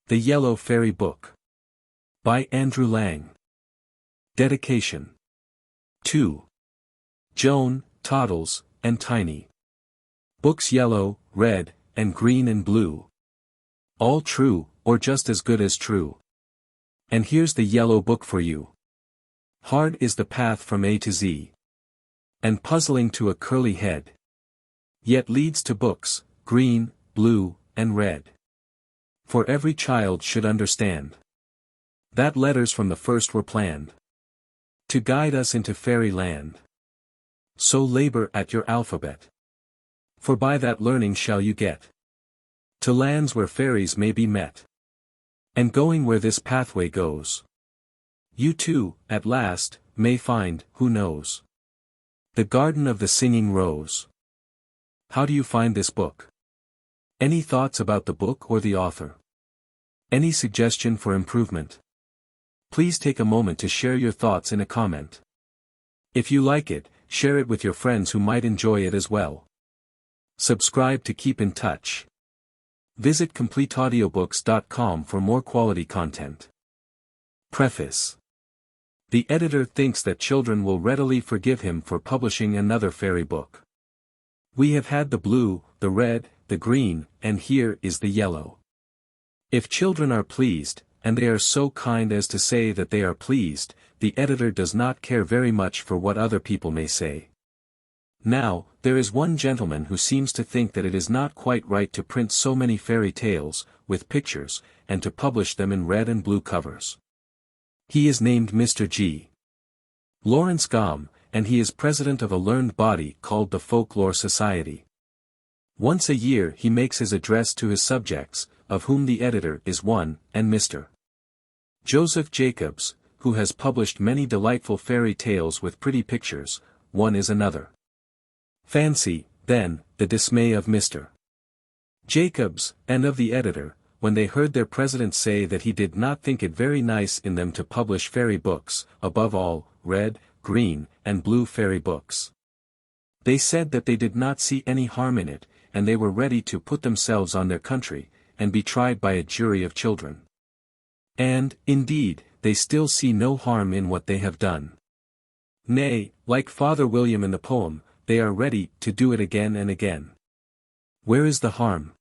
The Yellow Fairy Book. By Andrew Lang. Dedication. 2. Joan, Toddles, and Tiny. Books yellow, red, and green and blue. All true, or just as good as true. And here's the yellow book for you. Hard is the path from A to Z. And puzzling to a curly head. Yet leads to books, green, blue, and red. For every child should understand that letters from the first were planned to guide us into fairyland. So labor at your alphabet. For by that learning shall you get to lands where fairies may be met. And going where this pathway goes, you too, at last, may find, who knows, the garden of the singing rose. How do you find this book? Any thoughts about the book or the author? Any suggestion for improvement? Please take a moment to share your thoughts in a comment. If you like it, share it with your friends who might enjoy it as well. Subscribe to keep in touch. Visit CompleteAudiobooks.com for more quality content. Preface. The editor thinks that children will readily forgive him for publishing another fairy book. We have had the blue, the red, the green, and here is the yellow. If children are pleased, and they are so kind as to say that they are pleased, the editor does not care very much for what other people may say. Now, there is one gentleman who seems to think that it is not quite right to print so many fairy tales, with pictures, and to publish them in red and blue covers. He is named Mr. G. Lawrence Gom, and he is president of a learned body called the Folklore Society. Once a year he makes his address to his subjects, of whom the editor is one, and Mr. Joseph Jacobs, who has published many delightful fairy tales with pretty pictures, one is another. Fancy, then, the dismay of Mr. Jacobs, and of the editor, when they heard their president say that he did not think it very nice in them to publish fairy books, above all, red, green, and blue fairy books. They said that they did not see any harm in it, and they were ready to put themselves on their country, and be tried by a jury of children. And, indeed, they still see no harm in what they have done. Nay, like Father William in the poem, they are ready to do it again and again. Where is the harm?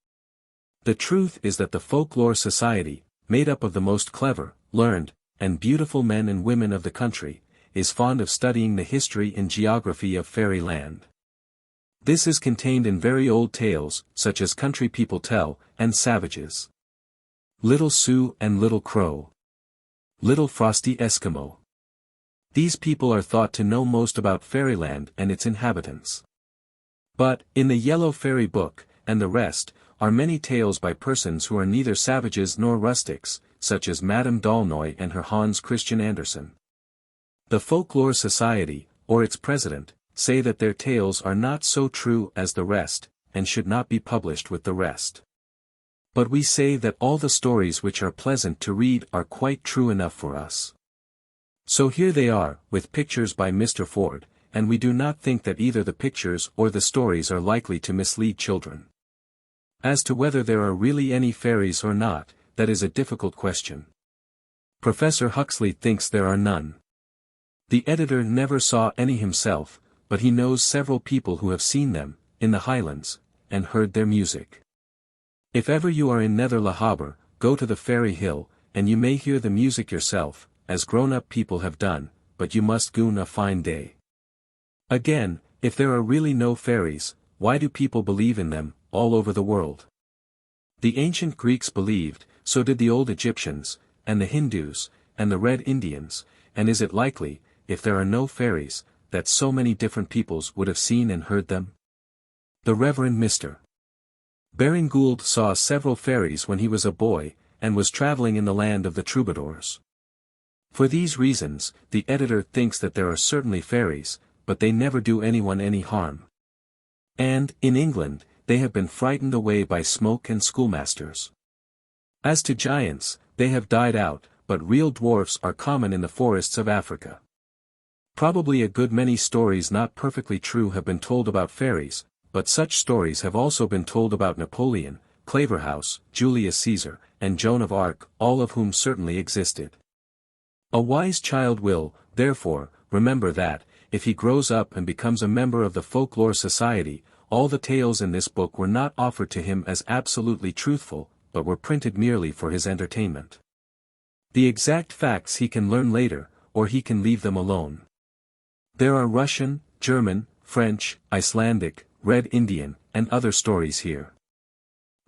The truth is that the Folklore Society, made up of the most clever, learned, and beautiful men and women of the country, is fond of studying the history and geography of fairyland. This is contained in very old tales, such as Country People Tell, and Savages. Little Sue and Little Crow. Little Frosty Eskimo. These people are thought to know most about fairyland and its inhabitants. But, in the Yellow Fairy Book, and the rest, are many tales by persons who are neither savages nor rustics, such as Madame d'Aulnoy and her Hans Christian Andersen. The Folklore Society, or its president, say that their tales are not so true as the rest, and should not be published with the rest. But we say that all the stories which are pleasant to read are quite true enough for us. So here they are, with pictures by Mr. Ford, and we do not think that either the pictures or the stories are likely to mislead children. As to whether there are really any fairies or not, that is a difficult question. Professor Huxley thinks there are none. The editor never saw any himself, but he knows several people who have seen them, in the Highlands, and heard their music. If ever you are in Nether Le Havre, go to the Fairy Hill, and you may hear the music yourself, as grown-up people have done, but you must goon a fine day. Again, if there are really no fairies, why do people believe in them, all over the world? The ancient Greeks believed, so did the old Egyptians, and the Hindus, and the Red Indians, and is it likely, if there are no fairies, that so many different peoples would have seen and heard them? The Reverend Mr. Baring Gould saw several fairies when he was a boy, and was traveling in the land of the troubadours. For these reasons, the editor thinks that there are certainly fairies, but they never do anyone any harm. And, in England, they have been frightened away by smoke and schoolmasters. As to giants, they have died out, but real dwarfs are common in the forests of Africa. Probably a good many stories not perfectly true have been told about fairies, but such stories have also been told about Napoleon, Claverhouse, Julius Caesar, and Joan of Arc, all of whom certainly existed. A wise child will, therefore, remember that, if he grows up and becomes a member of the folklore society, all the tales in this book were not offered to him as absolutely truthful, but were printed merely for his entertainment. The exact facts he can learn later, or he can leave them alone. There are Russian, German, French, Icelandic, Red Indian, and other stories here.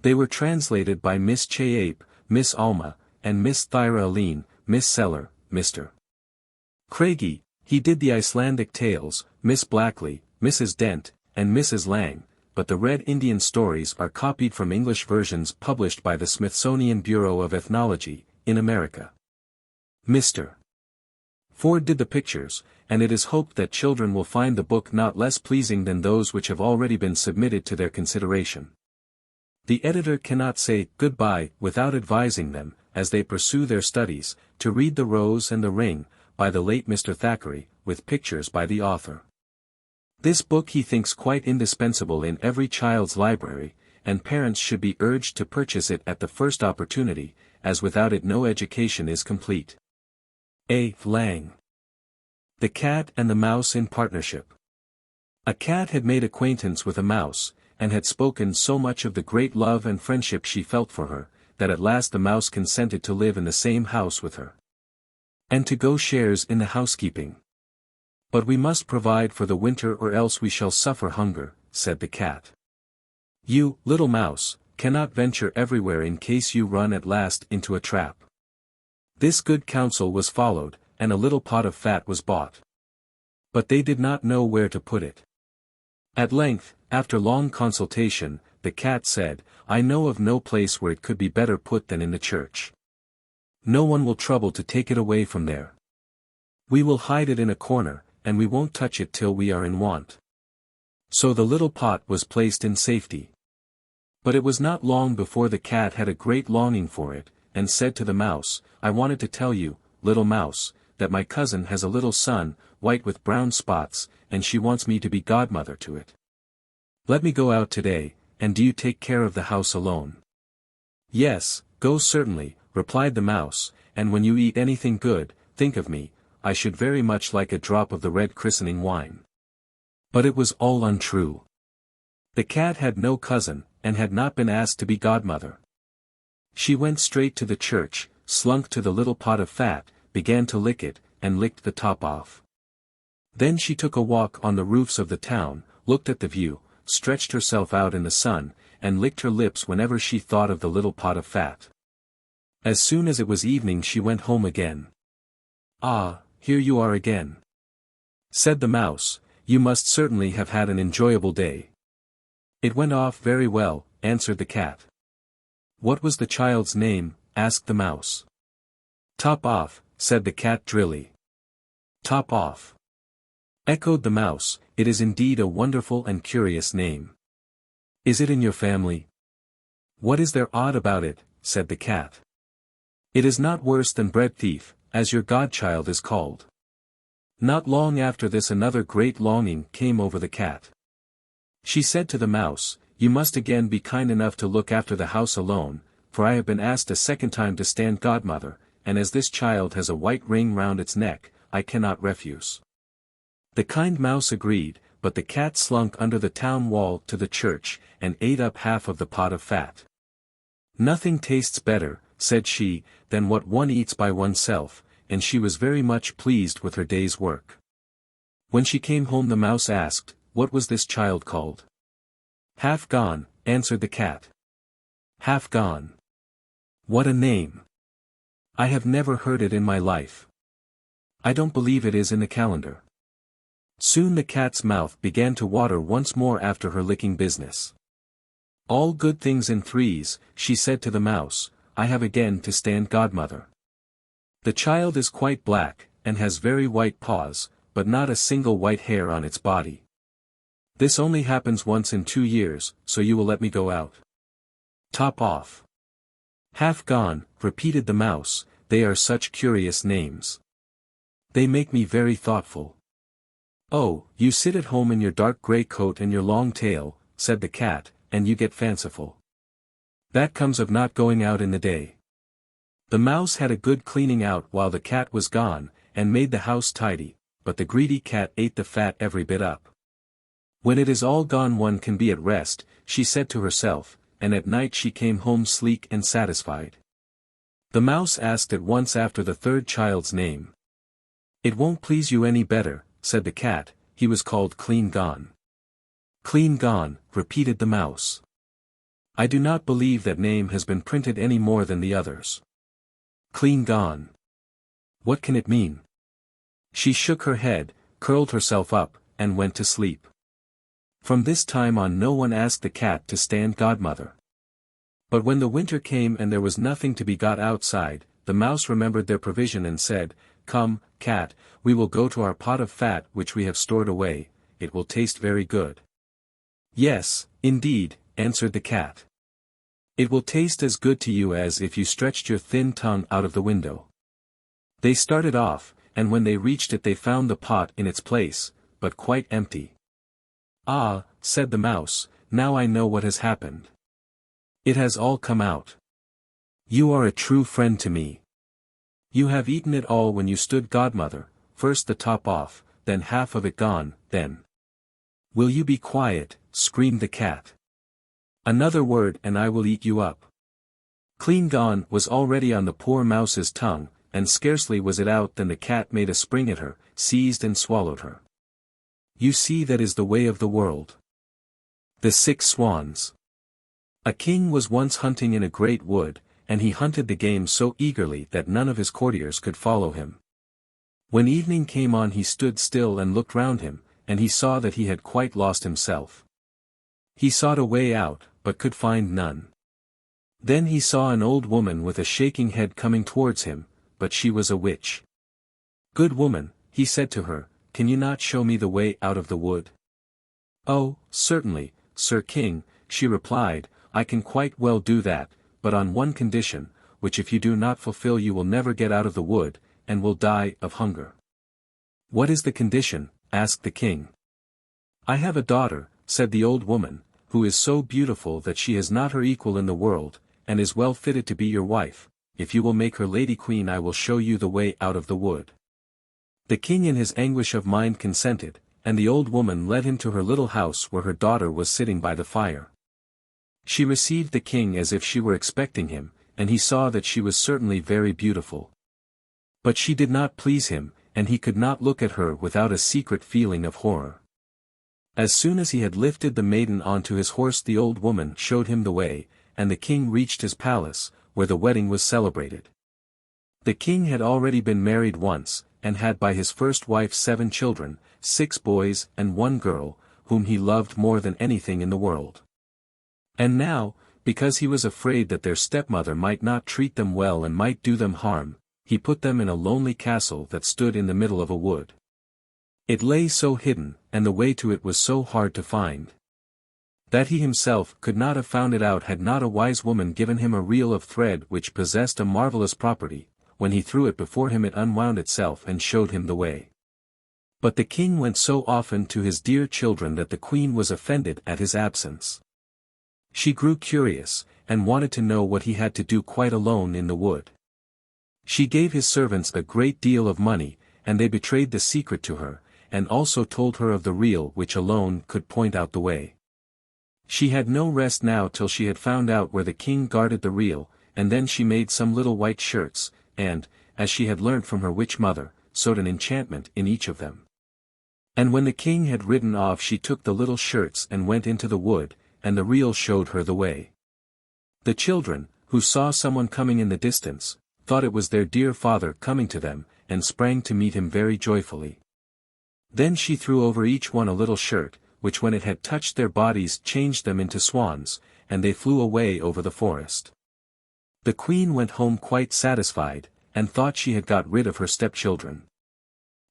They were translated by Miss Chayape, Miss Alma, and Miss Thyra Aline, Miss Seller, Mr. Craigie. He did the Icelandic tales, Miss Blackley, Mrs. Dent, and Mrs. Lang, but the Red Indian stories are copied from English versions published by the Smithsonian Bureau of Ethnology, in America. Mr. Ford did the pictures, and it is hoped that children will find the book not less pleasing than those which have already been submitted to their consideration. The editor cannot say goodbye without advising them, as they pursue their studies, to read The Rose and the Ring, by the late Mr. Thackeray, with pictures by the author. This book he thinks quite indispensable in every child's library, and parents should be urged to purchase it at the first opportunity, as without it no education is complete. A. Lang. The Cat and the Mouse in Partnership. A cat had made acquaintance with a mouse, and had spoken so much of the great love and friendship she felt for her, that at last the mouse consented to live in the same house with her, and to go shares in the housekeeping. But we must provide for the winter or else we shall suffer hunger, said the cat. You, little mouse, cannot venture everywhere in case you run at last into a trap. This good counsel was followed, and a little pot of fat was bought. But they did not know where to put it. At length, after long consultation, the cat said, I know of no place where it could be better put than in the church. No one will trouble to take it away from there. We will hide it in a corner, and we won't touch it till we are in want. So the little pot was placed in safety. But it was not long before the cat had a great longing for it, and said to the mouse, I wanted to tell you, little mouse, that my cousin has a little son, white with brown spots, and she wants me to be godmother to it. Let me go out today, and do you take care of the house alone? Yes, go certainly, replied the mouse, and when you eat anything good, think of me, I should very much like a drop of the red christening wine. But it was all untrue. The cat had no cousin, and had not been asked to be godmother. She went straight to the church, slunk to the little pot of fat, began to lick it, and licked the top off. Then she took a walk on the roofs of the town, looked at the view, stretched herself out in the sun, and licked her lips whenever she thought of the little pot of fat. As soon as it was evening she went home again. Ah, here you are again, said the mouse, you must certainly have had an enjoyable day. It went off very well, answered the cat. What was the child's name? Asked the mouse. Top Off, said the cat drily. Top Off, echoed the mouse, it is indeed a wonderful and curious name. Is it in your family? What is there odd about it? Said the cat. It is not worse than Bread Thief, as your godchild is called. Not long after this another great longing came over the cat. She said to the mouse, you must again be kind enough to look after the house alone, for I have been asked a second time to stand godmother, and as this child has a white ring round its neck, I cannot refuse. The kind mouse agreed, but the cat slunk under the town wall to the church, and ate up half of the pot of fat. Nothing tastes better, said she, than what one eats by oneself, and she was very much pleased with her day's work. When she came home the mouse asked, what was this child called? Half Gone, answered the cat. Half Gone. What a name! I have never heard it in my life. I don't believe it is in the calendar. Soon the cat's mouth began to water once more after her licking business. All good things in threes, she said to the mouse, I have again to stand godmother. The child is quite black, and has very white paws, but not a single white hair on its body. This only happens once in 2 years, so you will let me go out. Top Off. Half Gone, repeated the mouse, they are such curious names. They make me very thoughtful. Oh, you sit at home in your dark grey coat and your long tail, said the cat, and you get fanciful. That comes of not going out in the day. The mouse had a good cleaning out while the cat was gone, and made the house tidy, but the greedy cat ate the fat every bit up. When it is all gone one can be at rest, she said to herself, and at night she came home sleek and satisfied. The mouse asked at once after the third child's name. It won't please you any better, said the cat, he was called Clean Gone. Clean Gone, repeated the mouse. I do not believe that name has been printed any more than the others. Clean Gone. What can it mean? She shook her head, curled herself up, and went to sleep. From this time on no one asked the cat to stand godmother. But when the winter came and there was nothing to be got outside, the mouse remembered their provision and said, Come, cat, we will go to our pot of fat which we have stored away, it will taste very good. Yes, indeed, answered the cat. It will taste as good to you as if you stretched your thin tongue out of the window. They started off, and when they reached it they found the pot in its place, but quite empty. Ah, said the mouse, now I know what has happened. It has all come out. You are a true friend to me. You have eaten it all when you stood godmother, first the top off, then half of it gone, then. Will you be quiet, screamed the cat. Another word and I will eat you up. Clean Gone was already on the poor mouse's tongue, and scarcely was it out than the cat made a spring at her, seized and swallowed her. You see that is the way of the world. The Six Swans. A king was once hunting in a great wood, and he hunted the game so eagerly that none of his courtiers could follow him. When evening came on he stood still and looked round him, and he saw that he had quite lost himself. He sought a way out, but could find none. Then he saw an old woman with a shaking head coming towards him, but she was a witch. Good woman, he said to her, can you not show me the way out of the wood? Oh, certainly, Sir King, she replied, I can quite well do that, but on one condition, which if you do not fulfill you will never get out of the wood, and will die of hunger. What is the condition? Asked the king. I have a daughter, said the old woman, who is so beautiful that she has not her equal in the world, and is well fitted to be your wife. If you will make her lady queen I will show you the way out of the wood. The king in his anguish of mind consented, and the old woman led him to her little house where her daughter was sitting by the fire. She received the king as if she were expecting him, and he saw that she was certainly very beautiful. But she did not please him, and he could not look at her without a secret feeling of horror. As soon as he had lifted the maiden onto his horse the old woman showed him the way, and the king reached his palace, where the wedding was celebrated. The king had already been married once, and had by his first wife 7 children, 6 boys and 1 girl, whom he loved more than anything in the world. And now, because he was afraid that their stepmother might not treat them well and might do them harm, he put them in a lonely castle that stood in the middle of a wood. It lay so hidden, and the way to it was so hard to find, that he himself could not have found it out had not a wise woman given him a reel of thread which possessed a marvelous property. When he threw it before him it unwound itself and showed him the way. But the king went so often to his dear children that the queen was offended at his absence. She grew curious, and wanted to know what he had to do quite alone in the wood. She gave his servants a great deal of money, and they betrayed the secret to her, and also told her of the reel which alone could point out the way. She had no rest now till she had found out where the king guarded the reel, and then she made some little white shirts, and, as she had learnt from her witch mother, sewed an enchantment in each of them. And when the king had ridden off she took the little shirts and went into the wood, and the reel showed her the way. The children, who saw someone coming in the distance, thought it was their dear father coming to them, and sprang to meet him very joyfully. Then she threw over each one a little shirt, which when it had touched their bodies changed them into swans, and they flew away over the forest. The queen went home quite satisfied, and thought she had got rid of her stepchildren.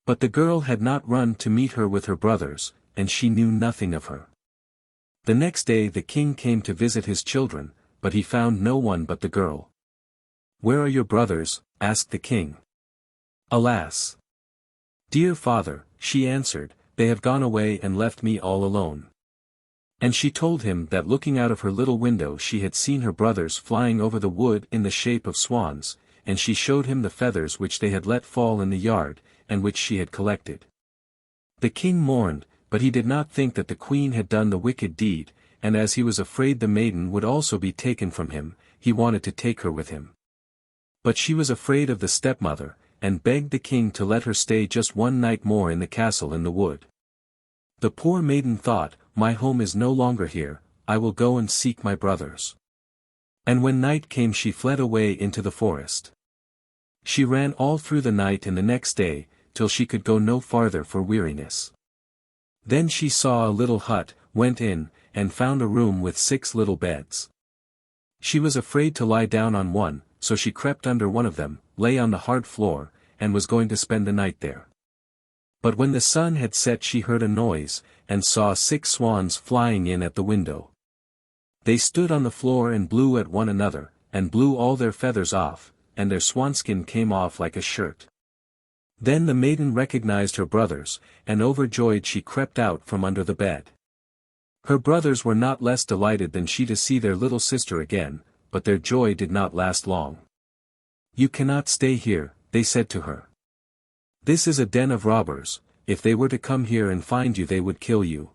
But the girl had not run to meet her with her brothers, and she knew nothing of her. The next day the king came to visit his children, but he found no one but the girl. "Where are your brothers?" asked the king. "Alas! Dear father," she answered, "they have gone away and left me all alone." And she told him that looking out of her little window she had seen her brothers flying over the wood in the shape of swans, and she showed him the feathers which they had let fall in the yard, and which she had collected. The king mourned, but he did not think that the queen had done the wicked deed, and as he was afraid the maiden would also be taken from him, he wanted to take her with him. But she was afraid of the stepmother, and begged the king to let her stay just one night more in the castle in the wood. The poor maiden thought, "My home is no longer here, I will go and seek my brothers." And when night came she fled away into the forest. She ran all through the night and the next day, till she could go no farther for weariness. Then she saw a little hut, went in, and found a room with 6 little beds. She was afraid to lie down on one, so she crept under one of them, lay on the hard floor, and was going to spend the night there. But when the sun had set she heard a noise, and saw 6 swans flying in at the window. They stood on the floor and blew at one another, and blew all their feathers off, and their swanskin came off like a shirt. Then the maiden recognized her brothers, and overjoyed she crept out from under the bed. Her brothers were not less delighted than she to see their little sister again, but their joy did not last long. "You cannot stay here," they said to her. "This is a den of robbers, if they were to come here and find you they would kill you."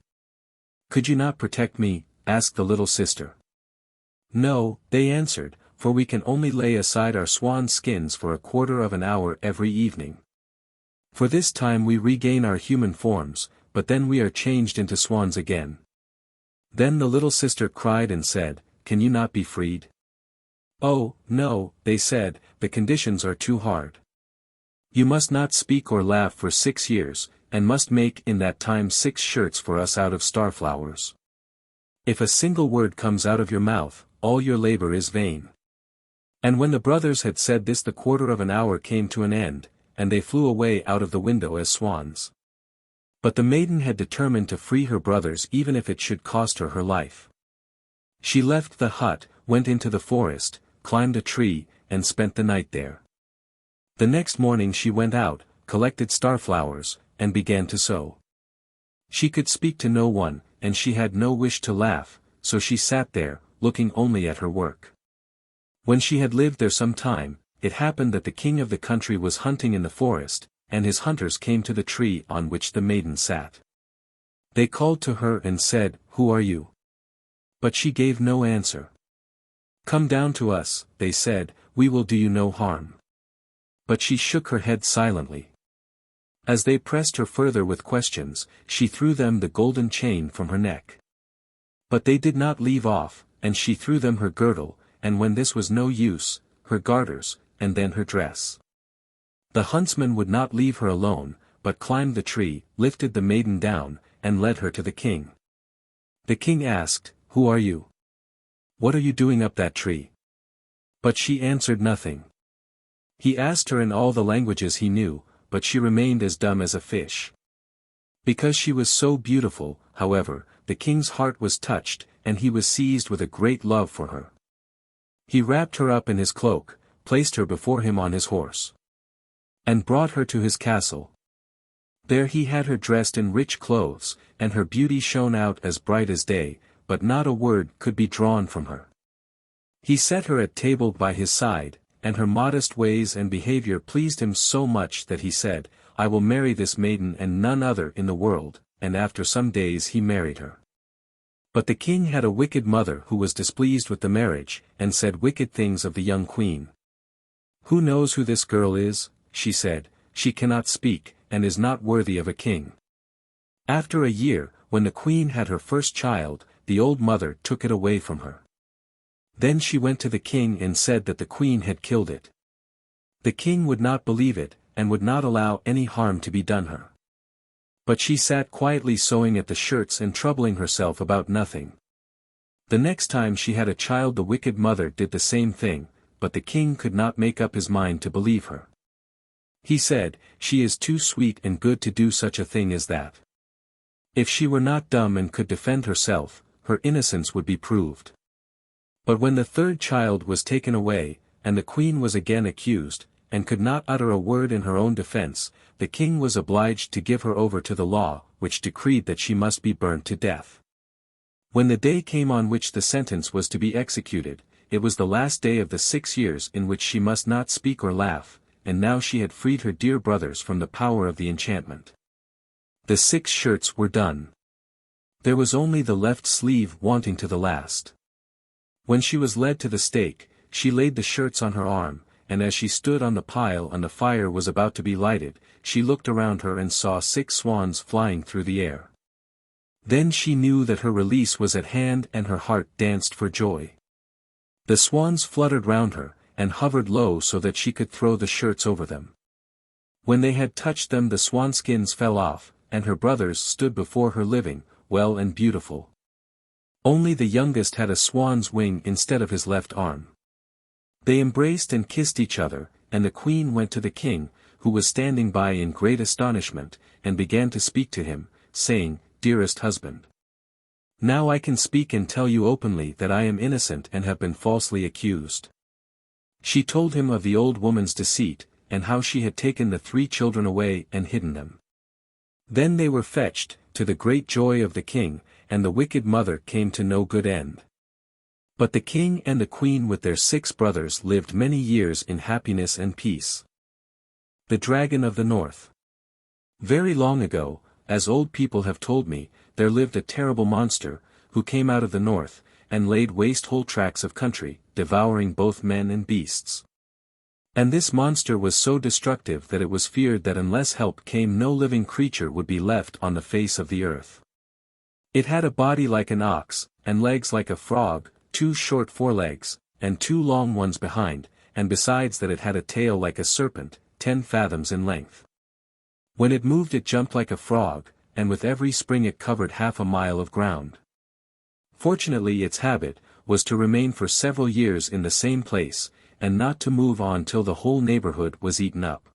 "Could you not protect me?" asked the little sister. "No," they answered, "for we can only lay aside our swan skins for a quarter of an hour every evening. For this time we regain our human forms, but then we are changed into swans again." Then the little sister cried and said, "Can you not be freed?" "Oh, no," they said, "the conditions are too hard. You must not speak or laugh for 6 years, and must make in that time 6 shirts for us out of starflowers. If a single word comes out of your mouth, all your labor is vain." And when the brothers had said this the quarter of an hour came to an end, and they flew away out of the window as swans. But the maiden had determined to free her brothers even if it should cost her her life. She left the hut, went into the forest, climbed a tree, and spent the night there. The next morning she went out, collected starflowers, and began to sew. She could speak to no one, and she had no wish to laugh, so she sat there, looking only at her work. When she had lived there some time, it happened that the king of the country was hunting in the forest, and his hunters came to the tree on which the maiden sat. They called to her and said, "Who are you?" But she gave no answer. "Come down to us," they said, "we will do you no harm." But she shook her head silently. As they pressed her further with questions, she threw them the golden chain from her neck. But they did not leave off, and she threw them her girdle, and when this was no use, her garters, and then her dress. The huntsman would not leave her alone, but climbed the tree, lifted the maiden down, and led her to the king. The king asked, "Who are you? What are you doing up that tree?" But she answered nothing. He asked her in all the languages he knew, but she remained as dumb as a fish. Because she was so beautiful, however, the king's heart was touched, and he was seized with a great love for her. He wrapped her up in his cloak, placed her before him on his horse, and brought her to his castle. There he had her dressed in rich clothes, and her beauty shone out as bright as day, but not a word could be drawn from her. He set her at table by his side, and her modest ways and behavior pleased him so much that he said, "I will marry this maiden and none other in the world," and after some days he married her. But the king had a wicked mother who was displeased with the marriage, and said wicked things of the young queen. "Who knows who this girl is?" she said, "she cannot speak, and is not worthy of a king." After a year, when the queen had her first child, the old mother took it away from her. Then she went to the king and said that the queen had killed it. The king would not believe it, and would not allow any harm to be done her. But she sat quietly sewing at the shirts and troubling herself about nothing. The next time she had a child the wicked mother did the same thing, but the king could not make up his mind to believe her. He said, "She is too sweet and good to do such a thing as that. If she were not dumb and could defend herself, her innocence would be proved." But when the third child was taken away, and the queen was again accused, and could not utter a word in her own defense, the king was obliged to give her over to the law, which decreed that she must be burnt to death. When the day came on which the sentence was to be executed, it was the last day of the 6 years in which she must not speak or laugh, and now she had freed her dear brothers from the power of the enchantment. The 6 shirts were done. There was only the left sleeve wanting to the last. When she was led to the stake, she laid the shirts on her arm, and as she stood on the pile and the fire was about to be lighted, she looked around her and saw 6 swans flying through the air. Then she knew that her release was at hand and her heart danced for joy. The swans fluttered round her, and hovered low so that she could throw the shirts over them. When they had touched them the swanskins fell off, and her brothers stood before her living, well and beautiful. Only the youngest had a swan's wing instead of his left arm. They embraced and kissed each other, and the queen went to the king, who was standing by in great astonishment, and began to speak to him, saying, "Dearest husband, now I can speak and tell you openly that I am innocent and have been falsely accused." She told him of the old woman's deceit, and how she had taken the 3 children away and hidden them. Then they were fetched, to the great joy of the king, and the wicked mother came to no good end. But the king and the queen with their 6 brothers lived many years in happiness and peace. The Dragon of the North. Very long ago, as old people have told me, there lived a terrible monster, who came out of the north, and laid waste whole tracts of country, devouring both men and beasts. And this monster was so destructive that it was feared that unless help came no living creature would be left on the face of the earth. It had a body like an ox, and legs like a frog, 2 short forelegs, and 2 long ones behind, and besides that it had a tail like a serpent, 10 fathoms in length. When it moved it jumped like a frog, and with every spring it covered half a mile of ground. Fortunately its habit was to remain for several years in the same place, and not to move on till the whole neighborhood was eaten up.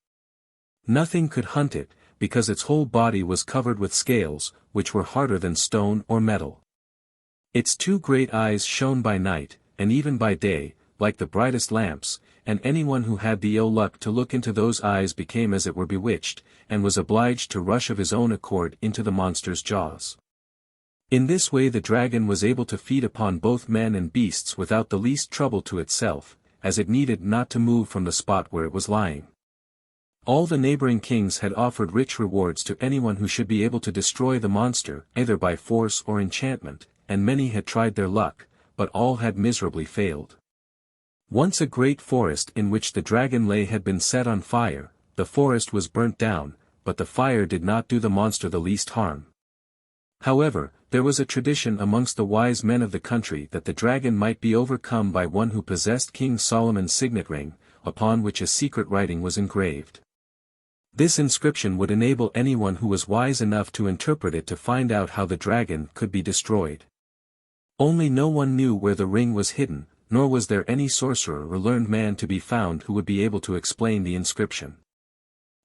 Nothing could hunt it, because its whole body was covered with scales, which were harder than stone or metal. Its 2 great eyes shone by night, and even by day, like the brightest lamps, and anyone who had the ill luck to look into those eyes became as it were bewitched, and was obliged to rush of his own accord into the monster's jaws. In this way the dragon was able to feed upon both men and beasts without the least trouble to itself, as it needed not to move from the spot where it was lying. All the neighboring kings had offered rich rewards to anyone who should be able to destroy the monster, either by force or enchantment, and many had tried their luck, but all had miserably failed. Once a great forest in which the dragon lay had been set on fire. The forest was burnt down, but the fire did not do the monster the least harm. However, there was a tradition amongst the wise men of the country that the dragon might be overcome by one who possessed King Solomon's signet ring, upon which a secret writing was engraved. This inscription would enable anyone who was wise enough to interpret it to find out how the dragon could be destroyed. Only no one knew where the ring was hidden, nor was there any sorcerer or learned man to be found who would be able to explain the inscription.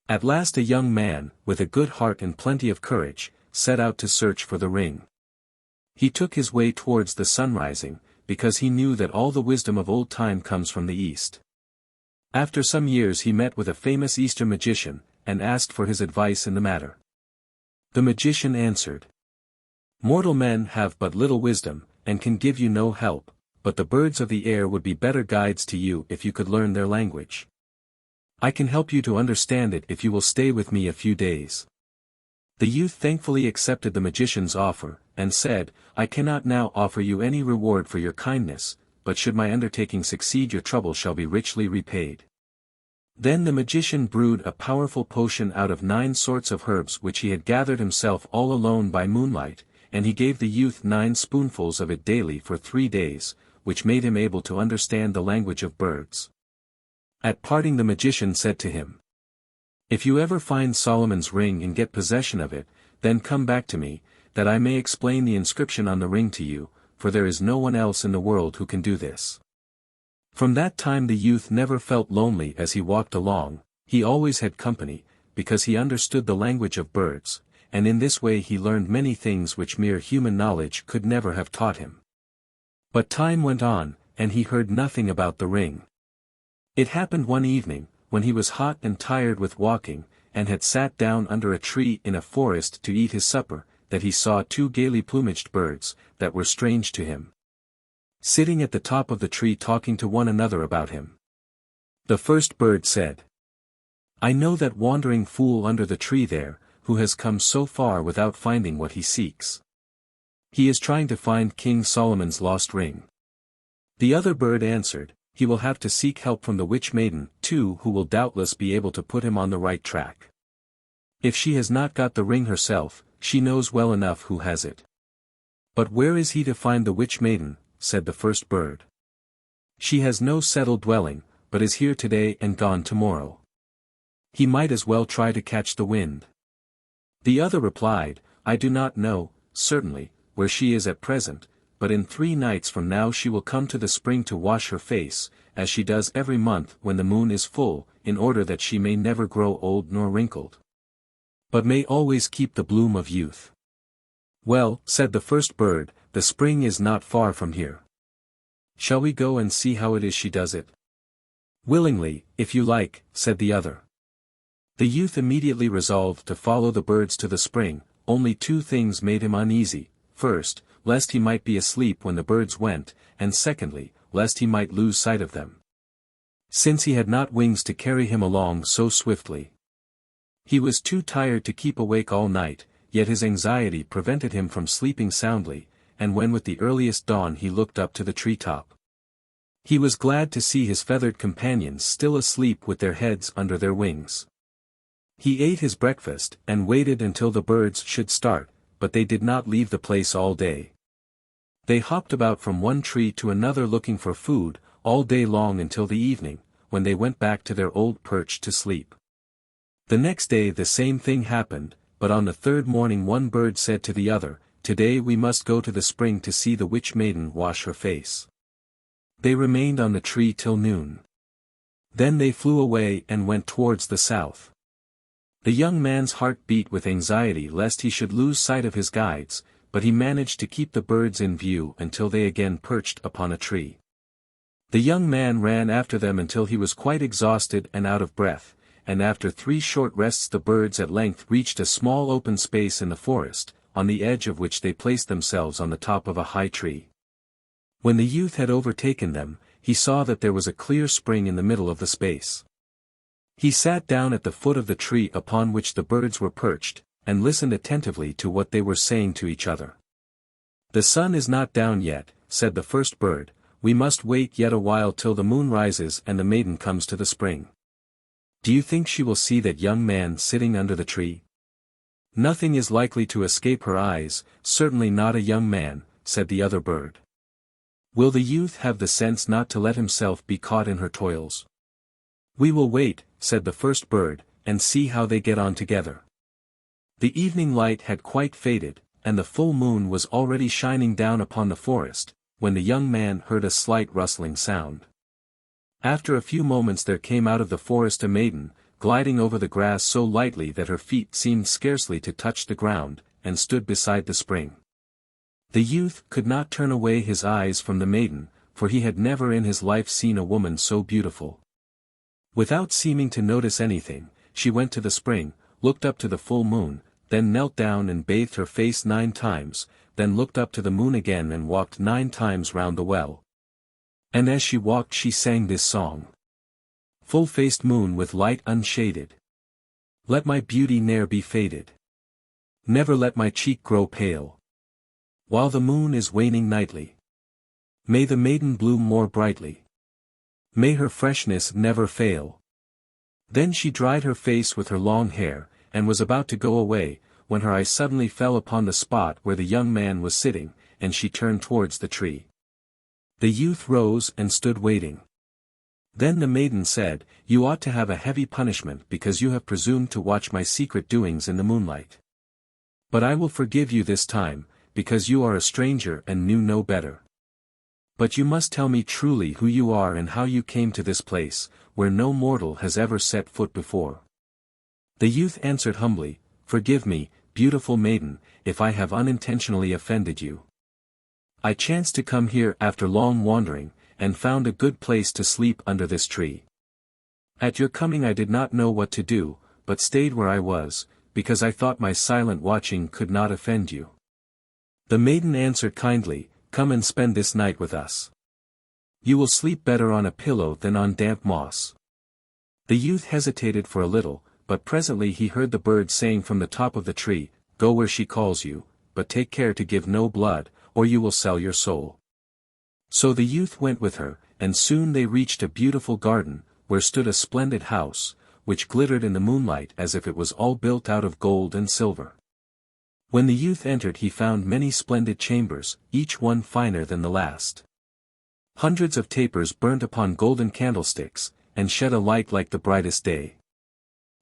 At last a young man, with a good heart and plenty of courage, set out to search for the ring. He took his way towards the sun rising, because he knew that all the wisdom of old time comes from the east. After some years he met with a famous Eastern magician, and asked for his advice in the matter. The magician answered, "Mortal men have but little wisdom, and can give you no help, but the birds of the air would be better guides to you if you could learn their language. I can help you to understand it if you will stay with me a few days." The youth thankfully accepted the magician's offer, and said, "I cannot now offer you any reward for your kindness, but should my undertaking succeed your trouble shall be richly repaid." Then the magician brewed a powerful potion out of 9 sorts of herbs which he had gathered himself all alone by moonlight, and he gave the youth 9 spoonfuls of it daily for 3 days, which made him able to understand the language of birds. At parting the magician said to him, "If you ever find Solomon's ring and get possession of it, then come back to me, that I may explain the inscription on the ring to you, for there is no one else in the world who can do this." From that time the youth never felt lonely as he walked along. He always had company, because he understood the language of birds, and in this way he learned many things which mere human knowledge could never have taught him. But time went on, and he heard nothing about the ring. It happened one evening, when he was hot and tired with walking, and had sat down under a tree in a forest to eat his supper, that he saw two gaily plumaged birds, that were strange to him, sitting at the top of the tree talking to one another about him. The first bird said, "I know that wandering fool under the tree there, who has come so far without finding what he seeks. He is trying to find King Solomon's lost ring." The other bird answered, "He will have to seek help from the witch maiden, too, who will doubtless be able to put him on the right track. If she has not got the ring herself, she knows well enough who has it." "But where is he to find the witch maiden?" said the first bird. "She has no settled dwelling, but is here today and gone tomorrow. He might as well try to catch the wind." The other replied, "I do not know, certainly, where she is at present, but in 3 nights from now she will come to the spring to wash her face, as she does every month when the moon is full, in order that she may never grow old nor wrinkled, but may always keep the bloom of youth." "Well," said the first bird, "the spring is not far from here. Shall we go and see how it is she does it?" "Willingly, if you like," said the other. The youth immediately resolved to follow the birds to the spring. Only 2 things made him uneasy: first, lest he might be asleep when the birds went, and secondly, lest he might lose sight of them, since he had not wings to carry him along so swiftly. He was too tired to keep awake all night, yet his anxiety prevented him from sleeping soundly, and when with the earliest dawn he looked up to the tree-top, he was glad to see his feathered companions still asleep with their heads under their wings. He ate his breakfast and waited until the birds should start, but they did not leave the place all day. They hopped about from one tree to another looking for food, all day long until the evening, when they went back to their old perch to sleep. The next day the same thing happened, but on the 3rd morning one bird said to the other, "Today we must go to the spring to see the witch maiden wash her face." They remained on the tree till noon. Then they flew away and went towards the south. The young man's heart beat with anxiety lest he should lose sight of his guides, but he managed to keep the birds in view until they again perched upon a tree. The young man ran after them until he was quite exhausted and out of breath, and after 3 short rests the birds at length reached a small open space in the forest, on the edge of which they placed themselves on the top of a high tree. When the youth had overtaken them, he saw that there was a clear spring in the middle of the space. He sat down at the foot of the tree upon which the birds were perched, and listened attentively to what they were saying to each other. "The sun is not down yet," said the first bird, "we must wait yet a while till the moon rises and the maiden comes to the spring. Do you think she will see that young man sitting under the tree?" "Nothing is likely to escape her eyes, certainly not a young man," said the other bird. "Will the youth have the sense not to let himself be caught in her toils?" "We will wait," said the first bird, "and see how they get on together." The evening light had quite faded, and the full moon was already shining down upon the forest, when the young man heard a slight rustling sound. After a few moments there came out of the forest a maiden, gliding over the grass so lightly that her feet seemed scarcely to touch the ground, and stood beside the spring. The youth could not turn away his eyes from the maiden, for he had never in his life seen a woman so beautiful. Without seeming to notice anything, she went to the spring, looked up to the full moon, then knelt down and bathed her face 9 times, then looked up to the moon again and walked 9 times round the well. And as she walked she sang this song: "Full-faced moon with light unshaded, let my beauty ne'er be faded. Never let my cheek grow pale, while the moon is waning nightly. May the maiden bloom more brightly. May her freshness never fail." Then she dried her face with her long hair, and was about to go away, when her eye suddenly fell upon the spot where the young man was sitting, and she turned towards the tree. The youth rose and stood waiting. Then the maiden said, "You ought to have a heavy punishment because you have presumed to watch my secret doings in the moonlight. But I will forgive you this time, because you are a stranger and knew no better. But you must tell me truly who you are and how you came to this place, where no mortal has ever set foot before." The youth answered humbly, "Forgive me, beautiful maiden, if I have unintentionally offended you. I chanced to come here after long wandering, and found a good place to sleep under this tree. At your coming I did not know what to do, but stayed where I was, because I thought my silent watching could not offend you." The maiden answered kindly, "Come and spend this night with us. You will sleep better on a pillow than on damp moss." The youth hesitated for a little, but presently he heard the bird saying from the top of the tree, "Go where she calls you, but take care to give no blood, or you will sell your soul." So the youth went with her, and soon they reached a beautiful garden, where stood a splendid house, which glittered in the moonlight as if it was all built out of gold and silver. When the youth entered he found many splendid chambers, each one finer than the last. Hundreds of tapers burnt upon golden candlesticks, and shed a light like the brightest day.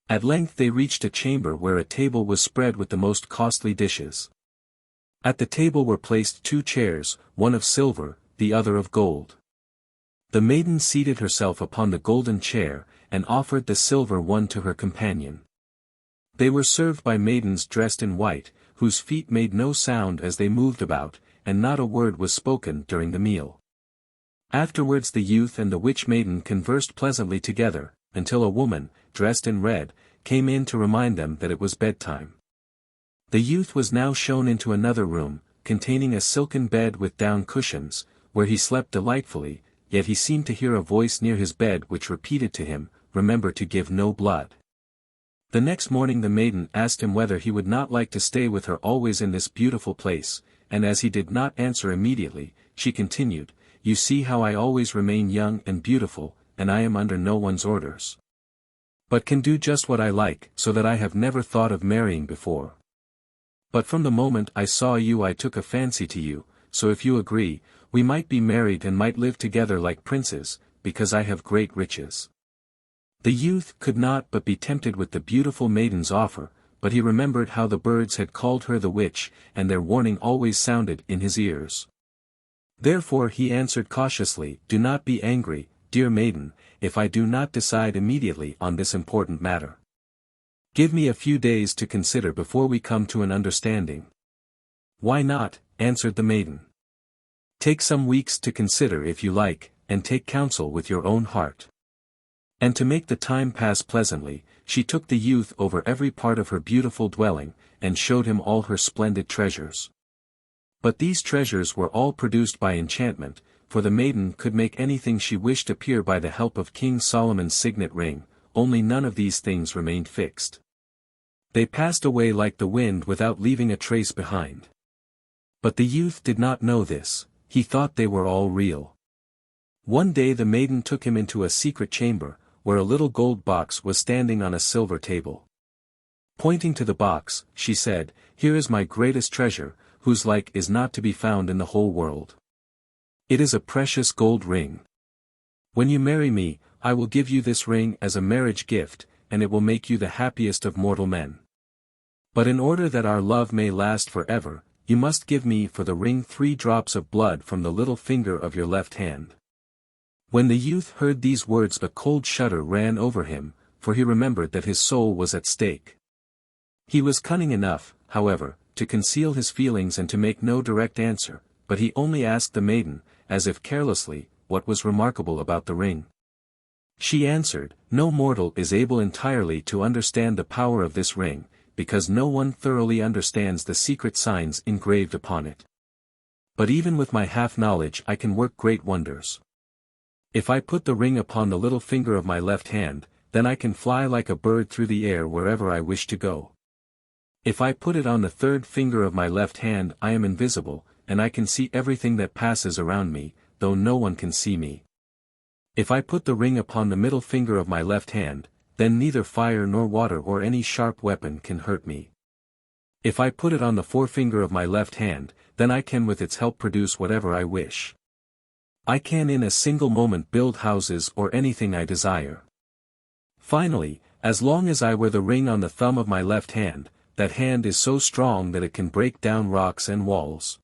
At length they reached a chamber where a table was spread with the most costly dishes. At the table were placed 2 chairs, one of silver, the other of gold. The maiden seated herself upon the golden chair, and offered the silver one to her companion. They were served by maidens dressed in white, whose feet made no sound as they moved about, and not a word was spoken during the meal. Afterwards the youth and the witch maiden conversed pleasantly together, until a woman, dressed in red, came in to remind them that it was bedtime. The youth was now shown into another room, containing a silken bed with down cushions, where he slept delightfully, yet he seemed to hear a voice near his bed which repeated to him, "Remember to give no blood." The next morning the maiden asked him whether he would not like to stay with her always in this beautiful place, and as he did not answer immediately, she continued, "You see how I always remain young and beautiful, and I am under no one's orders, but can do just what I like, so that I have never thought of marrying before. But from the moment I saw you I took a fancy to you, so if you agree, we might be married and might live together like princes, because I have great riches." The youth could not but be tempted with the beautiful maiden's offer, but he remembered how the birds had called her the witch, and their warning always sounded in his ears. Therefore he answered cautiously, "Do not be angry, dear maiden, if I do not decide immediately on this important matter. Give me a few days to consider before we come to an understanding." "Why not?" answered the maiden. "Take some weeks to consider if you like, and take counsel with your own heart." And to make the time pass pleasantly, she took the youth over every part of her beautiful dwelling, and showed him all her splendid treasures. But these treasures were all produced by enchantment, for the maiden could make anything she wished appear by the help of King Solomon's signet ring, only none of these things remained fixed. They passed away like the wind without leaving a trace behind. But the youth did not know this, he thought they were all real. One day the maiden took him into a secret chamber, where a little gold box was standing on a silver table. Pointing to the box, she said, "Here is my greatest treasure, whose like is not to be found in the whole world. It is a precious gold ring. When you marry me, I will give you this ring as a marriage gift, and it will make you the happiest of mortal men. But in order that our love may last forever, you must give me for the ring 3 drops of blood from the little finger of your left hand." When the youth heard these words a cold shudder ran over him, for he remembered that his soul was at stake. He was cunning enough, however, to conceal his feelings and to make no direct answer, but he only asked the maiden, as if carelessly, what was remarkable about the ring. She answered, "No mortal is able entirely to understand the power of this ring, because no one thoroughly understands the secret signs engraved upon it. But even with my half-knowledge I can work great wonders. If I put the ring upon the little finger of my left hand, then I can fly like a bird through the air wherever I wish to go. If I put it on the 3rd finger of my left hand I am invisible, and I can see everything that passes around me, though no one can see me. If I put the ring upon the middle finger of my left hand, then neither fire nor water or any sharp weapon can hurt me. If I put it on the forefinger of my left hand, then I can with its help produce whatever I wish. I can in a single moment build houses or anything I desire. Finally, as long as I wear the ring on the thumb of my left hand, that hand is so strong that it can break down rocks and walls.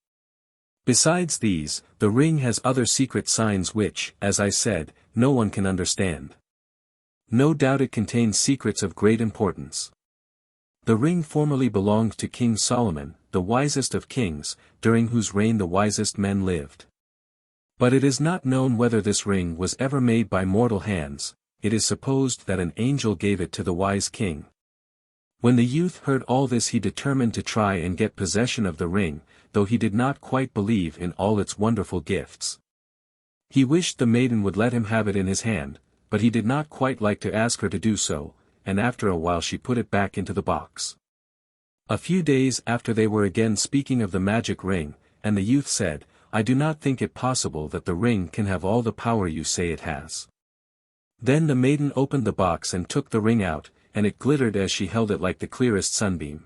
Besides these, the ring has other secret signs which, as I said, no one can understand. No doubt it contains secrets of great importance. The ring formerly belonged to King Solomon, the wisest of kings, during whose reign the wisest men lived. But it is not known whether this ring was ever made by mortal hands. It is supposed that an angel gave it to the wise king. When the youth heard all this he determined to try and get possession of the ring, though he did not quite believe in all its wonderful gifts. He wished the maiden would let him have it in his hand, but he did not quite like to ask her to do so, and after a while she put it back into the box. A few days after they were again speaking of the magic ring, and the youth said, "I do not think it possible that the ring can have all the power you say it has." Then the maiden opened the box and took the ring out, and it glittered as she held it like the clearest sunbeam.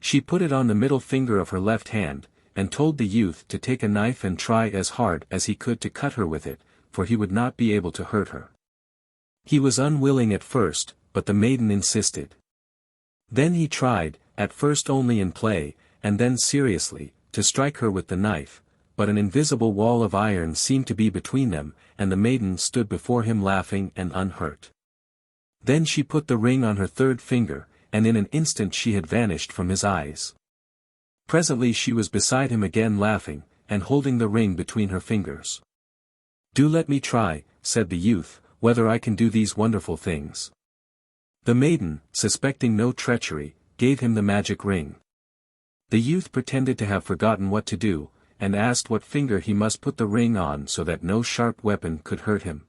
She put it on the middle finger of her left hand, and told the youth to take a knife and try as hard as he could to cut her with it, for he would not be able to hurt her. He was unwilling at first, but the maiden insisted. Then he tried, at first only in play, and then seriously, to strike her with the knife, but an invisible wall of iron seemed to be between them, and the maiden stood before him laughing and unhurt. Then she put the ring on her third finger, and in an instant she had vanished from his eyes. Presently she was beside him again laughing, and holding the ring between her fingers. "Do let me try," said the youth, "whether I can do these wonderful things." The maiden, suspecting no treachery, gave him the magic ring. The youth pretended to have forgotten what to do, and asked what finger he must put the ring on so that no sharp weapon could hurt him.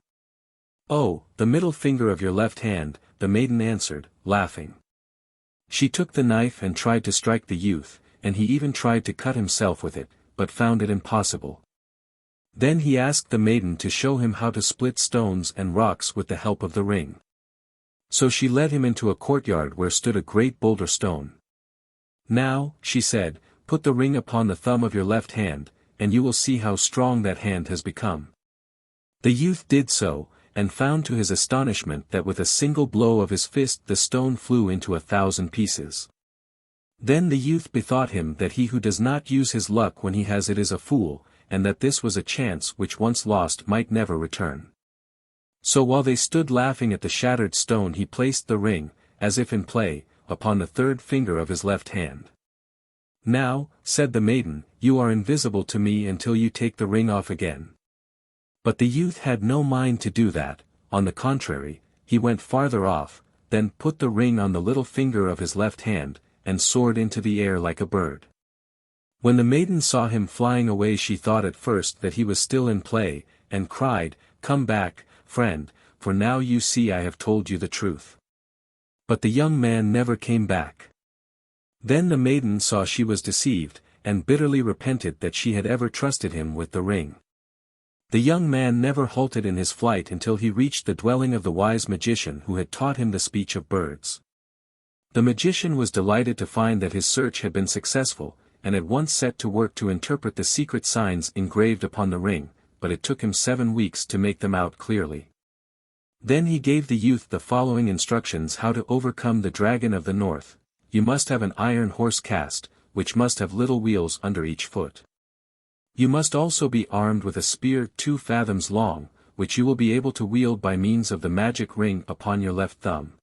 "Oh, the middle finger of your left hand," the maiden answered, laughing. She took the knife and tried to strike the youth, and he even tried to cut himself with it, but found it impossible. Then he asked the maiden to show him how to split stones and rocks with the help of the ring. So she led him into a courtyard where stood a great boulder stone. "Now," she said, "put the ring upon the thumb of your left hand, and you will see how strong that hand has become." The youth did so, and found to his astonishment that with a single blow of his fist the stone flew into 1,000 pieces. Then the youth bethought him that he who does not use his luck when he has it is a fool, and that this was a chance which once lost might never return. So while they stood laughing at the shattered stone he placed the ring, as if in play, upon the third finger of his left hand. "Now," said the maiden, "you are invisible to me until you take the ring off again." But the youth had no mind to do that, on the contrary, he went farther off, then put the ring on the little finger of his left hand, and soared into the air like a bird. When the maiden saw him flying away she thought at first that he was still in play, and cried, "Come back, friend, for now you see I have told you the truth." But the young man never came back. Then the maiden saw she was deceived, and bitterly repented that she had ever trusted him with the ring. The young man never halted in his flight until he reached the dwelling of the wise magician who had taught him the speech of birds. The magician was delighted to find that his search had been successful, and at once set to work to interpret the secret signs engraved upon the ring, but it took him 7 weeks to make them out clearly. Then he gave the youth the following instructions how to overcome the dragon of the north. You must have an iron horse cast, which must have little wheels under each foot. You must also be armed with a spear 2 fathoms long, which you will be able to wield by means of the magic ring upon your left thumb.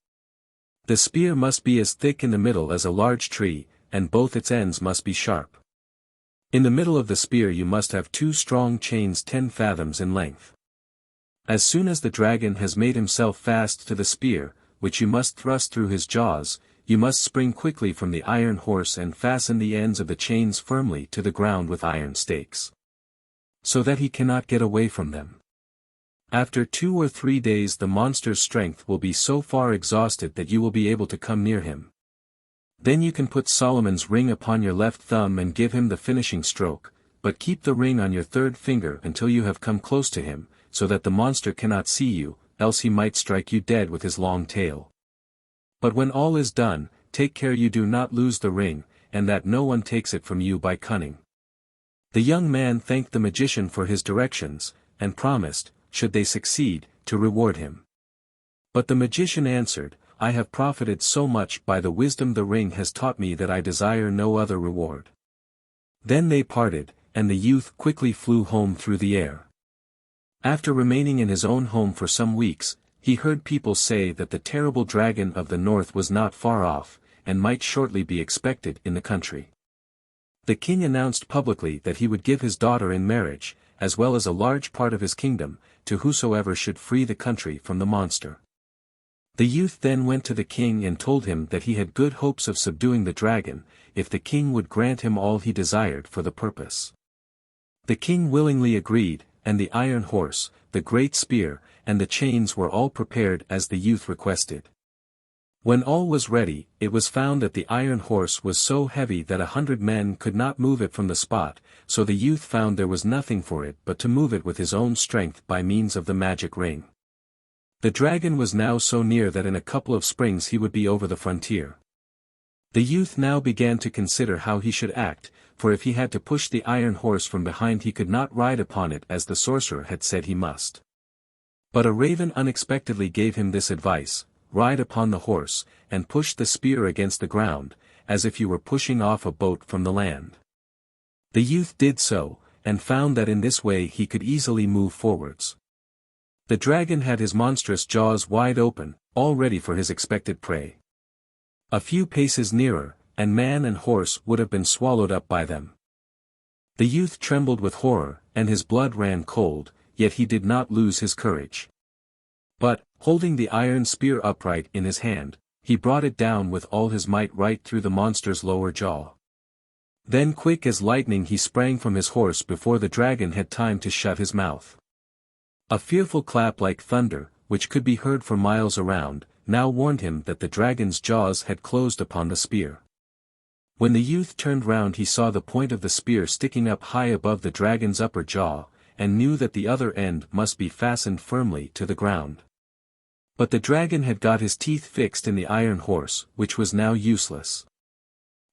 The spear must be as thick in the middle as a large tree, and both its ends must be sharp. In the middle of the spear you must have 2 strong chains 10 fathoms in length. As soon as the dragon has made himself fast to the spear, which you must thrust through his jaws, you must spring quickly from the iron horse and fasten the ends of the chains firmly to the ground with iron stakes, so that he cannot get away from them. After 2 or 3 days the monster's strength will be so far exhausted that you will be able to come near him. Then you can put Solomon's ring upon your left thumb and give him the finishing stroke, but keep the ring on your third finger until you have come close to him, so that the monster cannot see you, else he might strike you dead with his long tail. But when all is done, take care you do not lose the ring, and that no one takes it from you by cunning." The young man thanked the magician for his directions, and promised, should they succeed, to reward him. But the magician answered, "I have profited so much by the wisdom the ring has taught me that I desire no other reward." Then they parted, and the youth quickly flew home through the air. After remaining in his own home for some weeks, he heard people say that the terrible dragon of the north was not far off, and might shortly be expected in the country. The king announced publicly that he would give his daughter in marriage, as well as a large part of his kingdom, to whosoever should free the country from the monster. The youth then went to the king and told him that he had good hopes of subduing the dragon, if the king would grant him all he desired for the purpose. The king willingly agreed, and the iron horse, the great spear, and the chains were all prepared as the youth requested. When all was ready, it was found that the iron horse was so heavy that 100 men could not move it from the spot, so the youth found there was nothing for it but to move it with his own strength by means of the magic ring. The dragon was now so near that in a couple of springs he would be over the frontier. The youth now began to consider how he should act, for if he had to push the iron horse from behind he could not ride upon it as the sorcerer had said he must. But a raven unexpectedly gave him this advice: ride upon the horse, and push the spear against the ground, as if you were pushing off a boat from the land. The youth did so, and found that in this way he could easily move forwards. The dragon had his monstrous jaws wide open, all ready for his expected prey. A few paces nearer, and man and horse would have been swallowed up by them. The youth trembled with horror, and his blood ran cold, yet he did not lose his courage. But, holding the iron spear upright in his hand, he brought it down with all his might right through the monster's lower jaw. Then quick as lightning he sprang from his horse before the dragon had time to shut his mouth. A fearful clap like thunder, which could be heard for miles around, now warned him that the dragon's jaws had closed upon the spear. When the youth turned round he saw the point of the spear sticking up high above the dragon's upper jaw, and knew that the other end must be fastened firmly to the ground. But the dragon had got his teeth fixed in the iron horse, which was now useless.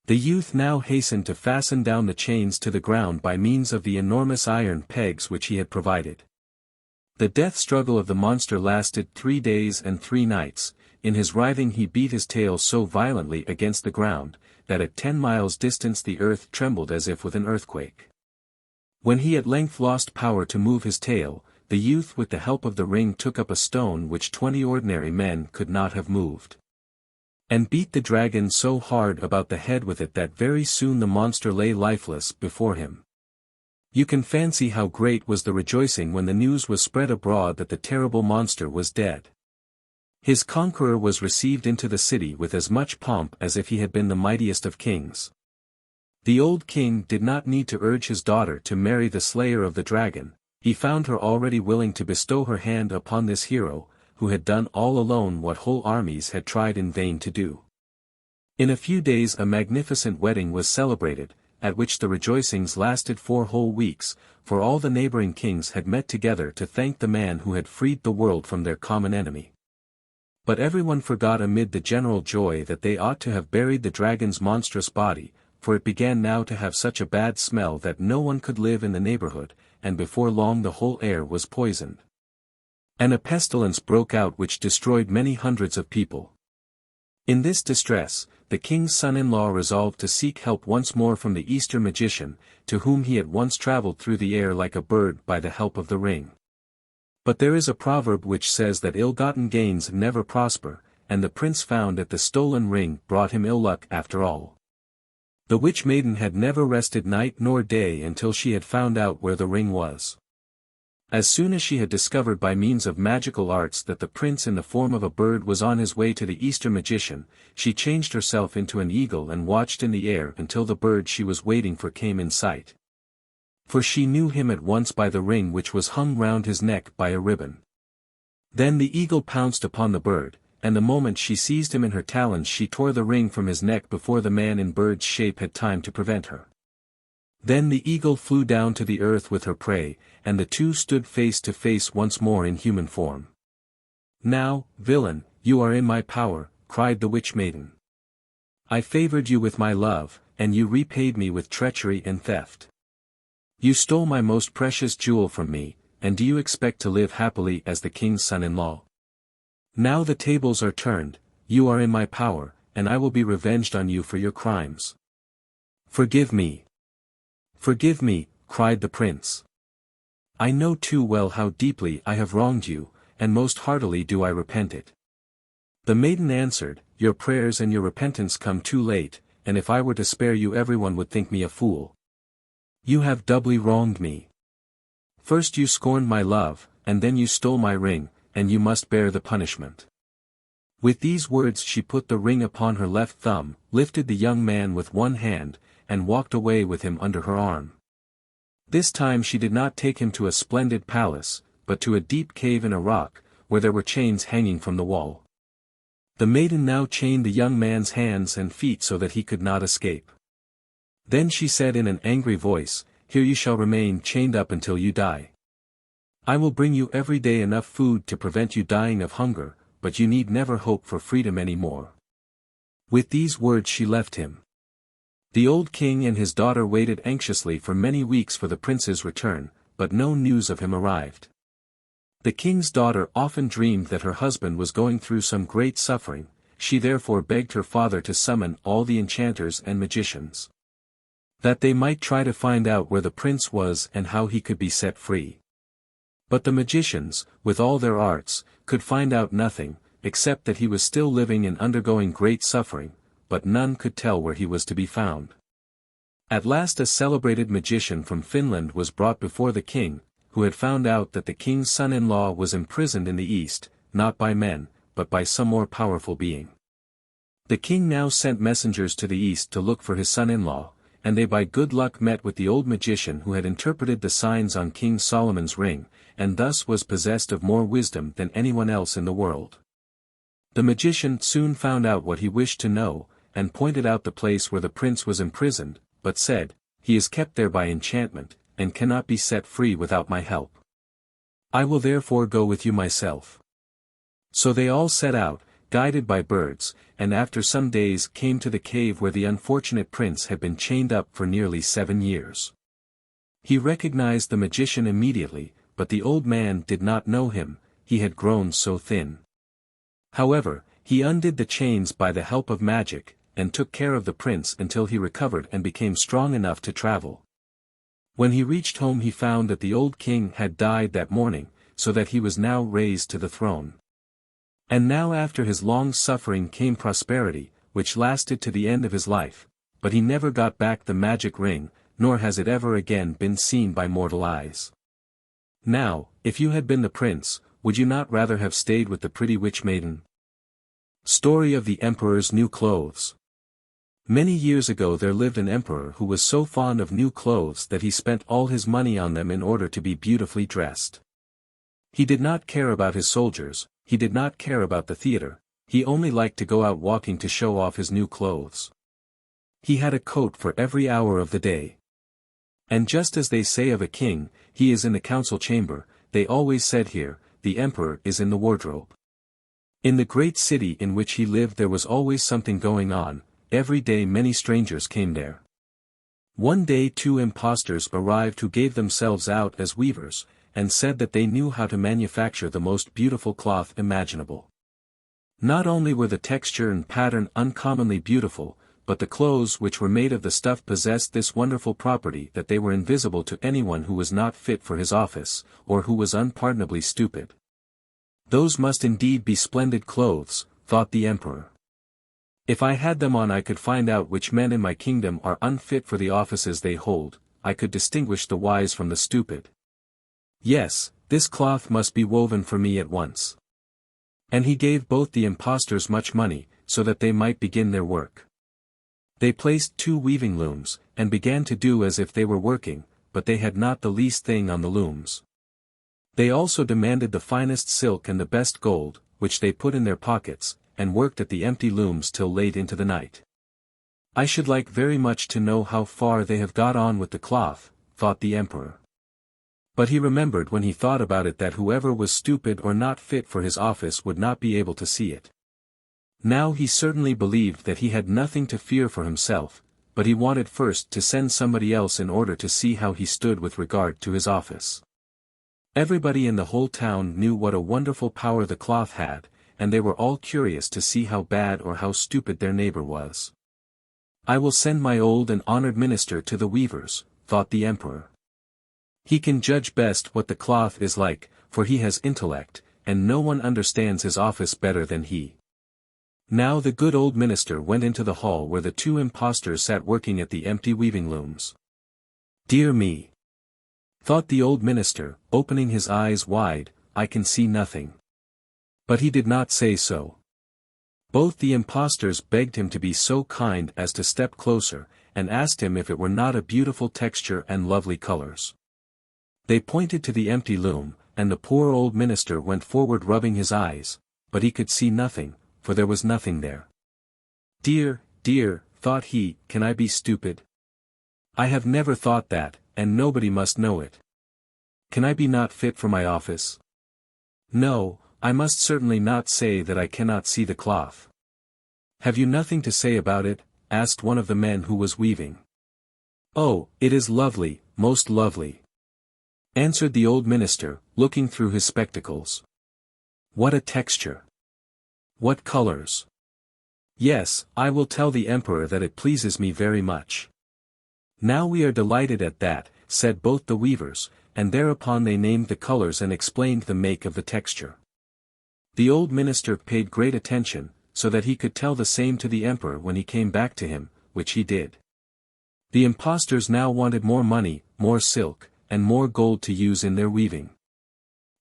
The youth now hastened to fasten down the chains to the ground by means of the enormous iron pegs which he had provided. The death struggle of the monster lasted 3 days and 3 nights. In his writhing he beat his tail so violently against the ground, that at 10 miles distance the earth trembled as if with an earthquake. When he at length lost power to move his tail, the youth with the help of the ring took up a stone which 20 ordinary men could not have moved, and beat the dragon so hard about the head with it that very soon the monster lay lifeless before him. You can fancy how great was the rejoicing when the news was spread abroad that the terrible monster was dead. His conqueror was received into the city with as much pomp as if he had been the mightiest of kings. The old king did not need to urge his daughter to marry the slayer of the dragon. He found her already willing to bestow her hand upon this hero, who had done all alone what whole armies had tried in vain to do. In a few days a magnificent wedding was celebrated, at which the rejoicings lasted 4 whole weeks, for all the neighboring kings had met together to thank the man who had freed the world from their common enemy. But everyone forgot amid the general joy that they ought to have buried the dragon's monstrous body, for it began now to have such a bad smell that no one could live in the neighborhood, and before long the whole air was poisoned. And a pestilence broke out which destroyed many hundreds of people. In this distress, the king's son-in-law resolved to seek help once more from the Eastern magician, to whom he had once traveled through the air like a bird by the help of the ring. But there is a proverb which says that ill-gotten gains never prosper, and the prince found that the stolen ring brought him ill luck after all. The witch maiden had never rested night nor day until she had found out where the ring was. As soon as she had discovered by means of magical arts that the prince in the form of a bird was on his way to the Eastern magician, she changed herself into an eagle and watched in the air until the bird she was waiting for came in sight. For she knew him at once by the ring which was hung round his neck by a ribbon. Then the eagle pounced upon the bird, and the moment she seized him in her talons she tore the ring from his neck before the man in bird's shape had time to prevent her. Then the eagle flew down to the earth with her prey, and the two stood face to face once more in human form. "Now, villain, you are in my power," cried the witch maiden. "I favored you with my love, and you repaid me with treachery and theft. You stole my most precious jewel from me, and do you expect to live happily as the king's son-in-law? Now the tables are turned, you are in my power, and I will be revenged on you for your crimes. Forgive me. Forgive me," cried the prince. "I know too well how deeply I have wronged you, and most heartily do I repent it." The maiden answered, "Your prayers and your repentance come too late, and if I were to spare you everyone would think me a fool. You have doubly wronged me. First you scorned my love, and then you stole my ring, and you must bear the punishment. With these words she put the ring upon her left thumb, lifted the young man with one hand, and walked away with him under her arm. This time she did not take him to a splendid palace, but to a deep cave in a rock, where there were chains hanging from the wall. The maiden now chained the young man's hands and feet so that he could not escape. Then she said in an angry voice, "Here you shall remain chained up until you die. I will bring you every day enough food to prevent you dying of hunger, but you need never hope for freedom any more." With these words she left him. The old king and his daughter waited anxiously for many weeks for the prince's return, but no news of him arrived. The king's daughter often dreamed that her husband was going through some great suffering, she therefore begged her father to summon all the enchanters and magicians, that they might try to find out where the prince was and how he could be set free. But the magicians, with all their arts, could find out nothing, except that he was still living and undergoing great suffering, but none could tell where he was to be found. At last a celebrated magician from Finland was brought before the king, who had found out that the king's son-in-law was imprisoned in the east, not by men, but by some more powerful being. The king now sent messengers to the east to look for his son-in-law, and they by good luck met with the old magician who had interpreted the signs on King Solomon's ring, and thus was possessed of more wisdom than anyone else in the world. The magician soon found out what he wished to know, and pointed out the place where the prince was imprisoned, but said, "He is kept there by enchantment, and cannot be set free without my help. I will therefore go with you myself." So they all set out, guided by birds, and after some days came to the cave where the unfortunate prince had been chained up for nearly 7 years. He recognized the magician immediately, but the old man did not know him, he had grown so thin. However, he undid the chains by the help of magic, and took care of the prince until he recovered and became strong enough to travel. When he reached home he found that the old king had died that morning, so that he was now raised to the throne. And now after his long suffering came prosperity, which lasted to the end of his life, but he never got back the magic ring, nor has it ever again been seen by mortal eyes. Now, if you had been the prince, would you not rather have stayed with the pretty witch maiden? Story of the Emperor's New Clothes. Many years ago there lived an emperor who was so fond of new clothes that he spent all his money on them in order to be beautifully dressed. He did not care about his soldiers, he did not care about the theater, he only liked to go out walking to show off his new clothes. He had a coat for every hour of the day. And just as they say of a king, he is in the council chamber, they always said here, the emperor is in the wardrobe. In the great city in which he lived there was always something going on, every day many strangers came there. One day 2 impostors arrived who gave themselves out as weavers, and said that they knew how to manufacture the most beautiful cloth imaginable. Not only were the texture and pattern uncommonly beautiful, but the clothes which were made of the stuff possessed this wonderful property that they were invisible to anyone who was not fit for his office, or who was unpardonably stupid. Those must indeed be splendid clothes, thought the emperor. If I had them on I could find out which men in my kingdom are unfit for the offices they hold, I could distinguish the wise from the stupid. Yes, this cloth must be woven for me at once. And he gave both the impostors much money, so that they might begin their work. They placed 2 weaving looms, and began to do as if they were working, but they had not the least thing on the looms. They also demanded the finest silk and the best gold, which they put in their pockets, and worked at the empty looms till late into the night. I should like very much to know how far they have got on with the cloth, thought the emperor. But he remembered when he thought about it that whoever was stupid or not fit for his office would not be able to see it. Now he certainly believed that he had nothing to fear for himself, but he wanted first to send somebody else in order to see how he stood with regard to his office. Everybody in the whole town knew what a wonderful power the cloth had, and they were all curious to see how bad or how stupid their neighbor was. I will send my old and honored minister to the weavers, thought the emperor. He can judge best what the cloth is like, for he has intellect, and no one understands his office better than he. Now the good old minister went into the hall where the 2 impostors sat working at the empty weaving looms. Dear me! Thought the old minister, opening his eyes wide, I can see nothing. But he did not say so. Both the impostors begged him to be so kind as to step closer, and asked him if it were not a beautiful texture and lovely colors. They pointed to the empty loom, and the poor old minister went forward rubbing his eyes, but he could see nothing, for there was nothing there. Dear, dear, thought he, can I be stupid? I have never thought that, and nobody must know it. Can I be not fit for my office? No, I must certainly not say that I cannot see the cloth. Have you nothing to say about it? Asked one of the men who was weaving. Oh, it is lovely, most lovely, answered the old minister, looking through his spectacles. What a texture! What colors! Yes, I will tell the emperor that it pleases me very much. Now we are delighted at that, said both the weavers, and thereupon they named the colors and explained the make of the texture. The old minister paid great attention, so that he could tell the same to the emperor when he came back to him, which he did. The impostors now wanted more money, more silk, and more gold to use in their weaving.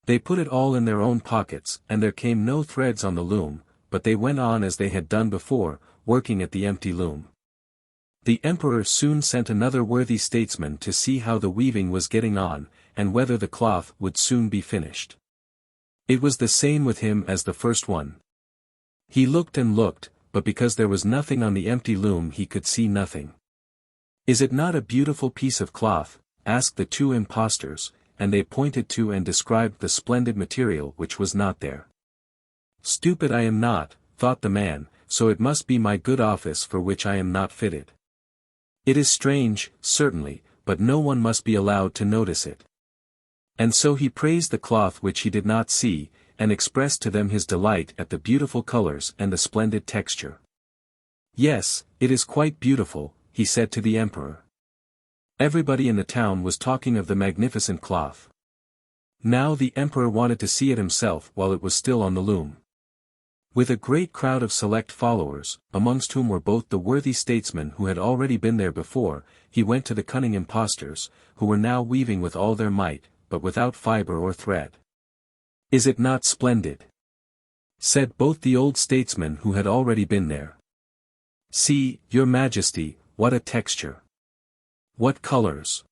They put it all in their own pockets, and there came no threads on the loom, but they went on as they had done before, working at the empty loom. The emperor soon sent another worthy statesman to see how the weaving was getting on, and whether the cloth would soon be finished. It was the same with him as the first one. He looked and looked, but because there was nothing on the empty loom he could see nothing. Is it not a beautiful piece of cloth? Asked the two impostors, and they pointed to and described the splendid material which was not there. Stupid I am not, thought the man, so it must be my good office for which I am not fitted. It is strange, certainly, but no one must be allowed to notice it. And so he praised the cloth which he did not see, and expressed to them his delight at the beautiful colors and the splendid texture. Yes, it is quite beautiful, he said to the emperor. Everybody in the town was talking of the magnificent cloth. Now the emperor wanted to see it himself while it was still on the loom. With a great crowd of select followers, amongst whom were both the worthy statesmen who had already been there before, he went to the cunning impostors, who were now weaving with all their might, but without fibre or thread. Is it not splendid? Said both the old statesmen who had already been there. See, your majesty, what a texture! What colors!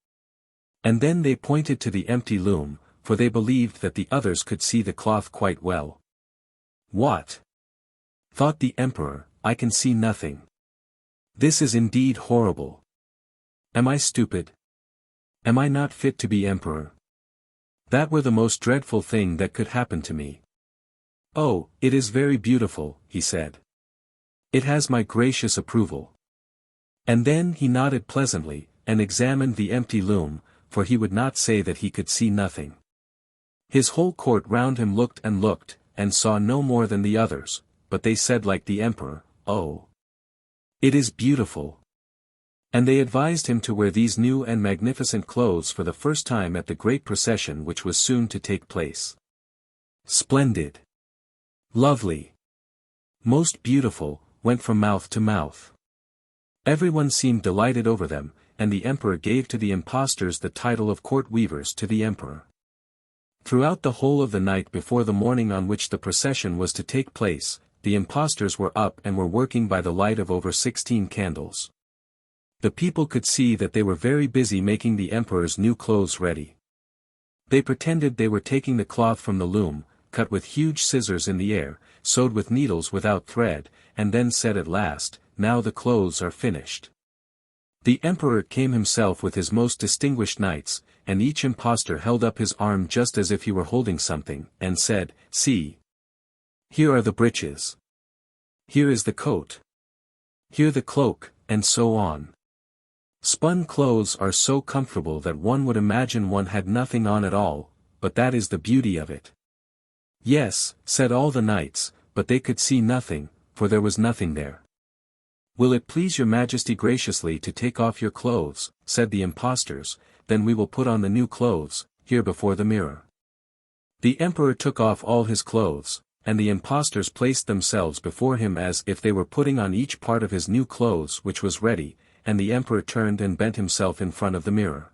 And then they pointed to the empty loom, for they believed that the others could see the cloth quite well. What? Thought the emperor, I can see nothing. This is indeed horrible. Am I stupid? Am I not fit to be emperor? That were the most dreadful thing that could happen to me. Oh, it is very beautiful, he said. It has my gracious approval. And then he nodded pleasantly, and examined the empty loom, for he would not say that he could see nothing. His whole court round him looked, and saw no more than the others, but they said like the emperor, oh! It is beautiful. And they advised him to wear these new and magnificent clothes for the first time at the great procession which was soon to take place. Splendid! Lovely! Most beautiful, went from mouth to mouth. Everyone seemed delighted over them, and the emperor gave to the impostors the title of court weavers to the emperor. Throughout the whole of the night before the morning on which the procession was to take place, the impostors were up and were working by the light of over 16 candles. The people could see that they were very busy making the emperor's new clothes ready. They pretended they were taking the cloth from the loom, cut with huge scissors in the air, sewed with needles without thread, and then said at last, now the clothes are finished. The emperor came himself with his most distinguished knights, and each impostor held up his arm just as if he were holding something, and said, see. Here are the breeches. Here is the coat. Here the cloak, and so on. Spun clothes are so comfortable that one would imagine one had nothing on at all, but that is the beauty of it. Yes, said all the knights, but they could see nothing, for there was nothing there. Will it please your majesty graciously to take off your clothes, said the impostors, then we will put on the new clothes, here before the mirror. The emperor took off all his clothes, and the impostors placed themselves before him as if they were putting on each part of his new clothes which was ready, and the emperor turned and bent himself in front of the mirror.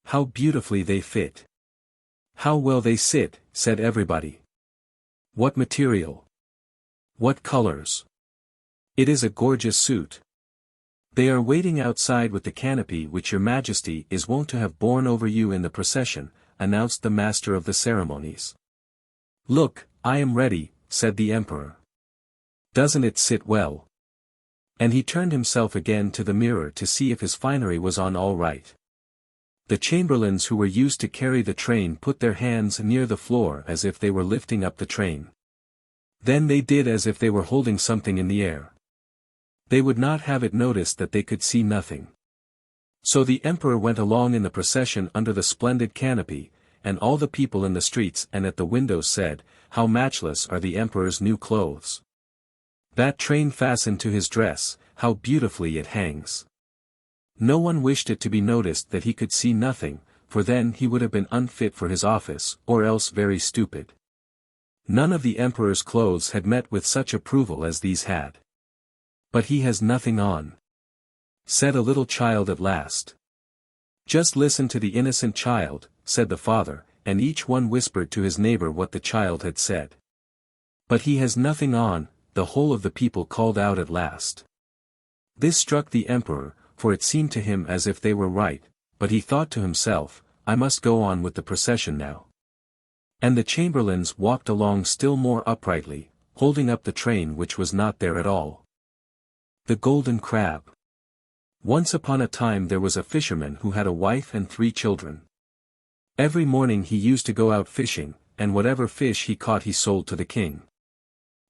How beautifully they fit! How well they sit, said everybody. What material! What colors? It is a gorgeous suit. They are waiting outside with the canopy which your majesty is wont to have borne over you in the procession, announced the master of the ceremonies. Look, I am ready, said the emperor. Doesn't it sit well? And he turned himself again to the mirror to see if his finery was on all right. The chamberlains who were used to carry the train put their hands near the floor as if they were lifting up the train. Then they did as if they were holding something in the air. They would not have it noticed that they could see nothing. So the emperor went along in the procession under the splendid canopy, and all the people in the streets and at the windows said, "How matchless are the emperor's new clothes! That train fastened to his dress, how beautifully it hangs!" No one wished it to be noticed that he could see nothing, for then he would have been unfit for his office, or else very stupid. None of the emperor's clothes had met with such approval as these had. "But he has nothing on," said a little child at last. "Just listen to the innocent child," said the father, and each one whispered to his neighbor what the child had said. "But he has nothing on," the whole of the people called out at last. This struck the emperor, for it seemed to him as if they were right, but he thought to himself, "I must go on with the procession now." And the chamberlains walked along still more uprightly, holding up the train which was not there at all. The Golden Crab. Once upon a time there was a fisherman who had a wife and 3 children. Every morning he used to go out fishing, and whatever fish he caught he sold to the king.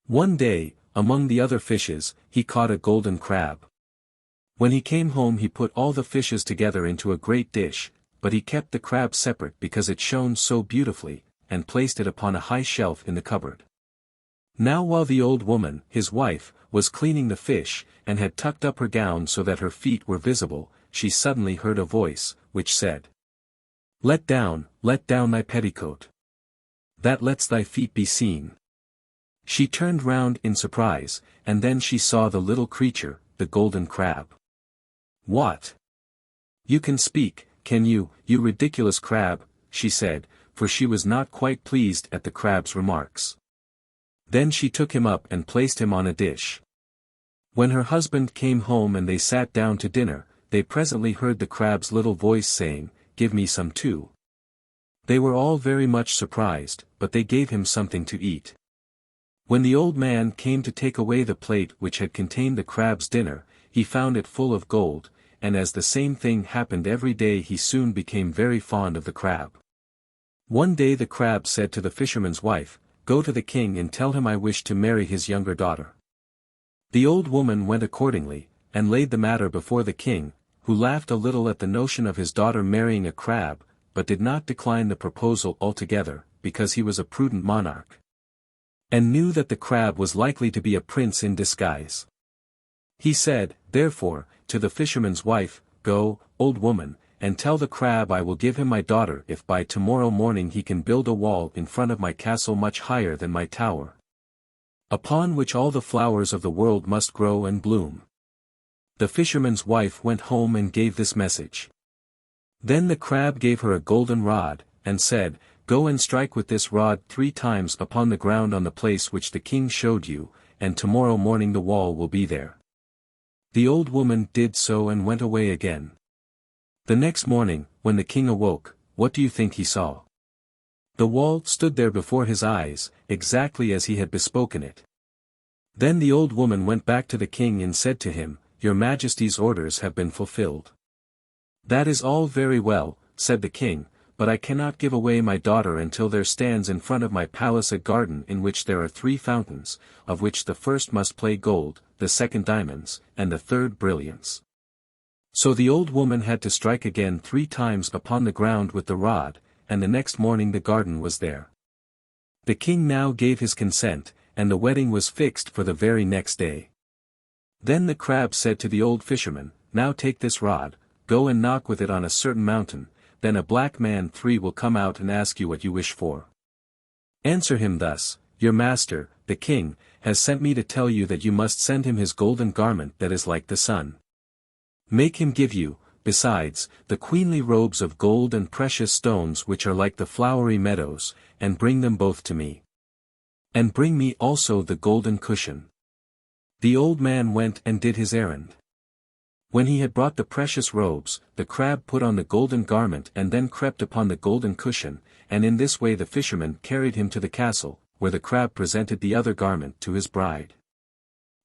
One day, among the other fishes, he caught a golden crab. When he came home he put all the fishes together into a great dish, but he kept the crab separate because it shone so beautifully, and placed it upon a high shelf in the cupboard. Now while the old woman, his wife, was cleaning the fish, and had tucked up her gown so that her feet were visible, she suddenly heard a voice, which said, let down thy petticoat. That lets thy feet be seen." She turned round in surprise, and then she saw the little creature, the golden crab. "What? You can speak, can you, you ridiculous crab?" she said, for she was not quite pleased at the crab's remarks. Then she took him up and placed him on a dish. When her husband came home and they sat down to dinner, they presently heard the crab's little voice saying, "Give me some too." They were all very much surprised, but they gave him something to eat. When the old man came to take away the plate which had contained the crab's dinner, he found it full of gold, and as the same thing happened every day he soon became very fond of the crab. One day the crab said to the fisherman's wife, "Go to the king and tell him I wish to marry his younger daughter." The old woman went accordingly, and laid the matter before the king, who laughed a little at the notion of his daughter marrying a crab, but did not decline the proposal altogether, because he was a prudent monarch, and knew that the crab was likely to be a prince in disguise. He said, therefore, to the fisherman's wife, "Go, old woman, and tell the crab I will give him my daughter if by tomorrow morning he can build a wall in front of my castle much higher than my tower, upon which all the flowers of the world must grow and bloom." The fisherman's wife went home and gave this message. Then the crab gave her a golden rod, and said, "Go and strike with this rod 3 times upon the ground on the place which the king showed you, and tomorrow morning the wall will be there." The old woman did so and went away again. The next morning, when the king awoke, what do you think he saw? The wall stood there before his eyes, exactly as he had bespoken it. Then the old woman went back to the king and said to him, "Your Majesty's orders have been fulfilled." "That is all very well," said the king, "but I cannot give away my daughter until there stands in front of my palace a garden in which there are 3 fountains, of which the first must play gold, the second diamonds, and the third brilliants." So the old woman had to strike again 3 times upon the ground with the rod, and the next morning the garden was there. The king now gave his consent, and the wedding was fixed for the very next day. Then the crab said to the old fisherman, "Now take this rod, go and knock with it on a certain mountain, then a black man 3 will come out and ask you what you wish for. Answer him thus, 'Your master, the king, has sent me to tell you that you must send him his golden garment that is like the sun. Make him give you, besides, the queenly robes of gold and precious stones which are like the flowery meadows, and bring them both to me. And bring me also the golden cushion. The old man went and did his errand. When he had brought the precious robes, the crab put on the golden garment and then crept upon the golden cushion, and in this way the fisherman carried him to the castle, where the crab presented the other garment to his bride.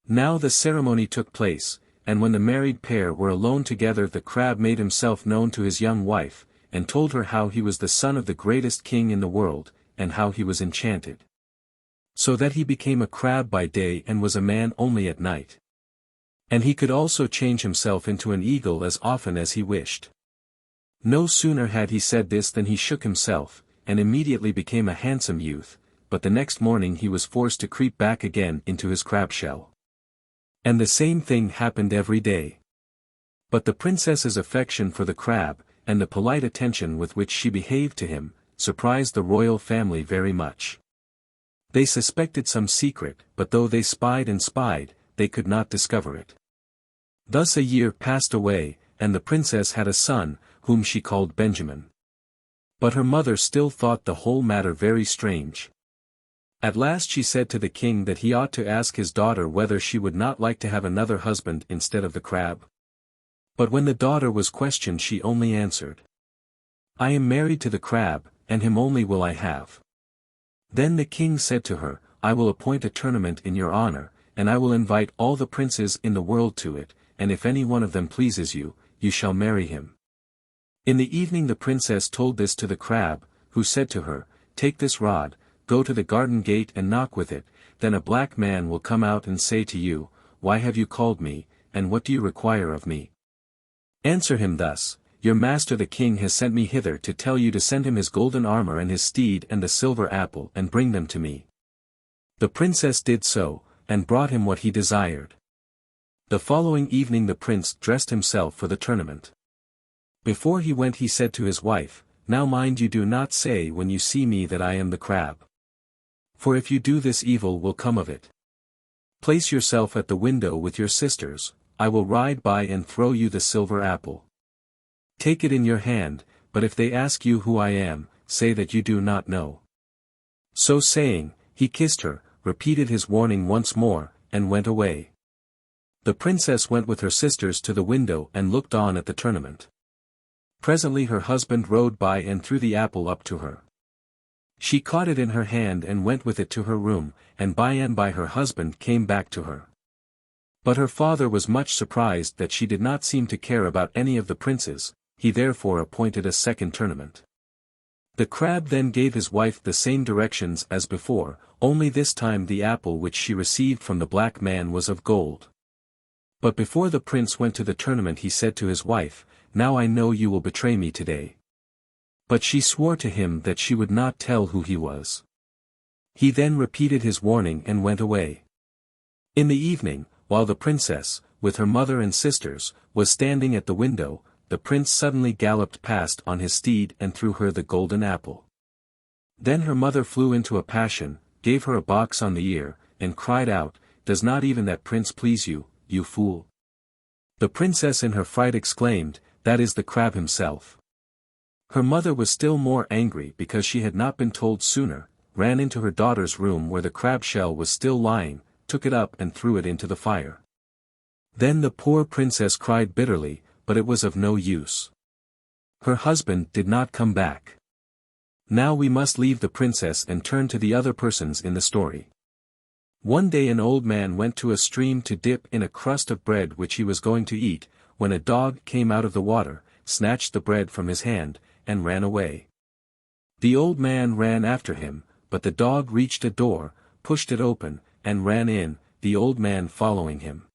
Now the ceremony took place, and when the married pair were alone together the crab made himself known to his young wife, and told her how he was the son of the greatest king in the world, and how he was enchanted. So that he became a crab by day and was a man only at night. And he could also change himself into an eagle as often as he wished. No sooner had he said this than he shook himself, and immediately became a handsome youth, but the next morning he was forced to creep back again into his crab shell. And the same thing happened every day. But the princess's affection for the crab, and the polite attention with which she behaved to him, surprised the royal family very much. They suspected some secret, but though they spied and spied, they could not discover it. Thus a year passed away, and the princess had a son, whom she called Benjamin. But her mother still thought the whole matter very strange. At last she said to the king that he ought to ask his daughter whether she would not like to have another husband instead of the crab. But when the daughter was questioned she only answered, "I am married to the crab, and him only will I have." Then the king said to her, "I will appoint a tournament in your honor, and I will invite all the princes in the world to it, and if any one of them pleases you, you shall marry him." In the evening the princess told this to the crab, who said to her, "Take this rod, go to the garden gate and knock with it, then a black man will come out and say to you, 'Why have you called me, and what do you require of me?' Answer him thus, 'Your master the king has sent me hither to tell you to send him his golden armor and his steed and the silver apple and bring them to me.'" The princess did so, and brought him what he desired. The following evening the prince dressed himself for the tournament. Before he went he said to his wife, "Now mind you do not say when you see me that I am the crab. For if you do this evil will come of it. Place yourself at the window with your sisters, I will ride by and throw you the silver apple. Take it in your hand, but if they ask you who I am, say that you do not know." So saying, he kissed her, repeated his warning once more, and went away. The princess went with her sisters to the window and looked on at the tournament. Presently her husband rode by and threw the apple up to her. She caught it in her hand and went with it to her room, and by and by her husband came back to her. But her father was much surprised that she did not seem to care about any of the princes, he therefore appointed a second tournament. The crab then gave his wife the same directions as before, only this time the apple which she received from the black man was of gold. But before the prince went to the tournament he said to his wife, "Now I know you will betray me today." But she swore to him that she would not tell who he was. He then repeated his warning and went away. In the evening, while the princess, with her mother and sisters, was standing at the window, the prince suddenly galloped past on his steed and threw her the golden apple. Then her mother flew into a passion, gave her a box on the ear, and cried out, "Does not even that prince please you, you fool?" The princess in her fright exclaimed, "That is the crab himself." Her mother was still more angry because she had not been told sooner, ran into her daughter's room where the crab shell was still lying, took it up and threw it into the fire. Then the poor princess cried bitterly, but it was of no use. Her husband did not come back. Now we must leave the princess and turn to the other persons in the story. One day an old man went to a stream to dip in a crust of bread which he was going to eat, when a dog came out of the water, snatched the bread from his hand, and ran away. The old man ran after him, but the dog reached a door, pushed it open, and ran in, the old man following him.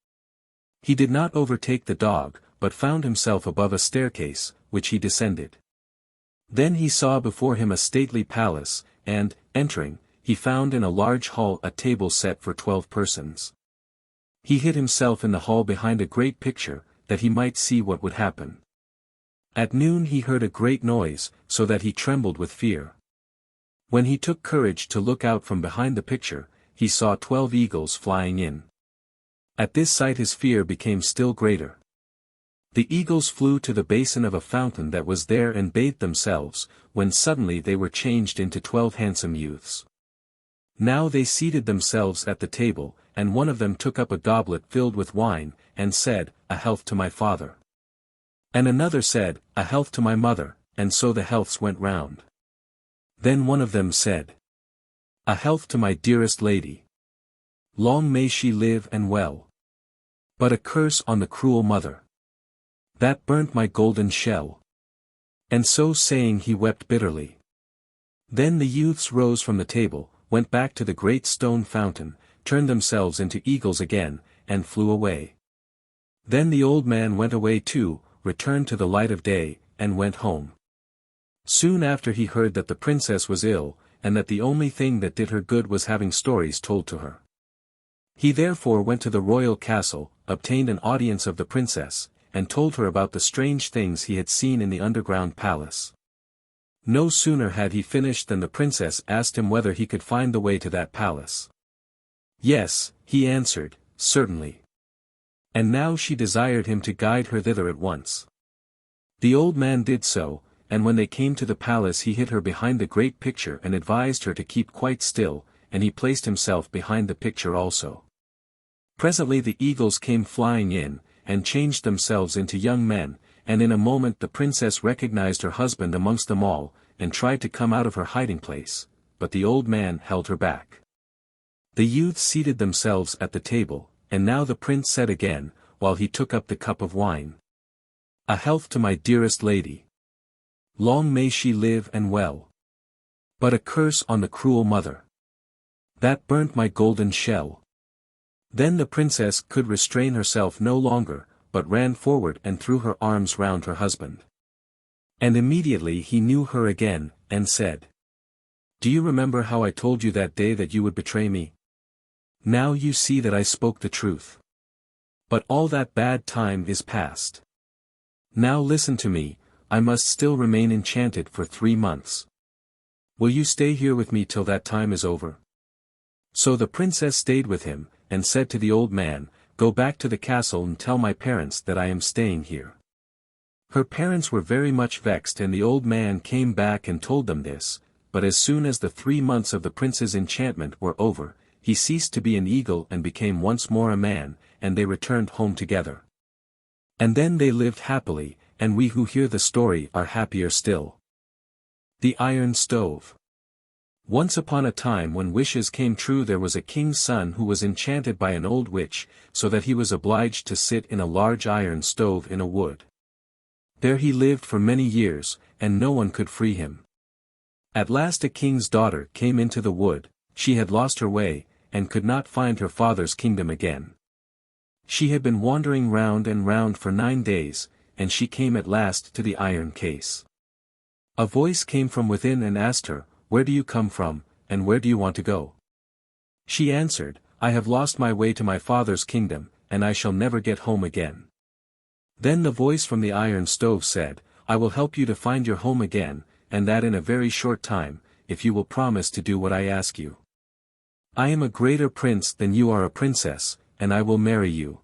He did not overtake the dog, but found himself above a staircase, which he descended. Then he saw before him a stately palace, and, entering, he found in a large hall a table set for 12 persons. He hid himself in the hall behind a great picture, that he might see what would happen. At noon he heard a great noise, so that he trembled with fear. When he took courage to look out from behind the picture, he saw 12 eagles flying in. At this sight his fear became still greater. The eagles flew to the basin of a fountain that was there and bathed themselves, when suddenly they were changed into 12 handsome youths. Now they seated themselves at the table, and one of them took up a goblet filled with wine, and said, "A health to my father." And another said, "A health to my mother," and so the healths went round. Then one of them said, "A health to my dearest lady. Long may she live and well. But a curse on the cruel mother that burnt my golden shell." And so saying he wept bitterly. Then the youths rose from the table, went back to the great stone fountain, turned themselves into eagles again, and flew away. Then the old man went away too, returned to the light of day, and went home. Soon after he heard that the princess was ill, and that the only thing that did her good was having stories told to her. He therefore went to the royal castle, obtained an audience of the princess, and told her about the strange things he had seen in the underground palace. No sooner had he finished than the princess asked him whether he could find the way to that palace. Yes, he answered, certainly. And now she desired him to guide her thither at once. The old man did so, and when they came to the palace he hid her behind the great picture and advised her to keep quite still, and he placed himself behind the picture also. Presently the eagles came flying in, and changed themselves into young men, and in a moment the princess recognized her husband amongst them all, and tried to come out of her hiding place, but the old man held her back. The youths seated themselves at the table, and now the prince said again, while he took up the cup of wine, "A health to my dearest lady. Long may she live and well. But a curse on the cruel mother that burnt my golden shell." Then the princess could restrain herself no longer, but ran forward and threw her arms round her husband. And immediately he knew her again, and said, "Do you remember how I told you that day that you would betray me? Now you see that I spoke the truth. But all that bad time is past. Now listen to me, I must still remain enchanted for 3 months. Will you stay here with me till that time is over?" So the princess stayed with him, and said to the old man, "Go back to the castle and tell my parents that I am staying here." Her parents were very much vexed, and the old man came back and told them this, but as soon as the 3 months of the prince's enchantment were over, he ceased to be an eagle and became once more a man, and they returned home together. And then they lived happily, and we who hear the story are happier still. The Iron Stove. Once upon a time when wishes came true, there was a king's son who was enchanted by an old witch, so that he was obliged to sit in a large iron stove in a wood. There he lived for many years, and no one could free him. At last a king's daughter came into the wood. She had lost her way, and could not find her father's kingdom again. She had been wandering round and round for 9 days, and she came at last to the iron case. A voice came from within and asked her, "Where do you come from, and where do you want to go?" She answered, "I have lost my way to my father's kingdom, and I shall never get home again." Then the voice from the iron stove said, "I will help you to find your home again, and that in a very short time, if you will promise to do what I ask you. I am a greater prince than you are a princess, and I will marry you."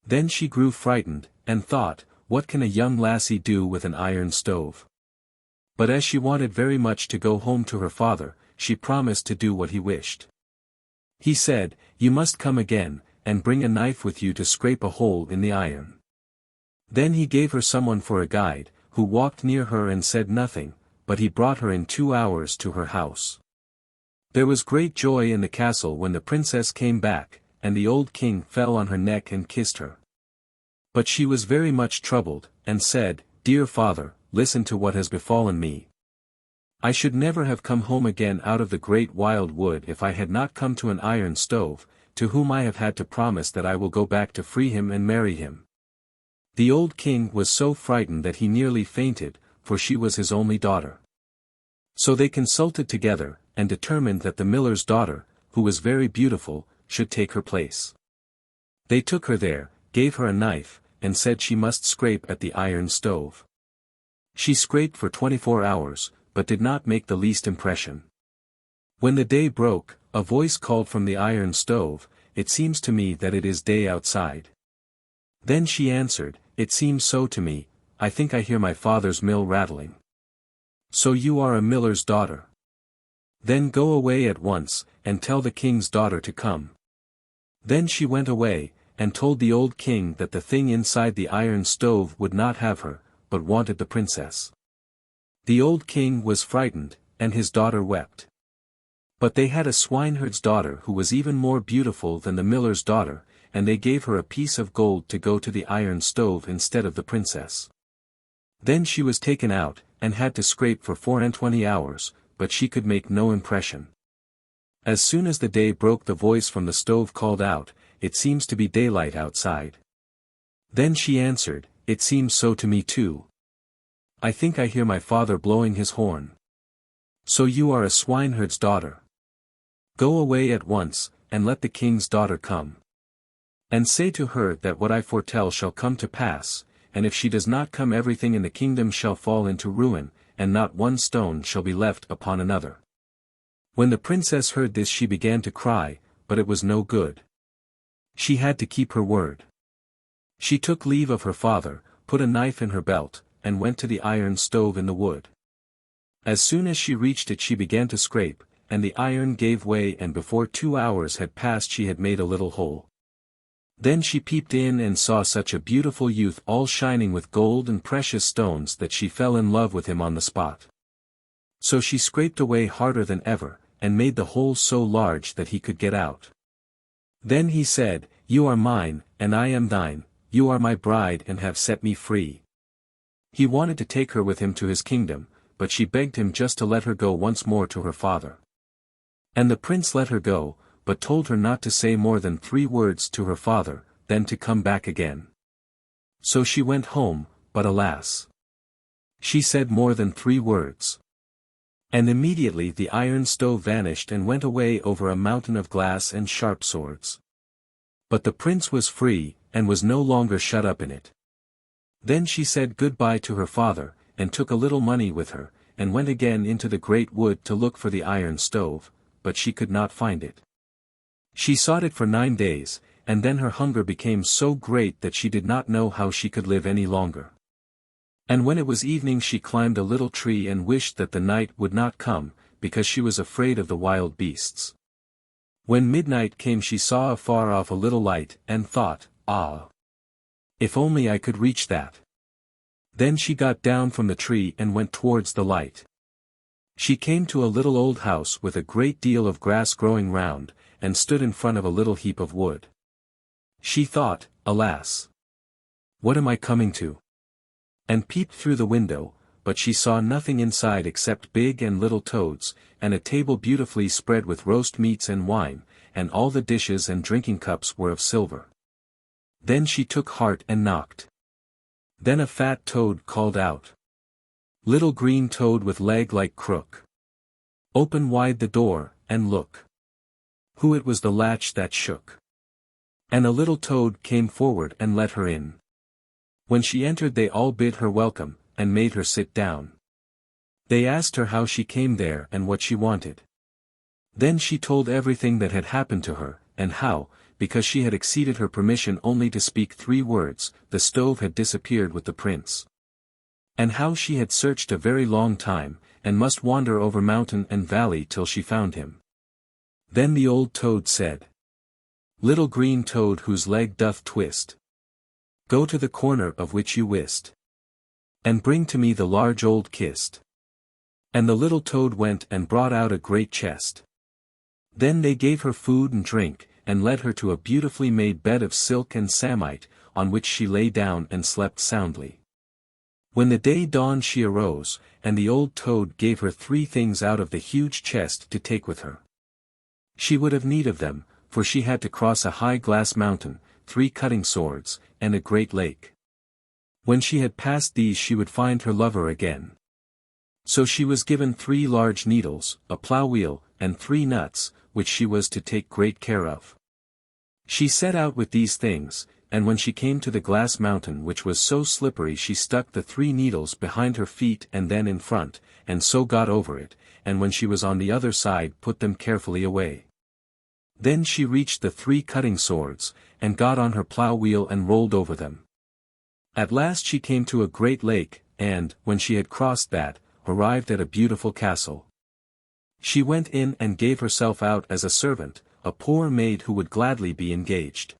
Then she grew frightened, and thought, "What can a young lassie do with an iron stove?" But as she wanted very much to go home to her father, she promised to do what he wished. He said, "You must come again, and bring a knife with you to scrape a hole in the iron." Then he gave her someone for a guide, who walked near her and said nothing, but he brought her in 2 hours to her house. There was great joy in the castle when the princess came back, and the old king fell on her neck and kissed her. But she was very much troubled, and said, "Dear father, listen to what has befallen me. I should never have come home again out of the great wild wood if I had not come to an iron stove, to whom I have had to promise that I will go back to free him and marry him." The old king was so frightened that he nearly fainted, for she was his only daughter. So they consulted together, and determined that the miller's daughter, who was very beautiful, should take her place. They took her there, gave her a knife, and said she must scrape at the iron stove. She scraped for 24 hours, but did not make the least impression. When the day broke, a voice called from the iron stove, "It seems to me that it is day outside." Then she answered, "It seems so to me, I think I hear my father's mill rattling." "So you are a miller's daughter? Then go away at once, and tell the king's daughter to come." Then she went away, and told the old king that the thing inside the iron stove would not have her, but wanted the princess. The old king was frightened, and his daughter wept. But they had a swineherd's daughter who was even more beautiful than the miller's daughter, and they gave her a piece of gold to go to the iron stove instead of the princess. Then she was taken out, and had to scrape for 24 hours, but she could make no impression. As soon as the day broke, the voice from the stove called out, "It seems to be daylight outside." Then she answered, "It seems so to me too. I think I hear my father blowing his horn." "So you are a swineherd's daughter. Go away at once, and let the king's daughter come. And say to her that what I foretell shall come to pass, and if she does not come, everything in the kingdom shall fall into ruin, and not one stone shall be left upon another." When the princess heard this, she began to cry, but it was no good. She had to keep her word. She took leave of her father, put a knife in her belt, and went to the iron stove in the wood. As soon as she reached it, she began to scrape, and the iron gave way, and before 2 hours had passed she had made a little hole. Then she peeped in and saw such a beautiful youth, all shining with gold and precious stones, that she fell in love with him on the spot. So she scraped away harder than ever, and made the hole so large that he could get out. Then he said, "You are mine, and I am thine, you are my bride and have set me free." He wanted to take her with him to his kingdom, but she begged him just to let her go once more to her father. And the prince let her go, but told her not to say more than 3 words to her father, then to come back again. So she went home, but alas! She said more than 3 words. And immediately the iron stove vanished and went away over a mountain of glass and sharp swords. But the prince was free, and was no longer shut up in it. Then she said goodbye to her father, and took a little money with her, and went again into the great wood to look for the iron stove, but she could not find it. She sought it for 9 days, and then her hunger became so great that she did not know how she could live any longer. And when it was evening, she climbed a little tree and wished that the night would not come, because she was afraid of the wild beasts. When midnight came, she saw afar off a little light, and thought, "Ah! If only I could reach that." Then she got down from the tree and went towards the light. She came to a little old house with a great deal of grass growing round, and stood in front of a little heap of wood. She thought, "Alas! What am I coming to?" And peeped through the window, but she saw nothing inside except big and little toads, and a table beautifully spread with roast meats and wine, and all the dishes and drinking cups were of silver. Then she took heart and knocked. Then a fat toad called out, "Little green toad with leg like crook, open wide the door, and look." Who it was the latch that shook. And a little toad came forward and let her in. When she entered, they all bid her welcome, and made her sit down. They asked her how she came there and what she wanted. Then she told everything that had happened to her, and how, because she had exceeded her permission only to speak 3 words, the stove had disappeared with the prince. And how she had searched a very long time, and must wander over mountain and valley till she found him. Then the old toad said, "Little green toad whose leg doth twist, go to the corner of which you wist, and bring to me the large old kist." And the little toad went and brought out a great chest. Then they gave her food and drink, and led her to a beautifully made bed of silk and samite, on which she lay down and slept soundly. When the day dawned, she arose, and the old toad gave her 3 things out of the huge chest to take with her. She would have need of them, for she had to cross a high glass mountain, 3 cutting swords, and a great lake. When she had passed these, she would find her lover again. So she was given 3 large needles, a plough wheel, and 3 nuts, which she was to take great care of. She set out with these things, and when she came to the glass mountain, which was so slippery, she stuck the 3 needles behind her feet and then in front, and so got over it, and when she was on the other side put them carefully away. Then she reached the 3 cutting swords, and got on her plough wheel and rolled over them. At last she came to a great lake, and, when she had crossed that, arrived at a beautiful castle. She went in and gave herself out as a servant, a poor maid who would gladly be engaged.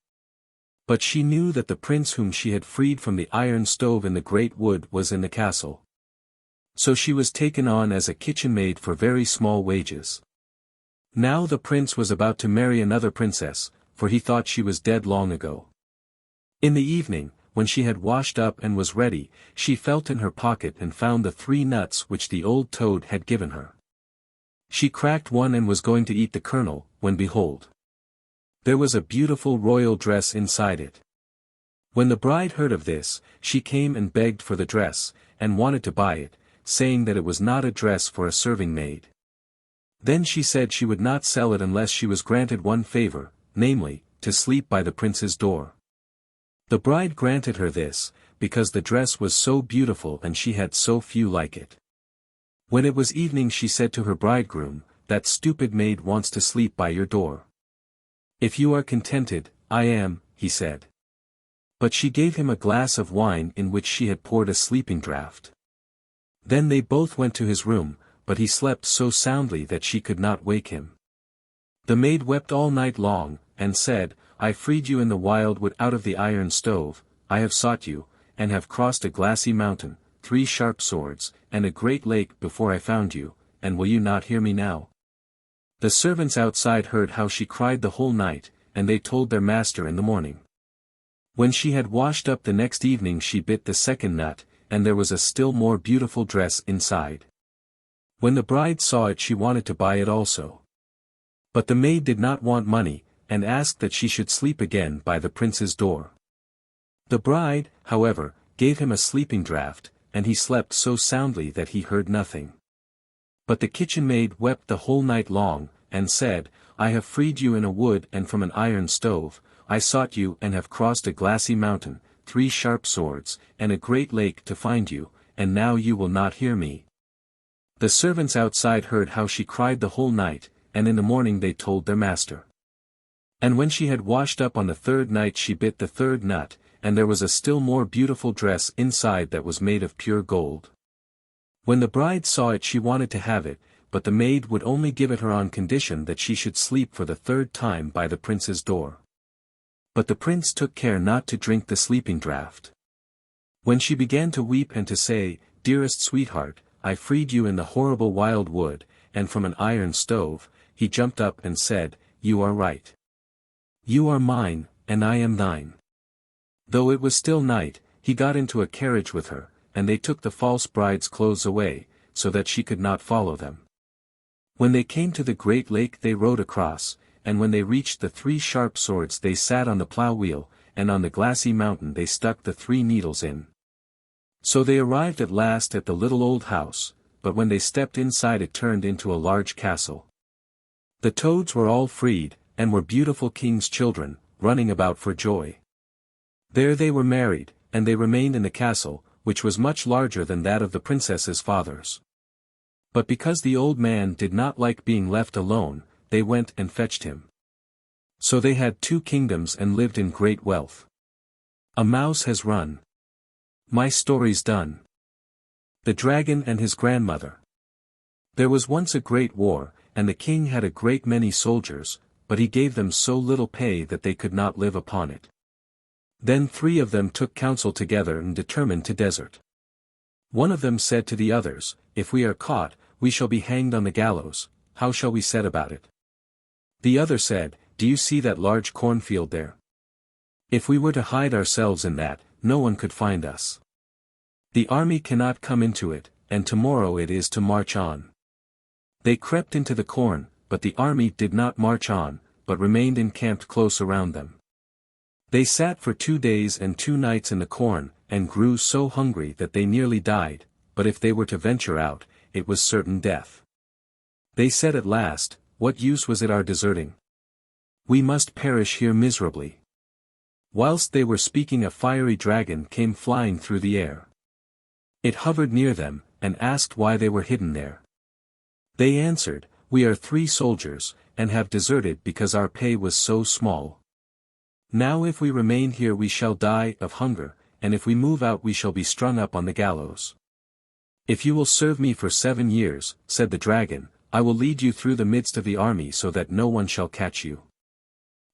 But she knew that the prince whom she had freed from the iron stove in the great wood was in the castle. So she was taken on as a kitchen maid for very small wages. Now the prince was about to marry another princess, for he thought she was dead long ago. In the evening, when she had washed up and was ready, she felt in her pocket and found the 3 nuts which the old toad had given her. She cracked one and was going to eat the kernel, when behold, there was a beautiful royal dress inside it. When the bride heard of this, she came and begged for the dress, and wanted to buy it, saying that it was not a dress for a serving maid. Then she said she would not sell it unless she was granted one favor, namely, to sleep by the prince's door. The bride granted her this, because the dress was so beautiful and she had so few like it. When it was evening she said to her bridegroom, "That stupid maid wants to sleep by your door." "If you are contented, I am," he said. But she gave him a glass of wine in which she had poured a sleeping draught. Then they both went to his room, but he slept so soundly that she could not wake him. The maid wept all night long, and said, "I freed you in the wild wood out of the iron stove, I have sought you, and have crossed a glassy mountain, 3 sharp swords, and a great lake before I found you, and will you not hear me now?" The servants outside heard how she cried the whole night, and they told their master in the morning. When she had washed up the next evening she bit the 2nd nut, and there was a still more beautiful dress inside. When the bride saw it she wanted to buy it also. But the maid did not want money, and asked that she should sleep again by the prince's door. The bride, however, gave him a sleeping draught, and he slept so soundly that he heard nothing. But the kitchen maid wept the whole night long, and said, "I have freed you in a wood and from an iron stove, I sought you and have crossed a glassy mountain, 3 sharp swords, and a great lake to find you, and now you will not hear me." The servants outside heard how she cried the whole night, and in the morning they told their master. And when she had washed up on the 3rd night she bit the 3rd nut, and there was a still more beautiful dress inside that was made of pure gold. When the bride saw it she wanted to have it, but the maid would only give it her on condition that she should sleep for the 3rd time by the prince's door. But the prince took care not to drink the sleeping draught. When she began to weep and to say, "Dearest sweetheart, I freed you in the horrible wild wood, and from an iron stove," he jumped up and said, "You are right. You are mine, and I am thine." Though it was still night, he got into a carriage with her, and they took the false bride's clothes away, so that she could not follow them. When they came to the great lake they rowed across, and when they reached the 3 sharp swords they sat on the plough wheel, and on the glassy mountain they stuck the 3 needles in. So they arrived at last at the little old house, but when they stepped inside it turned into a large castle. The toads were all freed, and were beautiful king's children, running about for joy. There they were married, and they remained in the castle, which was much larger than that of the princess's father's. But because the old man did not like being left alone, they went and fetched him. So they had 2 kingdoms and lived in great wealth. A mouse has run. My story's done. The Dragon and His Grandmother. There was once a great war, and the king had a great many soldiers, but he gave them so little pay that they could not live upon it. Then 3 of them took counsel together and determined to desert. One of them said to the others, "If we are caught, we shall be hanged on the gallows, how shall we set about it?" The other said, "Do you see that large cornfield there? If we were to hide ourselves in that, no one could find us. The army cannot come into it, and tomorrow it is to march on." They crept into the corn, but the army did not march on, but remained encamped close around them. They sat for 2 days and 2 nights in the corn, and grew so hungry that they nearly died, but if they were to venture out, it was certain death. They said at last, "What use was it our deserting? We must perish here miserably." Whilst they were speaking a fiery dragon came flying through the air. It hovered near them, and asked why they were hidden there. They answered, "We are 3 soldiers, and have deserted because our pay was so small. Now if we remain here we shall die of hunger, and if we move out we shall be strung up on the gallows." "If you will serve me for 7 years," said the dragon, I will lead you through the midst of the army so that no one shall catch you.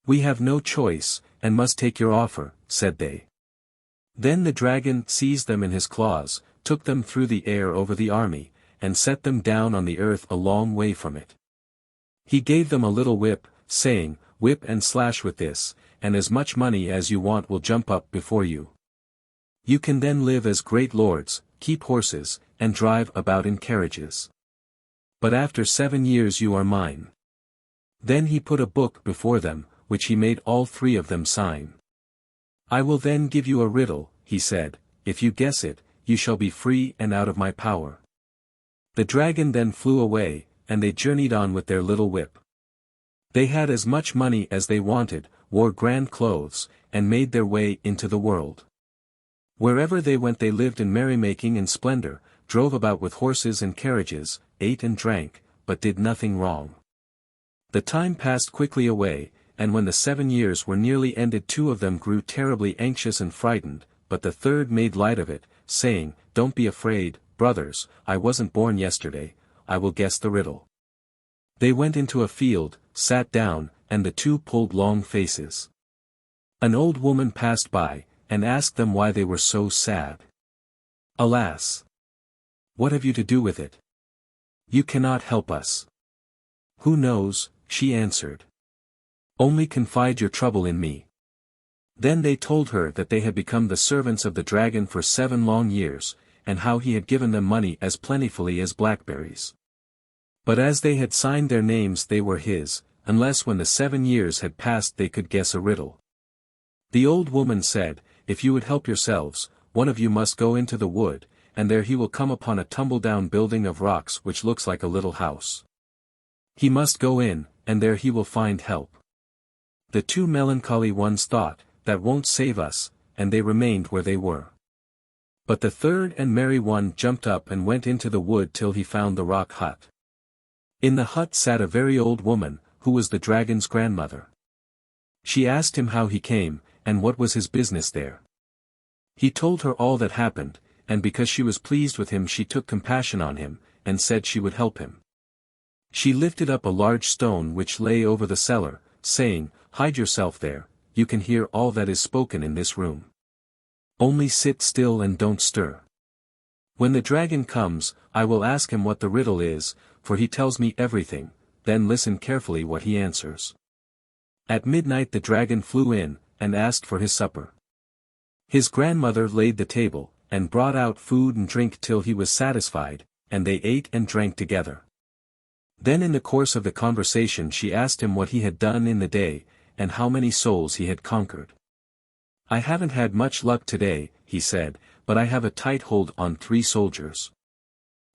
We have no choice, and must take your offer, said they. Then the dragon seized them in his claws, took them through the air over the army, and set them down on the earth a long way from it. He gave them a little whip, saying, Whip and slash with this, and as much money as you want will jump up before you. You can then live as great lords, keep horses, and drive about in carriages. But after 7 years you are mine. Then he put a book before them, which he made all 3 of them sign. I will then give you a riddle, he said, if you guess it, you shall be free and out of my power. The dragon then flew away, and they journeyed on with their little whip. They had as much money as they wanted, wore grand clothes, and made their way into the world. Wherever they went they lived in merrymaking and splendor, drove about with horses and carriages, ate and drank, but did nothing wrong. The time passed quickly away, and when the 7 years were nearly ended 2 of them grew terribly anxious and frightened, but the 3rd made light of it, saying, Don't be afraid, brothers, I wasn't born yesterday, I will guess the riddle. They went into a field, sat down, and the 2 pulled long faces. An old woman passed by, and asked them why they were so sad. Alas! What have you to do with it? You cannot help us. Who knows, she answered. Only confide your trouble in me. Then they told her that they had become the servants of the dragon for 7 long years, and how he had given them money as plentifully as blackberries. But as they had signed their names they were his, unless when the 7 years had passed they could guess a riddle. The old woman said, If you would help yourselves, one of you must go into the wood, and there he will come upon a tumble-down building of rocks which looks like a little house. He must go in, and there he will find help. The 2 melancholy ones thought, That won't save us, and they remained where they were. But the 3rd and merry one jumped up and went into the wood till he found the rock hut. In the hut sat a very old woman, who was the dragon's grandmother. She asked him how he came, and what was his business there. He told her all that happened, and because she was pleased with him she took compassion on him, and said she would help him. She lifted up a large stone which lay over the cellar, saying, Hide yourself there, you can hear all that is spoken in this room. Only sit still and don't stir. When the dragon comes, I will ask him what the riddle is, for he tells me everything, then listen carefully what he answers. At midnight the dragon flew in, and asked for his supper. His grandmother laid the table, and brought out food and drink till he was satisfied, and they ate and drank together. Then in the course of the conversation she asked him what he had done in the day, and how many souls he had conquered. I haven't had much luck today, he said, but I have a tight hold on 3 soldiers.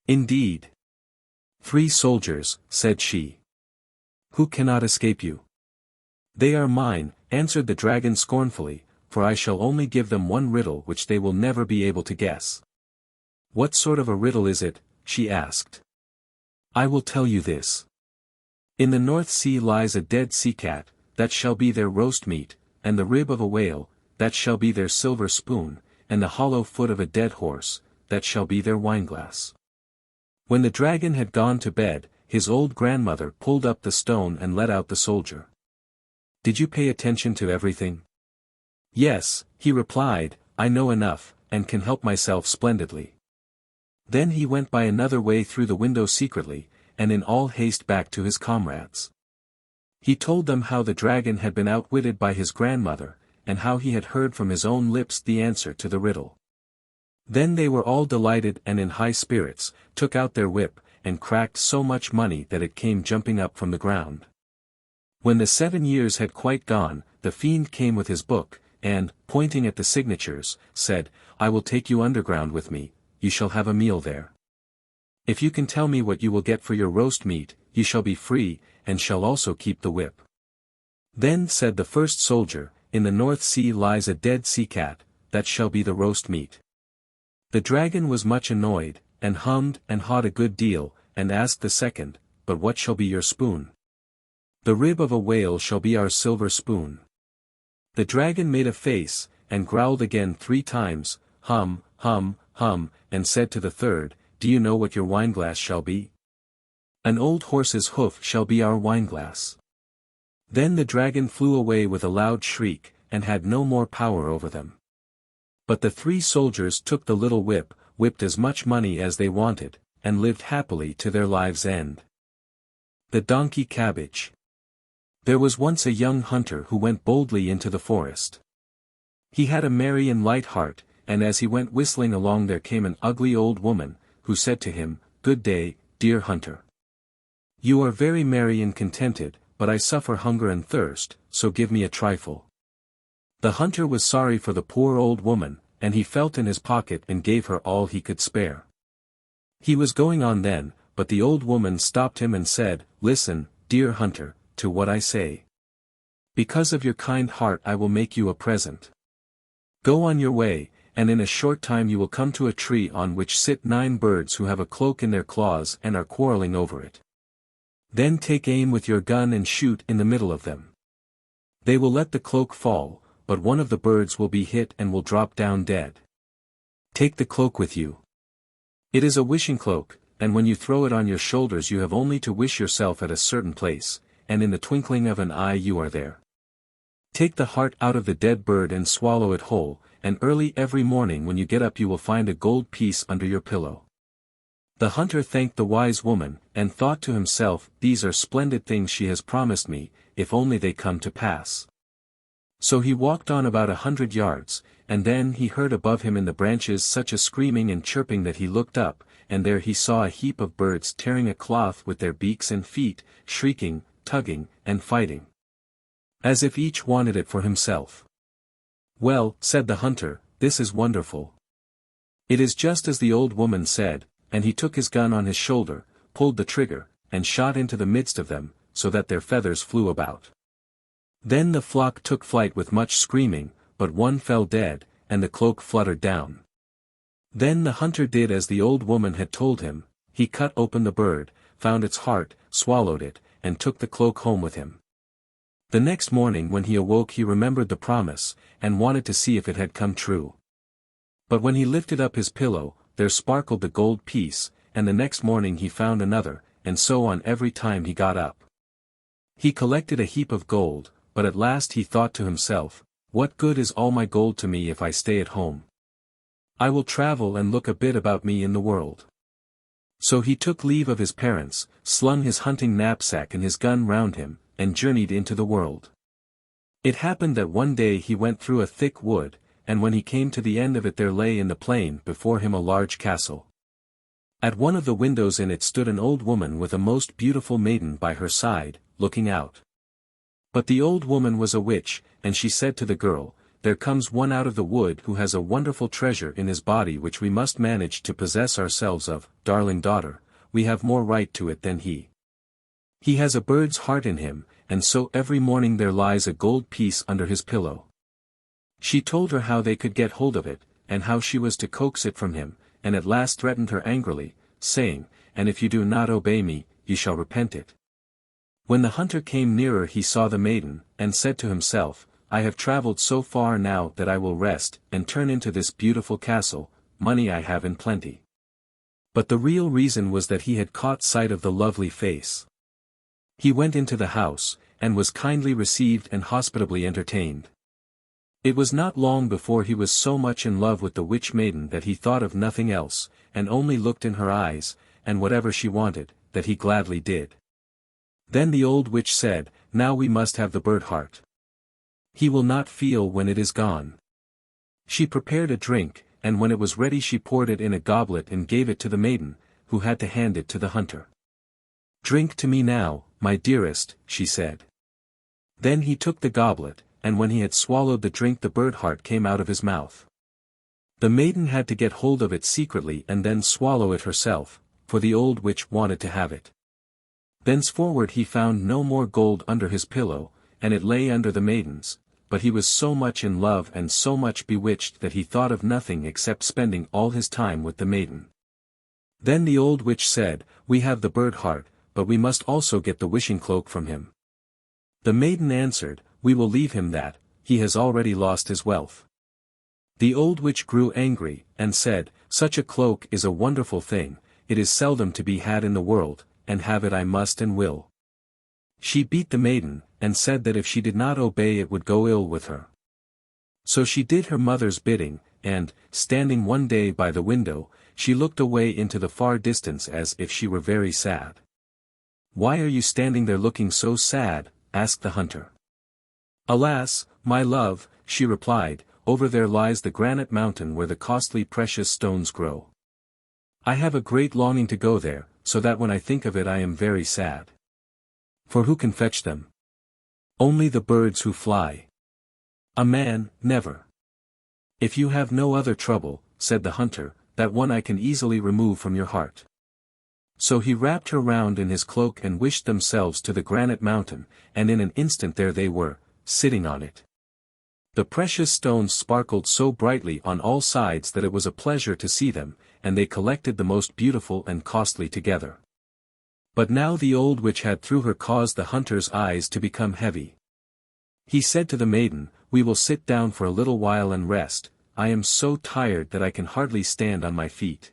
Indeed. 3 soldiers, said she. Who cannot escape you? They are mine, answered the dragon scornfully, for I shall only give them one riddle which they will never be able to guess. What sort of a riddle is it? She asked. I will tell you this. In the North Sea lies a dead sea cat, that shall be their roast meat, and the rib of a whale, that shall be their silver spoon, and the hollow foot of a dead horse, that shall be their wineglass. When the dragon had gone to bed, his old grandmother pulled up the stone and let out the soldier. Did you pay attention to everything? Yes, he replied, I know enough, and can help myself splendidly. Then he went by another way through the window secretly, and in all haste back to his comrades. He told them how the dragon had been outwitted by his grandmother, and how he had heard from his own lips the answer to the riddle. Then they were all delighted and in high spirits, took out their whip, and cracked so much money that it came jumping up from the ground. When the 7 years had quite gone, the fiend came with his book, and, pointing at the signatures, said, I will take you underground with me, you shall have a meal there. If you can tell me what you will get for your roast meat, you shall be free, and shall also keep the whip. Then said the first soldier, In the North Sea lies a dead sea cat, that shall be the roast meat. The dragon was much annoyed, and hummed and hawed a good deal, and asked the second, But what shall be your spoon? The rib of a whale shall be our silver spoon. The dragon made a face, and growled again 3 times, hum, hum, hum, and said to the third, Do you know what your wineglass shall be? An old horse's hoof shall be our wineglass. Then the dragon flew away with a loud shriek, and had no more power over them. But the 3 soldiers took the little whip, whipped as much money as they wanted, and lived happily to their lives' end. The Donkey Cabbage. There was once a young hunter who went boldly into the forest. He had a merry and light heart, and as he went whistling along there came an ugly old woman, who said to him, "Good day, dear hunter. You are very merry and contented, but I suffer hunger and thirst, so give me a trifle." The hunter was sorry for the poor old woman, and he felt in his pocket and gave her all he could spare. He was going on then, but the old woman stopped him and said, "Listen, dear hunter, to what I say. Because of your kind heart I will make you a present. Go on your way, and in a short time you will come to a tree on which sit 9 birds who have a cloak in their claws and are quarreling over it. Then take aim with your gun and shoot in the middle of them. They will let the cloak fall, but one of the birds will be hit and will drop down dead. Take the cloak with you. It is a wishing cloak, and when you throw it on your shoulders you have only to wish yourself at a certain place, and in the twinkling of an eye you are there. Take the heart out of the dead bird and swallow it whole, and early every morning when you get up you will find a gold piece under your pillow." The hunter thanked the wise woman, and thought to himself, "These are splendid things she has promised me, if only they come to pass." So he walked on about 100 yards, and then he heard above him in the branches such a screaming and chirping that he looked up, and there he saw a heap of birds tearing a cloth with their beaks and feet, shrieking, tugging, and fighting, as if each wanted it for himself. "Well," said the hunter, "this is wonderful. It is just as the old woman said," and he took his gun on his shoulder, pulled the trigger, and shot into the midst of them, so that their feathers flew about. Then the flock took flight with much screaming, but one fell dead, and the cloak fluttered down. Then the hunter did as the old woman had told him. He cut open the bird, found its heart, swallowed it, and took the cloak home with him. The next morning when he awoke he remembered the promise, and wanted to see if it had come true. But when he lifted up his pillow, there sparkled the gold piece, and the next morning he found another, and so on every time he got up. He collected a heap of gold, but at last he thought to himself, "What good is all my gold to me if I stay at home? I will travel and look a bit about me in the world." So he took leave of his parents, slung his hunting knapsack and his gun round him, and journeyed into the world. It happened that one day he went through a thick wood, and when he came to the end of it there lay in the plain before him a large castle. At one of the windows in it stood an old woman with a most beautiful maiden by her side, looking out. But the old woman was a witch, and she said to the girl, "There comes one out of the wood who has a wonderful treasure in his body which we must manage to possess ourselves of, darling daughter, we have more right to it than he. He has a bird's heart in him, and so every morning there lies a gold piece under his pillow." She told her how they could get hold of it, and how she was to coax it from him, and at last threatened her angrily, saying, "And if you do not obey me, you shall repent it." When the hunter came nearer he saw the maiden, and said to himself, "I have travelled so far now that I will rest, and turn into this beautiful castle, money I have in plenty." But the real reason was that he had caught sight of the lovely face. He went into the house, and was kindly received and hospitably entertained. It was not long before he was so much in love with the witch maiden that he thought of nothing else, and only looked in her eyes, and whatever she wanted, that he gladly did. Then the old witch said, "Now we must have the bird heart. He will not feel when it is gone." She prepared a drink, and when it was ready she poured it in a goblet and gave it to the maiden, who had to hand it to the hunter. "Drink to me now, my dearest," she said. Then he took the goblet, and when he had swallowed the drink the bird heart came out of his mouth. The maiden had to get hold of it secretly and then swallow it herself, for the old witch wanted to have it. Thenceforward he found no more gold under his pillow, and it lay under the maiden's, but he was so much in love and so much bewitched that he thought of nothing except spending all his time with the maiden. Then the old witch said, "We have the bird heart, but we must also get the wishing cloak from him." The maiden answered, "We will leave him that, he has already lost his wealth." The old witch grew angry, and said, "Such a cloak is a wonderful thing, it is seldom to be had in the world, and have it I must and will. She beat the maiden, and said that if she did not obey it would go ill with her. So she did her mother's bidding, and, standing one day by the window, she looked away into the far distance as if she were very sad. "Why are you standing there looking so sad?" asked the hunter. "Alas, my love," she replied, "over there lies the granite mountain where the costly precious stones grow. I have a great longing to go there, so that when I think of it I am very sad. For who can fetch them? Only the birds who fly. A man, never. If you have no other trouble," said the hunter, "that one I can easily remove from your heart." So he wrapped her round in his cloak and wished themselves to the granite mountain, and in an instant there they were, sitting on it. The precious stones sparkled so brightly on all sides that it was a pleasure to see them, and they collected the most beautiful and costly together. But now the old witch had through her caused the hunter's eyes to become heavy. He said to the maiden, "We will sit down for a little while and rest, I am so tired that I can hardly stand on my feet."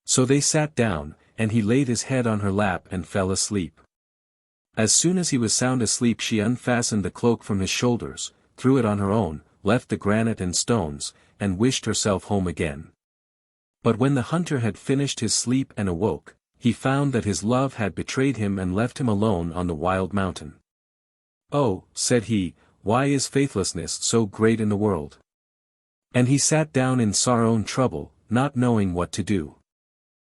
So they sat down, and he laid his head on her lap and fell asleep. As soon as he was sound asleep she unfastened the cloak from his shoulders, threw it on her own, left the granite and stones, and wished herself home again. But when the hunter had finished his sleep and awoke, he found that his love had betrayed him and left him alone on the wild mountain. "Oh," said he, "why is faithlessness so great in the world?" And he sat down in sorrow and trouble, not knowing what to do.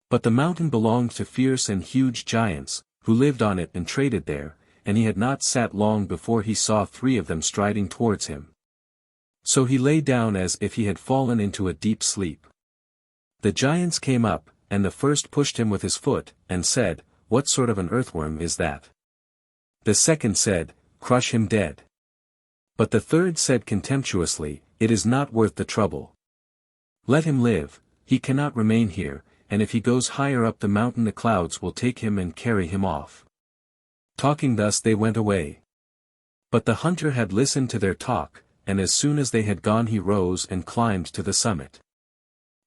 But the mountain belonged to fierce and huge giants, who lived on it and traded there, and he had not sat long before he saw 3 of them striding towards him. So he lay down as if he had fallen into a deep sleep. The giants came up, and the first pushed him with his foot, and said, "What sort of an earthworm is that?" The second said, "Crush him dead." But the third said contemptuously, "It is not worth the trouble. Let him live, he cannot remain here, and if he goes higher up the mountain the clouds will take him and carry him off." Talking thus they went away. But the hunter had listened to their talk, and as soon as they had gone he rose and climbed to the summit.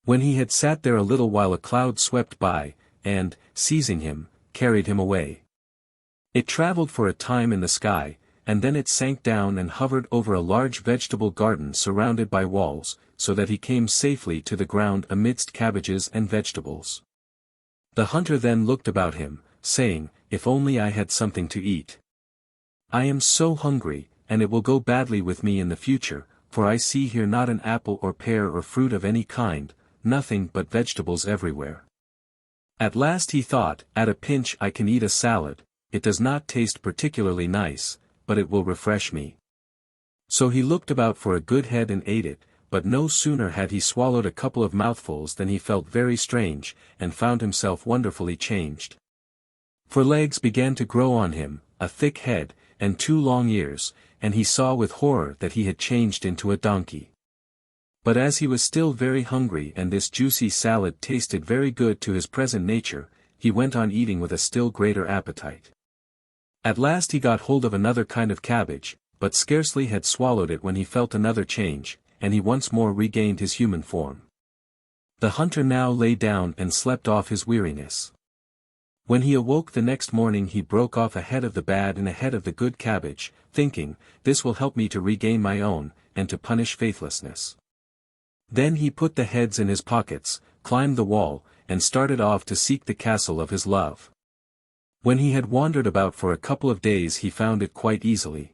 When he had sat there a little while a cloud swept by, and, seizing him, carried him away. It travelled for a time in the sky, and then it sank down and hovered over a large vegetable garden surrounded by walls, so that he came safely to the ground amidst cabbages and vegetables. The hunter then looked about him, saying, "If only I had something to eat. I am so hungry, and it will go badly with me in the future, for I see here not an apple or pear or fruit of any kind, nothing but vegetables everywhere." At last he thought, "At a pinch I can eat a salad, it does not taste particularly nice, but it will refresh me." So he looked about for a good head and ate it, but no sooner had he swallowed a couple of mouthfuls than he felt very strange, and found himself wonderfully changed. For legs began to grow on him, a thick head, and 2 long ears, and he saw with horror that he had changed into a donkey. But as he was still very hungry and this juicy salad tasted very good to his present nature, he went on eating with a still greater appetite. At last he got hold of another kind of cabbage, but scarcely had swallowed it when he felt another change, and he once more regained his human form. The hunter now lay down and slept off his weariness. When he awoke the next morning he broke off a head of the bad and a head of the good cabbage, thinking, "This will help me to regain my own, and to punish faithlessness." Then he put the heads in his pockets, climbed the wall, and started off to seek the castle of his love. When he had wandered about for a couple of days he found it quite easily.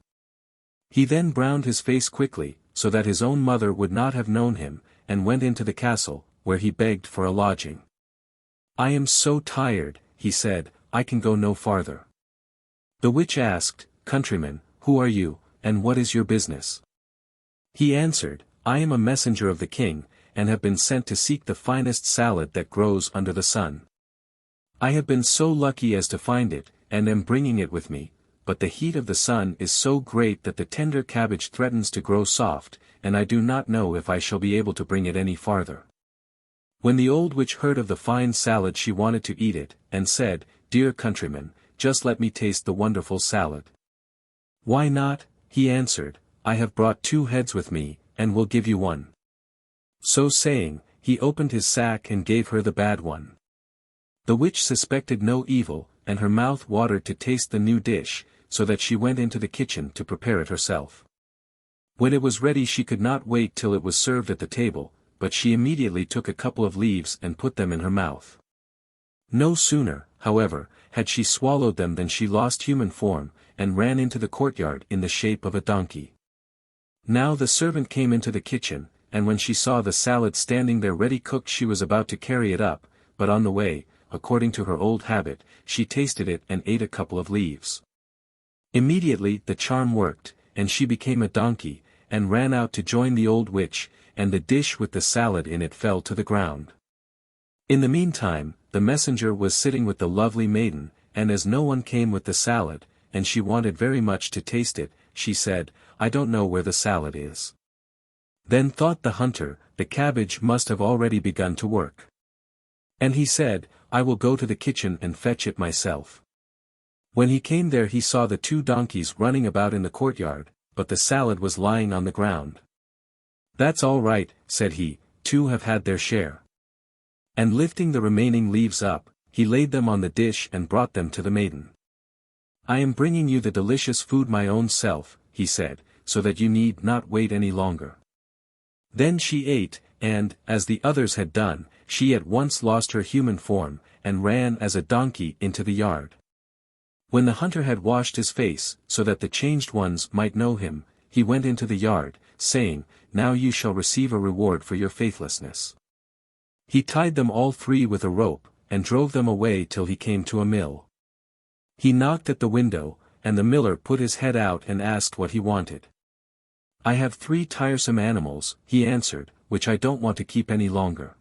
He then browned his face quickly, so that his own mother would not have known him, and went into the castle, where he begged for a lodging. "I am so tired," he said, "I can go no farther." The witch asked, "Countryman, who are you, and what is your business?" He answered, "I am a messenger of the king, and have been sent to seek the finest salad that grows under the sun. I have been so lucky as to find it, and am bringing it with me, but the heat of the sun is so great that the tender cabbage threatens to grow soft, and I do not know if I shall be able to bring it any farther." When the old witch heard of the fine salad she wanted to eat it, and said, "Dear countryman, just let me taste the wonderful salad." "Why not?" he answered, "I have brought 2 heads with me, and will give you one." So saying, he opened his sack and gave her the bad one. The witch suspected no evil, and her mouth watered to taste the new dish, so that she went into the kitchen to prepare it herself. When it was ready she could not wait till it was served at the table, but she immediately took a couple of leaves and put them in her mouth. No sooner, however, had she swallowed them than she lost human form, and ran into the courtyard in the shape of a donkey. Now the servant came into the kitchen, and when she saw the salad standing there ready cooked she was about to carry it up, but on the way, according to her old habit, she tasted it and ate a couple of leaves. Immediately the charm worked, and she became a donkey, and ran out to join the old witch, and the dish with the salad in it fell to the ground. In the meantime, the messenger was sitting with the lovely maiden, and as no one came with the salad, and she wanted very much to taste it, she said, "I don't know where the salad is." Then thought the hunter, the cabbage must have already begun to work. And he said, "I will go to the kitchen and fetch it myself." When he came there he saw the two donkeys running about in the courtyard, but the salad was lying on the ground. "That's all right," said he, "two have had their share." And lifting the remaining leaves up, he laid them on the dish and brought them to the maiden. "I am bringing you the delicious food my own self," he said, "so that you need not wait any longer." Then she ate, and, as the others had done, she at once lost her human form, and ran as a donkey into the yard. When the hunter had washed his face, so that the changed ones might know him, he went into the yard, saying, "Now you shall receive a reward for your faithlessness." He tied them all three with a rope, and drove them away till he came to a mill. He knocked at the window, and the miller put his head out and asked what he wanted. "I have 3 tiresome animals," he answered, "which I don't want to keep any longer.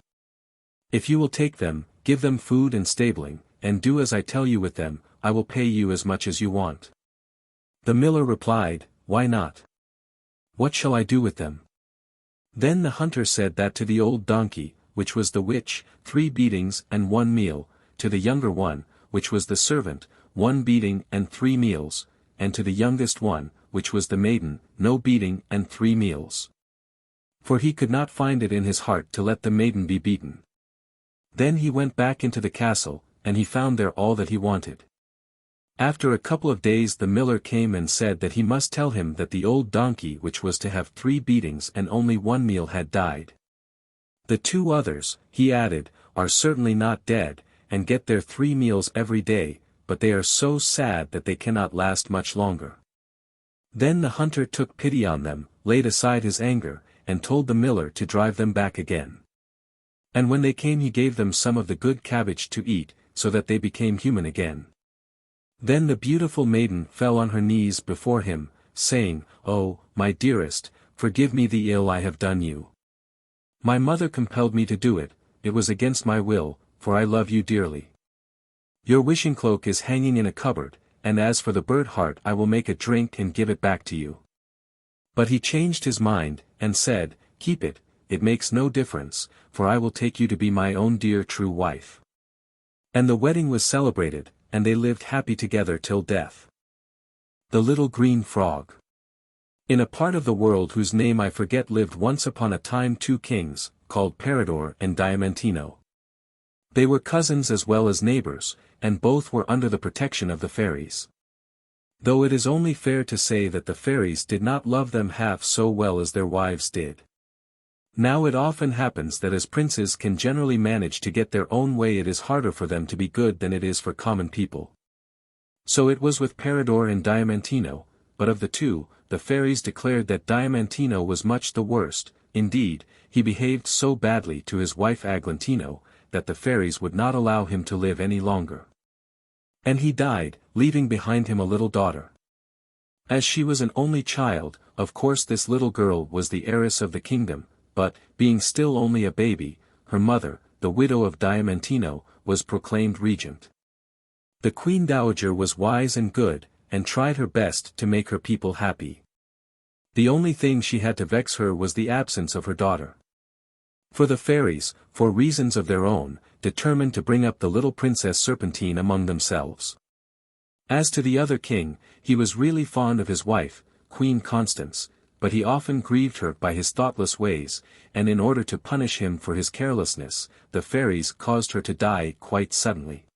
If you will take them, give them food and stabling, and do as I tell you with them, I will pay you as much as you want." The miller replied, "Why not? What shall I do with them?" Then the hunter said that to the old donkey, which was the witch, 3 beatings and 1 meal, to the younger one, which was the servant, 1 beating and 3 meals, and to the youngest one, which was the maiden, no beating and 3 meals. For he could not find it in his heart to let the maiden be beaten. Then he went back into the castle, and he found there all that he wanted. After a couple of days the miller came and said that he must tell him that the old donkey which was to have 3 beatings and only 1 meal had died. The 2 others, he added, are certainly not dead, and get their 3 meals every day, but they are so sad that they cannot last much longer. Then the hunter took pity on them, laid aside his anger, and told the miller to drive them back again. And when they came he gave them some of the good cabbage to eat, so that they became human again. Then the beautiful maiden fell on her knees before him, saying, "Oh, my dearest, forgive me the ill I have done you. My mother compelled me to do it, it was against my will, for I love you dearly. Your wishing cloak is hanging in a cupboard, and as for the bird heart I will make a drink and give it back to you." But he changed his mind, and said, "Keep it, it makes no difference, for I will take you to be my own dear true wife." And the wedding was celebrated, and they lived happy together till death. The Little Green Frog. In a part of the world whose name I forget lived once upon a time 2 kings, called Peridor and Diamantino. They were cousins as well as neighbors, and both were under the protection of the fairies. Though it is only fair to say that the fairies did not love them half so well as their wives did. Now it often happens that as princes can generally manage to get their own way it is harder for them to be good than it is for common people. So it was with Peridor and Diamantino, but of the 2, the fairies declared that Diamantino was much the worst. Indeed, he behaved so badly to his wife Aglantino, that the fairies would not allow him to live any longer. And he died, leaving behind him a little daughter. As she was an only child, of course this little girl was the heiress of the kingdom, but, being still only a baby, her mother, the widow of Diamantino, was proclaimed regent. The Queen Dowager was wise and good, and tried her best to make her people happy. The only thing she had to vex her was the absence of her daughter. For the fairies, for reasons of their own, determined to bring up the little Princess Serpentine among themselves. As to the other king, he was really fond of his wife, Queen Constance, but he often grieved her by his thoughtless ways, and in order to punish him for his carelessness, the fairies caused her to die quite suddenly.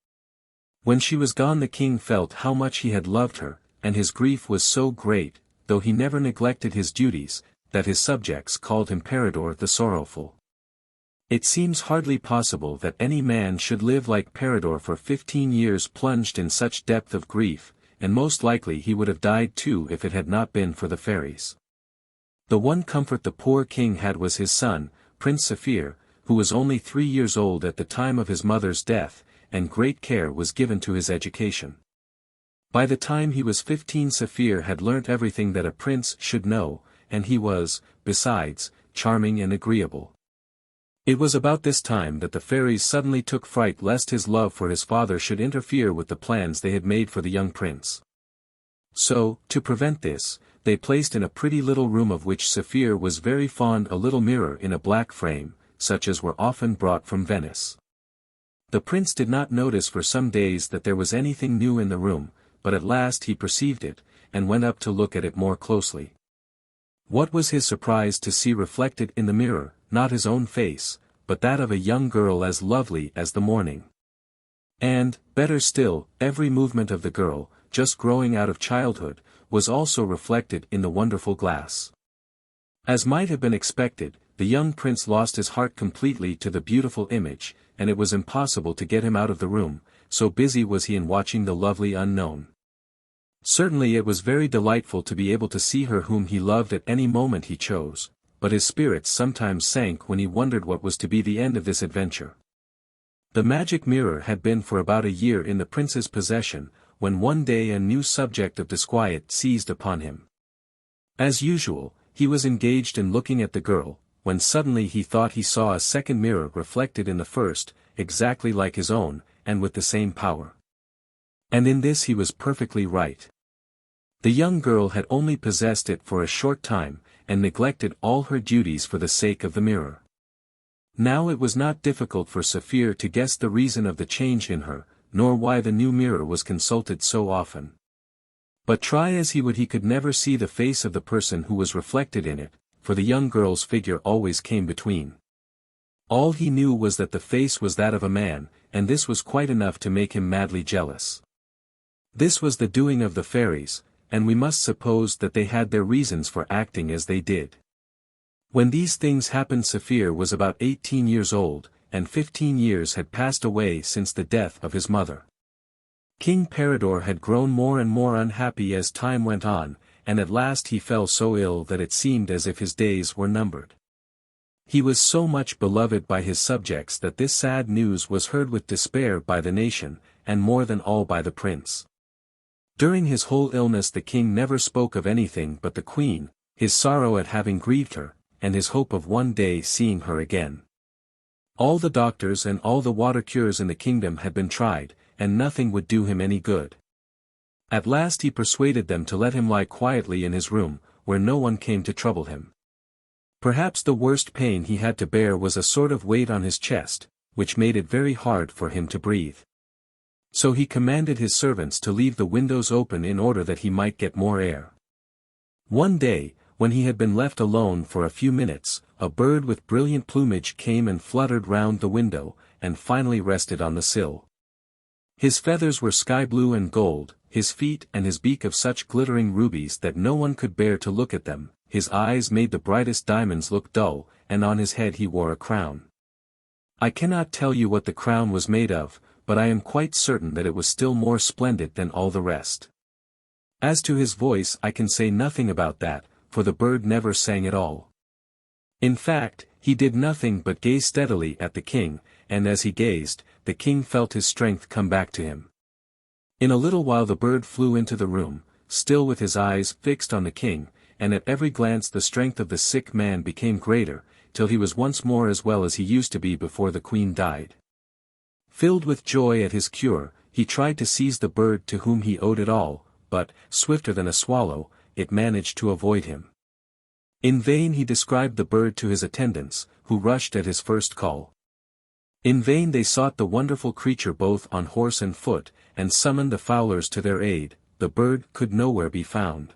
When she was gone the king felt how much he had loved her, and his grief was so great, though he never neglected his duties, that his subjects called him Peridor the Sorrowful. It seems hardly possible that any man should live like Peridor for 15 years plunged in such depth of grief, and most likely he would have died too if it had not been for the fairies. The one comfort the poor king had was his son, Prince Saphir, who was only 3 years old at the time of his mother's death, and great care was given to his education. By the time he was 15 Saphir had learnt everything that a prince should know, and he was, besides, charming and agreeable. It was about this time that the fairies suddenly took fright lest his love for his father should interfere with the plans they had made for the young prince. So, to prevent this, they placed in a pretty little room of which Saphir was very fond a little mirror in a black frame, such as were often brought from Venice. The prince did not notice for some days that there was anything new in the room, but at last he perceived it, and went up to look at it more closely. What was his surprise to see reflected in the mirror, not his own face, but that of a young girl as lovely as the morning. And, better still, every movement of the girl, just growing out of childhood, was also reflected in the wonderful glass. As might have been expected, the young prince lost his heart completely to the beautiful image, and it was impossible to get him out of the room, so busy was he in watching the lovely unknown. Certainly it was very delightful to be able to see her whom he loved at any moment he chose, but his spirits sometimes sank when he wondered what was to be the end of this adventure. The magic mirror had been for about a year in the prince's possession, when one day a new subject of disquiet seized upon him. As usual, he was engaged in looking at the girl, when suddenly he thought he saw a second mirror reflected in the first, exactly like his own, and with the same power. And in this he was perfectly right. The young girl had only possessed it for a short time, and neglected all her duties for the sake of the mirror. Now it was not difficult for Saphir to guess the reason of the change in her, nor why the new mirror was consulted so often. But try as he would he could never see the face of the person who was reflected in it, for the young girl's figure always came between. All he knew was that the face was that of a man, and this was quite enough to make him madly jealous. This was the doing of the fairies, and we must suppose that they had their reasons for acting as they did. When these things happened Saphir was about 18 years old, and 15 years had passed away since the death of his mother. King Peridor had grown more and more unhappy as time went on, and at last he fell so ill that it seemed as if his days were numbered. He was so much beloved by his subjects that this sad news was heard with despair by the nation, and more than all by the prince. During his whole illness the king never spoke of anything but the queen, his sorrow at having grieved her, and his hope of one day seeing her again. All the doctors and all the water cures in the kingdom had been tried, and nothing would do him any good. At last he persuaded them to let him lie quietly in his room, where no one came to trouble him. Perhaps the worst pain he had to bear was a sort of weight on his chest, which made it very hard for him to breathe. So he commanded his servants to leave the windows open in order that he might get more air. One day, when he had been left alone for a few minutes, a bird with brilliant plumage came and fluttered round the window, and finally rested on the sill. His feathers were sky blue and gold, his feet and his beak of such glittering rubies that no one could bear to look at them, his eyes made the brightest diamonds look dull, and on his head he wore a crown. I cannot tell you what the crown was made of, but I am quite certain that it was still more splendid than all the rest. As to his voice I can say nothing about that, for the bird never sang at all. In fact, he did nothing but gaze steadily at the king, and as he gazed, the king felt his strength come back to him. In a little while the bird flew into the room, still with his eyes fixed on the king, and at every glance the strength of the sick man became greater, till he was once more as well as he used to be before the queen died. Filled with joy at his cure, he tried to seize the bird to whom he owed it all, but, swifter than a swallow, it managed to avoid him. In vain he described the bird to his attendants, who rushed at his first call. In vain they sought the wonderful creature both on horse and foot, and summoned the fowlers to their aid, the bird could nowhere be found.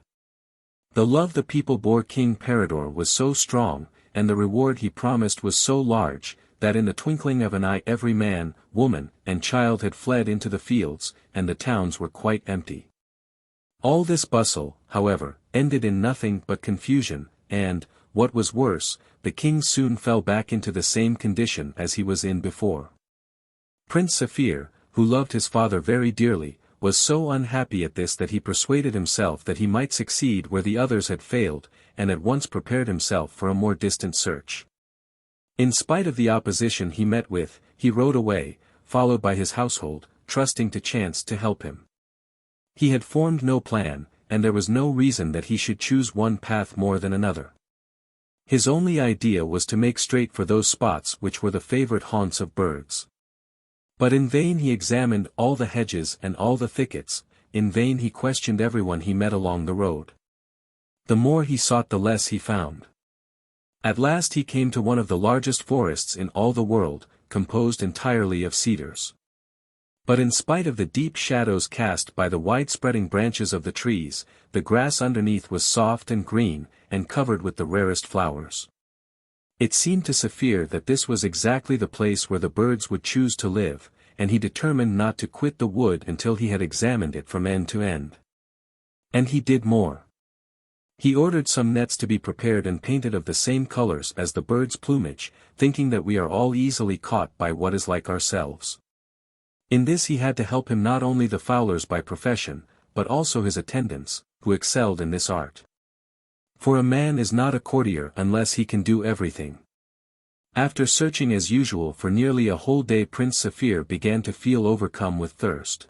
The love the people bore King Peridor was so strong, and the reward he promised was so large, that in the twinkling of an eye every man, woman, and child had fled into the fields, and the towns were quite empty. All this bustle, however, ended in nothing but confusion, and, what was worse, the king soon fell back into the same condition as he was in before. Prince Saphir, who loved his father very dearly, was so unhappy at this that he persuaded himself that he might succeed where the others had failed, and at once prepared himself for a more distant search. In spite of the opposition he met with, he rode away, followed by his household, trusting to chance to help him. He had formed no plan, and there was no reason that he should choose one path more than another. His only idea was to make straight for those spots which were the favorite haunts of birds. But in vain he examined all the hedges and all the thickets, in vain he questioned everyone he met along the road. The more he sought the less he found. At last he came to one of the largest forests in all the world, composed entirely of cedars. But in spite of the deep shadows cast by the wide-spreading branches of the trees, the grass underneath was soft and green, and covered with the rarest flowers. It seemed to Saphir that this was exactly the place where the birds would choose to live, and he determined not to quit the wood until he had examined it from end to end. And he did more. He ordered some nets to be prepared and painted of the same colors as the birds' plumage, thinking that we are all easily caught by what is like ourselves. In this he had to help him not only the fowlers by profession, but also his attendants, who excelled in this art. For a man is not a courtier unless he can do everything. After searching as usual for nearly a whole day, Prince Saphir began to feel overcome with thirst.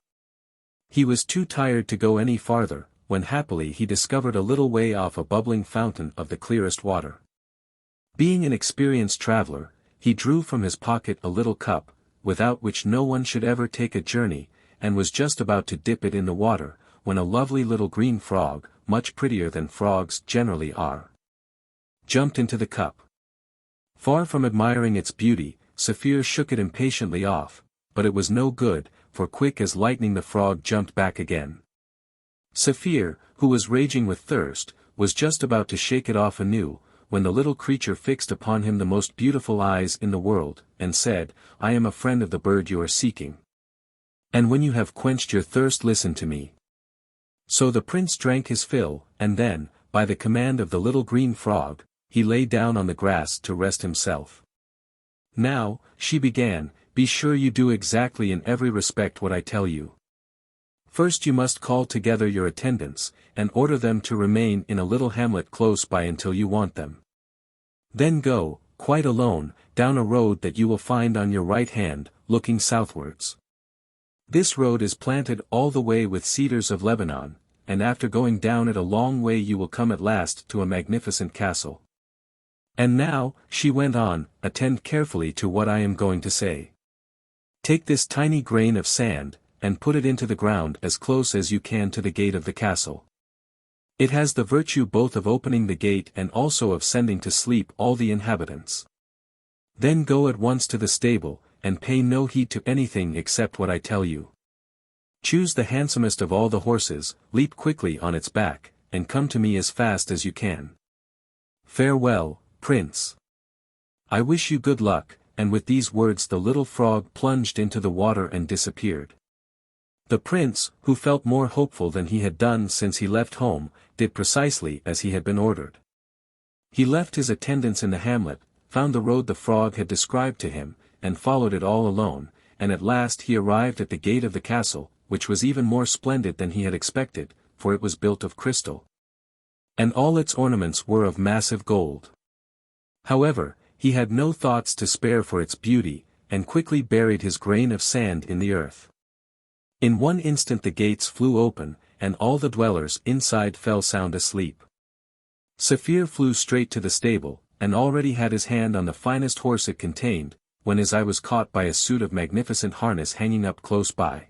He was too tired to go any farther, when happily he discovered a little way off a bubbling fountain of the clearest water. Being an experienced traveler, he drew from his pocket a little cup, without which no one should ever take a journey, and was just about to dip it in the water, when a lovely little green frog, much prettier than frogs generally are, jumped into the cup. Far from admiring its beauty, Saphir shook it impatiently off, but it was no good, for quick as lightning the frog jumped back again. Saphir, who was raging with thirst, was just about to shake it off anew, when the little creature fixed upon him the most beautiful eyes in the world, and said, "I am a friend of the bird you are seeking. And when you have quenched your thirst, listen to me." So the prince drank his fill, and then, by the command of the little green frog, he lay down on the grass to rest himself. "Now," she began, "be sure you do exactly in every respect what I tell you. First you must call together your attendants, and order them to remain in a little hamlet close by until you want them. Then go, quite alone, down a road that you will find on your right hand, looking southwards. This road is planted all the way with cedars of Lebanon, and after going down it a long way you will come at last to a magnificent castle. And now," she went on, "attend carefully to what I am going to say. Take this tiny grain of sand, and put it into the ground as close as you can to the gate of the castle. It has the virtue both of opening the gate and also of sending to sleep all the inhabitants. Then go at once to the stable, and pay no heed to anything except what I tell you. Choose the handsomest of all the horses, leap quickly on its back, and come to me as fast as you can. Farewell, Prince. I wish you good luck," and with these words the little frog plunged into the water and disappeared. The prince, who felt more hopeful than he had done since he left home, did precisely as he had been ordered. He left his attendants in the hamlet, found the road the frog had described to him, and followed it all alone, and at last he arrived at the gate of the castle, which was even more splendid than he had expected, for it was built of crystal. And all its ornaments were of massive gold. However, he had no thoughts to spare for its beauty, and quickly buried his grain of sand in the earth. In one instant the gates flew open, and all the dwellers inside fell sound asleep. Saphir flew straight to the stable, and already had his hand on the finest horse it contained, when his eye was caught by a suit of magnificent harness hanging up close by.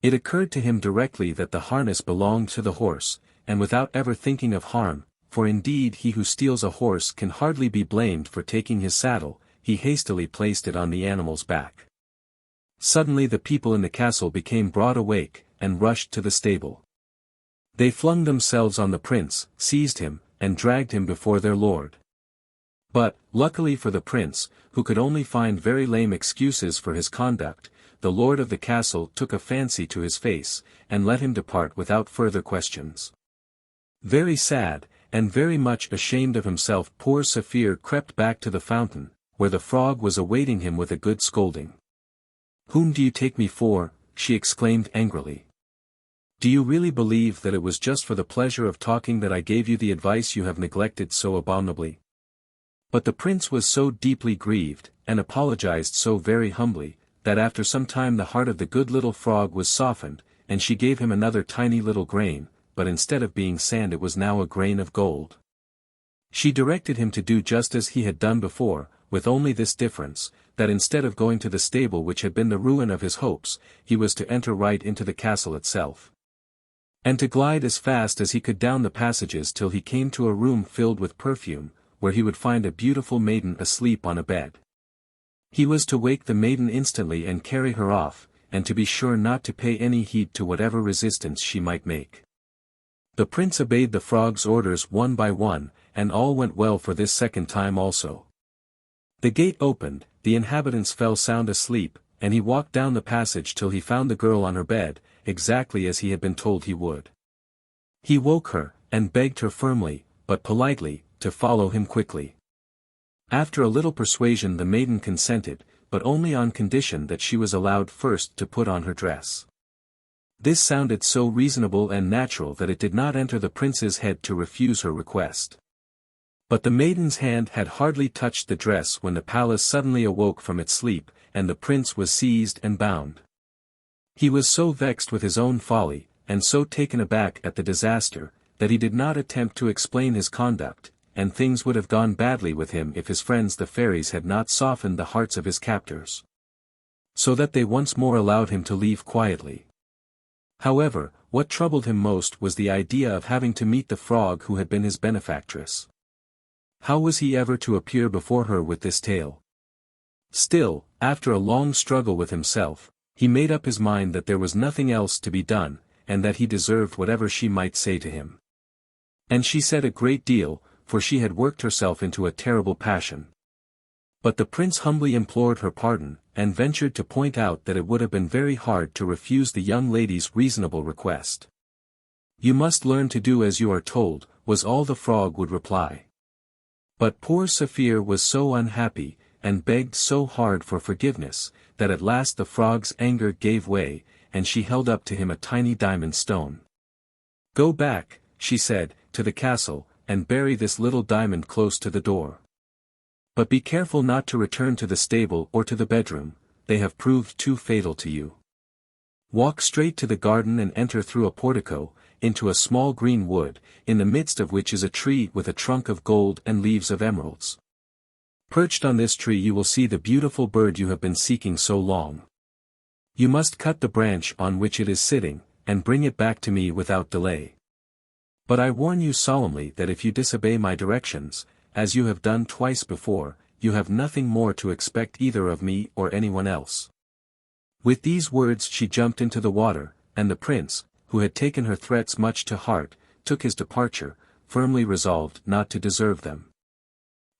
It occurred to him directly that the harness belonged to the horse, and without ever thinking of harm, for indeed he who steals a horse can hardly be blamed for taking his saddle, he hastily placed it on the animal's back. Suddenly the people in the castle became broad awake, and rushed to the stable. They flung themselves on the prince, seized him, and dragged him before their lord. But, luckily for the prince, who could only find very lame excuses for his conduct, the lord of the castle took a fancy to his face, and let him depart without further questions. Very sad, and very much ashamed of himself, poor Saphir crept back to the fountain, where the frog was awaiting him with a good scolding. "Whom do you take me for?" she exclaimed angrily. "Do you really believe that it was just for the pleasure of talking that I gave you the advice you have neglected so abominably?" But the prince was so deeply grieved, and apologized so very humbly, that after some time the heart of the good little frog was softened, and she gave him another tiny little grain, but instead of being sand it was now a grain of gold. She directed him to do just as he had done before, with only this difference, that instead of going to the stable which had been the ruin of his hopes, he was to enter right into the castle itself, and to glide as fast as he could down the passages till he came to a room filled with perfume, where he would find a beautiful maiden asleep on a bed. He was to wake the maiden instantly and carry her off, and to be sure not to pay any heed to whatever resistance she might make. The prince obeyed the frog's orders one by one, and all went well for this second time also. The gate opened, the inhabitants fell sound asleep, and he walked down the passage till he found the girl on her bed, exactly as he had been told he would. He woke her, and begged her firmly, but politely, to follow him quickly. After a little persuasion the maiden consented, but only on condition that she was allowed first to put on her dress. This sounded so reasonable and natural that it did not enter the prince's head to refuse her request. But the maiden's hand had hardly touched the dress when the palace suddenly awoke from its sleep, and the prince was seized and bound. He was so vexed with his own folly, and so taken aback at the disaster, that he did not attempt to explain his conduct, and things would have gone badly with him if his friends the fairies had not softened the hearts of his captors, so that they once more allowed him to leave quietly. However, what troubled him most was the idea of having to meet the frog who had been his benefactress. How was he ever to appear before her with this tale? Still, after a long struggle with himself, he made up his mind that there was nothing else to be done, and that he deserved whatever she might say to him. And she said a great deal, for she had worked herself into a terrible passion. But the prince humbly implored her pardon, and ventured to point out that it would have been very hard to refuse the young lady's reasonable request. "You must learn to do as you are told," was all the frog would reply. But poor Saphir was so unhappy, and begged so hard for forgiveness, that at last the frog's anger gave way, and she held up to him a tiny diamond stone. "Go back," she said, "to the castle, and bury this little diamond close to the door. But be careful not to return to the stable or to the bedroom, they have proved too fatal to you. Walk straight to the garden and enter through a portico, into a small green wood, in the midst of which is a tree with a trunk of gold and leaves of emeralds. Perched on this tree you will see the beautiful bird you have been seeking so long. You must cut the branch on which it is sitting, and bring it back to me without delay. But I warn you solemnly that if you disobey my directions, as you have done twice before, you have nothing more to expect either of me or anyone else." With these words she jumped into the water, and the prince, who had taken her threats much to heart, took his departure, firmly resolved not to deserve them.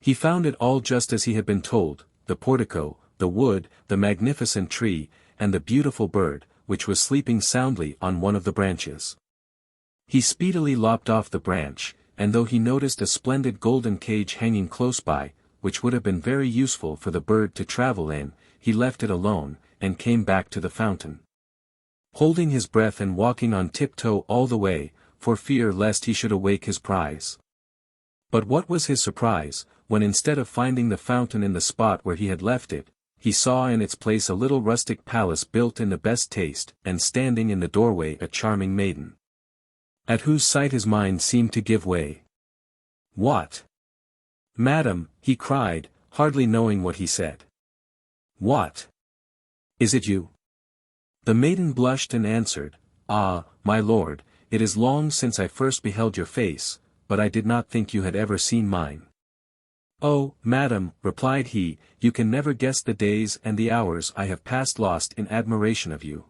He found it all just as he had been told, the portico, the wood, the magnificent tree, and the beautiful bird, which was sleeping soundly on one of the branches. He speedily lopped off the branch, and though he noticed a splendid golden cage hanging close by, which would have been very useful for the bird to travel in, he left it alone, and came back to the fountain, holding his breath and walking on tiptoe all the way, for fear lest he should awake his prize. But what was his surprise, when instead of finding the fountain in the spot where he had left it, he saw in its place a little rustic palace built in the best taste, and standing in the doorway a charming maiden, at whose sight his mind seemed to give way. "What? Madam," he cried, hardly knowing what he said. "What? Is it you?" The maiden blushed and answered, "Ah, my lord, it is long since I first beheld your face, but I did not think you had ever seen mine." "Oh, madam," replied he, "you can never guess the days and the hours I have passed lost in admiration of you."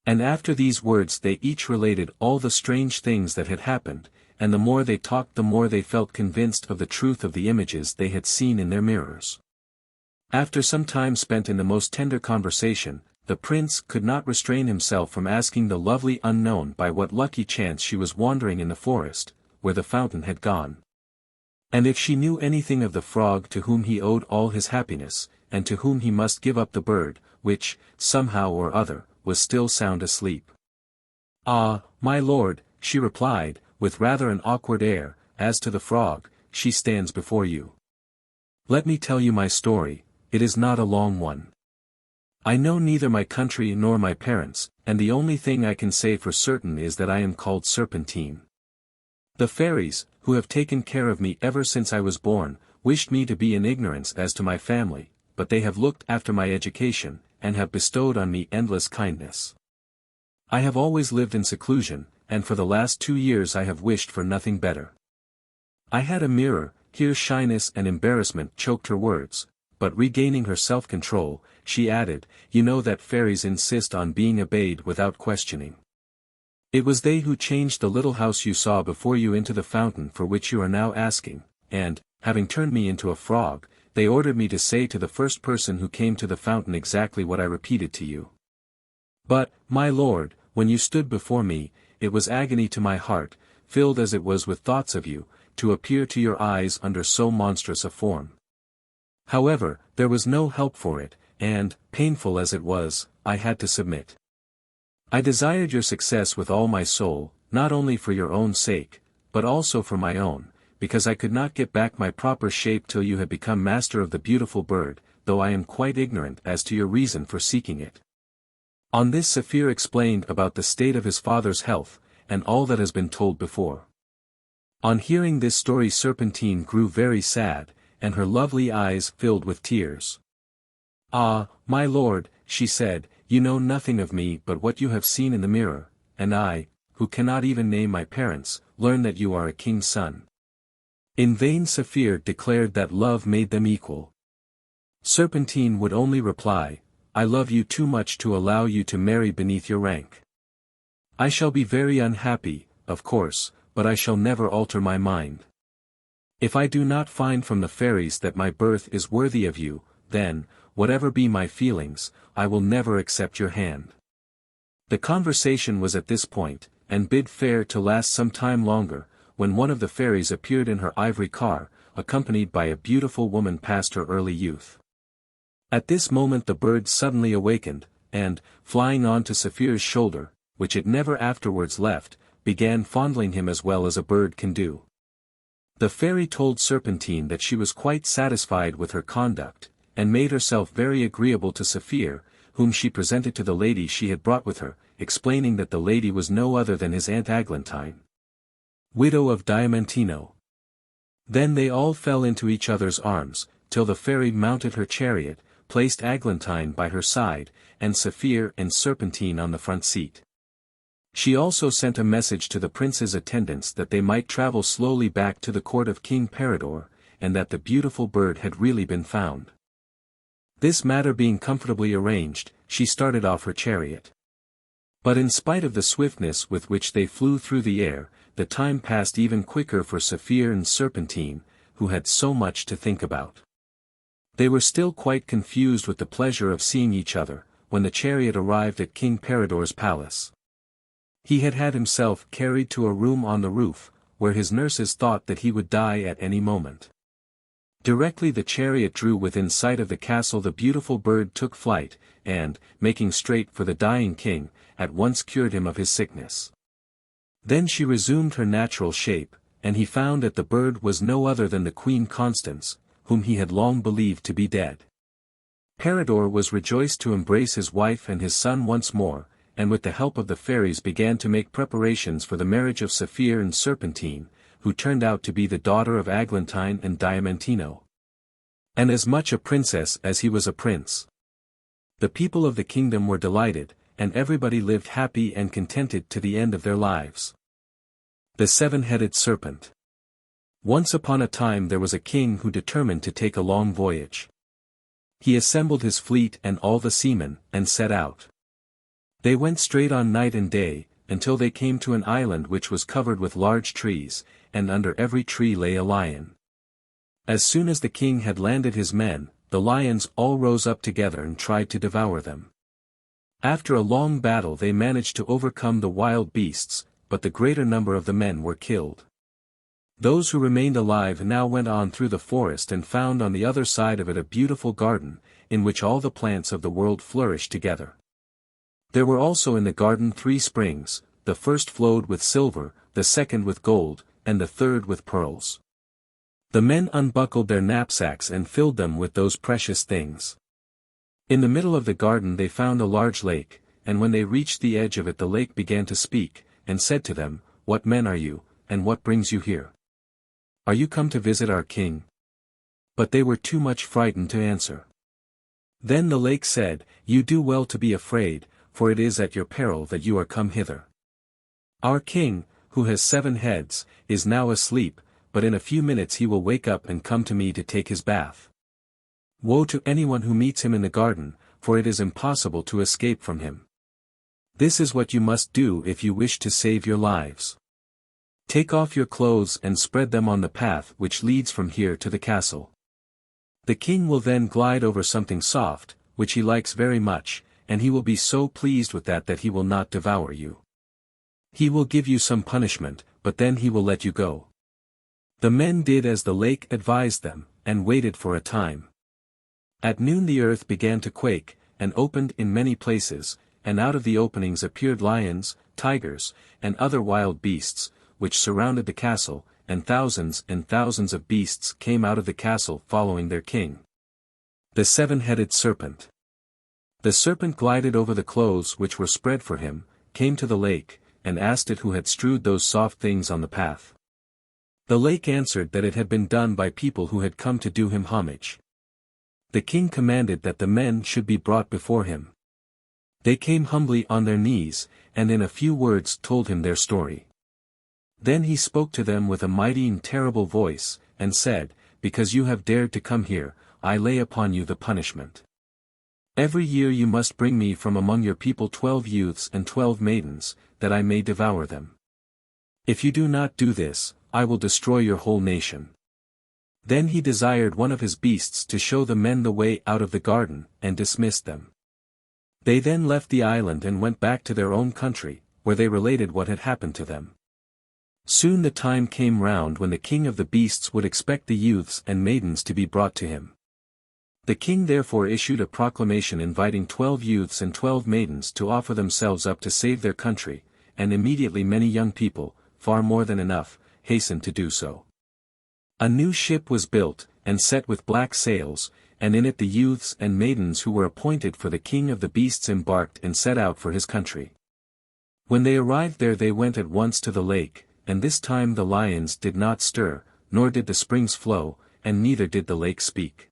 And after these words they each related all the strange things that had happened, and the more they talked the more they felt convinced of the truth of the images they had seen in their mirrors. After some time spent in the most tender conversation, the prince could not restrain himself from asking the lovely unknown by what lucky chance she was wandering in the forest, where the fountain had gone. And if she knew anything of the frog to whom he owed all his happiness, and to whom he must give up the bird, which, somehow or other, was still sound asleep. "Ah, my lord," she replied, with rather an awkward air, "as to the frog, she stands before you. Let me tell you my story, it is not a long one. I know neither my country nor my parents, and the only thing I can say for certain is that I am called Serpentine. The fairies, who have taken care of me ever since I was born, wished me to be in ignorance as to my family, but they have looked after my education, and have bestowed on me endless kindness. I have always lived in seclusion, and for the last 2 years I have wished for nothing better." I had a mirror. Here shyness and embarrassment choked her words, but regaining her self-control, she added, "You know that fairies insist on being obeyed without questioning. It was they who changed the little house you saw before you into the fountain for which you are now asking, and, having turned me into a frog, they ordered me to say to the first person who came to the fountain exactly what I repeated to you. But, my lord, when you stood before me, it was agony to my heart, filled as it was with thoughts of you, to appear to your eyes under so monstrous a form. However, there was no help for it, and, painful as it was, I had to submit. I desired your success with all my soul, not only for your own sake, but also for my own, because I could not get back my proper shape till you had become master of the beautiful bird, though I am quite ignorant as to your reason for seeking it." On this Saphir explained about the state of his father's health, and all that has been told before. On hearing this story Serpentine grew very sad, and her lovely eyes filled with tears. "Ah, my lord," she said, "you know nothing of me but what you have seen in the mirror, and I, who cannot even name my parents, learn that you are a king's son." In vain Saphir declared that love made them equal. Serpentine would only reply, "I love you too much to allow you to marry beneath your rank. I shall be very unhappy, of course, but I shall never alter my mind. If I do not find from the fairies that my birth is worthy of you, then, whatever be my feelings, I will never accept your hand." The conversation was at this point, and bid fair to last some time longer, when one of the fairies appeared in her ivory car, accompanied by a beautiful woman past her early youth. At this moment the bird suddenly awakened, and, flying on to Saphir's shoulder, which it never afterwards left, began fondling him as well as a bird can do. The fairy told Serpentine that she was quite satisfied with her conduct, and made herself very agreeable to Saphir, whom she presented to the lady she had brought with her, explaining that the lady was no other than his Aunt Eglantine, widow of Diamantino. Then they all fell into each other's arms, till the fairy mounted her chariot, placed Eglantine by her side, and Saphir and Serpentine on the front seat. She also sent a message to the prince's attendants that they might travel slowly back to the court of King Peridor, and that the beautiful bird had really been found. This matter being comfortably arranged, she started off her chariot. But in spite of the swiftness with which they flew through the air, the time passed even quicker for Saphir and Serpentine, who had so much to think about. They were still quite confused with the pleasure of seeing each other, when the chariot arrived at King Peridor's palace. He had had himself carried to a room on the roof, where his nurses thought that he would die at any moment. Directly the chariot drew within sight of the castle the beautiful bird took flight, and, making straight for the dying king, at once cured him of his sickness. Then she resumed her natural shape, and he found that the bird was no other than the Queen Constance, whom he had long believed to be dead. Peridor was rejoiced to embrace his wife and his son once more, and with the help of the fairies began to make preparations for the marriage of Saphir and Serpentine, who turned out to be the daughter of Eglantine and Diamantino. And as much a princess as he was a prince. The people of the kingdom were delighted, and everybody lived happy and contented to the end of their lives. The Seven-Headed Serpent. Once upon a time there was a king who determined to take a long voyage. He assembled his fleet and all the seamen, and set out. They went straight on night and day, until they came to an island which was covered with large trees, and under every tree lay a lion. As soon as the king had landed his men, the lions all rose up together and tried to devour them. After a long battle they managed to overcome the wild beasts, but the greater number of the men were killed. Those who remained alive now went on through the forest and found on the other side of it a beautiful garden, in which all the plants of the world flourished together. There were also in the garden 3 springs, the first flowed with silver, the second with gold, and the third with pearls. The men unbuckled their knapsacks and filled them with those precious things. In the middle of the garden they found a large lake, and when they reached the edge of it the lake began to speak, and said to them, "What men are you, and what brings you here? Are you come to visit our king?" But they were too much frightened to answer. Then the lake said, "You do well to be afraid, for it is at your peril that you are come hither. Our king, who has 7 heads, is now asleep, but in a few minutes he will wake up and come to me to take his bath. Woe to anyone who meets him in the garden, for it is impossible to escape from him. This is what you must do if you wish to save your lives. Take off your clothes and spread them on the path which leads from here to the castle. The king will then glide over something soft, which he likes very much, and he will be so pleased with that he will not devour you. He will give you some punishment, but then he will let you go." The men did as the lake advised them, and waited for a time. At noon the earth began to quake, and opened in many places, and out of the openings appeared lions, tigers, and other wild beasts, which surrounded the castle, and thousands of beasts came out of the castle following their king. The Seven-Headed Serpent. The serpent glided over the clothes which were spread for him, came to the lake, and asked it who had strewed those soft things on the path. The lake answered that it had been done by people who had come to do him homage. The king commanded that the men should be brought before him. They came humbly on their knees, and in a few words told him their story. Then he spoke to them with a mighty and terrible voice, and said, "Because you have dared to come here, I lay upon you the punishment. Every year you must bring me from among your people 12 youths and 12 maidens, that I may devour them. If you do not do this, I will destroy your whole nation." Then he desired one of his beasts to show the men the way out of the garden, and dismissed them. They then left the island and went back to their own country, where they related what had happened to them. Soon the time came round when the king of the beasts would expect the youths and maidens to be brought to him. The king therefore issued a proclamation inviting 12 youths and 12 maidens to offer themselves up to save their country, and immediately many young people, far more than enough, hastened to do so. A new ship was built, and set with black sails, and in it the youths and maidens who were appointed for the king of the beasts embarked and set out for his country. When they arrived there they went at once to the lake, and this time the lions did not stir, nor did the springs flow, and neither did the lake speak.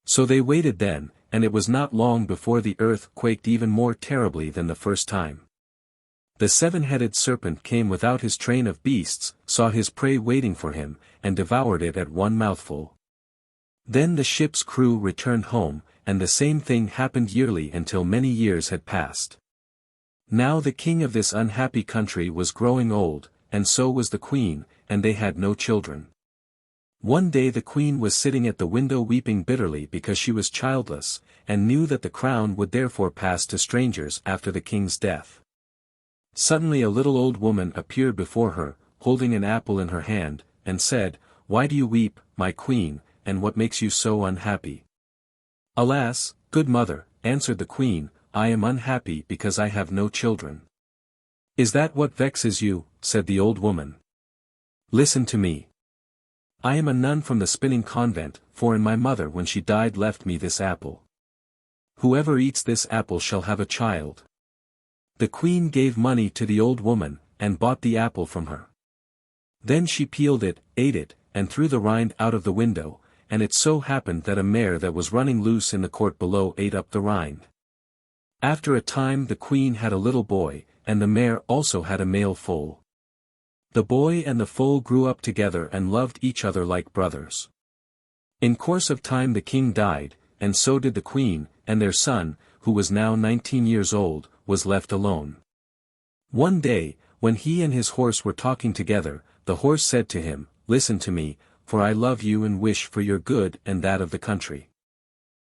So they waited then, and it was not long before the earth quaked even more terribly than the first time. The 7-headed serpent came without his train of beasts, saw his prey waiting for him, and devoured it at one mouthful. Then the ship's crew returned home, and the same thing happened yearly until many years had passed. Now the king of this unhappy country was growing old, and so was the queen, and they had no children. One day the queen was sitting at the window weeping bitterly because she was childless, and knew that the crown would therefore pass to strangers after the king's death. Suddenly a little old woman appeared before her, holding an apple in her hand, and said, "Why do you weep, my queen, and what makes you so unhappy?" "Alas, good mother," answered the queen, "I am unhappy because I have no children." "Is that what vexes you?" said the old woman. "Listen to me. I am a nun from the spinning convent, for my mother when she died left me this apple. Whoever eats this apple shall have a child." The queen gave money to the old woman, and bought the apple from her. Then she peeled it, ate it, and threw the rind out of the window, and it so happened that a mare that was running loose in the court below ate up the rind. After a time the queen had a little boy, and the mare also had a male foal. The boy and the foal grew up together and loved each other like brothers. In course of time the king died, and so did the queen, and their son, who was now 19 years old, was left alone. One day, when he and his horse were talking together, the horse said to him, "Listen to me, for I love you and wish for your good and that of the country.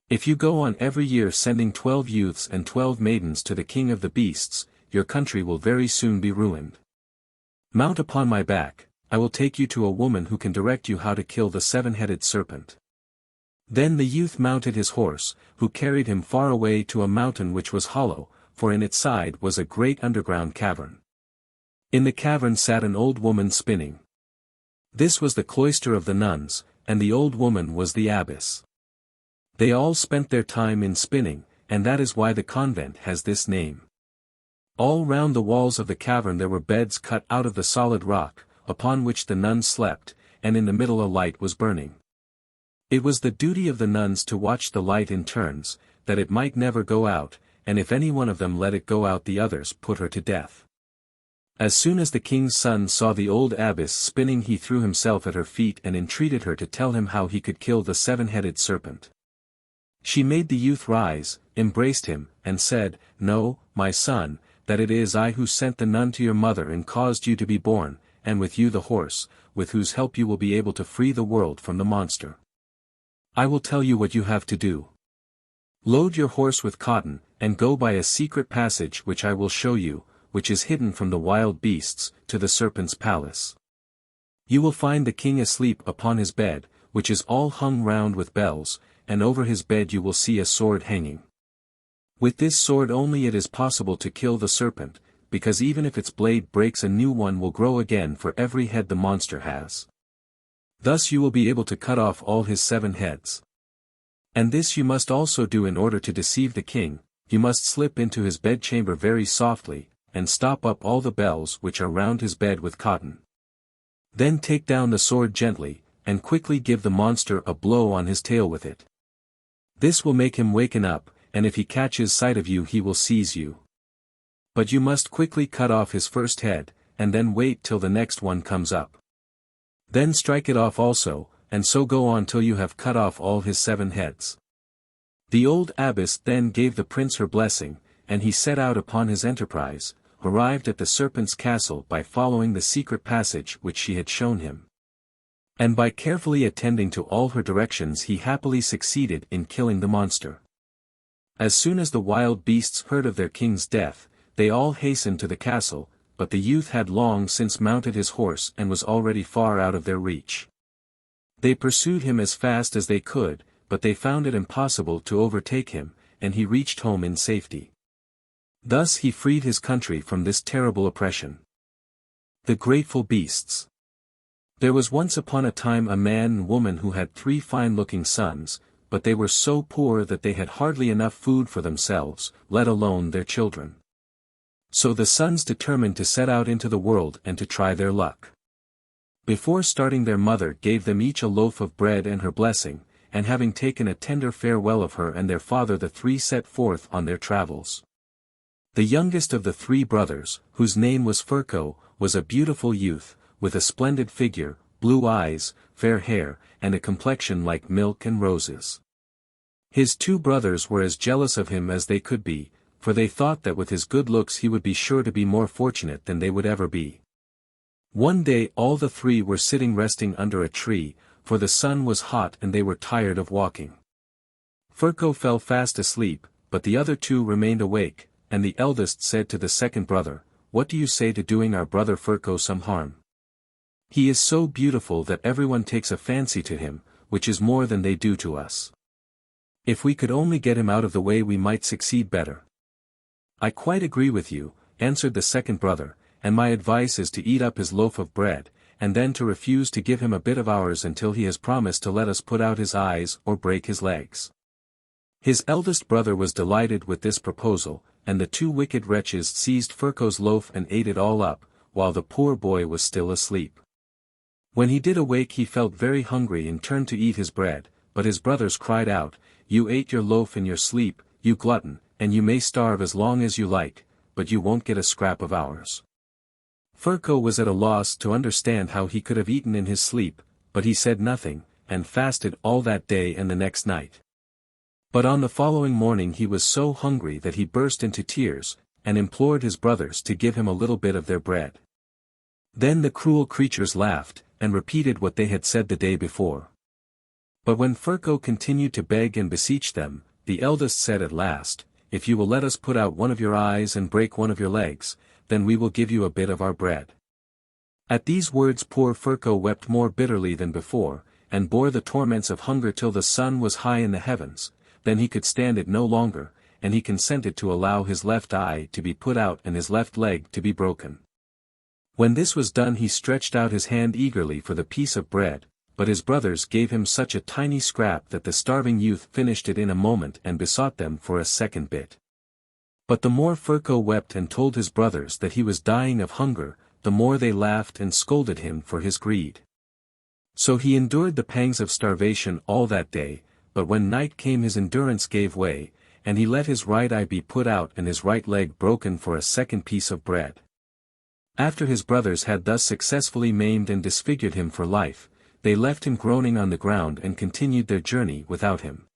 If you go on every year sending 12 youths and 12 maidens to the king of the beasts, your country will very soon be ruined. Mount upon my back, I will take you to a woman who can direct you how to kill the Seven-Headed Serpent." Then the youth mounted his horse, who carried him far away to a mountain which was hollow, for in its side was a great underground cavern. In the cavern sat an old woman spinning. This was the cloister of the nuns, and the old woman was the abbess. They all spent their time in spinning, and that is why the convent has this name. All round the walls of the cavern there were beds cut out of the solid rock, upon which the nuns slept, and in the middle a light was burning. It was the duty of the nuns to watch the light in turns, that it might never go out, and if any one of them let it go out the others put her to death. As soon as the king's son saw the old abbess spinning he threw himself at her feet and entreated her to tell him how he could kill the Seven-Headed Serpent. She made the youth rise, embraced him, and said, "No, my son, that it is I who sent the nun to your mother and caused you to be born, and with you the horse, with whose help you will be able to free the world from the monster. I will tell you what you have to do. Load your horse with cotton, and go by a secret passage which I will show you, which is hidden from the wild beasts, to the serpent's palace. You will find the king asleep upon his bed, which is all hung round with bells, and over his bed you will see a sword hanging. With this sword only it is possible to kill the serpent, because even if its blade breaks a new one will grow again for every head the monster has. Thus you will be able to cut off all his 7 heads. And this you must also do in order to deceive the king, you must slip into his bedchamber very softly, and stop up all the bells which are round his bed with cotton. Then take down the sword gently, and quickly give the monster a blow on his tail with it. This will make him waken up, and if he catches sight of you he will seize you. But you must quickly cut off his first head, and then wait till the next one comes up. Then strike it off also, and so go on till you have cut off all his 7 heads. The old abbess then gave the prince her blessing, and he set out upon his enterprise, arrived at the serpent's castle by following the secret passage which she had shown him. And by carefully attending to all her directions he happily succeeded in killing the monster. As soon as the wild beasts heard of their king's death, they all hastened to the castle, but the youth had long since mounted his horse and was already far out of their reach. They pursued him as fast as they could, but they found it impossible to overtake him, and he reached home in safety. Thus he freed his country from this terrible oppression. The Grateful Beasts. There was once upon a time a man and woman who had 3 fine-looking sons, but they were so poor that they had hardly enough food for themselves, let alone their children. So the sons determined to set out into the world and to try their luck. Before starting their mother gave them each a loaf of bread and her blessing, and having taken a tender farewell of her and their father the 3 set forth on their travels. The youngest of the 3 brothers, whose name was Ferko, was a beautiful youth, with a splendid figure, blue eyes, fair hair, and a complexion like milk and roses. His 2 brothers were as jealous of him as they could be, for they thought that with his good looks he would be sure to be more fortunate than they would ever be. One day all the 3 were sitting resting under a tree, for the sun was hot and they were tired of walking. Ferko fell fast asleep, but the other 2 remained awake, and the eldest said to the second brother, "What do you say to doing our brother Ferko some harm? He is so beautiful that everyone takes a fancy to him, which is more than they do to us. If we could only get him out of the way we might succeed better." "I quite agree with you," answered the second brother, "and my advice is to eat up his loaf of bread, and then to refuse to give him a bit of ours until he has promised to let us put out his eyes or break his legs." His eldest brother was delighted with this proposal, and the 2 wicked wretches seized Ferko's loaf and ate it all up, while the poor boy was still asleep. When he did awake he felt very hungry and turned to eat his bread, but his brothers cried out, "You ate your loaf in your sleep, you glutton, and you may starve as long as you like, but you won't get a scrap of ours." Ferko was at a loss to understand how he could have eaten in his sleep, but he said nothing, and fasted all that day and the next night. But on the following morning he was so hungry that he burst into tears, and implored his brothers to give him a little bit of their bread. Then the cruel creatures laughed, and repeated what they had said the day before. But when Ferko continued to beg and beseech them, the eldest said at last, "If you will let us put out one of your eyes and break one of your legs, then we will give you a bit of our bread." At these words poor Ferko wept more bitterly than before, and bore the torments of hunger till the sun was high in the heavens. Then he could stand it no longer, and he consented to allow his left eye to be put out and his left leg to be broken. When this was done he stretched out his hand eagerly for the piece of bread, but his brothers gave him such a tiny scrap that the starving youth finished it in a moment and besought them for a second bit. But the more Ferko wept and told his brothers that he was dying of hunger, the more they laughed and scolded him for his greed. So he endured the pangs of starvation all that day, but when night came his endurance gave way, and he let his right eye be put out and his right leg broken for a second piece of bread. After his brothers had thus successfully maimed and disfigured him for life, they left him groaning on the ground and continued their journey without him.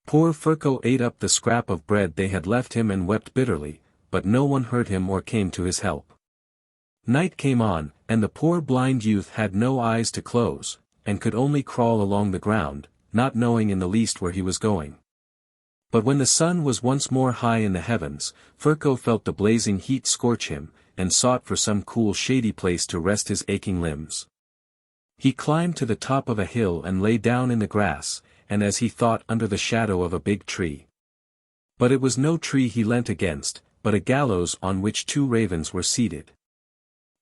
Poor Ferko ate up the scrap of bread they had left him and wept bitterly, but no one heard him or came to his help. Night came on, and the poor blind youth had no eyes to close, and could only crawl along the ground, not knowing in the least where he was going. But when the sun was once more high in the heavens, Ferko felt the blazing heat scorch him, and sought for some cool shady place to rest his aching limbs. He climbed to the top of a hill and lay down in the grass, and as he thought under the shadow of a big tree. But it was no tree he leant against, but a gallows on which two ravens were seated.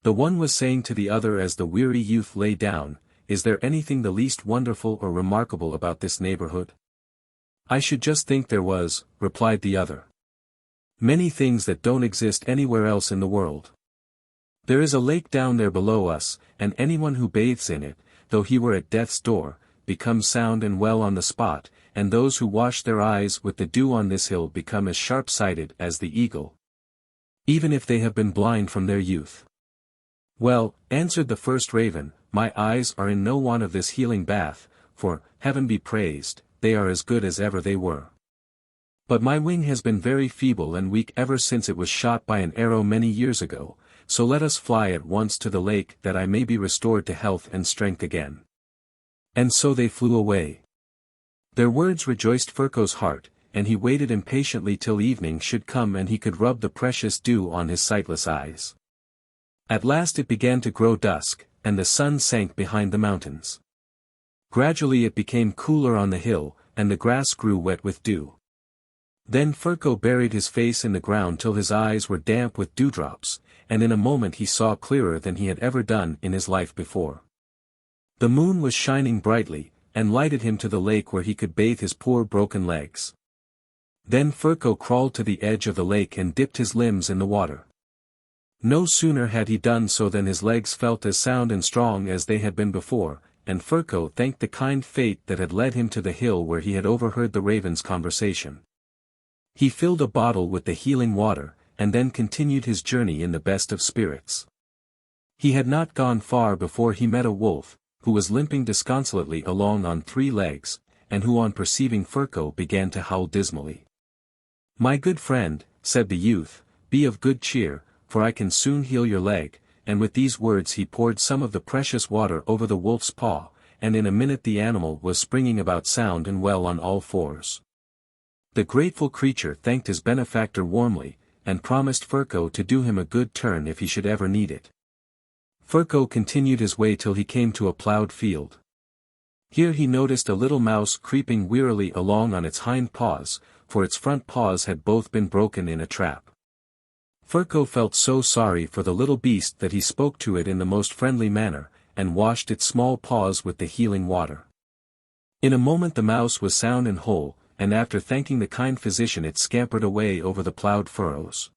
The one was saying to the other as the weary youth lay down, "Is there anything the least wonderful or remarkable about this neighborhood?" "I should just think there was," replied the other. "Many things that don't exist anywhere else in the world. There is a lake down there below us, and anyone who bathes in it, though he were at death's door, becomes sound and well on the spot, and those who wash their eyes with the dew on this hill become as sharp-sighted as the eagle, even if they have been blind from their youth." "Well," answered the first raven, "my eyes are in no want of this healing bath, for, heaven be praised, they are as good as ever they were. But my wing has been very feeble and weak ever since it was shot by an arrow many years ago, so let us fly at once to the lake that I may be restored to health and strength again." And so they flew away. Their words rejoiced Ferko's heart, and he waited impatiently till evening should come and he could rub the precious dew on his sightless eyes. At last it began to grow dusk, and the sun sank behind the mountains. Gradually it became cooler on the hill, and the grass grew wet with dew. Then Ferko buried his face in the ground till his eyes were damp with dewdrops, and in a moment he saw clearer than he had ever done in his life before. The moon was shining brightly, and lighted him to the lake where he could bathe his poor broken legs. Then Ferko crawled to the edge of the lake and dipped his limbs in the water. No sooner had he done so than his legs felt as sound and strong as they had been before, and Ferko thanked the kind fate that had led him to the hill where he had overheard the ravens' conversation. He filled a bottle with the healing water, and then continued his journey in the best of spirits. He had not gone far before he met a wolf, who was limping disconsolately along on 3 legs, and who on perceiving Ferko began to howl dismally. "My good friend," said the youth, "be of good cheer, for I can soon heal your leg," and with these words he poured some of the precious water over the wolf's paw, and in a minute the animal was springing about sound and well on all 4s. The grateful creature thanked his benefactor warmly, and promised Ferko to do him a good turn if he should ever need it. Ferko continued his way till he came to a ploughed field. Here he noticed a little mouse creeping wearily along on its hind paws, for its front paws had both been broken in a trap. Ferko felt so sorry for the little beast that he spoke to it in the most friendly manner, and washed its small paws with the healing water. In a moment the mouse was sound and whole, and after thanking the kind physician it scampered away over the ploughed furrows.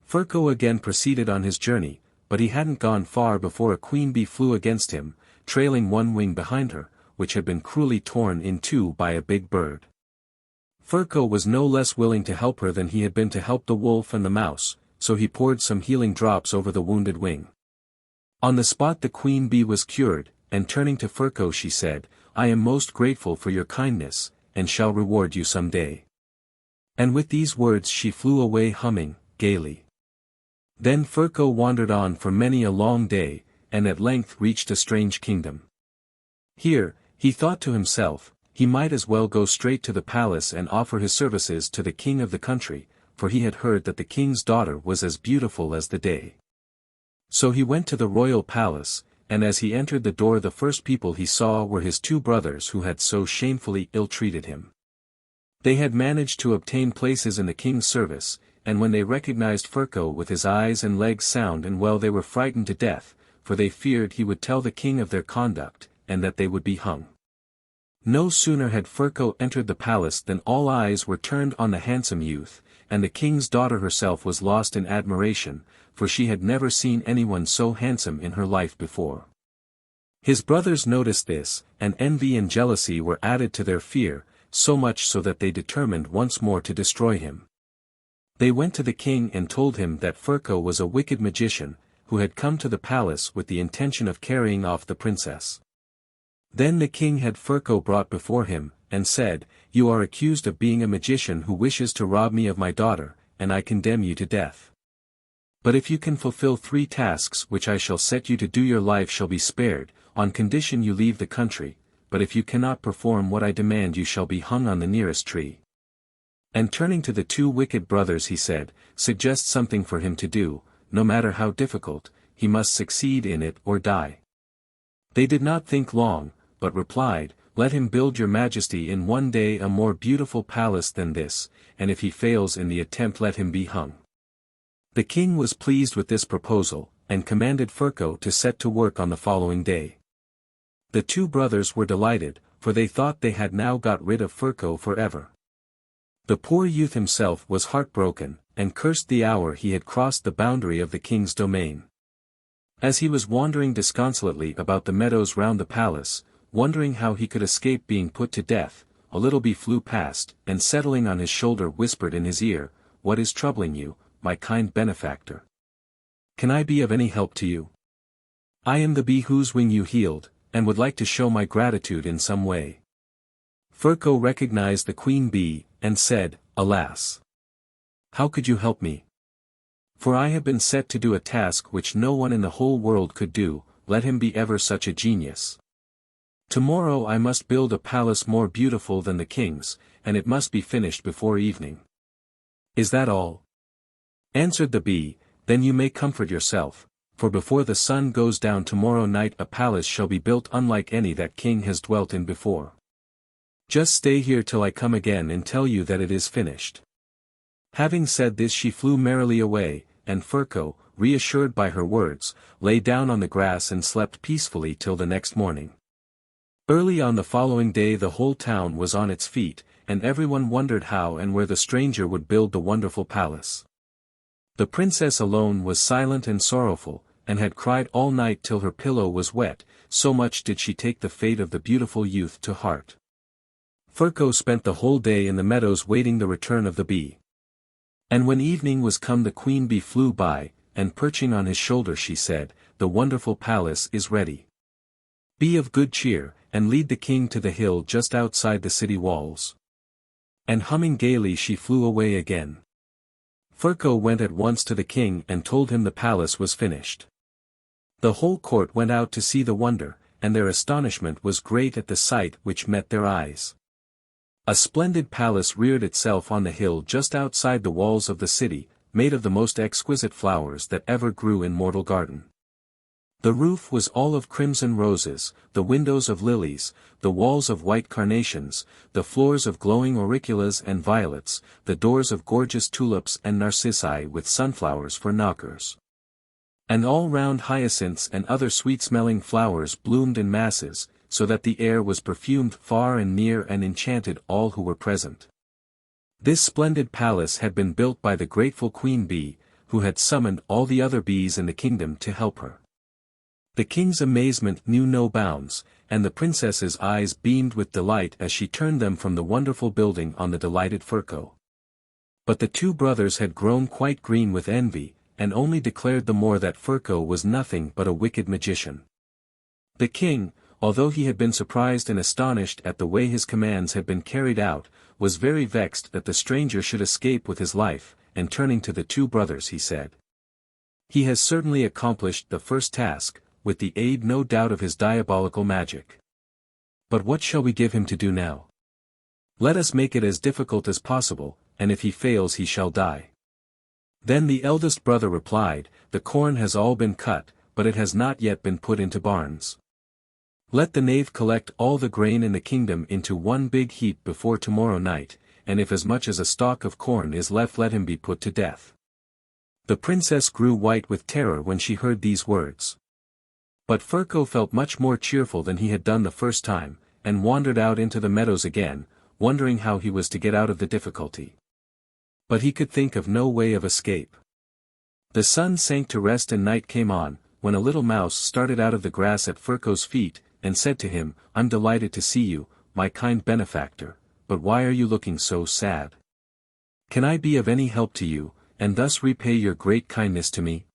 Ferko again proceeded on his journey, but he hadn't gone far before a queen bee flew against him, trailing one wing behind her, which had been cruelly torn in two by a big bird. Ferko was no less willing to help her than he had been to help the wolf and the mouse, so he poured some healing drops over the wounded wing. On the spot the queen bee was cured, and turning to Ferko she said, "I am most grateful for your kindness, and shall reward you some day." And with these words she flew away humming, gaily. Then Ferko wandered on for many a long day, and at length reached a strange kingdom. Here, he thought to himself, he might as well go straight to the palace and offer his services to the king of the country, for he had heard that the king's daughter was as beautiful as the day. So he went to the royal palace, and as he entered the door the first people he saw were his two brothers who had so shamefully ill-treated him. They had managed to obtain places in the king's service, and when they recognized Ferko with his eyes and legs sound and well they were frightened to death, for they feared he would tell the king of their conduct, and that they would be hung. No sooner had Ferko entered the palace than all eyes were turned on the handsome youth, and the king's daughter herself was lost in admiration, for she had never seen anyone so handsome in her life before. His brothers noticed this, and envy and jealousy were added to their fear, so much so that they determined once more to destroy him. They went to the king and told him that Ferko was a wicked magician, who had come to the palace with the intention of carrying off the princess. Then the king had Ferko brought before him, and said, "You are accused of being a magician who wishes to rob me of my daughter, and I condemn you to death. But if you can fulfill 3 tasks which I shall set you to do your life shall be spared, on condition you leave the country, but if you cannot perform what I demand you shall be hung on the nearest tree." And turning to the 2 wicked brothers he said, "Suggest something for him to do, no matter how difficult, he must succeed in it or die." They did not think long, but replied, "Let him build your majesty in one day a more beautiful palace than this, and if he fails in the attempt let him be hung." The king was pleased with this proposal, and commanded Ferko to set to work on the following day. The 2 brothers were delighted, for they thought they had now got rid of Ferko forever. The poor youth himself was heartbroken, and cursed the hour he had crossed the boundary of the king's domain. As he was wandering disconsolately about the meadows round the palace, wondering how he could escape being put to death, a little bee flew past, and settling on his shoulder whispered in his ear, "What is troubling you, my kind benefactor? Can I be of any help to you? I am the bee whose wing you healed, and would like to show my gratitude in some way." Ferko recognized the queen bee, and said, "Alas! How could you help me? For I have been set to do a task which no one in the whole world could do, let him be ever such a genius. Tomorrow I must build a palace more beautiful than the king's, and it must be finished before evening." "Is that all?" answered the bee, "Then you may comfort yourself, for before the sun goes down tomorrow night a palace shall be built unlike any that king has dwelt in before. Just stay here till I come again and tell you that it is finished." Having said this she flew merrily away, and Ferko, reassured by her words, lay down on the grass and slept peacefully till the next morning. Early on the following day the whole town was on its feet, and everyone wondered how and where the stranger would build the wonderful palace. The princess alone was silent and sorrowful, and had cried all night till her pillow was wet, so much did she take the fate of the beautiful youth to heart. Ferko spent the whole day in the meadows waiting the return of the bee. And when evening was come the queen bee flew by, and perching on his shoulder she said, "The wonderful palace is ready. Be of good cheer, and lead the king to the hill just outside the city walls." And humming gaily she flew away again. Ferko went at once to the king and told him the palace was finished. The whole court went out to see the wonder, and their astonishment was great at the sight which met their eyes. A splendid palace reared itself on the hill just outside the walls of the city, made of the most exquisite flowers that ever grew in mortal garden. The roof was all of crimson roses, the windows of lilies, the walls of white carnations, the floors of glowing auriculas and violets, the doors of gorgeous tulips and narcissi with sunflowers for knockers. And all round hyacinths and other sweet-smelling flowers bloomed in masses, so that the air was perfumed far and near and enchanted all who were present. This splendid palace had been built by the grateful queen bee, who had summoned all the other bees in the kingdom to help her. The king's amazement knew no bounds, and the princess's eyes beamed with delight as she turned them from the wonderful building on the delighted Ferko. But the 2 brothers had grown quite green with envy, and only declared the more that Ferko was nothing but a wicked magician. The king, although he had been surprised and astonished at the way his commands had been carried out, was very vexed that the stranger should escape with his life, and turning to the two brothers he said. He has certainly accomplished the first task, with the aid no doubt of his diabolical magic. But what shall we give him to do now? Let us make it as difficult as possible, and if he fails he shall die. Then the eldest brother replied, the corn has all been cut, but it has not yet been put into barns. Let the knave collect all the grain in the kingdom into one big heap before tomorrow night, and if as much as a stalk of corn is left let him be put to death. The princess grew white with terror when she heard these words. But Ferko felt much more cheerful than he had done the first time, and wandered out into the meadows again, wondering how he was to get out of the difficulty. But he could think of no way of escape. The sun sank to rest and night came on, when a little mouse started out of the grass at Ferko's feet, and said to him, I'm delighted to see you, my kind benefactor, but why are you looking so sad? Can I be of any help to you, and thus repay your great kindness to me?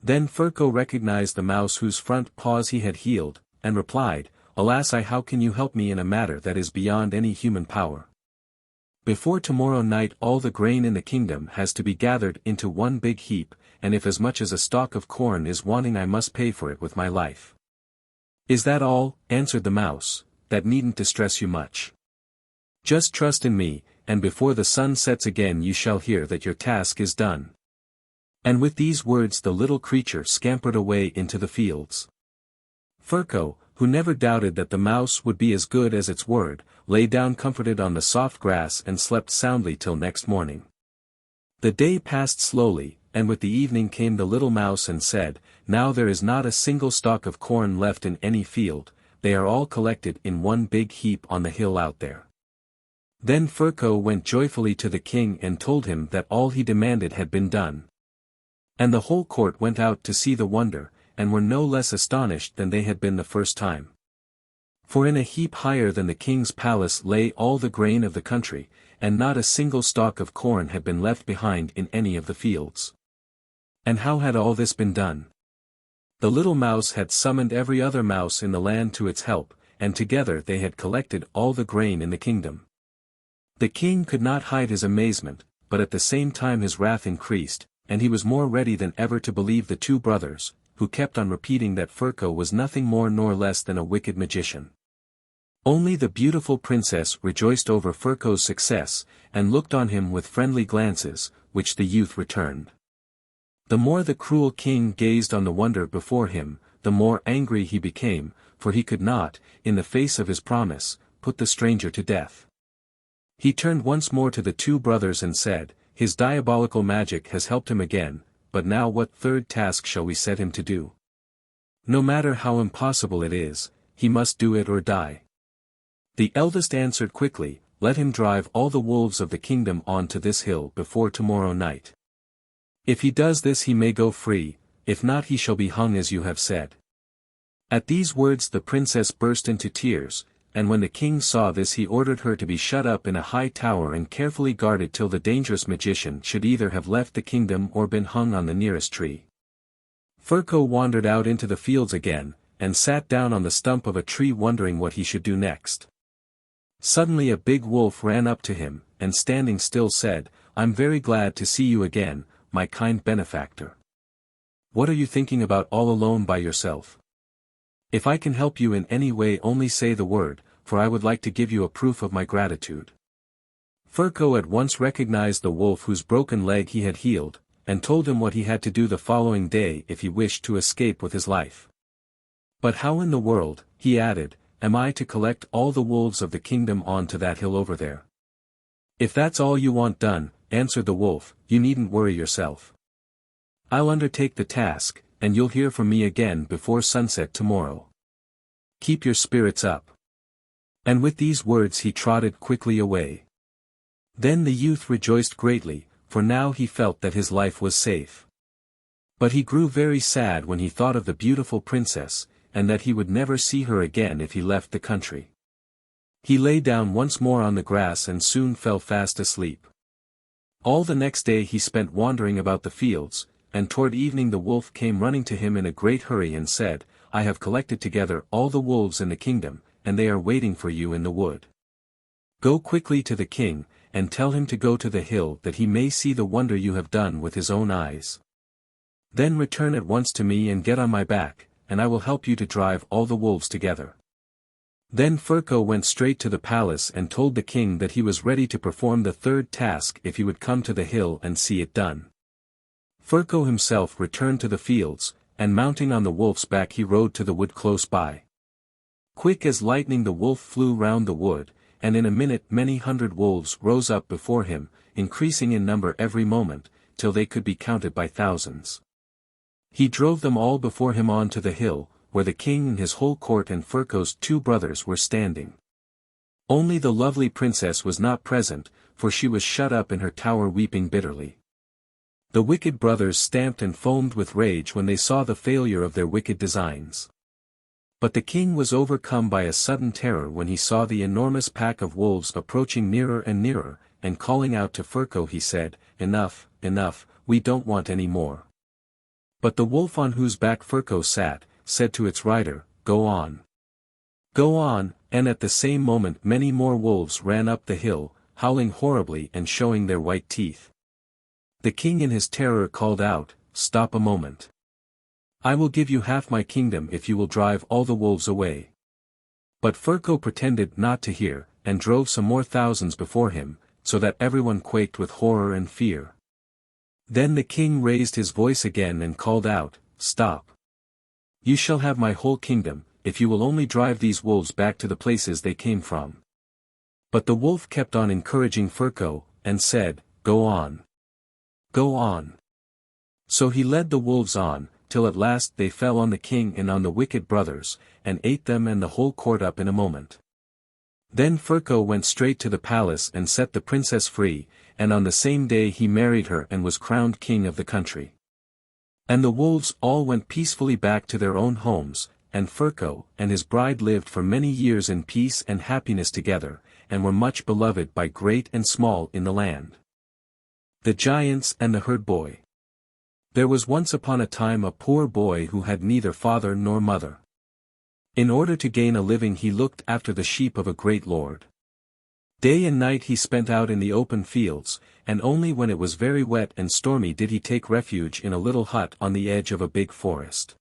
Then Ferko recognized the mouse whose front paws he had healed, and replied, Alas, how can you help me in a matter that is beyond any human power? Before tomorrow night all the grain in the kingdom has to be gathered into one big heap, and if as much as a stalk of corn is wanting I must pay for it with my life. Is that all? Answered the mouse, that needn't distress you much. Just trust in me, and before the sun sets again you shall hear that your task is done. And with these words the little creature scampered away into the fields. Ferko, who never doubted that the mouse would be as good as its word, lay down comforted on the soft grass and slept soundly till next morning. The day passed slowly, and with the evening came the little mouse and said, Now there is not a single stalk of corn left in any field, they are all collected in one big heap on the hill out there. Then Ferko went joyfully to the king and told him that all he demanded had been done. And the whole court went out to see the wonder, and were no less astonished than they had been the first time. For in a heap higher than the king's palace lay all the grain of the country, and not a single stalk of corn had been left behind in any of the fields. And how had all this been done? The little mouse had summoned every other mouse in the land to its help, and together they had collected all the grain in the kingdom. The king could not hide his amazement, but at the same time his wrath increased, and he was more ready than ever to believe the two brothers, who kept on repeating that Ferko was nothing more nor less than a wicked magician. Only the beautiful princess rejoiced over Ferko's success, and looked on him with friendly glances, which the youth returned. The more the cruel king gazed on the wonder before him, the more angry he became, for he could not, in the face of his promise, put the stranger to death. He turned once more to the two brothers and said, His diabolical magic has helped him again, but now what third task shall we set him to do? No matter how impossible it is, he must do it or die. The eldest answered quickly, Let him drive all the wolves of the kingdom on to this hill before tomorrow night. If he does this he may go free, if not he shall be hung as you have said. At these words the princess burst into tears, and when the king saw this he ordered her to be shut up in a high tower and carefully guarded till the dangerous magician should either have left the kingdom or been hung on the nearest tree. Ferko wandered out into the fields again, and sat down on the stump of a tree wondering what he should do next. Suddenly a big wolf ran up to him, and standing still said, I'm very glad to see you again, my kind benefactor. What are you thinking about all alone by yourself? If I can help you in any way only say the word, for I would like to give you a proof of my gratitude. Ferko at once recognized the wolf whose broken leg he had healed, and told him what he had to do the following day if he wished to escape with his life. But how in the world, he added, am I to collect all the wolves of the kingdom on to that hill over there? If that's all you want done, answered the wolf, you needn't worry yourself. I'll undertake the task, and you'll hear from me again before sunset tomorrow. Keep your spirits up. And with these words he trotted quickly away. Then the youth rejoiced greatly, for now he felt that his life was safe. But he grew very sad when he thought of the beautiful princess, and that he would never see her again if he left the country. He lay down once more on the grass and soon fell fast asleep. All the next day he spent wandering about the fields, and toward evening the wolf came running to him in a great hurry and said, I have collected together all the wolves in the kingdom, and they are waiting for you in the wood. Go quickly to the king, and tell him to go to the hill that he may see the wonder you have done with his own eyes. Then return at once to me and get on my back, and I will help you to drive all the wolves together." Then Ferko went straight to the palace and told the king that he was ready to perform the third task if he would come to the hill and see it done. Ferko himself returned to the fields, and mounting on the wolf's back he rode to the wood close by. Quick as lightning the wolf flew round the wood, and in a minute many hundred wolves rose up before him, increasing in number every moment, till they could be counted by thousands. He drove them all before him on to the hill, where the king and his whole court and Ferko's 2 brothers were standing. Only the lovely princess was not present, for she was shut up in her tower weeping bitterly. The wicked brothers stamped and foamed with rage when they saw the failure of their wicked designs. But the king was overcome by a sudden terror when he saw the enormous pack of wolves approaching nearer and nearer, and calling out to Ferko he said, "Enough, enough, we don't want any more." But the wolf on whose back Ferko sat, said to its rider, "Go on. Go on," and at the same moment many more wolves ran up the hill, howling horribly and showing their white teeth. The king in his terror called out, "Stop a moment. I will give you half my kingdom if you will drive all the wolves away." But Ferko pretended not to hear, and drove some more thousands before him, so that everyone quaked with horror and fear. Then the king raised his voice again and called out, "Stop. You shall have my whole kingdom, if you will only drive these wolves back to the places they came from." But the wolf kept on encouraging Ferko, and said, "Go on. Go on." So he led the wolves on, till at last they fell on the king and on the wicked brothers, and ate them and the whole court up in a moment. Then Ferko went straight to the palace and set the princess free, and on the same day he married her and was crowned king of the country. And the wolves all went peacefully back to their own homes, and Ferko and his bride lived for many years in peace and happiness together, and were much beloved by great and small in the land. The Giants and the Herd Boy. There was once upon a time a poor boy who had neither father nor mother. In order to gain a living he looked after the sheep of a great lord. Day and night he spent out in the open fields, and only when it was very wet and stormy did he take refuge in a little hut on the edge of a big forest.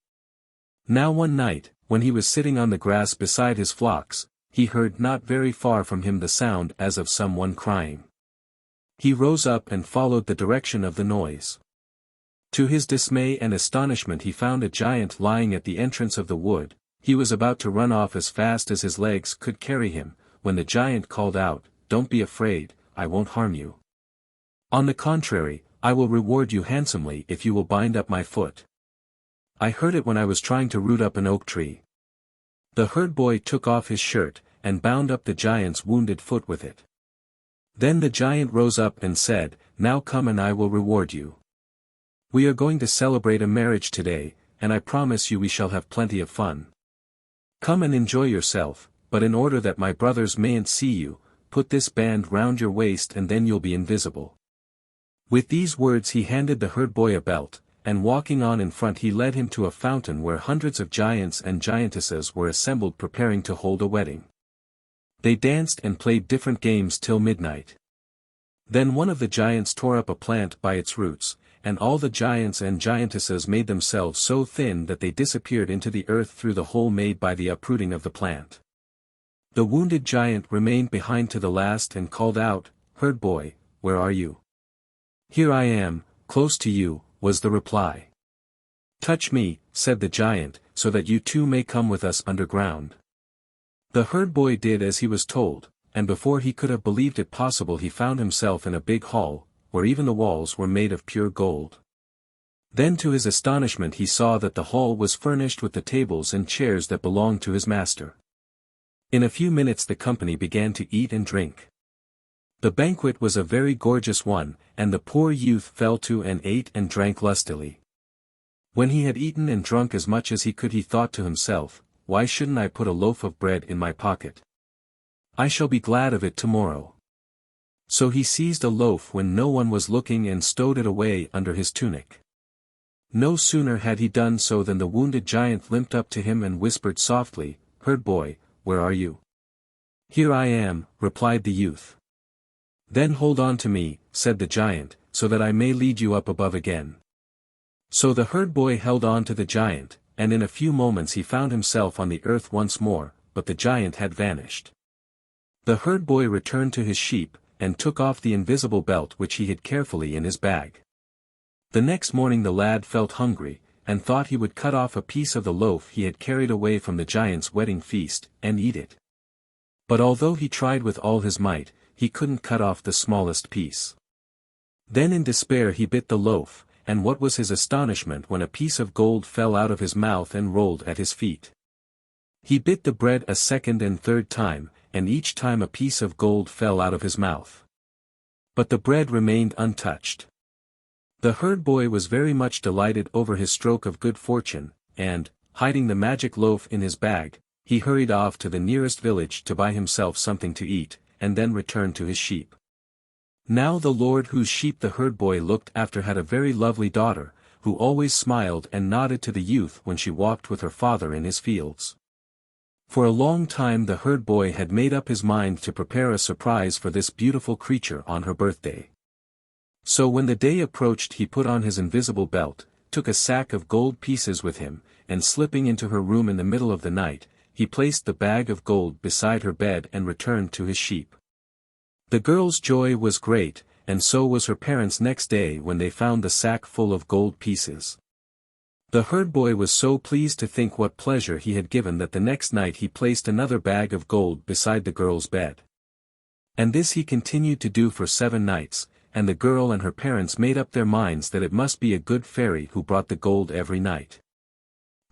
Now one night, when he was sitting on the grass beside his flocks, he heard not very far from him the sound as of someone crying. He rose up and followed the direction of the noise. To his dismay and astonishment he found a giant lying at the entrance of the wood. He was about to run off as fast as his legs could carry him, when the giant called out, "Don't be afraid, I won't harm you. On the contrary, I will reward you handsomely if you will bind up my foot. I heard it when I was trying to root up an oak tree." The herd boy took off his shirt, and bound up the giant's wounded foot with it. Then the giant rose up and said, "Now come and I will reward you. We are going to celebrate a marriage today, and I promise you we shall have plenty of fun. Come and enjoy yourself, but in order that my brothers mayn't see you, put this band round your waist and then you'll be invisible." With these words he handed the herd boy a belt, and walking on in front he led him to a fountain where hundreds of giants and giantesses were assembled preparing to hold a wedding. They danced and played different games till midnight. Then one of the giants tore up a plant by its roots, and all the giants and giantesses made themselves so thin that they disappeared into the earth through the hole made by the uprooting of the plant. The wounded giant remained behind to the last and called out, "Herd boy, where are you?" "Here I am, close to you," was the reply. "Touch me," said the giant, "so that you too may come with us underground." The herd boy did as he was told, and before he could have believed it possible he found himself in a big hall, where even the walls were made of pure gold. Then to his astonishment he saw that the hall was furnished with the tables and chairs that belonged to his master. In a few minutes the company began to eat and drink. The banquet was a very gorgeous one, and the poor youth fell to and ate and drank lustily. When he had eaten and drunk as much as he could he thought to himself, "Why shouldn't I put a loaf of bread in my pocket? I shall be glad of it tomorrow." So he seized a loaf when no one was looking and stowed it away under his tunic. No sooner had he done so than the wounded giant limped up to him and whispered softly, "Herd boy, where are you?" "Here I am," replied the youth. "Then hold on to me," said the giant, "so that I may lead you up above again." So the herd boy held on to the giant, and in a few moments he found himself on the earth once more, but the giant had vanished. The herd boy returned to his sheep, and took off the invisible belt which he hid carefully in his bag. The next morning the lad felt hungry, and thought he would cut off a piece of the loaf he had carried away from the giant's wedding feast, and eat it. But although he tried with all his might, he couldn't cut off the smallest piece. Then in despair he bit the loaf, and what was his astonishment when a piece of gold fell out of his mouth and rolled at his feet. He bit the bread a second and third time, and each time a piece of gold fell out of his mouth. But the bread remained untouched. The herd boy was very much delighted over his stroke of good fortune, and, hiding the magic loaf in his bag, he hurried off to the nearest village to buy himself something to eat, and then returned to his sheep. Now the lord whose sheep the herd boy looked after had a very lovely daughter, who always smiled and nodded to the youth when she walked with her father in his fields. For a long time the herd boy had made up his mind to prepare a surprise for this beautiful creature on her birthday. So when the day approached he put on his invisible belt, took a sack of gold pieces with him, and slipping into her room in the middle of the night, he placed the bag of gold beside her bed and returned to his sheep. The girl's joy was great, and so was her parents' next day when they found the sack full of gold pieces. The herd boy was so pleased to think what pleasure he had given that the next night he placed another bag of gold beside the girl's bed. And this he continued to do for 7 nights, and the girl and her parents made up their minds that it must be a good fairy who brought the gold every night.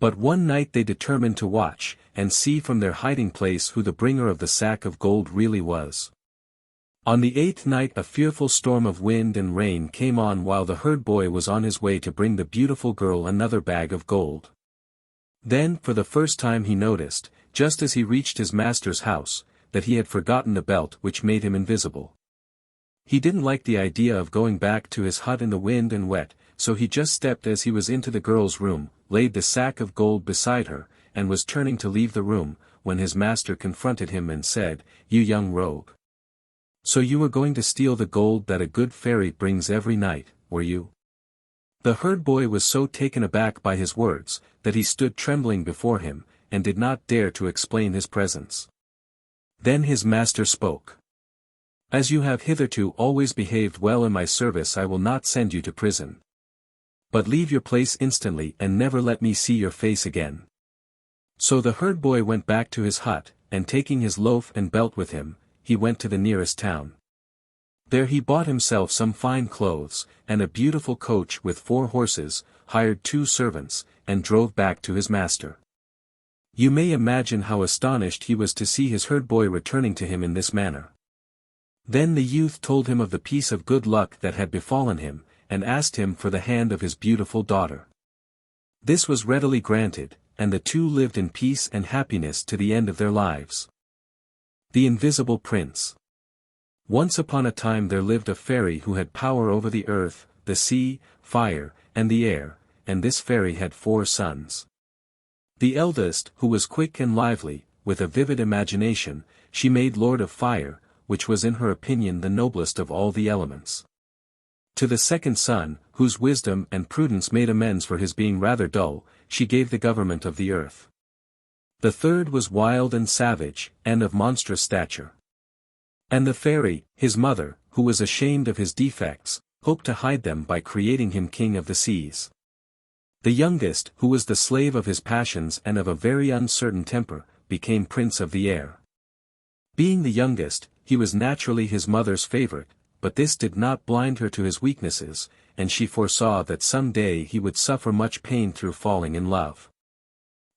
But one night they determined to watch, and see from their hiding place who the bringer of the sack of gold really was. On the 8th night a fearful storm of wind and rain came on while the herd boy was on his way to bring the beautiful girl another bag of gold. Then for the first time he noticed, just as he reached his master's house, that he had forgotten the belt which made him invisible. He didn't like the idea of going back to his hut in the wind and wet, so he just stepped as he was into the girl's room, laid the sack of gold beside her, and was turning to leave the room, when his master confronted him and said, "You young rogue. So you were going to steal the gold that a good fairy brings every night, were you?" The herd boy was so taken aback by his words, that he stood trembling before him, and did not dare to explain his presence. Then his master spoke. "As you have hitherto always behaved well in my service I will not send you to prison. But leave your place instantly and never let me see your face again." So the herd boy went back to his hut, and taking his loaf and belt with him, he went to the nearest town. There he bought himself some fine clothes, and a beautiful coach with 4 horses, hired 2 servants, and drove back to his master. You may imagine how astonished he was to see his herd boy returning to him in this manner. Then the youth told him of the piece of good luck that had befallen him, and asked him for the hand of his beautiful daughter. This was readily granted, and the two lived in peace and happiness to the end of their lives. The Invisible Prince. Once upon a time there lived a fairy who had power over the earth, the sea, fire, and the air, and this fairy had 4 sons. The eldest, who was quick and lively, with a vivid imagination, she made Lord of Fire, which was in her opinion the noblest of all the elements. To the second son, whose wisdom and prudence made amends for his being rather dull, she gave the government of the earth. The third was wild and savage, and of monstrous stature. And the fairy, his mother, who was ashamed of his defects, hoped to hide them by creating him king of the seas. The youngest, who was the slave of his passions and of a very uncertain temper, became prince of the air. Being the youngest, he was naturally his mother's favorite, but this did not blind her to his weaknesses, and she foresaw that some day he would suffer much pain through falling in love.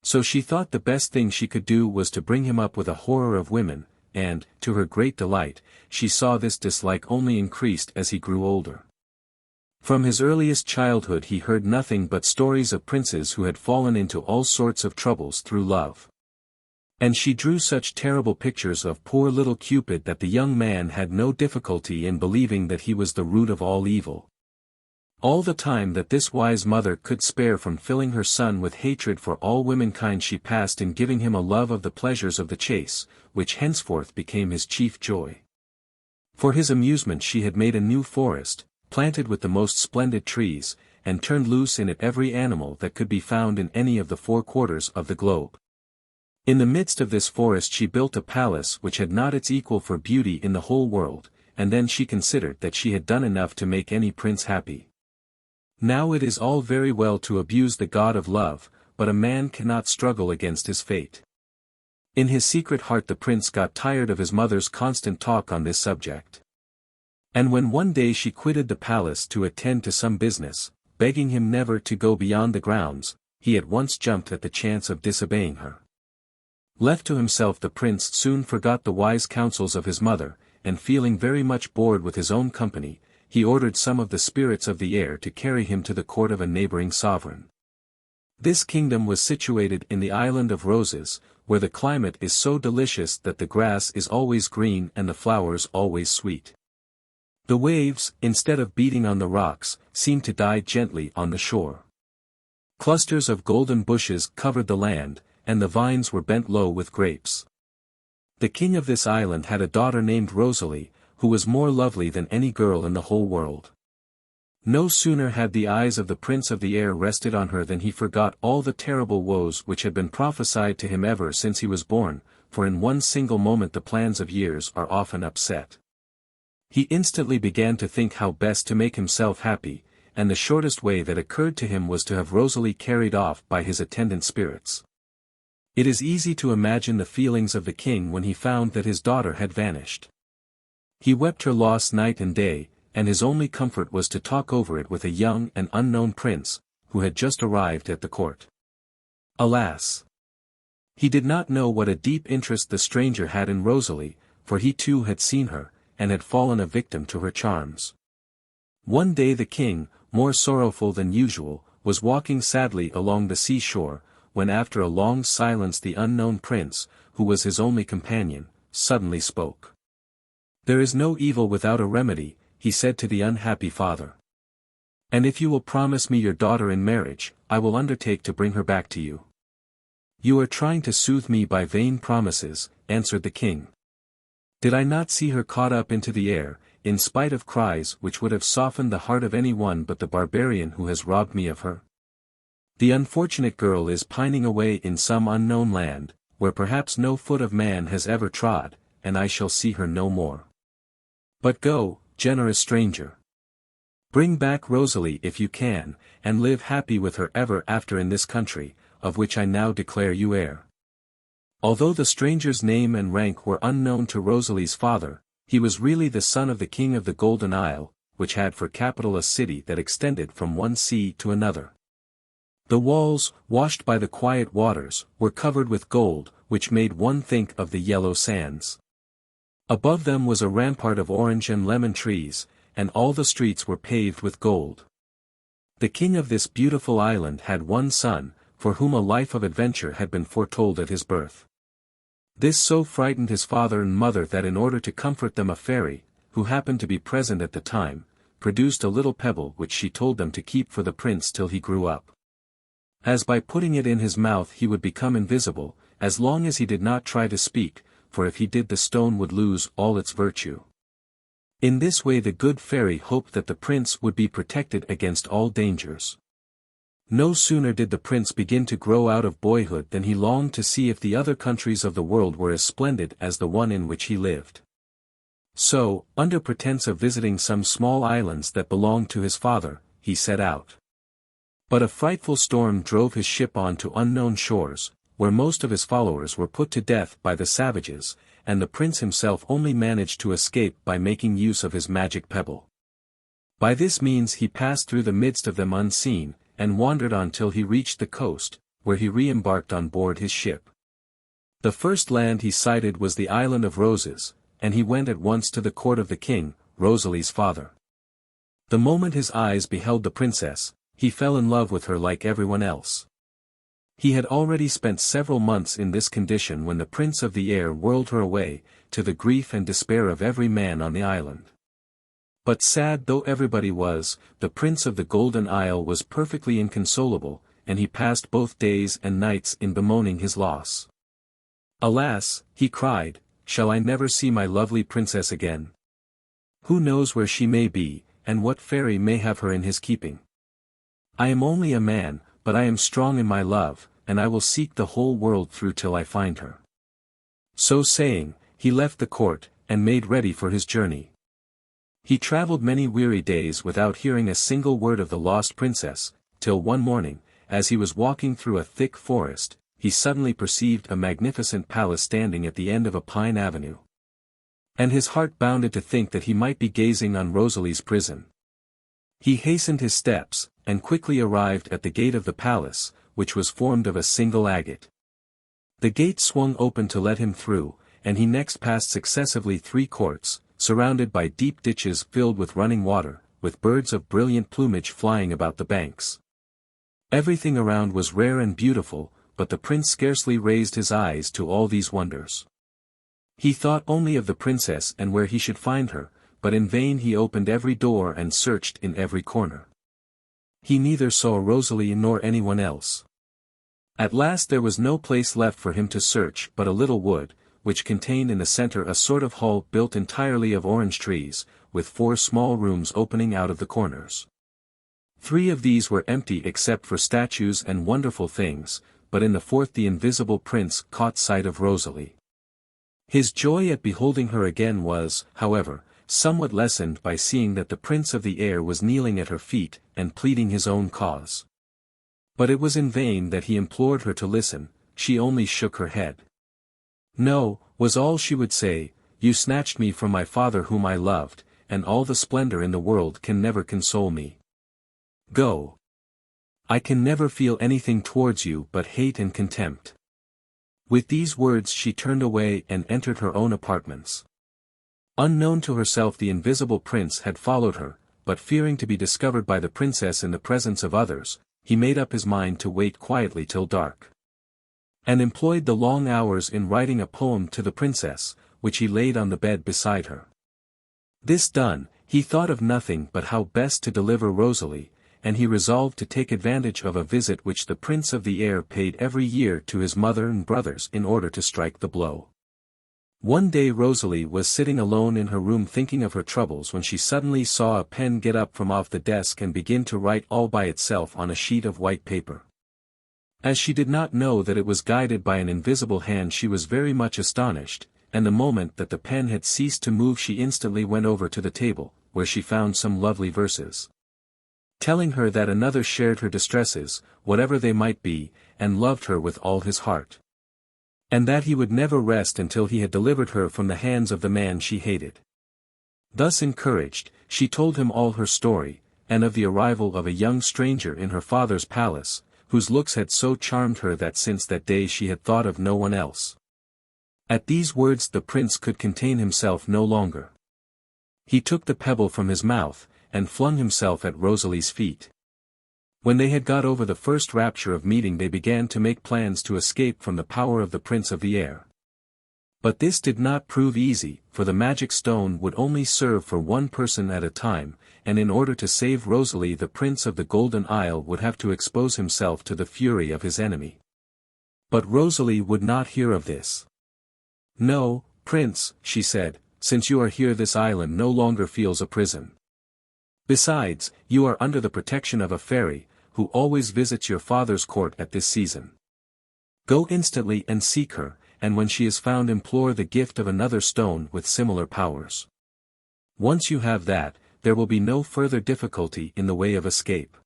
So she thought the best thing she could do was to bring him up with a horror of women, and, to her great delight, she saw this dislike only increased as he grew older. From his earliest childhood he heard nothing but stories of princes who had fallen into all sorts of troubles through love. And she drew such terrible pictures of poor little Cupid that the young man had no difficulty in believing that he was the root of all evil. All the time that this wise mother could spare from filling her son with hatred for all womankind she passed in giving him a love of the pleasures of the chase, which henceforth became his chief joy. For his amusement she had made a new forest, planted with the most splendid trees, and turned loose in it every animal that could be found in any of the 4 quarters of the globe. In the midst of this forest she built a palace which had not its equal for beauty in the whole world, and then she considered that she had done enough to make any prince happy. Now it is all very well to abuse the god of love, but a man cannot struggle against his fate. In his secret heart the prince got tired of his mother's constant talk on this subject. And when one day she quitted the palace to attend to some business, begging him never to go beyond the grounds, he at once jumped at the chance of disobeying her. Left to himself the prince soon forgot the wise counsels of his mother, and feeling very much bored with his own company, he ordered some of the spirits of the air to carry him to the court of a neighboring sovereign. This kingdom was situated in the island of Roses, where the climate is so delicious that the grass is always green and the flowers always sweet. The waves, instead of beating on the rocks, seemed to die gently on the shore. Clusters of golden bushes covered the land, and the vines were bent low with grapes. The king of this island had a daughter named Rosalie, who was more lovely than any girl in the whole world. No sooner had the eyes of the prince of the air rested on her than he forgot all the terrible woes which had been prophesied to him ever since he was born, for in one single moment the plans of years are often upset. He instantly began to think how best to make himself happy, and the shortest way that occurred to him was to have Rosalie carried off by his attendant spirits. It is easy to imagine the feelings of the king when he found that his daughter had vanished. He wept her loss night and day, and his only comfort was to talk over it with a young and unknown prince, who had just arrived at the court. Alas! He did not know what a deep interest the stranger had in Rosalie, for he too had seen her, and had fallen a victim to her charms. One day the king, more sorrowful than usual, was walking sadly along the seashore, when after a long silence the unknown prince, who was his only companion, suddenly spoke. "There is no evil without a remedy," he said to the unhappy father. "And if you will promise me your daughter in marriage, I will undertake to bring her back to you." "You are trying to soothe me by vain promises," answered the king. "Did I not see her caught up into the air, in spite of cries which would have softened the heart of any one but the barbarian who has robbed me of her? The unfortunate girl is pining away in some unknown land, where perhaps no foot of man has ever trod, and I shall see her no more. But go, generous stranger. Bring back Rosalie if you can, and live happy with her ever after in this country, of which I now declare you heir." Although the stranger's name and rank were unknown to Rosalie's father, he was really the son of the king of the Golden Isle, which had for capital a city that extended from one sea to another. The walls, washed by the quiet waters, were covered with gold, which made one think of the yellow sands. Above them was a rampart of orange and lemon trees, and all the streets were paved with gold. The king of this beautiful island had one son, for whom a life of adventure had been foretold at his birth. This so frightened his father and mother that in order to comfort them a fairy, who happened to be present at the time, produced a little pebble which she told them to keep for the prince till he grew up. As by putting it in his mouth he would become invisible, as long as he did not try to speak, for if he did the stone would lose all its virtue. In this way the good fairy hoped that the prince would be protected against all dangers. No sooner did the prince begin to grow out of boyhood than he longed to see if the other countries of the world were as splendid as the one in which he lived. So, under pretense of visiting some small islands that belonged to his father, he set out. But a frightful storm drove his ship on to unknown shores, where most of his followers were put to death by the savages, and the prince himself only managed to escape by making use of his magic pebble. By this means he passed through the midst of them unseen, and wandered on till he reached the coast, where he re-embarked on board his ship. The first land he sighted was the Island of Roses, and he went at once to the court of the king, Rosalie's father. The moment his eyes beheld the princess, he fell in love with her like everyone else. He had already spent several months in this condition when the prince of the air whirled her away, to the grief and despair of every man on the island. But sad though everybody was, the prince of the Golden Isle was perfectly inconsolable, and he passed both days and nights in bemoaning his loss. "Alas," he cried, "shall I never see my lovely princess again? Who knows where she may be, and what fairy may have her in his keeping? I am only a man, but I am strong in my love, and I will seek the whole world through till I find her." So saying, he left the court, and made ready for his journey. He travelled many weary days without hearing a single word of the lost princess, till one morning, as he was walking through a thick forest, he suddenly perceived a magnificent palace standing at the end of a pine avenue. And his heart bounded to think that he might be gazing on Rosalie's prison. He hastened his steps, and quickly arrived at the gate of the palace, which was formed of a single agate. The gate swung open to let him through, and he next passed successively 3 courts, surrounded by deep ditches filled with running water, with birds of brilliant plumage flying about the banks. Everything around was rare and beautiful, but the prince scarcely raised his eyes to all these wonders. He thought only of the princess and where he should find her, but in vain he opened every door and searched in every corner. He neither saw Rosalie nor anyone else. At last there was no place left for him to search but a little wood, which contained in the center a sort of hall built entirely of orange trees, with 4 small rooms opening out of the corners. 3 of these were empty except for statues and wonderful things, but in the 4th the invisible prince caught sight of Rosalie. His joy at beholding her again was, however, somewhat lessened by seeing that the prince of the air was kneeling at her feet, and pleading his own cause. But it was in vain that he implored her to listen, she only shook her head. "No," was all she would say, "you snatched me from my father whom I loved, and all the splendor in the world can never console me. Go. I can never feel anything towards you but hate and contempt." With these words she turned away and entered her own apartments. Unknown to herself the invisible prince had followed her, but fearing to be discovered by the princess in the presence of others, he made up his mind to wait quietly till dark. And employed the long hours in writing a poem to the princess, which he laid on the bed beside her. This done, he thought of nothing but how best to deliver Rosalie, and he resolved to take advantage of a visit which the prince of the air paid every year to his mother and brothers in order to strike the blow. One day Rosalie was sitting alone in her room thinking of her troubles when she suddenly saw a pen get up from off the desk and begin to write all by itself on a sheet of white paper. As she did not know that it was guided by an invisible hand she was very much astonished, and the moment that the pen had ceased to move she instantly went over to the table, where she found some lovely verses, telling her that another shared her distresses, whatever they might be, and loved her with all his heart. And that he would never rest until he had delivered her from the hands of the man she hated. Thus encouraged, she told him all her story, and of the arrival of a young stranger in her father's palace, whose looks had so charmed her that since that day she had thought of no one else. At these words the prince could contain himself no longer. He took the pebble from his mouth, and flung himself at Rosalie's feet. When they had got over the first rapture of meeting they began to make plans to escape from the power of the prince of the air. But this did not prove easy, for the magic stone would only serve for one person at a time, and in order to save Rosalie the prince of the Golden Isle would have to expose himself to the fury of his enemy. But Rosalie would not hear of this. "No, prince," she said, "since you are here this island no longer feels a prison. Besides, you are under the protection of a fairy, who always visits your father's court at this season. Go instantly and seek her, and when she is found implore the gift of another stone with similar powers. Once you have that, there will be no further difficulty in the way of escape."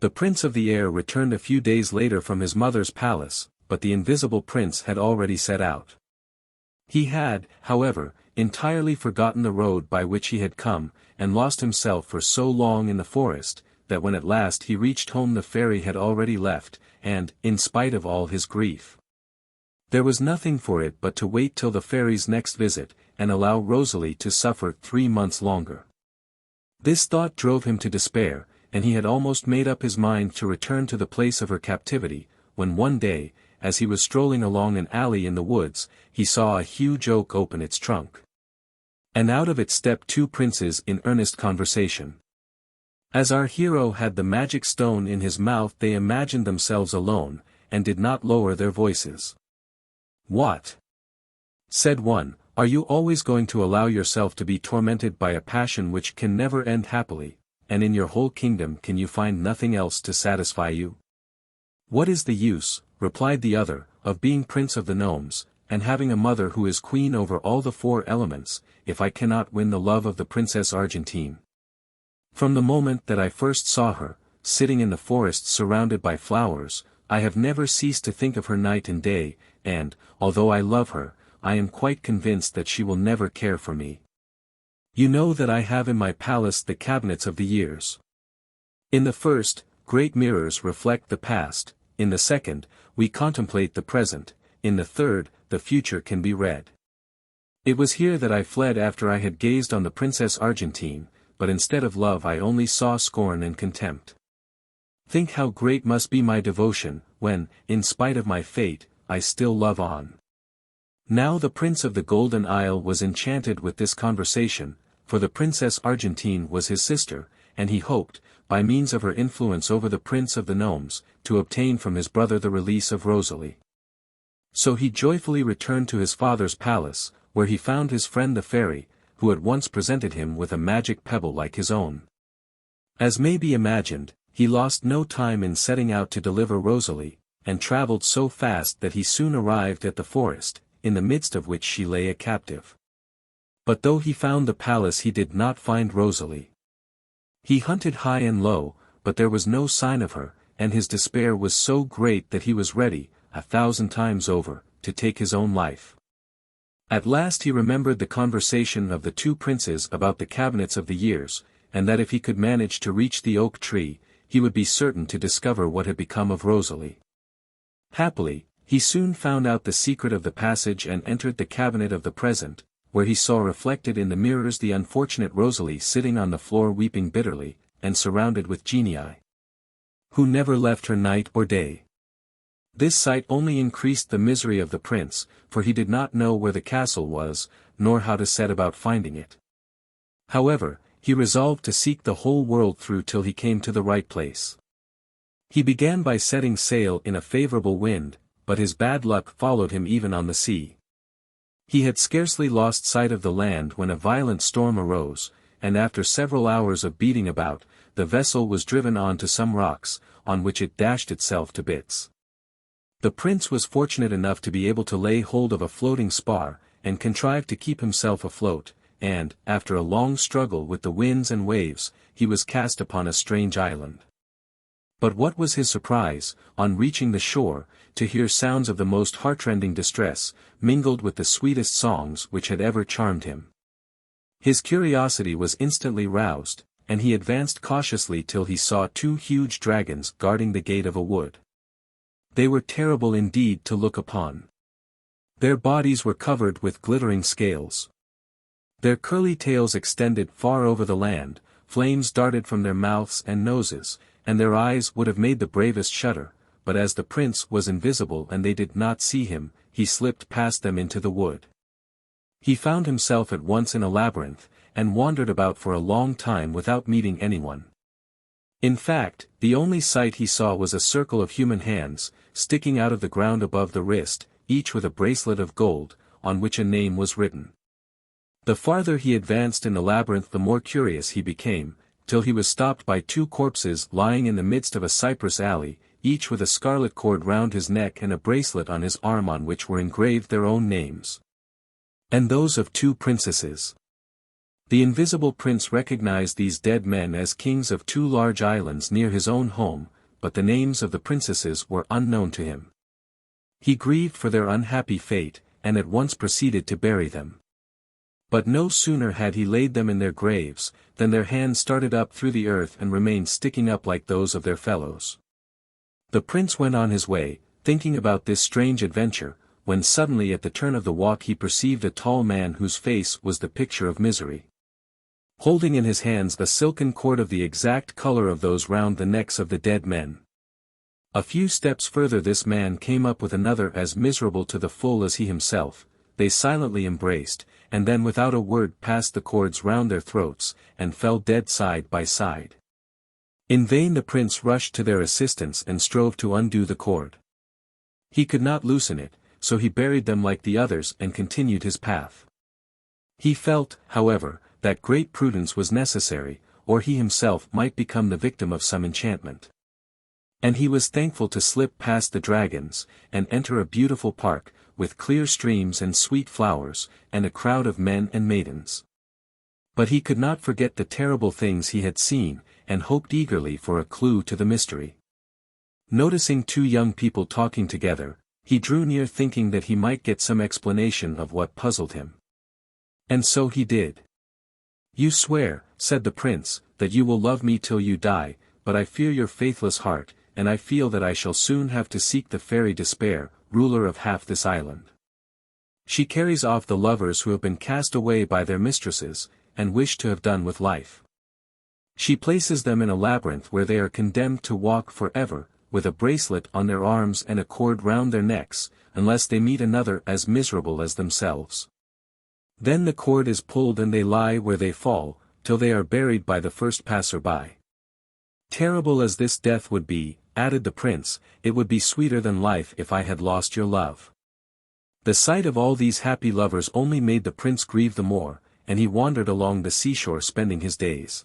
The Prince of the Air returned a few days later from his mother's palace, but the invisible prince had already set out. He had, however, entirely forgotten the road by which he had come, and lost himself for so long in the forest, that when at last he reached home the fairy had already left, and, in spite of all his grief, there was nothing for it but to wait till the fairy's next visit, and allow Rosalie to suffer 3 months longer. This thought drove him to despair, and he had almost made up his mind to return to the place of her captivity, when one day, as he was strolling along an alley in the woods, he saw a huge oak open its trunk. And out of it stepped 2 princes in earnest conversation. As our hero had the magic stone in his mouth they imagined themselves alone, and did not lower their voices. "What?" said one, Are you always going to allow yourself to be tormented by a passion which can never end happily, and in your whole kingdom can you find nothing else to satisfy you? What is the use, replied the other, of being prince of the gnomes, and having a mother who is queen over all the 4 elements, if I cannot win the love of the Princess Argentine? From the moment that I first saw her, sitting in the forest surrounded by flowers, I have never ceased to think of her night and day, and, although I love her, I am quite convinced that she will never care for me. You know that I have in my palace the cabinets of the years. In the first, great mirrors reflect the past, in the second, we contemplate the present, in the third, the future can be read. It was here that I fled after I had gazed on the Princess Argentine, but instead of love I only saw scorn and contempt. Think how great must be my devotion, when, in spite of my fate, I still love on. Now the Prince of the Golden Isle was enchanted with this conversation, for the Princess Argentine was his sister, and he hoped, by means of her influence over the Prince of the Gnomes, to obtain from his brother the release of Rosalie. So he joyfully returned to his father's palace, where he found his friend the fairy, who at once presented him with a magic pebble like his own. As may be imagined, he lost no time in setting out to deliver Rosalie, and travelled so fast that he soon arrived at the forest, in the midst of which she lay a captive. But though he found the palace he did not find Rosalie. He hunted high and low, but there was no sign of her, and his despair was so great that he was ready, 1,000 times over, to take his own life. At last he remembered the conversation of the 2 princes about the cabinets of the years, and that if he could manage to reach the oak tree, he would be certain to discover what had become of Rosalie. Happily, he soon found out the secret of the passage and entered the cabinet of the present, where he saw reflected in the mirrors the unfortunate Rosalie sitting on the floor weeping bitterly, and surrounded with genii, who never left her night or day. This sight only increased the misery of the prince, for he did not know where the castle was, nor how to set about finding it. However, he resolved to seek the whole world through till he came to the right place. He began by setting sail in a favorable wind, but his bad luck followed him even on the sea. He had scarcely lost sight of the land when a violent storm arose, and after several hours of beating about, the vessel was driven on to some rocks, on which it dashed itself to bits. The prince was fortunate enough to be able to lay hold of a floating spar, and contrived to keep himself afloat, and, after a long struggle with the winds and waves, he was cast upon a strange island. But what was his surprise, on reaching the shore, to hear sounds of the most heartrending distress, mingled with the sweetest songs which had ever charmed him. His curiosity was instantly roused, and he advanced cautiously till he saw 2 huge dragons guarding the gate of a wood. They were terrible indeed to look upon. Their bodies were covered with glittering scales. Their curly tails extended far over the land, flames darted from their mouths and noses, and their eyes would have made the bravest shudder, but as the prince was invisible and they did not see him, he slipped past them into the wood. He found himself at once in a labyrinth, and wandered about for a long time without meeting anyone. In fact, the only sight he saw was a circle of human hands, sticking out of the ground above the wrist, each with a bracelet of gold, on which a name was written. The farther he advanced in the labyrinth the more curious he became, till he was stopped by 2 corpses lying in the midst of a cypress alley, each with a scarlet cord round his neck and a bracelet on his arm on which were engraved their own names, and those of 2 princesses. The invisible prince recognized these dead men as kings of 2 large islands near his own home, but the names of the princesses were unknown to him. He grieved for their unhappy fate, and at once proceeded to bury them. But no sooner had he laid them in their graves, than their hands started up through the earth and remained sticking up like those of their fellows. The prince went on his way, thinking about this strange adventure, when suddenly at the turn of the walk he perceived a tall man whose face was the picture of misery, holding in his hands a silken cord of the exact color of those round the necks of the dead men. A few steps further this man came up with another as miserable to the full as he himself. They silently embraced, and then without a word passed the cords round their throats, and fell dead side by side. In vain the prince rushed to their assistance and strove to undo the cord. He could not loosen it, so he buried them like the others and continued his path. He felt, however, that great prudence was necessary, or he himself might become the victim of some enchantment. And he was thankful to slip past the dragons, and enter a beautiful park, with clear streams and sweet flowers, and a crowd of men and maidens. But he could not forget the terrible things he had seen, and hoped eagerly for a clue to the mystery. Noticing two young people talking together, he drew near thinking that he might get some explanation of what puzzled him. And so he did. "You swear," said the prince, "that you will love me till you die, but I fear your faithless heart, and I feel that I shall soon have to seek the fairy Despair, ruler of half this island. She carries off the lovers who have been cast away by their mistresses, and wish to have done with life. She places them in a labyrinth where they are condemned to walk forever, with a bracelet on their arms and a cord round their necks, unless they meet another as miserable as themselves. Then the cord is pulled and they lie where they fall, till they are buried by the first passer-by. Terrible as this death would be," added the prince, "it would be sweeter than life if I had lost your love." The sight of all these happy lovers only made the prince grieve the more, and he wandered along the seashore spending his days.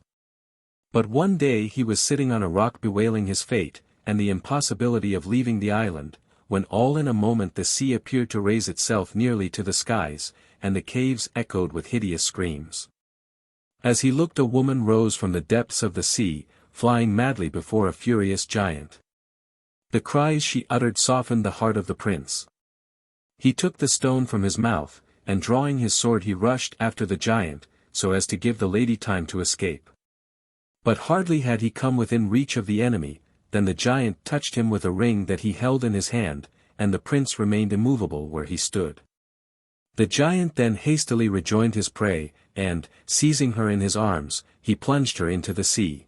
But one day he was sitting on a rock bewailing his fate, and the impossibility of leaving the island, when all in a moment the sea appeared to raise itself nearly to the skies, and the caves echoed with hideous screams. As he looked, a woman rose from the depths of the sea, flying madly before a furious giant. The cries she uttered softened the heart of the prince. He took the stone from his mouth, and drawing his sword he rushed after the giant, so as to give the lady time to escape. But hardly had he come within reach of the enemy, than the giant touched him with a ring that he held in his hand, and the prince remained immovable where he stood. The giant then hastily rejoined his prey, and, seizing her in his arms, he plunged her into the sea.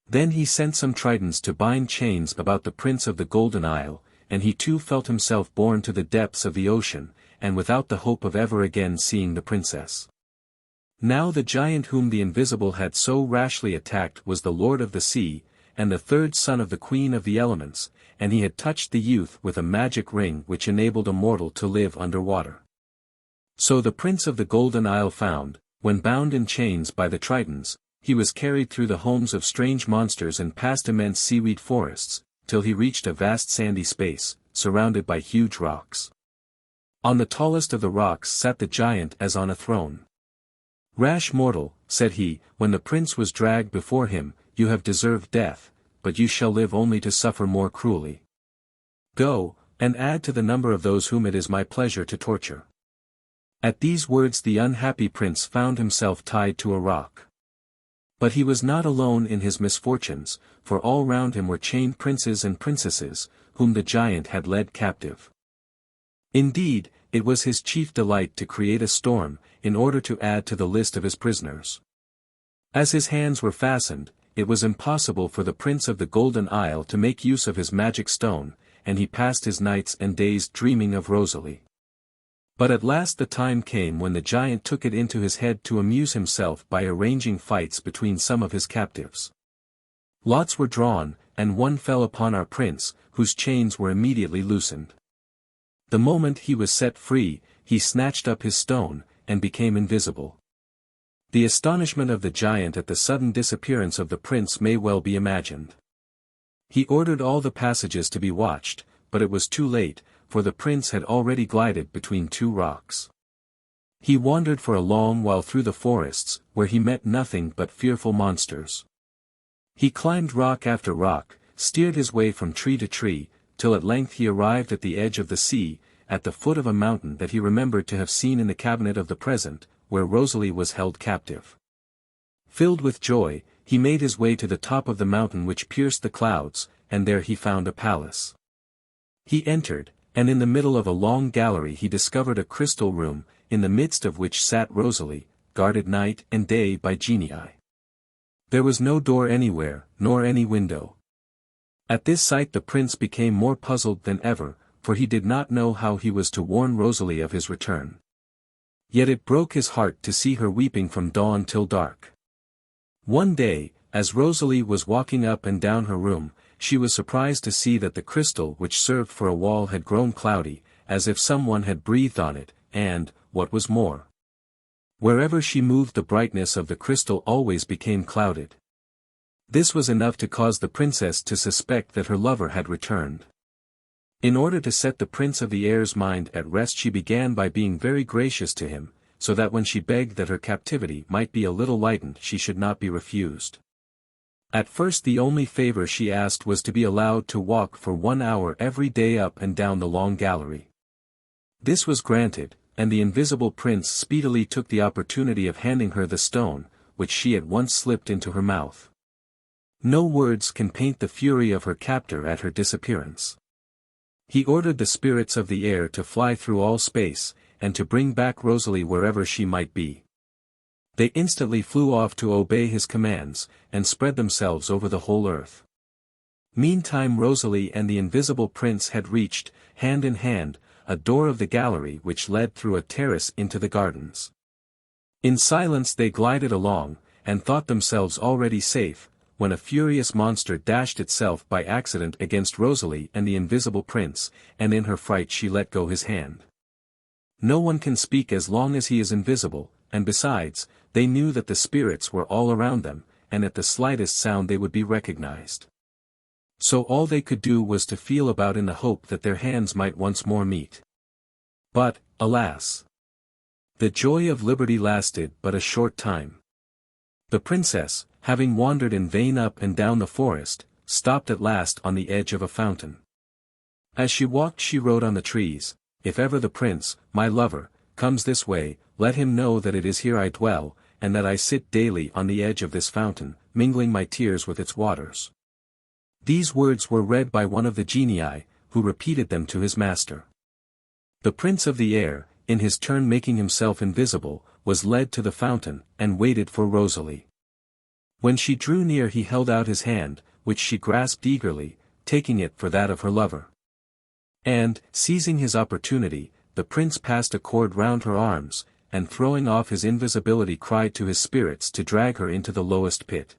Then he sent some Tritons to bind chains about the Prince of the Golden Isle, and he too felt himself borne to the depths of the ocean, and without the hope of ever again seeing the princess. Now the giant whom the Invisible had so rashly attacked was the Lord of the Sea, and the third son of the Queen of the Elements, and he had touched the youth with a magic ring which enabled a mortal to live under water. So the Prince of the Golden Isle found, when bound in chains by the Tritons, he was carried through the homes of strange monsters and past immense seaweed forests, till he reached a vast sandy space, surrounded by huge rocks. On the tallest of the rocks sat the giant as on a throne. "Rash mortal," said he, when the prince was dragged before him, "you have deserved death, but you shall live only to suffer more cruelly. Go, and add to the number of those whom it is my pleasure to torture." At these words the unhappy prince found himself tied to a rock. But he was not alone in his misfortunes, for all round him were chained princes and princesses, whom the giant had led captive. Indeed, it was his chief delight to create a storm, in order to add to the list of his prisoners. As his hands were fastened, it was impossible for the Prince of the Golden Isle to make use of his magic stone, and he passed his nights and days dreaming of Rosalie. But at last the time came when the giant took it into his head to amuse himself by arranging fights between some of his captives. Lots were drawn, and one fell upon our prince, whose chains were immediately loosened. The moment he was set free, he snatched up his stone, and became invisible. The astonishment of the giant at the sudden disappearance of the prince may well be imagined. He ordered all the passages to be watched, but it was too late, for the prince had already glided between two rocks. He wandered for a long while through the forests, where he met nothing but fearful monsters. He climbed rock after rock, steered his way from tree to tree, till at length he arrived at the edge of the sea, at the foot of a mountain that he remembered to have seen in the cabinet of the present, where Rosalie was held captive. Filled with joy, he made his way to the top of the mountain which pierced the clouds, and there he found a palace. He entered, and in the middle of a long gallery he discovered a crystal room, in the midst of which sat Rosalie, guarded night and day by genii. There was no door anywhere, nor any window. At this sight the prince became more puzzled than ever, for he did not know how he was to warn Rosalie of his return. Yet it broke his heart to see her weeping from dawn till dark. One day, as Rosalie was walking up and down her room, she was surprised to see that the crystal which served for a wall had grown cloudy, as if someone had breathed on it, and, what was more, Wherever she moved the brightness of the crystal always became clouded. This was enough to cause the princess to suspect that her lover had returned. In order to set the Prince of the Air's mind at rest, she began by being very gracious to him, so that when she begged that her captivity might be a little lightened she should not be refused. At first the only favor she asked was to be allowed to walk for 1 hour every day up and down the long gallery. This was granted, and the invisible prince speedily took the opportunity of handing her the stone, which she at once slipped into her mouth. No words can paint the fury of her captor at her disappearance. He ordered the spirits of the air to fly through all space, and to bring back Rosalie wherever she might be. They instantly flew off to obey his commands, and spread themselves over the whole earth. Meantime Rosalie and the invisible prince had reached, hand in hand, a door of the gallery which led through a terrace into the gardens. In silence they glided along, and thought themselves already safe, when a furious monster dashed itself by accident against Rosalie and the invisible prince, and in her fright she let go his hand. No one can speak as long as he is invisible, and besides, they knew that the spirits were all around them, and at the slightest sound they would be recognized. So all they could do was to feel about in the hope that their hands might once more meet. But, alas! The joy of liberty lasted but a short time. The princess, having wandered in vain up and down the forest, stopped at last on the edge of a fountain. As she walked she wrote on the trees, "If ever the prince, my lover, comes this way, let him know that it is here I dwell, and that I sit daily on the edge of this fountain, mingling my tears with its waters." These words were read by one of the genii, who repeated them to his master. The Prince of the Air, in his turn making himself invisible, was led to the fountain, and waited for Rosalie. When she drew near he held out his hand, which she grasped eagerly, taking it for that of her lover. And, seizing his opportunity, the prince passed a cord round her arms, and throwing off his invisibility cried to his spirits to drag her into the lowest pit.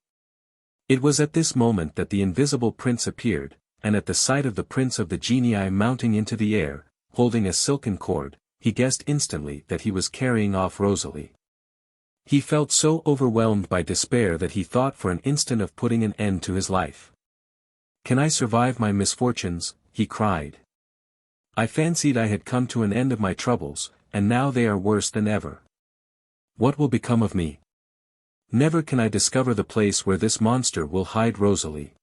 It was at this moment that the invisible prince appeared, and at the sight of the prince of the genii mounting into the air, holding a silken cord, he guessed instantly that he was carrying off Rosalie. He felt so overwhelmed by despair that he thought for an instant of putting an end to his life. "Can I survive my misfortunes?" he cried. "I fancied I had come to an end of my troubles, and now they are worse than ever. What will become of me? Never can I discover the place where this monster will hide Rosalie."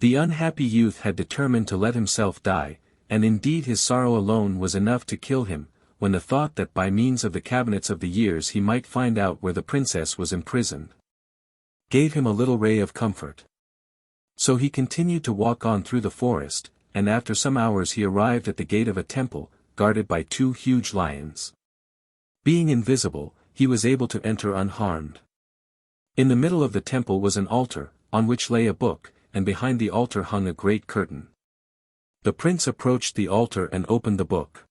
The unhappy youth had determined to let himself die, and indeed his sorrow alone was enough to kill him, when the thought that by means of the cabinets of the years he might find out where the princess was imprisoned, gave him a little ray of comfort. So he continued to walk on through the forest, and after some hours he arrived at the gate of a temple, guarded by 2 huge lions. Being invisible, he was able to enter unharmed. In the middle of the temple was an altar, on which lay a book, and behind the altar hung a great curtain. The prince approached the altar and opened the book,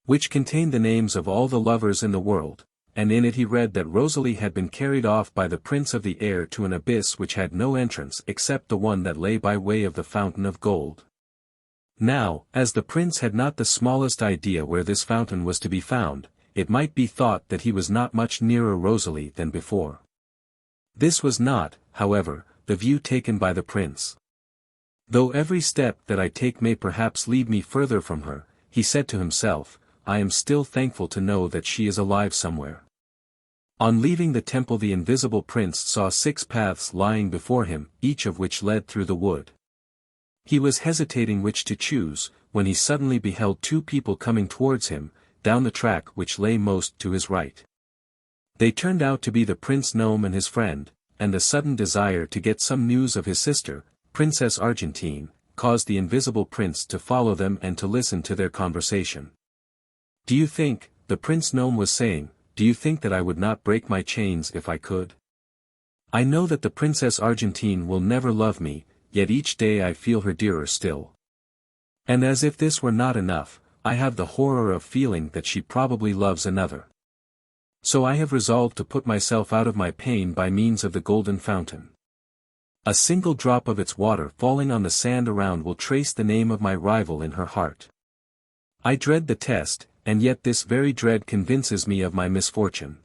which contained the names of all the lovers in the world, and in it he read that Rosalie had been carried off by the Prince of the Air to an abyss which had no entrance except the one that lay by way of the fountain of gold. Now, as the prince had not the smallest idea where this fountain was to be found, it might be thought that he was not much nearer Rosalie than before. This was not, however, the view taken by the prince. "Though every step that I take may perhaps lead me further from her," he said to himself, "I am still thankful to know that she is alive somewhere." On leaving the temple the invisible prince saw 6 paths lying before him, each of which led through the wood. He was hesitating which to choose, when he suddenly beheld 2 people coming towards him, down the track which lay most to his right. They turned out to be the Prince Gnome and his friend, and a sudden desire to get some news of his sister, Princess Argentine, caused the invisible prince to follow them and to listen to their conversation. "Do you think," the Prince Gnome was saying, "do you think that I would not break my chains if I could? I know that the Princess Argentine will never love me, yet each day I feel her dearer still. And as if this were not enough, I have the horror of feeling that she probably loves another. So I have resolved to put myself out of my pain by means of the golden fountain. A single drop of its water falling on the sand around will trace the name of my rival in her heart. I dread the test, and yet this very dread convinces me of my misfortune.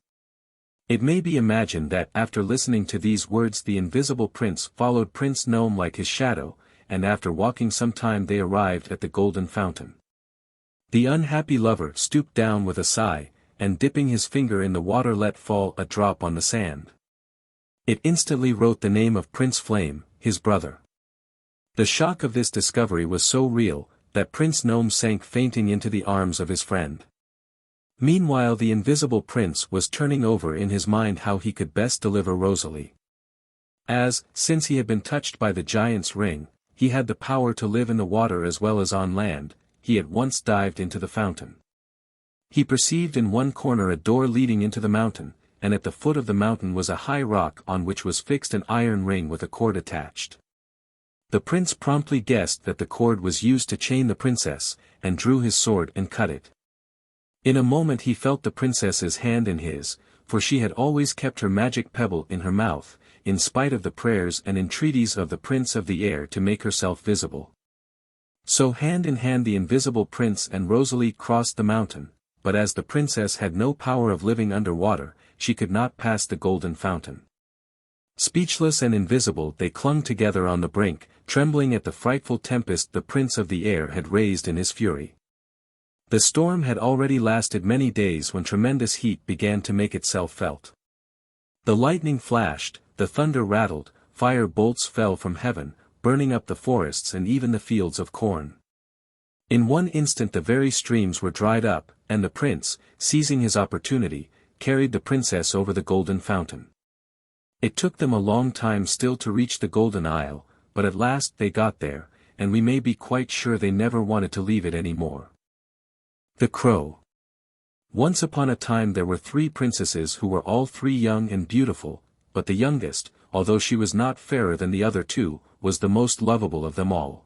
It may be imagined that after listening to these words the invisible prince followed Prince Gnome like his shadow, and after walking some time they arrived at the golden fountain. The unhappy lover stooped down with a sigh, and dipping his finger in the water let fall a drop on the sand. It instantly wrote the name of Prince Flame, his brother. The shock of this discovery was so real, that Prince Gnome sank fainting into the arms of his friend. Meanwhile the invisible prince was turning over in his mind how he could best deliver Rosalie. Since he had been touched by the giant's ring, he had the power to live in the water as well as on land, he at once dived into the fountain. He perceived in one corner a door leading into the mountain, and at the foot of the mountain was a high rock on which was fixed an iron ring with a cord attached. The prince promptly guessed that the cord was used to chain the princess, and drew his sword and cut it. In a moment he felt the princess's hand in his, for she had always kept her magic pebble in her mouth, in spite of the prayers and entreaties of the prince of the air to make herself visible. So hand in hand the invisible prince and Rosalie crossed the mountain, but as the princess had no power of living under water, she could not pass the golden fountain. Speechless and invisible they clung together on the brink, trembling at the frightful tempest the prince of the air had raised in his fury. The storm had already lasted many days when tremendous heat began to make itself felt. The lightning flashed, the thunder rattled, fire bolts fell from heaven, burning up the forests and even the fields of corn. In one instant the very streams were dried up, and the prince, seizing his opportunity, carried the princess over the golden fountain. It took them a long time still to reach the golden isle, but at last they got there, and we may be quite sure they never wanted to leave it any more. The Crow. Once upon a time there were 3 princesses who were all 3 young and beautiful, but the youngest, although she was not fairer than the other 2, was the most lovable of them all.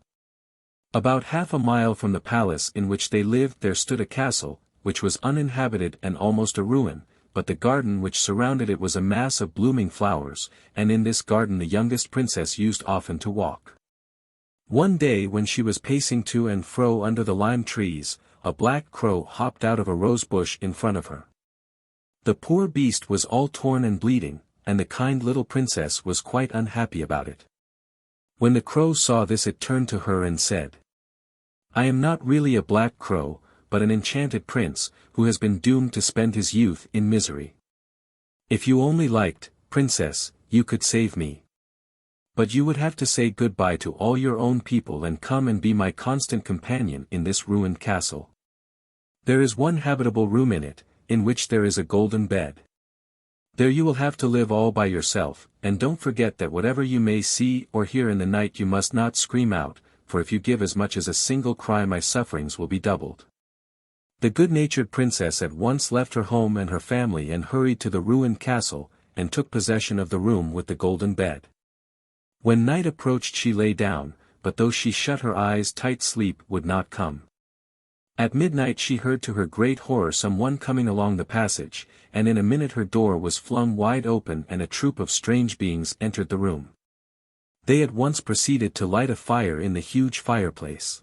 About half a mile from the palace in which they lived there stood a castle, which was uninhabited and almost a ruin, but the garden which surrounded it was a mass of blooming flowers, and in this garden the youngest princess used often to walk. One day when she was pacing to and fro under the lime trees, a black crow hopped out of a rose bush in front of her. The poor beast was all torn and bleeding, and the kind little princess was quite unhappy about it. When the crow saw this it turned to her and said, "I am not really a black crow, but an enchanted prince, who has been doomed to spend his youth in misery. If you only liked, princess, you could save me. But you would have to say goodbye to all your own people and come and be my constant companion in this ruined castle. There is one habitable room in it, in which there is a golden bed. There you will have to live all by yourself, and don't forget that whatever you may see or hear in the night you must not scream out, for if you give as much as a single cry my sufferings will be doubled." The good-natured princess at once left her home and her family and hurried to the ruined castle, and took possession of the room with the golden bed. When night approached she lay down, but though she shut her eyes tight sleep would not come. At midnight she heard to her great horror someone coming along the passage, and in a minute her door was flung wide open and a troop of strange beings entered the room. They at once proceeded to light a fire in the huge fireplace.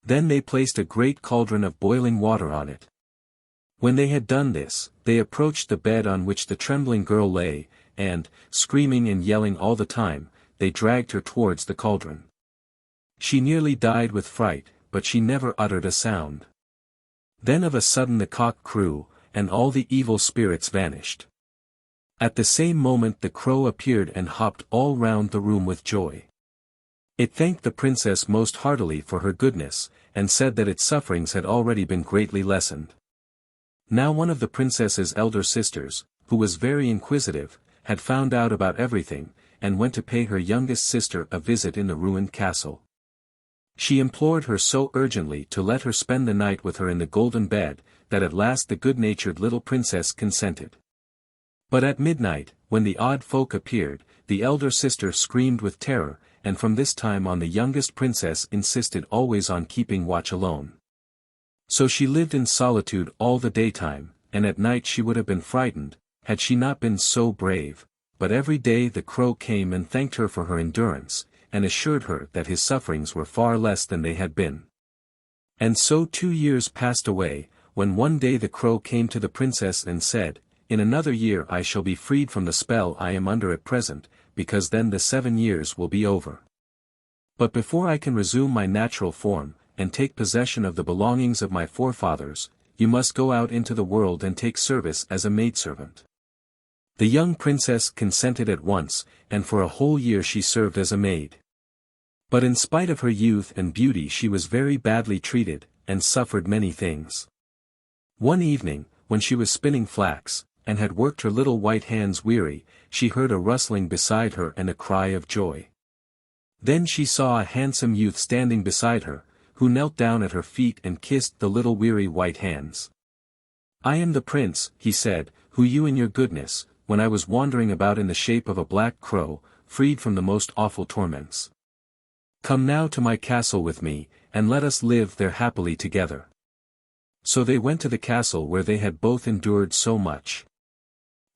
Then they placed a great cauldron of boiling water on it. When they had done this, they approached the bed on which the trembling girl lay, and, screaming and yelling all the time, they dragged her towards the cauldron. She nearly died with fright, but she never uttered a sound. Then of a sudden the cock crew, and all the evil spirits vanished. At the same moment the crow appeared and hopped all round the room with joy. It thanked the princess most heartily for her goodness, and said that its sufferings had already been greatly lessened. Now one of the princess's elder sisters, who was very inquisitive, had found out about everything, and went to pay her youngest sister a visit in the ruined castle. She implored her so urgently to let her spend the night with her in the golden bed, that at last the good-natured little princess consented. But at midnight, when the odd folk appeared, the elder sister screamed with terror, and from this time on the youngest princess insisted always on keeping watch alone. So she lived in solitude all the daytime, and at night she would have been frightened, had she not been so brave, but every day the crow came and thanked her for her endurance, and assured her that his sufferings were far less than they had been. And so 2 years passed away, when one day the crow came to the princess and said, in another year I shall be freed from the spell I am under at present, because then the 7 years will be over. But before I can resume my natural form, and take possession of the belongings of my forefathers, you must go out into the world and take service as a maidservant." The young princess consented at once, and for a whole year she served as a maid. But in spite of her youth and beauty she was very badly treated, and suffered many things. One evening, when she was spinning flax, and had worked her little white hands weary, she heard a rustling beside her and a cry of joy. Then she saw a handsome youth standing beside her, who knelt down at her feet and kissed the little weary white hands. "I am the prince," he said, "who you in your goodness, when I was wandering about in the shape of a black crow, freed from the most awful torments. Come now to my castle with me, and let us live there happily together." So they went to the castle where they had both endured so much.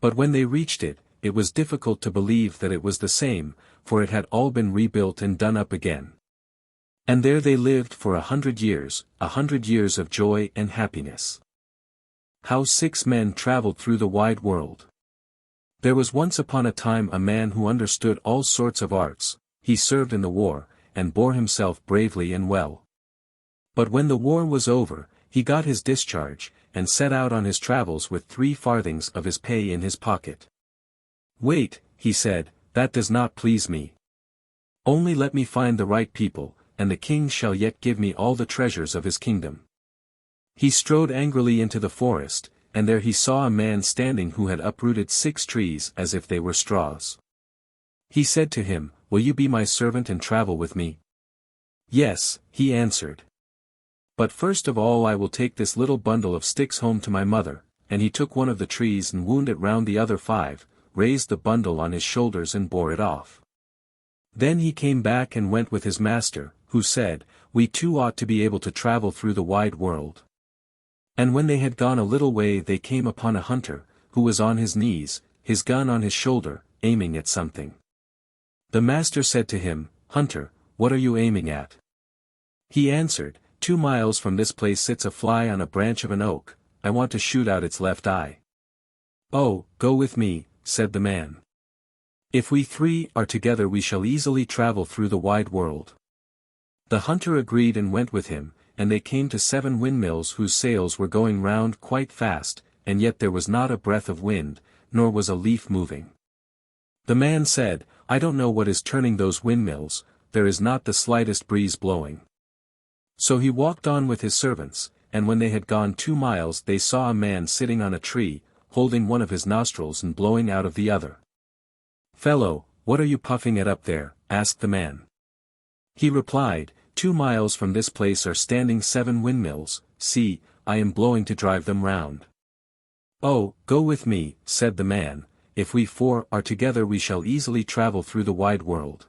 But when they reached it, it was difficult to believe that it was the same, for it had all been rebuilt and done up again. And there they lived for 100 years, 100 years of joy and happiness. How 6 men traveled through the wide world. There was once upon a time a man who understood all sorts of arts. He served in the war, and bore himself bravely and well. But when the war was over, he got his discharge, and set out on his travels with 3 farthings of his pay in his pocket. "Wait," he said, "that does not please me. Only let me find the right people, and the king shall yet give me all the treasures of his kingdom." He strode angrily into the forest, and there he saw a man standing who had uprooted 6 trees as if they were straws. He said to him, "Will you be my servant and travel with me?" "Yes," he answered. "But first of all I will take this little bundle of sticks home to my mother," and he took one of the trees and wound it round the other 5, raised the bundle on his shoulders and bore it off. Then he came back and went with his master, who said, "We too ought to be able to travel through the wide world." And when they had gone a little way they came upon a hunter, who was on his knees, his gun on his shoulder, aiming at something. The master said to him, "Hunter, what are you aiming at?" He answered, 2 miles from this place sits a fly on a branch of an oak, I want to shoot out its left eye." "Oh, go with me," said the man. "If we 3 are together we shall easily travel through the wide world." The hunter agreed and went with him, and they came to 7 windmills whose sails were going round quite fast, and yet there was not a breath of wind, nor was a leaf moving. The man said, "I don't know what is turning those windmills, there is not the slightest breeze blowing." So he walked on with his servants, and when they had gone 2 miles they saw a man sitting on a tree, holding one of his nostrils and blowing out of the other. "Fellow, what are you puffing at up there?" asked the man. He replied, 2 miles from this place are standing 7 windmills, see, I am blowing to drive them round." "Oh, go with me," said the man, "if we 4 are together we shall easily travel through the wide world."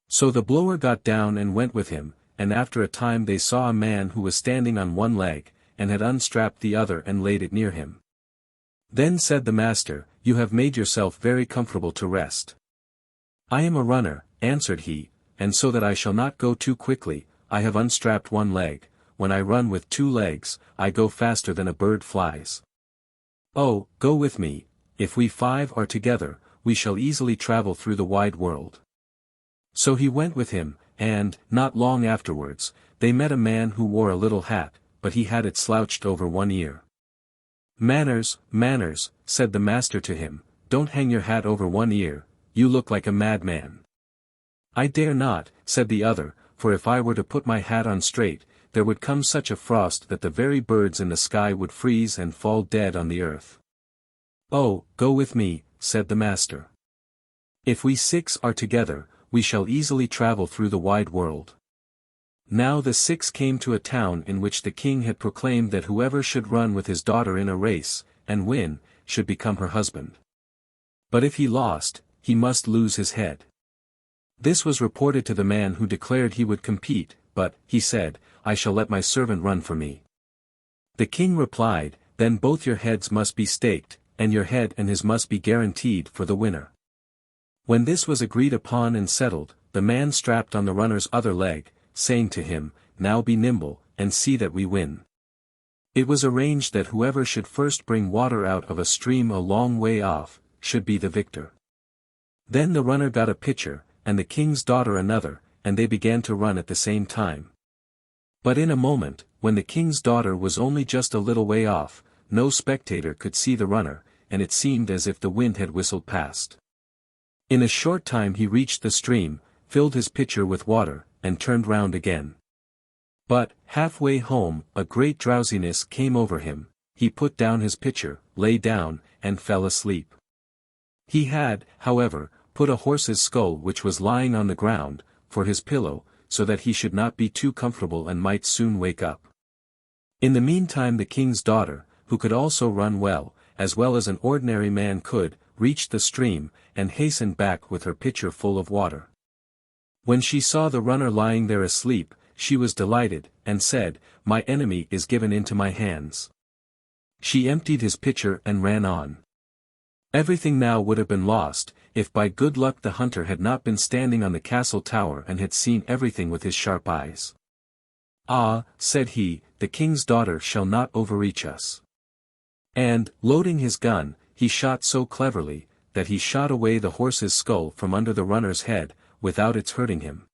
So the blower got down and went with him, and after a time they saw a man who was standing on one leg, and had unstrapped the other and laid it near him. Then said the master, "You have made yourself very comfortable to rest." "I am a runner," answered he, "and so that I shall not go too quickly, I have unstrapped one leg. When I run with 2 legs, I go faster than a bird flies." "Oh, go with me, if we 5 are together, we shall easily travel through the wide world." So he went with him, and, not long afterwards, they met a man who wore a little hat, but he had it slouched over one ear. "Manners, manners," said the master to him, "don't hang your hat over one ear, you look like a madman." "I dare not," said the other, "for if I were to put my hat on straight, there would come such a frost that the very birds in the sky would freeze and fall dead on the earth." "Oh, go with me," said the master. "If we 6 are together, we shall easily travel through the wide world." Now the 6 came to a town in which the king had proclaimed that whoever should run with his daughter in a race, and win, should become her husband. But if he lost, he must lose his head. This was reported to the man who declared he would compete, but, he said, "I shall let my servant run for me." The king replied, "Then both your heads must be staked, and your head and his must be guaranteed for the winner." When this was agreed upon and settled, the man strapped on the runner's other leg, saying to him, "Now be nimble, and see that we win." It was arranged that whoever should first bring water out of a stream a long way off, should be the victor. Then the runner got a pitcher, and the king's daughter another, and they began to run at the same time. But in a moment, when the king's daughter was only just a little way off, no spectator could see the runner, and it seemed as if the wind had whistled past. In a short time he reached the stream, filled his pitcher with water, and turned round again. But, halfway home, a great drowsiness came over him. He put down his pitcher, lay down, and fell asleep. He had, however, put a horse's skull which was lying on the ground, for his pillow, so that he should not be too comfortable and might soon wake up. In the meantime the king's daughter, who could also run well as an ordinary man could, reached the stream, and hastened back with her pitcher full of water. When she saw the runner lying there asleep, she was delighted, and said, "My enemy is given into my hands." She emptied his pitcher and ran on. Everything now would have been lost, if by good luck the hunter had not been standing on the castle tower and had seen everything with his sharp eyes. "Ah," said he, "the king's daughter shall not overreach us." And, loading his gun, he shot so cleverly, that he shot away the horse's skull from under the runner's head, without its hurting him.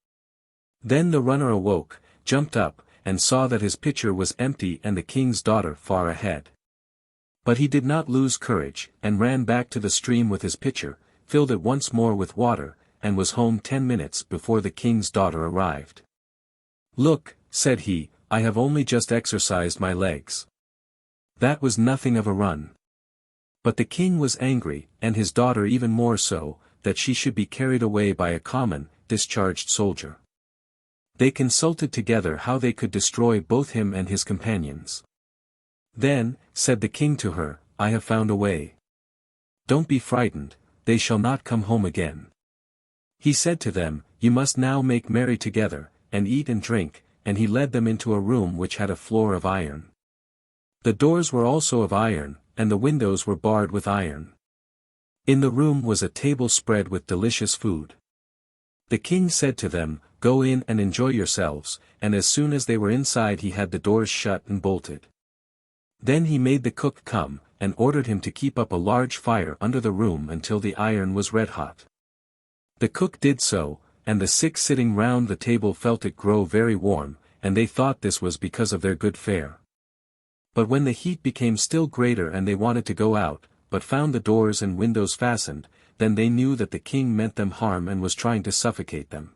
Then the runner awoke, jumped up, and saw that his pitcher was empty and the king's daughter far ahead. But he did not lose courage, and ran back to the stream with his pitcher, filled it once more with water, and was home 10 minutes before the king's daughter arrived. "Look," said he, "I have only just exercised my legs." That was nothing of a run. But the king was angry, and his daughter even more so, that she should be carried away by a common, discharged soldier. They consulted together how they could destroy both him and his companions. Then, said the king to her, "I have found a way. Don't be frightened, they shall not come home again." He said to them, "You must now make merry together, and eat and drink," and he led them into a room which had a floor of iron. The doors were also of iron, and the windows were barred with iron. In the room was a table spread with delicious food. The king said to them, "Go in and enjoy yourselves," and as soon as they were inside he had the doors shut and bolted. Then he made the cook come, and ordered him to keep up a large fire under the room until the iron was red hot. The cook did so, and the 6 sitting round the table felt it grow very warm, and they thought this was because of their good fare. But when the heat became still greater and they wanted to go out, but found the doors and windows fastened, then they knew that the king meant them harm and was trying to suffocate them.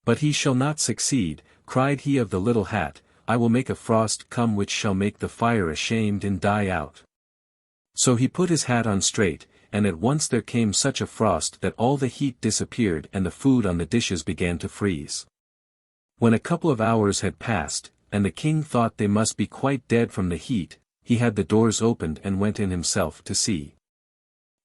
"But he shall not succeed," cried he of the little hat, "I will make a frost come which shall make the fire ashamed and die out." So he put his hat on straight, and at once there came such a frost that all the heat disappeared and the food on the dishes began to freeze. When a couple of hours had passed, and the king thought they must be quite dead from the heat, he had the doors opened and went in himself to see.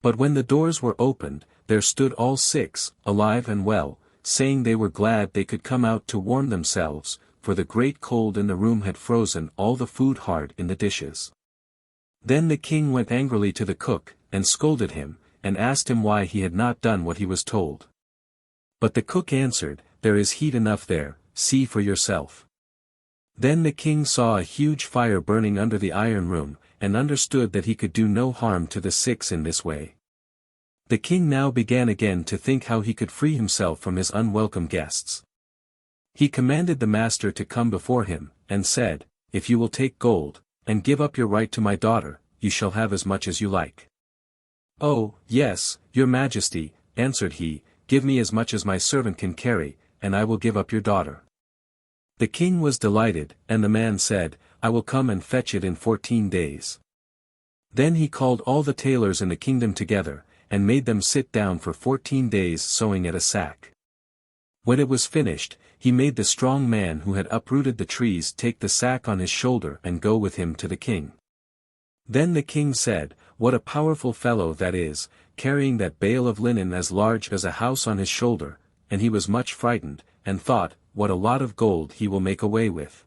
But when the doors were opened, there stood all 6, alive and well, saying they were glad they could come out to warm themselves, for the great cold in the room had frozen all the food hard in the dishes. Then the king went angrily to the cook, and scolded him, and asked him why he had not done what he was told. But the cook answered, "There is heat enough there, see for yourself." Then the king saw a huge fire burning under the iron room, and understood that he could do no harm to the 6 in this way. The king now began again to think how he could free himself from his unwelcome guests. He commanded the master to come before him, and said, "If you will take gold, and give up your right to my daughter, you shall have as much as you like." "Oh, yes, your majesty," answered he, "give me as much as my servant can carry, and I will give up your daughter." The king was delighted, and the man said, "I will come and fetch it in 14 days. Then he called all the tailors in the kingdom together, and made them sit down for 14 days sewing at a sack. When it was finished, he made the strong man who had uprooted the trees take the sack on his shoulder and go with him to the king. Then the king said, "What a powerful fellow that is, carrying that bale of linen as large as a house on his shoulder," and he was much frightened, and thought, "What a lot of gold he will make away with."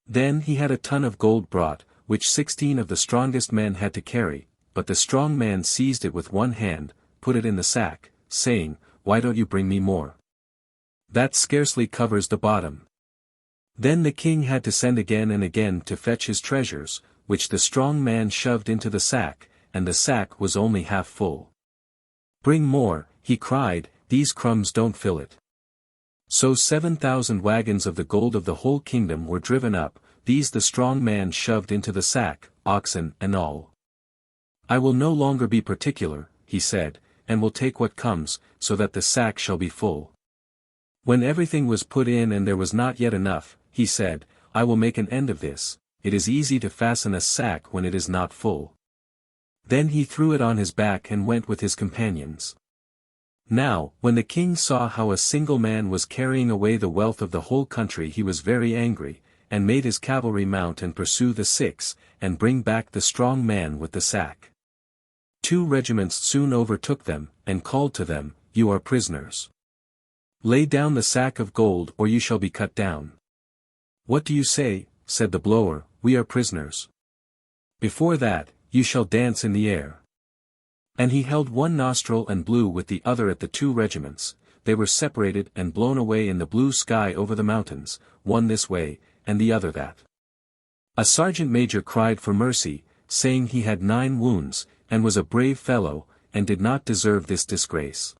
Then he had a ton of gold brought, which 16 of the strongest men had to carry, but the strong man seized it with one hand, put it in the sack, saying, "Why don't you bring me more? That scarcely covers the bottom." Then the king had to send again and again to fetch his treasures, which the strong man shoved into the sack, and the sack was only half full. "Bring more," he cried, "these crumbs don't fill it." So 7,000 wagons of the gold of the whole kingdom were driven up, these the strong man shoved into the sack, oxen and all. "I will no longer be particular," he said, "and will take what comes, so that the sack shall be full." When everything was put in and there was not yet enough, he said, "I will make an end of this, it is easy to fasten a sack when it is not full." Then he threw it on his back and went with his companions. Now, when the king saw how a single man was carrying away the wealth of the whole country, he was very angry, and made his cavalry mount and pursue the 6, and bring back the strong man with the sack. 2 regiments soon overtook them, and called to them, "You are prisoners. Lay down the sack of gold or you shall be cut down." "What do you say?" said the blower, "we are prisoners. Before that, you shall dance in the air." And he held one nostril and blew with the other at the 2 regiments, they were separated and blown away in the blue sky over the mountains, one this way, and the other that. A sergeant major cried for mercy, saying he had 9 wounds, and was a brave fellow, and did not deserve this disgrace.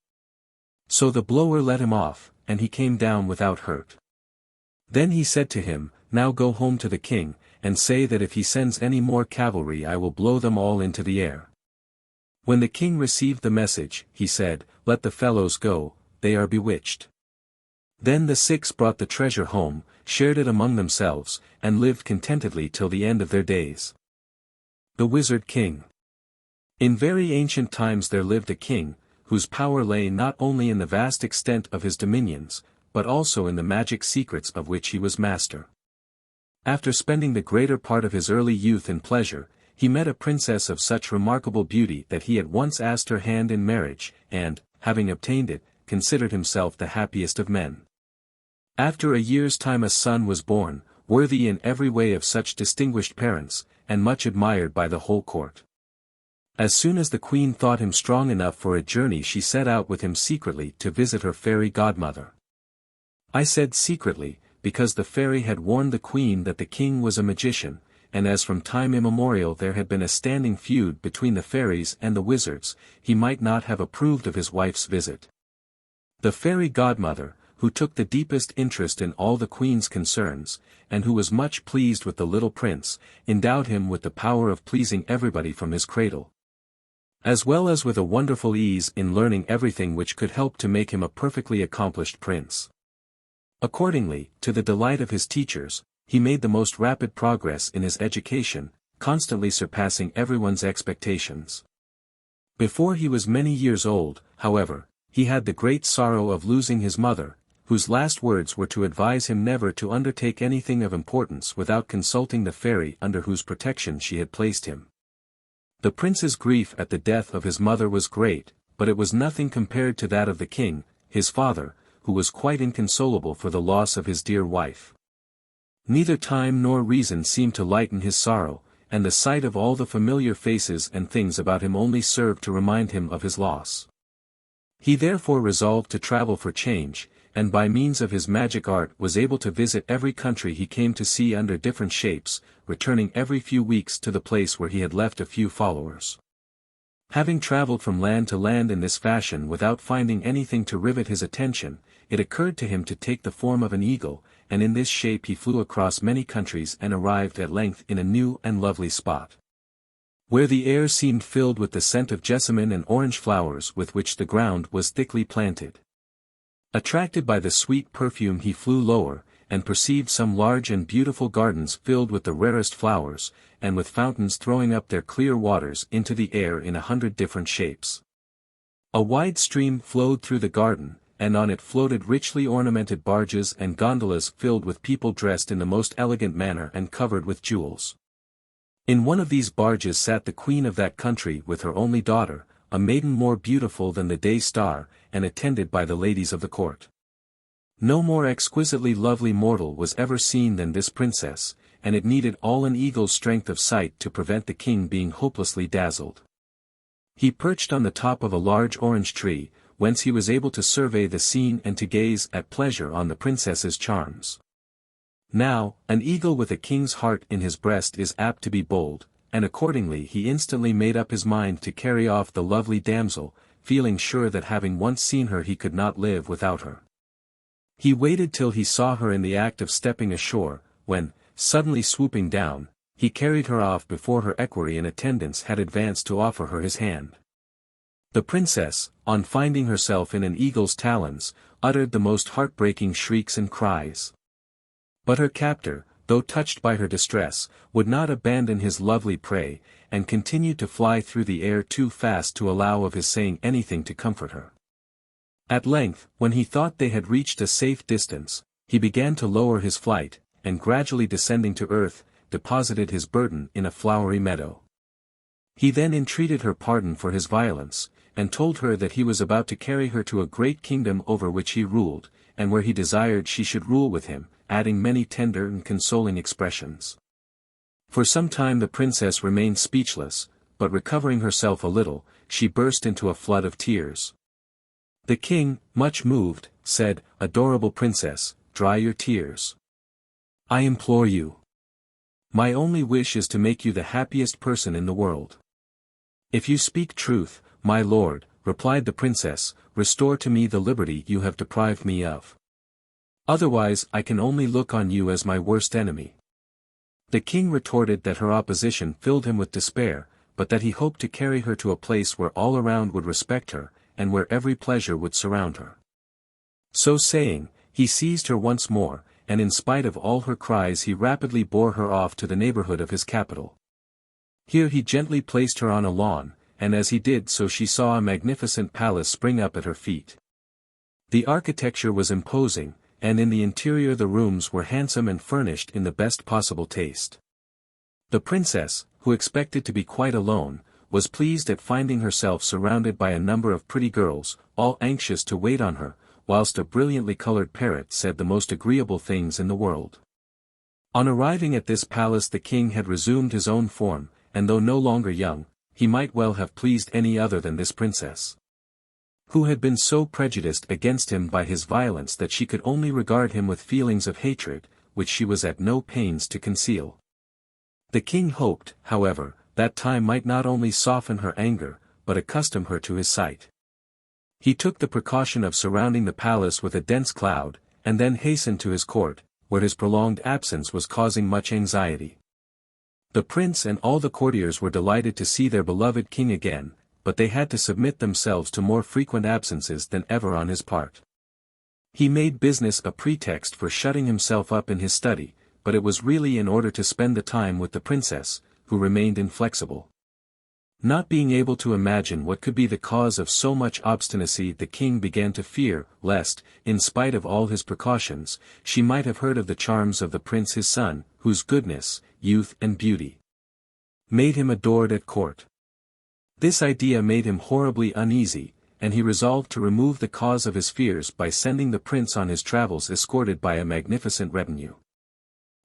So the blower let him off, and he came down without hurt. Then he said to him, "Now go home to the king, and say that if he sends any more cavalry I will blow them all into the air." When the king received the message, he said, "Let the fellows go, they are bewitched." Then the 6 brought the treasure home, shared it among themselves, and lived contentedly till the end of their days. The Wizard King. In very ancient times there lived a king, whose power lay not only in the vast extent of his dominions, but also in the magic secrets of which he was master. After spending the greater part of his early youth in pleasure, he met a princess of such remarkable beauty that he at once asked her hand in marriage, and, having obtained it, considered himself the happiest of men. After a year's time a son was born, worthy in every way of such distinguished parents, and much admired by the whole court. As soon as the queen thought him strong enough for a journey she set out with him secretly to visit her fairy godmother. I said secretly, because the fairy had warned the queen that the king was a magician, and as from time immemorial there had been a standing feud between the fairies and the wizards, he might not have approved of his wife's visit. The fairy godmother, who took the deepest interest in all the queen's concerns, and who was much pleased with the little prince, endowed him with the power of pleasing everybody from his cradle, as well as with a wonderful ease in learning everything which could help to make him a perfectly accomplished prince. Accordingly, to the delight of his teachers, he made the most rapid progress in his education, constantly surpassing everyone's expectations. Before he was many years old, however, he had the great sorrow of losing his mother, whose last words were to advise him never to undertake anything of importance without consulting the fairy under whose protection she had placed him. The prince's grief at the death of his mother was great, but it was nothing compared to that of the king, his father, who was quite inconsolable for the loss of his dear wife. Neither time nor reason seemed to lighten his sorrow, and the sight of all the familiar faces and things about him only served to remind him of his loss. He therefore resolved to travel for change, and by means of his magic art was able to visit every country he came to see under different shapes, returning every few weeks to the place where he had left a few followers. Having traveled from land to land in this fashion without finding anything to rivet his attention, it occurred to him to take the form of an eagle, and in this shape he flew across many countries and arrived at length in a new and lovely spot, where the air seemed filled with the scent of jessamine and orange flowers with which the ground was thickly planted. Attracted by the sweet perfume he flew lower, and perceived some large and beautiful gardens filled with the rarest flowers, and with fountains throwing up their clear waters into the air in 100 different shapes. A wide stream flowed through the garden, and on it floated richly ornamented barges and gondolas filled with people dressed in the most elegant manner and covered with jewels. In one of these barges sat the queen of that country with her only daughter, a maiden more beautiful than the day star, and attended by the ladies of the court. No more exquisitely lovely mortal was ever seen than this princess, and it needed all an eagle's strength of sight to prevent the king being hopelessly dazzled. He perched on the top of a large orange tree, whence he was able to survey the scene and to gaze at pleasure on the princess's charms. Now, an eagle with a king's heart in his breast is apt to be bold, and accordingly he instantly made up his mind to carry off the lovely damsel, feeling sure that having once seen her he could not live without her. He waited till he saw her in the act of stepping ashore, when, suddenly swooping down, he carried her off before her equerry in attendance had advanced to offer her his hand. The princess, on finding herself in an eagle's talons, uttered the most heartbreaking shrieks and cries. But her captor, though touched by her distress, would not abandon his lovely prey, and continued to fly through the air too fast to allow of his saying anything to comfort her. At length, when he thought they had reached a safe distance, he began to lower his flight, and gradually descending to earth, deposited his burden in a flowery meadow. He then entreated her pardon for his violence, and told her that he was about to carry her to a great kingdom over which he ruled, and where he desired she should rule with him, adding many tender and consoling expressions. For some time the princess remained speechless, but recovering herself a little, she burst into a flood of tears. The king, much moved, said, "Adorable princess, dry your tears. I implore you. My only wish is to make you the happiest person in the world." "If you speak truth, my lord," replied the princess, "restore to me the liberty you have deprived me of. Otherwise I can only look on you as my worst enemy." The king retorted that her opposition filled him with despair, but that he hoped to carry her to a place where all around would respect her, and where every pleasure would surround her. So saying, he seized her once more, and in spite of all her cries he rapidly bore her off to the neighborhood of his capital. Here he gently placed her on a lawn, and as he did so she saw a magnificent palace spring up at her feet. The architecture was imposing, and in the interior the rooms were handsome and furnished in the best possible taste. The princess, who expected to be quite alone, was pleased at finding herself surrounded by a number of pretty girls, all anxious to wait on her, whilst a brilliantly colored parrot said the most agreeable things in the world. On arriving at this palace the king had resumed his own form, and though no longer young, he might well have pleased any other than this princess, who had been so prejudiced against him by his violence that she could only regard him with feelings of hatred, which she was at no pains to conceal. The king hoped, however, that time might not only soften her anger, but accustom her to his sight. He took the precaution of surrounding the palace with a dense cloud, and then hastened to his court, where his prolonged absence was causing much anxiety. The prince and all the courtiers were delighted to see their beloved king again, but they had to submit themselves to more frequent absences than ever on his part. He made business a pretext for shutting himself up in his study, but it was really in order to spend the time with the princess, who remained inflexible. Not being able to imagine what could be the cause of so much obstinacy, the king began to fear, lest, in spite of all his precautions, she might have heard of the charms of the prince his son, whose goodness, youth and beauty made him adored at court. This idea made him horribly uneasy, and he resolved to remove the cause of his fears by sending the prince on his travels escorted by a magnificent retinue.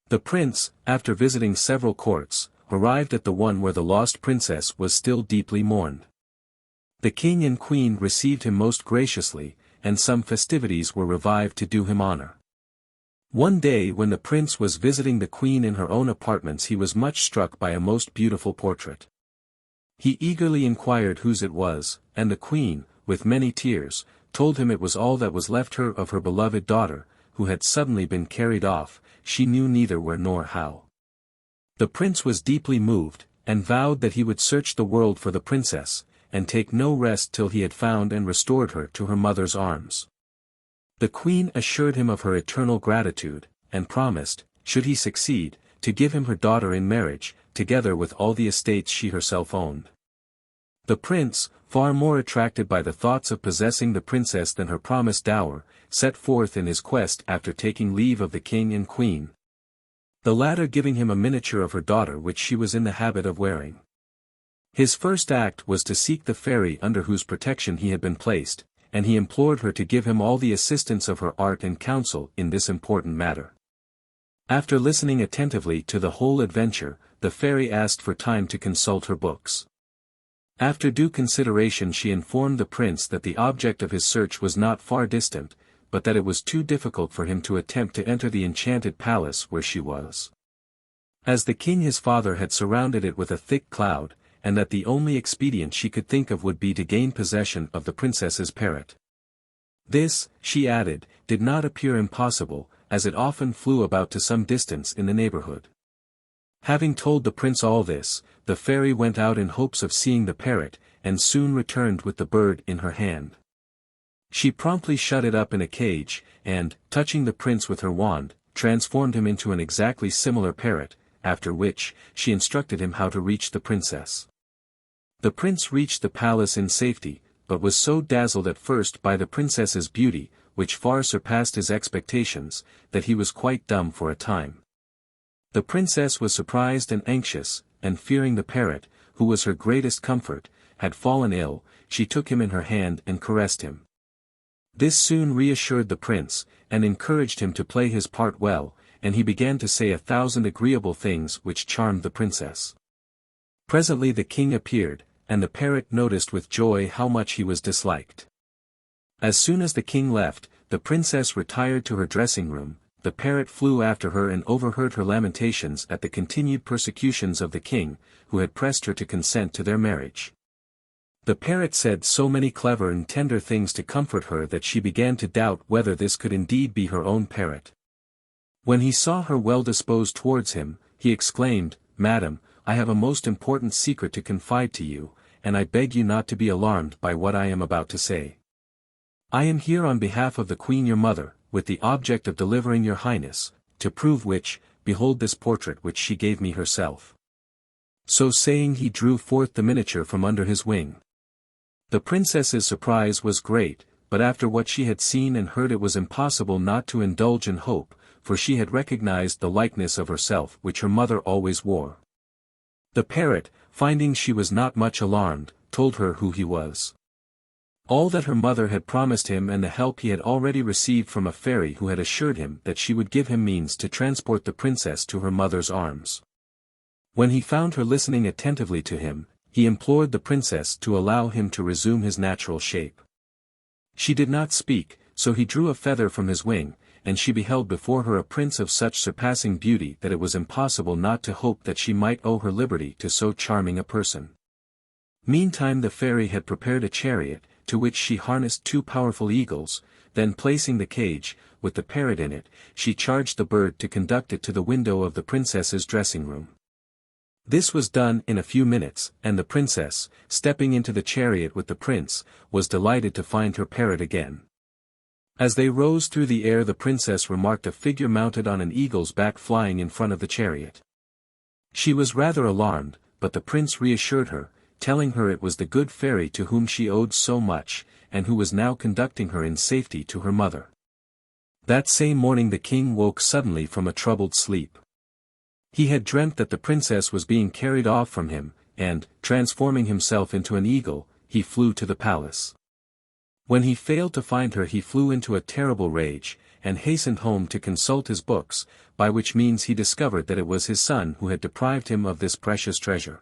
The prince, after visiting several courts, arrived at the one where the lost princess was still deeply mourned. The king and queen received him most graciously, and some festivities were revived to do him honor. One day when the prince was visiting the queen in her own apartments he was much struck by a most beautiful portrait. He eagerly inquired whose it was, and the queen, with many tears, told him it was all that was left her of her beloved daughter, who had suddenly been carried off, she knew neither where nor how. The prince was deeply moved, and vowed that he would search the world for the princess, and take no rest till he had found and restored her to her mother's arms. The queen assured him of her eternal gratitude, and promised, should he succeed, to give him her daughter in marriage, together with all the estates she herself owned. The prince, far more attracted by the thoughts of possessing the princess than her promised dower, set forth in his quest after taking leave of the king and queen, the latter giving him a miniature of her daughter which she was in the habit of wearing. His first act was to seek the fairy under whose protection he had been placed, and he implored her to give him all the assistance of her art and counsel in this important matter. After listening attentively to the whole adventure, the fairy asked for time to consult her books. After due consideration she informed the prince that the object of his search was not far distant, but that it was too difficult for him to attempt to enter the enchanted palace where she was. As the king his father had surrounded it with a thick cloud, and that the only expedient she could think of would be to gain possession of the princess's parrot. This, she added, did not appear impossible, as it often flew about to some distance in the neighborhood. Having told the prince all this, the fairy went out in hopes of seeing the parrot, and soon returned with the bird in her hand. She promptly shut it up in a cage, and, touching the prince with her wand, transformed him into an exactly similar parrot, after which, she instructed him how to reach the princess. The prince reached the palace in safety, but was so dazzled at first by the princess's beauty, which far surpassed his expectations, that he was quite dumb for a time. The princess was surprised and anxious, and fearing the parrot, who was her greatest comfort, had fallen ill, she took him in her hand and caressed him. This soon reassured the prince, and encouraged him to play his part well, and he began to say 1,000 agreeable things which charmed the princess. Presently the king appeared, and the parrot noticed with joy how much he was disliked. As soon as the king left, the princess retired to her dressing room. The parrot flew after her and overheard her lamentations at the continued persecutions of the king, who had pressed her to consent to their marriage. The parrot said so many clever and tender things to comfort her that she began to doubt whether this could indeed be her own parrot. When he saw her well disposed towards him, he exclaimed, "Madam, I have a most important secret to confide to you, and I beg you not to be alarmed by what I am about to say. I am here on behalf of the queen your mother, with the object of delivering your highness, to prove which, behold this portrait which she gave me herself." So saying he drew forth the miniature from under his wing. The princess's surprise was great, but after what she had seen and heard it was impossible not to indulge in hope, for she had recognized the likeness of herself which her mother always wore. The parrot, finding she was not much alarmed, told her who he was. All that her mother had promised him and the help he had already received from a fairy who had assured him that she would give him means to transport the princess to her mother's arms. When he found her listening attentively to him, he implored the princess to allow him to resume his natural shape. She did not speak, so he drew a feather from his wing, and she beheld before her a prince of such surpassing beauty that it was impossible not to hope that she might owe her liberty to so charming a person. Meantime the fairy had prepared a chariot, to which she harnessed 2 powerful eagles, then placing the cage, with the parrot in it, she charged the bird to conduct it to the window of the princess's dressing room. This was done in a few minutes, and the princess, stepping into the chariot with the prince, was delighted to find her parrot again. As they rose through the air the princess remarked a figure mounted on an eagle's back flying in front of the chariot. She was rather alarmed, but the prince reassured her, telling her it was the good fairy to whom she owed so much, and who was now conducting her in safety to her mother. That same morning the king woke suddenly from a troubled sleep. He had dreamt that the princess was being carried off from him, and, transforming himself into an eagle, he flew to the palace. When he failed to find her he flew into a terrible rage, and hastened home to consult his books, by which means he discovered that it was his son who had deprived him of this precious treasure.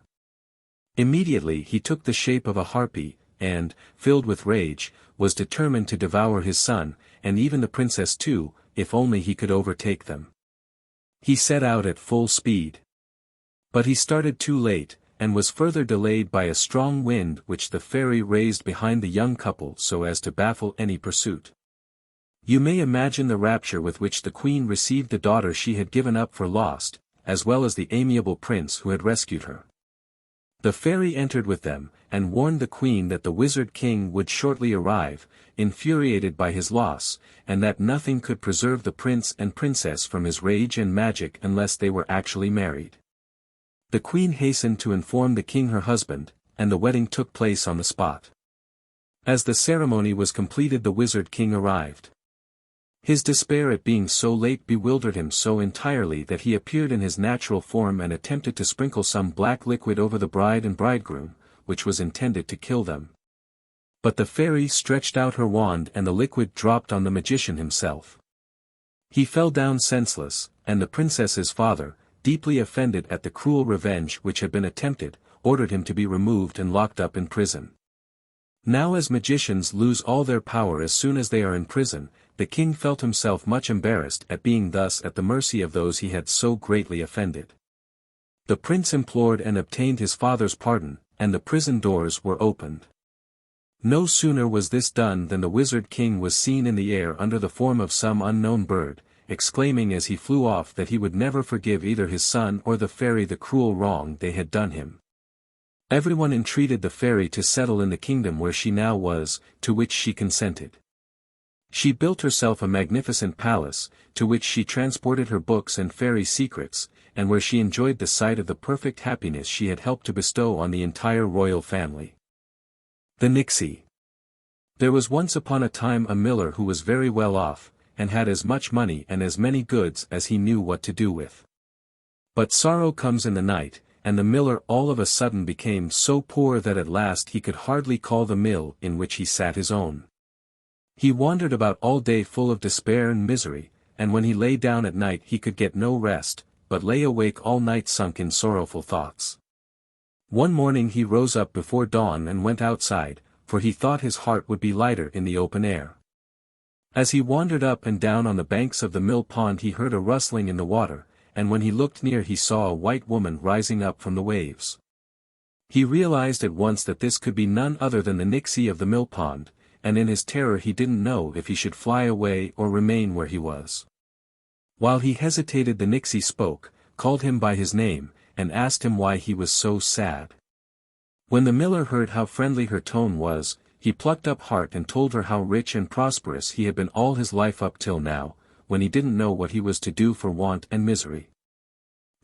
Immediately he took the shape of a harpy, and, filled with rage, was determined to devour his son, and even the princess too, if only he could overtake them. He set out at full speed. But he started too late, and was further delayed by a strong wind which the fairy raised behind the young couple so as to baffle any pursuit. You may imagine the rapture with which the queen received the daughter she had given up for lost, as well as the amiable prince who had rescued her. The fairy entered with them, and warned the queen that the wizard king would shortly arrive, infuriated by his loss, and that nothing could preserve the prince and princess from his rage and magic unless they were actually married. The queen hastened to inform the king her husband, and the wedding took place on the spot. As the ceremony was completed the wizard king arrived. His despair at being so late bewildered him so entirely that he appeared in his natural form and attempted to sprinkle some black liquid over the bride and bridegroom, which was intended to kill them. But the fairy stretched out her wand and the liquid dropped on the magician himself. He fell down senseless, and the princess's father, deeply offended at the cruel revenge which had been attempted, ordered him to be removed and locked up in prison. Now as magicians lose all their power as soon as they are in prison, the king felt himself much embarrassed at being thus at the mercy of those he had so greatly offended. The prince implored and obtained his father's pardon, and the prison doors were opened. No sooner was this done than the wizard king was seen in the air under the form of some unknown bird, exclaiming as he flew off that he would never forgive either his son or the fairy the cruel wrong they had done him. Everyone entreated the fairy to settle in the kingdom where she now was, to which she consented. She built herself a magnificent palace, to which she transported her books and fairy secrets, and where she enjoyed the sight of the perfect happiness she had helped to bestow on the entire royal family. The Nixy. There was once upon a time a miller who was very well off, and had as much money and as many goods as he knew what to do with. But sorrow comes in the night, and the miller all of a sudden became so poor that at last he could hardly call the mill in which he sat his own. He wandered about all day full of despair and misery, and when he lay down at night he could get no rest, but lay awake all night sunk in sorrowful thoughts. One morning he rose up before dawn and went outside, for he thought his heart would be lighter in the open air. As he wandered up and down on the banks of the mill pond he heard a rustling in the water, and when he looked near he saw a white woman rising up from the waves. He realized at once that this could be none other than the Nixy of the mill pond, and in his terror he didn't know if he should fly away or remain where he was. While he hesitated the Nixy spoke, called him by his name, and asked him why he was so sad. When the miller heard how friendly her tone was, he plucked up heart and told her how rich and prosperous he had been all his life up till now, when he didn't know what he was to do for want and misery.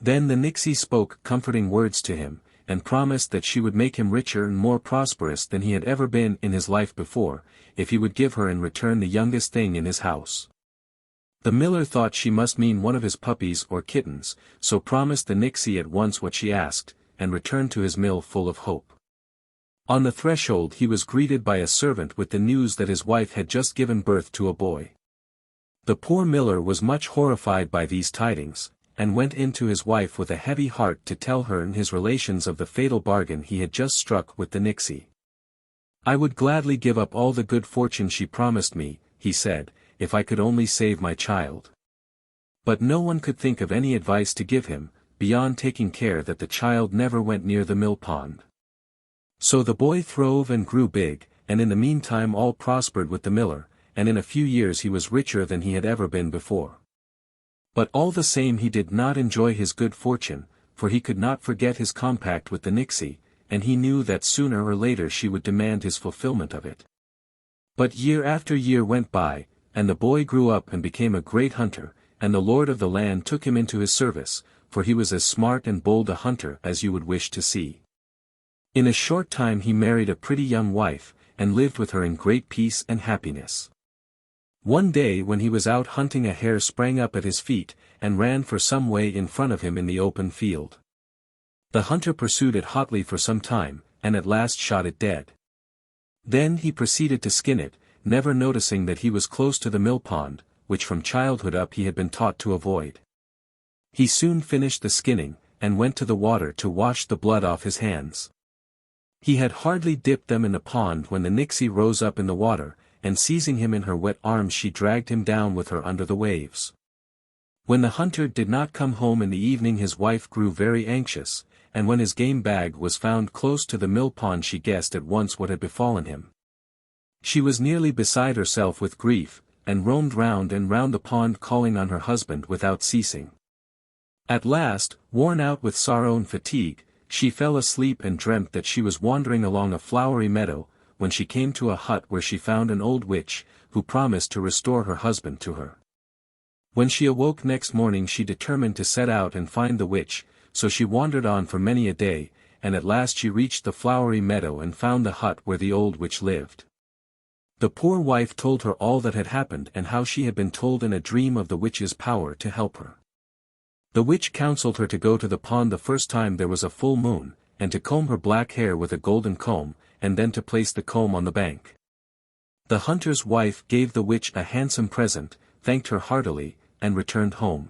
Then the Nixy spoke comforting words to him, and promised that she would make him richer and more prosperous than he had ever been in his life before, if he would give her in return the youngest thing in his house. The miller thought she must mean one of his puppies or kittens, so promised the Nixy at once what she asked, and returned to his mill full of hope. On the threshold he was greeted by a servant with the news that his wife had just given birth to a boy. The poor miller was much horrified by these tidings, and went in to his wife with a heavy heart to tell her and his relations of the fatal bargain he had just struck with the Nixy. "I would gladly give up all the good fortune she promised me," he said, "if I could only save my child." But no one could think of any advice to give him, beyond taking care that the child never went near the mill pond. So the boy throve and grew big, and in the meantime all prospered with the miller, and in a few years he was richer than he had ever been before. But all the same he did not enjoy his good fortune, for he could not forget his compact with the Nixy, and he knew that sooner or later she would demand his fulfillment of it. But year after year went by, and the boy grew up and became a great hunter, and the lord of the land took him into his service, for he was as smart and bold a hunter as you would wish to see. In a short time he married a pretty young wife, and lived with her in great peace and happiness. One day when he was out hunting a hare sprang up at his feet, and ran for some way in front of him in the open field. The hunter pursued it hotly for some time, and at last shot it dead. Then he proceeded to skin it, never noticing that he was close to the mill pond, which from childhood up he had been taught to avoid. He soon finished the skinning, and went to the water to wash the blood off his hands. He had hardly dipped them in the pond when the Nixy rose up in the water, and seizing him in her wet arms she dragged him down with her under the waves. When the hunter did not come home in the evening his wife grew very anxious, and when his game bag was found close to the mill pond she guessed at once what had befallen him. She was nearly beside herself with grief, and roamed round and round the pond calling on her husband without ceasing. At last, worn out with sorrow and fatigue, she fell asleep and dreamt that she was wandering along a flowery meadow, when she came to a hut where she found an old witch, who promised to restore her husband to her. When she awoke next morning she determined to set out and find the witch, so she wandered on for many a day, and at last she reached the flowery meadow and found the hut where the old witch lived. The poor wife told her all that had happened and how she had been told in a dream of the witch's power to help her. The witch counseled her to go to the pond the first time there was a full moon, and to comb her black hair with a golden comb, and then to place the comb on the bank. The hunter's wife gave the witch a handsome present, thanked her heartily, and returned home.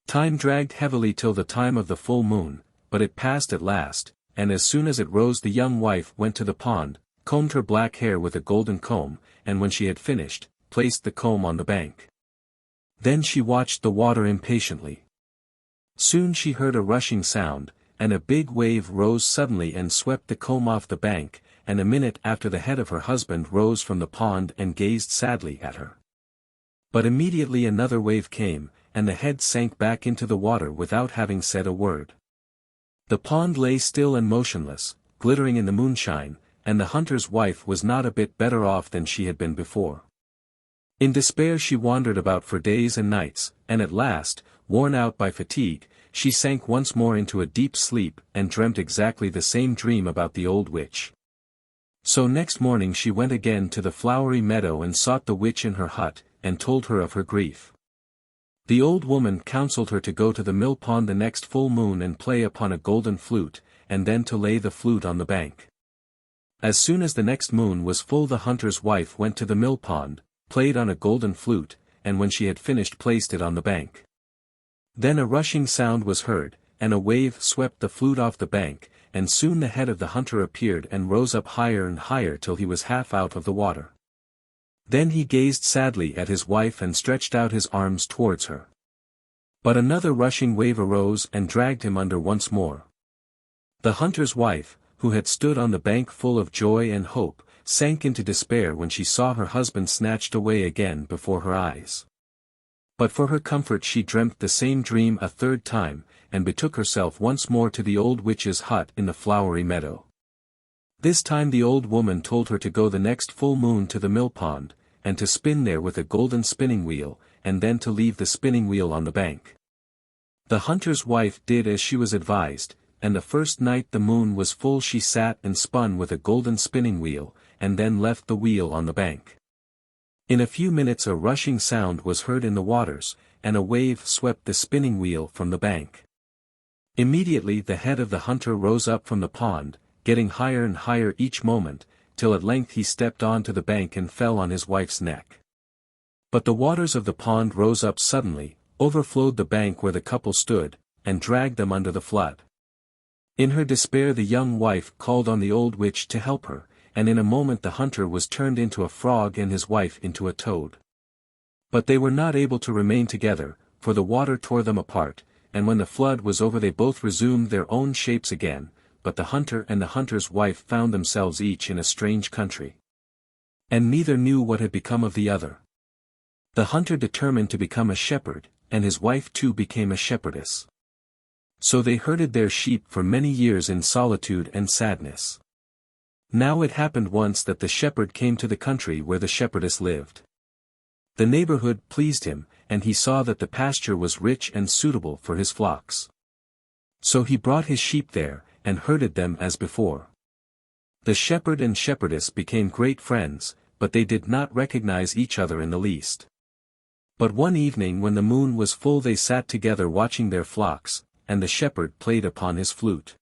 Time dragged heavily till the time of the full moon, but it passed at last, and as soon as it rose the young wife went to the pond, combed her black hair with a golden comb, and when she had finished, placed the comb on the bank. Then she watched the water impatiently. Soon she heard a rushing sound, and a big wave rose suddenly and swept the comb off the bank, and a minute after the head of her husband rose from the pond and gazed sadly at her. But immediately another wave came, and the head sank back into the water without having said a word. The pond lay still and motionless, glittering in the moonshine, and the hunter's wife was not a bit better off than she had been before. In despair she wandered about for days and nights, and at last, worn out by fatigue, she sank once more into a deep sleep and dreamt exactly the same dream about the old witch. So next morning she went again to the flowery meadow and sought the witch in her hut, and told her of her grief. The old woman counseled her to go to the mill pond the next full moon and play upon a golden flute, and then to lay the flute on the bank. As soon as the next moon was full the hunter's wife went to the mill pond, played on a golden flute, and when she had finished placed it on the bank. Then a rushing sound was heard, and a wave swept the flute off the bank, and soon the head of the hunter appeared and rose up higher and higher till he was half out of the water. Then he gazed sadly at his wife and stretched out his arms towards her. But another rushing wave arose and dragged him under once more. The hunter's wife, who had stood on the bank full of joy and hope, sank into despair when she saw her husband snatched away again before her eyes. But for her comfort she dreamt the same dream a third time, and betook herself once more to the old witch's hut in the flowery meadow. This time the old woman told her to go the next full moon to the mill pond, and to spin there with a golden spinning wheel, and then to leave the spinning wheel on the bank. The hunter's wife did as she was advised, and the first night the moon was full she sat and spun with a golden spinning wheel, and then left the wheel on the bank. In a few minutes a rushing sound was heard in the waters, and a wave swept the spinning wheel from the bank. Immediately the head of the hunter rose up from the pond, getting higher and higher each moment, till at length he stepped on to the bank and fell on his wife's neck. But the waters of the pond rose up suddenly, overflowed the bank where the couple stood, and dragged them under the flood. In her despair the young wife called on the old witch to help her, and in a moment the hunter was turned into a frog and his wife into a toad. But they were not able to remain together, for the water tore them apart, and when the flood was over they both resumed their own shapes again, but the hunter and the hunter's wife found themselves each in a strange country. And neither knew what had become of the other. The hunter determined to become a shepherd, and his wife too became a shepherdess. So they herded their sheep for many years in solitude and sadness. Now it happened once that the shepherd came to the country where the shepherdess lived. The neighborhood pleased him, and he saw that the pasture was rich and suitable for his flocks. So he brought his sheep there, and herded them as before. The shepherd and shepherdess became great friends, but they did not recognize each other in the least. But one evening when the moon was full they sat together watching their flocks, and the shepherd played upon his flute.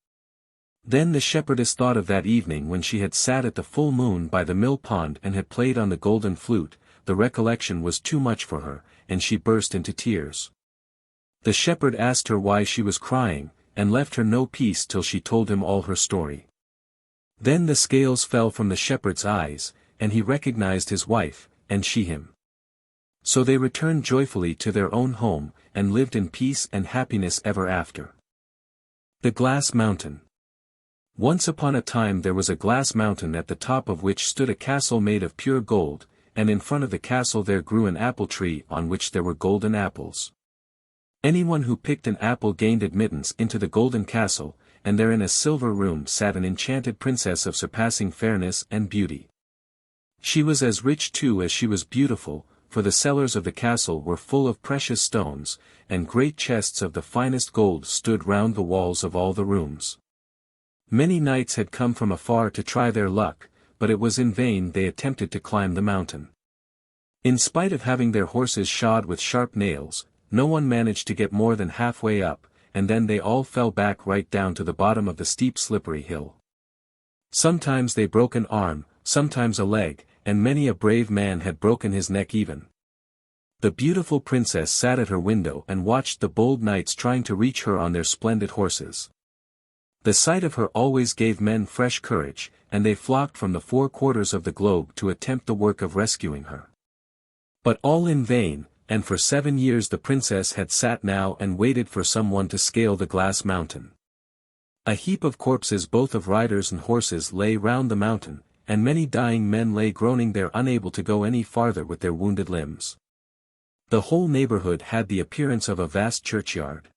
Then the shepherdess thought of that evening when she had sat at the full moon by the mill pond and had played on the golden flute. The recollection was too much for her, and she burst into tears. The shepherd asked her why she was crying, and left her no peace till she told him all her story. Then the scales fell from the shepherd's eyes, and he recognized his wife, and she him. So they returned joyfully to their own home, and lived in peace and happiness ever after. The Glass Mountain. Once upon a time there was a glass mountain at the top of which stood a castle made of pure gold, and in front of the castle there grew an apple tree on which there were golden apples. Anyone who picked an apple gained admittance into the golden castle, and there in a silver room sat an enchanted princess of surpassing fairness and beauty. She was as rich too as she was beautiful, for the cellars of the castle were full of precious stones, and great chests of the finest gold stood round the walls of all the rooms. Many knights had come from afar to try their luck, but it was in vain they attempted to climb the mountain. In spite of having their horses shod with sharp nails, no one managed to get more than halfway up, and then they all fell back right down to the bottom of the steep slippery hill. Sometimes they broke an arm, sometimes a leg, and many a brave man had broken his neck even. The beautiful princess sat at her window and watched the bold knights trying to reach her on their splendid horses. The sight of her always gave men fresh courage, and they flocked from the 4 quarters of the globe to attempt the work of rescuing her. But all in vain, and for 7 years the princess had sat now and waited for someone to scale the glass mountain. A heap of corpses both of riders and horses lay round the mountain, and many dying men lay groaning there unable to go any farther with their wounded limbs. The whole neighborhood had the appearance of a vast churchyard.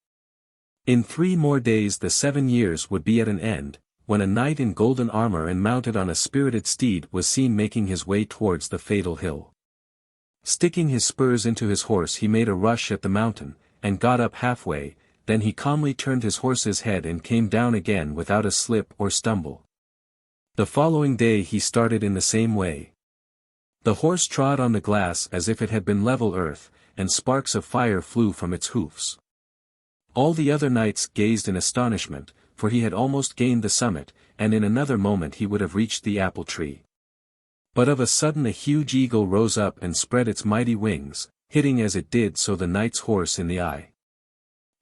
In 3 more days the 7 years would be at an end, when a knight in golden armor and mounted on a spirited steed was seen making his way towards the fatal hill. Sticking his spurs into his horse he made a rush at the mountain, and got up halfway, then he calmly turned his horse's head and came down again without a slip or stumble. The following day he started in the same way. The horse trod on the glass as if it had been level earth, and sparks of fire flew from its hoofs. All the other knights gazed in astonishment, for he had almost gained the summit, and in another moment he would have reached the apple tree. But of a sudden a huge eagle rose up and spread its mighty wings, hitting as it did so the knight's horse in the eye.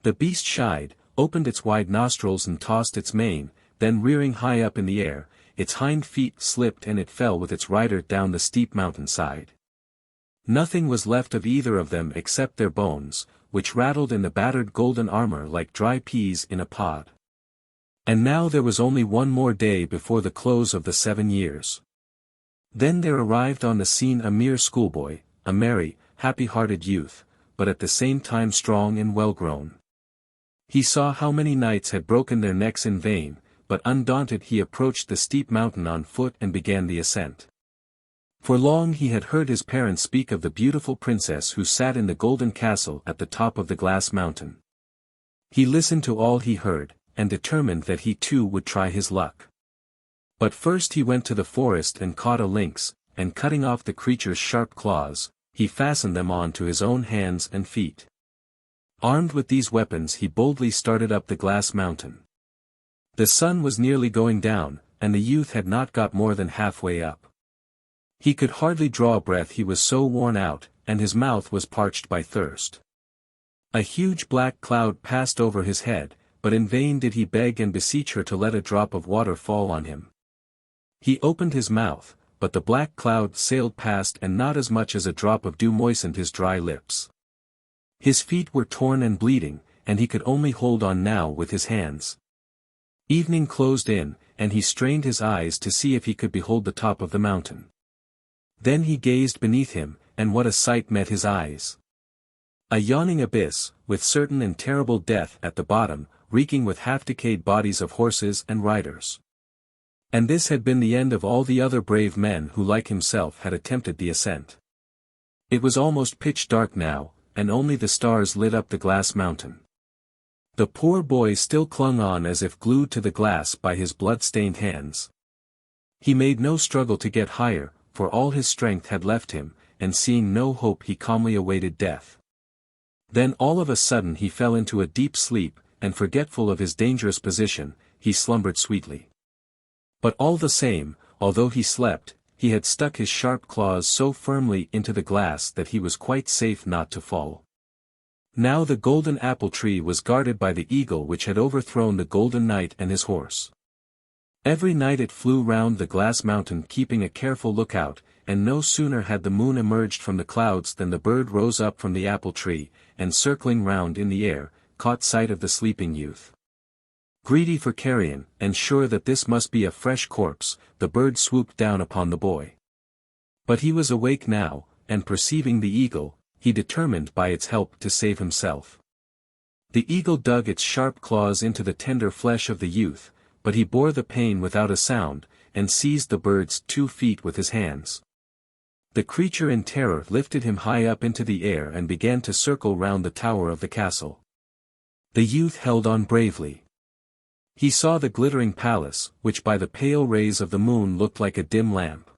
The beast shied, opened its wide nostrils and tossed its mane, then rearing high up in the air, its hind feet slipped and it fell with its rider down the steep mountainside. Nothing was left of either of them except their bones, which rattled in the battered golden armor like dry peas in a pod. And now there was only 1 more day before the close of the 7 years. Then there arrived on the scene a mere schoolboy, a merry, happy-hearted youth, but at the same time strong and well-grown. He saw how many knights had broken their necks in vain, but undaunted he approached the steep mountain on foot and began the ascent. For long he had heard his parents speak of the beautiful princess who sat in the golden castle at the top of the glass mountain. He listened to all he heard, and determined that he too would try his luck. But first he went to the forest and caught a lynx, and cutting off the creature's sharp claws, he fastened them on to his own hands and feet. Armed with these weapons he boldly started up the glass mountain. The sun was nearly going down, and the youth had not got more than halfway up. He could hardly draw a breath, he was so worn out, and his mouth was parched by thirst. A huge black cloud passed over his head, but in vain did he beg and beseech her to let a drop of water fall on him. He opened his mouth, but the black cloud sailed past and not as much as a drop of dew moistened his dry lips. His feet were torn and bleeding, and he could only hold on now with his hands. Evening closed in, and he strained his eyes to see if he could behold the top of the mountain. Then he gazed beneath him, and what a sight met his eyes! A yawning abyss, with certain and terrible death at the bottom, reeking with half-decayed bodies of horses and riders. And this had been the end of all the other brave men who like himself had attempted the ascent. It was almost pitch dark now, and only the stars lit up the glass mountain. The poor boy still clung on as if glued to the glass by his blood-stained hands. He made no struggle to get higher, for all his strength had left him, and seeing no hope he calmly awaited death. Then all of a sudden he fell into a deep sleep, and forgetful of his dangerous position, he slumbered sweetly. But all the same, although he slept, he had stuck his sharp claws so firmly into the glass that he was quite safe not to fall. Now the golden apple tree was guarded by the eagle which had overthrown the golden knight and his horse. Every night it flew round the glass mountain keeping a careful lookout, and no sooner had the moon emerged from the clouds than the bird rose up from the apple tree, and circling round in the air, caught sight of the sleeping youth. Greedy for carrion, and sure that this must be a fresh corpse, the bird swooped down upon the boy. But he was awake now, and perceiving the eagle, he determined by its help to save himself. The eagle dug its sharp claws into the tender flesh of the youth, but he bore the pain without a sound, and seized the bird's 2 feet with his hands. The creature in terror lifted him high up into the air and began to circle round the tower of the castle. The youth held on bravely. He saw the glittering palace, which by the pale rays of the moon looked like a dim lamp.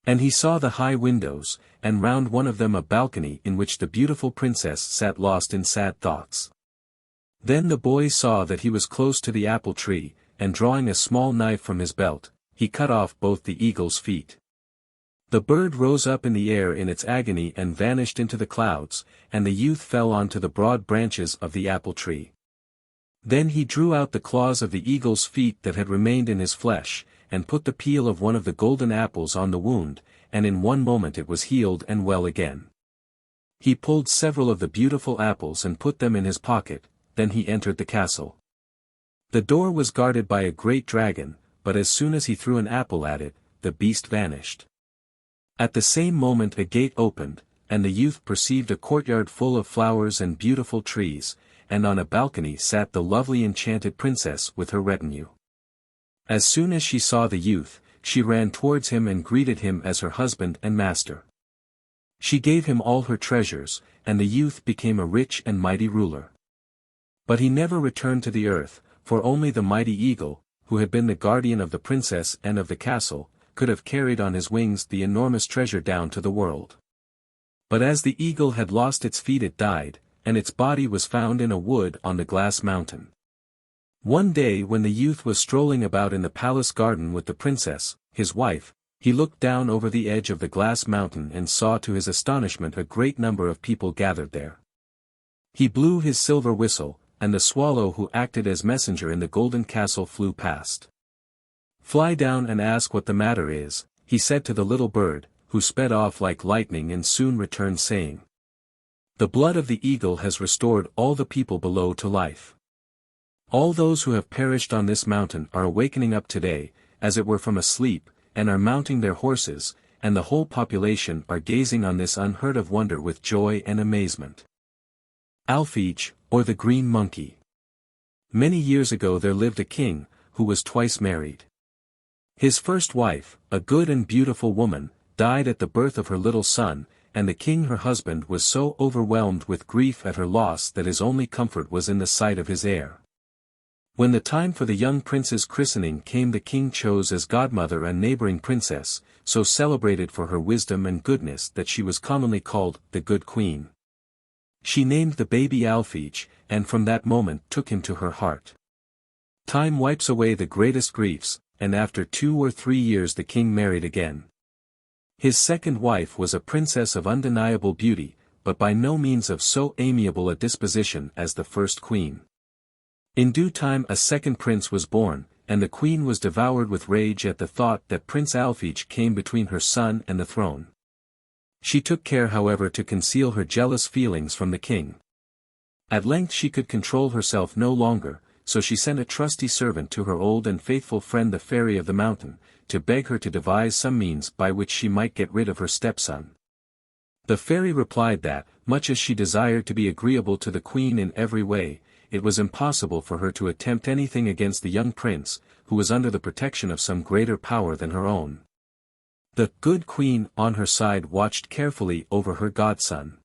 And he saw the high windows, and round one of them a balcony in which the beautiful princess sat lost in sad thoughts. Then the boy saw that he was close to the apple tree, and drawing a small knife from his belt, he cut off both the eagle's feet. The bird rose up in the air in its agony and vanished into the clouds, and the youth fell onto the broad branches of the apple tree. Then he drew out the claws of the eagle's feet that had remained in his flesh, and put the peel of one of the golden apples on the wound, and in one moment it was healed and well again. He pulled several of the beautiful apples and put them in his pocket, then he entered the castle. The door was guarded by a great dragon, but as soon as he threw an apple at it, the beast vanished. At the same moment a gate opened, and the youth perceived a courtyard full of flowers and beautiful trees, and on a balcony sat the lovely enchanted princess with her retinue. As soon as she saw the youth, she ran towards him and greeted him as her husband and master. She gave him all her treasures, and the youth became a rich and mighty ruler. But he never returned to the earth, for only the mighty eagle, who had been the guardian of the princess and of the castle, could have carried on his wings the enormous treasure down to the world. But as the eagle had lost its feet it died, and its body was found in a wood on the glass mountain. One day when the youth was strolling about in the palace garden with the princess, his wife, he looked down over the edge of the glass mountain and saw to his astonishment a great number of people gathered there. He blew his silver whistle, and the swallow who acted as messenger in the golden castle flew past. "Fly down and ask what the matter is," he said to the little bird, who sped off like lightning and soon returned saying, "The blood of the eagle has restored all the people below to life. All those who have perished on this mountain are awakening up today, as it were from a sleep, and are mounting their horses, and the whole population are gazing on this unheard-of wonder with joy and amazement." Alphege, or the Green Monkey. Many years ago there lived a king, who was twice married. His first wife, a good and beautiful woman, died at the birth of her little son, and the king her husband was so overwhelmed with grief at her loss that his only comfort was in the sight of his heir. When the time for the young prince's christening came the king chose as godmother a neighboring princess, so celebrated for her wisdom and goodness that she was commonly called the Good Queen. She named the baby Alphege, and from that moment took him to her heart. Time wipes away the greatest griefs, and after 2 or 3 years the king married again. His second wife was a princess of undeniable beauty, but by no means of so amiable a disposition as the first queen. In due time a second prince was born, and the queen was devoured with rage at the thought that Prince Alphege came between her son and the throne. She took care however to conceal her jealous feelings from the king. At length she could control herself no longer, so she sent a trusty servant to her old and faithful friend the fairy of the mountain, to beg her to devise some means by which she might get rid of her stepson. The fairy replied that, much as she desired to be agreeable to the queen in every way, it was impossible for her to attempt anything against the young prince, who was under the protection of some greater power than her own. The good queen on her side watched carefully over her godson.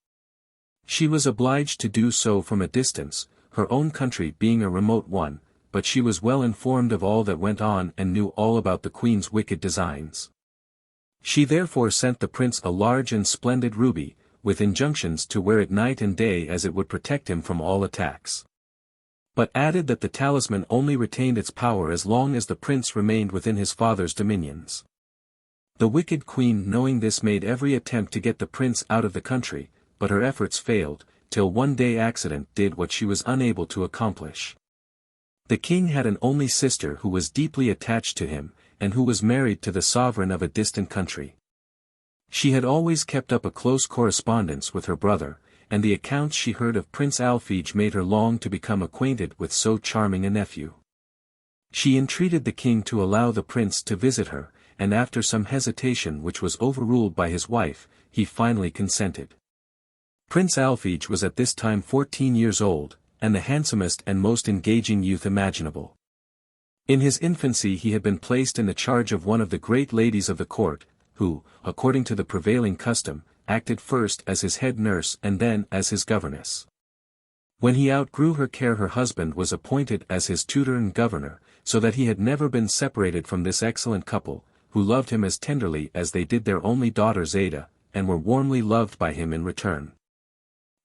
She was obliged to do so from a distance, her own country being a remote one, but she was well informed of all that went on and knew all about the queen's wicked designs. She therefore sent the prince a large and splendid ruby, with injunctions to wear it night and day as it would protect him from all attacks. But added that the talisman only retained its power as long as the prince remained within his father's dominions. The wicked queen knowing this made every attempt to get the prince out of the country, but her efforts failed, till one day accident did what she was unable to accomplish. The king had an only sister who was deeply attached to him, and who was married to the sovereign of a distant country. She had always kept up a close correspondence with her brother, and the accounts she heard of Prince Alphege made her long to become acquainted with so charming a nephew. She entreated the king to allow the prince to visit her, and after some hesitation which was overruled by his wife, he finally consented. Prince Alphege was at this time 14 years old, and the handsomest and most engaging youth imaginable. In his infancy he had been placed in the charge of one of the great ladies of the court, who, according to the prevailing custom, acted first as his head nurse and then as his governess. When he outgrew her care her husband was appointed as his tutor and governor, so that he had never been separated from this excellent couple, who loved him as tenderly as they did their only daughter Zeta, and were warmly loved by him in return.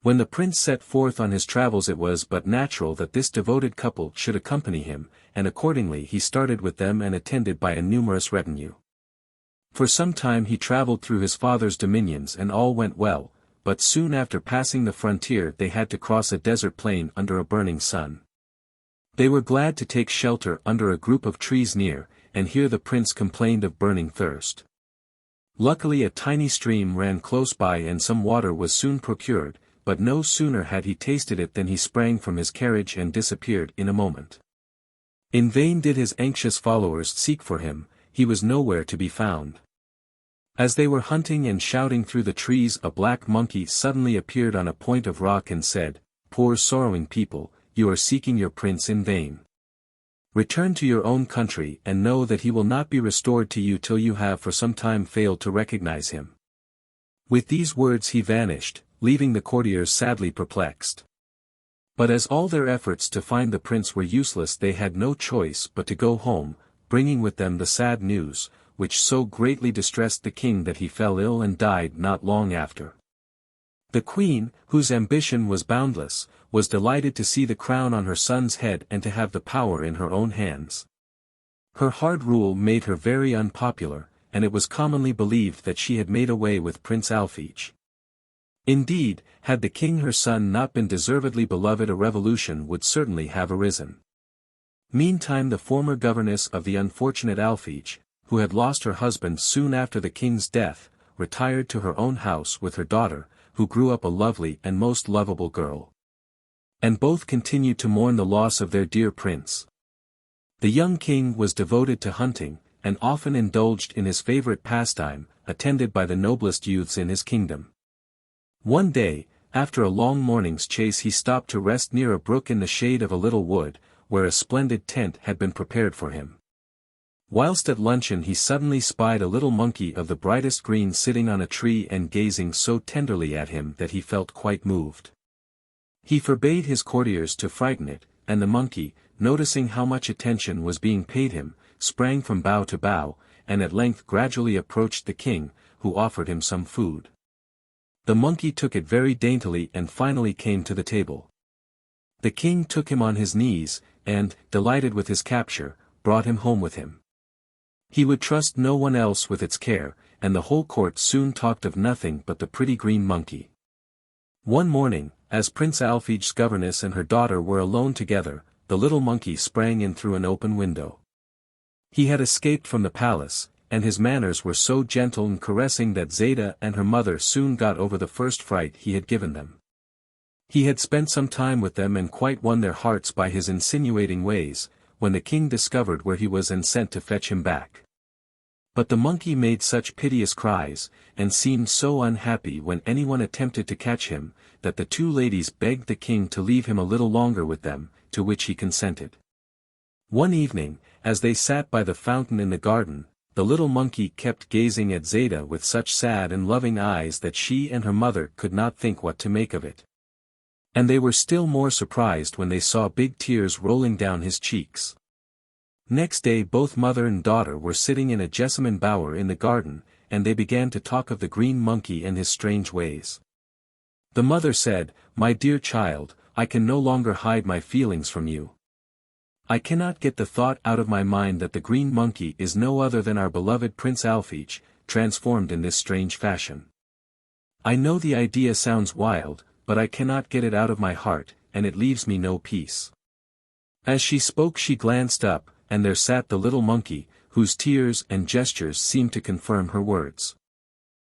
When the prince set forth on his travels it was but natural that this devoted couple should accompany him, and accordingly he started with them and attended by a numerous retinue. For some time he traveled through his father's dominions and all went well, but soon after passing the frontier they had to cross a desert plain under a burning sun. They were glad to take shelter under a group of trees near, and here the prince complained of burning thirst. Luckily a tiny stream ran close by and some water was soon procured, but no sooner had he tasted it than he sprang from his carriage and disappeared in a moment. In vain did his anxious followers seek for him, he was nowhere to be found. As they were hunting and shouting through the trees, a black monkey suddenly appeared on a point of rock and said, "Poor sorrowing people, you are seeking your prince in vain. Return to your own country and know that he will not be restored to you till you have for some time failed to recognize him." With these words he vanished, leaving the courtiers sadly perplexed. But as all their efforts to find the prince were useless, they had no choice but to go home, bringing with them the sad news, which so greatly distressed the king that he fell ill and died not long after. The queen, whose ambition was boundless, was delighted to see the crown on her son's head and to have the power in her own hands. Her hard rule made her very unpopular, and it was commonly believed that she had made away with Prince Alphege. Indeed, had the king her son not been deservedly beloved, a revolution would certainly have arisen. Meantime the former governess of the unfortunate Alphege, who had lost her husband soon after the king's death, retired to her own house with her daughter, who grew up a lovely and most lovable girl. And both continued to mourn the loss of their dear prince. The young king was devoted to hunting, and often indulged in his favorite pastime, attended by the noblest youths in his kingdom. One day, after a long morning's chase, he stopped to rest near a brook in the shade of a little wood, where a splendid tent had been prepared for him. Whilst at luncheon he suddenly spied a little monkey of the brightest green sitting on a tree and gazing so tenderly at him that he felt quite moved. He forbade his courtiers to frighten it, and the monkey, noticing how much attention was being paid him, sprang from bough to bough, and at length gradually approached the king, who offered him some food. The monkey took it very daintily and finally came to the table. The king took him on his knees, and, delighted with his capture, brought him home with him. He would trust no one else with its care, and the whole court soon talked of nothing but the pretty green monkey. One morning, as Prince Alphege's governess and her daughter were alone together, the little monkey sprang in through an open window. He had escaped from the palace, and his manners were so gentle and caressing that Zeta and her mother soon got over the first fright he had given them. He had spent some time with them and quite won their hearts by his insinuating ways, when the king discovered where he was and sent to fetch him back. But the monkey made such piteous cries, and seemed so unhappy when anyone attempted to catch him, that the two ladies begged the king to leave him a little longer with them, to which he consented. One evening, as they sat by the fountain in the garden, the little monkey kept gazing at Zeta with such sad and loving eyes that she and her mother could not think what to make of it. And they were still more surprised when they saw big tears rolling down his cheeks. Next day both mother and daughter were sitting in a jessamine bower in the garden, and they began to talk of the green monkey and his strange ways. The mother said, "My dear child, I can no longer hide my feelings from you. I cannot get the thought out of my mind that the green monkey is no other than our beloved Prince Alphege, transformed in this strange fashion. I know the idea sounds wild, but I cannot get it out of my heart, and it leaves me no peace." As she spoke she glanced up, and there sat the little monkey, whose tears and gestures seemed to confirm her words.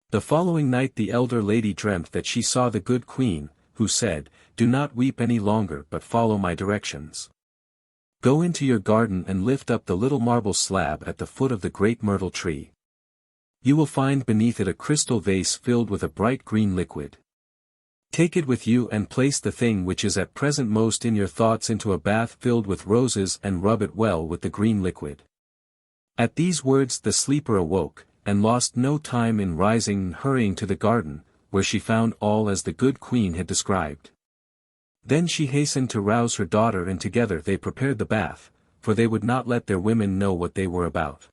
The following night the elder lady dreamt that she saw the good queen, who said, "Do not weep any longer but follow my directions. Go into your garden and lift up the little marble slab at the foot of the great myrtle tree. You will find beneath it a crystal vase filled with a bright green liquid. Take it with you and place the thing which is at present most in your thoughts into a bath filled with roses and rub it well with the green liquid." At these words the sleeper awoke, and lost no time in rising and hurrying to the garden, where she found all as the good queen had described. Then she hastened to rouse her daughter and together they prepared the bath, for they would not let their women know what they were about.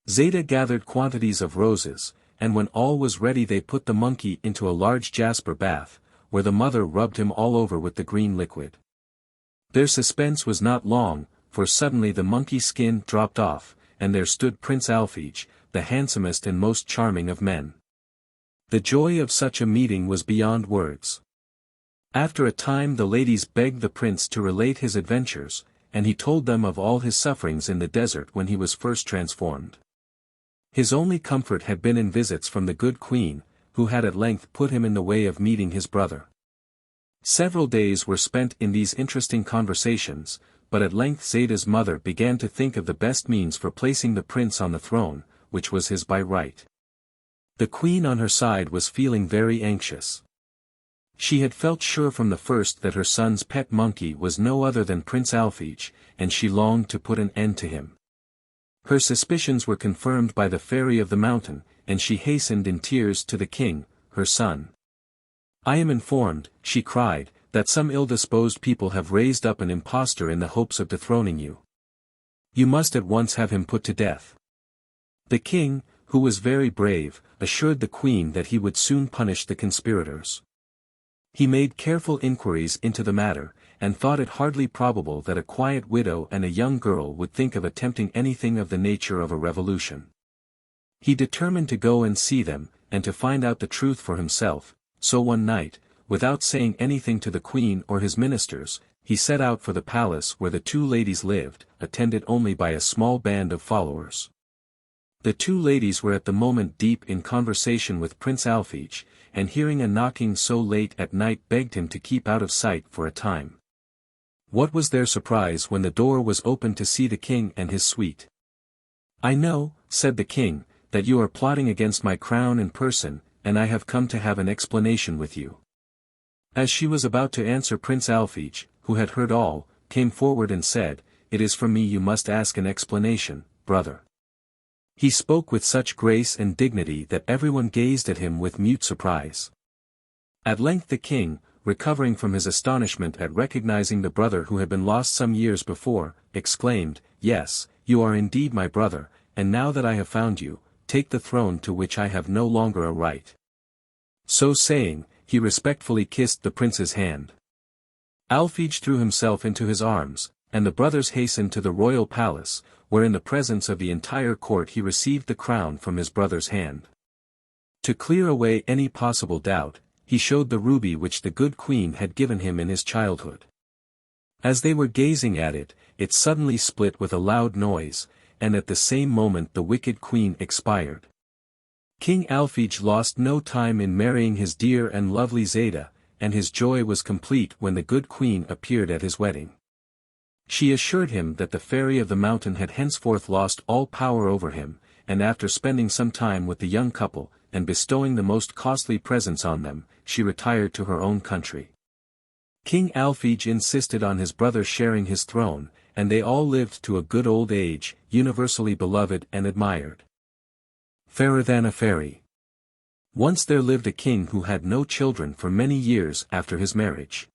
Zeta gathered quantities of roses, and when all was ready they put the monkey into a large jasper bath, where the mother rubbed him all over with the green liquid. Their suspense was not long, for suddenly the monkey's skin dropped off, and there stood Prince Alphege, the handsomest and most charming of men. The joy of such a meeting was beyond words. After a time the ladies begged the prince to relate his adventures, and he told them of all his sufferings in the desert when he was first transformed. His only comfort had been in visits from the good queen, who had at length put him in the way of meeting his brother. Several days were spent in these interesting conversations, but at length Zeta's mother began to think of the best means for placing the prince on the throne, which was his by right. The queen on her side was feeling very anxious. She had felt sure from the first that her son's pet monkey was no other than Prince Alphege, and she longed to put an end to him. Her suspicions were confirmed by the fairy of the mountain, and she hastened in tears to the king, her son. "I am informed," she cried, "that some ill-disposed people have raised up an impostor in the hopes of dethroning you. You must at once have him put to death." The king, who was very brave, assured the queen that he would soon punish the conspirators. He made careful inquiries into the matter, and thought it hardly probable that a quiet widow and a young girl would think of attempting anything of the nature of a revolution. He determined to go and see them, and to find out the truth for himself, so one night, without saying anything to the queen or his ministers, he set out for the palace where the two ladies lived, attended only by a small band of followers. The two ladies were at the moment deep in conversation with Prince Alphege, and hearing a knocking so late at night begged him to keep out of sight for a time. What was their surprise when the door was opened to see the king and his suite. "I know," said the king, "that you are plotting against my crown and person, and I have come to have an explanation with you." As she was about to answer, Prince Alphege, who had heard all, came forward and said, "It is from me you must ask an explanation, brother." He spoke with such grace and dignity that everyone gazed at him with mute surprise. At length the king, recovering from his astonishment at recognizing the brother who had been lost some years before, exclaimed, "Yes, you are indeed my brother, and now that I have found you, take the throne to which I have no longer a right." So saying, he respectfully kissed the prince's hand. Alphege threw himself into his arms, and the brothers hastened to the royal palace, where in the presence of the entire court he received the crown from his brother's hand. To clear away any possible doubt, he showed the ruby which the good queen had given him in his childhood. As they were gazing at it, it suddenly split with a loud noise, and at the same moment the wicked queen expired. King Alphege lost no time in marrying his dear and lovely Zeta, and his joy was complete when the good queen appeared at his wedding. She assured him that the fairy of the mountain had henceforth lost all power over him, and after spending some time with the young couple, and bestowing the most costly presents on them, she retired to her own country. King Alphege insisted on his brother sharing his throne, and they all lived to a good old age, universally beloved and admired. Fairer than a fairy. Once there lived a king who had no children for many years after his marriage.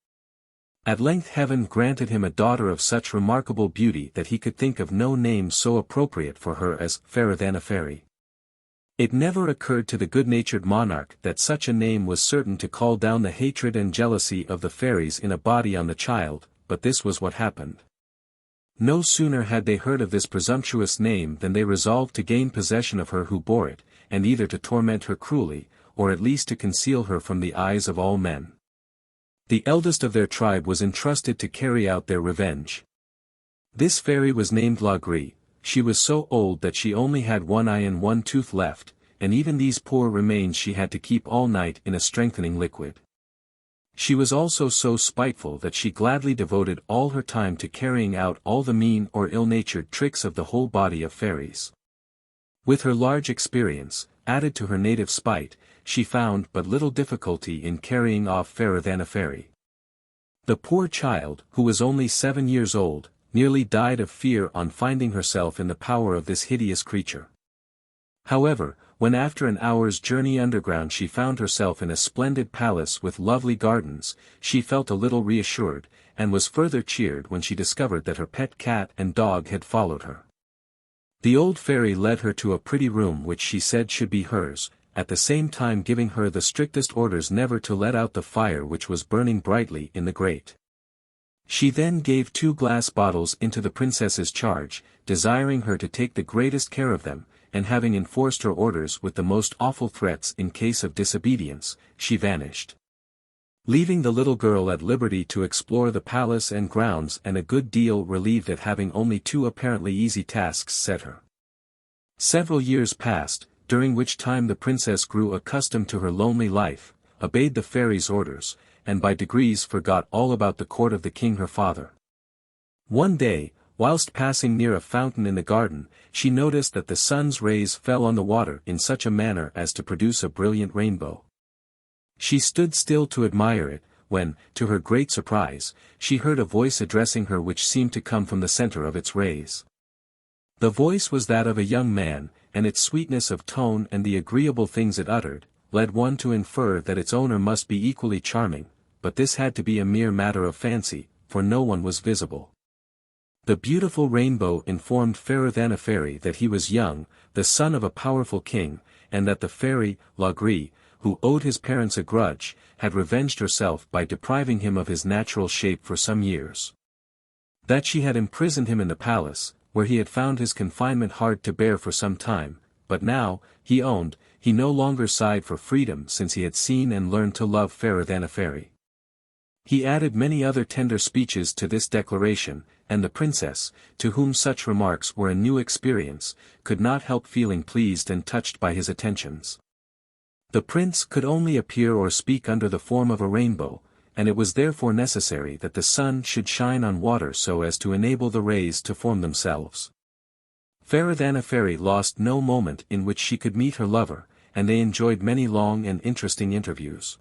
At length heaven granted him a daughter of such remarkable beauty that he could think of no name so appropriate for her as Fairer than a Fairy. It never occurred to the good-natured monarch that such a name was certain to call down the hatred and jealousy of the fairies in a body on the child, but this was what happened. No sooner had they heard of this presumptuous name than they resolved to gain possession of her who bore it, and either to torment her cruelly, or at least to conceal her from the eyes of all men. The eldest of their tribe was entrusted to carry out their revenge. This fairy was named Lagree. She was so old that she only had one eye and one tooth left, and even these poor remains she had to keep all night in a strengthening liquid. She was also so spiteful that she gladly devoted all her time to carrying out all the mean or ill-natured tricks of the whole body of fairies. With her large experience, added to her native spite, she found but little difficulty in carrying off Fairer than a Fairy. The poor child, who was only 7 years old, nearly died of fear on finding herself in the power of this hideous creature. However, when after an hour's journey underground she found herself in a splendid palace with lovely gardens, she felt a little reassured, and was further cheered when she discovered that her pet cat and dog had followed her. The old fairy led her to a pretty room which she said should be hers, at the same time giving her the strictest orders never to let out the fire which was burning brightly in the grate. She then gave 2 glass bottles into the princess's charge, desiring her to take the greatest care of them, and having enforced her orders with the most awful threats in case of disobedience, she vanished. Leaving the little girl at liberty to explore the palace and grounds and a good deal relieved at having only 2 apparently easy tasks set her. Several years passed, during which time the princess grew accustomed to her lonely life, obeyed the fairy's orders, and by degrees forgot all about the court of the king her father. One day, whilst passing near a fountain in the garden, she noticed that the sun's rays fell on the water in such a manner as to produce a brilliant rainbow. She stood still to admire it, when, to her great surprise, she heard a voice addressing her which seemed to come from the center of its rays. The voice was that of a young man, and its sweetness of tone and the agreeable things it uttered, led one to infer that its owner must be equally charming, but this had to be a mere matter of fancy, for no one was visible. The beautiful rainbow informed Fairer than a Fairy that he was young, the son of a powerful king, and that the fairy, Laugri, who owed his parents a grudge, had revenged herself by depriving him of his natural shape for some years. That she had imprisoned him in the palace, where he had found his confinement hard to bear for some time, but now, he owned, he no longer sighed for freedom since he had seen and learned to love Fairer than a Fairy. He added many other tender speeches to this declaration, and the princess, to whom such remarks were a new experience, could not help feeling pleased and touched by his attentions. The prince could only appear or speak under the form of a rainbow, and it was therefore necessary that the sun should shine on water so as to enable the rays to form themselves. Fairer than a Fairy lost no moment in which she could meet her lover, and they enjoyed many long and interesting interviews.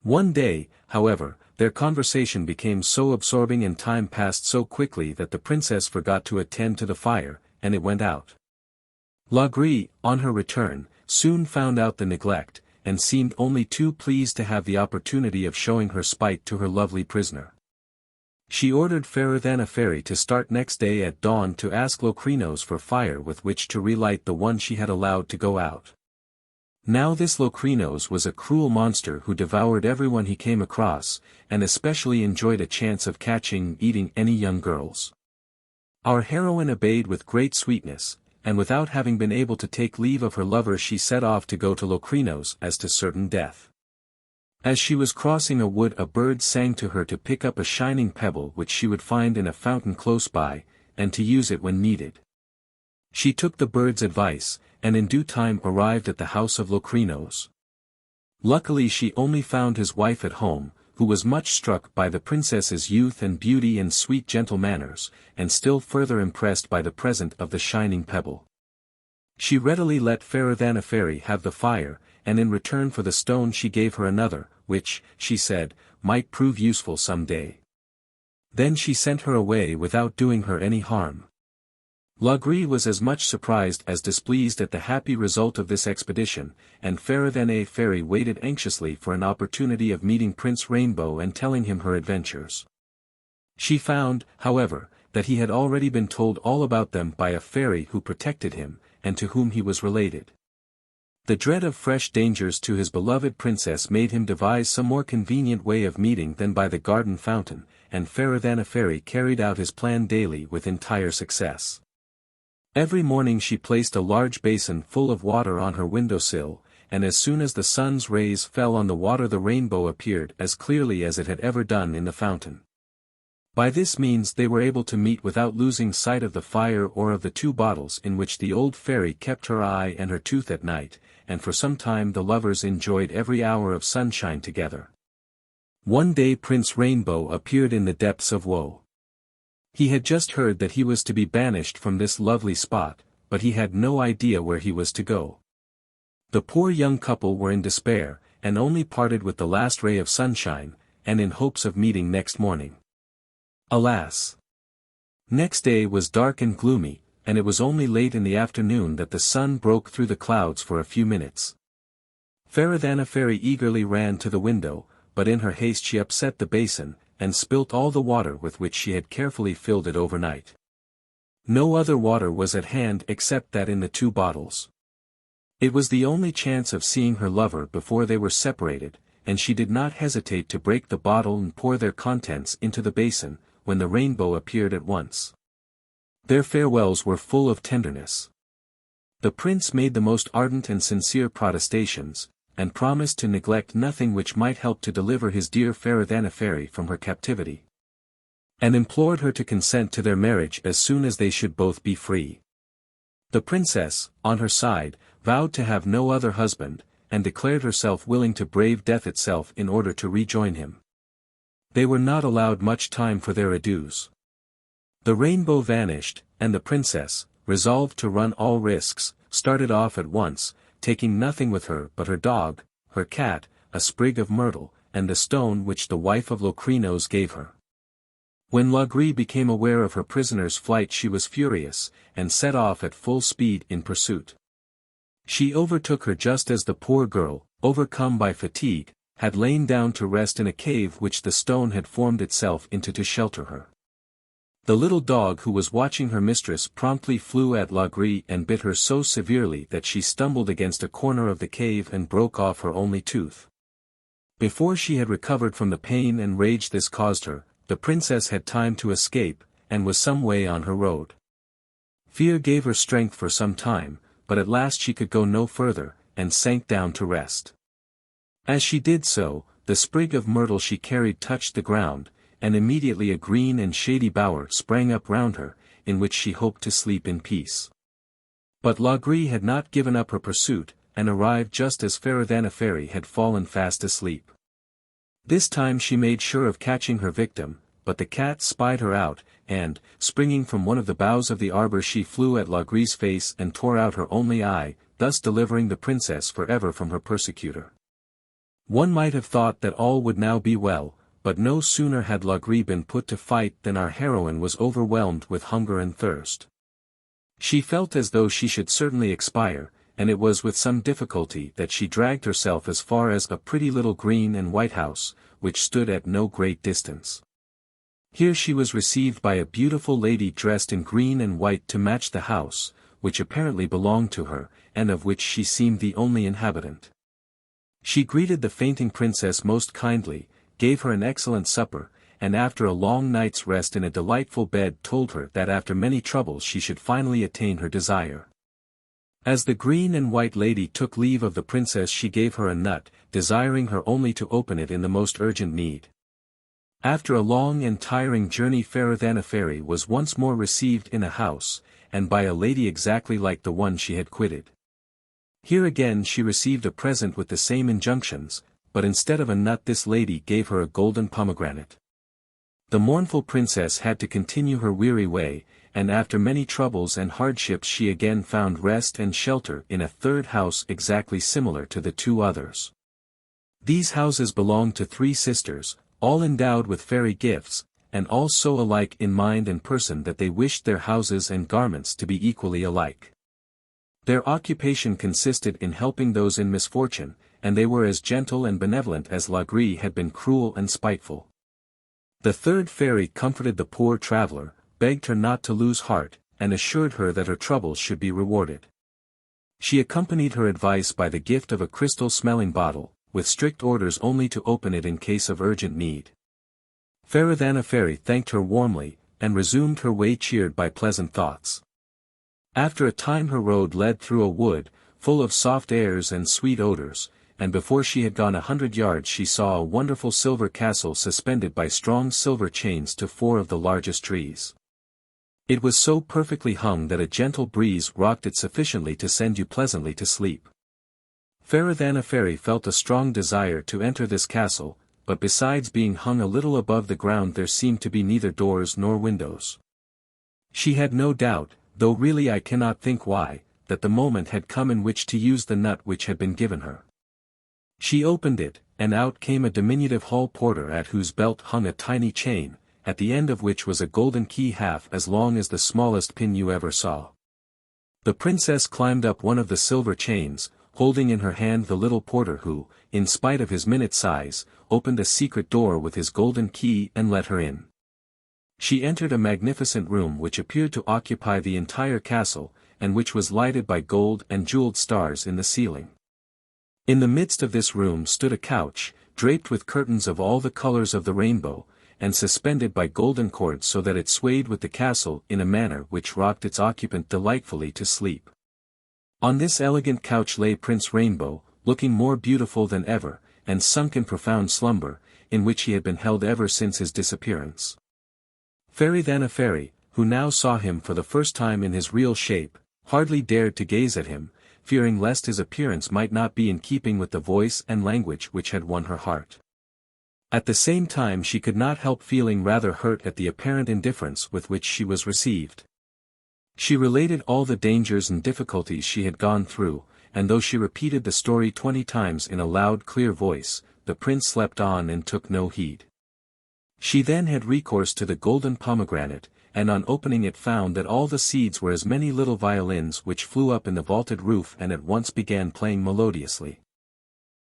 One day, however, their conversation became so absorbing and time passed so quickly that the princess forgot to attend to the fire, and it went out. Laugri, on her return, soon found out the neglect, and seemed only too pleased to have the opportunity of showing her spite to her lovely prisoner. She ordered Fairer than a Fairy to start next day at dawn to ask Locrinos for fire with which to relight the one she had allowed to go out. Now this Locrinos was a cruel monster who devoured everyone he came across, and especially enjoyed a chance of eating any young girls. Our heroine obeyed with great sweetness, and without having been able to take leave of her lover she set off to go to Locrinos as to certain death. As she was crossing a wood a bird sang to her to pick up a shining pebble which she would find in a fountain close by, and to use it when needed. She took the bird's advice, and in due time arrived at the house of Locrinos. Luckily she only found his wife at home, who was much struck by the princess's youth and beauty and sweet gentle manners, and still further impressed by the present of the shining pebble. She readily let Fairer than a Fairy have the fire, and in return for the stone she gave her another, which, she said, might prove useful some day. Then she sent her away without doing her any harm. Laugri was as much surprised as displeased at the happy result of this expedition, and Fairer than a Fairy waited anxiously for an opportunity of meeting Prince Rainbow and telling him her adventures. She found, however, that he had already been told all about them by a fairy who protected him, and to whom he was related. The dread of fresh dangers to his beloved princess made him devise some more convenient way of meeting than by the garden fountain, and Fairer than a Fairy carried out his plan daily with entire success. Every morning she placed a large basin full of water on her window-sill, and as soon as the sun's rays fell on the water the rainbow appeared as clearly as it had ever done in the fountain. By this means they were able to meet without losing sight of the fire or of the 2 bottles in which the old fairy kept her eye and her tooth at night, and for some time the lovers enjoyed every hour of sunshine together. One day Prince Rainbow appeared in the depths of woe. He had just heard that he was to be banished from this lovely spot, but he had no idea where he was to go. The poor young couple were in despair, and only parted with the last ray of sunshine, and in hopes of meeting next morning. Alas! Next day was dark and gloomy, and it was only late in the afternoon that the sun broke through the clouds for a few minutes. Fairer than a Fairy eagerly ran to the window, but in her haste she upset the basin, and spilt all the water with which she had carefully filled it overnight. No other water was at hand except that in the 2 bottles. It was the only chance of seeing her lover before they were separated, and she did not hesitate to break the bottle and pour their contents into the basin, when the rainbow appeared at once. Their farewells were full of tenderness. The prince made the most ardent and sincere protestations, and promised to neglect nothing which might help to deliver his dear Fairer than a Fairy from her captivity, and implored her to consent to their marriage as soon as they should both be free. The princess, on her side, vowed to have no other husband, and declared herself willing to brave death itself in order to rejoin him. They were not allowed much time for their adieus. The rainbow vanished, and the princess, resolved to run all risks, started off at once, taking nothing with her but her dog, her cat, a sprig of myrtle, and the stone which the wife of Locrinos gave her. When Lagree became aware of her prisoner's flight she was furious, and set off at full speed in pursuit. She overtook her just as the poor girl, overcome by fatigue, had lain down to rest in a cave which the stone had formed itself into to shelter her. The little dog who was watching her mistress promptly flew at Lagree and bit her so severely that she stumbled against a corner of the cave and broke off her only tooth. Before she had recovered from the pain and rage this caused her, the princess had time to escape, and was some way on her road. Fear gave her strength for some time, but at last she could go no further, and sank down to rest. As she did so, the sprig of myrtle she carried touched the ground, and immediately a green and shady bower sprang up round her, in which she hoped to sleep in peace. But Lagree had not given up her pursuit, and arrived just as Fairer than a Fairy had fallen fast asleep. This time she made sure of catching her victim, but the cat spied her out, and, springing from one of the boughs of the arbor she flew at Lagree's face and tore out her only eye, thus delivering the princess forever from her persecutor. One might have thought that all would now be well, but no sooner had Lagree been put to fight than our heroine was overwhelmed with hunger and thirst. She felt as though she should certainly expire, and it was with some difficulty that she dragged herself as far as a pretty little green and white house, which stood at no great distance. Here she was received by a beautiful lady dressed in green and white to match the house, which apparently belonged to her, and of which she seemed the only inhabitant. She greeted the fainting princess most kindly, gave her an excellent supper, and after a long night's rest in a delightful bed told her that after many troubles she should finally attain her desire. As the green and white lady took leave of the princess she gave her a nut, desiring her only to open it in the most urgent need. After a long and tiring journey Fairer than a Fairy was once more received in a house, and by a lady exactly like the one she had quitted. Here again she received a present with the same injunctions, but instead of a nut this lady gave her a golden pomegranate. The mournful princess had to continue her weary way, and after many troubles and hardships she again found rest and shelter in a third house exactly similar to the two others. These houses belonged to three sisters, all endowed with fairy gifts, and all so alike in mind and person that they wished their houses and garments to be equally alike. Their occupation consisted in helping those in misfortune, and they were as gentle and benevolent as Lagree had been cruel and spiteful. The third fairy comforted the poor traveler, begged her not to lose heart, and assured her that her troubles should be rewarded. She accompanied her advice by the gift of a crystal smelling bottle, with strict orders only to open it in case of urgent need. Fairer than a Fairy thanked her warmly, and resumed her way cheered by pleasant thoughts. After a time her road led through a wood, full of soft airs and sweet odors, and before she had gone 100 yards she saw a wonderful silver castle suspended by strong silver chains to 4 of the largest trees. It was so perfectly hung that a gentle breeze rocked it sufficiently to send you pleasantly to sleep. Fairer than a Fairy felt a strong desire to enter this castle, but besides being hung a little above the ground there seemed to be neither doors nor windows. She had no doubt, though really I cannot think why, that the moment had come in which to use the nut which had been given her. She opened it, and out came a diminutive hall porter at whose belt hung a tiny chain, at the end of which was a golden key half as long as the smallest pin you ever saw. The princess climbed up one of the silver chains, holding in her hand the little porter who, in spite of his minute size, opened a secret door with his golden key and let her in. She entered a magnificent room which appeared to occupy the entire castle, and which was lighted by gold and jeweled stars in the ceiling. In the midst of this room stood a couch, draped with curtains of all the colors of the rainbow, and suspended by golden cords so that it swayed with the castle in a manner which rocked its occupant delightfully to sleep. On this elegant couch lay Prince Rainbow, looking more beautiful than ever, and sunk in profound slumber, in which he had been held ever since his disappearance. Fairer than a Fairy, who now saw him for the first time in his real shape, hardly dared to gaze at him, fearing lest his appearance might not be in keeping with the voice and language which had won her heart. At the same time she could not help feeling rather hurt at the apparent indifference with which she was received. She related all the dangers and difficulties she had gone through, and though she repeated the story 20 times in a loud clear voice, the prince slept on and took no heed. She then had recourse to the golden pomegranate, and on opening it found that all the seeds were as many little violins which flew up in the vaulted roof and at once began playing melodiously.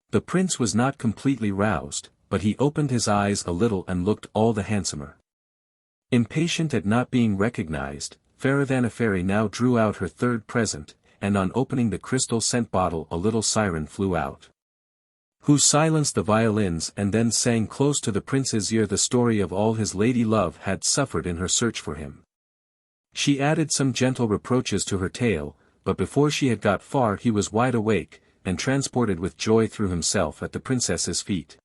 The prince was not completely roused, but he opened his eyes a little and looked all the handsomer. Impatient at not being recognized, Faradhaniferi now drew out her third present, and on opening the crystal scent bottle a little siren flew out, who silenced the violins and then sang close to the prince's ear the story of all his lady love had suffered in her search for him. She added some gentle reproaches to her tale, but before she had got far he was wide awake, and transported with joy threw himself at the princess's feet.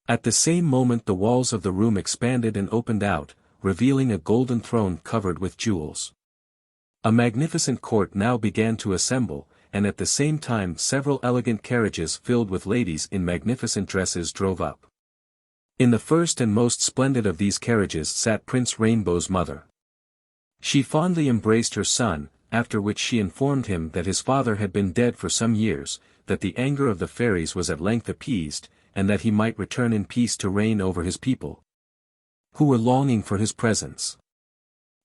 At the same moment the walls of the room expanded and opened out, revealing a golden throne covered with jewels. A magnificent court now began to assemble, and at the same time several elegant carriages filled with ladies in magnificent dresses drove up. In the first and most splendid of these carriages sat Prince Rainbow's mother. She fondly embraced her son, after which she informed him that his father had been dead for some years, that the anger of the fairies was at length appeased, and that he might return in peace to reign over his people, who were longing for his presence.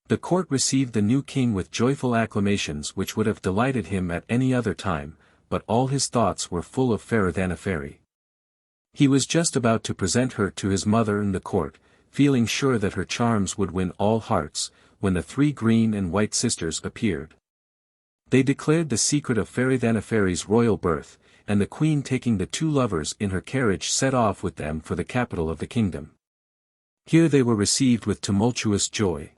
The court received the new king with joyful acclamations which would have delighted him at any other time, but all his thoughts were full of Faradhaniferi. He was just about to present her to his mother in the court, feeling sure that her charms would win all hearts, when the 3 green and white sisters appeared. They declared the secret of Faradhaniferi's royal birth, and the queen taking the 2 lovers in her carriage set off with them for the capital of the kingdom. Here they were received with tumultuous joy.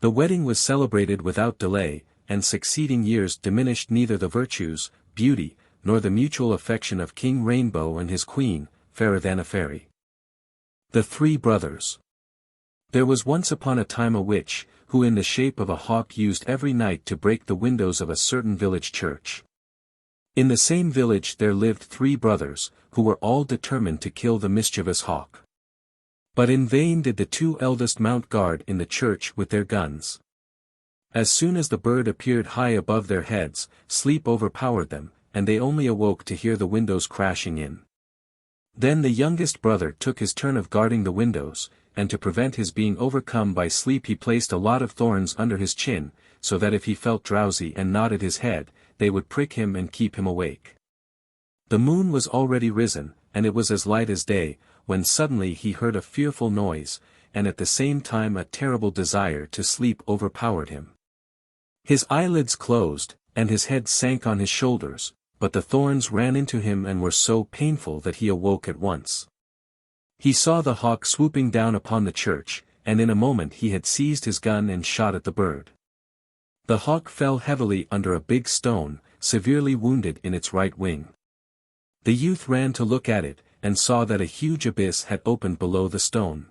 The wedding was celebrated without delay, and succeeding years diminished neither the virtues, beauty, nor the mutual affection of King Rainbow and his queen, Faradhaniferi. The 3 brothers. There was once upon a time a witch, who in the shape of a hawk used every night to break the windows of a certain village church. In the same village there lived 3 brothers, who were all determined to kill the mischievous hawk. But in vain did the 2 eldest mount guard in the church with their guns. As soon as the bird appeared high above their heads, sleep overpowered them, and they only awoke to hear the windows crashing in. Then the youngest brother took his turn of guarding the windows, and to prevent his being overcome by sleep he placed a lot of thorns under his chin, so that if he felt drowsy and nodded his head, they would prick him and keep him awake. The moon was already risen, and it was as light as day, when suddenly he heard a fearful noise, and at the same time a terrible desire to sleep overpowered him. His eyelids closed, and his head sank on his shoulders, but the thorns ran into him and were so painful that he awoke at once. He saw the hawk swooping down upon the church, and in a moment he had seized his gun and shot at the bird. The hawk fell heavily under a big stone, severely wounded in its right wing. The youth ran to look at it, and saw that a huge abyss had opened below the stone.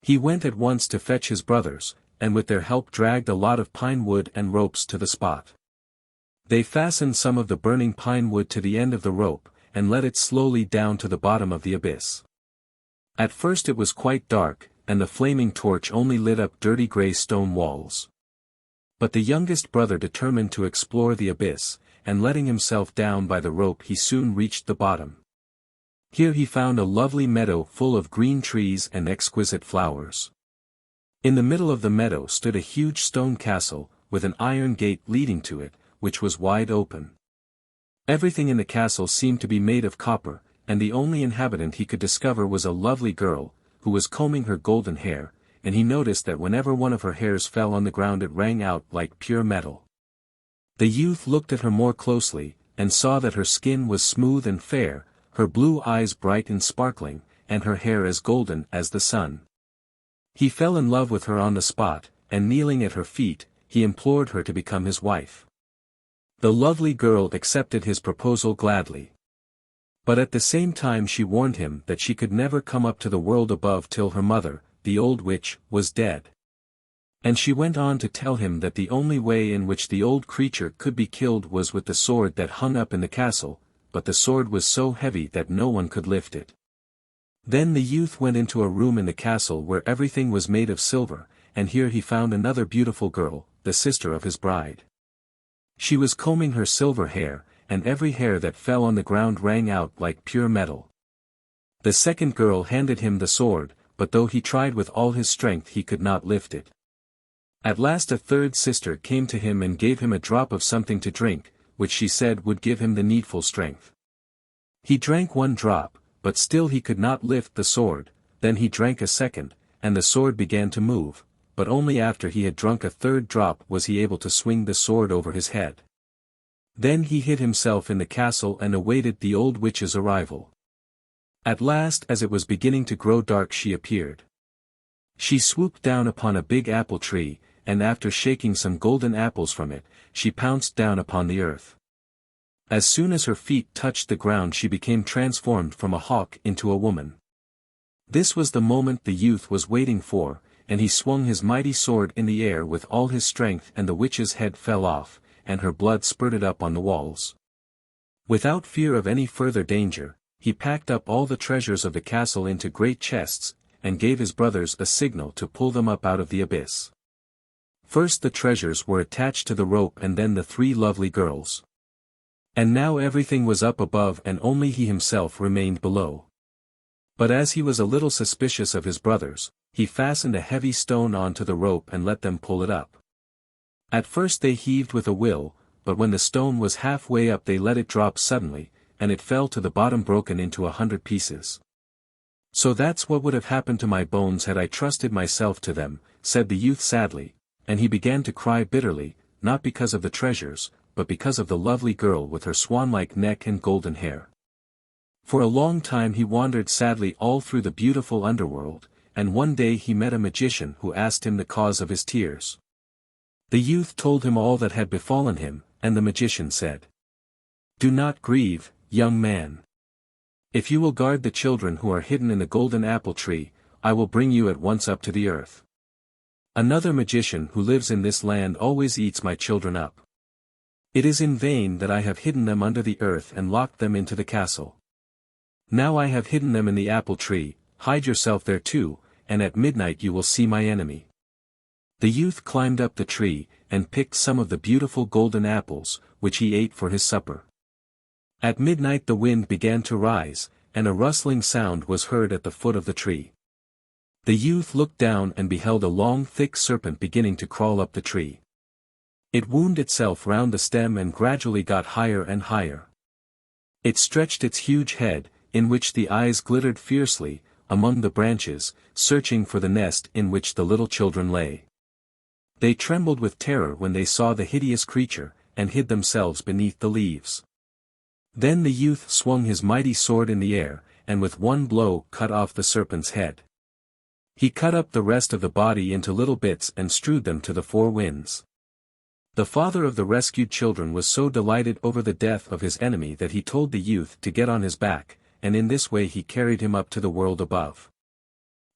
He went at once to fetch his brothers, and with their help dragged a lot of pine wood and ropes to the spot. They fastened some of the burning pine wood to the end of the rope, and let it slowly down to the bottom of the abyss. At first it was quite dark, and the flaming torch only lit up dirty grey stone walls. But the youngest brother determined to explore the abyss, and letting himself down by the rope he soon reached the bottom. Here he found a lovely meadow full of green trees and exquisite flowers. In the middle of the meadow stood a huge stone castle, with an iron gate leading to it, which was wide open. Everything in the castle seemed to be made of copper, and the only inhabitant he could discover was a lovely girl, who was combing her golden hair, and he noticed that whenever one of her hairs fell on the ground it rang out like pure metal. The youth looked at her more closely, and saw that her skin was smooth and fair, her blue eyes bright and sparkling, and her hair as golden as the sun. He fell in love with her on the spot, and kneeling at her feet, he implored her to become his wife. The lovely girl accepted his proposal gladly. But at the same time she warned him that she could never come up to the world above till her mother, the old witch, was dead. And she went on to tell him that the only way in which the old creature could be killed was with the sword that hung up in the castle, but the sword was so heavy that no one could lift it. Then the youth went into a room in the castle where everything was made of silver, and here he found another beautiful girl, the sister of his bride. She was combing her silver hair, and every hair that fell on the ground rang out like pure metal. The second girl handed him the sword, but though he tried with all his strength he could not lift it. At last a third sister came to him and gave him a drop of something to drink, which she said would give him the needful strength. He drank one drop, but still he could not lift the sword. Then he drank a second, and the sword began to move, but only after he had drunk a third drop was he able to swing the sword over his head. Then he hid himself in the castle and awaited the old witch's arrival. At last, as it was beginning to grow dark, she appeared. She swooped down upon a big apple tree, and after shaking some golden apples from it, she pounced down upon the earth. As soon as her feet touched the ground she became transformed from a hawk into a woman. This was the moment the youth was waiting for, and he swung his mighty sword in the air with all his strength, and the witch's head fell off, and her blood spurted up on the walls. Without fear of any further danger, he packed up all the treasures of the castle into great chests, and gave his brothers a signal to pull them up out of the abyss. First the treasures were attached to the rope and then the three lovely girls. And now everything was up above and only he himself remained below. But as he was a little suspicious of his brothers, he fastened a heavy stone onto the rope and let them pull it up. At first they heaved with a will, but when the stone was halfway up they let it drop suddenly, and it fell to the bottom broken into 100 pieces. "So that's what would have happened to my bones had I trusted myself to them," said the youth sadly, and he began to cry bitterly, not because of the treasures, but because of the lovely girl with her swan-like neck and golden hair. For a long time he wandered sadly all through the beautiful underworld, and one day he met a magician who asked him the cause of his tears. The youth told him all that had befallen him, and the magician said, "Do not grieve, young man. If you will guard the children who are hidden in the golden apple tree, I will bring you at once up to the earth. Another magician who lives in this land always eats my children up. It is in vain that I have hidden them under the earth and locked them into the castle. Now I have hidden them in the apple tree, hide yourself there too, and at midnight you will see my enemy." The youth climbed up the tree, and picked some of the beautiful golden apples, which he ate for his supper. At midnight the wind began to rise, and a rustling sound was heard at the foot of the tree. The youth looked down and beheld a long thick serpent beginning to crawl up the tree. It wound itself round the stem and gradually got higher and higher. It stretched its huge head, in which the eyes glittered fiercely, among the branches, searching for the nest in which the little children lay. They trembled with terror when they saw the hideous creature, and hid themselves beneath the leaves. Then the youth swung his mighty sword in the air, and with one blow cut off the serpent's head. He cut up the rest of the body into little bits and strewed them to the four winds. The father of the rescued children was so delighted over the death of his enemy that he told the youth to get on his back, and in this way he carried him up to the world above.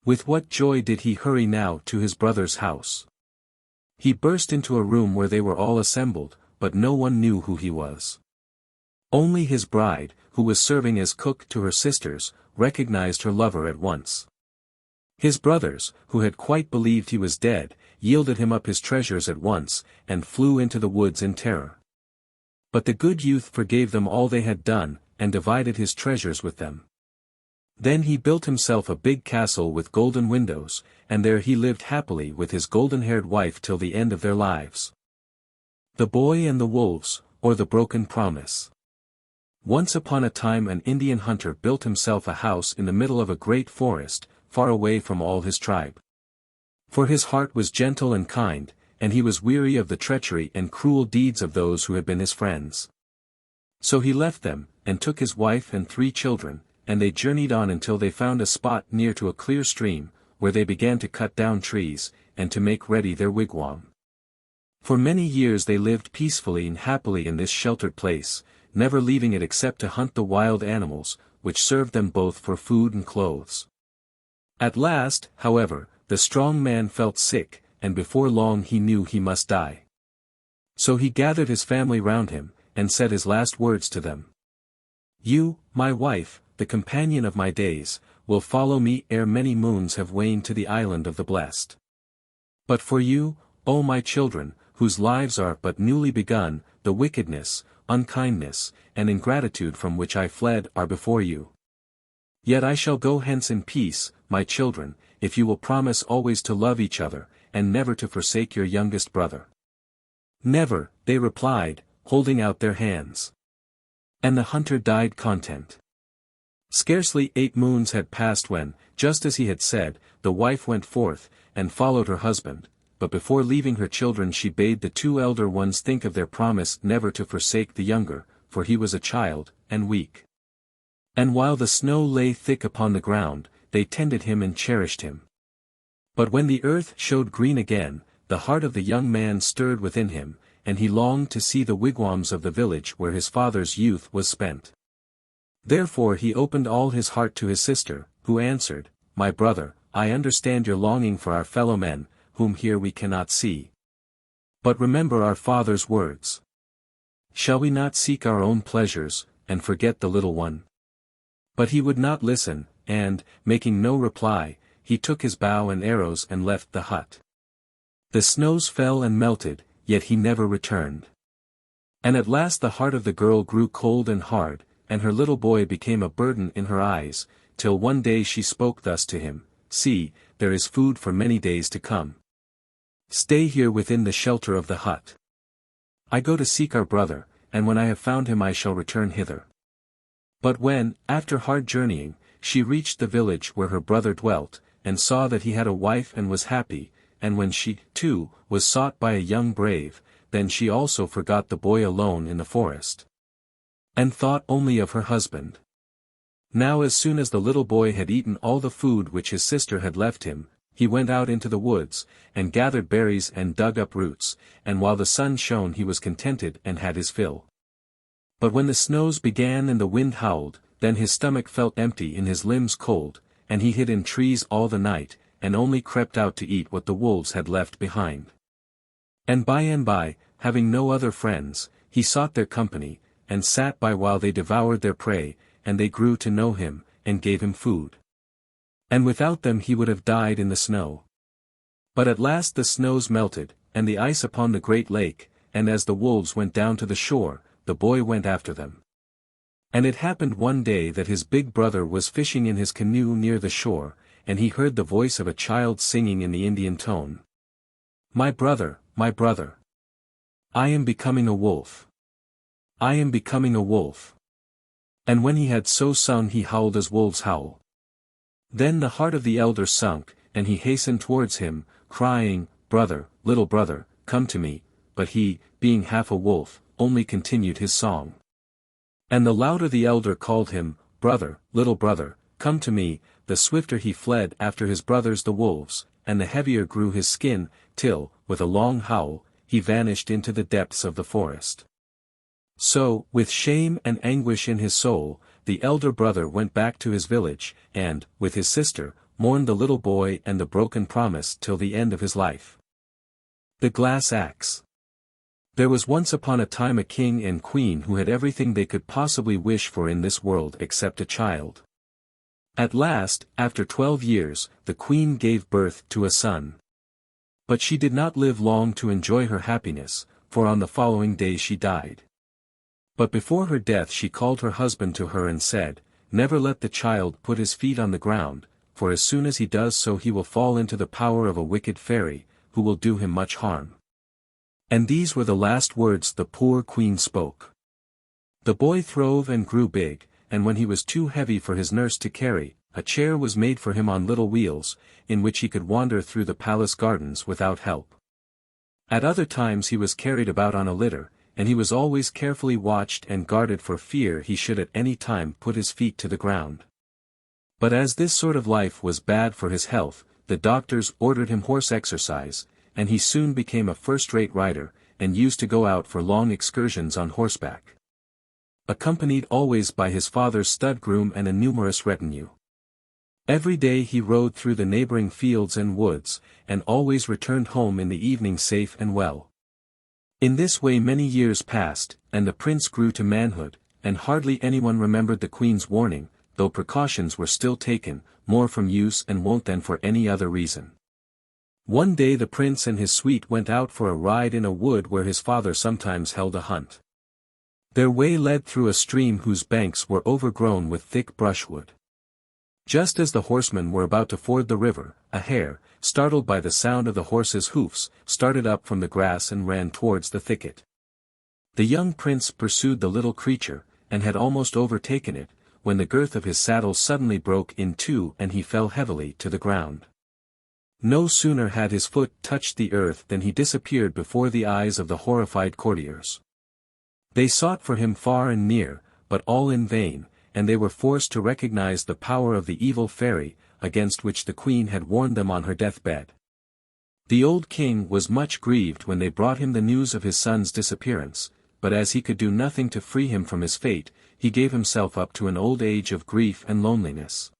With what joy did he hurry now to his brother's house! He burst into a room where they were all assembled, but no one knew who he was. Only his bride, who was serving as cook to her sisters, recognized her lover at once. His brothers, who had quite believed he was dead, yielded him up his treasures at once, and flew into the woods in terror. But the good youth forgave them all they had done, and divided his treasures with them. Then he built himself a big castle with golden windows, and there he lived happily with his golden-haired wife till the end of their lives. The Boy and the Wolves, or the Broken Promise. Once upon a time an Indian hunter built himself a house in the middle of a great forest, far away from all his tribe. For his heart was gentle and kind, and he was weary of the treachery and cruel deeds of those who had been his friends. So he left them, and took his wife and 3 children, and they journeyed on until they found a spot near to a clear stream, where they began to cut down trees, and to make ready their wigwam. For many years they lived peacefully and happily in this sheltered place, never leaving it except to hunt the wild animals, which served them both for food and clothes. At last, however, the strong man felt sick, and before long he knew he must die. So he gathered his family round him, and said his last words to them. You, my wife, the companion of my days, will follow me ere many moons have waned to the island of the blessed. But for you, O my children, whose lives are but newly begun, the wickedness, unkindness, and ingratitude from which I fled are before you. Yet I shall go hence in peace, my children, if you will promise always to love each other, and never to forsake your youngest brother. Never, they replied, holding out their hands. And the hunter died content. Scarcely 8 moons had passed when, just as he had said, the wife went forth, and followed her husband, but before leaving her children she bade the 2 elder ones think of their promise never to forsake the younger, for he was a child, and weak. And while the snow lay thick upon the ground, they tended him and cherished him. But when the earth showed green again, the heart of the young man stirred within him, and he longed to see the wigwams of the village where his father's youth was spent. Therefore he opened all his heart to his sister, who answered, My brother, I understand your longing for our fellow men, whom here we cannot see. But remember our father's words. Shall we not seek our own pleasures, and forget the little one? But he would not listen, and, making no reply, he took his bow and arrows and left the hut. The snows fell and melted, yet he never returned. And at last the heart of the girl grew cold and hard, and her little boy became a burden in her eyes, till one day she spoke thus to him, See, there is food for many days to come. Stay here within the shelter of the hut. I go to seek our brother, and when I have found him I shall return hither. But when, after hard journeying, she reached the village where her brother dwelt, and saw that he had a wife and was happy, and when she, too, was sought by a young brave, then she also forgot the boy alone in the forest, and thought only of her husband. Now as soon as the little boy had eaten all the food which his sister had left him, he went out into the woods, and gathered berries and dug up roots, and while the sun shone he was contented and had his fill. But when the snows began and the wind howled, then his stomach felt empty and his limbs cold, and he hid in trees all the night, and only crept out to eat what the wolves had left behind. And by, having no other friends, he sought their company, and sat by while they devoured their prey, and they grew to know him, and gave him food. And without them he would have died in the snow. But at last the snows melted, and the ice upon the great lake, and as the wolves went down to the shore, the boy went after them. And it happened one day that his big brother was fishing in his canoe near the shore, and he heard the voice of a child singing in the Indian tone. My brother, I am becoming a wolf. I am becoming a wolf. And when he had so sung he howled as wolves howl. Then the heart of the elder sunk, and he hastened towards him, crying, Brother, little brother, come to me, but he, being half a wolf, only continued his song. And the louder the elder called him, Brother, little brother, come to me, the swifter he fled after his brothers the wolves, and the heavier grew his skin, till, with a long howl, he vanished into the depths of the forest. So, with shame and anguish in his soul, the elder brother went back to his village, and, with his sister, mourned the little boy and the broken promise till the end of his life. The Glass Axe. There was once upon a time a king and queen who had everything they could possibly wish for in this world except a child. At last, after 12 years, the queen gave birth to a son. But she did not live long to enjoy her happiness, for on the following day she died. But before her death she called her husband to her and said, Never let the child put his feet on the ground, for as soon as he does so he will fall into the power of a wicked fairy, who will do him much harm. And these were the last words the poor queen spoke. The boy throve and grew big, and when he was too heavy for his nurse to carry, a chair was made for him on little wheels, in which he could wander through the palace gardens without help. At other times he was carried about on a litter, and he was always carefully watched and guarded for fear he should at any time put his feet to the ground. But as this sort of life was bad for his health, the doctors ordered him horse exercise, and he soon became a first-rate rider, and used to go out for long excursions on horseback, accompanied always by his father's stud groom and a numerous retinue. Every day he rode through the neighboring fields and woods, and always returned home in the evening safe and well. In this way many years passed, and the prince grew to manhood, and hardly anyone remembered the queen's warning, though precautions were still taken, more from use and wont than for any other reason. One day the prince and his suite went out for a ride in a wood where his father sometimes held a hunt. Their way led through a stream whose banks were overgrown with thick brushwood. Just as the horsemen were about to ford the river, a hare, startled by the sound of the horse's hoofs, started up from the grass and ran towards the thicket. The young prince pursued the little creature, and had almost overtaken it, when the girth of his saddle suddenly broke in two and he fell heavily to the ground. No sooner had his foot touched the earth than he disappeared before the eyes of the horrified courtiers. They sought for him far and near, but all in vain, and they were forced to recognize the power of the evil fairy, against which the queen had warned them on her deathbed. The old king was much grieved when they brought him the news of his son's disappearance, but as he could do nothing to free him from his fate, he gave himself up to an old age of grief and loneliness,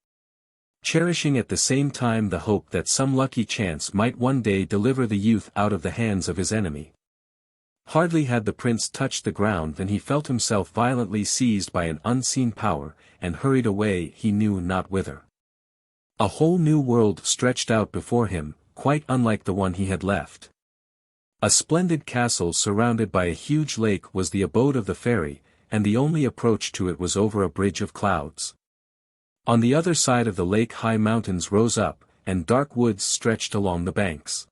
cherishing at the same time the hope that some lucky chance might one day deliver the youth out of the hands of his enemy. Hardly had the prince touched the ground than he felt himself violently seized by an unseen power, and hurried away he knew not whither. A whole new world stretched out before him, quite unlike the one he had left. A splendid castle surrounded by a huge lake was the abode of the fairy, and the only approach to it was over a bridge of clouds. On the other side of the lake high mountains rose up, and dark woods stretched along the banks.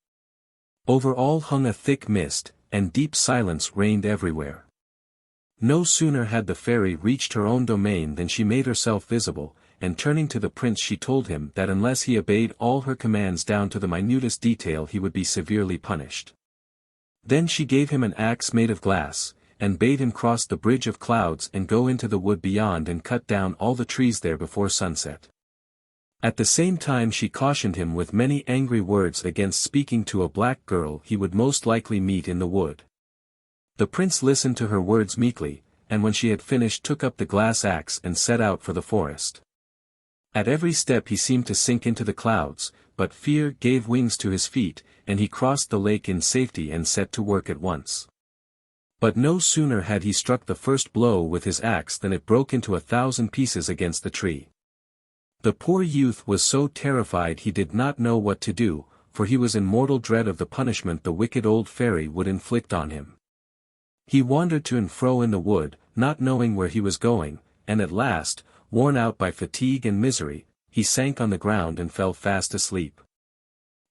Over all hung a thick mist, and deep silence reigned everywhere. No sooner had the fairy reached her own domain than she made herself visible, and turning to the prince she told him that unless he obeyed all her commands down to the minutest detail he would be severely punished. Then she gave him an axe made of glass, and bade him cross the bridge of clouds and go into the wood beyond and cut down all the trees there before sunset. At the same time she cautioned him with many angry words against speaking to a black girl he would most likely meet in the wood. The prince listened to her words meekly, and when she had finished took up the glass axe and set out for the forest. At every step he seemed to sink into the clouds, but fear gave wings to his feet, and he crossed the lake in safety and set to work at once. But no sooner had he struck the first blow with his axe than it broke into 1,000 pieces against the tree. The poor youth was so terrified he did not know what to do, for he was in mortal dread of the punishment the wicked old fairy would inflict on him. He wandered to and fro in the wood, not knowing where he was going, and at last, worn out by fatigue and misery, he sank on the ground and fell fast asleep.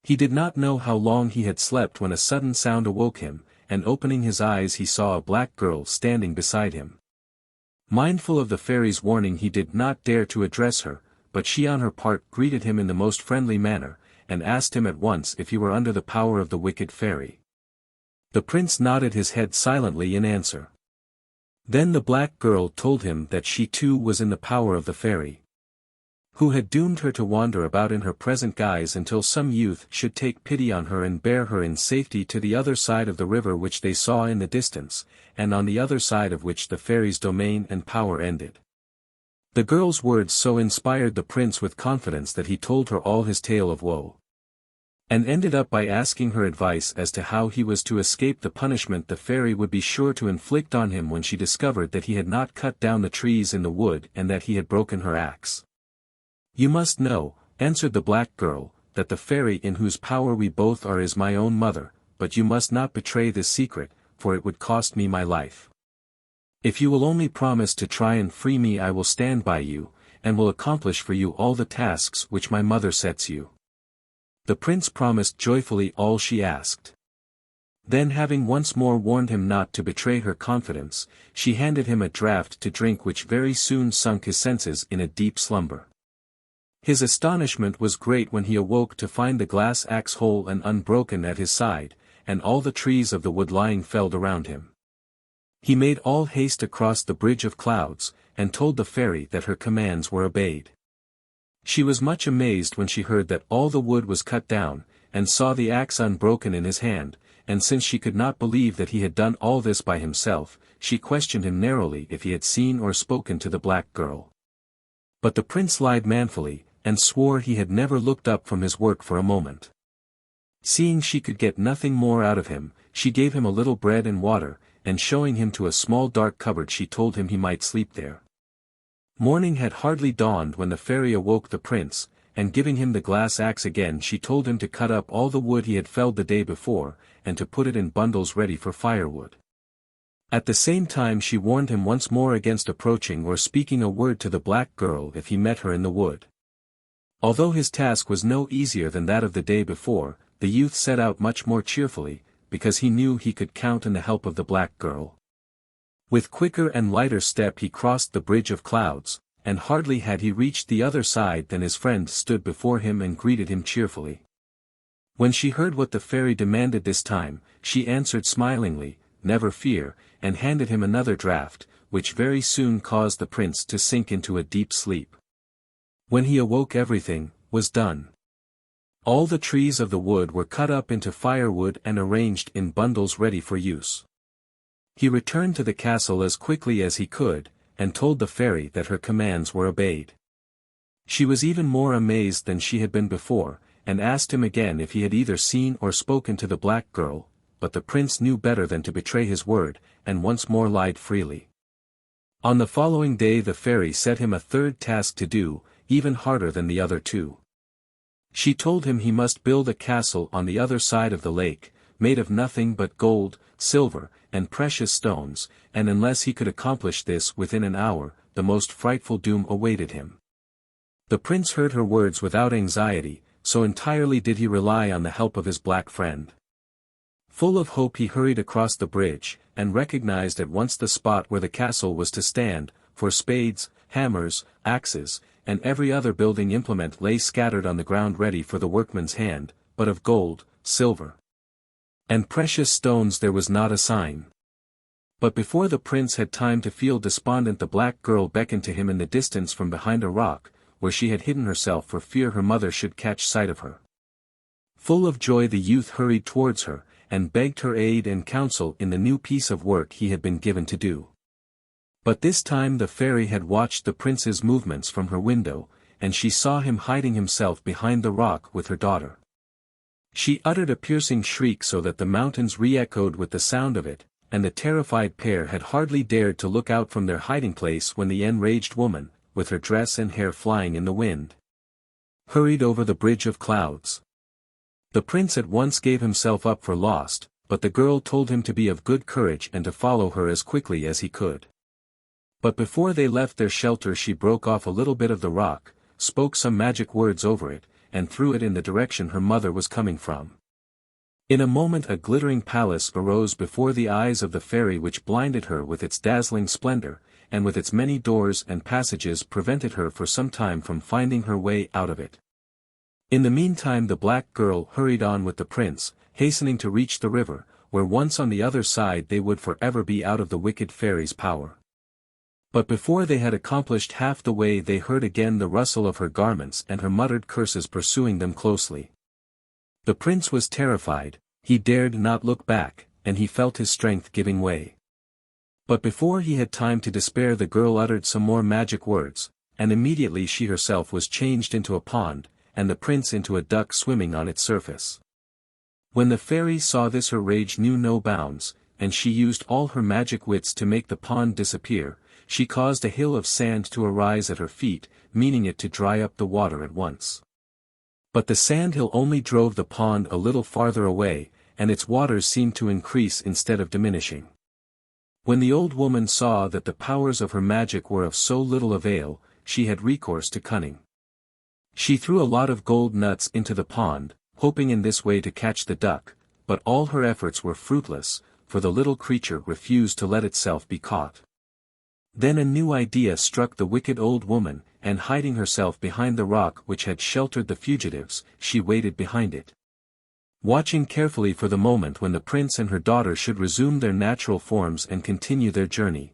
He did not know how long he had slept when a sudden sound awoke him, and opening his eyes he saw a black girl standing beside him. Mindful of the fairy's warning he did not dare to address her, but she on her part greeted him in the most friendly manner, and asked him at once if he were under the power of the wicked fairy. The prince nodded his head silently in answer. Then the black girl told him that she too was in the power of the fairy, who had doomed her to wander about in her present guise until some youth should take pity on her and bear her in safety to the other side of the river which they saw in the distance, and on the other side of which the fairy's domain and power ended. The girl's words so inspired the prince with confidence that he told her all his tale of woe, and ended up by asking her advice as to how he was to escape the punishment the fairy would be sure to inflict on him when she discovered that he had not cut down the trees in the wood and that he had broken her axe. "You must know," answered the black girl, "that the fairy in whose power we both are is my own mother, but you must not betray this secret, for it would cost me my life. If you will only promise to try and free me I will stand by you, and will accomplish for you all the tasks which my mother sets you." The prince promised joyfully all she asked. Then having once more warned him not to betray her confidence, she handed him a draught to drink which very soon sunk his senses in a deep slumber. His astonishment was great when he awoke to find the glass axe whole and unbroken at his side, and all the trees of the wood lying felled around him. He made all haste across the bridge of clouds, and told the fairy that her commands were obeyed. She was much amazed when she heard that all the wood was cut down, and saw the axe unbroken in his hand, and since she could not believe that he had done all this by himself, she questioned him narrowly if he had seen or spoken to the black girl. But the prince lied manfully, and swore he had never looked up from his work for a moment. Seeing she could get nothing more out of him, she gave him a little bread and water, and showing him to a small dark cupboard she told him he might sleep there. Morning had hardly dawned when the fairy awoke the prince, and giving him the glass axe again she told him to cut up all the wood he had felled the day before, and to put it in bundles ready for firewood. At the same time she warned him once more against approaching or speaking a word to the black girl if he met her in the wood. Although his task was no easier than that of the day before, the youth set out much more cheerfully, because he knew he could count on the help of the black girl. With quicker and lighter step he crossed the bridge of clouds, and hardly had he reached the other side than his friend stood before him and greeted him cheerfully. When she heard what the fairy demanded this time, she answered smilingly, "Never fear," and handed him another draught, which very soon caused the prince to sink into a deep sleep. When he awoke everything was done. All the trees of the wood were cut up into firewood and arranged in bundles ready for use. He returned to the castle as quickly as he could, and told the fairy that her commands were obeyed. She was even more amazed than she had been before, and asked him again if he had either seen or spoken to the black girl, but the prince knew better than to betray his word, and once more lied freely. On the following day the fairy set him a third task to do, even harder than the other two. She told him he must build a castle on the other side of the lake, made of nothing but gold, silver, and precious stones, and unless he could accomplish this within an hour, the most frightful doom awaited him. The prince heard her words without anxiety, so entirely did he rely on the help of his black friend. Full of hope he hurried across the bridge, and recognized at once the spot where the castle was to stand, for spades, hammers, axes, and every other building implement lay scattered on the ground ready for the workman's hand, but of gold, silver, and precious stones there was not a sign. But before the prince had time to feel despondent the black girl beckoned to him in the distance from behind a rock, where she had hidden herself for fear her mother should catch sight of her. Full of joy the youth hurried towards her, and begged her aid and counsel in the new piece of work he had been given to do. But this time the fairy had watched the prince's movements from her window, and she saw him hiding himself behind the rock with her daughter. She uttered a piercing shriek so that the mountains re-echoed with the sound of it, and the terrified pair had hardly dared to look out from their hiding place when the enraged woman, with her dress and hair flying in the wind, hurried over the bridge of clouds. The prince at once gave himself up for lost, but the girl told him to be of good courage and to follow her as quickly as he could. But before they left their shelter she broke off a little bit of the rock, spoke some magic words over it, and threw it in the direction her mother was coming from. In a moment a glittering palace arose before the eyes of the fairy which blinded her with its dazzling splendor, and with its many doors and passages prevented her for some time from finding her way out of it. In the meantime the black girl hurried on with the prince, hastening to reach the river, where once on the other side they would forever be out of the wicked fairy's power. But before they had accomplished half the way they heard again the rustle of her garments and her muttered curses pursuing them closely. The prince was terrified, he dared not look back, and he felt his strength giving way. But before he had time to despair the girl uttered some more magic words, and immediately she herself was changed into a pond, and the prince into a duck swimming on its surface. When the fairy saw this her rage knew no bounds, and she used all her magic wits to make the pond disappear. She caused a hill of sand to arise at her feet, meaning it to dry up the water at once. But the sandhill only drove the pond a little farther away, and its waters seemed to increase instead of diminishing. When the old woman saw that the powers of her magic were of so little avail, she had recourse to cunning. She threw a lot of gold nuts into the pond, hoping in this way to catch the duck, but all her efforts were fruitless, for the little creature refused to let itself be caught. Then a new idea struck the wicked old woman, and hiding herself behind the rock which had sheltered the fugitives, she waited behind it, watching carefully for the moment when the prince and her daughter should resume their natural forms and continue their journey.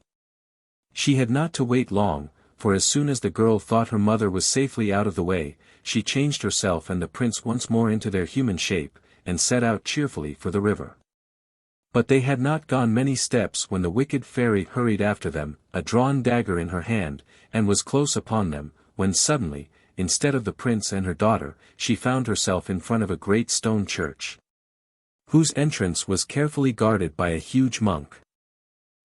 She had not to wait long, for as soon as the girl thought her mother was safely out of the way, she changed herself and the prince once more into their human shape, and set out cheerfully for the river. But they had not gone many steps when the wicked fairy hurried after them, a drawn dagger in her hand, and was close upon them, when suddenly, instead of the prince and her daughter, she found herself in front of a great stone church, whose entrance was carefully guarded by a huge monk.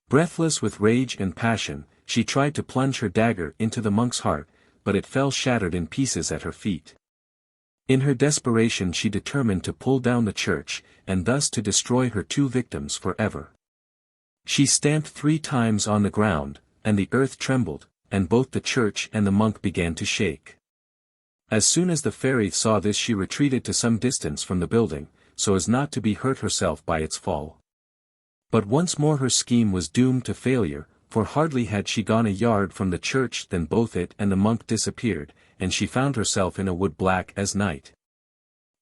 Breathless with rage and passion, she tried to plunge her dagger into the monk's heart, but it fell shattered in pieces at her feet. In her desperation she determined to pull down the church, and thus to destroy her two victims forever. She stamped 3 times on the ground, and the earth trembled, and both the church and the monk began to shake. As soon as the fairy saw this she retreated to some distance from the building, so as not to be hurt herself by its fall. But once more her scheme was doomed to failure, for hardly had she gone a yard from the church than both it and the monk disappeared, and she found herself in a wood black as night,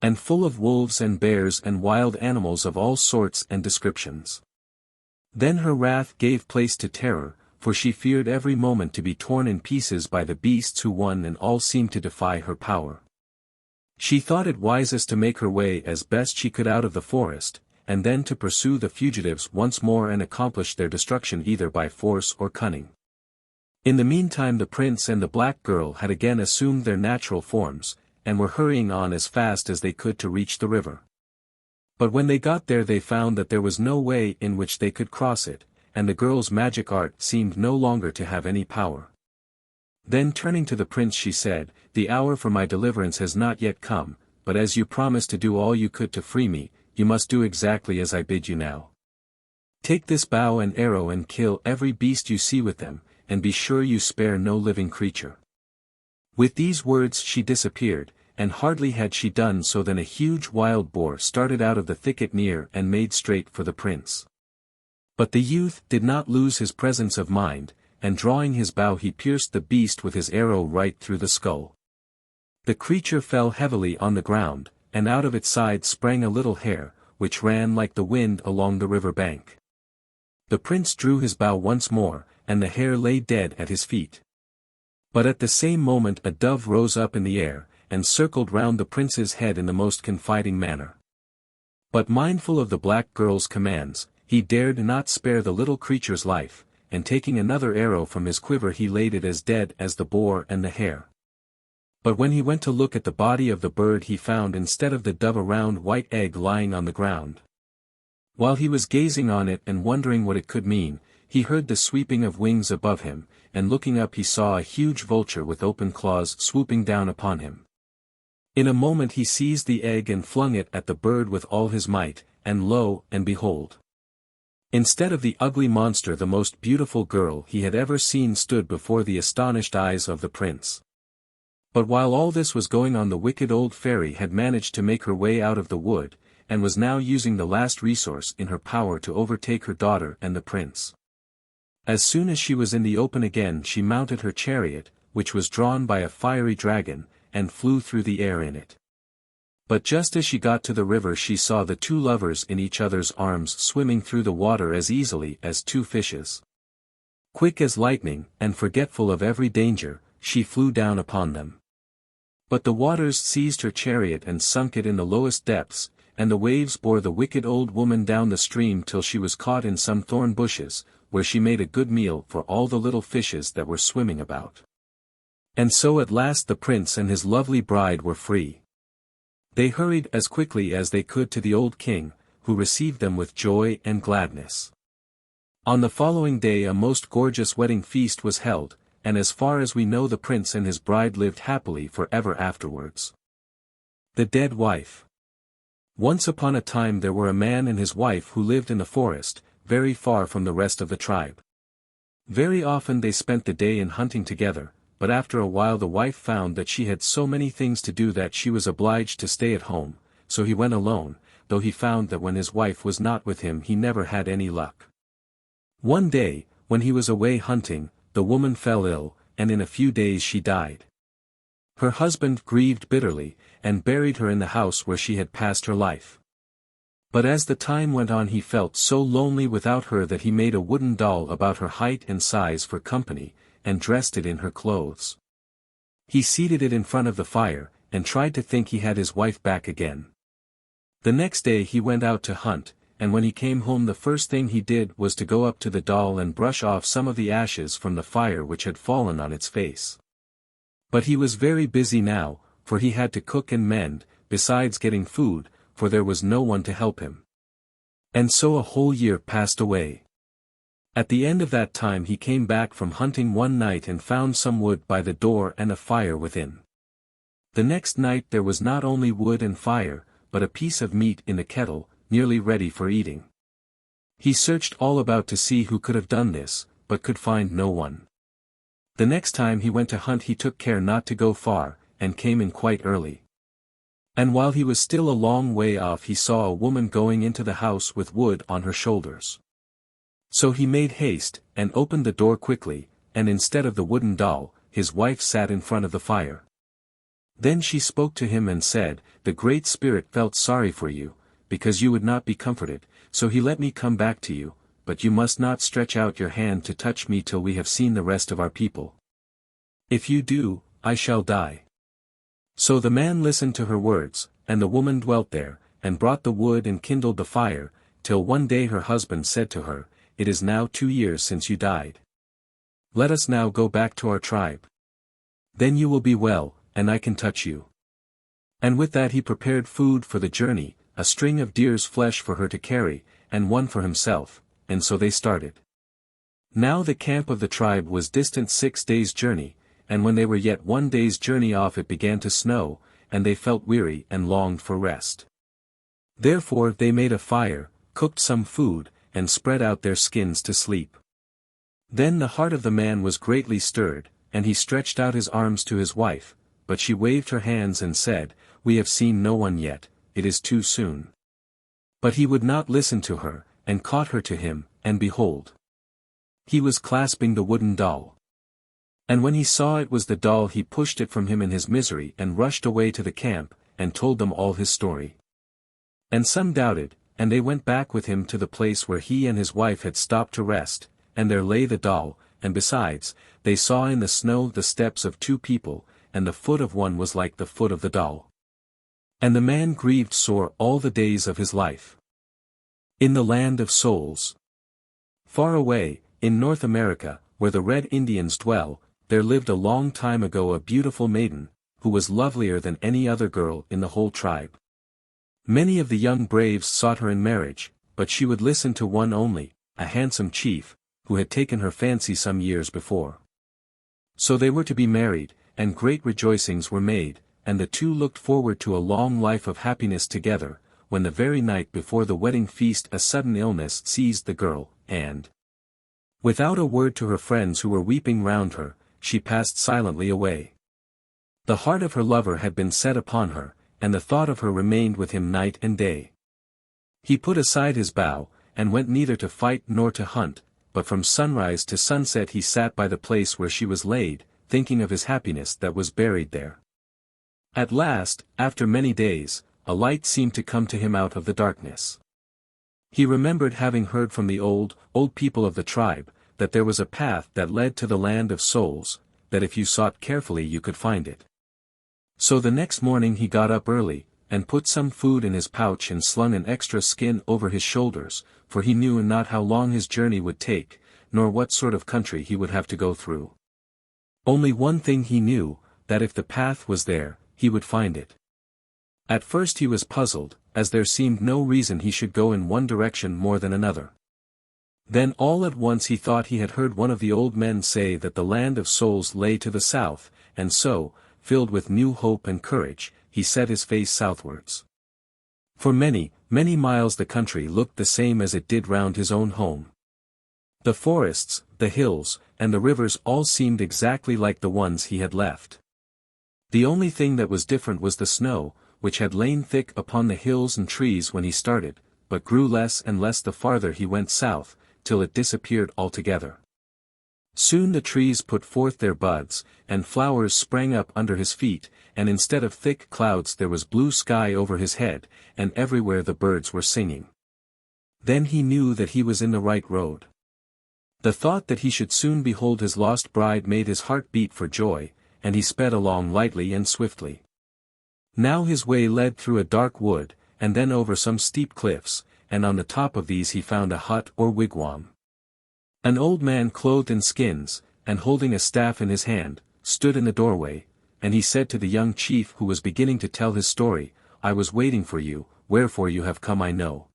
and full of wolves and bears and wild animals of all sorts and descriptions. Then her wrath gave place to terror, for she feared every moment to be torn in pieces by the beasts who one and all seemed to defy her power. She thought it wisest to make her way as best she could out of the forest, and then to pursue the fugitives once more and accomplish their destruction either by force or cunning. In the meantime the prince and the black girl had again assumed their natural forms, and were hurrying on as fast as they could to reach the river. But when they got there they found that there was no way in which they could cross it, and the girl's magic art seemed no longer to have any power. Then turning to the prince she said, "The hour for my deliverance has not yet come, but as you promised to do all you could to free me, you must do exactly as I bid you now. Take this bow and arrow and kill every beast you see with them, and be sure you spare no living creature." With these words she disappeared, and hardly had she done so than a huge wild boar started out of the thicket near and made straight for the prince. But the youth did not lose his presence of mind, and drawing his bow he pierced the beast with his arrow right through the skull. The creature fell heavily on the ground, and out of its side sprang a little hare, which ran like the wind along the river bank. The prince drew his bow once more, and the hare lay dead at his feet. But at the same moment a dove rose up in the air, and circled round the prince's head in the most confiding manner. But mindful of the black girl's commands, he dared not spare the little creature's life, and taking another arrow from his quiver he laid it as dead as the boar and the hare. But when he went to look at the body of the bird he found instead of the dove a round white egg lying on the ground. While he was gazing on it and wondering what it could mean, he heard the sweeping of wings above him, and looking up he saw a huge vulture with open claws swooping down upon him. In a moment he seized the egg and flung it at the bird with all his might, and lo, and behold! Instead of the ugly monster the most beautiful girl he had ever seen stood before the astonished eyes of the prince. But while all this was going on the wicked old fairy had managed to make her way out of the wood, and was now using the last resource in her power to overtake her daughter and the prince. As soon as she was in the open again she mounted her chariot, which was drawn by a fiery dragon, and flew through the air in it. But just as she got to the river she saw the two lovers in each other's arms swimming through the water as easily as two fishes. Quick as lightning, and forgetful of every danger, she flew down upon them. But the waters seized her chariot and sunk it in the lowest depths, and the waves bore the wicked old woman down the stream till she was caught in some thorn bushes, where she made a good meal for all the little fishes that were swimming about. And so at last the prince and his lovely bride were free. They hurried as quickly as they could to the old king, who received them with joy and gladness. On the following day a most gorgeous wedding feast was held, and as far as we know the prince and his bride lived happily forever afterwards. The Dead Wife. Once upon a time there were a man and his wife who lived in the forest, very far from the rest of the tribe. Very often they spent the day in hunting together, but after a while the wife found that she had so many things to do that she was obliged to stay at home, so he went alone, though he found that when his wife was not with him he never had any luck. One day, when he was away hunting, the woman fell ill, and in a few days she died. Her husband grieved bitterly, and buried her in the house where she had passed her life. But as the time went on he felt so lonely without her that he made a wooden doll about her height and size for company, and dressed it in her clothes. He seated it in front of the fire, and tried to think he had his wife back again. The next day he went out to hunt, and when he came home the first thing he did was to go up to the doll and brush off some of the ashes from the fire which had fallen on its face. But he was very busy now, for he had to cook and mend, besides getting food, for there was no one to help him. And so a whole year passed away. At the end of that time he came back from hunting one night and found some wood by the door and a fire within. The next night there was not only wood and fire, but a piece of meat in the kettle, nearly ready for eating. He searched all about to see who could have done this, but could find no one. The next time he went to hunt he took care not to go far, and came in quite early. And while he was still a long way off he saw a woman going into the house with wood on her shoulders. So he made haste, and opened the door quickly, and instead of the wooden doll, his wife sat in front of the fire. Then she spoke to him and said, "The Great Spirit felt sorry for you, because you would not be comforted, so he let me come back to you, but you must not stretch out your hand to touch me till we have seen the rest of our people. If you do, I shall die." So the man listened to her words, and the woman dwelt there, and brought the wood and kindled the fire, till one day her husband said to her, "It is now 2 years since you died. Let us now go back to our tribe. Then you will be well, and I can touch you." And with that he prepared food for the journey, a string of deer's flesh for her to carry, and one for himself, and so they started. Now the camp of the tribe was distant 6 days' journey, and when they were yet 1 day's journey off it began to snow, and they felt weary and longed for rest. Therefore they made a fire, cooked some food, and spread out their skins to sleep. Then the heart of the man was greatly stirred, and he stretched out his arms to his wife, but she waved her hands and said, "We have seen no one yet, it is too soon." But he would not listen to her, and caught her to him, and behold, he was clasping the wooden doll. And when he saw it was the doll he pushed it from him in his misery and rushed away to the camp, and told them all his story. And some doubted, and they went back with him to the place where he and his wife had stopped to rest, and there lay the doll, and besides, they saw in the snow the steps of 2 people, and the foot of one was like the foot of the doll. And the man grieved sore all the days of his life. In the land of souls. Far away, in North America, where the Red Indians dwell, there lived a long time ago a beautiful maiden, who was lovelier than any other girl in the whole tribe. Many of the young braves sought her in marriage, but she would listen to one only, a handsome chief, who had taken her fancy some years before. So they were to be married, and great rejoicings were made, and the two looked forward to a long life of happiness together, when the very night before the wedding feast a sudden illness seized the girl, and, without a word to her friends who were weeping round her, she passed silently away. The heart of her lover had been set upon her, and the thought of her remained with him night and day. He put aside his bow, and went neither to fight nor to hunt, but from sunrise to sunset he sat by the place where she was laid, thinking of his happiness that was buried there. At last, after many days, a light seemed to come to him out of the darkness. He remembered having heard from the old people of the tribe, that there was a path that led to the land of souls, that if you sought carefully you could find it. So the next morning he got up early, and put some food in his pouch and slung an extra skin over his shoulders, for he knew not how long his journey would take, nor what sort of country he would have to go through. Only one thing he knew, that if the path was there, he would find it. At first he was puzzled, as there seemed no reason he should go in one direction more than another. Then all at once he thought he had heard one of the old men say that the land of souls lay to the south, and so, filled with new hope and courage, he set his face southwards. For many, many miles the country looked the same as it did round his own home. The forests, the hills, and the rivers all seemed exactly like the ones he had left. The only thing that was different was the snow, which had lain thick upon the hills and trees when he started, but grew less and less the farther he went south, till it disappeared altogether. Soon the trees put forth their buds, and flowers sprang up under his feet, and instead of thick clouds there was blue sky over his head, and everywhere the birds were singing. Then he knew that he was in the right road. The thought that he should soon behold his lost bride made his heart beat for joy, and he sped along lightly and swiftly. Now his way led through a dark wood, and then over some steep cliffs, and on the top of these he found a hut or wigwam. An old man clothed in skins, and holding a staff in his hand, stood in the doorway, and he said to the young chief who was beginning to tell his story, "I was waiting for you, wherefore you have come I know.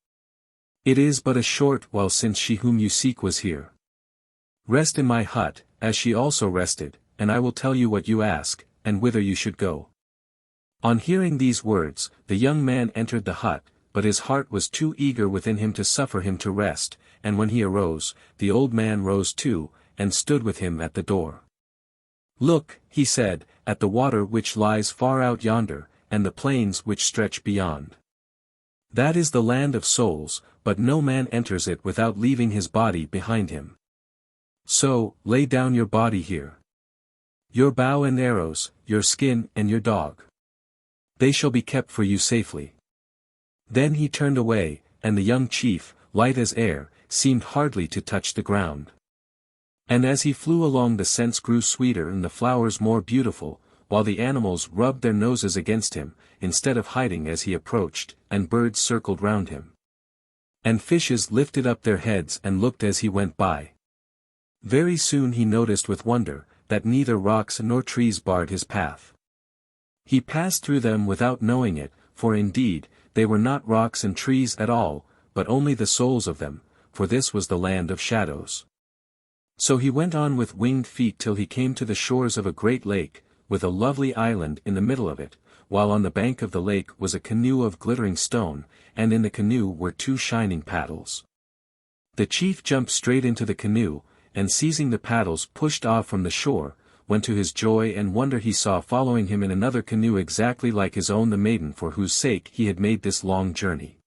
It is but a short while since she whom you seek was here. Rest in my hut, as she also rested, and I will tell you what you ask, and whither you should go." On hearing these words, the young man entered the hut, but his heart was too eager within him to suffer him to rest, and when he arose, the old man rose too, and stood with him at the door. "Look," he said, "at the water which lies far out yonder, and the plains which stretch beyond. That is the land of souls, but no man enters it without leaving his body behind him. So, lay down your body here. Your bow and arrows, your skin and your dog. They shall be kept for you safely." Then he turned away, and the young chief, light as air, seemed hardly to touch the ground. And as he flew along the scents grew sweeter and the flowers more beautiful, while the animals rubbed their noses against him, instead of hiding as he approached, and birds circled round him. And fishes lifted up their heads and looked as he went by. Very soon he noticed with wonder, that neither rocks nor trees barred his path. He passed through them without knowing it, for indeed, they were not rocks and trees at all, but only the souls of them, for this was the land of shadows. So he went on with winged feet till he came to the shores of a great lake, with a lovely island in the middle of it, while on the bank of the lake was a canoe of glittering stone, and in the canoe were 2 shining paddles. The chief jumped straight into the canoe, and seizing the paddles pushed off from the shore, when to his joy and wonder he saw following him in another canoe exactly like his own the maiden for whose sake he had made this long journey.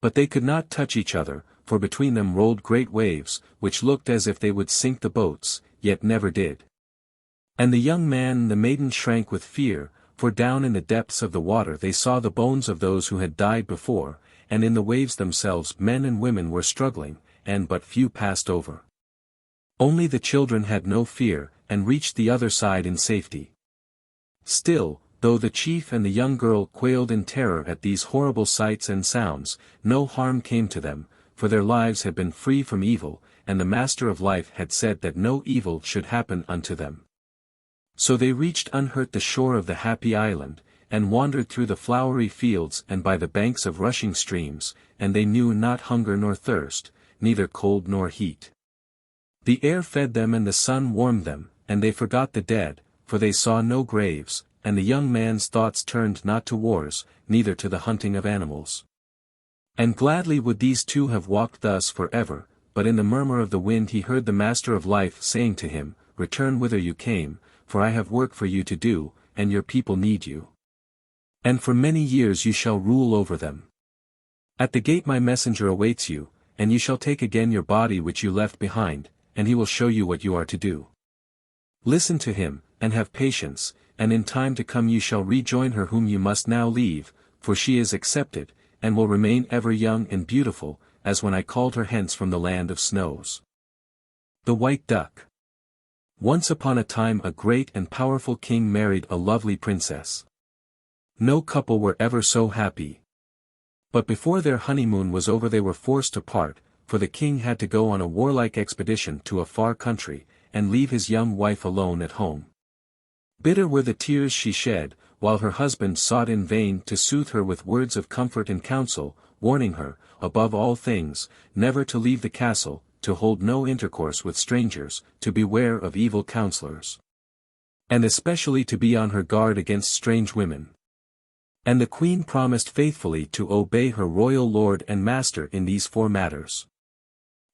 But they could not touch each other, for between them rolled great waves, which looked as if they would sink the boats, yet never did. And the young man and the maiden shrank with fear, for down in the depths of the water they saw the bones of those who had died before, and in the waves themselves men and women were struggling, and but few passed over. Only the children had no fear, and reached the other side in safety. Still, though the chief and the young girl quailed in terror at these horrible sights and sounds, no harm came to them, for their lives had been free from evil, and the Master of Life had said that no evil should happen unto them. So they reached unhurt the shore of the happy island, and wandered through the flowery fields and by the banks of rushing streams, and they knew not hunger nor thirst, neither cold nor heat. The air fed them and the sun warmed them, and they forgot the dead, for they saw no graves, and the young man's thoughts turned not to wars, neither to the hunting of animals. And gladly would these two have walked thus for ever, but in the murmur of the wind he heard the Master of Life saying to him, "Return whither you came, for I have work for you to do, and your people need you. And for many years you shall rule over them. At the gate my messenger awaits you, and you shall take again your body which you left behind, and he will show you what you are to do. Listen to him, and have patience, and in time to come you shall rejoin her whom you must now leave, for she is accepted, and will remain ever young and beautiful, as when I called her hence from the land of snows." The White Duck. Once upon a time a great and powerful king married a lovely princess. No couple were ever so happy. But before their honeymoon was over they were forced to part, for the king had to go on a warlike expedition to a far country, and leave his young wife alone at home. Bitter were the tears she shed, while her husband sought in vain to soothe her with words of comfort and counsel, warning her, above all things, never to leave the castle, to hold no intercourse with strangers, to beware of evil counselors, and especially to be on her guard against strange women. And the queen promised faithfully to obey her royal lord and master in these 4 matters.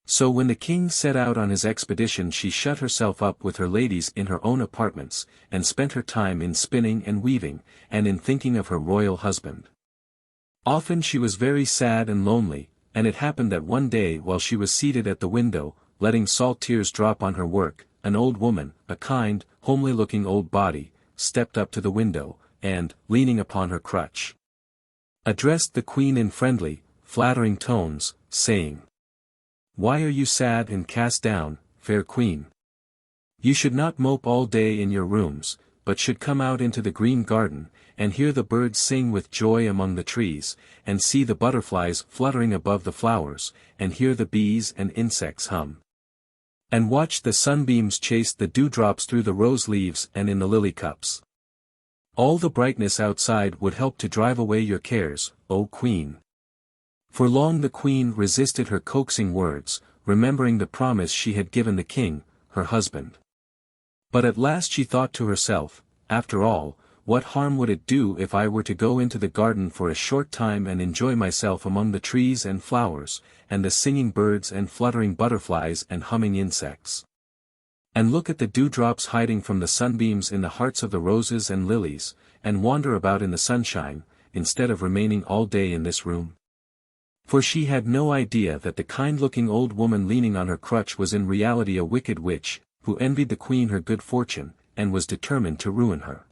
So when the king set out on his expedition she shut herself up with her ladies in her own apartments, and spent her time in spinning and weaving, and in thinking of her royal husband. Often she was very sad and lonely, and it happened that one day while she was seated at the window, letting salt tears drop on her work, an old woman, a kind, homely-looking old body, stepped up to the window, and, leaning upon her crutch, addressed the queen in friendly, flattering tones, saying, "Why are you sad and cast down, fair queen? You should not mope all day in your rooms, but should come out into the green garden, and hear the birds sing with joy among the trees, and see the butterflies fluttering above the flowers, and hear the bees and insects hum. And watch the sunbeams chase the dewdrops through the rose leaves and in the lily cups. All the brightness outside would help to drive away your cares, O Queen. For long the Queen resisted her coaxing words, remembering the promise she had given the king, her husband. But at last she thought to herself, after all, what harm would it do if I were to go into the garden for a short time and enjoy myself among the trees and flowers, and the singing birds and fluttering butterflies and humming insects? And look at the dewdrops hiding from the sunbeams in the hearts of the roses and lilies, and wander about in the sunshine, instead of remaining all day in this room. For she had no idea that the kind-looking old woman leaning on her crutch was in reality a wicked witch, who envied the Queen her good fortune, and was determined to ruin her.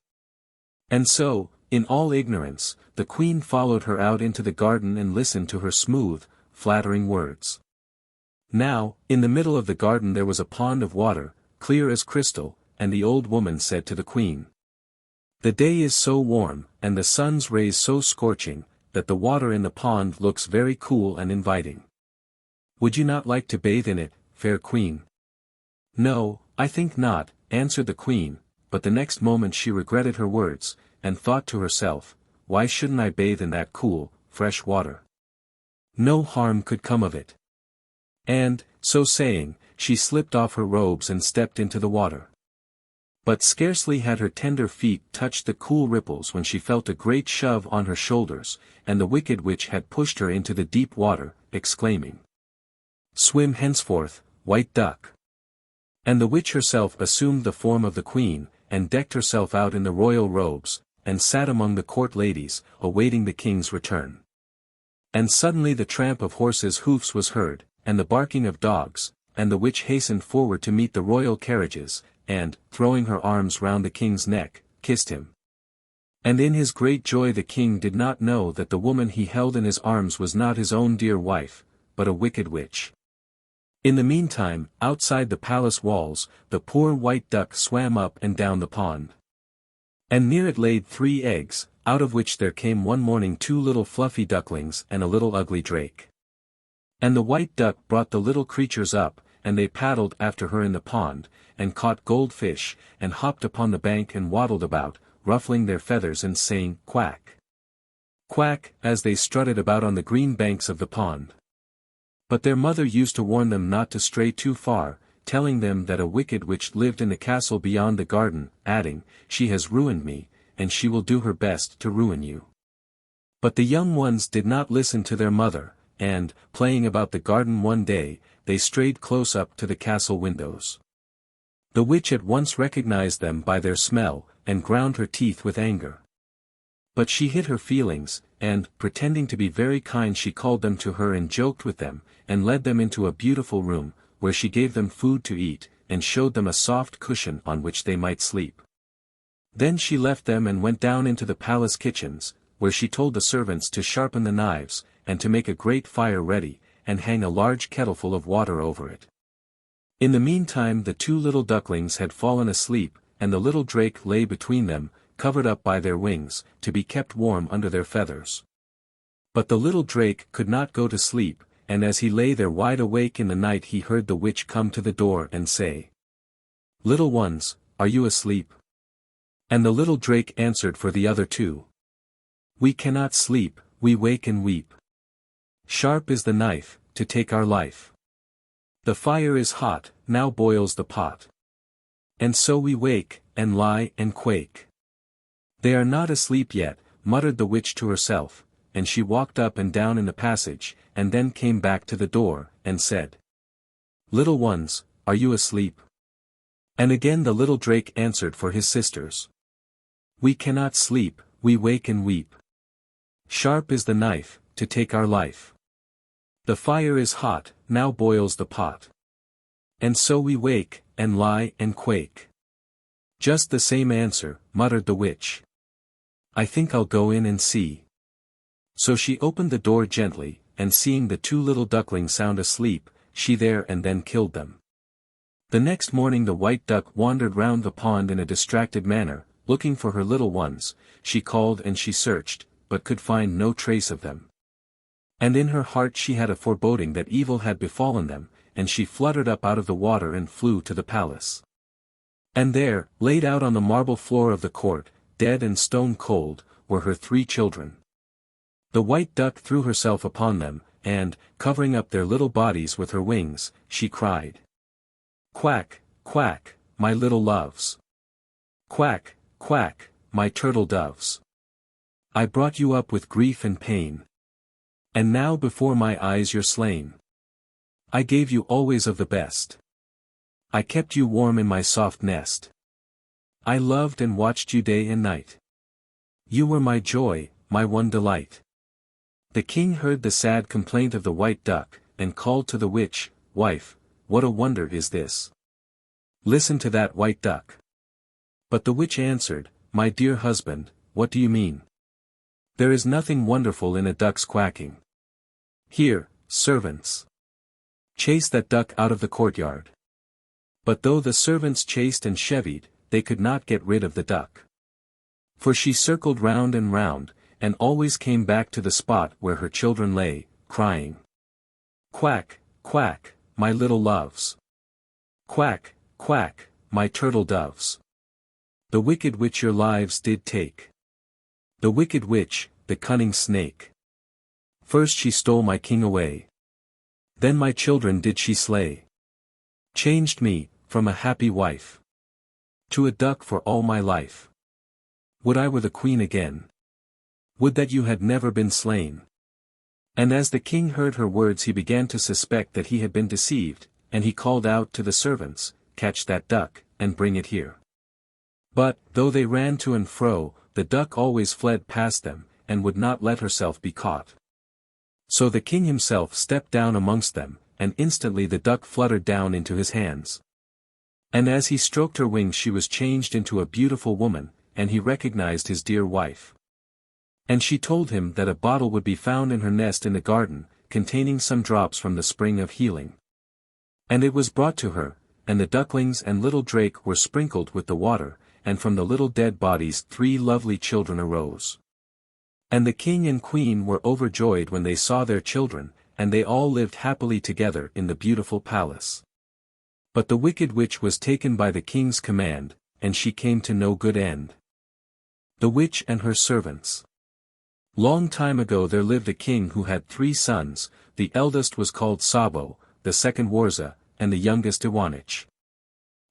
And so, in all ignorance, the Queen followed her out into the garden and listened to her smooth, flattering words. Now, in the middle of the garden there was a pond of water, clear as crystal, and the old woman said to the Queen, "The day is so warm, and the sun's rays so scorching, that the water in the pond looks very cool and inviting. Would you not like to bathe in it, fair Queen?" "No, I think not," answered the Queen, but the next moment she regretted her words, and thought to herself, "Why shouldn't I bathe in that cool, fresh water? No harm could come of it." And, so saying, she slipped off her robes and stepped into the water. But scarcely had her tender feet touched the cool ripples when she felt a great shove on her shoulders, and the wicked witch had pushed her into the deep water, exclaiming, "Swim henceforth, white duck." And the witch herself assumed the form of the Queen, and decked herself out in the royal robes, and sat among the court ladies, awaiting the king's return. And suddenly the tramp of horses' hoofs was heard, and the barking of dogs, and the witch hastened forward to meet the royal carriages, and, throwing her arms round the king's neck, kissed him. And in his great joy the king did not know that the woman he held in his arms was not his own dear wife, but a wicked witch. In the meantime, outside the palace walls, the poor white duck swam up and down the pond. And near it laid 3 eggs, out of which there came one morning 2 little fluffy ducklings and a little ugly drake. And the white duck brought the little creatures up, and they paddled after her in the pond, and caught goldfish, and hopped upon the bank and waddled about, ruffling their feathers and saying, "Quack! Quack," as they strutted about on the green banks of the pond. But their mother used to warn them not to stray too far, telling them that a wicked witch lived in the castle beyond the garden, adding, "She has ruined me, and she will do her best to ruin you." But the young ones did not listen to their mother, and, playing about the garden one day, they strayed close up to the castle windows. The witch at once recognized them by their smell, and ground her teeth with anger. But she hid her feelings, and, pretending to be very kind, she called them to her and joked with them, and led them into a beautiful room, where she gave them food to eat, and showed them a soft cushion on which they might sleep. Then she left them and went down into the palace kitchens, where she told the servants to sharpen the knives, and to make a great fire ready, and hang a large kettleful of water over it. In the meantime the 2 little ducklings had fallen asleep, and the little drake lay between them, covered up by their wings, to be kept warm under their feathers. But the little drake could not go to sleep, and as he lay there wide awake in the night he heard the witch come to the door and say, "Little ones, are you asleep?" And the little drake answered for the other 2, "We cannot sleep, we wake and weep. Sharp is the knife, to take our life. The fire is hot, now boils the pot. And so we wake, and lie and quake." "They are not asleep yet," muttered the witch to herself, and she walked up and down in the passage, and then came back to the door, and said, "Little ones, are you asleep?" And again the little drake answered for his sisters, "We cannot sleep, we wake and weep. Sharp is the knife, to take our life. The fire is hot, now boils the pot. And so we wake, and lie and quake." "Just the same answer," muttered the witch. "I think I'll go in and see." So she opened the door gently, and seeing the 2 little ducklings sound asleep, she there and then killed them. The next morning the white duck wandered round the pond in a distracted manner, looking for her little ones. She called and she searched, but could find no trace of them. And in her heart she had a foreboding that evil had befallen them, and she fluttered up out of the water and flew to the palace. And there, laid out on the marble floor of the court, dead and stone cold, were her 3 children. The white duck threw herself upon them, and, covering up their little bodies with her wings, she cried. "Quack, quack, my little loves. Quack, quack, my turtle doves. I brought you up with grief and pain. And now before my eyes you're slain. I gave you always of the best. I kept you warm in my soft nest. I loved and watched you day and night. You were my joy, my one delight." The king heard the sad complaint of the white duck, and called to the witch, "Wife, what a wonder is this! Listen to that white duck." But the witch answered, "My dear husband, what do you mean? There is nothing wonderful in a duck's quacking. Here, servants, chase that duck out of the courtyard." But though the servants chased and chevied, they could not get rid of the duck. For she circled round and round, and always came back to the spot where her children lay, crying. "Quack, quack, my little loves. Quack, quack, my turtle doves. The wicked witch your lives did take. The wicked witch, the cunning snake. First she stole my king away. Then my children did she slay. Changed me, from a happy wife, to a duck for all my life. Would I were the queen again. Would that you had never been slain." And as the king heard her words he began to suspect that he had been deceived, and he called out to the servants, "Catch that duck, and bring it here." But, though they ran to and fro, the duck always fled past them, and would not let herself be caught. So the king himself stepped down amongst them, and instantly the duck fluttered down into his hands. And as he stroked her wings she was changed into a beautiful woman, and he recognized his dear wife. And she told him that a bottle would be found in her nest in the garden, containing some drops from the spring of healing. And it was brought to her, and the ducklings and little drake were sprinkled with the water, and from the little dead bodies 3 lovely children arose. And the king and queen were overjoyed when they saw their children, and they all lived happily together in the beautiful palace. But the wicked witch was taken by the king's command, and she came to no good end. The witch and her servants. Long time ago there lived a king who had 3 sons, the eldest was called Sabo, the second Warza, and the youngest Iwanich.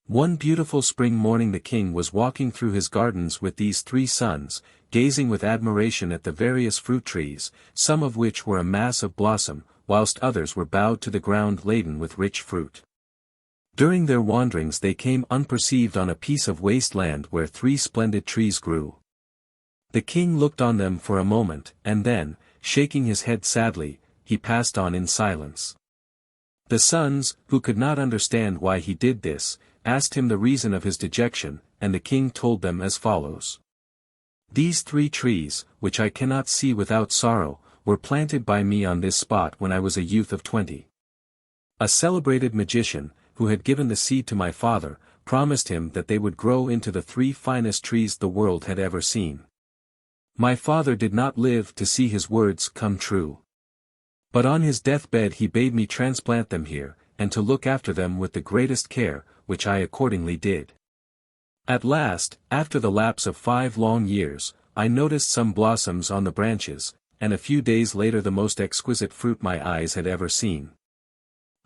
One beautiful spring morning the king was walking through his gardens with these 3 sons, gazing with admiration at the various fruit trees, some of which were a mass of blossom, whilst others were bowed to the ground laden with rich fruit. During their wanderings they came unperceived on a piece of waste land where 3 splendid trees grew. The king looked on them for a moment, and then, shaking his head sadly, he passed on in silence. The sons, who could not understand why he did this, asked him the reason of his dejection, and the king told them as follows. "These 3 trees, which I cannot see without sorrow, were planted by me on this spot when I was a youth of 20. A celebrated magician, who had given the seed to my father, promised him that they would grow into the 3 finest trees the world had ever seen. My father did not live to see his words come true. But on his deathbed he bade me transplant them here, and to look after them with the greatest care, which I accordingly did. At last, after the lapse of 5 long years, I noticed some blossoms on the branches, and a few days later the most exquisite fruit my eyes had ever seen.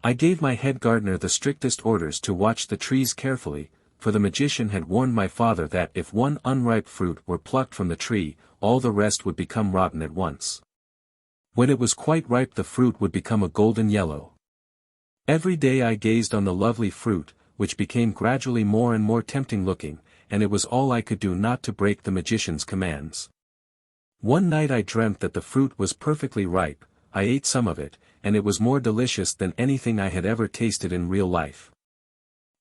I gave my head gardener the strictest orders to watch the trees carefully, for the magician had warned my father that if one unripe fruit were plucked from the tree, all the rest would become rotten at once. When it was quite ripe the fruit would become a golden yellow. Every day I gazed on the lovely fruit, which became gradually more and more tempting looking, and it was all I could do not to break the magician's commands. One night I dreamt that the fruit was perfectly ripe, I ate some of it, and it was more delicious than anything I had ever tasted in real life.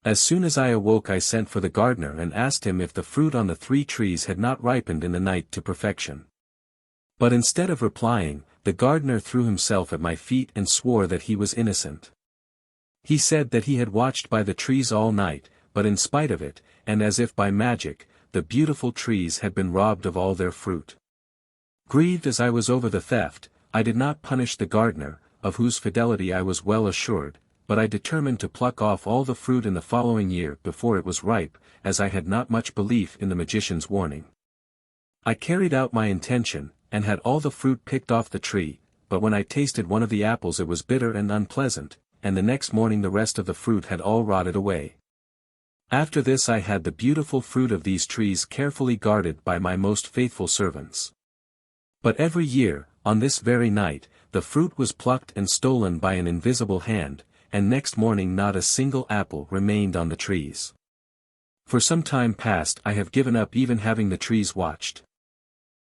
As soon as I awoke I sent for the gardener and asked him if the fruit on the 3 trees had not ripened in the night to perfection. But instead of replying, the gardener threw himself at my feet and swore that he was innocent. He said that he had watched by the trees all night, but in spite of it, and as if by magic, the beautiful trees had been robbed of all their fruit. Grieved as I was over the theft, I did not punish the gardener, of whose fidelity I was well assured, but I determined to pluck off all the fruit in the following year before it was ripe, as I had not much belief in the magician's warning. I carried out my intention, and had all the fruit picked off the tree, but when I tasted one of the apples it was bitter and unpleasant, and the next morning the rest of the fruit had all rotted away. After this I had the beautiful fruit of these trees carefully guarded by my most faithful servants. But every year, on this very night, the fruit was plucked and stolen by an invisible hand, and next morning not a single apple remained on the trees. For some time past I have given up even having the trees watched.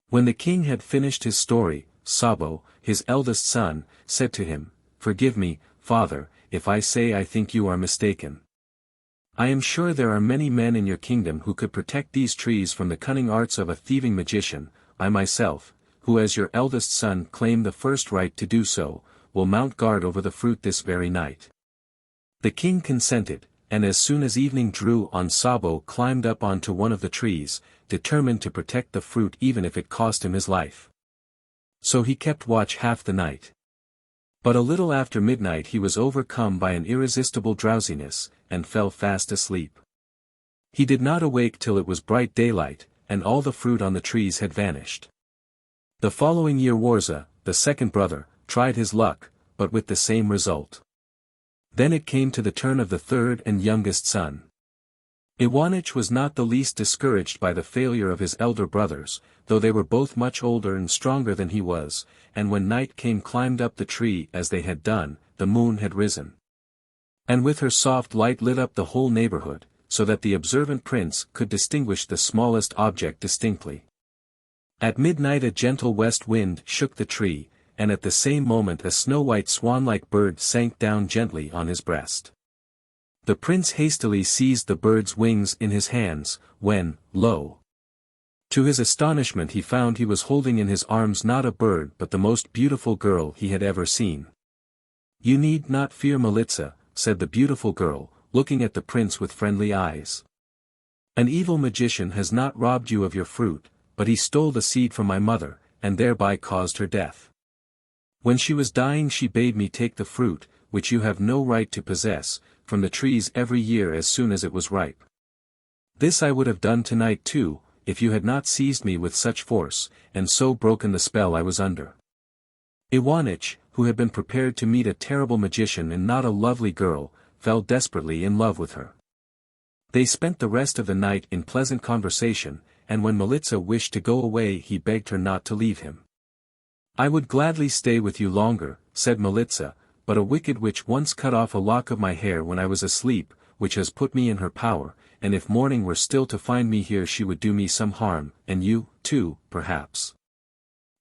When the king had finished his story, Sabo, his eldest son, said to him, "Forgive me, father, if I say I think you are mistaken. I am sure there are many men in your kingdom who could protect these trees from the cunning arts of a thieving magician. I myself, who as your eldest son claim the first right to do so, will mount guard over the fruit this very night." The king consented, and as soon as evening drew on Sabo climbed up onto one of the trees, determined to protect the fruit even if it cost him his life. So he kept watch half the night. But a little after midnight he was overcome by an irresistible drowsiness, and fell fast asleep. He did not awake till it was bright daylight, and all the fruit on the trees had vanished. The following year Warza, the second brother, tried his luck, but with the same result. Then it came to the turn of the third and youngest son. Iwanich was not the least discouraged by the failure of his elder brothers, though they were both much older and stronger than he was, and when night came climbed up the tree as they had done, the moon had risen. And with her soft light lit up the whole neighborhood, so that the observant prince could distinguish the smallest object distinctly. At midnight a gentle west wind shook the tree, and at the same moment a snow-white swan-like bird sank down gently on his breast. The prince hastily seized the bird's wings in his hands, when, lo! To his astonishment he found he was holding in his arms not a bird but the most beautiful girl he had ever seen. "You need not fear Melitza," said the beautiful girl, looking at the prince with friendly eyes. "An evil magician has not robbed you of your fruit, but he stole the seed from my mother, and thereby caused her death. When she was dying she bade me take the fruit, which you have no right to possess, from the trees every year as soon as it was ripe. This I would have done tonight too, if you had not seized me with such force, and so broken the spell I was under." Iwanich, who had been prepared to meet a terrible magician and not a lovely girl, fell desperately in love with her. They spent the rest of the night in pleasant conversation, and when Melitza wished to go away he begged her not to leave him. "I would gladly stay with you longer," said Melitza, "but a wicked witch once cut off a lock of my hair when I was asleep, which has put me in her power, and if morning were still to find me here she would do me some harm, and you, too, perhaps."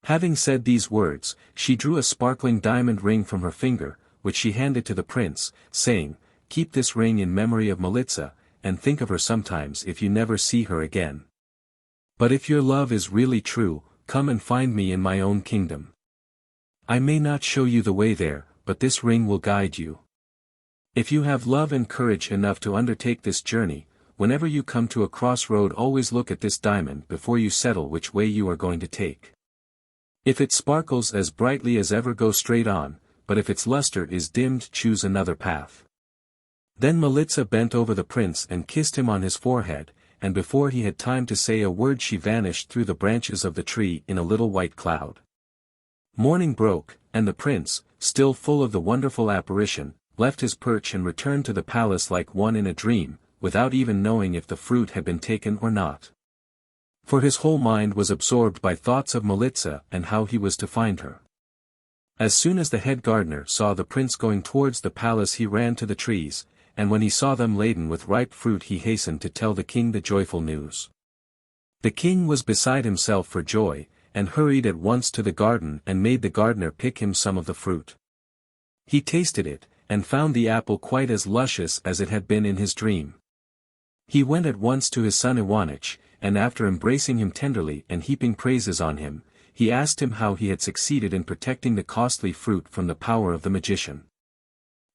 Having said these words, she drew a sparkling diamond ring from her finger, which she handed to the prince, saying, "Keep this ring in memory of Melitza, and think of her sometimes if you never see her again. But if your love is really true, come and find me in my own kingdom. I may not show you the way there, but this ring will guide you. If you have love and courage enough to undertake this journey, whenever you come to a crossroad always look at this diamond before you settle which way you are going to take. If it sparkles as brightly as ever go straight on, but if its luster is dimmed choose another path." Then Melitza bent over the prince and kissed him on his forehead, and before he had time to say a word she vanished through the branches of the tree in a little white cloud. Morning broke, and the prince, still full of the wonderful apparition, left his perch and returned to the palace like one in a dream, without even knowing if the fruit had been taken or not. For his whole mind was absorbed by thoughts of Melitza and how he was to find her. As soon as the head gardener saw the prince going towards the palace he ran to the trees, and when he saw them laden with ripe fruit he hastened to tell the king the joyful news. The king was beside himself for joy, and hurried at once to the garden and made the gardener pick him some of the fruit. He tasted it, and found the apple quite as luscious as it had been in his dream. He went at once to his son Iwanich, and after embracing him tenderly and heaping praises on him, he asked him how he had succeeded in protecting the costly fruit from the power of the magician.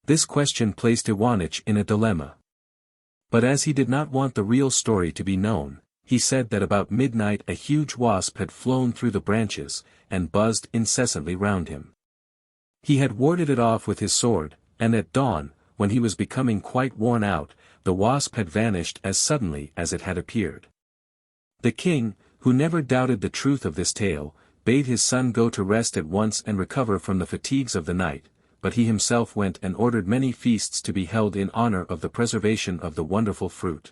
This question placed Iwanich in a dilemma. But as he did not want the real story to be known, he said that about midnight a huge wasp had flown through the branches, and buzzed incessantly round him. He had warded it off with his sword, and at dawn, when he was becoming quite worn out, the wasp had vanished as suddenly as it had appeared. The king, who never doubted the truth of this tale, bade his son go to rest at once and recover from the fatigues of the night, but he himself went and ordered many feasts to be held in honor of the preservation of the wonderful fruit.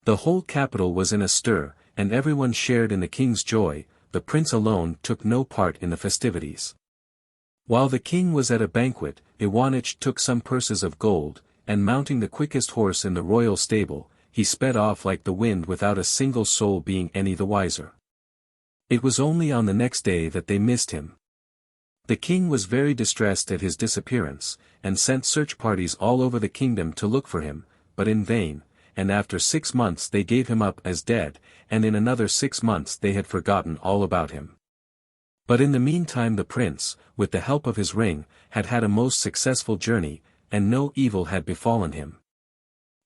The whole capital was in a stir, and everyone shared in the king's joy. The prince alone took no part in the festivities. While the king was at a banquet, Iwanich took some purses of gold, and mounting the quickest horse in the royal stable, he sped off like the wind without a single soul being any the wiser. It was only on the next day that they missed him. The king was very distressed at his disappearance, and sent search parties all over the kingdom to look for him, but in vain, and after 6 months they gave him up as dead, and in another 6 months they had forgotten all about him. But in the meantime the prince, with the help of his ring, had had a most successful journey, and no evil had befallen him.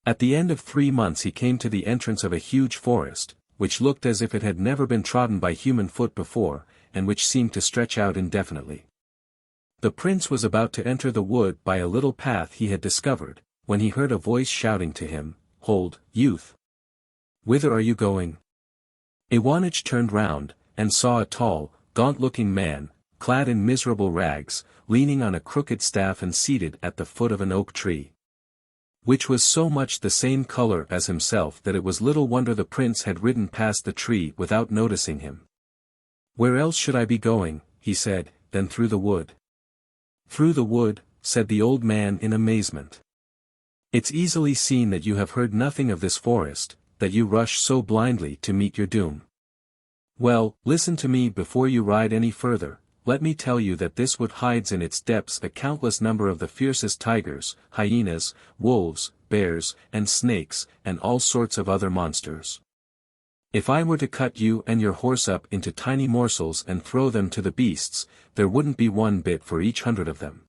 At the end of 3 months he came to the entrance of a huge forest, which looked as if it had never been trodden by human foot before, and which seemed to stretch out indefinitely. The prince was about to enter the wood by a little path he had discovered, when he heard a voice shouting to him, "Hold, youth! Whither are you going?" Iwanich turned round, and saw a tall, gaunt-looking man, clad in miserable rags, leaning on a crooked staff and seated at the foot of an oak tree, which was so much the same color as himself that it was little wonder the prince had ridden past the tree without noticing him. "Where else should I be going," he said, "than through the wood?" "Through the wood," said the old man in amazement. "It's easily seen that you have heard nothing of this forest, that you rush so blindly to meet your doom. Well, listen to me before you ride any further. Let me tell you that this wood hides in its depths a countless number of the fiercest tigers, hyenas, wolves, bears, and snakes, and all sorts of other monsters. If I were to cut you and your horse up into tiny morsels and throw them to the beasts, there wouldn't be one bit for each 100 of them.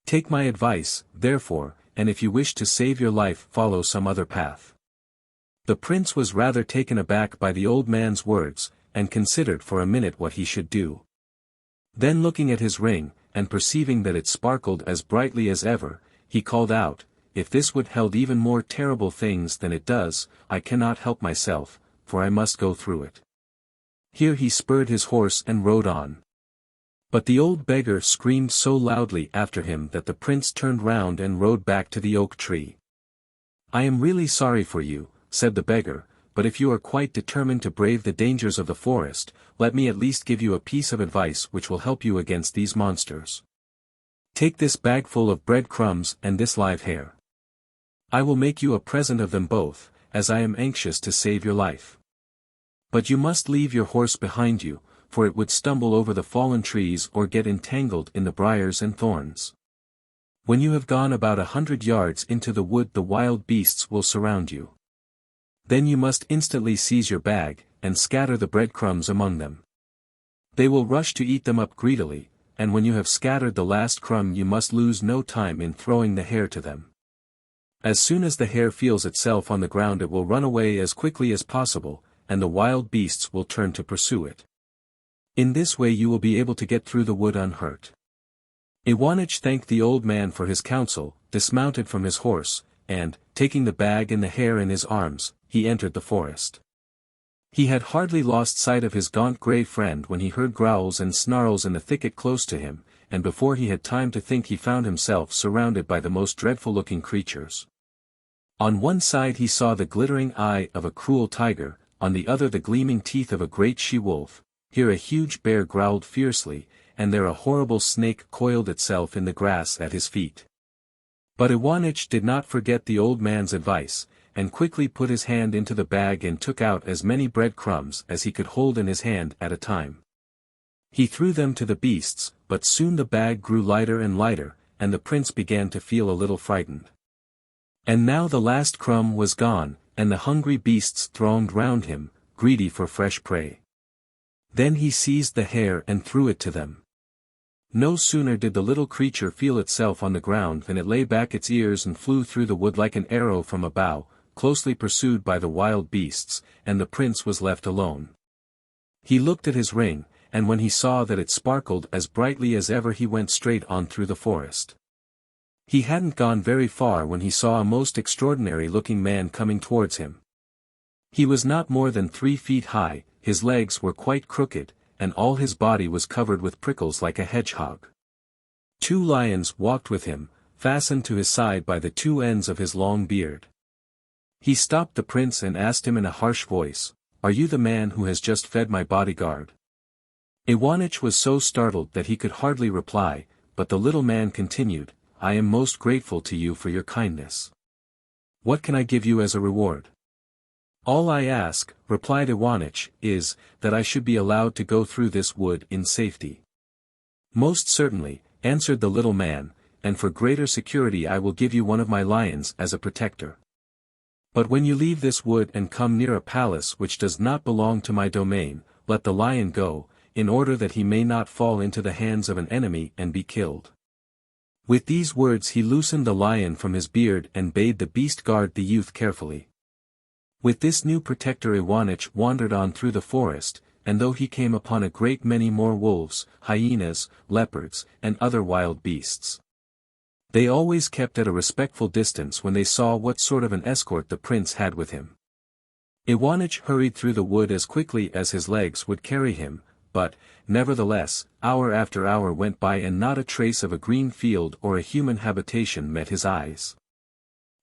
Take my advice, therefore, and if you wish to save your life follow some other path." The prince was rather taken aback by the old man's words, and considered for a minute what he should do. Then looking at his ring, and perceiving that it sparkled as brightly as ever, he called out, "If this wood held even more terrible things than it does, I cannot help myself, for I must go through it." Here he spurred his horse and rode on. But the old beggar screamed so loudly after him that the prince turned round and rode back to the oak tree. "I am really sorry for you," said the beggar, "but if you are quite determined to brave the dangers of the forest, let me at least give you a piece of advice which will help you against these monsters. Take this bagful of bread crumbs and this live hare. I will make you a present of them both, as I am anxious to save your life. But you must leave your horse behind you, for it would stumble over the fallen trees or get entangled in the briars and thorns. When you have gone about 100 yards into the wood the wild beasts will surround you. Then you must instantly seize your bag, and scatter the breadcrumbs among them. They will rush to eat them up greedily, and when you have scattered the last crumb you must lose no time in throwing the hare to them. As soon as the hare feels itself on the ground it will run away as quickly as possible, and the wild beasts will turn to pursue it. In this way you will be able to get through the wood unhurt." Iwanich thanked the old man for his counsel, dismounted from his horse, and, taking the bag and the hare in his arms, he entered the forest. He had hardly lost sight of his gaunt grey friend when he heard growls and snarls in the thicket close to him, and before he had time to think he found himself surrounded by the most dreadful-looking creatures. On one side he saw the glittering eye of a cruel tiger, on the other the gleaming teeth of a great she-wolf, here a huge bear growled fiercely, and there a horrible snake coiled itself in the grass at his feet. But Iwanich did not forget the old man's advice, and quickly put his hand into the bag and took out as many bread crumbs as he could hold in his hand at a time. He threw them to the beasts, but soon the bag grew lighter and lighter, and the prince began to feel a little frightened. And now the last crumb was gone, and the hungry beasts thronged round him, greedy for fresh prey. Then he seized the hare and threw it to them. No sooner did the little creature feel itself on the ground than it lay back its ears and flew through the wood like an arrow from a bow, closely pursued by the wild beasts, and the prince was left alone. He looked at his ring, and when he saw that it sparkled as brightly as ever he went straight on through the forest. He hadn't gone very far when he saw a most extraordinary-looking man coming towards him. He was not more than 3 feet high, his legs were quite crooked, and all his body was covered with prickles like a hedgehog. 2 lions walked with him, fastened to his side by the 2 ends of his long beard. He stopped the prince and asked him in a harsh voice, "Are you the man who has just fed my bodyguard?" Iwanich was so startled that he could hardly reply, but the little man continued, "I am most grateful to you for your kindness. What can I give you as a reward?" "All I ask," replied Iwanich, "is, that I should be allowed to go through this wood in safety." "Most certainly," answered the little man, "and for greater security I will give you one of my lions as a protector. But when you leave this wood and come near a palace which does not belong to my domain, let the lion go, in order that he may not fall into the hands of an enemy and be killed." With these words he loosened the lion from his beard and bade the beast guard the youth carefully. With this new protector Iwanich wandered on through the forest, and though he came upon a great many more wolves, hyenas, leopards, and other wild beasts, they always kept at a respectful distance when they saw what sort of an escort the prince had with him. Iwanich hurried through the wood as quickly as his legs would carry him, but, nevertheless, hour after hour went by and not a trace of a green field or a human habitation met his eyes.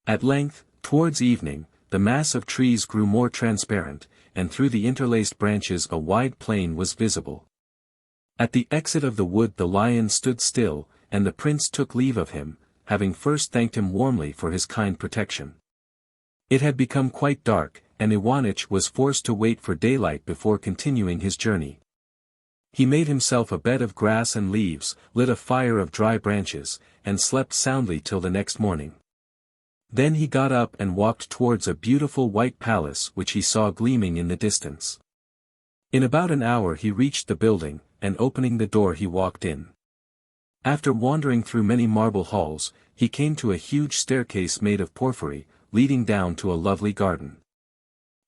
At length, towards evening, the mass of trees grew more transparent, and through the interlaced branches a wide plain was visible. At the exit of the wood the lion stood still, and the prince took leave of him, having first thanked him warmly for his kind protection. It had become quite dark, and Iwanich was forced to wait for daylight before continuing his journey. He made himself a bed of grass and leaves, lit a fire of dry branches, and slept soundly till the next morning. Then he got up and walked towards a beautiful white palace which he saw gleaming in the distance. In about an hour he reached the building, and opening the door he walked in. After wandering through many marble halls, he came to a huge staircase made of porphyry, leading down to a lovely garden.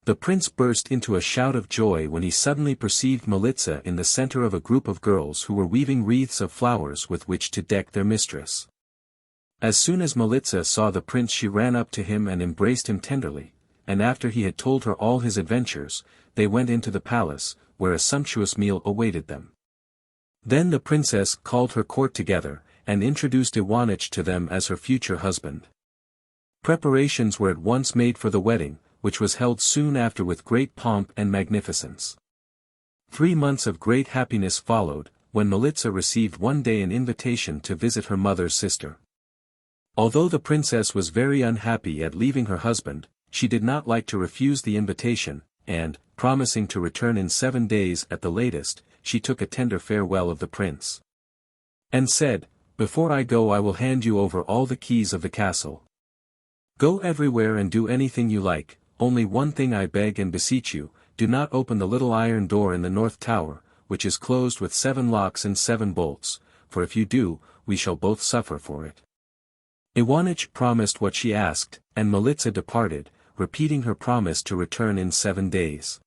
The prince burst into a shout of joy when he suddenly perceived Melitza in the center of a group of girls who were weaving wreaths of flowers with which to deck their mistress. As soon as Melitza saw the prince she ran up to him and embraced him tenderly, and after he had told her all his adventures, they went into the palace, where a sumptuous meal awaited them. Then the princess called her court together, and introduced Iwanich to them as her future husband. Preparations were at once made for the wedding, which was held soon after with great pomp and magnificence. 3 months of great happiness followed, when Melitza received one day an invitation to visit her mother's sister. Although the princess was very unhappy at leaving her husband, she did not like to refuse the invitation, and, promising to return in 7 days at the latest, she took a tender farewell of the prince. And said, "Before I go I will hand you over all the keys of the castle. Go everywhere and do anything you like, only one thing I beg and beseech you, do not open the little iron door in the north tower, which is closed with 7 locks and 7 bolts, for if you do, we shall both suffer for it." Iwanich promised what she asked, and Melitza departed, repeating her promise to return in 7 days.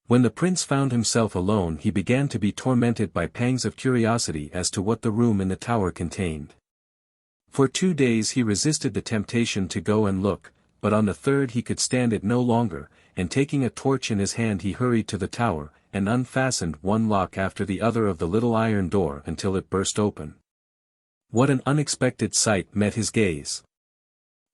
When the prince found himself alone he began to be tormented by pangs of curiosity as to what the room in the tower contained. For 2 days he resisted the temptation to go and look, but on the 3rd he could stand it no longer, and taking a torch in his hand he hurried to the tower, and unfastened one lock after the other of the little iron door until it burst open. What an unexpected sight met his gaze!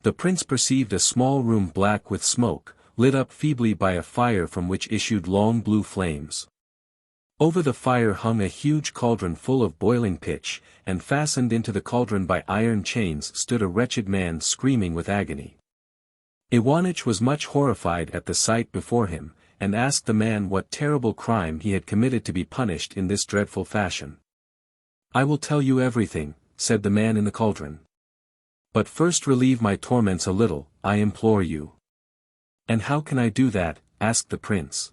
The prince perceived a small room black with smoke, lit up feebly by a fire from which issued long blue flames. Over the fire hung a huge cauldron full of boiling pitch, and fastened into the cauldron by iron chains stood a wretched man screaming with agony. Iwanich was much horrified at the sight before him, and asked the man what terrible crime he had committed to be punished in this dreadful fashion. "I will tell you everything," said the man in the cauldron. "But first relieve my torments a little, I implore you." "And how can I do that?" asked the prince.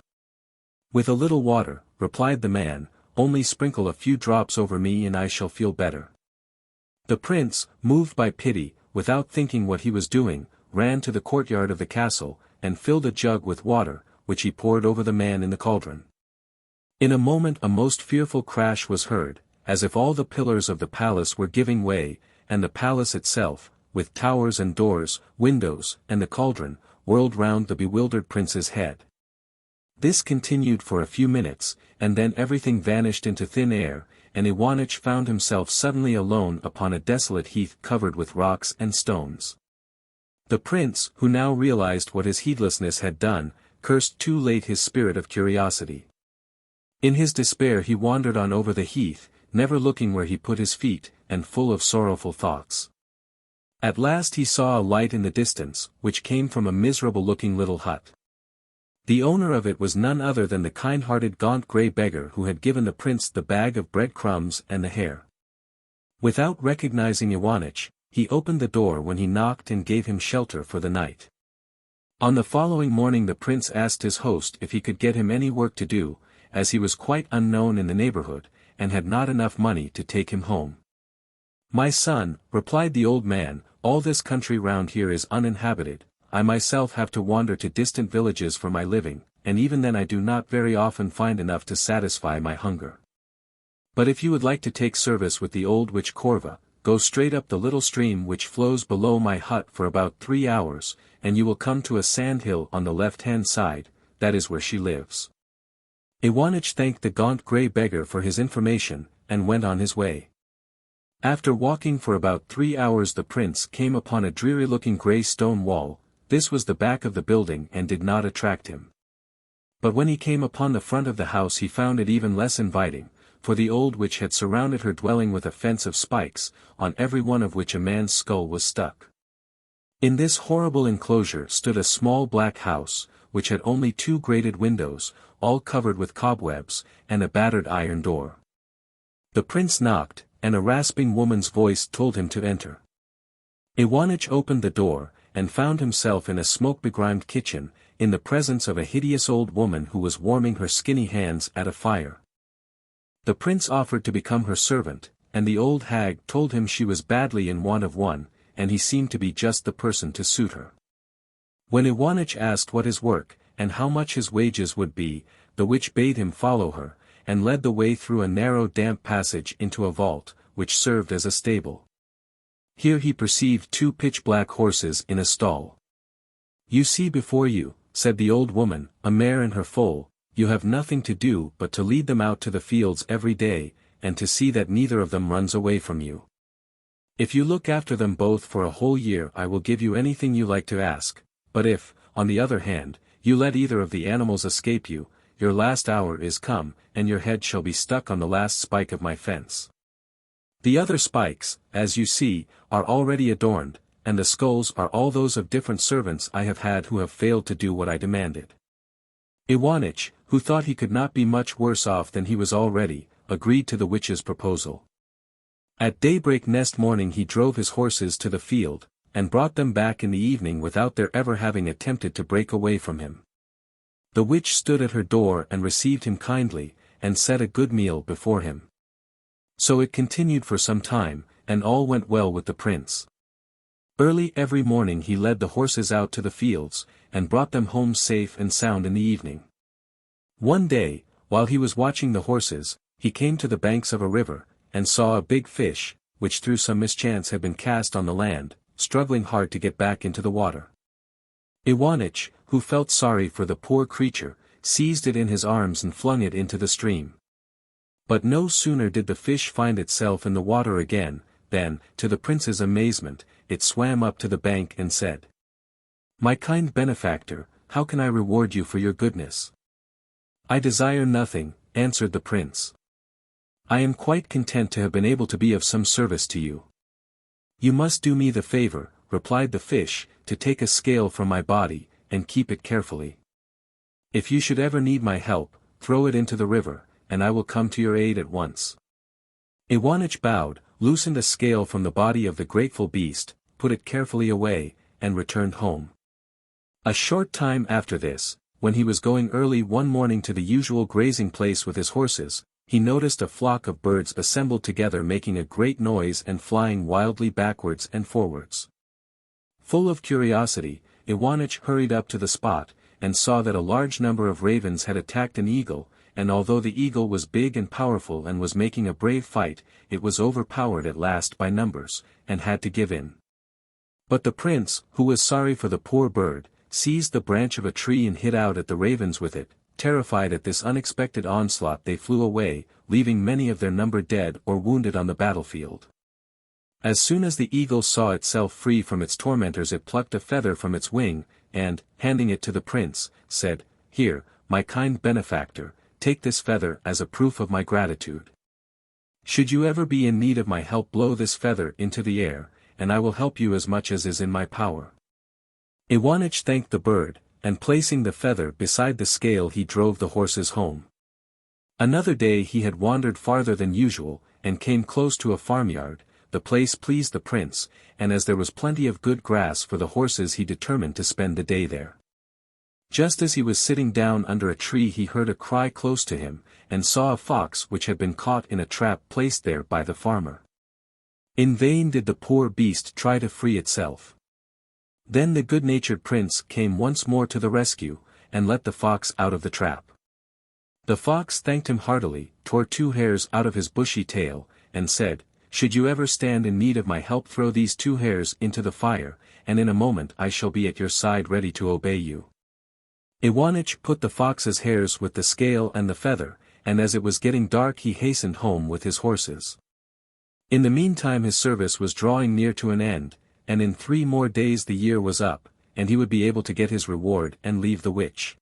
"With a little water," replied the man, "only sprinkle a few drops over me and I shall feel better." The prince, moved by pity, without thinking what he was doing, ran to the courtyard of the castle, and filled a jug with water, which he poured over the man in the cauldron. In a moment a most fearful crash was heard, as if all the pillars of the palace were giving way, and the palace itself, with towers and doors, windows, and the cauldron, whirled round the bewildered prince's head. This continued for a few minutes, and then everything vanished into thin air, and Iwanich found himself suddenly alone upon a desolate heath covered with rocks and stones. The prince, who now realized what his heedlessness had done, cursed too late his spirit of curiosity. In his despair he wandered on over the heath, never looking where he put his feet, and full of sorrowful thoughts. At last he saw a light in the distance, which came from a miserable-looking little hut. The owner of it was none other than the kind-hearted gaunt grey beggar who had given the prince the bag of bread-crumbs and the hare. Without recognizing Iwanich, he opened the door when he knocked and gave him shelter for the night. On the following morning the prince asked his host if he could get him any work to do, as he was quite unknown in the neighborhood, and had not enough money to take him home. "My son," replied the old man, "all this country round here is uninhabited. I myself have to wander to distant villages for my living, and even then I do not very often find enough to satisfy my hunger. But if you would like to take service with the old witch Corva, go straight up the little stream which flows below my hut for about 3 hours, and you will come to a sand hill on the left-hand side. That is where she lives." Iwanich thanked the gaunt grey beggar for his information, and went on his way. After walking for about 3 hours the prince came upon a dreary-looking grey stone wall. This was the back of the building and did not attract him. But when he came upon the front of the house he found it even less inviting, for the old witch had surrounded her dwelling with a fence of spikes, on every one of which a man's skull was stuck. In this horrible enclosure stood a small black house, which had only 2 grated windows, all covered with cobwebs, and a battered iron door. The prince knocked, and a rasping woman's voice told him to enter. Iwanich opened the door, and found himself in a smoke-begrimed kitchen, in the presence of a hideous old woman who was warming her skinny hands at a fire. The prince offered to become her servant, and the old hag told him she was badly in want of one, and he seemed to be just the person to suit her. When Iwanich asked what his work, and how much his wages would be, the witch bade him follow her, and led the way through a narrow damp passage into a vault, which served as a stable. Here he perceived 2 pitch-black horses in a stall. "You see before you," said the old woman, "a mare and her foal. You have nothing to do but to lead them out to the fields every day, and to see that neither of them runs away from you. If you look after them both for a whole year I will give you anything you like to ask, but if, on the other hand, you let either of the animals escape you, your last hour is come, and your head shall be stuck on the last spike of my fence. The other spikes, as you see, are already adorned, and the skulls are all those of different servants I have had who have failed to do what I demanded." Iwanich, who thought he could not be much worse off than he was already, agreed to the witch's proposal. At daybreak next morning he drove his horses to the field, and brought them back in the evening without their ever having attempted to break away from him. The witch stood at her door and received him kindly, and set a good meal before him. So it continued for some time, and all went well with the prince. Early every morning he led the horses out to the fields, and brought them home safe and sound in the evening. One day, while he was watching the horses, he came to the banks of a river, and saw a big fish, which through some mischance had been cast on the land, struggling hard to get back into the water. Iwanich, who felt sorry for the poor creature, seized it in his arms and flung it into the stream. But no sooner did the fish find itself in the water again, than, to the prince's amazement, it swam up to the bank and said, "My kind benefactor, how can I reward you for your goodness?" "I desire nothing," answered the prince. "I am quite content to have been able to be of some service to you." "You must do me the favor," replied the fish, "to take a scale from my body, and keep it carefully. If you should ever need my help, throw it into the river, and I will come to your aid at once." Iwanich bowed, loosened a scale from the body of the grateful beast, put it carefully away, and returned home. A short time after this, when he was going early one morning to the usual grazing place with his horses, he noticed a flock of birds assembled together making a great noise and flying wildly backwards and forwards. Full of curiosity, Iwanich hurried up to the spot, and saw that a large number of ravens had attacked an eagle, and although the eagle was big and powerful and was making a brave fight, it was overpowered at last by numbers, and had to give in. But the prince, who was sorry for the poor bird, seized the branch of a tree and hit out at the ravens with it, terrified at this unexpected onslaught they flew away, leaving many of their number dead or wounded on the battlefield. As soon as the eagle saw itself free from its tormentors it plucked a feather from its wing, and, handing it to the prince, said, "Here, my kind benefactor, take this feather as a proof of my gratitude. Should you ever be in need of my help blow this feather into the air, and I will help you as much as is in my power." Iwanich thanked the bird, and placing the feather beside the scale he drove the horses home. Another day he had wandered farther than usual, and came close to a farmyard. The place pleased the prince, and as there was plenty of good grass for the horses he determined to spend the day there. Just as he was sitting down under a tree he heard a cry close to him, and saw a fox which had been caught in a trap placed there by the farmer. In vain did the poor beast try to free itself. Then the good-natured prince came once more to the rescue, and let the fox out of the trap. The fox thanked him heartily, tore 2 hairs out of his bushy tail, and said, "Should you ever stand in need of my help throw these 2 hairs into the fire, and in a moment I shall be at your side ready to obey you." Iwanich put the fox's hairs with the scale and the feather, and as it was getting dark he hastened home with his horses. In the meantime his service was drawing near to an end, and in 3 more days the year was up, and he would be able to get his reward and leave the witch.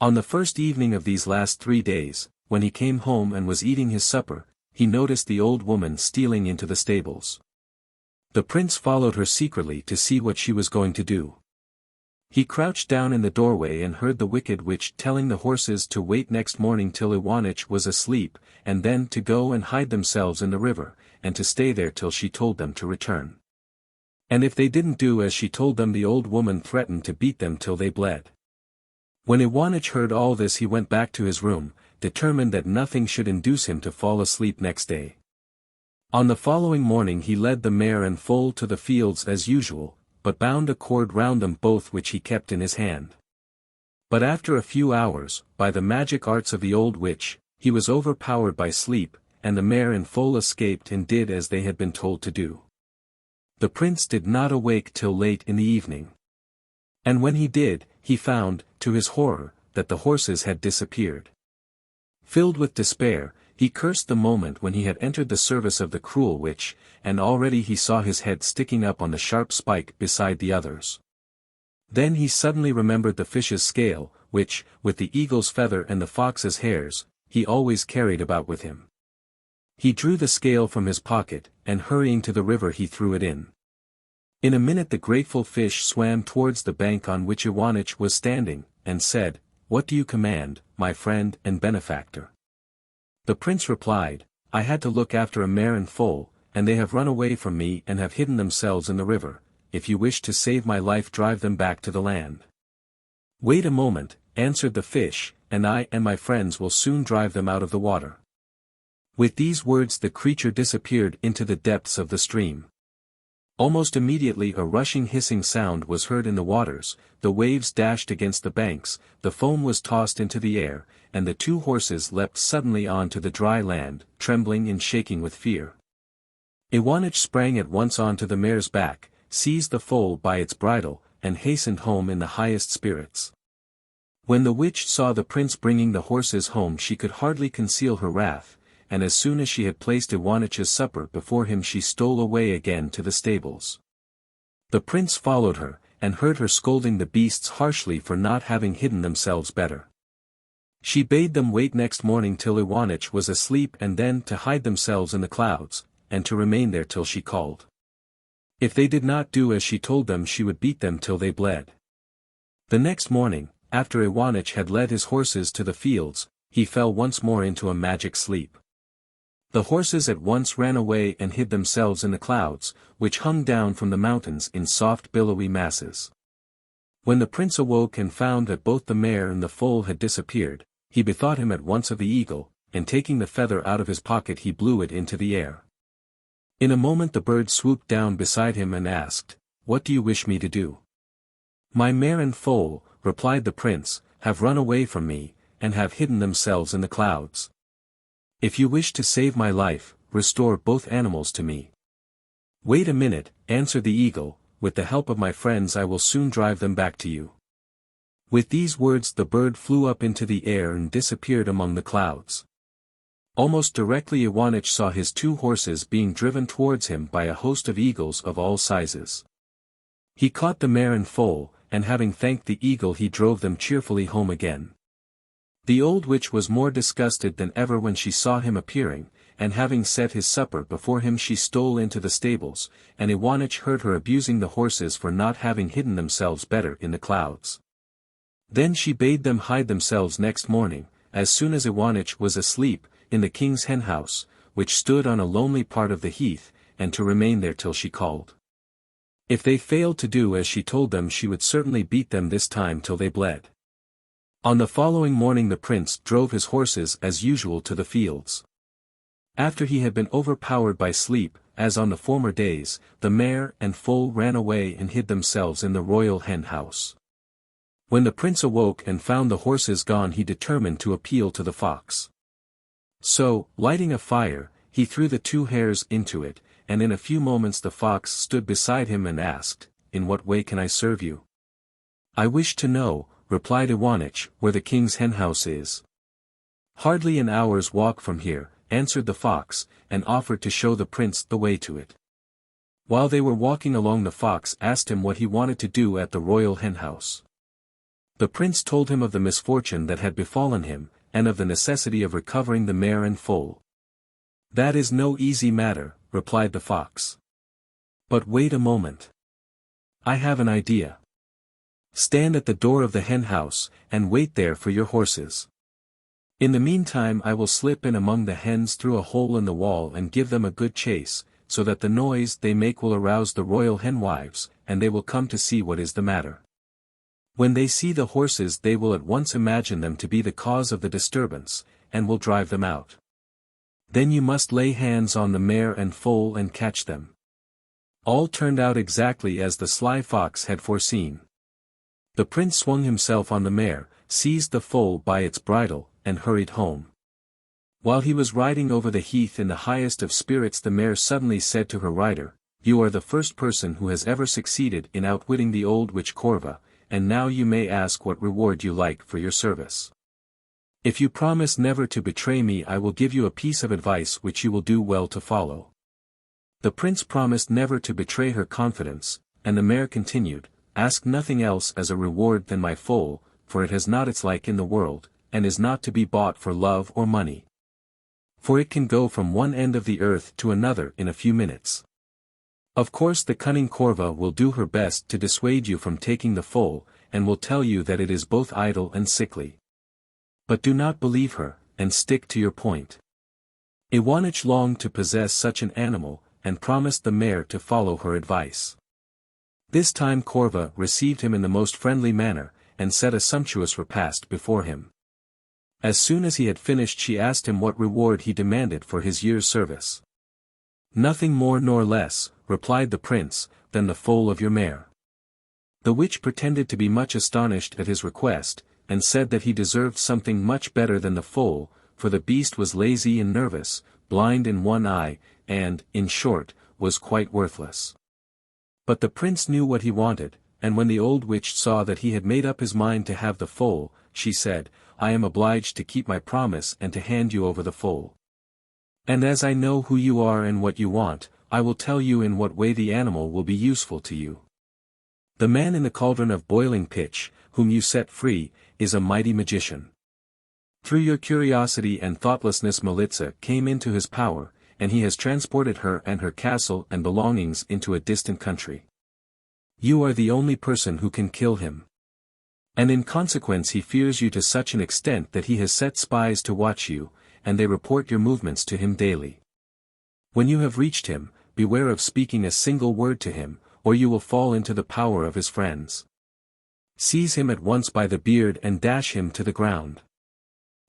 On the first evening of these last 3 days, when he came home and was eating his supper, he noticed the old woman stealing into the stables. The prince followed her secretly to see what she was going to do. He crouched down in the doorway and heard the wicked witch telling the horses to wait next morning till Iwanich was asleep, and then to go and hide themselves in the river, and to stay there till she told them to return. And if they didn't do as she told them the old woman threatened to beat them till they bled. When Iwanich heard all this he went back to his room, determined that nothing should induce him to fall asleep next day. On the following morning he led the mare and foal to the fields as usual, but bound a cord round them both which he kept in his hand. But after a few hours, by the magic arts of the old witch, he was overpowered by sleep, and the mare and foal escaped and did as they had been told to do. The prince did not awake till late in the evening. And when he did, he found, to his horror, that the horses had disappeared. Filled with despair, he cursed the moment when he had entered the service of the cruel witch, and already he saw his head sticking up on the sharp spike beside the others. Then he suddenly remembered the fish's scale, which, with the eagle's feather and the fox's hairs, he always carried about with him. He drew the scale from his pocket, and hurrying to the river he threw it in. In a minute the grateful fish swam towards the bank on which Iwanich was standing, and said, "What do you command, my friend and benefactor?" The prince replied, "I had to look after a mare and foal, and they have run away from me and have hidden themselves in the river. If you wish to save my life drive them back to the land." "Wait a moment," answered the fish, "and I and my friends will soon drive them out of the water." With these words the creature disappeared into the depths of the stream. Almost immediately a rushing hissing sound was heard in the waters, the waves dashed against the banks, the foam was tossed into the air, and the 2 horses leapt suddenly on to the dry land, trembling and shaking with fear. Iwanich sprang at once on to the mare's back, seized the foal by its bridle, and hastened home in the highest spirits. When the witch saw the prince bringing the horses home she could hardly conceal her wrath, and as soon as she had placed Iwanich's supper before him she stole away again to the stables. The prince followed her, and heard her scolding the beasts harshly for not having hidden themselves better. She bade them wait next morning till Iwanich was asleep and then to hide themselves in the clouds, and to remain there till she called. If they did not do as she told them she would beat them till they bled. The next morning, after Iwanich had led his horses to the fields, he fell once more into a magic sleep. The horses at once ran away and hid themselves in the clouds, which hung down from the mountains in soft billowy masses. When the prince awoke and found that both the mare and the foal had disappeared, he bethought him at once of the eagle, and taking the feather out of his pocket he blew it into the air. In a moment the bird swooped down beside him and asked, "What do you wish me to do?" "My mare and foal," replied the prince, "have run away from me, and have hidden themselves in the clouds. If you wish to save my life, restore both animals to me." "Wait a minute," answered the eagle, "with the help of my friends I will soon drive them back to you." With these words the bird flew up into the air and disappeared among the clouds. Almost directly Iwanich saw his 2 horses being driven towards him by a host of eagles of all sizes. He caught the mare and foal, and having thanked the eagle he drove them cheerfully home again. The old witch was more disgusted than ever when she saw him appearing, and having set his supper before him she stole into the stables, and Iwanich heard her abusing the horses for not having hidden themselves better in the clouds. Then she bade them hide themselves next morning, as soon as Iwanich was asleep, in the king's henhouse, which stood on a lonely part of the heath, and to remain there till she called. If they failed to do as she told them she would certainly beat them this time till they bled. On the following morning the prince drove his horses as usual to the fields. After he had been overpowered by sleep, as on the former days, the mare and foal ran away and hid themselves in the royal hen-house. When the prince awoke and found the horses gone he determined to appeal to the fox. So, lighting a fire, he threw the 2 hares into it, and in a few moments the fox stood beside him and asked, "In what way can I serve you?" "I wish to know," replied Iwanich, "where the king's henhouse is." "Hardly an hour's walk from here," answered the fox, and offered to show the prince the way to it. While they were walking along the fox asked him what he wanted to do at the royal henhouse. The prince told him of the misfortune that had befallen him, and of the necessity of recovering the mare and foal. "That is no easy matter," replied the fox. "But wait a moment. I have an idea. Stand at the door of the hen-house, and wait there for your horses. In the meantime I will slip in among the hens through a hole in the wall and give them a good chase, so that the noise they make will arouse the royal henwives, and they will come to see what is the matter. When they see the horses they will at once imagine them to be the cause of the disturbance, and will drive them out. Then you must lay hands on the mare and foal and catch them." All turned out exactly as the sly fox had foreseen. The prince swung himself on the mare, seized the foal by its bridle, and hurried home. While he was riding over the heath in the highest of spirits the mare suddenly said to her rider, "You are the first person who has ever succeeded in outwitting the old witch Corva, and now you may ask what reward you like for your service. If you promise never to betray me I will give you a piece of advice which you will do well to follow." The prince promised never to betray her confidence, and the mare continued, "Ask nothing else as a reward than my foal, for it has not its like in the world, and is not to be bought for love or money. For it can go from one end of the earth to another in a few minutes. Of course the cunning Corva will do her best to dissuade you from taking the foal, and will tell you that it is both idle and sickly. But do not believe her, and stick to your point." Iwanich longed to possess such an animal, and promised the mare to follow her advice. This time Corva received him in the most friendly manner, and set a sumptuous repast before him. As soon as he had finished she asked him what reward he demanded for his year's service. "Nothing more nor less," replied the prince, "than the foal of your mare." The witch pretended to be much astonished at his request, and said that he deserved something much better than the foal, for the beast was lazy and nervous, blind in one eye, and, in short, was quite worthless. But the prince knew what he wanted, and when the old witch saw that he had made up his mind to have the foal, she said, "I am obliged to keep my promise and to hand you over the foal. And as I know who you are and what you want, I will tell you in what way the animal will be useful to you. The man in the cauldron of boiling pitch, whom you set free, is a mighty magician. Through your curiosity and thoughtlessness Melitza came into his power, and he has transported her and her castle and belongings into a distant country. You are the only person who can kill him. And in consequence he fears you to such an extent that he has set spies to watch you, and they report your movements to him daily. When you have reached him, beware of speaking a single word to him, or you will fall into the power of his friends. Seize him at once by the beard and dash him to the ground."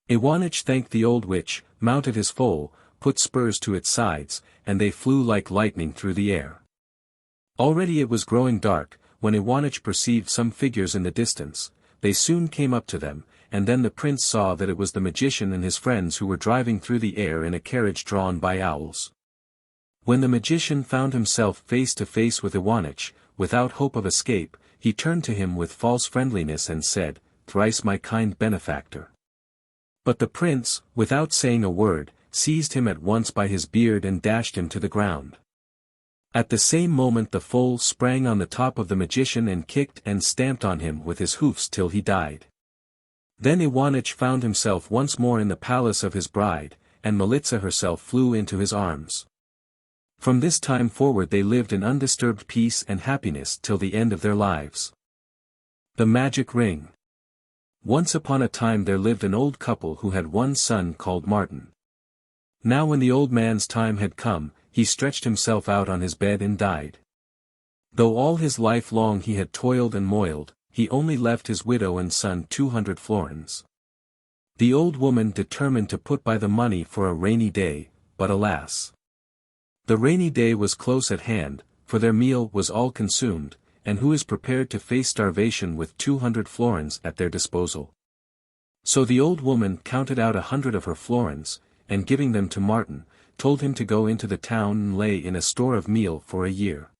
Iwanich thanked the old witch, mounted his foal, put spurs to its sides, and they flew like lightning through the air. Already it was growing dark, when Iwanich perceived some figures in the distance. They soon came up to them, and then the prince saw that it was the magician and his friends who were driving through the air in a carriage drawn by owls. When the magician found himself face to face with Iwanich, without hope of escape, he turned to him with false friendliness and said, thrice my kind benefactor." But the prince, without saying a word, seized him at once by his beard and dashed him to the ground. At the same moment the foal sprang on the top of the magician and kicked and stamped on him with his hoofs till he died. Then Iwanich found himself once more in the palace of his bride, and Militza herself flew into his arms. From this time forward they lived in undisturbed peace and happiness till the end of their lives. The Magic Ring. Once upon a time there lived an old couple who had one son called Martin. Now when the old man's time had come, he stretched himself out on his bed and died. Though all his life long he had toiled and moiled, he only left his widow and son 200 florins. The old woman determined to put by the money for a rainy day, but alas! The rainy day was close at hand, for their meal was all consumed, and who is prepared to face starvation with 200 florins at their disposal? So the old woman counted out 100 of her florins, and giving them to Martin, told him to go into the town and lay in a store of meal for a year.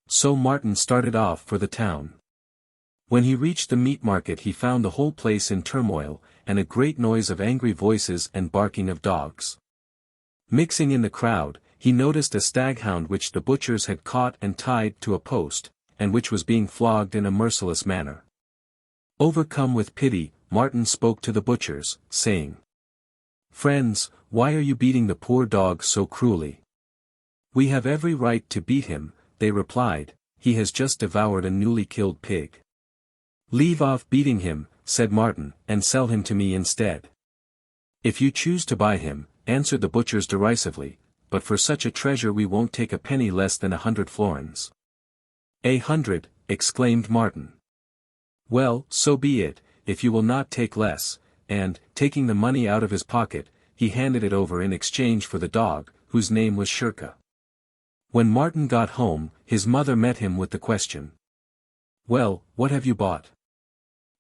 So Martin started off for the town. When he reached the meat market he found the whole place in turmoil, and a great noise of angry voices and barking of dogs. Mixing in the crowd, he noticed a staghound which the butchers had caught and tied to a post, and which was being flogged in a merciless manner. Overcome with pity, Martin spoke to the butchers, saying, "Friends, why are you beating the poor dog so cruelly?" "We have every right to beat him," they replied, "he has just devoured a newly killed pig." "Leave off beating him," said Martin, "and sell him to me instead." "If you choose to buy him," answered the butchers derisively, "but for such a treasure we won't take a penny less than 100 florins. 100, exclaimed Martin. "Well, so be it, if you will not take less," and, taking the money out of his pocket, he handed it over in exchange for the dog, whose name was Shirka. When Martin got home, his mother met him with the question, "Well, what have you bought?"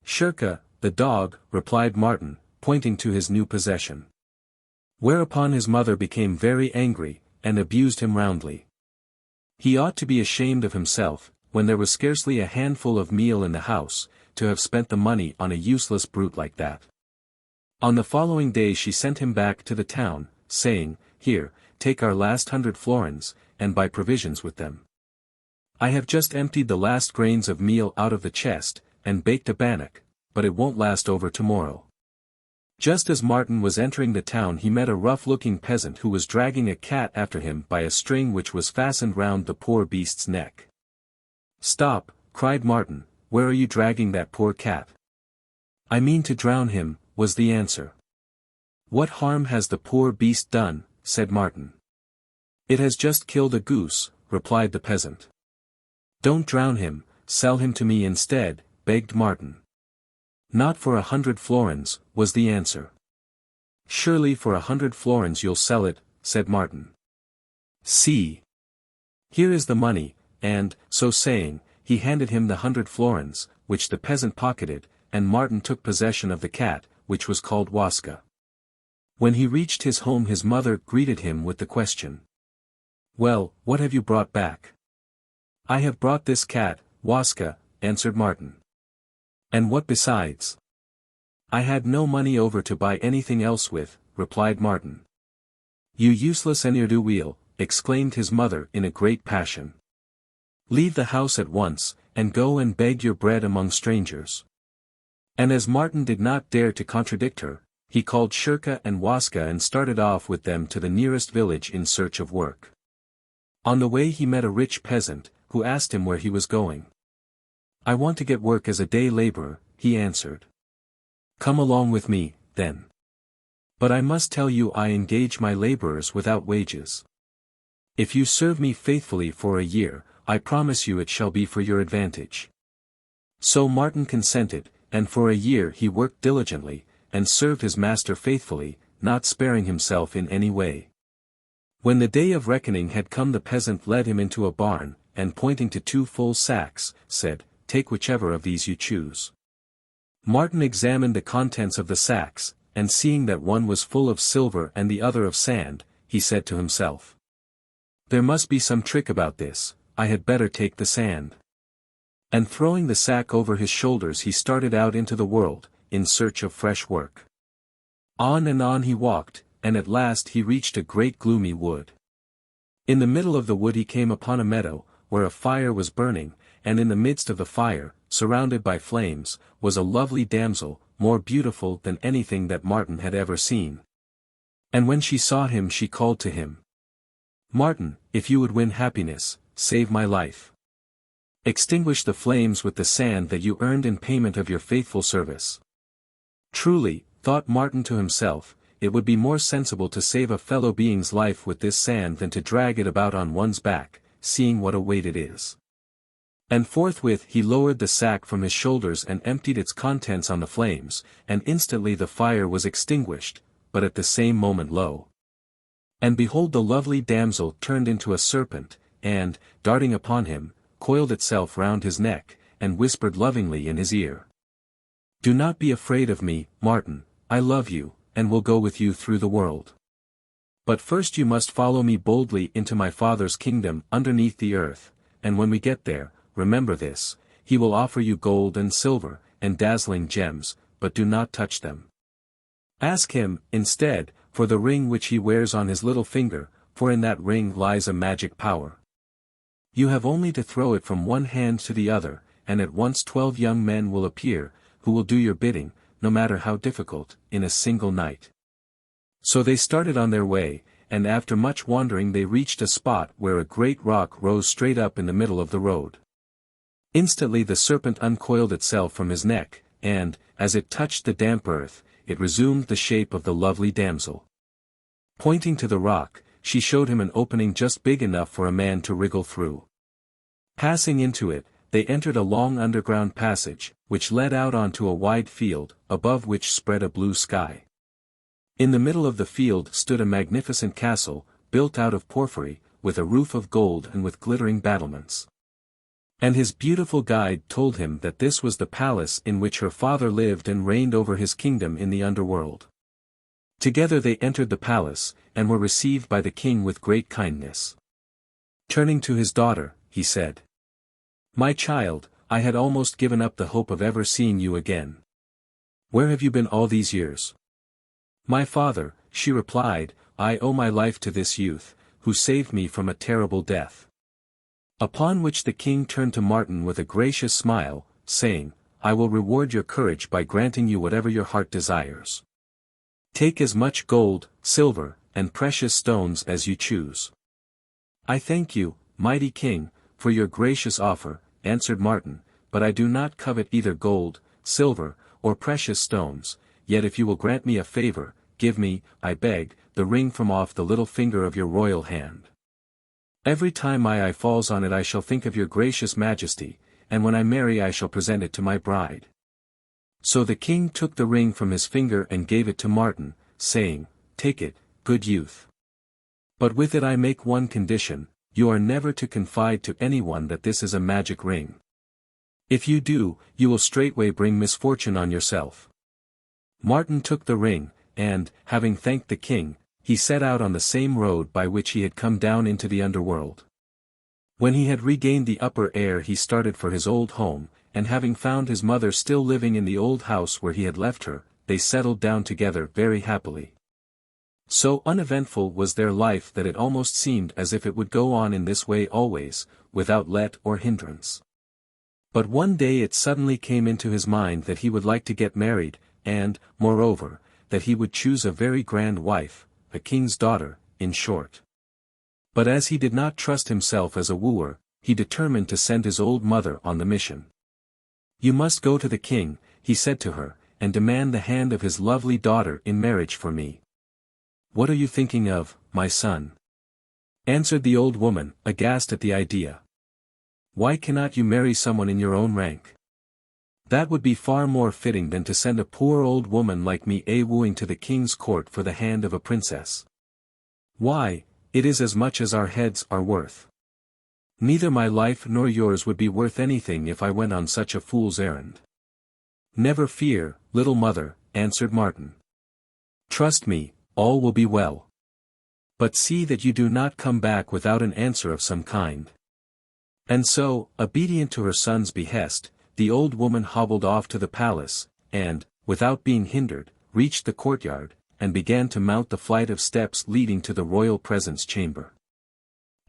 "Shirka, the dog," replied Martin, pointing to his new possession. Whereupon his mother became very angry, and abused him roundly. He ought to be ashamed of himself, when there was scarcely a handful of meal in the house, to have spent the money on a useless brute like that. On the following day she sent him back to the town, saying, "Here, take our last 100 florins, and buy provisions with them. I have just emptied the last grains of meal out of the chest, and baked a bannock, but it won't last over tomorrow." Just as Martin was entering the town he met a rough-looking peasant who was dragging a cat after him by a string which was fastened round the poor beast's neck. "Stop," cried Martin, "where are you dragging that poor cat?" "I mean to drown him," was the answer. "What harm has the poor beast done?" said Martin. "It has just killed a goose," replied the peasant. "Don't drown him, sell him to me instead," begged Martin. "Not for 100 florins," was the answer. "Surely for 100 florins you'll sell it," said Martin. "See. Here is the money," and, so saying, he handed him the 100 florins, which the peasant pocketed, and Martin took possession of the cat, which was called Waska. When he reached his home his mother greeted him with the question, "Well, what have you brought back?" "I have brought this cat, Waska," answered Martin. "And what besides?" "I had no money over to buy anything else with," replied Martin. "You useless ne'er-do-weel," exclaimed his mother in a great passion. "Leave the house at once, and go and beg your bread among strangers." And as Martin did not dare to contradict her, he called Shirka and Waska and started off with them to the nearest village in search of work. On the way he met a rich peasant, who asked him where he was going. "I want to get work as a day laborer," he answered. "Come along with me, then. But I must tell you I engage my laborers without wages. If you serve me faithfully for a year, I promise you it shall be for your advantage." So Martin consented, and for a year he worked diligently, and served his master faithfully, not sparing himself in any way. When the day of reckoning had come the peasant led him into a barn, and pointing to 2 full sacks, said, "Take whichever of these you choose." Martin examined the contents of the sacks, and seeing that one was full of silver and the other of sand, he said to himself, "There must be some trick about this, I had better take the sand." And throwing the sack over his shoulders he started out into the world, in search of fresh work. On and on he walked, and at last he reached a great gloomy wood. In the middle of the wood he came upon a meadow, where a fire was burning, and in the midst of the fire, surrounded by flames, was a lovely damsel, more beautiful than anything that Martin had ever seen. And when she saw him she called to him, "Martin, if you would win happiness, save my life. Extinguish the flames with the sand that you earned in payment of your faithful service." Truly, thought Martin to himself, it would be more sensible to save a fellow being's life with this sand than to drag it about on one's back, seeing what a weight it is. And forthwith he lowered the sack from his shoulders and emptied its contents on the flames, and instantly the fire was extinguished, but at the same moment lo! And behold, the lovely damsel turned into a serpent, and, darting upon him, coiled itself round his neck, and whispered lovingly in his ear, "Do not be afraid of me, Martin, I love you, and will go with you through the world. But first you must follow me boldly into my father's kingdom underneath the earth, and when we get there, remember this, he will offer you gold and silver, and dazzling gems, but do not touch them. Ask him, instead, for the ring which he wears on his little finger, for in that ring lies a magic power. You have only to throw it from one hand to the other, and at once 12 young men will appear, who will do your bidding, no matter how difficult, in a single night." So they started on their way, and after much wandering they reached a spot where a great rock rose straight up in the middle of the road. Instantly the serpent uncoiled itself from his neck, and, as it touched the damp earth, it resumed the shape of the lovely damsel. Pointing to the rock, she showed him an opening just big enough for a man to wriggle through. Passing into it, they entered a long underground passage, which led out onto a wide field, above which spread a blue sky. In the middle of the field stood a magnificent castle, built out of porphyry, with a roof of gold and with glittering battlements. And his beautiful guide told him that this was the palace in which her father lived and reigned over his kingdom in the underworld. Together they entered the palace, and were received by the king with great kindness. Turning to his daughter, he said, "My child, I had almost given up the hope of ever seeing you again. Where have you been all these years?" "My father," she replied, "I owe my life to this youth, who saved me from a terrible death." Upon which the king turned to Martin with a gracious smile, saying, "I will reward your courage by granting you whatever your heart desires. Take as much gold, silver, and precious stones as you choose." "I thank you, mighty king, for your gracious offer," answered Martin, "but I do not covet either gold, silver, or precious stones, yet if you will grant me a favor, give me, I beg, the ring from off the little finger of your royal hand. Every time my eye falls on it I shall think of your gracious majesty, and when I marry I shall present it to my bride." So the king took the ring from his finger and gave it to Martin, saying, "Take it, good youth. But with it I make one condition, you are never to confide to anyone that this is a magic ring. If you do, you will straightway bring misfortune on yourself." Martin took the ring, and, having thanked the king, he set out on the same road by which he had come down into the underworld. When he had regained the upper air he started for his old home, and having found his mother still living in the old house where he had left her, they settled down together very happily. So uneventful was their life that it almost seemed as if it would go on in this way always, without let or hindrance. But one day it suddenly came into his mind that he would like to get married, and, moreover, that he would choose a very grand wife, a king's daughter, in short. But as he did not trust himself as a wooer, he determined to send his old mother on the mission. "You must go to the king," he said to her, "and demand the hand of his lovely daughter in marriage for me." "What are you thinking of, my son?" answered the old woman, aghast at the idea. "Why cannot you marry someone in your own rank? That would be far more fitting than to send a poor old woman like me wooing to the king's court for the hand of a princess. Why, it is as much as our heads are worth. Neither my life nor yours would be worth anything if I went on such a fool's errand." "Never fear, little mother," answered Martin. "Trust me, all will be well. But see that you do not come back without an answer of some kind. And so, obedient to her son's behest, the old woman hobbled off to the palace, and, without being hindered, reached the courtyard, and began to mount the flight of steps leading to the royal presence chamber.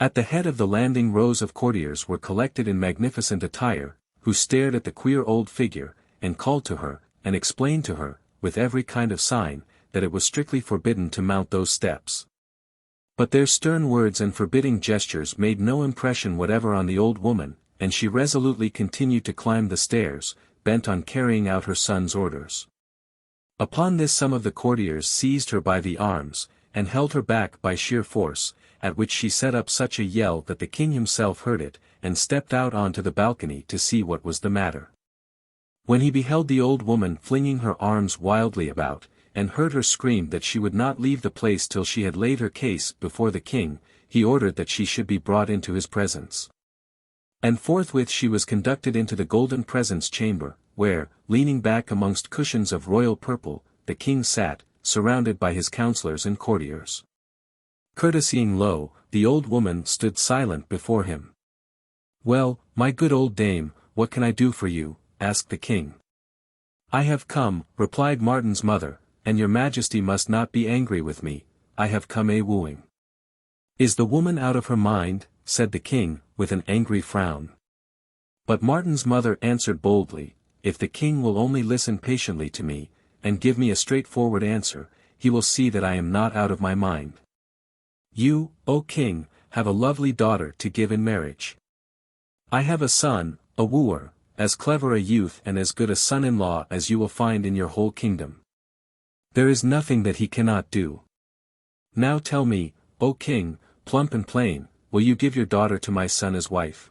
At the head of the landing rows of courtiers were collected in magnificent attire, who stared at the queer old figure, and called to her, and explained to her, with every kind of sign, that it was strictly forbidden to mount those steps. But their stern words and forbidding gestures made no impression whatever on the old woman, and she resolutely continued to climb the stairs, bent on carrying out her son's orders. Upon this some of the courtiers seized her by the arms, and held her back by sheer force, at which she set up such a yell that the king himself heard it, and stepped out onto the balcony to see what was the matter. When he beheld the old woman flinging her arms wildly about, and heard her scream that she would not leave the place till she had laid her case before the king, he ordered that she should be brought into his presence. And forthwith she was conducted into the golden presence chamber, where, leaning back amongst cushions of royal purple, the king sat, surrounded by his counselors and courtiers. Courtesying low, the old woman stood silent before him. "Well, my good old dame, what can I do for you?" asked the king. "I have come," replied Martin's mother, "and your majesty must not be angry with me, I have come a-wooing." "Is the woman out of her mind?" said the king, with an angry frown. But Martin's mother answered boldly, "If the king will only listen patiently to me, and give me a straightforward answer, he will see that I am not out of my mind. You, O king, have a lovely daughter to give in marriage. I have a son, a wooer, as clever a youth and as good a son-in-law as you will find in your whole kingdom. There is nothing that he cannot do. Now tell me, O king, plump and plain, will you give your daughter to my son as wife?"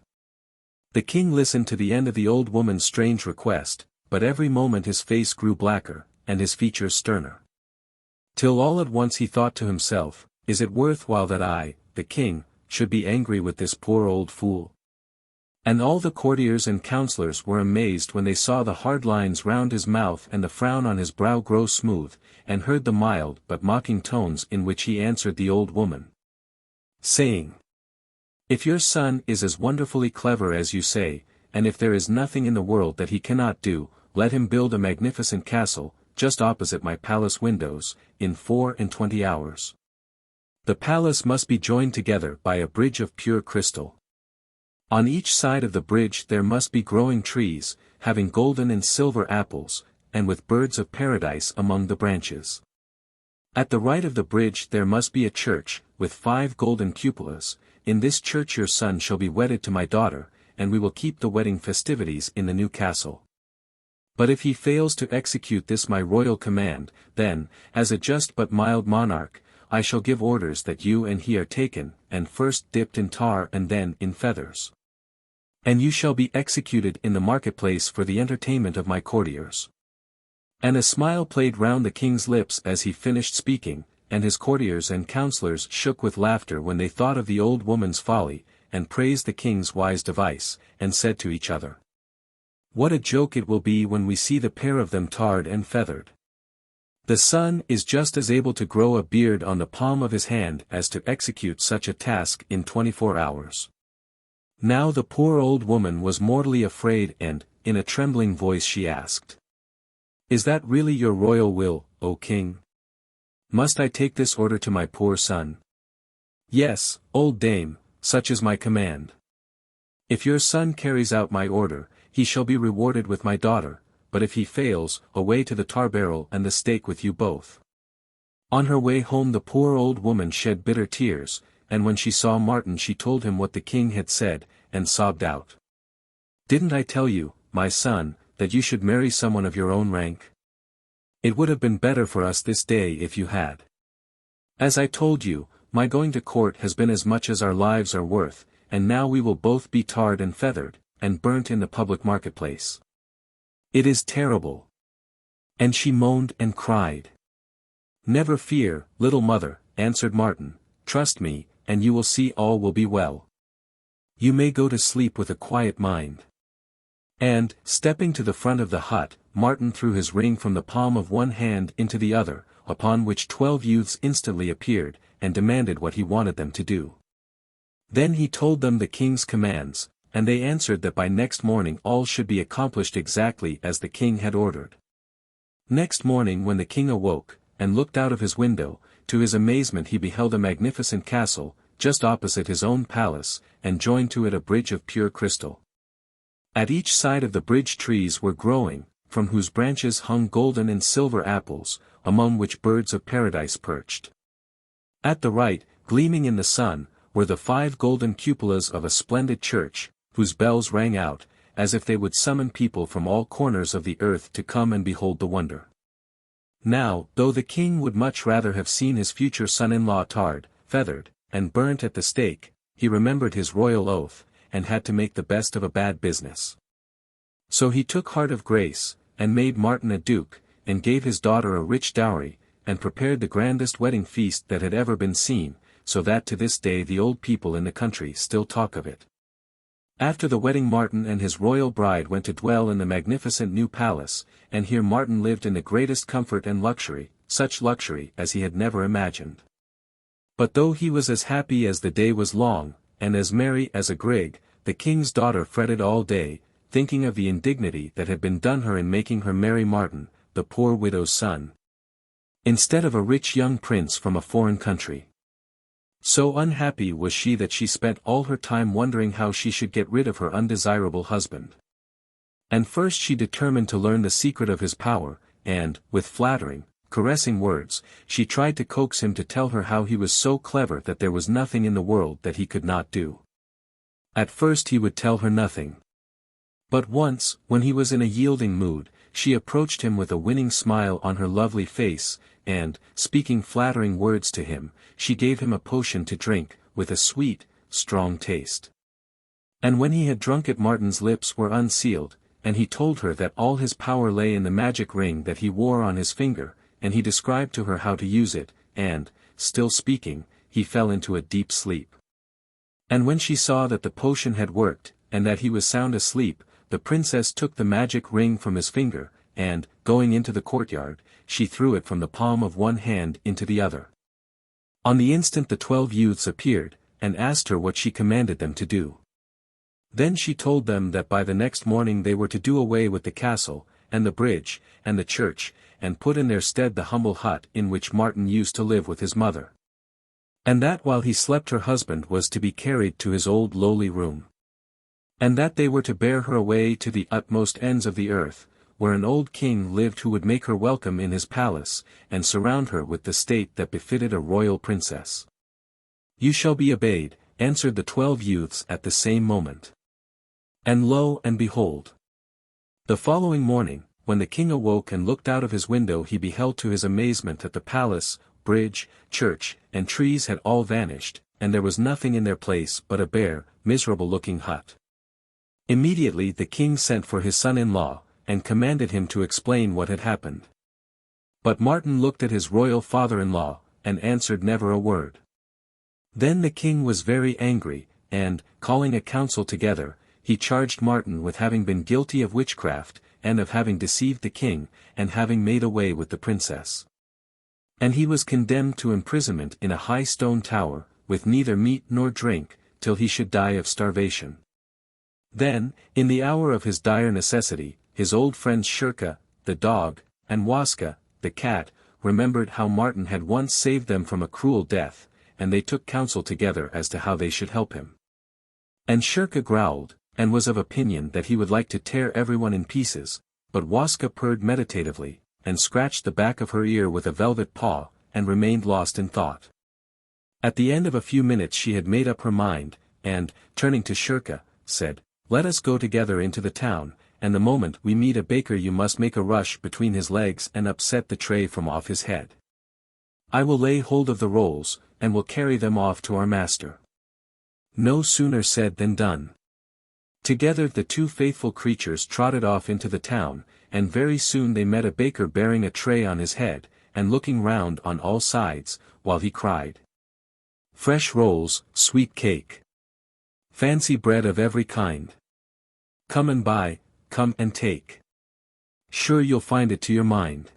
The king listened to the end of the old woman's strange request, but every moment his face grew blacker, and his features sterner. Till all at once he thought to himself, "Is it worth while that I, the king, should be angry with this poor old fool?" And all the courtiers and counselors were amazed when they saw the hard lines round his mouth and the frown on his brow grow smooth, and heard the mild but mocking tones in which he answered the old woman, saying, "If your son is as wonderfully clever as you say, and if there is nothing in the world that he cannot do, let him build a magnificent castle, just opposite my palace windows, in 24 hours. The palace must be joined together by a bridge of pure crystal. On each side of the bridge there must be growing trees, having golden and silver apples, and with birds of paradise among the branches. At the right of the bridge there must be a church, with 5 golden cupolas. In this church your son shall be wedded to my daughter, and we will keep the wedding festivities in the new castle. But if he fails to execute this my royal command, then, as a just but mild monarch, I shall give orders that you and he are taken, and first dipped in tar and then in feathers. And you shall be executed in the marketplace for the entertainment of my courtiers." And a smile played round the king's lips as he finished speaking, and his courtiers and counselors shook with laughter when they thought of the old woman's folly, and praised the king's wise device, and said to each other, "What a joke it will be when we see the pair of them tarred and feathered. The son is just as able to grow a beard on the palm of his hand as to execute such a task in 24 hours. Now the poor old woman was mortally afraid and, in a trembling voice she asked, "Is that really your royal will, O king? Must I take this order to my poor son?" "Yes, old dame, such is my command. If your son carries out my order, he shall be rewarded with my daughter, but if he fails, away to the tar barrel and the stake with you both." On her way home the poor old woman shed bitter tears, and when she saw Martin she told him what the king had said, and sobbed out, "Didn't I tell you, my son, that you should marry someone of your own rank? It would have been better for us this day if you had. As I told you, my going to court has been as much as our lives are worth, and now we will both be tarred and feathered, and burnt in the public marketplace. It is terrible." And she moaned and cried. "Never fear, little mother," answered Martin, "trust me, and you will see all will be well. You may go to sleep with a quiet mind." And, stepping to the front of the hut, Martin threw his ring from the palm of one hand into the other, upon which 12 youths instantly appeared, and demanded what he wanted them to do. Then he told them the king's commands, and they answered that by next morning all should be accomplished exactly as the king had ordered. Next morning when the king awoke, and looked out of his window, to his amazement he beheld a magnificent castle, just opposite his own palace, and joined to it a bridge of pure crystal. At each side of the bridge trees were growing, from whose branches hung golden and silver apples, among which birds of paradise perched. At the right, gleaming in the sun, were the 5 golden cupolas of a splendid church, whose bells rang out, as if they would summon people from all corners of the earth to come and behold the wonder. Now, though the king would much rather have seen his future son-in-law tarred, feathered, and burnt at the stake, he remembered his royal oath, and had to make the best of a bad business. So he took heart of grace, and made Martin a duke, and gave his daughter a rich dowry, and prepared the grandest wedding feast that had ever been seen, so that to this day the old people in the country still talk of it. After the wedding Martin and his royal bride went to dwell in the magnificent new palace, and here Martin lived in the greatest comfort and luxury, such luxury as he had never imagined. But though he was as happy as the day was long, and as merry as a grig, the king's daughter fretted all day, thinking of the indignity that had been done her in making her marry Martin, the poor widow's son, instead of a rich young prince from a foreign country. So unhappy was she that she spent all her time wondering how she should get rid of her undesirable husband. And first she determined to learn the secret of his power, and, with flattering, caressing words, she tried to coax him to tell her how he was so clever that there was nothing in the world that he could not do. At first he would tell her nothing. But once, when he was in a yielding mood, she approached him with a winning smile on her lovely face, and, speaking flattering words to him, she gave him a potion to drink, with a sweet, strong taste. And when he had drunk it Martin's lips were unsealed, and he told her that all his power lay in the magic ring that he wore on his finger, and he described to her how to use it, and, still speaking, he fell into a deep sleep. And when she saw that the potion had worked, and that he was sound asleep, the princess took the magic ring from his finger, and, going into the courtyard, she threw it from the palm of one hand into the other. On the instant the 12 youths appeared, and asked her what she commanded them to do. Then she told them that by the next morning they were to do away with the castle, and the bridge, and the church, and put in their stead the humble hut in which Martin used to live with his mother. And that while he slept her husband was to be carried to his old lowly room. And that they were to bear her away to the utmost ends of the earth, where an old king lived who would make her welcome in his palace, and surround her with the state that befitted a royal princess. "You shall be obeyed," answered the 12 youths at the same moment. And lo and behold! The following morning, when the king awoke and looked out of his window he beheld to his amazement that the palace, bridge, church, and trees had all vanished, and there was nothing in their place but a bare, miserable-looking hut. Immediately the king sent for his son-in-law, and commanded him to explain what had happened. But Martin looked at his royal father-in-law, and answered never a word. Then the king was very angry, and, calling a council together, he charged Martin with having been guilty of witchcraft, and of having deceived the king, and having made away with the princess. And he was condemned to imprisonment in a high stone tower, with neither meat nor drink, till he should die of starvation. Then, in the hour of his dire necessity, his old friends Shirka, the dog, and Waska, the cat, remembered how Martin had once saved them from a cruel death, and they took counsel together as to how they should help him. And Shirka growled, and was of opinion that he would like to tear everyone in pieces, but Waska purred meditatively, and scratched the back of her ear with a velvet paw, and remained lost in thought. At the end of a few minutes she had made up her mind, and, turning to Shirka, said, "Let us go together into the town, and the moment we meet a baker you must make a rush between his legs and upset the tray from off his head. I will lay hold of the rolls, and will carry them off to our master." No sooner said than done. Together the 2 faithful creatures trotted off into the town, and very soon they met a baker bearing a tray on his head, and looking round on all sides, while he cried, "Fresh rolls, sweet cake. Fancy bread of every kind. Come and buy, come and take. Sure you'll find it to your mind."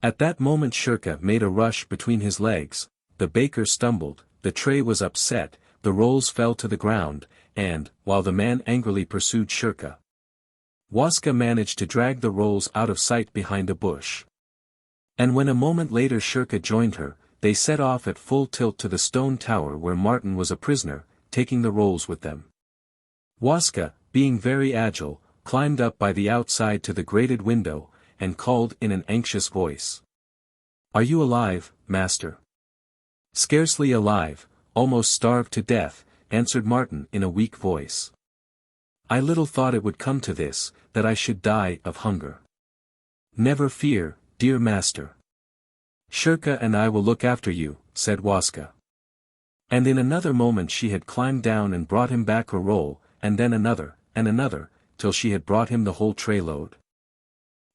At that moment Shirka made a rush between his legs, the baker stumbled, the tray was upset, the rolls fell to the ground, and, while the man angrily pursued Shurka, Waska managed to drag the rolls out of sight behind a bush. And when a moment later Shurka joined her, they set off at full tilt to the stone tower where Martin was a prisoner, taking the rolls with them. Waska, being very agile, climbed up by the outside to the grated window, and called in an anxious voice. "Are you alive, master?" "Scarcely alive, almost starved to death," answered Martin in a weak voice. "I little thought it would come to this, that I should die of hunger." "Never fear, dear master. Shurka and I will look after you," said Waska. And in another moment she had climbed down and brought him back a roll, and then another, till she had brought him the whole tray-load.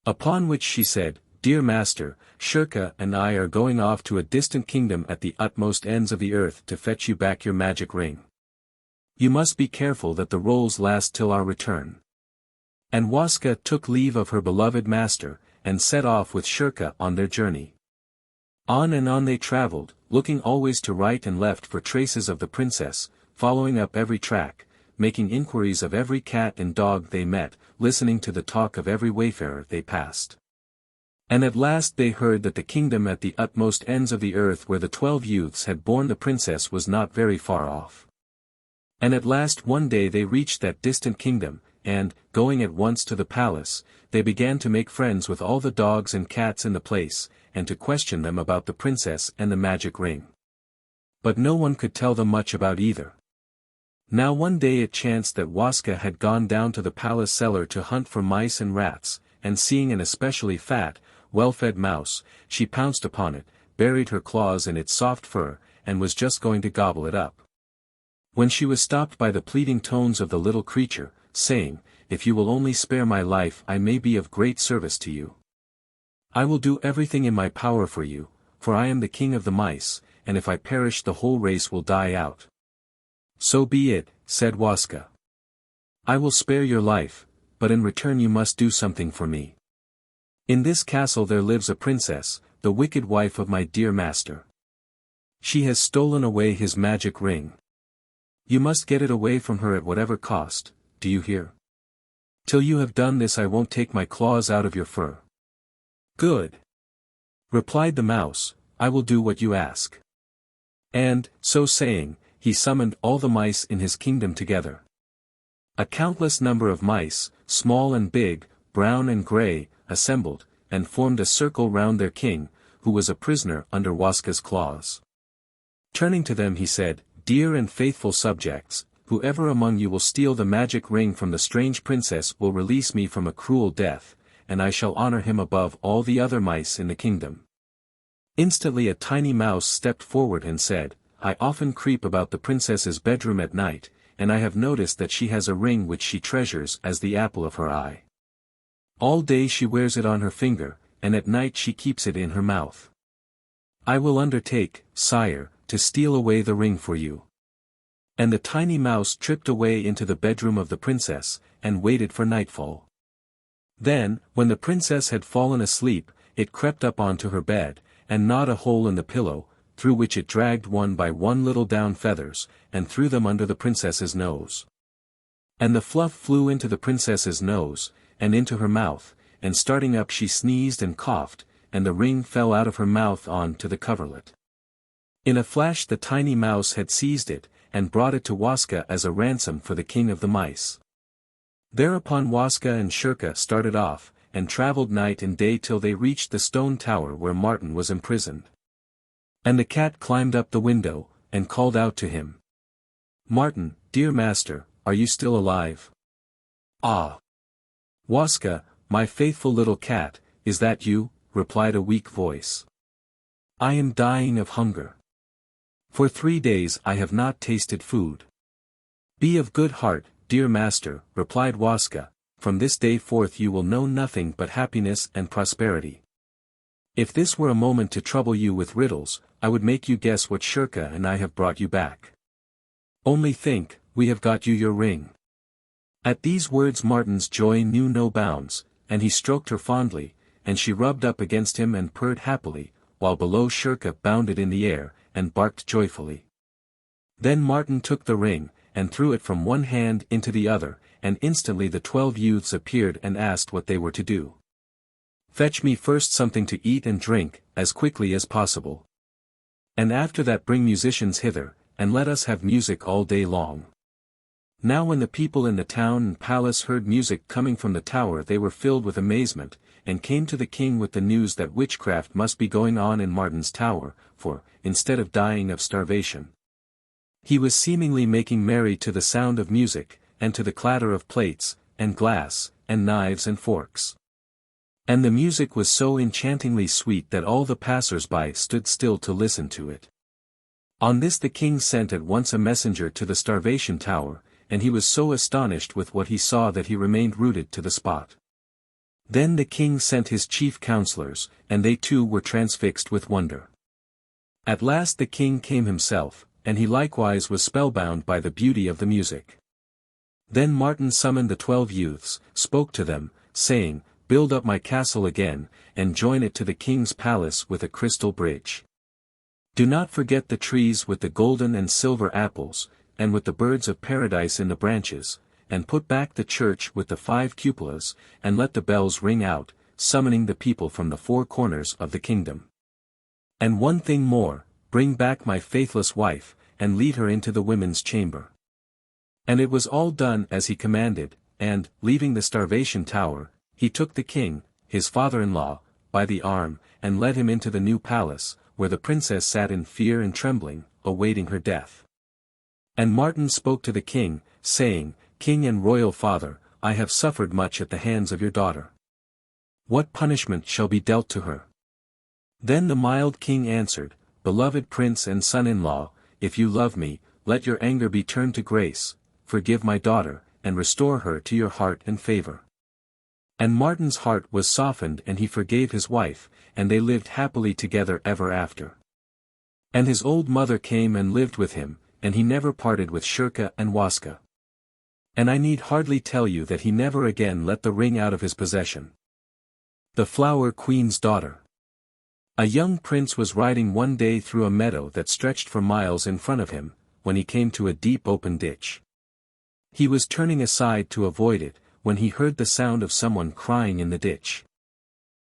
Upon which she said, "Dear master, Shurka and I are going off to a distant kingdom at the utmost ends of the earth to fetch you back your magic ring. You must be careful that the rolls last till our return." And Waska took leave of her beloved master, and set off with Shurka on their journey. On and on they travelled, looking always to right and left for traces of the princess, following up every track, making inquiries of every cat and dog they met, listening to the talk of every wayfarer they passed. And at last they heard that the kingdom at the utmost ends of the earth where the 12 youths had borne the princess was not very far off. And at last one day they reached that distant kingdom, and, going at once to the palace, they began to make friends with all the dogs and cats in the place, and to question them about the princess and the magic ring. But no one could tell them much about either. Now one day it chanced that Waska had gone down to the palace cellar to hunt for mice and rats, and seeing an especially fat, well-fed mouse, she pounced upon it, buried her claws in its soft fur, and was just going to gobble it up, when she was stopped by the pleading tones of the little creature, saying, "If you will only spare my life I may be of great service to you. I will do everything in my power for you, for I am the king of the mice, and if I perish the whole race will die out." "So be it," said Waska. "I will spare your life, but in return you must do something for me. In this castle there lives a princess, the wicked wife of my dear master. She has stolen away his magic ring. You must get it away from her at whatever cost, do you hear? Till you have done this I won't take my claws out of your fur." "Good," replied the mouse, "I will do what you ask." And, so saying, he summoned all the mice in his kingdom together. A countless number of mice, small and big, brown and grey, assembled, and formed a circle round their king, who was a prisoner under Waska's claws. Turning to them he said, "Dear and faithful subjects, whoever among you will steal the magic ring from the strange princess will release me from a cruel death, and I shall honor him above all the other mice in the kingdom." Instantly a tiny mouse stepped forward and said, "I often creep about the princess's bedroom at night, and I have noticed that she has a ring which she treasures as the apple of her eye. All day she wears it on her finger, and at night she keeps it in her mouth. I will undertake, sire, to steal away the ring for you." And the tiny mouse tripped away into the bedroom of the princess, and waited for nightfall. Then, when the princess had fallen asleep, it crept up onto her bed, and gnawed a hole in the pillow, through which it dragged one by one little down feathers, and threw them under the princess's nose. And the fluff flew into the princess's nose, and into her mouth, and starting up she sneezed and coughed, and the ring fell out of her mouth on to the coverlet. In a flash the tiny mouse had seized it, and brought it to Waska as a ransom for the king of the mice. Thereupon Waska and Shurka started off, and travelled night and day till they reached the stone tower where Martin was imprisoned. And the cat climbed up the window, and called out to him, "Martin, dear master, are you still alive?" "Ah! Waska, my faithful little cat, is that you?" replied a weak voice. "I am dying of hunger. For 3 days I have not tasted food." "Be of good heart, dear master," replied Waska, "from this day forth you will know nothing but happiness and prosperity. If this were a moment to trouble you with riddles, I would make you guess what Shurka and I have brought you back. Only think, we have got you your ring." At these words Martin's joy knew no bounds, and he stroked her fondly, and she rubbed up against him and purred happily, while below Shurka bounded in the air, and barked joyfully. Then Martin took the ring, and threw it from one hand into the other, and instantly the 12 youths appeared and asked what they were to do. "Fetch me first something to eat and drink, as quickly as possible. And after that bring musicians hither, and let us have music all day long." Now when the people in the town and palace heard music coming from the tower, they were filled with amazement, and came to the king with the news that witchcraft must be going on in Martin's tower, for, instead of dying of starvation, he was seemingly making merry to the sound of music, and to the clatter of plates, and glass, and knives and forks. And the music was so enchantingly sweet that all the passers-by stood still to listen to it. On this the king sent at once a messenger to the starvation tower, and he was so astonished with what he saw that he remained rooted to the spot. Then the king sent his chief counselors, and they too were transfixed with wonder. At last the king came himself, and he likewise was spellbound by the beauty of the music. Then Martin summoned the 12 youths, spoke to them, saying, "Build up my castle again, and join it to the king's palace with a crystal bridge. Do not forget the trees with the golden and silver apples, and with the birds of paradise in the branches, and put back the church with the 5 cupolas, and let the bells ring out, summoning the people from the 4 corners of the kingdom. And one thing more, bring back my faithless wife, and lead her into the women's chamber." And it was all done as he commanded, and, leaving the starvation tower, he took the king, his father-in-law, by the arm, and led him into the new palace, where the princess sat in fear and trembling, awaiting her death. And Martin spoke to the king, saying, "King and royal father, I have suffered much at the hands of your daughter. What punishment shall be dealt to her?" Then the mild king answered, "Beloved prince and son-in-law, if you love me, let your anger be turned to grace, forgive my daughter, and restore her to your heart and favor." And Martin's heart was softened and he forgave his wife, and they lived happily together ever after. And his old mother came and lived with him, and he never parted with Shirka and Waska. And I need hardly tell you that he never again let the ring out of his possession. The Flower Queen's Daughter. A young prince was riding one day through a meadow that stretched for miles in front of him, when he came to a deep open ditch. He was turning aside to avoid it, when he heard the sound of someone crying in the ditch.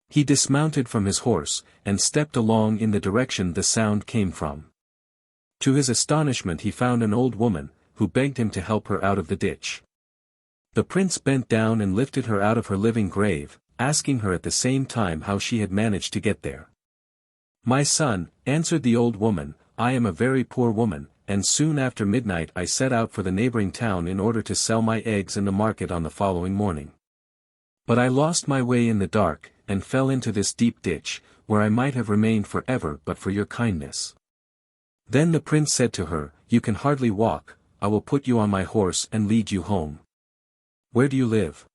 He dismounted from his horse, and stepped along in the direction the sound came from. To his astonishment he found an old woman, who begged him to help her out of the ditch. The prince bent down and lifted her out of her living grave, asking her at the same time how she had managed to get there. "My son," answered the old woman, "I am a very poor woman, and soon after midnight I set out for the neighboring town in order to sell my eggs in the market on the following morning. But I lost my way in the dark, and fell into this deep ditch, where I might have remained forever but for your kindness." Then the prince said to her, "You can hardly walk, I will put you on my horse and lead you home." "Where do you live?"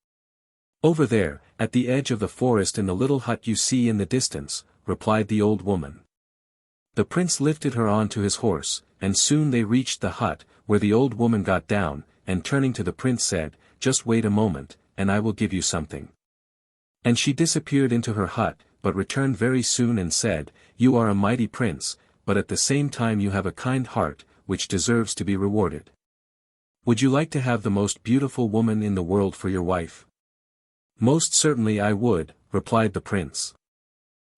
"Over there, at the edge of the forest in the little hut you see in the distance," replied the old woman. The prince lifted her on to his horse, and soon they reached the hut, where the old woman got down, and turning to the prince said, "Just wait a moment, and I will give you something." And she disappeared into her hut, but returned very soon and said, "You are a mighty prince, but at the same time you have a kind heart, which deserves to be rewarded. Would you like to have the most beautiful woman in the world for your wife?" "Most certainly I would," replied the prince.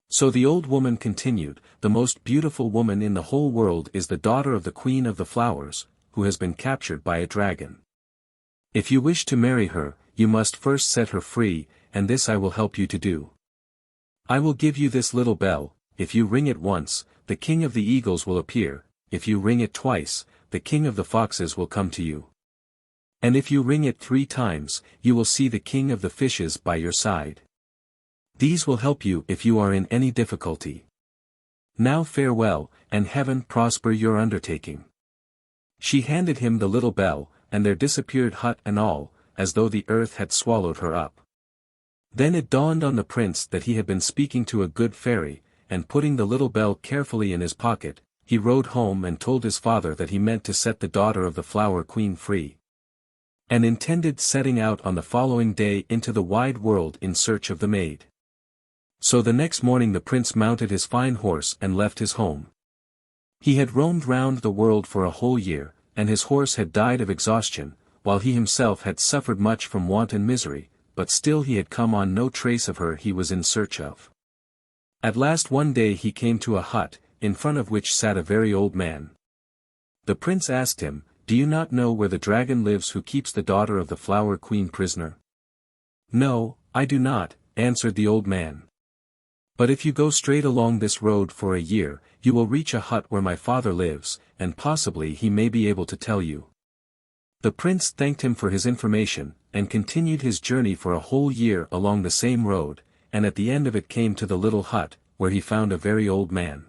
So the old woman continued, "The most beautiful woman in the whole world is the daughter of the Queen of the Flowers, who has been captured by a dragon. If you wish to marry her, you must first set her free, and this I will help you to do. I will give you this little bell. If you ring it once, the king of the eagles will appear, if you ring it twice, the king of the foxes will come to you. And if you ring it 3 times, you will see the king of the fishes by your side. These will help you if you are in any difficulty. Now farewell, and heaven prosper your undertaking." She handed him the little bell, and there disappeared hut and all, as though the earth had swallowed her up. Then it dawned on the prince that he had been speaking to a good fairy, and putting the little bell carefully in his pocket, he rode home and told his father that he meant to set the daughter of the Flower Queen free, and intended setting out on the following day into the wide world in search of the maid. So the next morning the prince mounted his fine horse and left his home. He had roamed round the world for a whole year, and his horse had died of exhaustion, while he himself had suffered much from want and misery, but still he had come on no trace of her he was in search of. At last one day he came to a hut, in front of which sat a very old man. The prince asked him, "Do you not know where the dragon lives who keeps the daughter of the Flower Queen prisoner?" "No, I do not," answered the old man. "But if you go straight along this road for a year, you will reach a hut where my father lives, and possibly he may be able to tell you." The prince thanked him for his information, and continued his journey for a whole year along the same road, and at the end of it came to the little hut, where he found a very old man.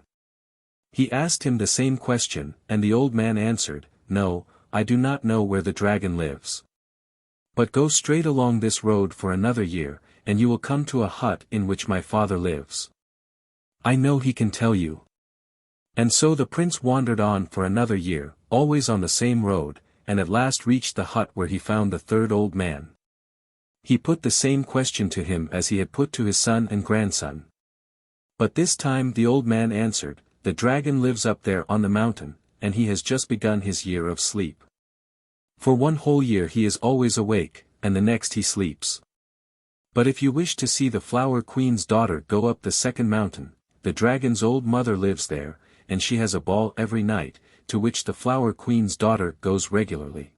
He asked him the same question, and the old man answered, "No, I do not know where the dragon lives. But go straight along this road for another year, and you will come to a hut in which my father lives. I know he can tell you." And so the prince wandered on for another year, always on the same road, and at last reached the hut where he found the third old man. He put the same question to him as he had put to his son and grandson. But this time the old man answered, "The dragon lives up there on the mountain, and he has just begun his year of sleep. For one whole year he is always awake, and the next he sleeps. But if you wish to see the Flower Queen's daughter, go up the second mountain, the dragon's old mother lives there, and she has a ball every night, to which the Flower Queen's daughter goes regularly."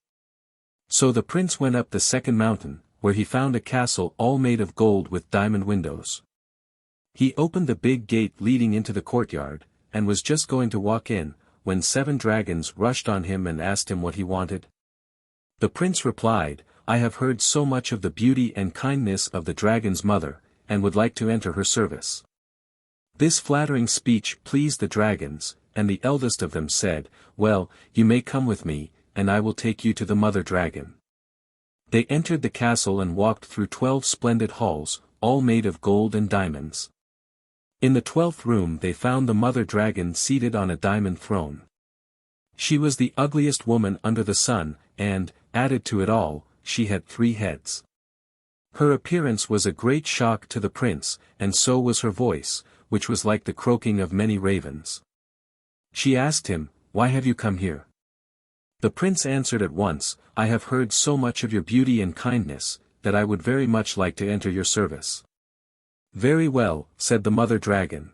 So the prince went up the second mountain, where he found a castle all made of gold with diamond windows. He opened the big gate leading into the courtyard, and was just going to walk in, when 7 dragons rushed on him and asked him what he wanted. The prince replied, "I have heard so much of the beauty and kindness of the dragon's mother, and would like to enter her service." This flattering speech pleased the dragons, and the eldest of them said, "Well, you may come with me, and I will take you to the mother dragon." They entered the castle and walked through 12 splendid halls, all made of gold and diamonds. In the 12th room they found the mother dragon seated on a diamond throne. She was the ugliest woman under the sun, and, added to it all, she had 3 heads. Her appearance was a great shock to the prince, and so was her voice, which was like the croaking of many ravens. She asked him, "Why have you come here?" The prince answered at once, "I have heard so much of your beauty and kindness, that I would very much like to enter your service." "Very well," said the mother dragon.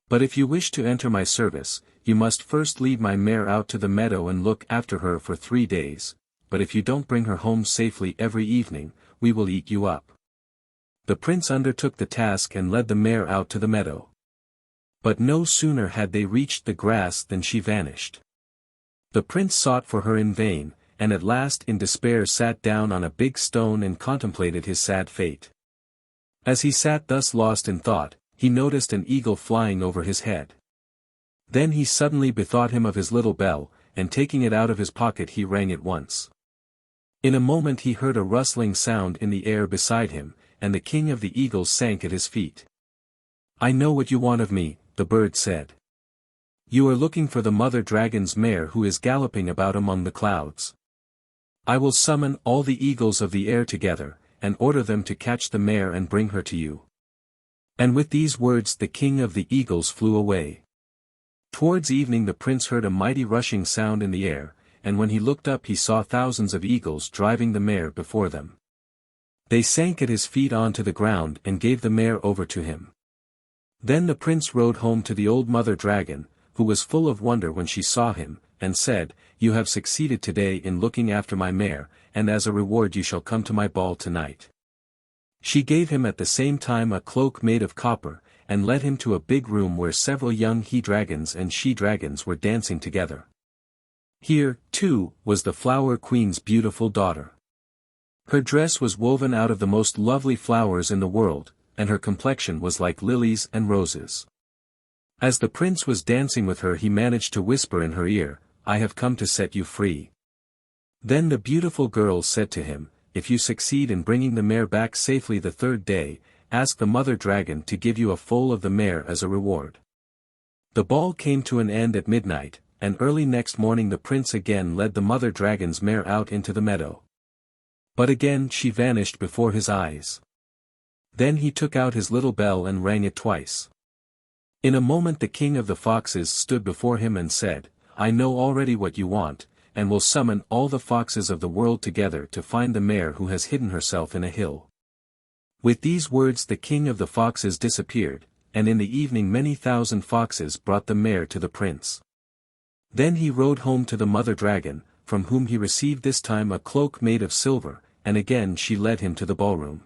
"But if you wish to enter my service, you must first lead my mare out to the meadow and look after her for 3 days, but if you don't bring her home safely every evening, we will eat you up." The prince undertook the task and led the mare out to the meadow. But no sooner had they reached the grass than she vanished. The prince sought for her in vain, and at last in despair sat down on a big stone and contemplated his sad fate. As he sat thus lost in thought, he noticed an eagle flying over his head. Then he suddenly bethought him of his little bell, and taking it out of his pocket he rang it once. In a moment he heard a rustling sound in the air beside him, and the king of the eagles sank at his feet. "I know what you want of me," the bird said. "You are looking for the mother dragon's mare who is galloping about among the clouds. I will summon all the eagles of the air together, and order them to catch the mare and bring her to you." And with these words the king of the eagles flew away. Towards evening the prince heard a mighty rushing sound in the air, and when he looked up he saw thousands of eagles driving the mare before them. They sank at his feet onto the ground and gave the mare over to him. Then the prince rode home to the old mother dragon, who was full of wonder when she saw him, and said, "You have succeeded today in looking after my mare, and as a reward you shall come to my ball tonight." She gave him at the same time a cloak made of copper, and led him to a big room where several young he-dragons and she-dragons were dancing together. Here, too, was the Flower Queen's beautiful daughter. Her dress was woven out of the most lovely flowers in the world, and her complexion was like lilies and roses. As the prince was dancing with her he managed to whisper in her ear, "I have come to set you free." Then the beautiful girl said to him, "If you succeed in bringing the mare back safely the 3rd day, ask the mother dragon to give you a foal of the mare as a reward." The ball came to an end at midnight, and early next morning the prince again led the mother dragon's mare out into the meadow. But again she vanished before his eyes. Then he took out his little bell and rang it twice. In a moment the king of the foxes stood before him and said, I know already what you want, and will summon all the foxes of the world together to find the mare who has hidden herself in a hill. With these words the king of the foxes disappeared, and in the evening many thousand foxes brought the mare to the prince. Then he rode home to the mother dragon, from whom he received this time a cloak made of silver, and again she led him to the ballroom.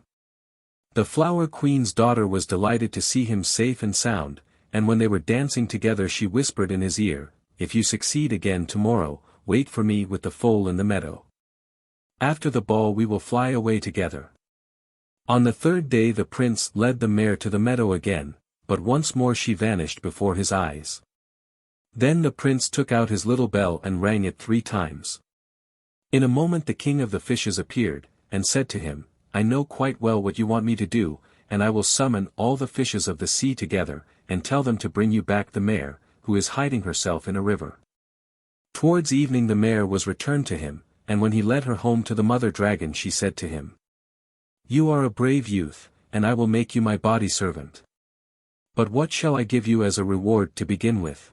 The Flower Queen's daughter was delighted to see him safe and sound, and when they were dancing together she whispered in his ear, If you succeed again tomorrow, wait for me with the foal in the meadow. After the ball we will fly away together. On the third day the prince led the mare to the meadow again, but once more she vanished before his eyes. Then the prince took out his little bell and rang it 3 times. In a moment the king of the fishes appeared, and said to him, I know quite well what you want me to do, and I will summon all the fishes of the sea together, and tell them to bring you back the mare, who is hiding herself in a river. Towards evening the mare was returned to him, and when he led her home to the mother dragon she said to him, You are a brave youth, and I will make you my body servant. But what shall I give you as a reward to begin with?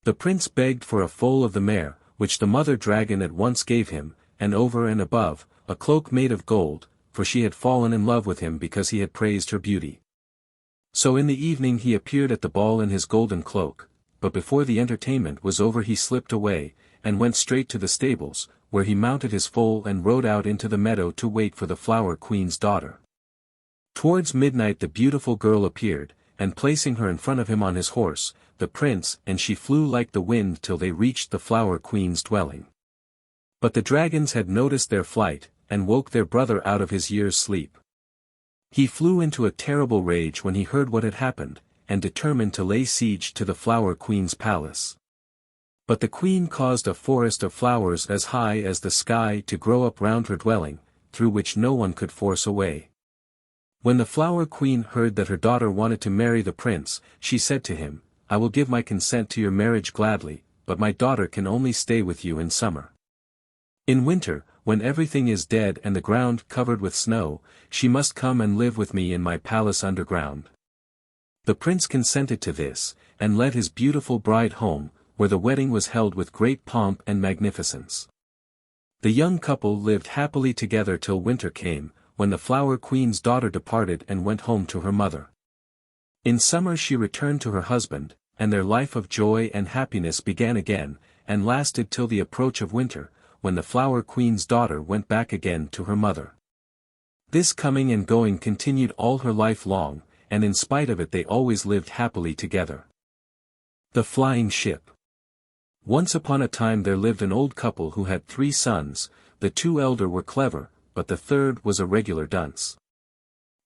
The prince begged for a foal of the mare, which the mother dragon at once gave him, and over and above, a cloak made of gold, for she had fallen in love with him because he had praised her beauty. So in the evening he appeared at the ball in his golden cloak, but before the entertainment was over he slipped away, and went straight to the stables, where he mounted his foal and rode out into the meadow to wait for the Flower Queen's daughter. Towards midnight the beautiful girl appeared, and placing her in front of him on his horse, the prince and she flew like the wind till they reached the Flower Queen's dwelling. But the dragons had noticed their flight, and woke their brother out of his year's sleep. He flew into a terrible rage when he heard what had happened, and determined to lay siege to the Flower Queen's palace. But the queen caused a forest of flowers as high as the sky to grow up round her dwelling, through which no one could force a way. When the Flower Queen heard that her daughter wanted to marry the prince, she said to him, I will give my consent to your marriage gladly, but my daughter can only stay with you in summer. In winter, when everything is dead and the ground covered with snow, she must come and live with me in my palace underground. The prince consented to this, and led his beautiful bride home, where the wedding was held with great pomp and magnificence. The young couple lived happily together till winter came, when the Flower Queen's daughter departed and went home to her mother. In summer she returned to her husband, and their life of joy and happiness began again, and lasted till the approach of winter, when the Flower Queen's daughter went back again to her mother. This coming and going continued all her life long, and in spite of it they always lived happily together. The Flying Ship. Once upon a time there lived an old couple who had 3 sons, the 2 elder were clever, but the third was a regular dunce.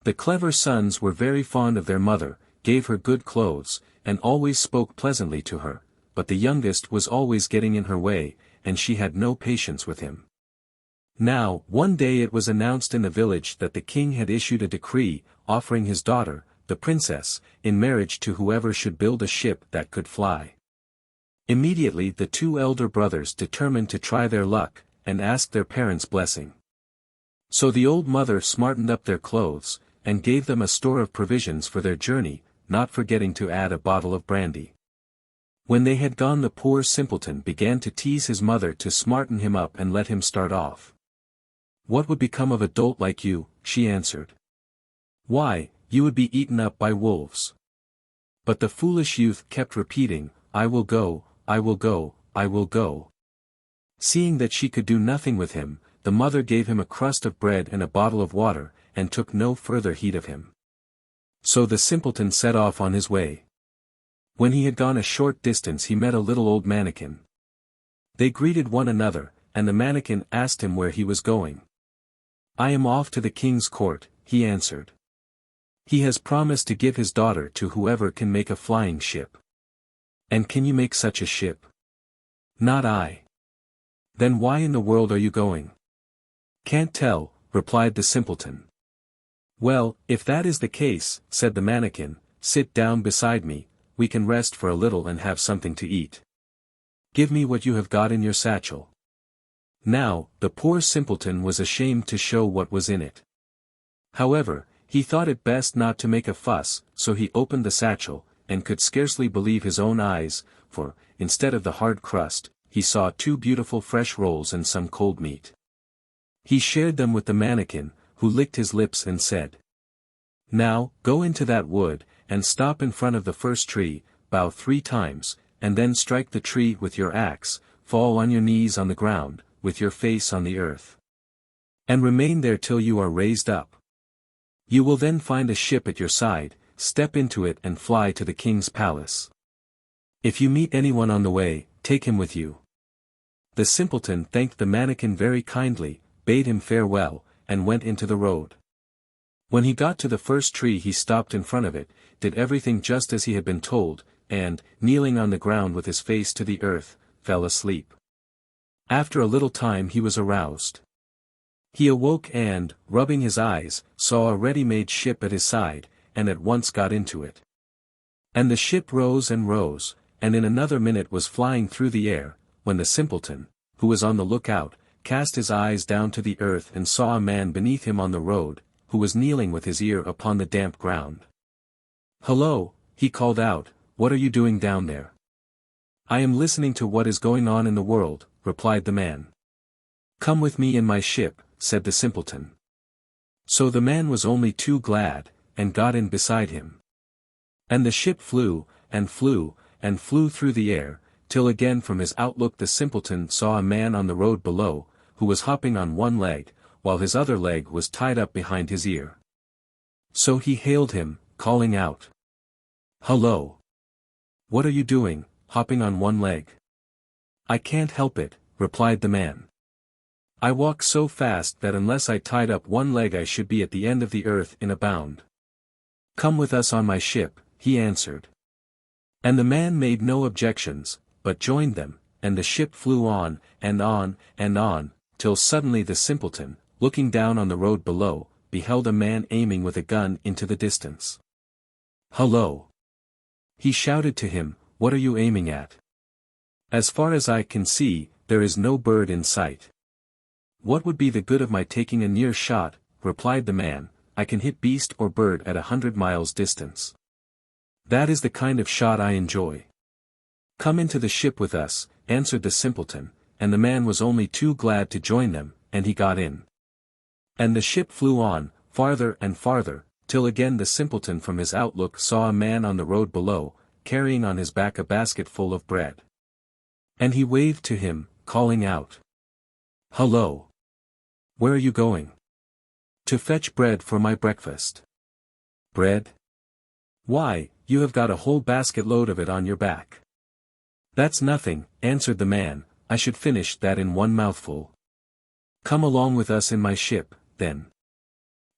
The clever sons were very fond of their mother, gave her good clothes, and always spoke pleasantly to her, but the youngest was always getting in her way, and she had no patience with him. Now, one day it was announced in the village that the king had issued a decree, offering his daughter, the princess, in marriage to whoever should build a ship that could fly. Immediately the 2 elder brothers determined to try their luck, and asked their parents' blessing. So the old mother smartened up their clothes, and gave them a store of provisions for their journey, not forgetting to add a bottle of brandy. When they had gone the poor simpleton began to tease his mother to smarten him up and let him start off. What would become of a dolt like you, she answered. Why, you would be eaten up by wolves. But the foolish youth kept repeating, I will go, I will go, I will go. Seeing that she could do nothing with him, the mother gave him a crust of bread and a bottle of water, and took no further heed of him. So the simpleton set off on his way. When he had gone a short distance he met a little old mannikin. They greeted one another, and the mannikin asked him where he was going. I am off to the king's court, he answered. He has promised to give his daughter to whoever can make a flying ship. And can you make such a ship? Not I. Then why in the world are you going? Can't tell, replied the simpleton. Well, if that is the case, said the mannikin, sit down beside me, we can rest for a little and have something to eat. Give me what you have got in your satchel. Now, the poor simpleton was ashamed to show what was in it. However, he thought it best not to make a fuss, so he opened the satchel, and could scarcely believe his own eyes, for, instead of the hard crust, he saw 2 beautiful fresh rolls and some cold meat. He shared them with the mannequin, who licked his lips and said, "Now, go into that wood, and stop in front of the first tree, bow 3 times, and then strike the tree with your axe, fall on your knees on the ground, with your face on the earth. And remain there till you are raised up. You will then find a ship at your side, step into it and fly to the king's palace. If you meet anyone on the way, take him with you." The simpleton thanked the mannequin very kindly, bade him farewell, and went into the road. When he got to the first tree he stopped in front of it, did everything just as he had been told, and, kneeling on the ground with his face to the earth, fell asleep. After a little time he was aroused. He awoke and, rubbing his eyes, saw a ready-made ship at his side, and at once got into it. And the ship rose and rose, and in another minute was flying through the air, when the simpleton, who was on the lookout, cast his eyes down to the earth and saw a man beneath him on the road, who was kneeling with his ear upon the damp ground. "Hello," he called out, "what are you doing down there?" "I am listening to what is going on in the world," replied the man. "Come with me in my ship," said the simpleton. So the man was only too glad, and got in beside him. And the ship flew, and flew, and flew through the air, till again from his outlook the simpleton saw a man on the road below, who was hopping on one leg, while his other leg was tied up behind his ear. So he hailed him, calling out, "Hello! What are you doing, hopping on one leg?" "I can't help it," replied the man. "I walk so fast that unless I tied up one leg I should be at the end of the earth in a bound." "Come with us on my ship," he answered. And the man made no objections, but joined them, and the ship flew on, and on, and on, till suddenly the simpleton, looking down on the road below, beheld a man aiming with a gun into the distance. "Hello!" He shouted to him, "What are you aiming at?" "As far as I can see, there is no bird in sight." "What would be the good of my taking a near shot?" replied the man. "I can hit beast or bird at 100 miles distance. That is the kind of shot I enjoy." "Come into the ship with us," answered the simpleton, and the man was only too glad to join them, and he got in. And the ship flew on, farther and farther, till again the simpleton from his outlook saw a man on the road below, carrying on his back a basket full of bread. And he waved to him, calling out, "Hello! Where are you going?" "To fetch bread for my breakfast." "Bread? Why, you have got a whole basket load of it on your back." "That's nothing," answered the man, "I should finish that in one mouthful." "Come along with us in my ship, then."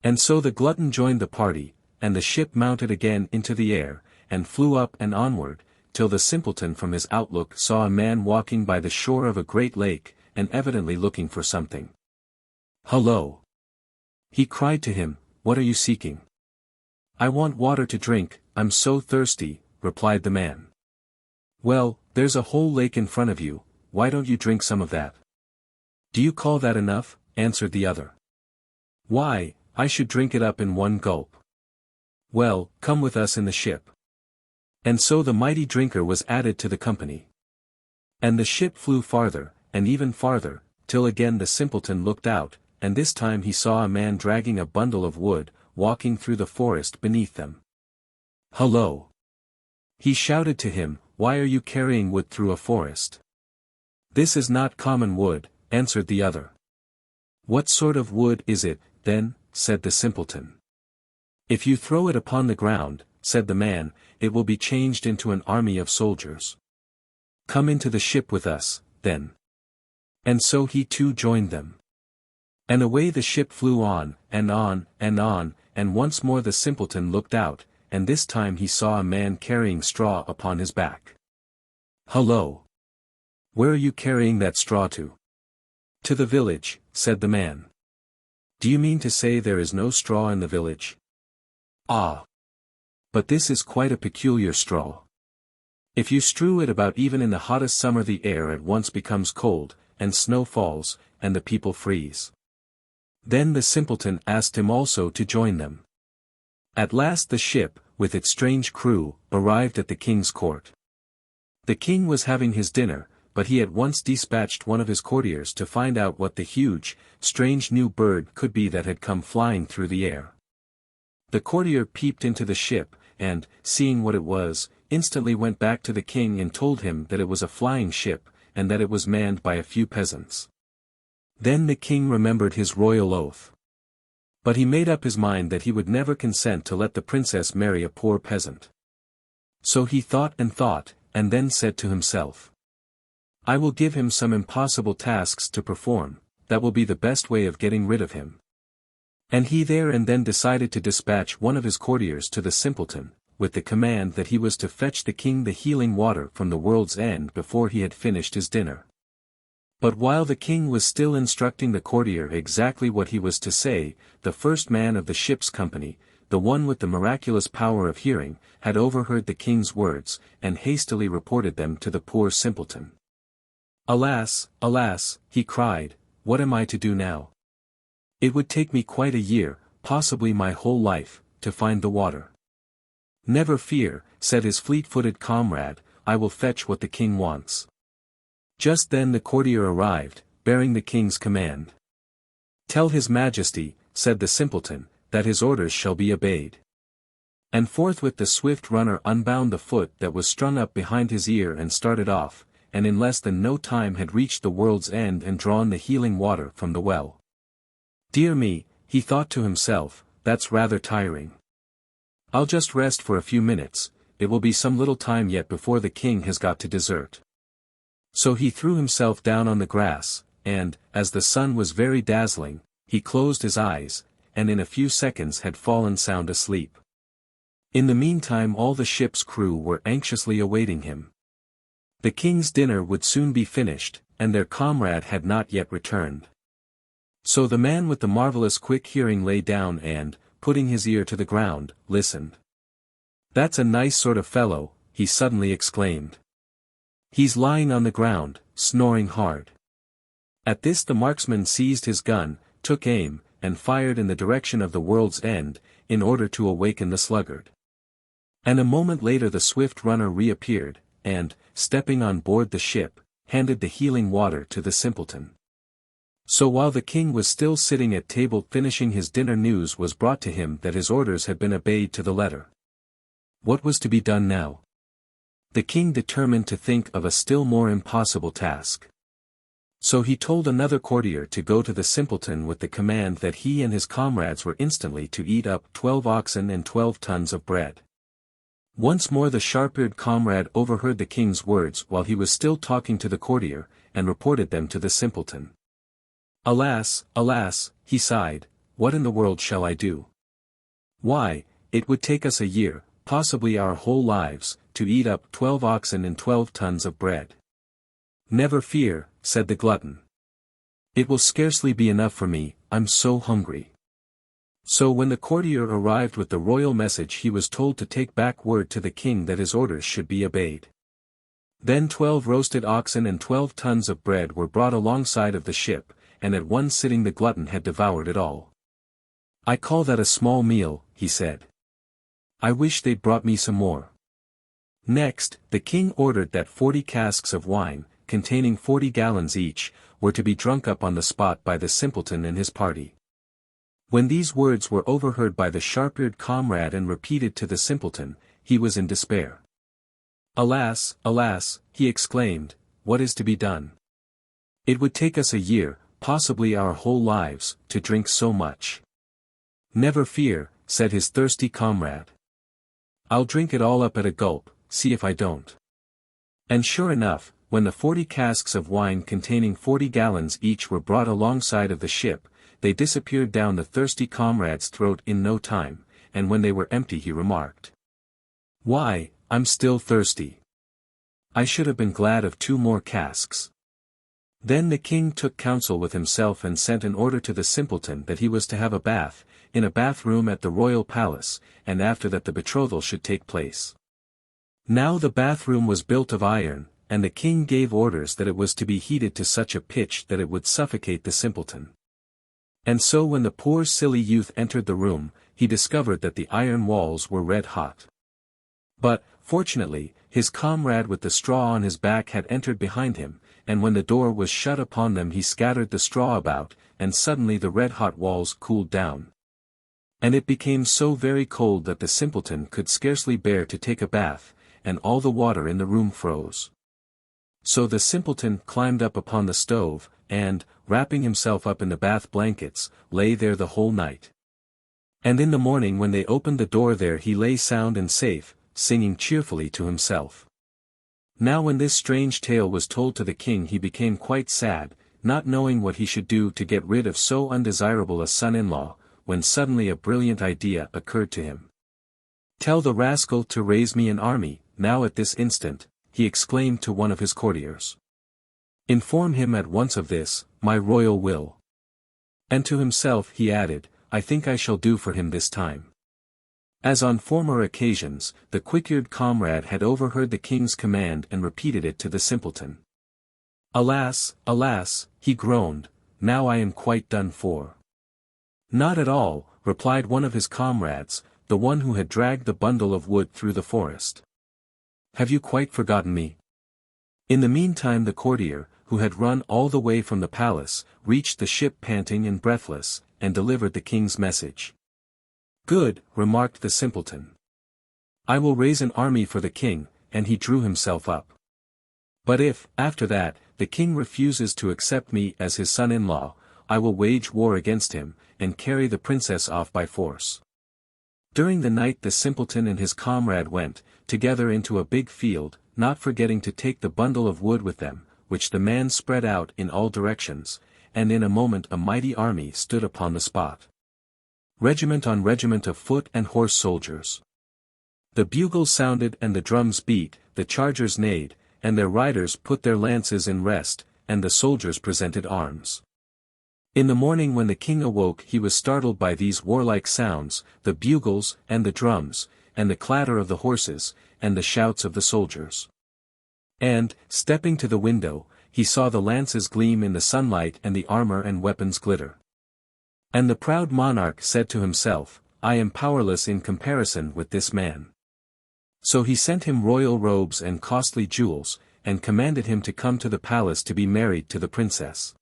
And so the glutton joined the party, and the ship mounted again into the air, and flew up and onward, till the simpleton from his outlook saw a man walking by the shore of a great lake, and evidently looking for something. "Hello!" He cried to him, "What are you seeking?" "I want water to drink, I'm so thirsty," replied the man. "Well, there's a whole lake in front of you, why don't you drink some of that?" "Do you call that enough?" answered the other. "Why, I should drink it up in one gulp." "Well, come with us in the ship." And so the mighty drinker was added to the company. And the ship flew farther, and even farther, till again the simpleton looked out, and this time he saw a man dragging a bundle of wood, walking through the forest beneath them. "Hello!" He shouted to him, "Why are you carrying wood through a forest?" "This is not common wood," answered the other. "What sort of wood is it, then?" said the simpleton. "If you throw it upon the ground," said the man, "it will be changed into an army of soldiers. Come into the ship with us, then." And so he too joined them. And away the ship flew on, and on, and on, and once more the simpleton looked out, and this time he saw a man carrying straw upon his back. "Hello! Where are you carrying that straw to?" "To the village," said the man. "Do you mean to say there is no straw in the village?" "Ah! But this is quite a peculiar straw. If you strew it about even in the hottest summer the air at once becomes cold, and snow falls, and the people freeze." Then the simpleton asked him also to join them. At last the ship, with its strange crew, arrived at the king's court. The king was having his dinner, but he at once dispatched one of his courtiers to find out what the huge, strange new bird could be that had come flying through the air. The courtier peeped into the ship, and, seeing what it was, instantly went back to the king and told him that it was a flying ship, and that it was manned by a few peasants. Then the king remembered his royal oath. But he made up his mind that he would never consent to let the princess marry a poor peasant. So he thought, and then said to himself, "I will give him some impossible tasks to perform, that will be the best way of getting rid of him." And he there and then decided to dispatch one of his courtiers to the simpleton, with the command that he was to fetch the king the healing water from the world's end before he had finished his dinner. But while the king was still instructing the courtier exactly what he was to say, the first man of the ship's company, the one with the miraculous power of hearing, had overheard the king's words, and hastily reported them to the poor simpleton. "Alas, alas," he cried, "what am I to do now? It would take me quite a year, possibly my whole life, to find the water." "Never fear," said his fleet-footed comrade, "I will fetch what the king wants." Just then the courtier arrived, bearing the king's command. "Tell his majesty," said the simpleton, "that his orders shall be obeyed." And forthwith the swift runner unbound the foot that was strung up behind his ear and started off, and in less than no time had reached the world's end and drawn the healing water from the well. "Dear me," he thought to himself, "that's rather tiring. I'll just rest for a few minutes, it will be some little time yet before the king has got to dessert." So he threw himself down on the grass, and, as the sun was very dazzling, he closed his eyes, and in a few seconds had fallen sound asleep. In the meantime all the ship's crew were anxiously awaiting him. The king's dinner would soon be finished, and their comrade had not yet returned. So the man with the marvelous quick hearing lay down and, putting his ear to the ground, listened. "That's a nice sort of fellow," he suddenly exclaimed. "He's lying on the ground, snoring hard." At this the marksman seized his gun, took aim, and fired in the direction of the world's end, in order to awaken the sluggard. And a moment later the swift runner reappeared, and, stepping on board the ship, handed the healing water to the simpleton. So while the king was still sitting at table finishing his dinner, news was brought to him that his orders had been obeyed to the letter. What was to be done now? The king determined to think of a still more impossible task. So he told another courtier to go to the simpleton with the command that he and his comrades were instantly to eat up 12 oxen and 12 tons of bread. Once more the sharp-eared comrade overheard the king's words while he was still talking to the courtier, and reported them to the simpleton. "Alas, alas," he sighed, "what in the world shall I do? Why, it would take us a year, possibly our whole lives, to eat up 12 oxen and 12 tons of bread." "Never fear," said the glutton. "It will scarcely be enough for me, I'm so hungry." So when the courtier arrived with the royal message he was told to take back word to the king that his orders should be obeyed. Then 12 roasted oxen and 12 tons of bread were brought alongside of the ship, and at one sitting the glutton had devoured it all. "I call that a small meal," he said. "I wish they'd brought me some more." Next, the king ordered that 40 casks of wine, containing 40 gallons each, were to be drunk up on the spot by the simpleton and his party. When these words were overheard by the sharp-eared comrade and repeated to the simpleton, he was in despair. "Alas, alas," he exclaimed, "what is to be done? It would take us a year, possibly our whole lives, to drink so much." "Never fear," said his thirsty comrade. "I'll drink it all up at a gulp, see if I don't." And sure enough, when the 40 casks of wine containing 40 gallons each were brought alongside of the ship, they disappeared down the thirsty comrade's throat in no time, and when they were empty he remarked, "Why, I'm still thirsty. I should have been glad of 2 more casks." Then the king took counsel with himself and sent an order to the simpleton that he was to have a bath, in a bathroom at the royal palace, and after that the betrothal should take place. Now the bathroom was built of iron, and the king gave orders that it was to be heated to such a pitch that it would suffocate the simpleton. And so when the poor silly youth entered the room, he discovered that the iron walls were red hot. But, fortunately, his comrade with the straw on his back had entered behind him, and when the door was shut upon them he scattered the straw about, and suddenly the red-hot walls cooled down. And it became so very cold that the simpleton could scarcely bear to take a bath, and all the water in the room froze. So the simpleton climbed up upon the stove, and, wrapping himself up in the bath blankets, lay there the whole night. And in the morning when they opened the door there he lay sound and safe, singing cheerfully to himself. Now when this strange tale was told to the king he became quite sad, not knowing what he should do to get rid of so undesirable a son-in-law, when suddenly a brilliant idea occurred to him. "Tell the rascal to raise me an army, now at this instant," he exclaimed to one of his courtiers. "Inform him at once of this, my royal will." And to himself he added, "I think I shall do for him this time." As on former occasions, the quick-eared comrade had overheard the king's command and repeated it to the simpleton. "Alas, alas," he groaned, "now I am quite done for." "Not at all," replied one of his comrades, the one who had dragged the bundle of wood through the forest. "Have you quite forgotten me?" In the meantime the courtier, who had run all the way from the palace, reached the ship panting and breathless, and delivered the king's message. "Good," remarked the simpleton. "I will raise an army for the king," and he drew himself up. "But if, after that, the king refuses to accept me as his son-in-law, I will wage war against him, and carry the princess off by force." During the night the simpleton and his comrade went, together into a big field, not forgetting to take the bundle of wood with them, which the man spread out in all directions, and in a moment a mighty army stood upon the spot. Regiment on regiment of foot and horse soldiers. The bugles sounded and the drums beat, the chargers neighed, and their riders put their lances in rest, and the soldiers presented arms. In the morning when the king awoke he was startled by these warlike sounds, the bugles, and the drums, and the clatter of the horses, and the shouts of the soldiers. And, stepping to the window, he saw the lances gleam in the sunlight and the armor and weapons glitter. And the proud monarch said to himself, "I am powerless in comparison with this man." So he sent him royal robes and costly jewels, and commanded him to come to the palace to be married to the princess.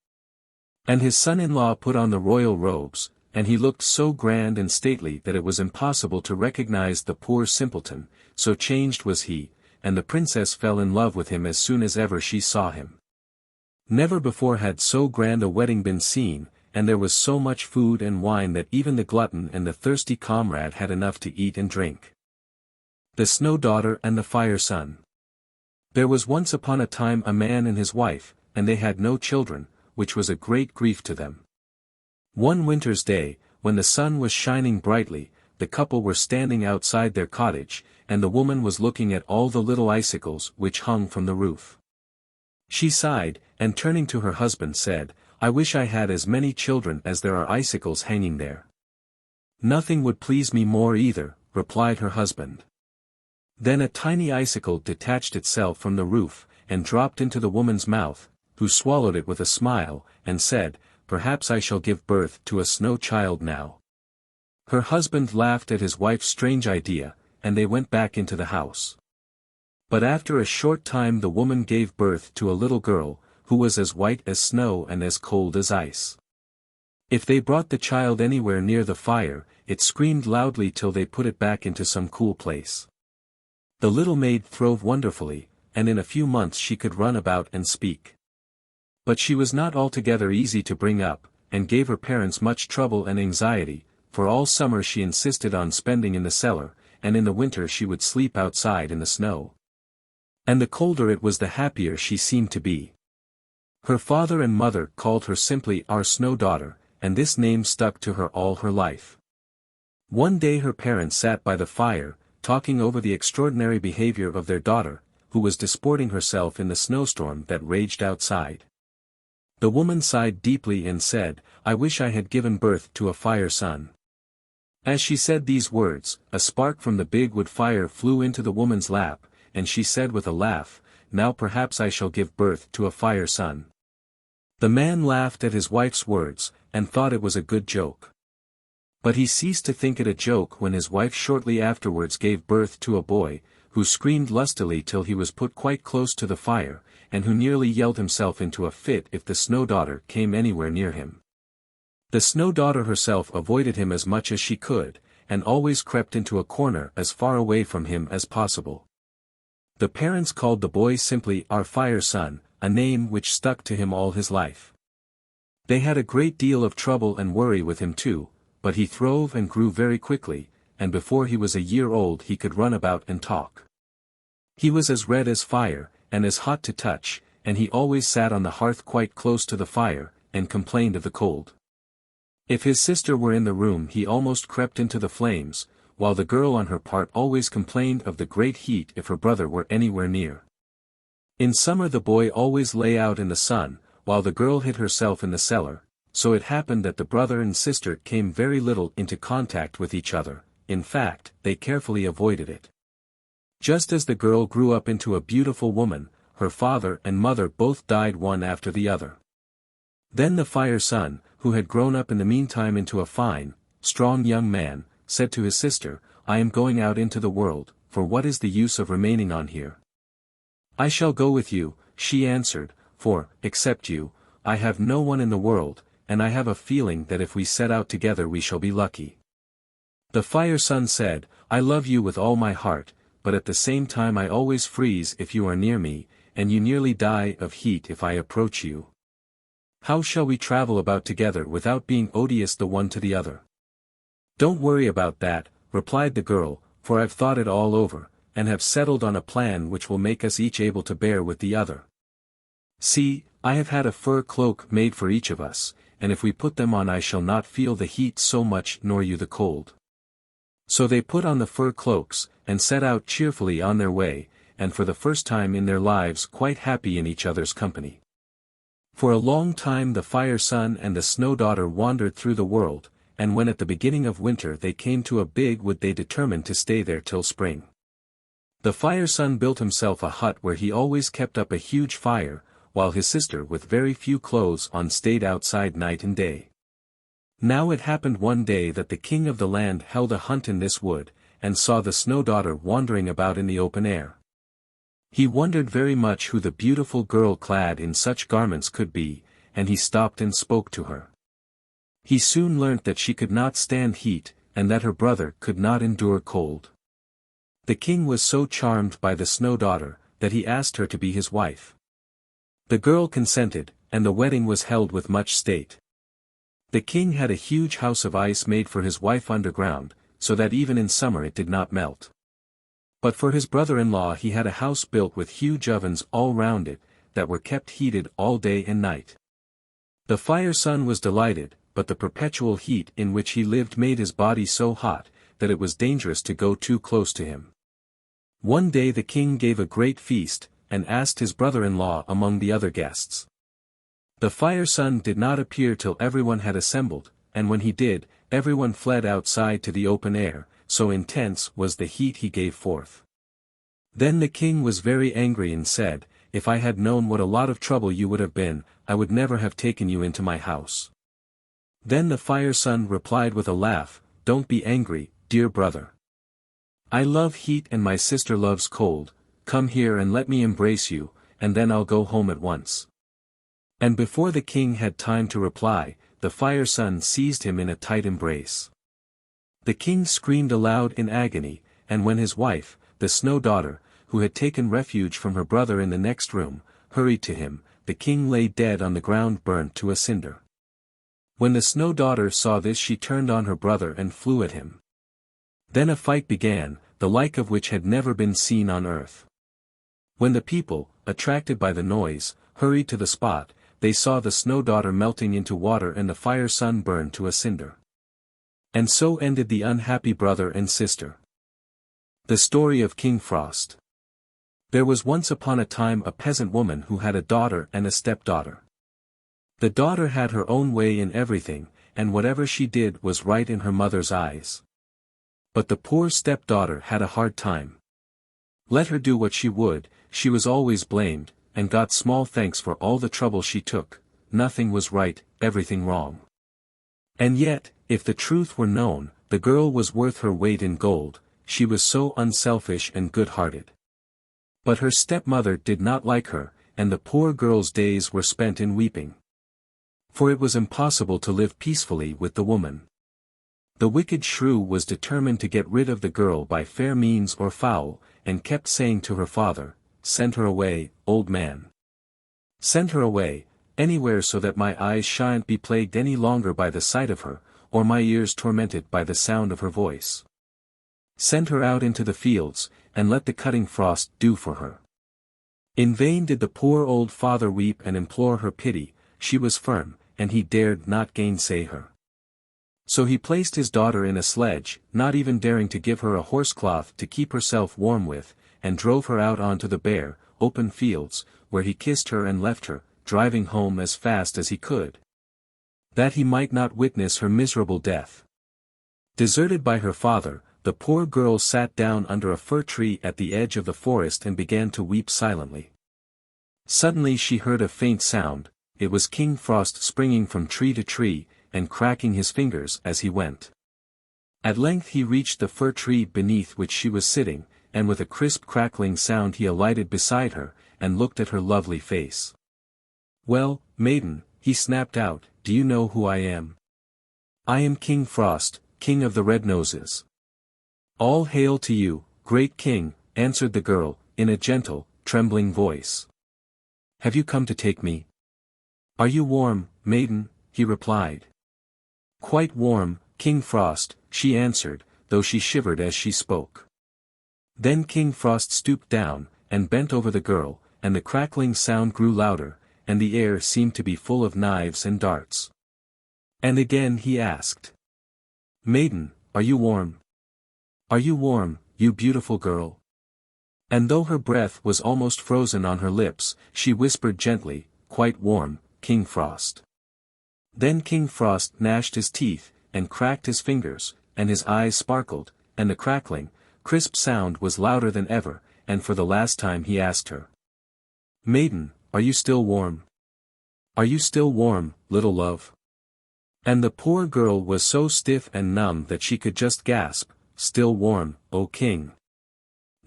And his son-in-law put on the royal robes, and he looked so grand and stately that it was impossible to recognize the poor simpleton, so changed was he, and the princess fell in love with him as soon as ever she saw him. Never before had so grand a wedding been seen, and there was so much food and wine that even the glutton and the thirsty comrade had enough to eat and drink. The Snow Daughter and the Fire Son. There was once upon a time a man and his wife, and they had no children, which was a great grief to them. One winter's day, when the sun was shining brightly, the couple were standing outside their cottage, and the woman was looking at all the little icicles which hung from the roof. She sighed, and turning to her husband said, "I wish I had as many children as there are icicles hanging there." "Nothing would please me more either," replied her husband. Then a tiny icicle detached itself from the roof, and dropped into the woman's mouth, who swallowed it with a smile, and said, "Perhaps I shall give birth to a snow child now." Her husband laughed at his wife's strange idea, and they went back into the house. But after a short time the woman gave birth to a little girl, who was as white as snow and as cold as ice. If they brought the child anywhere near the fire, it screamed loudly till they put it back into some cool place. The little maid throve wonderfully, and in a few months she could run about and speak. But she was not altogether easy to bring up, and gave her parents much trouble and anxiety, for all summer she insisted on spending in the cellar, and in the winter she would sleep outside in the snow. And the colder it was the happier she seemed to be. Her father and mother called her simply our Snow Daughter, and this name stuck to her all her life. One day her parents sat by the fire, talking over the extraordinary behavior of their daughter, who was disporting herself in the snowstorm that raged outside. The woman sighed deeply and said, "I wish I had given birth to a fire son." As she said these words, a spark from the big wood fire flew into the woman's lap, and she said with a laugh, "Now perhaps I shall give birth to a fire son." The man laughed at his wife's words, and thought it was a good joke. But he ceased to think it a joke when his wife shortly afterwards gave birth to a boy, who screamed lustily till he was put quite close to the fire, and who nearly yelled himself into a fit if the Snow Daughter came anywhere near him. The Snow Daughter herself avoided him as much as she could, and always crept into a corner as far away from him as possible. The parents called the boy simply our Fire Son, a name which stuck to him all his life. They had a great deal of trouble and worry with him too, but he throve and grew very quickly, and before he was a year old he could run about and talk. He was as red as fire, and as hot to touch, and he always sat on the hearth quite close to the fire, and complained of the cold. If his sister were in the room he almost crept into the flames, while the girl on her part always complained of the great heat if her brother were anywhere near. In summer the boy always lay out in the sun, while the girl hid herself in the cellar, so it happened that the brother and sister came very little into contact with each other. In fact, they carefully avoided it. Just as the girl grew up into a beautiful woman, her father and mother both died one after the other. Then the Fire Son, who had grown up in the meantime into a fine, strong young man, said to his sister, "I am going out into the world, for what is the use of remaining on here?" "I shall go with you," she answered, "for, except you, I have no one in the world, and I have a feeling that if we set out together we shall be lucky." The Fire Son said, "I love you with all my heart, but at the same time I always freeze if you are near me, and you nearly die of heat if I approach you. How shall we travel about together without being odious the one to the other?" "Don't worry about that," replied the girl, "for I've thought it all over, and have settled on a plan which will make us each able to bear with the other. See, I have had a fur cloak made for each of us, and if we put them on I shall not feel the heat so much nor you the cold." So they put on the fur cloaks, and set out cheerfully on their way, and for the first time in their lives quite happy in each other's company. For a long time the Fire Son and the Snow Daughter wandered through the world, and when at the beginning of winter they came to a big wood they determined to stay there till spring. The Fire Son built himself a hut where he always kept up a huge fire, while his sister with very few clothes on stayed outside night and day. Now it happened one day that the king of the land held a hunt in this wood, and saw the Snow Daughter wandering about in the open air. He wondered very much who the beautiful girl clad in such garments could be, and he stopped and spoke to her. He soon learnt that she could not stand heat, and that her brother could not endure cold. The king was so charmed by the Snow Daughter, that he asked her to be his wife. The girl consented, and the wedding was held with much state. The king had a huge house of ice made for his wife underground, so that even in summer it did not melt. But for his brother-in-law he had a house built with huge ovens all round it, that were kept heated all day and night. The Fire Son was delighted, but the perpetual heat in which he lived made his body so hot, that it was dangerous to go too close to him. One day the king gave a great feast, and asked his brother-in-law among the other guests. The Fire Son did not appear till everyone had assembled, and when he did, everyone fled outside to the open air, so intense was the heat he gave forth. Then the king was very angry and said, "If I had known what a lot of trouble you would have been, I would never have taken you into my house." Then the Fire Son replied with a laugh, "Don't be angry, dear brother. I love heat and my sister loves cold. Come here and let me embrace you, and then I'll go home at once." And before the king had time to reply, the Fire Son seized him in a tight embrace. The king screamed aloud in agony, and when his wife, the Snow Daughter, who had taken refuge from her brother in the next room, hurried to him, the king lay dead on the ground burnt to a cinder. When the Snow Daughter saw this she turned on her brother and flew at him. Then a fight began, the like of which had never been seen on earth. When the people, attracted by the noise, hurried to the spot, they saw the Snow Daughter melting into water and the Fire Son burned to a cinder. And so ended the unhappy brother and sister. The story of King Frost. There was once upon a time a peasant woman who had a daughter and a stepdaughter. The daughter had her own way in everything, and whatever she did was right in her mother's eyes. But the poor stepdaughter had a hard time. Let her do what she would, she was always blamed, and got small thanks for all the trouble she took. Nothing was right, everything wrong. And yet, if the truth were known, the girl was worth her weight in gold, she was so unselfish and good-hearted. But her stepmother did not like her, and the poor girl's days were spent in weeping. For it was impossible to live peacefully with the woman. The wicked shrew was determined to get rid of the girl by fair means or foul, and kept saying to her father, "Send her away, old man. Send her away, anywhere so that my eyes shan't be plagued any longer by the sight of her, or my ears tormented by the sound of her voice. Send her out into the fields, and let the cutting frost do for her." In vain did the poor old father weep and implore her pity, she was firm, and he dared not gainsay her. So he placed his daughter in a sledge, not even daring to give her a horsecloth to keep herself warm with, and drove her out onto the bare, open fields, where he kissed her and left her, driving home as fast as he could, that he might not witness her miserable death. Deserted by her father, the poor girl sat down under a fir tree at the edge of the forest and began to weep silently. Suddenly she heard a faint sound. It was King Frost springing from tree to tree, and cracking his fingers as he went. At length he reached the fir tree beneath which she was sitting, and with a crisp crackling sound he alighted beside her, and looked at her lovely face. "Well, maiden," he snapped out, "do you know who I am?" "I am King Frost, King of the Red Noses." "All hail to you, great king," answered the girl, in a gentle, trembling voice. "Have you come to take me?" "Are you warm, maiden?" he replied. "Quite warm, King Frost," she answered, though she shivered as she spoke. Then King Frost stooped down, and bent over the girl, and the crackling sound grew louder, and the air seemed to be full of knives and darts. And again he asked, "Maiden, are you warm? Are you warm, you beautiful girl?" And though her breath was almost frozen on her lips, she whispered gently, "Quite warm, King Frost." Then King Frost gnashed his teeth, and cracked his fingers, and his eyes sparkled, and the crackling, crisp sound was louder than ever, and for the last time he asked her, "Maiden, are you still warm? Are you still warm, little love?" And the poor girl was so stiff and numb that she could just gasp, "Still warm, O king."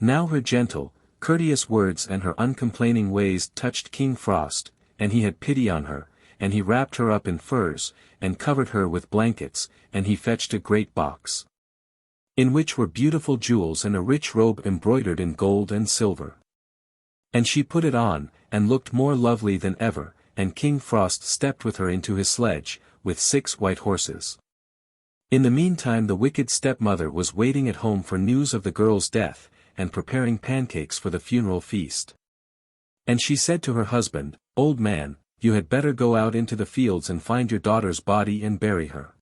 Now her gentle, courteous words and her uncomplaining ways touched King Frost, and he had pity on her, and he wrapped her up in furs, and covered her with blankets, and he fetched a great box, in which were beautiful jewels and a rich robe embroidered in gold and silver. And she put it on, and looked more lovely than ever, and King Frost stepped with her into his sledge, with 6 white horses. In the meantime the wicked stepmother was waiting at home for news of the girl's death, and preparing pancakes for the funeral feast. And she said to her husband, "Old man, you had better go out into the fields and find your daughter's body and bury her."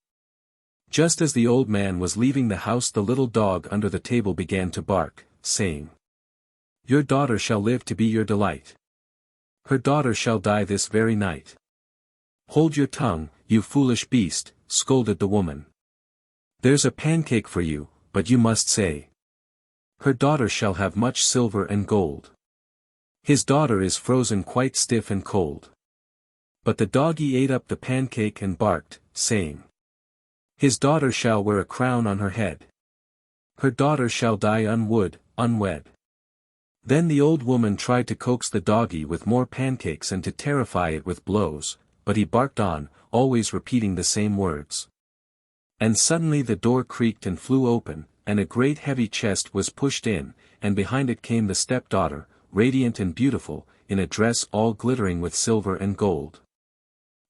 Just as the old man was leaving the house the little dog under the table began to bark, saying, "Your daughter shall live to be your delight. Her daughter shall die this very night." "Hold your tongue, you foolish beast," scolded the woman. "There's a pancake for you, but you must say, 'Her daughter shall have much silver and gold.' His daughter is frozen quite stiff and cold." But the doggy ate up the pancake and barked, saying, "His daughter shall wear a crown on her head. Her daughter shall die unwed." Then the old woman tried to coax the doggy with more pancakes and to terrify it with blows, but he barked on, always repeating the same words. And suddenly the door creaked and flew open, and a great heavy chest was pushed in, and behind it came the stepdaughter, radiant and beautiful, in a dress all glittering with silver and gold.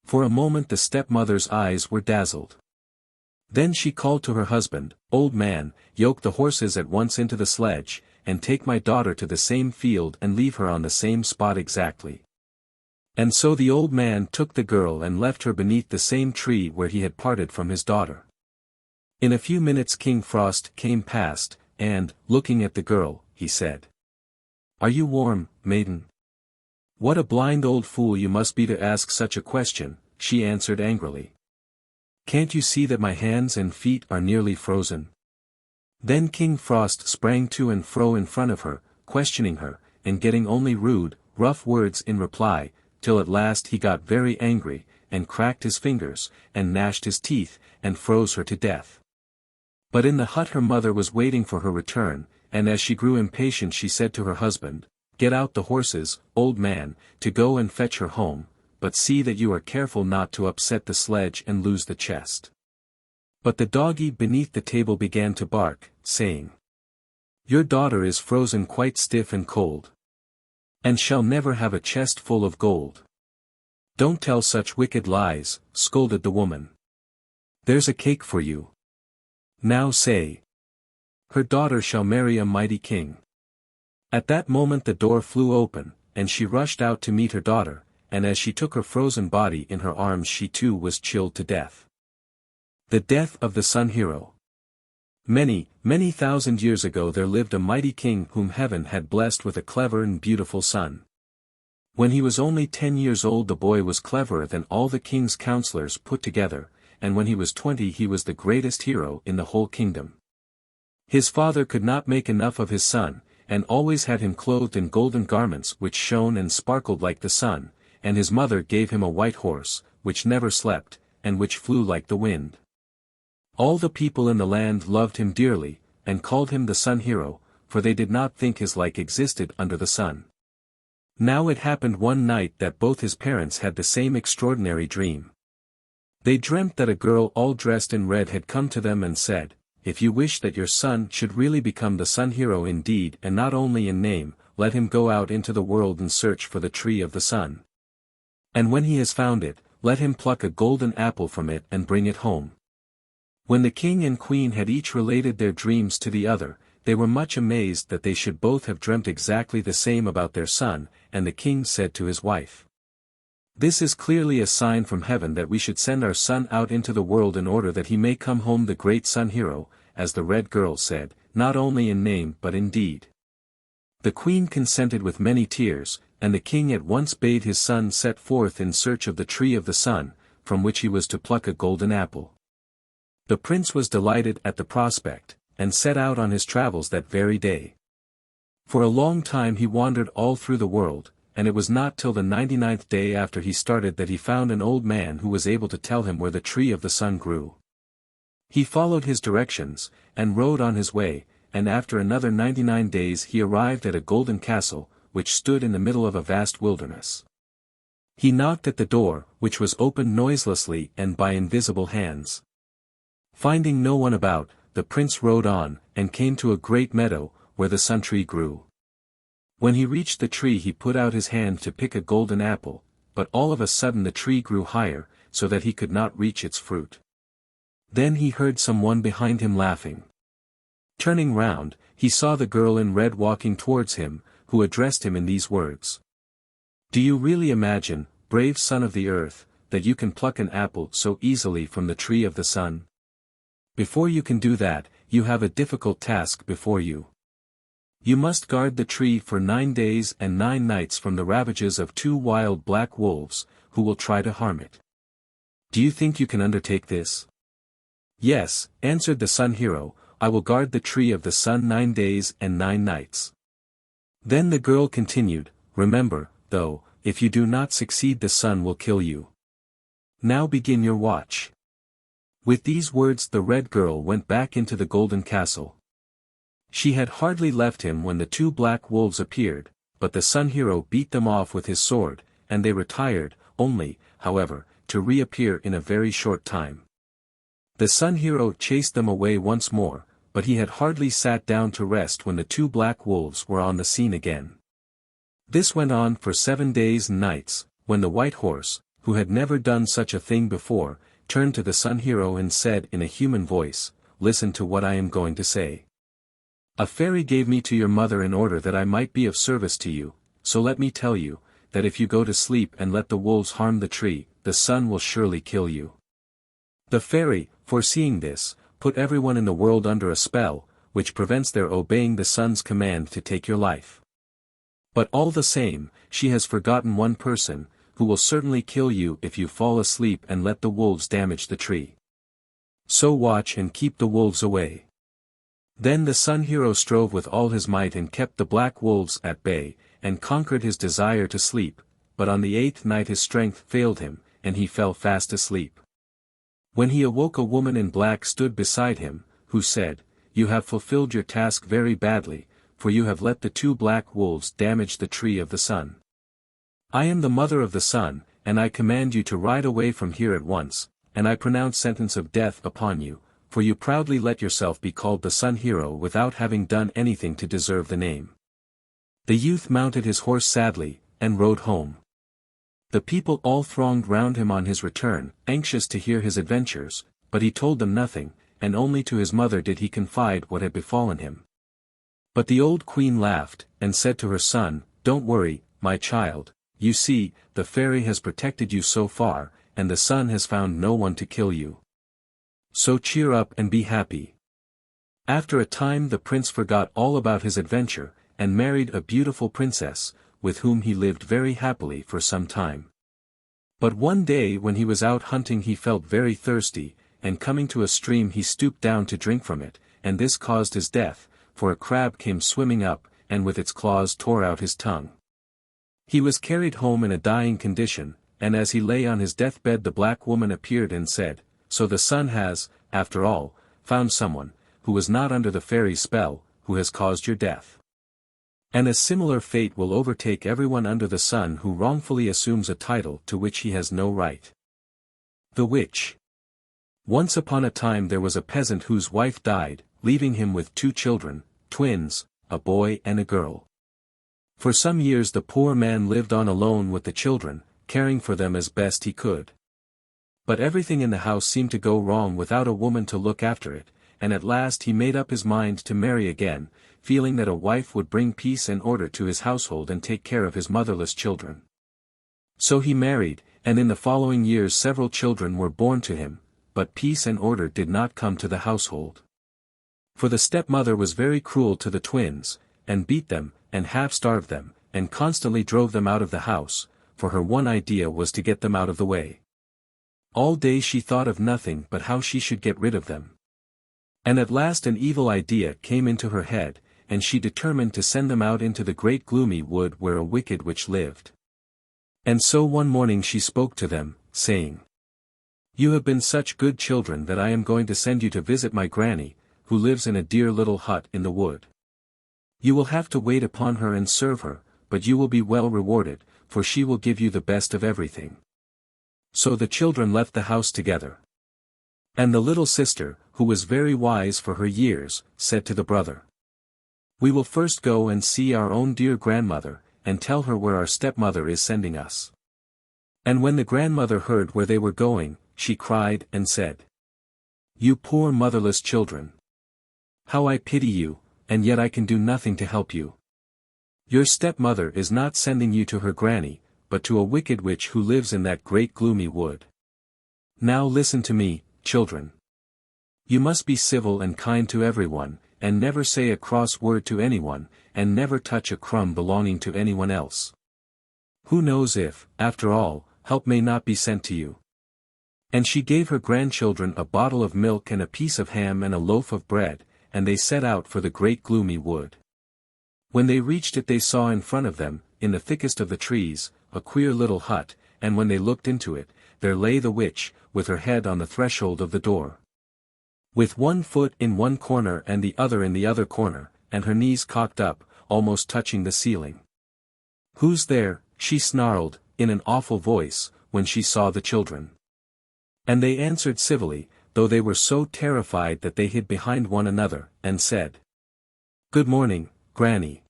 For a moment the stepmother's eyes were dazzled. Then she called to her husband, "Old man, yoke the horses at once into the sledge, and take my daughter to the same field and leave her on the same spot exactly." And so the old man took the girl and left her beneath the same tree where he had parted from his daughter. In a few minutes King Frost came past, and, looking at the girl, he said, "Are you warm, maiden?" "What a blind old fool you must be to ask such a question," she answered angrily. "Can't you see that my hands and feet are nearly frozen?" Then King Frost sprang to and fro in front of her, questioning her, and getting only rude, rough words in reply, till at last he got very angry, and cracked his fingers, and gnashed his teeth, and froze her to death. But in the hut her mother was waiting for her return, and as she grew impatient she said to her husband, "Get out the horses, old man, to go and fetch her home, but see that you are careful not to upset the sledge and lose the chest." But the doggy beneath the table began to bark, saying, "Your daughter is frozen quite stiff and cold, and shall never have a chest full of gold." "Don't tell such wicked lies," scolded the woman. "There's a cake for you. Now say, her daughter shall marry a mighty king." At that moment the door flew open, and she rushed out to meet her daughter, and as she took her frozen body in her arms she too was chilled to death. The death of the Sun Hero. Many, many thousand years ago there lived a mighty king whom heaven had blessed with a clever and beautiful son. When he was only 10 years old the boy was cleverer than all the king's counselors put together, and when he was 20 he was the greatest hero in the whole kingdom. His father could not make enough of his son, and always had him clothed in golden garments which shone and sparkled like the sun, and his mother gave him a white horse, which never slept, and which flew like the wind. All the people in the land loved him dearly, and called him the Sun Hero, for they did not think his like existed under the sun. Now it happened one night that both his parents had the same extraordinary dream. They dreamt that a girl all dressed in red had come to them and said, "If you wish that your son should really become the Sun Hero in deed and not only in name, let him go out into the world and search for the tree of the sun. And when he has found it, let him pluck a golden apple from it and bring it home." When the king and queen had each related their dreams to the other, they were much amazed that they should both have dreamt exactly the same about their son, and the king said to his wife, "This is clearly a sign from heaven that we should send our son out into the world in order that he may come home the great Sun Hero, as the red girl said, not only in name but in deed." The queen consented with many tears, and the king at once bade his son set forth in search of the tree of the sun, from which he was to pluck a golden apple. The prince was delighted at the prospect, and set out on his travels that very day. For a long time he wandered all through the world, and it was not till the 99th day after he started that he found an old man who was able to tell him where the tree of the sun grew. He followed his directions, and rode on his way, and after another 99 days he arrived at a golden castle, which stood in the middle of a vast wilderness. He knocked at the door, which was opened noiselessly and by invisible hands. Finding no one about, the prince rode on, and came to a great meadow, where the sun tree grew. When he reached the tree he put out his hand to pick a golden apple, but all of a sudden the tree grew higher, so that he could not reach its fruit. Then he heard someone behind him laughing. Turning round, he saw the girl in red walking towards him, who addressed him in these words. "Do you really imagine, brave son of the earth, that you can pluck an apple so easily from the tree of the sun? Before you can do that, you have a difficult task before you. You must guard the tree for 9 days and 9 nights from the ravages of 2 wild black wolves, who will try to harm it. Do you think you can undertake this?" "Yes," answered the Sun Hero, "I will guard the tree of the sun 9 days and 9 nights. Then the girl continued, "Remember, though, if you do not succeed the sun will kill you. Now begin your watch." With these words the red girl went back into the golden castle. She had hardly left him when the 2 black wolves appeared, but the Sun Hero beat them off with his sword, and they retired, only, however, to reappear in a very short time. The Sun Hero chased them away once more, but he had hardly sat down to rest when the 2 black wolves were on the scene again. This went on for 7 days and nights, when the white horse, who had never done such a thing before, turned to the Sun Hero and said in a human voice, "Listen to what I am going to say. A fairy gave me to your mother in order that I might be of service to you, so let me tell you, that if you go to sleep and let the wolves harm the tree, the sun will surely kill you." The fairy, foreseeing this, put everyone in the world under a spell, which prevents their obeying the sun's command to take your life. But all the same, she has forgotten one person, who will certainly kill you if you fall asleep and let the wolves damage the tree. So watch and keep the wolves away. Then the Sun Hero strove with all his might and kept the black wolves at bay, and conquered his desire to sleep, but on the 8th night his strength failed him, and he fell fast asleep. When he awoke, a woman in black stood beside him, who said, "You have fulfilled your task very badly, for you have let the 2 black wolves damage the tree of the sun. I am the mother of the sun, and I command you to ride away from here at once, and I pronounce sentence of death upon you, for you proudly let yourself be called the sun hero without having done anything to deserve the name." The youth mounted his horse sadly, and rode home. The people all thronged round him on his return, anxious to hear his adventures, but he told them nothing, and only to his mother did he confide what had befallen him. But the old queen laughed, and said to her son, "Don't worry, my child, you see, the fairy has protected you so far, and the sun has found no one to kill you. So cheer up and be happy." After a time the prince forgot all about his adventure, and married a beautiful princess, with whom he lived very happily for some time. But one day when he was out hunting he felt very thirsty, and coming to a stream he stooped down to drink from it, and this caused his death, for a crab came swimming up, and with its claws tore out his tongue. He was carried home in a dying condition, and as he lay on his deathbed the black woman appeared and said, "So the sun has, after all, found someone, who was not under the fairy's spell, who has caused your death. And a similar fate will overtake everyone under the sun who wrongfully assumes a title to which he has no right." The Witch. Once upon a time there was a peasant whose wife died, leaving him with 2 children, twins, a boy and a girl. For some years the poor man lived on alone with the children, caring for them as best he could. But everything in the house seemed to go wrong without a woman to look after it, and at last he made up his mind to marry again, feeling that a wife would bring peace and order to his household and take care of his motherless children. So he married, and in the following years several children were born to him, but peace and order did not come to the household. For the stepmother was very cruel to the twins, and beat them, and half-starved them, and constantly drove them out of the house, for her one idea was to get them out of the way. All day she thought of nothing but how she should get rid of them. And at last an evil idea came into her head, and she determined to send them out into the great gloomy wood where a wicked witch lived. And so one morning she spoke to them, saying, "You have been such good children that I am going to send you to visit my granny, who lives in a dear little hut in the wood. You will have to wait upon her and serve her, but you will be well rewarded, for she will give you the best of everything." So the children left the house together. And the little sister, who was very wise for her years, said to the brother, "We will first go and see our own dear grandmother, and tell her where our stepmother is sending us." And when the grandmother heard where they were going, she cried and said, "You poor motherless children! How I pity you, and yet I can do nothing to help you. Your stepmother is not sending you to her granny, but to a wicked witch who lives in that great gloomy wood. Now listen to me, children. You must be civil and kind to everyone, and never say a cross word to anyone, and never touch a crumb belonging to anyone else. Who knows if, after all, help may not be sent to you." And she gave her grandchildren a bottle of milk and a piece of ham and a loaf of bread, and they set out for the great gloomy wood. When they reached it they saw in front of them, in the thickest of the trees, a queer little hut, and when they looked into it, there lay the witch, with her head on the threshold of the door, with one foot in one corner and the other in the other corner, and her knees cocked up, almost touching the ceiling. "Who's there?" she snarled, in an awful voice, when she saw the children. And they answered civilly, though they were so terrified that they hid behind one another, and said, "Good morning, Granny.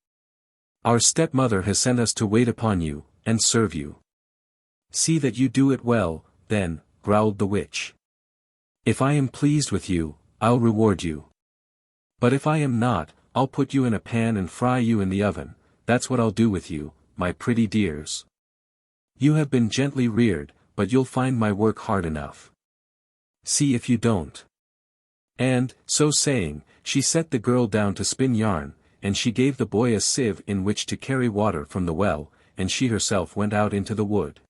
Our stepmother has sent us to wait upon you, and serve you." "See that you do it well, then," growled the witch. "If I am pleased with you, I'll reward you. But if I am not, I'll put you in a pan and fry you in the oven. That's what I'll do with you, my pretty dears. You have been gently reared, but you'll find my work hard enough. See if you don't." And, so saying, she set the girl down to spin yarn, and she gave the boy a sieve in which to carry water from the well, and she herself went out into the wood.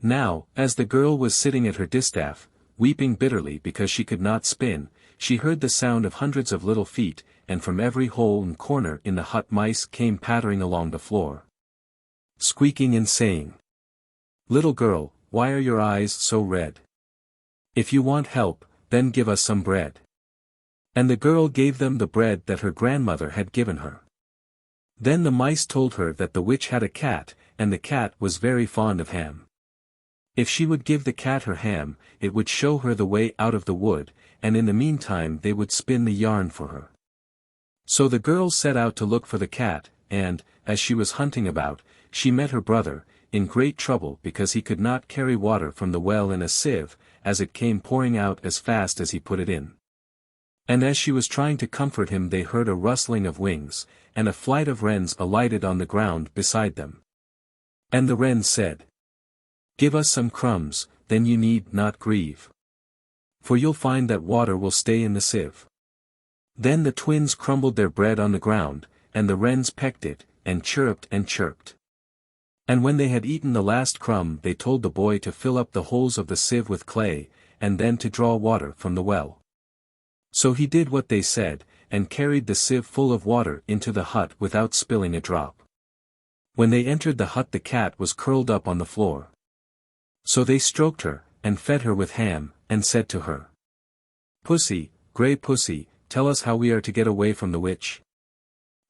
Now, as the girl was sitting at her distaff, weeping bitterly because she could not spin, she heard the sound of hundreds of little feet, and from every hole and corner in the hut mice came pattering along the floor, squeaking and saying, "Little girl, why are your eyes so red? If you want help, then give us some bread." And the girl gave them the bread that her grandmother had given her. Then the mice told her that the witch had a cat, and the cat was very fond of ham. If she would give the cat her ham, it would show her the way out of the wood, and in the meantime they would spin the yarn for her. So the girl set out to look for the cat, and, as she was hunting about, she met her brother, in great trouble because he could not carry water from the well in a sieve, as it came pouring out as fast as he put it in. And as she was trying to comfort him they heard a rustling of wings, and a flight of wrens alighted on the ground beside them. And the wren said, "Give us some crumbs, then you need not grieve. For you'll find that water will stay in the sieve." Then the twins crumbled their bread on the ground, and the wrens pecked it, and chirruped and chirped. And when they had eaten the last crumb they told the boy to fill up the holes of the sieve with clay, and then to draw water from the well. So he did what they said, and carried the sieve full of water into the hut without spilling a drop. When they entered the hut the cat was curled up on the floor. So they stroked her, and fed her with ham, and said to her, "Pussy, grey pussy, tell us how we are to get away from the witch."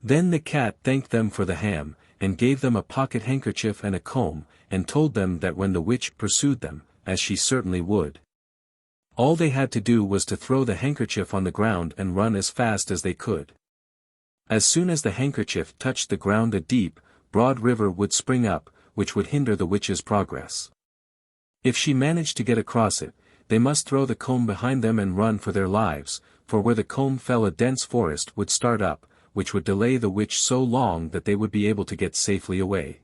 Then the cat thanked them for the ham, and gave them a pocket handkerchief and a comb, and told them that when the witch pursued them, as she certainly would, all they had to do was to throw the handkerchief on the ground and run as fast as they could. As soon as the handkerchief touched the ground a deep, broad river would spring up, which would hinder the witch's progress. If she managed to get across it, they must throw the comb behind them and run for their lives, for where the comb fell a dense forest would start up, which would delay the witch so long that they would be able to get safely away.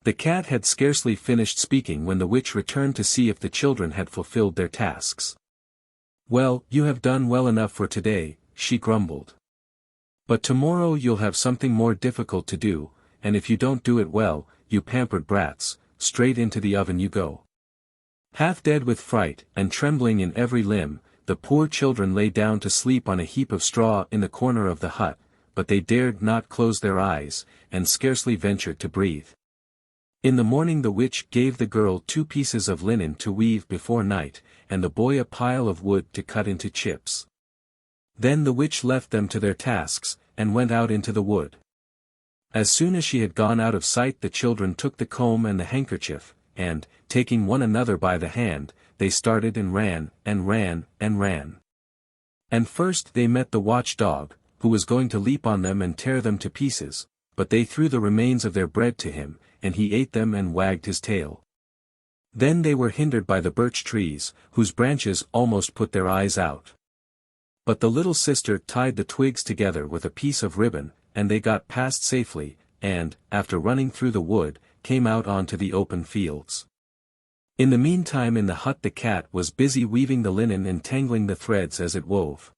The cat had scarcely finished speaking when the witch returned to see if the children had fulfilled their tasks. "Well, you have done well enough for today," she grumbled. "But tomorrow you'll have something more difficult to do, and if you don't do it well, you pampered brats, straight into the oven you go." Half dead with fright, and trembling in every limb, the poor children lay down to sleep on a heap of straw in the corner of the hut, but they dared not close their eyes, and scarcely ventured to breathe. In the morning the witch gave the girl 2 pieces of linen to weave before night, and the boy a pile of wood to cut into chips. Then the witch left them to their tasks, and went out into the wood. As soon as she had gone out of sight the children took the comb and the handkerchief, and, taking one another by the hand, they started and ran, and ran, and ran. And first they met the watchdog, who was going to leap on them and tear them to pieces, but they threw the remains of their bread to him, and he ate them and wagged his tail. Then they were hindered by the birch trees, whose branches almost put their eyes out. But the little sister tied the twigs together with a piece of ribbon, and they got past safely, and, after running through the wood, came out onto the open fields. In the meantime in the hut the cat was busy weaving the linen and tangling the threads as it wove.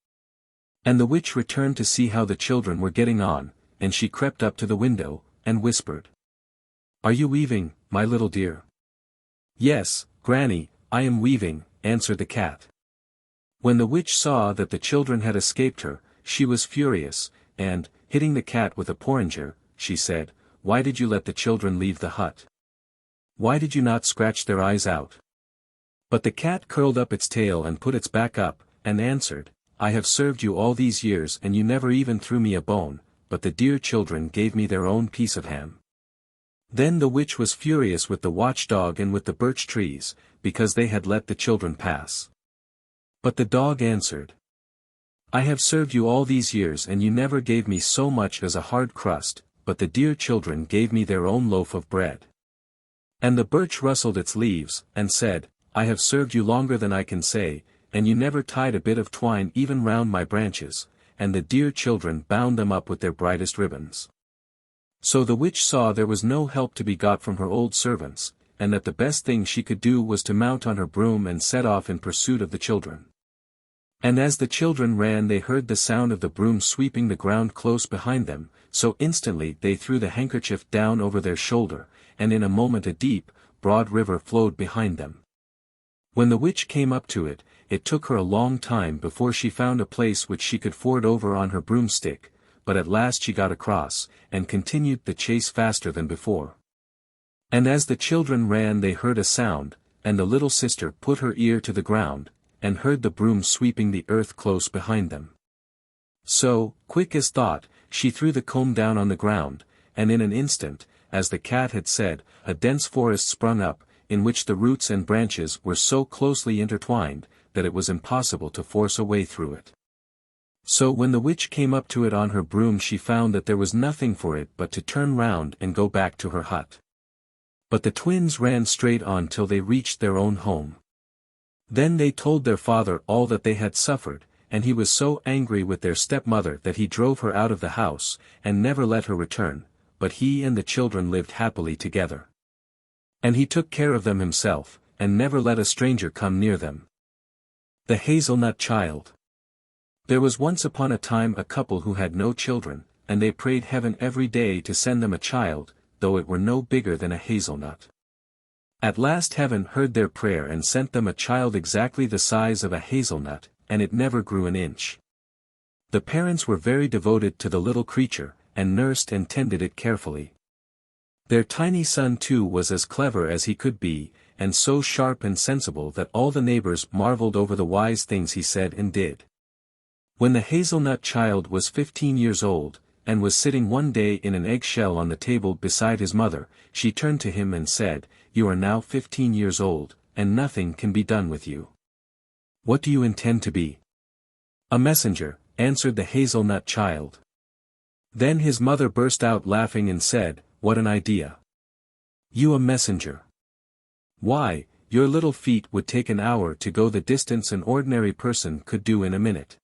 And the witch returned to see how the children were getting on, and she crept up to the window, and whispered, "Are you weaving, my little dear?" "Yes, Granny, I am weaving," answered the cat. When the witch saw that the children had escaped her, she was furious, and, hitting the cat with a porringer, she said, "Why did you let the children leave the hut? Why did you not scratch their eyes out?" But the cat curled up its tail and put its back up, and answered, "I have served you all these years and you never even threw me a bone, but the dear children gave me their own piece of ham." Then the witch was furious with the watchdog and with the birch trees, because they had let the children pass. But the dog answered, "I have served you all these years and you never gave me so much as a hard crust, but the dear children gave me their own loaf of bread." And the birch rustled its leaves, and said, "I have served you longer than I can say, and you never tied a bit of twine even round my branches, and the dear children bound them up with their brightest ribbons." So the witch saw there was no help to be got from her old servants, and that the best thing she could do was to mount on her broom and set off in pursuit of the children. And as the children ran they heard the sound of the broom sweeping the ground close behind them, so instantly they threw the handkerchief down over their shoulder, and in a moment a deep, broad river flowed behind them. When the witch came up to it, it took her a long time before she found a place which she could ford over on her broomstick, but at last she got across, and continued the chase faster than before. And as the children ran they heard a sound, and the little sister put her ear to the ground, and heard the broom sweeping the earth close behind them. So, quick as thought, she threw the comb down on the ground, and in an instant, as the cat had said, a dense forest sprung up, in which the roots and branches were so closely intertwined, that it was impossible to force a way through it. So when the witch came up to it on her broom she found that there was nothing for it but to turn round and go back to her hut. But the twins ran straight on till they reached their own home. Then they told their father all that they had suffered, and he was so angry with their stepmother that he drove her out of the house, and never let her return, but he and the children lived happily together. And he took care of them himself, and never let a stranger come near them. The Hazel-Nut Child. There was once upon a time a couple who had no children, and they prayed heaven every day to send them a child, though it were no bigger than a hazelnut. At last heaven heard their prayer and sent them a child exactly the size of a hazelnut, and it never grew an inch. The parents were very devoted to the little creature, and nursed and tended it carefully. Their tiny son too was as clever as he could be, and so sharp and sensible that all the neighbors marveled over the wise things he said and did. When the Hazel-Nut Child was 15 years old, and was sitting one day in an egg-shell on the table beside his mother, she turned to him and said, "You are now 15 years old, and nothing can be done with you. What do you intend to be?" "A messenger," answered the Hazel-Nut Child. Then his mother burst out laughing and said, "What an idea! You a messenger? Why, your little feet would take an hour to go the distance an ordinary person could do in a minute."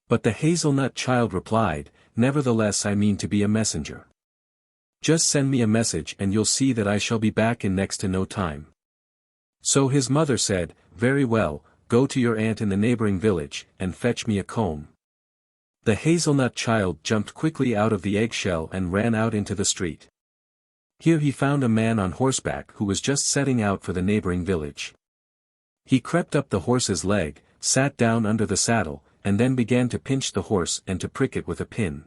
But the Hazel-Nut Child replied, "Nevertheless I mean to be a messenger. Just send me a message and you'll see that I shall be back in next to no time." So his mother said, "Very well, go to your aunt in the neighboring village, and fetch me a comb." The Hazel-Nut Child jumped quickly out of the eggshell and ran out into the street. Here he found a man on horseback who was just setting out for the neighboring village. He crept up the horse's leg, sat down under the saddle, and then began to pinch the horse and to prick it with a pin.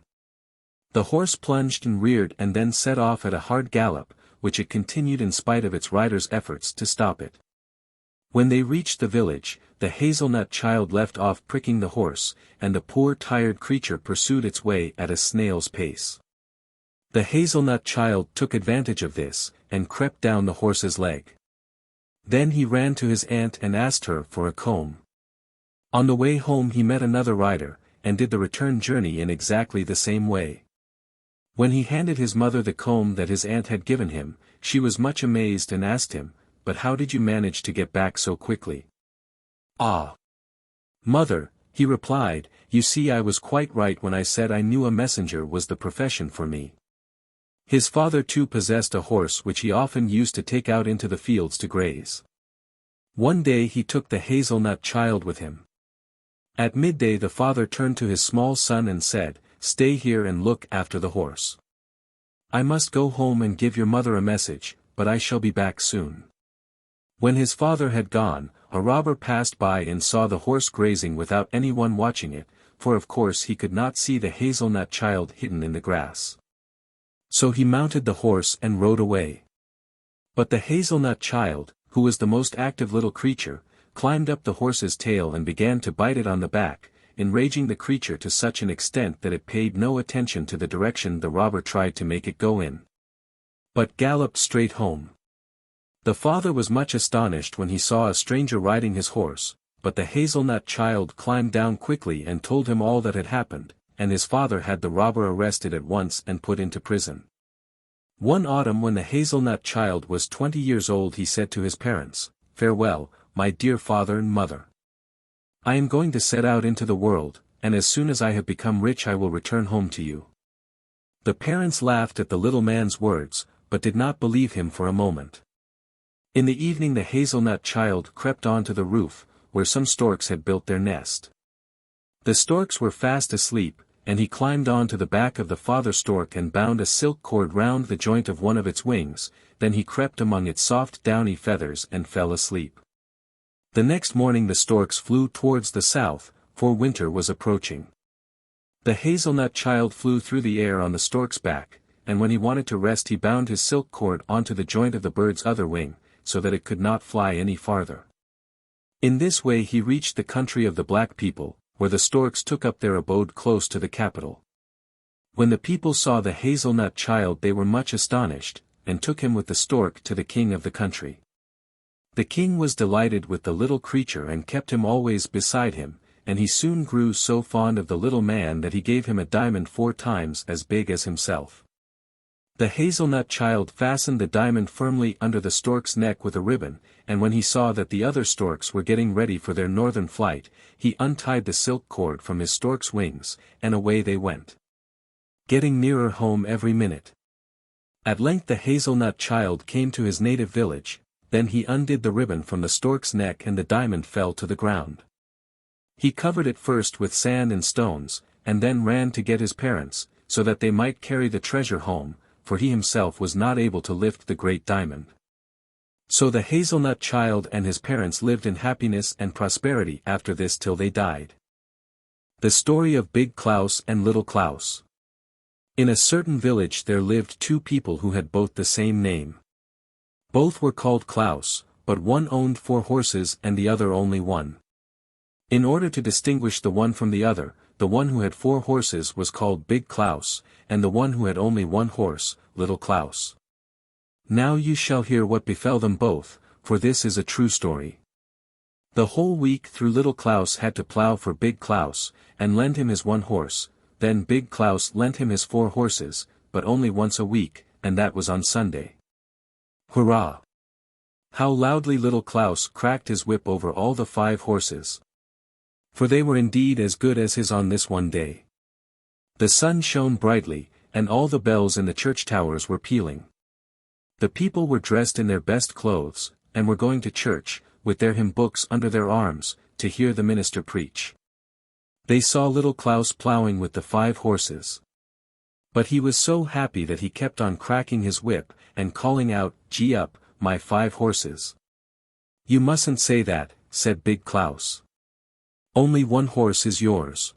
The horse plunged and reared and then set off at a hard gallop, which it continued in spite of its rider's efforts to stop it. When they reached the village, the Hazel-Nut Child left off pricking the horse, and the poor tired creature pursued its way at a snail's pace. The Hazel-Nut Child took advantage of this, and crept down the horse's leg. Then he ran to his aunt and asked her for a comb. On the way home he met another rider, and did the return journey in exactly the same way. When he handed his mother the comb that his aunt had given him, she was much amazed and asked him, "But how did you manage to get back so quickly?" "Ah, mother," he replied, "you see I was quite right when I said I knew a messenger was the profession for me." His father too possessed a horse which he often used to take out into the fields to graze. One day he took the Hazel-Nut Child with him. At midday the father turned to his small son and said, "Stay here and look after the horse. I must go home and give your mother a message, but I shall be back soon." When his father had gone, a robber passed by and saw the horse grazing without anyone watching it, for of course he could not see the Hazel-Nut Child hidden in the grass. So he mounted the horse and rode away. But the Hazel-Nut Child, who was the most active little creature, climbed up the horse's tail and began to bite it on the back, enraging the creature to such an extent that it paid no attention to the direction the robber tried to make it go in, but galloped straight home. The father was much astonished when he saw a stranger riding his horse, but the Hazel-Nut Child climbed down quickly and told him all that had happened, and his father had the robber arrested at once and put into prison. One autumn when the Hazel-Nut Child was 20 years old he said to his parents, "Farewell, my dear father and mother. I am going to set out into the world, and as soon as I have become rich I will return home to you." The parents laughed at the little man's words, but did not believe him for a moment. In the evening the Hazel-Nut Child crept onto the roof, where some storks had built their nest. The storks were fast asleep, and he climbed on to the back of the father stork and bound a silk cord round the joint of one of its wings, then he crept among its soft downy feathers and fell asleep. The next morning the storks flew towards the south, for winter was approaching. The Hazel-Nut Child flew through the air on the stork's back, and when he wanted to rest he bound his silk cord onto the joint of the bird's other wing, so that it could not fly any farther. In this way he reached the country of the black people, where the storks took up their abode close to the capital. When the people saw the Hazel-Nut Child they were much astonished, and took him with the stork to the king of the country. The king was delighted with the little creature and kept him always beside him, and he soon grew so fond of the little man that he gave him a diamond 4 times as big as himself. The Hazel-Nut Child fastened the diamond firmly under the stork's neck with a ribbon, and when he saw that the other storks were getting ready for their northern flight, he untied the silk cord from his stork's wings, and away they went, getting nearer home every minute. At length the Hazel-Nut Child came to his native village, then he undid the ribbon from the stork's neck and the diamond fell to the ground. He covered it first with sand and stones, and then ran to get his parents, so that they might carry the treasure home, for he himself was not able to lift the great diamond. So the Hazel-Nut Child and his parents lived in happiness and prosperity after this till they died. The story of Big Klaus and Little Klaus. In a certain village there lived 2 people who had both the same name. Both were called Klaus, but one owned 4 horses and the other only 1. In order to distinguish the one from the other, the one who had 4 horses was called Big Klaus, and the one who had only 1 horse, Little Klaus. Now you shall hear what befell them both, for this is a true story. The whole week through Little Klaus had to plough for Big Klaus, and lend him his 1 horse, then Big Klaus lent him his 4 horses, but only once a week, and that was on Sunday. Hurrah! How loudly Little Klaus cracked his whip over all the 5 horses! For they were indeed as good as his on this one day. The sun shone brightly, and all the bells in the church towers were pealing. The people were dressed in their best clothes, and were going to church, with their hymn books under their arms, to hear the minister preach. They saw Little Klaus plowing with the 5 horses. But he was so happy that he kept on cracking his whip, and calling out, "Gee up, my 5 horses." "You mustn't say that," said Big Klaus. "Only 1 horse is yours."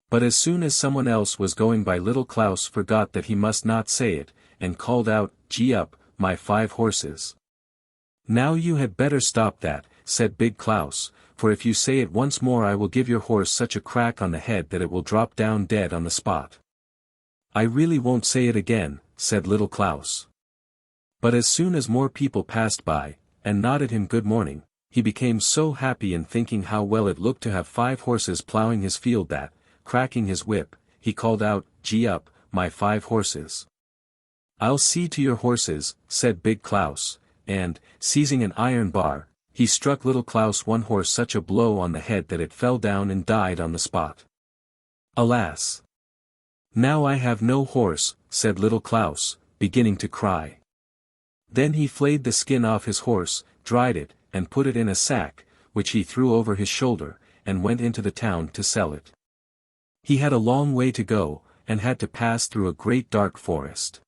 But as soon as someone else was going by Little Klaus forgot that he must not say it, and called out, "Gee up, my 5 horses." "Now you had better stop that," said Big Klaus, "for if you say it once more I will give your horse such a crack on the head that it will drop down dead on the spot." "I really won't say it again," said Little Klaus. But as soon as more people passed by, and nodded him good morning, he became so happy in thinking how well it looked to have 5 horses plowing his field that, cracking his whip, he called out, "Gee up, my 5 horses." "I'll see to your horses," said Big Klaus, and, seizing an iron bar, he struck Little Klaus' 1 horse such a blow on the head that it fell down and died on the spot. "Alas! Now I have no horse," said Little Klaus, beginning to cry. Then he flayed the skin off his horse, dried it, and put it in a sack, which he threw over his shoulder, and went into the town to sell it. He had a long way to go, and had to pass through a great dark forest.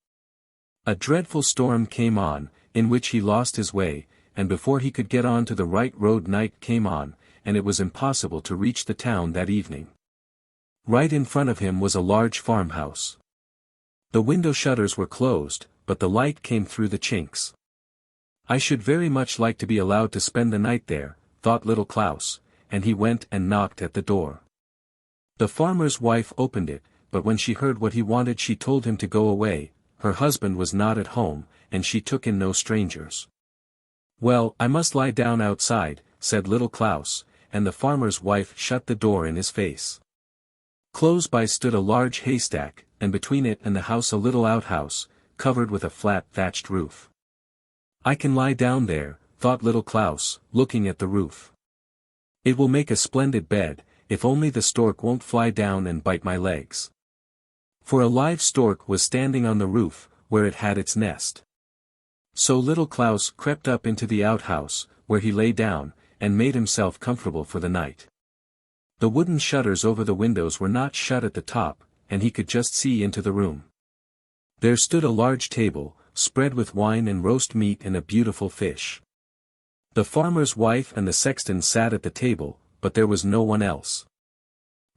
A dreadful storm came on, in which he lost his way, and before he could get on to the right road night came on, and it was impossible to reach the town that evening. Right in front of him was a large farmhouse. The window shutters were closed, but the light came through the chinks. "I should very much like to be allowed to spend the night there," thought Little Klaus, and he went and knocked at the door. The farmer's wife opened it, but when she heard what he wanted she told him to go away. Her husband was not at home, and she took in no strangers. "Well, I must lie down outside," said Little Klaus, and the farmer's wife shut the door in his face. Close by stood a large haystack, and between it and the house a little outhouse, covered with a flat thatched roof. "I can lie down there," thought Little Klaus, looking at the roof. "It will make a splendid bed, if only the stork won't fly down and bite my legs." For a live stork was standing on the roof, where it had its nest. So Little Klaus crept up into the outhouse, where he lay down, and made himself comfortable for the night. The wooden shutters over the windows were not shut at the top, and he could just see into the room. There stood a large table, spread with wine and roast meat and a beautiful fish. The farmer's wife and the sexton sat at the table, but there was no one else.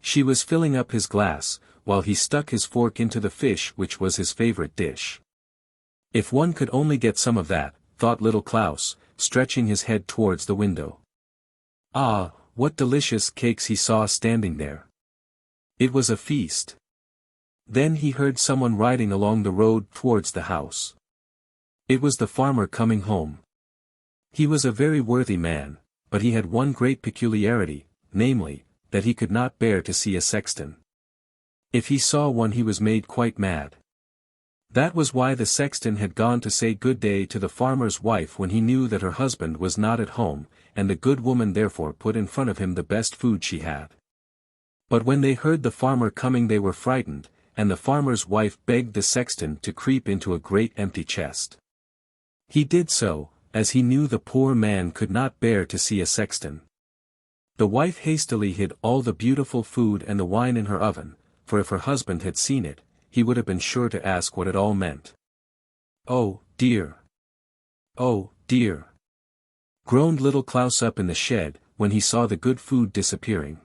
She was filling up his glass, while he stuck his fork into the fish which was his favorite dish. "If one could only get some of that," thought little Klaus, stretching his head towards the window. Ah, what delicious cakes he saw standing there. It was a feast. Then he heard someone riding along the road towards the house. It was the farmer coming home. He was a very worthy man, but he had one great peculiarity, namely, that he could not bear to see a sexton. If he saw one he was made quite mad. That was why the sexton had gone to say good day to the farmer's wife when he knew that her husband was not at home, and the good woman therefore put in front of him the best food she had. But when they heard the farmer coming they were frightened, and the farmer's wife begged the sexton to creep into a great empty chest. He did so, as he knew the poor man could not bear to see a sexton. The wife hastily hid all the beautiful food and the wine in her oven, for if her husband had seen it, he would have been sure to ask what it all meant. "Oh, dear! Oh, dear!" groaned little Klaus up in the shed, when he saw the good food disappearing.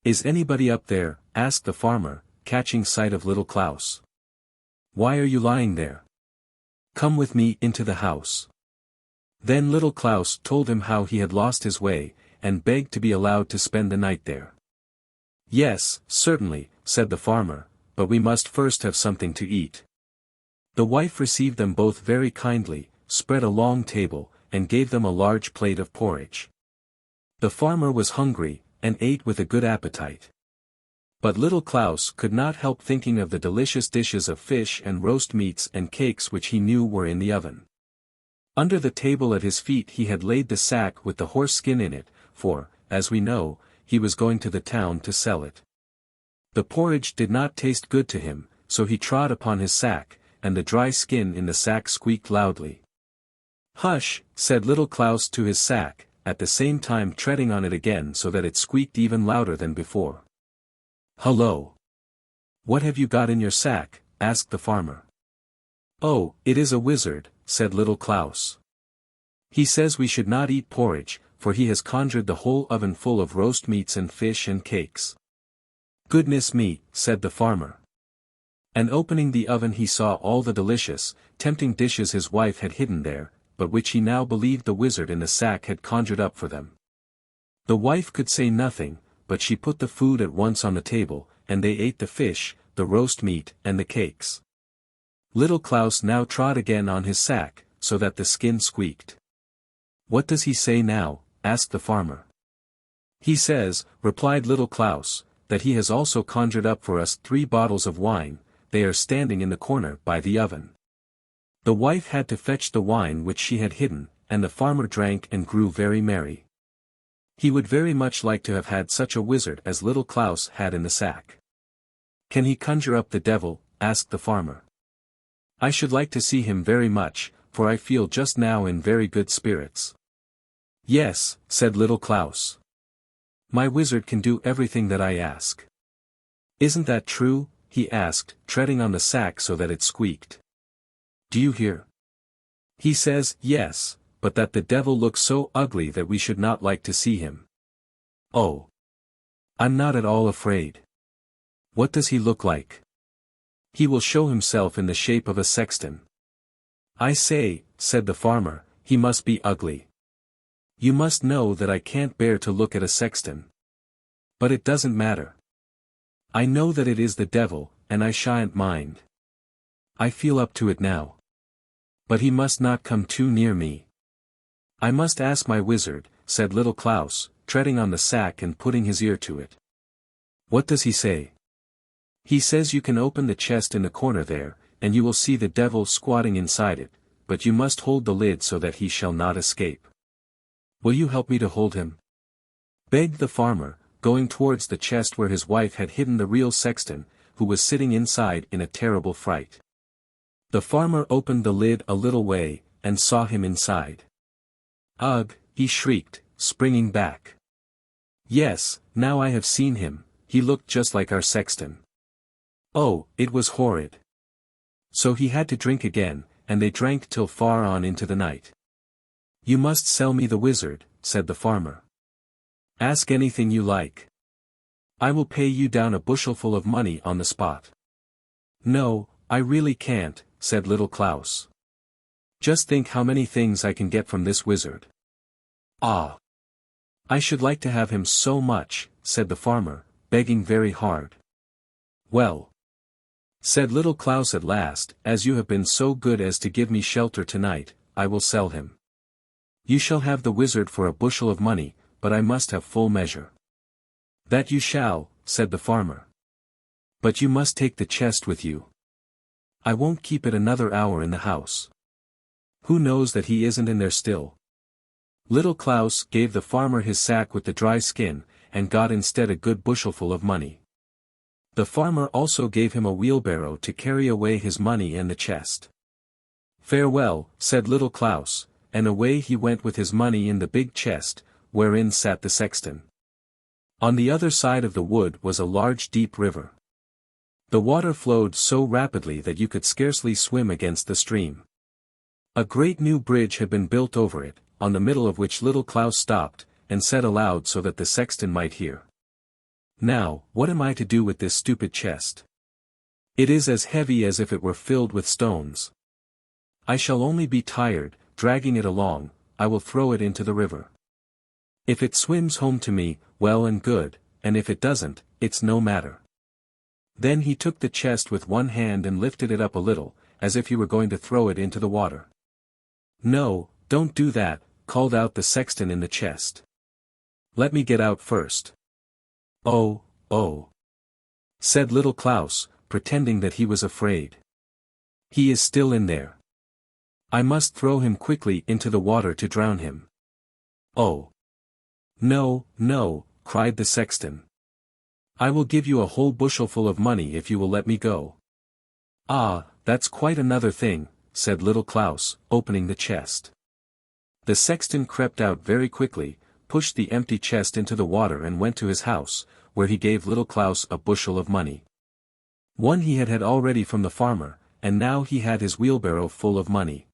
"Is anybody up there?" asked the farmer, catching sight of little Klaus. "Why are you lying there? Come with me into the house." Then little Klaus told him how he had lost his way, and begged to be allowed to spend the night there. "Yes, certainly," said the farmer, "but we must first have something to eat." The wife received them both very kindly, spread a long table, and gave them a large plate of porridge. The farmer was hungry, and ate with a good appetite. But little Klaus could not help thinking of the delicious dishes of fish and roast meats and cakes which he knew were in the oven. Under the table at his feet he had laid the sack with the horse skin in it, for, as we know, he was going to the town to sell it. The porridge did not taste good to him, so he trod upon his sack, and the dry skin in the sack squeaked loudly. "Hush," said little Klaus to his sack, at the same time treading on it again so that it squeaked even louder than before. "Hullo! What have you got in your sack?" asked the farmer. "Oh, it is a wizard," said little Klaus. "He says we should not eat porridge, for he has conjured the whole oven full of roast meats and fish and cakes." "Goodness me," said the farmer. And opening the oven he saw all the delicious, tempting dishes his wife had hidden there, but which he now believed the wizard in the sack had conjured up for them. The wife could say nothing, but she put the food at once on the table, and they ate the fish, the roast meat, and the cakes. Little Klaus now trod again on his sack, so that the skin squeaked. "What does he say now?" asked the farmer. "He says," replied little Klaus, "that he has also conjured up for us 3 bottles of wine, they are standing in the corner by the oven." The wife had to fetch the wine which she had hidden, and the farmer drank and grew very merry. He would very much like to have had such a wizard as little Klaus had in the sack. "Can he conjure up the devil?" asked the farmer. "I should like to see him very much, for I feel just now in very good spirits." "Yes," said little Klaus. "My wizard can do everything that I ask." "Isn't that true?" he asked, treading on the sack so that it squeaked. "Do you hear? He says, yes, but that the devil looks so ugly that we should not like to see him." "Oh! I'm not at all afraid." "What does he look like?" "He will show himself in the shape of a sexton." "I say," said the farmer, "he must be ugly. You must know that I can't bear to look at a sexton. But it doesn't matter. I know that it is the devil, and I shan't mind. I feel up to it now. But he must not come too near me." "I must ask my wizard," said little Klaus, treading on the sack and putting his ear to it. "What does he say?" "He says you can open the chest in the corner there, and you will see the devil squatting inside it, but you must hold the lid so that he shall not escape." "Will you help me to hold him?" begged the farmer, going towards the chest where his wife had hidden the real sexton, who was sitting inside in a terrible fright. The farmer opened the lid a little way, and saw him inside. "Ugh!" he shrieked, springing back. "Yes, now I have seen him, he looked just like our sexton. Oh, it was horrid." So he had to drink again, and they drank till far on into the night. "You must sell me the wizard," said the farmer. "Ask anything you like. I will pay you down a bushelful of money on the spot." "No, I really can't," said little Klaus. Just think how many things I can get from this wizard. Ah! I should like to have him so much, said the farmer, begging very hard. Well, said little Klaus at last, as you have been so good as to give me shelter tonight, I will sell him. You shall have the wizard for a bushel of money, but I must have full measure. That you shall, said the farmer. But you must take the chest with you. I won't keep it another hour in the house. Who knows that he isn't in there still? Little Klaus gave the farmer his sack with the dry skin, and got instead a good bushelful of money. The farmer also gave him a wheelbarrow to carry away his money and the chest. Farewell, said little Klaus, and away he went with his money in the big chest, wherein sat the sexton. On the other side of the wood was a large deep river. The water flowed so rapidly that you could scarcely swim against the stream. A great new bridge had been built over it, on the middle of which little Klaus stopped, and said aloud so that the sexton might hear. Now, what am I to do with this stupid chest? It is as heavy as if it were filled with stones. I shall only be tired, dragging it along. I will throw it into the river. If it swims home to me, well and good, and if it doesn't, it's no matter. Then he took the chest with one hand and lifted it up a little, as if he were going to throw it into the water. No, don't do that, called out the sexton in the chest. Let me get out first. Oh, oh, said little Klaus, pretending that he was afraid. He is still in there. I must throw him quickly into the water to drown him. Oh. No, no, cried the sexton. I will give you a whole bushelful of money if you will let me go. Ah, that's quite another thing, said little Klaus, opening the chest. The sexton crept out very quickly, pushed the empty chest into the water and went to his house, where he gave little Klaus a bushel of money. One he had already from the farmer, and now he had his wheelbarrow full of money.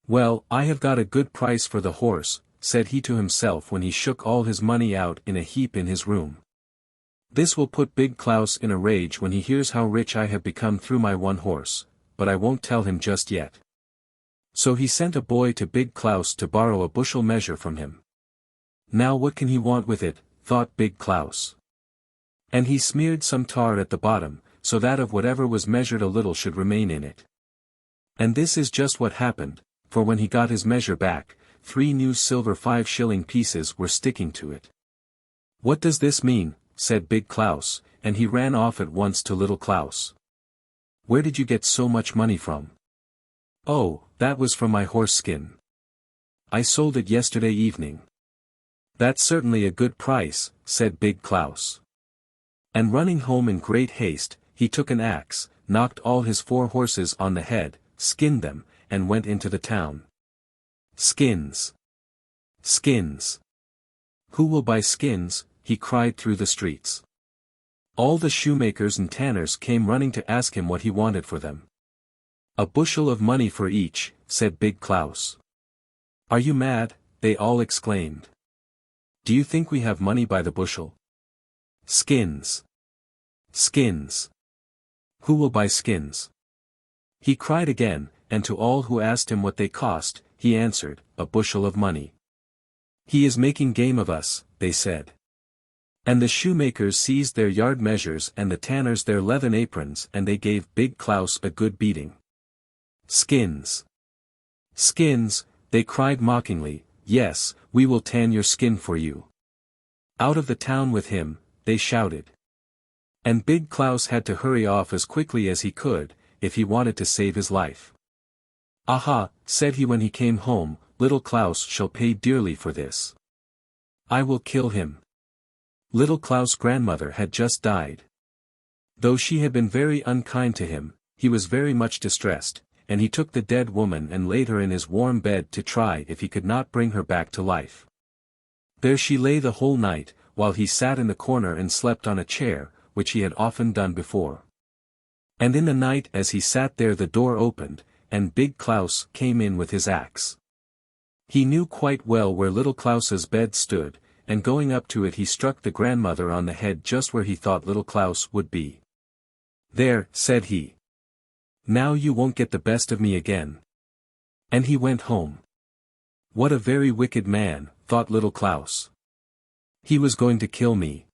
Well, I have got a good price for the horse, said he to himself when he shook all his money out in a heap in his room. This will put big Klaus in a rage when he hears how rich I have become through my one horse, but I won't tell him just yet. So he sent a boy to big Klaus to borrow a bushel measure from him. Now what can he want with it, thought big Klaus. And he smeared some tar at the bottom, so that of whatever was measured a little should remain in it. And this is just what happened, for when he got his measure back, 3 new silver 5-shilling pieces were sticking to it. What does this mean? Said big Klaus, and he ran off at once to little Klaus. Where did you get so much money from? Oh, that was from my horse skin. I sold it yesterday evening. That's certainly a good price, said big Klaus. And running home in great haste, he took an axe, knocked all his 4 horses on the head, skinned them, and went into the town. Skins. Skins. Who will buy skins? He cried through the streets. All the shoemakers and tanners came running to ask him what he wanted for them. A bushel of money for each, said big Klaus. Are you mad? They all exclaimed. Do you think we have money by the bushel? Skins. Skins. Who will buy skins? He cried again, and to all who asked him what they cost, he answered, a bushel of money. He is making game of us, they said. And the shoemakers seized their yard measures and the tanners their leathern aprons and they gave big Klaus a good beating. Skins. Skins, they cried mockingly, yes, we will tan your skin for you. Out of the town with him, they shouted. And big Klaus had to hurry off as quickly as he could, if he wanted to save his life. Aha, said he when he came home, little Klaus shall pay dearly for this. I will kill him. Little Klaus' grandmother had just died. Though she had been very unkind to him, he was very much distressed, and he took the dead woman and laid her in his warm bed to try if he could not bring her back to life. There she lay the whole night, while he sat in the corner and slept on a chair, which he had often done before. And in the night as he sat there the door opened, and big Klaus came in with his axe. He knew quite well where little Klaus's bed stood, and going up to it he struck the grandmother on the head just where he thought little Klaus would be. There, said he. Now you won't get the best of me again. And he went home. What a very wicked man, thought little Klaus. He was going to kill me.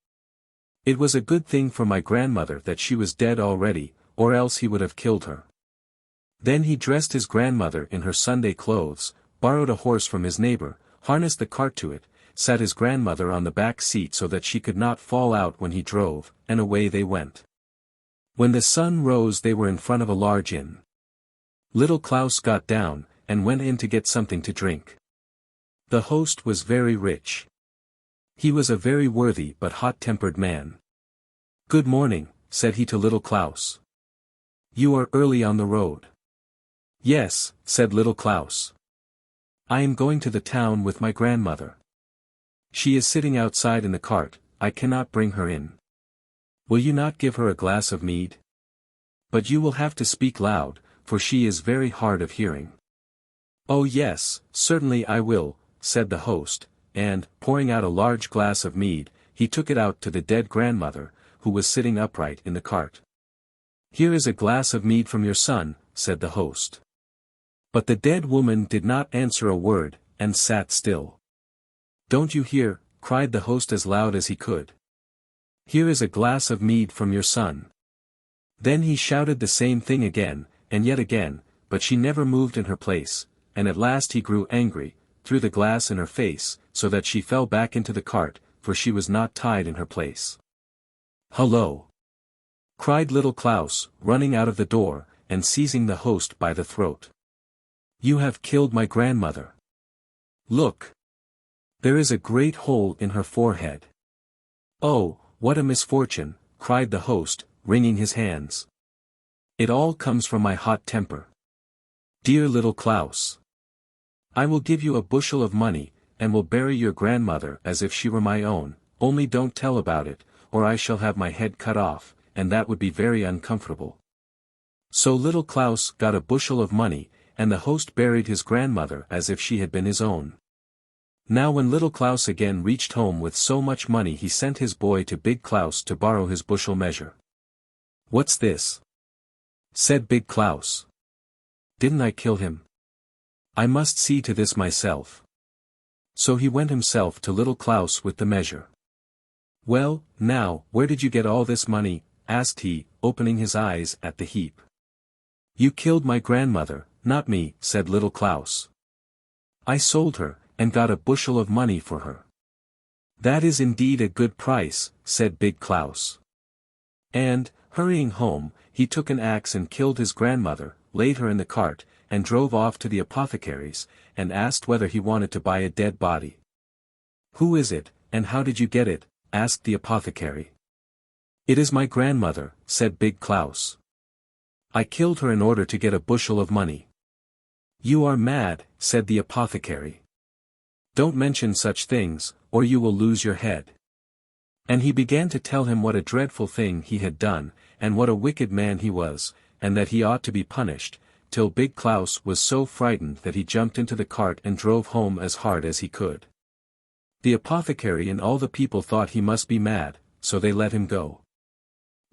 It was a good thing for my grandmother that she was dead already, or else he would have killed her. Then he dressed his grandmother in her Sunday clothes, borrowed a horse from his neighbor, harnessed the cart to it, sat his grandmother on the back seat so that she could not fall out when he drove, and away they went. When the sun rose they were in front of a large inn. Little Klaus got down, and went in to get something to drink. The host was very rich. He was a very worthy but hot-tempered man. "Good morning," said he to little Klaus. "You are early on the road." "Yes," said little Klaus. "I am going to the town with my grandmother. She is sitting outside in the cart, I cannot bring her in. Will you not give her a glass of mead? But you will have to speak loud, for she is very hard of hearing." "Oh yes, certainly I will," said the host, and, pouring out a large glass of mead, he took it out to the dead grandmother, who was sitting upright in the cart. "Here is a glass of mead from your son," said the host. But the dead woman did not answer a word, and sat still. "Don't you hear?" cried the host as loud as he could. "Here is a glass of mead from your son." Then he shouted the same thing again, and yet again, but she never moved in her place, and at last he grew angry, threw the glass in her face, so that she fell back into the cart, for she was not tied in her place. "Hullo!" cried little Klaus, running out of the door, and seizing the host by the throat. "You have killed my grandmother. Look! There is a great hole in her forehead." "Oh, what a misfortune," cried the host, wringing his hands. "It all comes from my hot temper. Dear little Klaus. I will give you a bushel of money, and will bury your grandmother as if she were my own, only don't tell about it, or I shall have my head cut off, and that would be very uncomfortable." So little Klaus got a bushel of money, and the host buried his grandmother as if she had been his own. Now when little Klaus again reached home with so much money he sent his boy to Big Klaus to borrow his bushel measure. "What's this?" said Big Klaus. "Didn't I kill him? I must see to this myself." So he went himself to little Klaus with the measure. "Well, now, where did you get all this money?" asked he, opening his eyes at the heap. "You killed my grandmother, not me," said little Klaus. "I sold her, and got a bushel of money for her." "That is indeed a good price," said Big Klaus. And, hurrying home, he took an axe and killed his grandmother, laid her in the cart, and drove off to the apothecary's, and asked whether he wanted to buy a dead body. "Who is it, and how did you get it?" asked the apothecary. "It is my grandmother," said Big Klaus. "I killed her in order to get a bushel of money." "You are mad," said the apothecary. "Don't mention such things, or you will lose your head." And he began to tell him what a dreadful thing he had done, and what a wicked man he was, and that he ought to be punished, till Big Klaus was so frightened that he jumped into the cart and drove home as hard as he could. The apothecary and all the people thought he must be mad, so they let him go.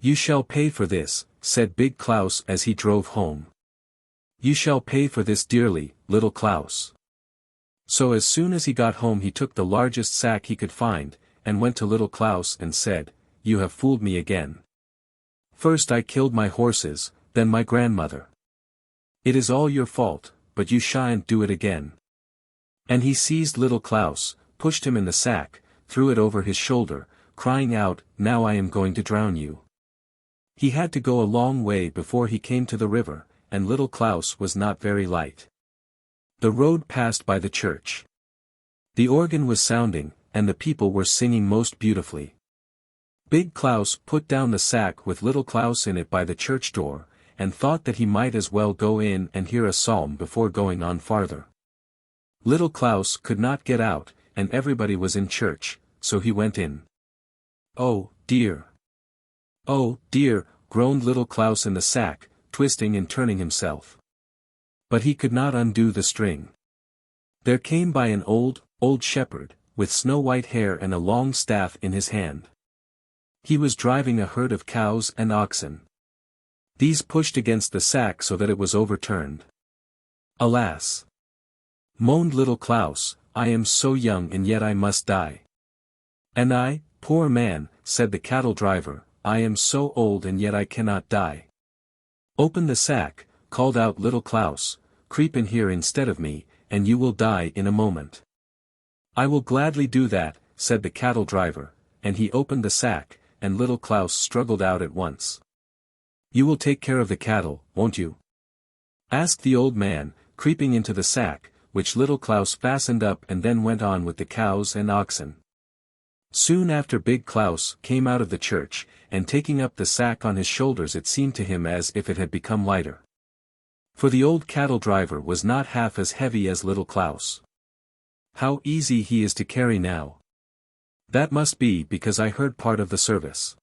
"You shall pay for this," said Big Klaus as he drove home. "You shall pay for this dearly, little Klaus." So as soon as he got home he took the largest sack he could find, and went to little Klaus and said, "You have fooled me again. First I killed my horses, then my grandmother. It is all your fault, but you shan't do it again." And he seized little Klaus, pushed him in the sack, threw it over his shoulder, crying out, "Now I am going to drown you." He had to go a long way before he came to the river, and little Klaus was not very light. The road passed by the church. The organ was sounding, and the people were singing most beautifully. Big Klaus put down the sack with little Klaus in it by the church door, and thought that he might as well go in and hear a psalm before going on farther. Little Klaus could not get out, and everybody was in church, so he went in. "Oh, dear! Oh, dear!" groaned little Klaus in the sack, twisting and turning himself. But he could not undo the string. There came by an old shepherd, with snow-white hair and a long staff in his hand. He was driving a herd of cows and oxen. These pushed against the sack so that it was overturned. Alas! moaned little Klaus, I am so young and yet I must die. And I, poor man, said the cattle driver, I am so old and yet I cannot die. Open the sack, called out little Klaus, creep in here instead of me, and you will die in a moment. I will gladly do that, said the cattle driver, and he opened the sack, and little Klaus struggled out at once. You will take care of the cattle, won't you? Asked the old man, creeping into the sack, which little Klaus fastened up and then went on with the cows and oxen. Soon after Big Klaus came out of the church, and taking up the sack on his shoulders it seemed to him as if it had become lighter. For the old cattle driver was not half as heavy as little Klaus. How easy he is to carry now. That must be because I heard part of the service.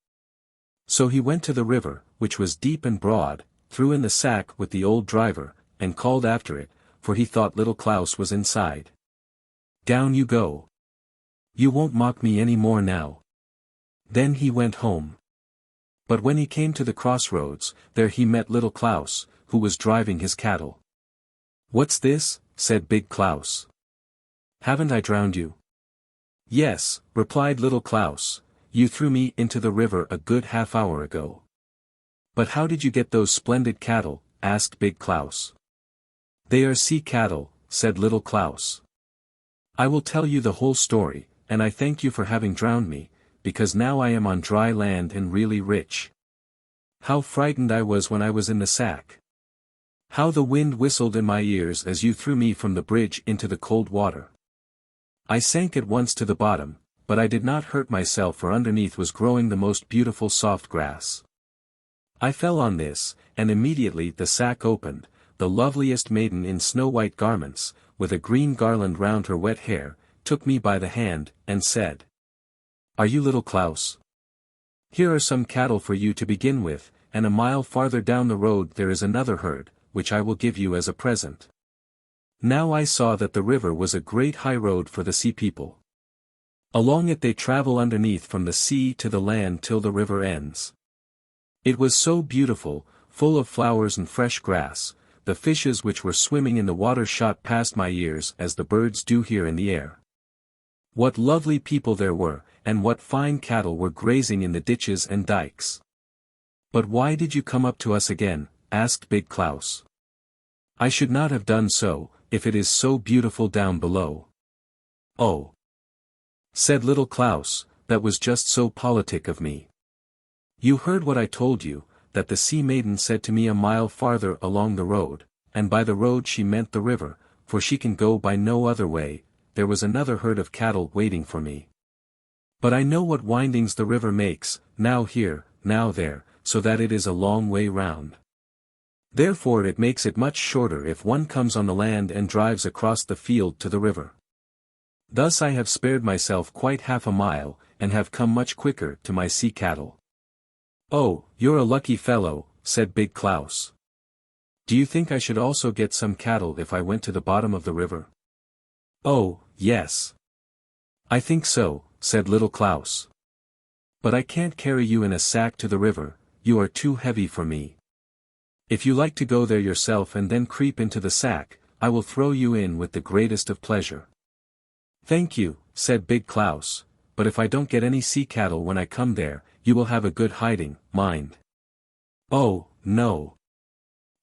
So he went to the river, which was deep and broad, threw in the sack with the old driver, and called after it, for he thought little Klaus was inside. Down you go. You won't mock me any more now. Then he went home. But when he came to the crossroads, there he met little Klaus, who was driving his cattle. What's this? Said Big Klaus. Haven't I drowned you? Yes, replied little Klaus, you threw me into the river a good half-hour ago. But how did you get those splendid cattle? Asked Big Klaus. They are sea cattle, said little Klaus. I will tell you the whole story, and I thank you for having drowned me, because now I am on dry land and really rich. How frightened I was when I was in the sack. How the wind whistled in my ears as you threw me from the bridge into the cold water. I sank at once to the bottom, but I did not hurt myself for underneath was growing the most beautiful soft grass. I fell on this, and immediately the sack opened, the loveliest maiden in snow-white garments, with a green garland round her wet hair, took me by the hand, and said, Are you little Klaus? Here are some cattle for you to begin with, and a mile farther down the road there is another herd, which I will give you as a present. Now I saw that the river was a great high road for the sea people. Along it they travel underneath from the sea to the land till the river ends. It was so beautiful, full of flowers and fresh grass, the fishes which were swimming in the water shot past my ears as the birds do here in the air. What lovely people there were, and what fine cattle were grazing in the ditches and dikes. But why did you come up to us again? Asked Big Klaus. I should not have done so, if it is so beautiful down below. Oh, said little Klaus, that was just so politic of me. You heard what I told you, that the sea maiden said to me a mile farther along the road, and by the road she meant the river, for she can go by no other way, there was another herd of cattle waiting for me. But I know what windings the river makes, now here, now there, so that it is a long way round. Therefore it makes it much shorter if one comes on the land and drives across the field to the river. Thus I have spared myself quite half a mile, and have come much quicker to my sea cattle. Oh, you're a lucky fellow, said Big Klaus. Do you think I should also get some cattle if I went to the bottom of the river? Oh, yes. I think so, said little Klaus. But I can't carry you in a sack to the river, you are too heavy for me. If you like to go there yourself and then creep into the sack, I will throw you in with the greatest of pleasure. Thank you, said Big Klaus, but if I don't get any sea cattle when I come there, you will have a good hiding, mind. Oh, no.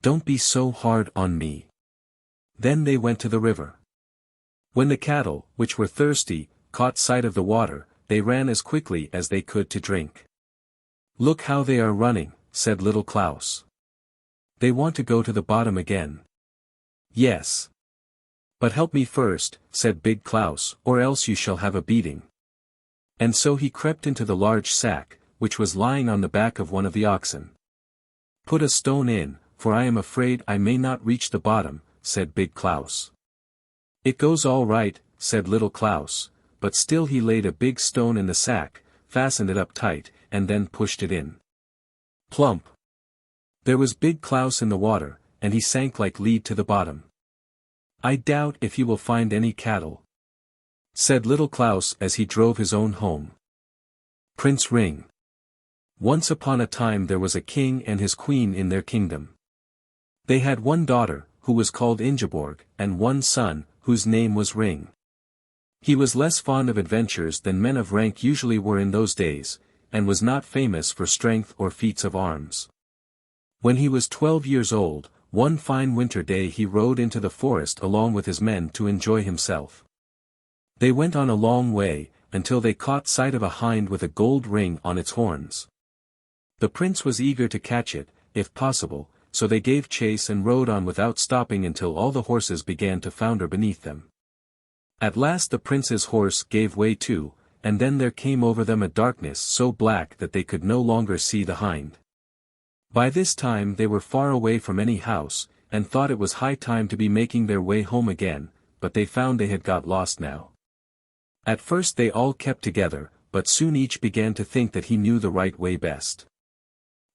Don't be so hard on me. Then they went to the river. When the cattle, which were thirsty, caught sight of the water, they ran as quickly as they could to drink. Look how they are running, said little Klaus. They want to go to the bottom again. Yes. But help me first, said Big Klaus, or else you shall have a beating. And so he crept into the large sack, which was lying on the back of one of the oxen. Put a stone in, for I am afraid I may not reach the bottom, said Big Klaus. It goes all right, said little Klaus, but still he laid a big stone in the sack, fastened it up tight, and then pushed it in. Plump! There was Big Klaus in the water, and he sank like lead to the bottom. I doubt if you will find any cattle, said little Klaus as he drove his own home. Prince Ring. Once upon a time there was a king and his queen in their kingdom. They had one daughter, who was called Ingeborg, and one son, whose name was Ring. He was less fond of adventures than men of rank usually were in those days, and was not famous for strength or feats of arms. When he was 12 years old, one fine winter day he rode into the forest along with his men to enjoy himself. They went on a long way, until they caught sight of a hind with a gold ring on its horns. The prince was eager to catch it, if possible, so they gave chase and rode on without stopping until all the horses began to founder beneath them. At last the prince's horse gave way too, and then there came over them a darkness so black that they could no longer see the hind. By this time they were far away from any house, and thought it was high time to be making their way home again, but they found they had got lost now. At first they all kept together, but soon each began to think that he knew the right way best.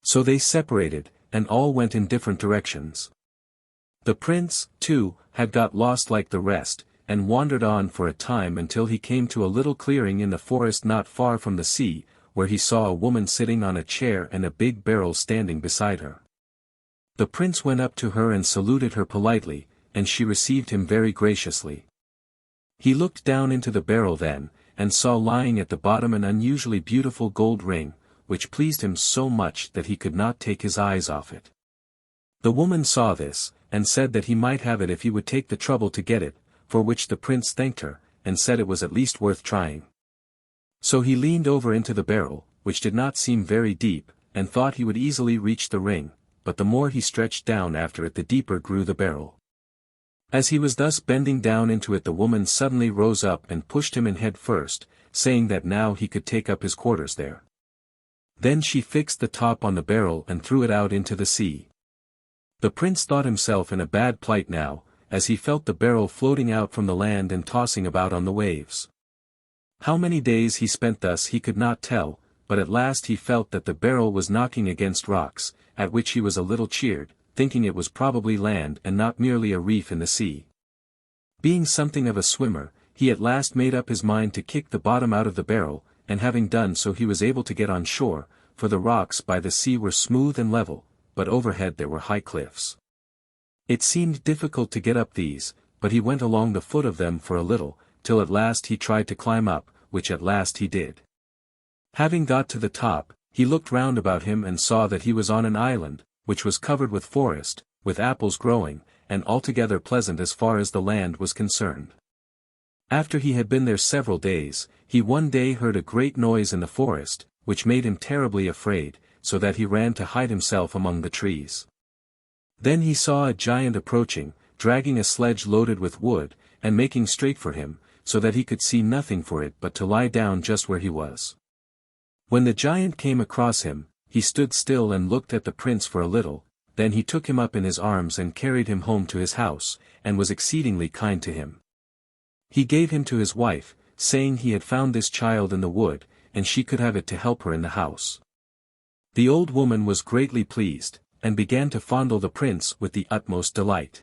So they separated, and all went in different directions. The prince, too, had got lost like the rest, and wandered on for a time until he came to a little clearing in the forest not far from the sea, where he saw a woman sitting on a chair and a big barrel standing beside her. The prince went up to her and saluted her politely, and she received him very graciously. He looked down into the barrel then, and saw lying at the bottom an unusually beautiful gold ring, which pleased him so much that he could not take his eyes off it. The woman saw this, and said that he might have it if he would take the trouble to get it, for which the prince thanked her, and said it was at least worth trying. So he leaned over into the barrel, which did not seem very deep, and thought he would easily reach the ring, but the more he stretched down after it the deeper grew the barrel. As he was thus bending down into it the woman suddenly rose up and pushed him in head first, saying that now he could take up his quarters there. Then she fixed the top on the barrel and threw it out into the sea. The prince thought himself in a bad plight now, as he felt the barrel floating out from the land and tossing about on the waves. How many days he spent thus he could not tell, but at last he felt that the barrel was knocking against rocks, at which he was a little cheered, thinking it was probably land and not merely a reef in the sea. Being something of a swimmer, he at last made up his mind to kick the bottom out of the barrel, and having done so he was able to get on shore, for the rocks by the sea were smooth and level, but overhead there were high cliffs. It seemed difficult to get up these, but he went along the foot of them for a little, till at last he tried to climb up, which at last he did. Having got to the top, he looked round about him and saw that he was on an island, which was covered with forest, with apples growing, and altogether pleasant as far as the land was concerned. After he had been there several days, he one day heard a great noise in the forest, which made him terribly afraid, so that he ran to hide himself among the trees. Then he saw a giant approaching, dragging a sledge loaded with wood, and making straight for him, so that he could see nothing for it but to lie down just where he was. When the giant came across him, he stood still and looked at the prince for a little, then he took him up in his arms and carried him home to his house, and was exceedingly kind to him. He gave him to his wife, saying he had found this child in the wood, and she could have it to help her in the house. The old woman was greatly pleased, and began to fondle the prince with the utmost delight.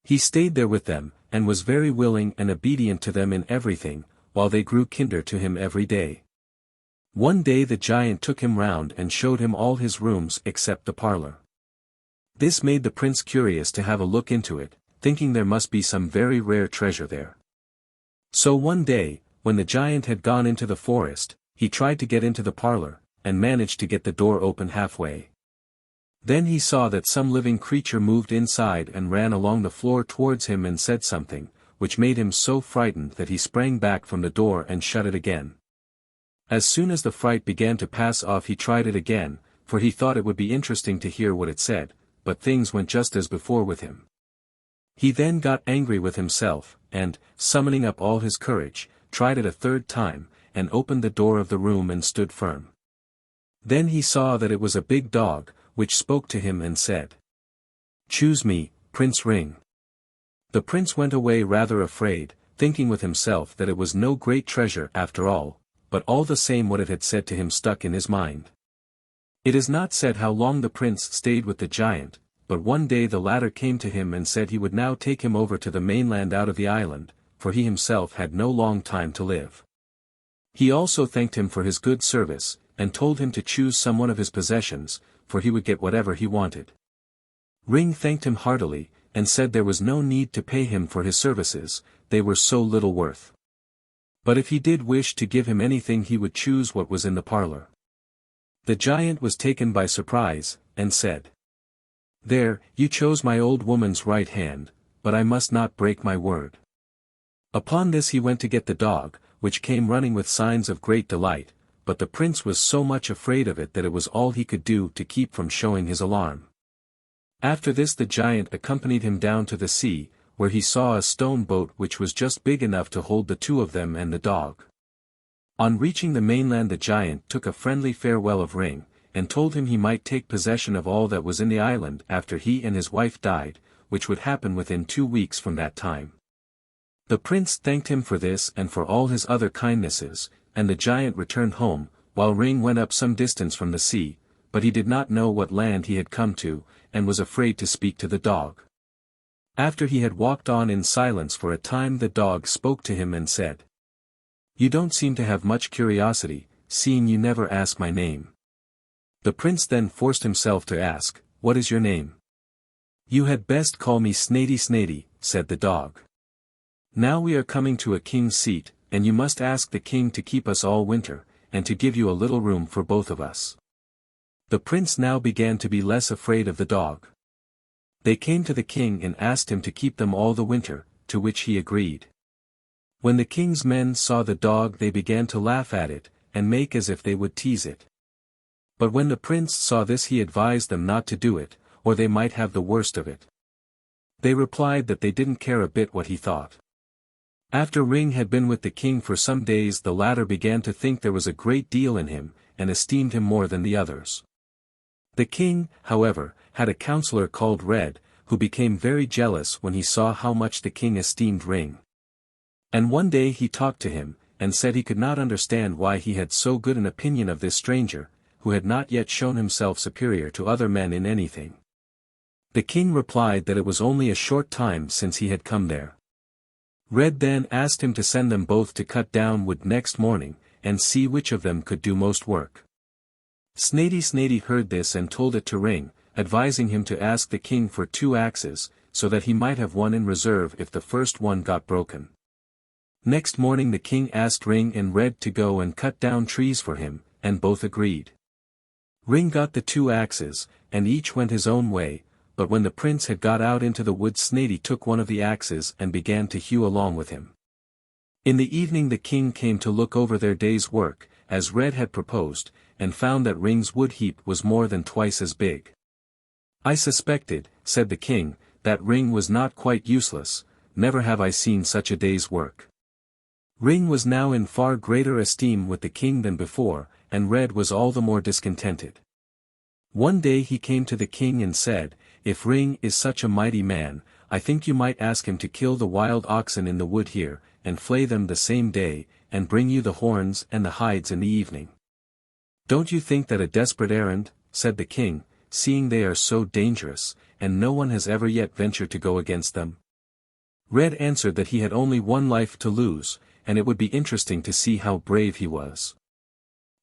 He stayed there with them, and was very willing and obedient to them in everything, while they grew kinder to him every day. One day the giant took him round and showed him all his rooms except the parlor. This made the prince curious to have a look into it, thinking there must be some very rare treasure there. So one day, when the giant had gone into the forest, he tried to get into the parlor, and managed to get the door open halfway. Then he saw that some living creature moved inside and ran along the floor towards him and said something, which made him so frightened that he sprang back from the door and shut it again. As soon as the fright began to pass off he tried it again, for he thought it would be interesting to hear what it said, but things went just as before with him. He then got angry with himself, and, summoning up all his courage, tried it a third time, and opened the door of the room and stood firm. Then he saw that it was a big dog, which spoke to him and said, "Choose me, Prince Ring." The prince went away rather afraid, thinking with himself that it was no great treasure after all, but all the same what it had said to him stuck in his mind. It is not said how long the prince stayed with the giant, but one day the latter came to him and said he would now take him over to the mainland out of the island, for he himself had no long time to live. He also thanked him for his good service, and told him to choose some one of his possessions, for he would get whatever he wanted. Ring thanked him heartily, and said there was no need to pay him for his services, they were so little worth. But if he did wish to give him anything he would choose what was in the parlor. The giant was taken by surprise, and said, "There, you chose my old woman's right hand, but I must not break my word." Upon this he went to get the dog, which came running with signs of great delight, but the prince was so much afraid of it that it was all he could do to keep from showing his alarm. After this the giant accompanied him down to the sea, where he saw a stone boat which was just big enough to hold the two of them and the dog. On reaching the mainland the giant took a friendly farewell of Ring, and told him he might take possession of all that was in the island after he and his wife died, which would happen within 2 weeks from that time. The prince thanked him for this and for all his other kindnesses, and the giant returned home, while Ring went up some distance from the sea, but he did not know what land he had come to, and was afraid to speak to the dog. After he had walked on in silence for a time the dog spoke to him and said, "You don't seem to have much curiosity, seeing you never ask my name." The prince then forced himself to ask, "What is your name?" "You had best call me Snady Snady," said the dog. "Now we are coming to a king's seat, and you must ask the king to keep us all winter, and to give you a little room for both of us." The prince now began to be less afraid of the dog. They came to the king and asked him to keep them all the winter, to which he agreed. When the king's men saw the dog they began to laugh at it, and make as if they would tease it. But when the prince saw this he advised them not to do it, or they might have the worst of it. They replied that they didn't care a bit what he thought. After Ring had been with the king for some days the latter began to think there was a great deal in him, and esteemed him more than the others. The king, however, had a counselor called Red, who became very jealous when he saw how much the king esteemed Ring. And one day he talked to him, and said he could not understand why he had so good an opinion of this stranger, who had not yet shown himself superior to other men in anything. The king replied that it was only a short time since he had come there. Red then asked him to send them both to cut down wood next morning, and see which of them could do most work. Snady Snady heard this and told it to Ring, advising him to ask the king for 2 axes, so that he might have one in reserve if the first one got broken. Next morning the king asked Ring and Red to go and cut down trees for him, and both agreed. Ring got the 2 axes, and each went his own way, but when the prince had got out into the wood Snady took one of the axes and began to hew along with him. In the evening the king came to look over their day's work, as Red had proposed, and found that Ring's wood heap was more than twice as big. "I suspected," said the king, "that Ring was not quite useless, never have I seen such a day's work." Ring was now in far greater esteem with the king than before, and Red was all the more discontented. One day he came to the king and said, "If Ring is such a mighty man, I think you might ask him to kill the wild oxen in the wood here, and flay them the same day, and bring you the horns and the hides in the evening." "Don't you think that a desperate errand?" said the king, "seeing they are so dangerous, and no one has ever yet ventured to go against them?" Red answered that he had only one life to lose, and it would be interesting to see how brave he was.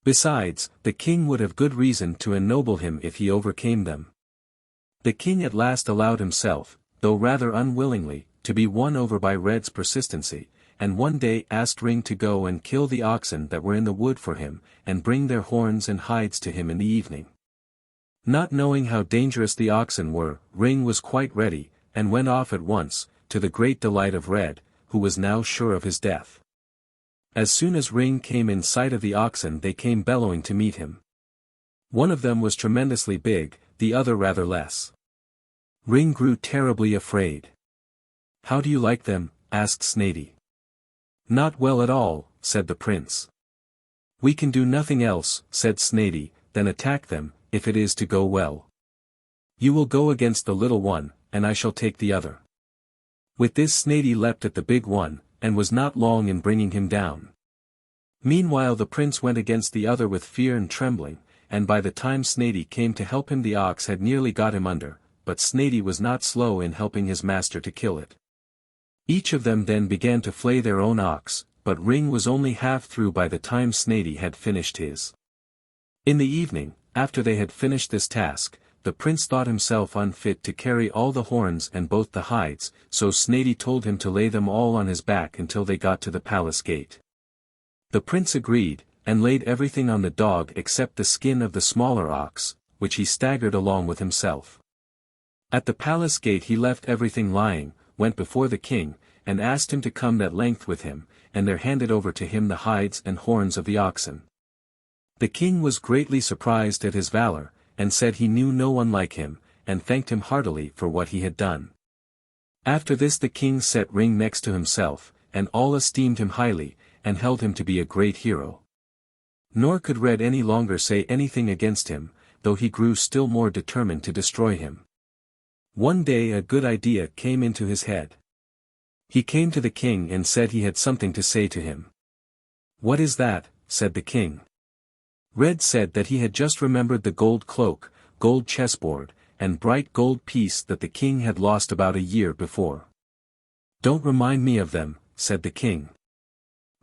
Besides, the king would have good reason to ennoble him if he overcame them. The king at last allowed himself, though rather unwillingly, to be won over by Red's persistency, and one day asked Ring to go and kill the oxen that were in the wood for him, and bring their horns and hides to him in the evening. Not knowing how dangerous the oxen were, Ring was quite ready, and went off at once, to the great delight of Red, who was now sure of his death. As soon as Ring came in sight of the oxen they came bellowing to meet him. One of them was tremendously big, the other rather less. Ring grew terribly afraid. "How do you like them?" asked Snady. "Not well at all," said the prince. "We can do nothing else," said Snady, "than attack them, if it is to go well. You will go against the little one, and I shall take the other." With this Snady leapt at the big one, and was not long in bringing him down. Meanwhile the prince went against the other with fear and trembling, and by the time Snady came to help him the ox had nearly got him under, but Snady was not slow in helping his master to kill it. Each of them then began to flay their own ox, but Ring was only half through by the time Snady had finished his. In the evening, after they had finished this task, the prince thought himself unfit to carry all the horns and both the hides, so Snady told him to lay them all on his back until they got to the palace gate. The prince agreed, and laid everything on the dog except the skin of the smaller ox, which he staggered along with himself. At the palace gate he left everything lying, went before the king, and asked him to come that length with him, and there handed over to him the hides and horns of the oxen. The king was greatly surprised at his valor, and said he knew no one like him, and thanked him heartily for what he had done. After this the king set Ring next to himself, and all esteemed him highly, and held him to be a great hero. Nor could Red any longer say anything against him, though he grew still more determined to destroy him. One day a good idea came into his head. He came to the king and said he had something to say to him. "What is that?" said the king. Red said that he had just remembered the gold cloak, gold chessboard, and bright gold piece that the king had lost about a year before. "Don't remind me of them," said the king.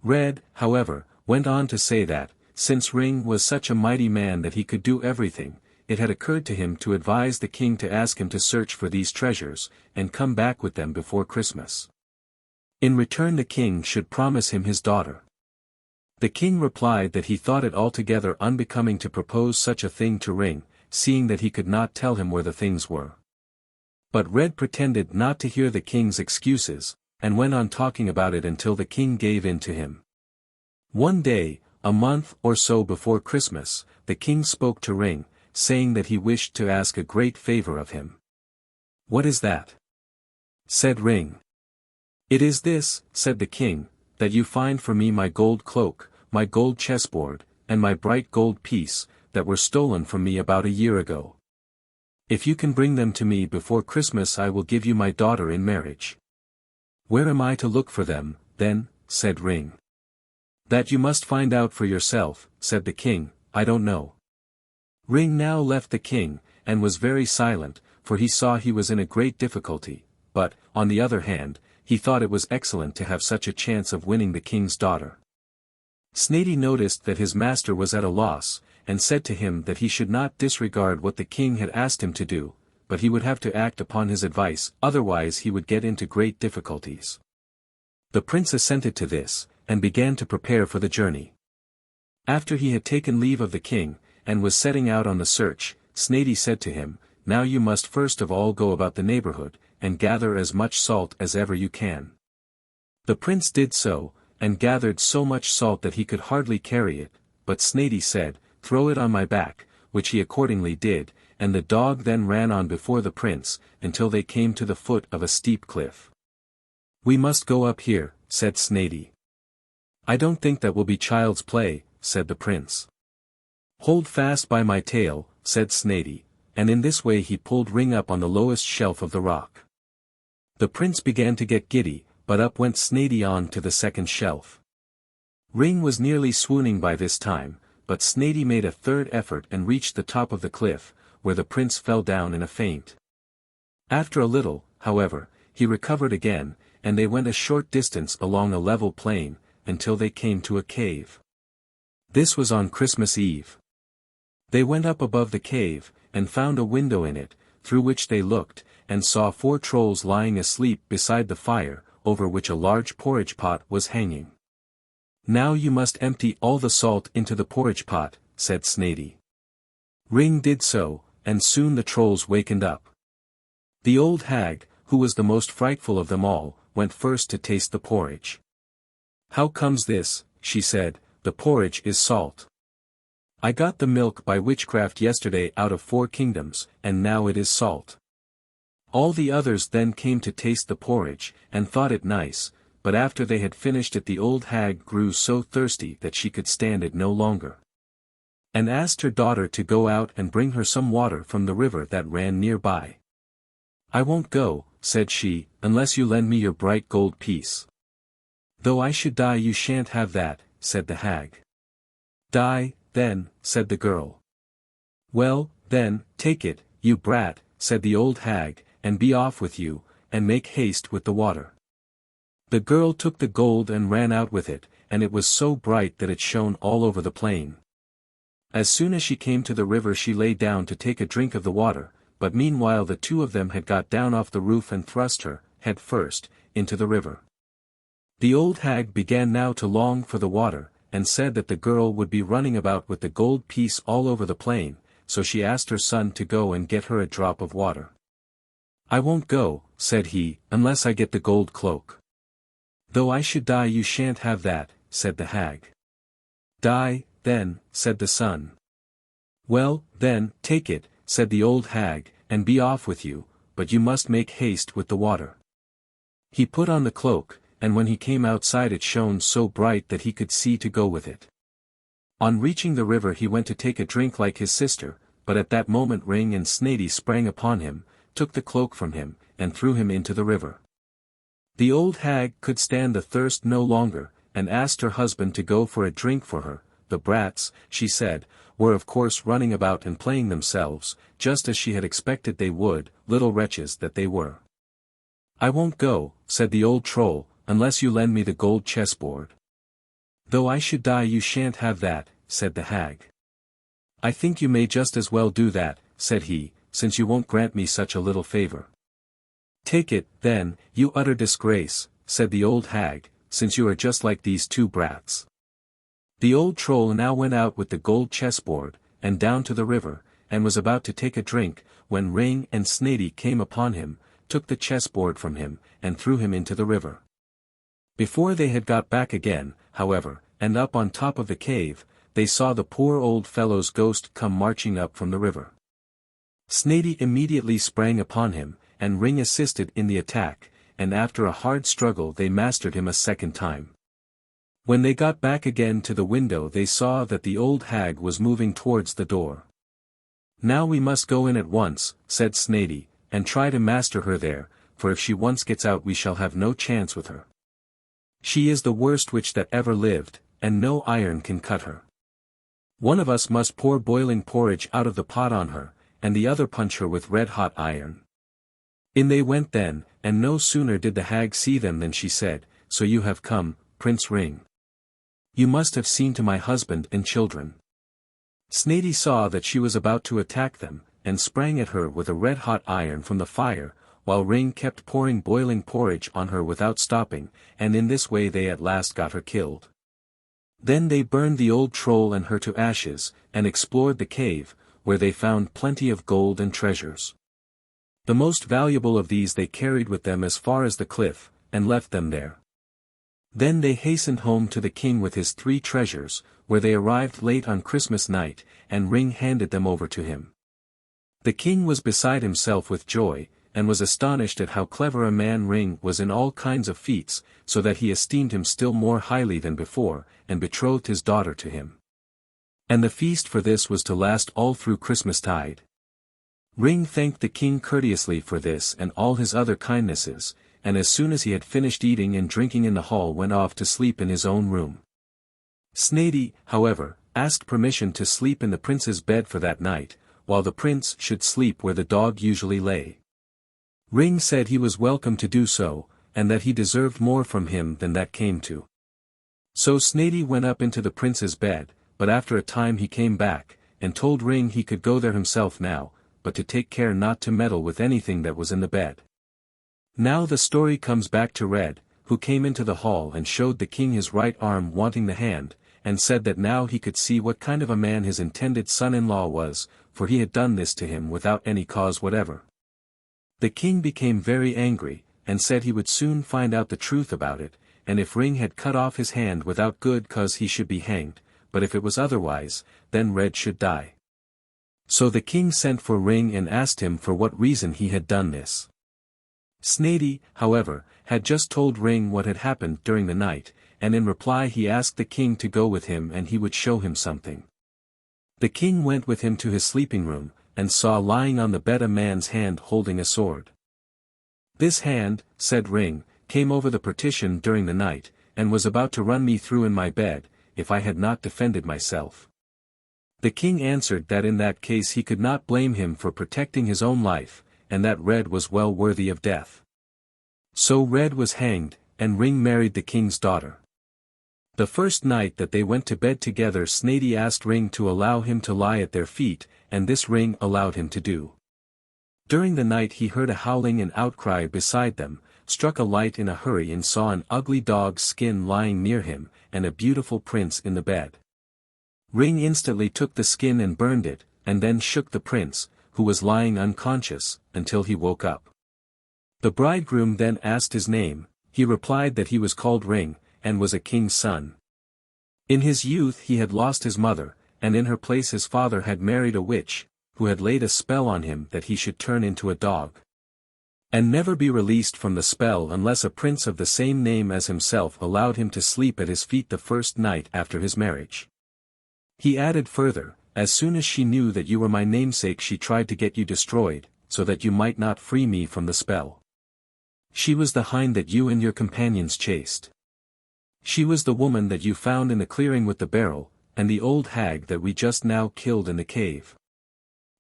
Red, however, went on to say that, since Ring was such a mighty man that he could do everything, it had occurred to him to advise the king to ask him to search for these treasures, and come back with them before Christmas. In return the king should promise him his daughter. The king replied that he thought it altogether unbecoming to propose such a thing to Ring, seeing that he could not tell him where the things were. But Red pretended not to hear the king's excuses, and went on talking about it until the king gave in to him. One day, a month or so before Christmas, the king spoke to Ring, saying that he wished to ask a great favor of him. "What is that?" said Ring. "It is this," said the king, "that you find for me my gold cloak, my gold chessboard, and my bright gold piece, that were stolen from me about a year ago. If you can bring them to me before Christmas I will give you my daughter in marriage." "Where am I to look for them, then?" said Ring. "That you must find out for yourself," said the king, "I don't know." Ring now left the king, and was very silent, for he saw he was in a great difficulty, but, on the other hand, he thought it was excellent to have such a chance of winning the king's daughter. Snady noticed that his master was at a loss, and said to him that he should not disregard what the king had asked him to do, but he would have to act upon his advice, otherwise he would get into great difficulties. The prince assented to this, and began to prepare for the journey. After he had taken leave of the king, and was setting out on the search, Snady said to him, "Now you must first of all go about the neighborhood, and gather as much salt as ever you can." The prince did so, and gathered so much salt that he could hardly carry it, but Snady said, "Throw it on my back," which he accordingly did, and the dog then ran on before the prince, until they came to the foot of a steep cliff. "We must go up here," said Snady. "I don't think that will be child's play," said the prince. "Hold fast by my tail," said Snady, and in this way he pulled Ring up on the lowest shelf of the rock. The prince began to get giddy, but up went Snady on to the second shelf. Ring was nearly swooning by this time, but Snady made a third effort and reached the top of the cliff, where the prince fell down in a faint. After a little, however, he recovered again, and they went a short distance along a level plain, until they came to a cave. This was on Christmas Eve. They went up above the cave, and found a window in it, through which they looked, and saw 4 trolls lying asleep beside the fire, over which a large porridge pot was hanging. "Now you must empty all the salt into the porridge pot," said Snady. Ring did so, and soon the trolls wakened up. The old hag, who was the most frightful of them all, went first to taste the porridge. "How comes this?" she said, "the porridge is salt. I got the milk by witchcraft yesterday out of 4 kingdoms, and now it is salt." All the others then came to taste the porridge, and thought it nice, but after they had finished it the old hag grew so thirsty that she could stand it no longer, and asked her daughter to go out and bring her some water from the river that ran nearby. "I won't go," said she, "unless you lend me your bright gold piece." "Though I should die you shan't have that," said the hag. "Die, then," said the girl. "Well, then, take it, you brat," said the old hag, "and be off with you, and make haste with the water." The girl took the gold and ran out with it, and it was so bright that it shone all over the plain. As soon as she came to the river she lay down to take a drink of the water, but meanwhile the two of them had got down off the roof and thrust her, head first, into the river. The old hag began now to long for the water, and said that the girl would be running about with the gold piece all over the plain, so she asked her son to go and get her a drop of water. "I won't go," said he, "unless I get the gold cloak." "Though I should die you shan't have that," said the hag. "Die, then," said the son. "Well, then, take it," said the old hag, "and be off with you, but you must make haste with the water." He put on the cloak, and when he came outside it shone so bright that he could see to go with it. On reaching the river he went to take a drink like his sister, but at that moment Ring and Snady sprang upon him, took the cloak from him, and threw him into the river. The old hag could stand the thirst no longer, and asked her husband to go for a drink for her. The brats, she said, were of course running about and playing themselves, just as she had expected they would, little wretches that they were. "I won't go," said the old troll, "unless you lend me the gold chessboard." "Though I should die you shan't have that," said the hag. "I think you may just as well do that," said he, "since you won't grant me such a little favor." "Take it, then, you utter disgrace," said the old hag, "since you are just like these two brats." The old troll now went out with the gold chessboard, and down to the river, and was about to take a drink, when Ring and Snady came upon him, took the chessboard from him, and threw him into the river. Before they had got back again, however, and up on top of the cave, they saw the poor old fellow's ghost come marching up from the river. Snady immediately sprang upon him, and Ring assisted in the attack, and after a hard struggle they mastered him a second time. When they got back again to the window they saw that the old hag was moving towards the door. "Now we must go in at once," said Snady, "and try to master her there, for if she once gets out we shall have no chance with her. She is the worst witch that ever lived, and no iron can cut her. One of us must pour boiling porridge out of the pot on her, and the other punch her with red-hot iron." In they went then, and no sooner did the hag see them than she said, "So you have come, Prince Ring. You must have seen to my husband and children." Snady saw that she was about to attack them, and sprang at her with a red-hot iron from the fire, while Ring kept pouring boiling porridge on her without stopping, and in this way they at last got her killed. Then they burned the old troll and her to ashes, and explored the cave, where they found plenty of gold and treasures. The most valuable of these they carried with them as far as the cliff, and left them there. Then they hastened home to the king with his 3 treasures, where they arrived late on Christmas night, and Ring handed them over to him. The king was beside himself with joy, and was astonished at how clever a man Ring was in all kinds of feats, so that he esteemed him still more highly than before, and betrothed his daughter to him. And the feast for this was to last all through Christmastide. Ring thanked the king courteously for this and all his other kindnesses, and as soon as he had finished eating and drinking in the hall went off to sleep in his own room. Snady, however, asked permission to sleep in the prince's bed for that night, while the prince should sleep where the dog usually lay. Ring said he was welcome to do so, and that he deserved more from him than that came to. So Snady went up into the prince's bed, but after a time he came back, and told Ring he could go there himself now, but to take care not to meddle with anything that was in the bed. Now the story comes back to Red, who came into the hall and showed the king his right arm wanting the hand, and said that now he could see what kind of a man his intended son-in-law was, for he had done this to him without any cause whatever. The king became very angry, and said he would soon find out the truth about it, and if Ring had cut off his hand without good cause he should be hanged, but if it was otherwise, then Red should die. So the king sent for Ring and asked him for what reason he had done this. Snady, however, had just told Ring what had happened during the night, and in reply he asked the king to go with him and he would show him something. The king went with him to his sleeping room, and saw lying on the bed a man's hand holding a sword. "This hand," said Ring, "came over the partition during the night, and was about to run me through in my bed, if I had not defended myself." The king answered that in that case he could not blame him for protecting his own life, and that Red was well worthy of death. So Red was hanged, and Ring married the king's daughter. The first night that they went to bed together, Snady asked Ring to allow him to lie at their feet, and this Ring allowed him to do. During the night he heard a howling and outcry beside them, struck a light in a hurry and saw an ugly dog's skin lying near him, and a beautiful prince in the bed. Ring instantly took the skin and burned it, and then shook the prince, who was lying unconscious, until he woke up. The bridegroom then asked his name. He replied that he was called Ring, and was a king's son. In his youth he had lost his mother, and in her place his father had married a witch, who had laid a spell on him that he should turn into a dog, and never be released from the spell unless a prince of the same name as himself allowed him to sleep at his feet the first night after his marriage. He added further, as soon as she knew that you were my namesake she tried to get you destroyed, so that you might not free me from the spell. She was the hind that you and your companions chased. She was the woman that you found in the clearing with the barrel, and the old hag that we just now killed in the cave.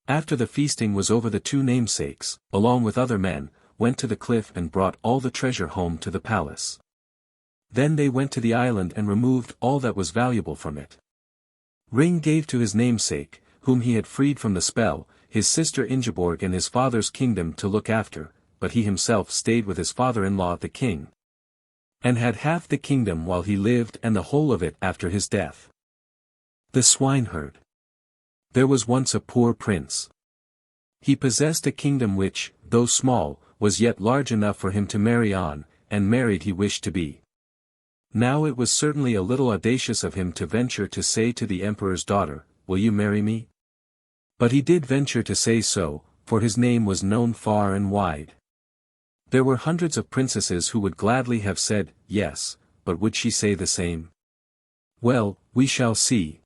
After the feasting was over the two namesakes, along with other men, went to the cliff and brought all the treasure home to the palace. Then they went to the island and removed all that was valuable from it. Ring gave to his namesake, whom he had freed from the spell, his sister Ingeborg and his father's kingdom to look after, but he himself stayed with his father-in-law the king, and had half the kingdom while he lived and the whole of it after his death. The Swineherd. There was once a poor prince. He possessed a kingdom which, though small, was yet large enough for him to marry on, and married he wished to be. Now it was certainly a little audacious of him to venture to say to the emperor's daughter, "Will you marry me?" But he did venture to say so, for his name was known far and wide. There were hundreds of princesses who would gladly have said, yes, but would she say the same? Well, we shall see.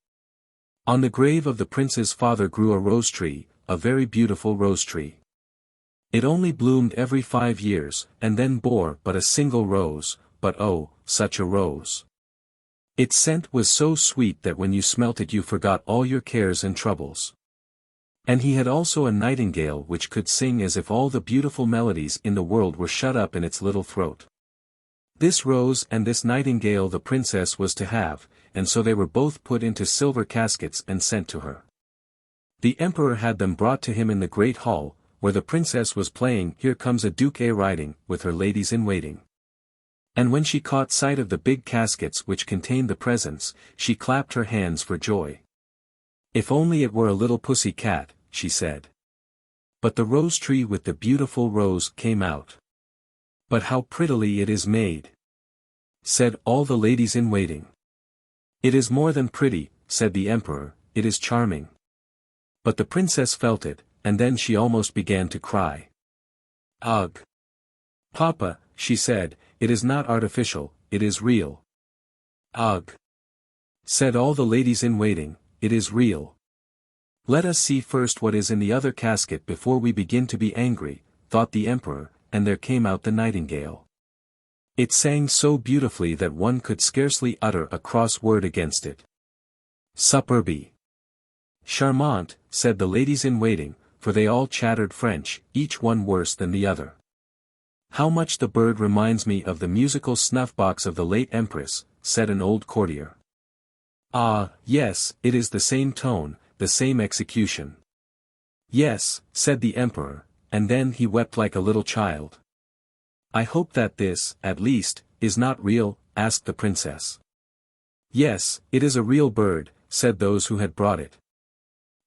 On the grave of the prince's father grew a rose tree, a very beautiful rose tree. It only bloomed every 5 years, and then bore but a single rose, but oh, such a rose! Its scent was so sweet that when you smelt it you forgot all your cares and troubles. And he had also a nightingale which could sing as if all the beautiful melodies in the world were shut up in its little throat. This rose and this nightingale the princess was to have, and so they were both put into silver caskets and sent to her. The emperor had them brought to him in the great hall, where the princess was playing "Here Comes a Duke a-Riding" with her ladies-in-waiting. And when she caught sight of the big caskets which contained the presents, she clapped her hands for joy. "If only it were a little pussy cat," she said. But the rose tree with the beautiful rose came out. "But how prettily it is made!" said all the ladies-in-waiting. "It is more than pretty," said the emperor, "it is charming." But the princess felt it, and then she almost began to cry. "Ugh! Papa," she said, "it is not artificial, it is real." "Ugh!" said all the ladies-in-waiting, "it is real." "Let us see first what is in the other casket before we begin to be angry," thought the emperor, and there came out the nightingale. It sang so beautifully that one could scarcely utter a cross word against it. "Superbe! Charmant," said the ladies-in-waiting, for they all chattered French, each one worse than the other. "How much the bird reminds me of the musical snuff-box of the late empress," said an old courtier. "Ah, yes, it is the same tone, the same execution." "Yes," said the emperor, and then he wept like a little child. "I hope that this, at least, is not real?" asked the princess. "Yes, it is a real bird," said those who had brought it.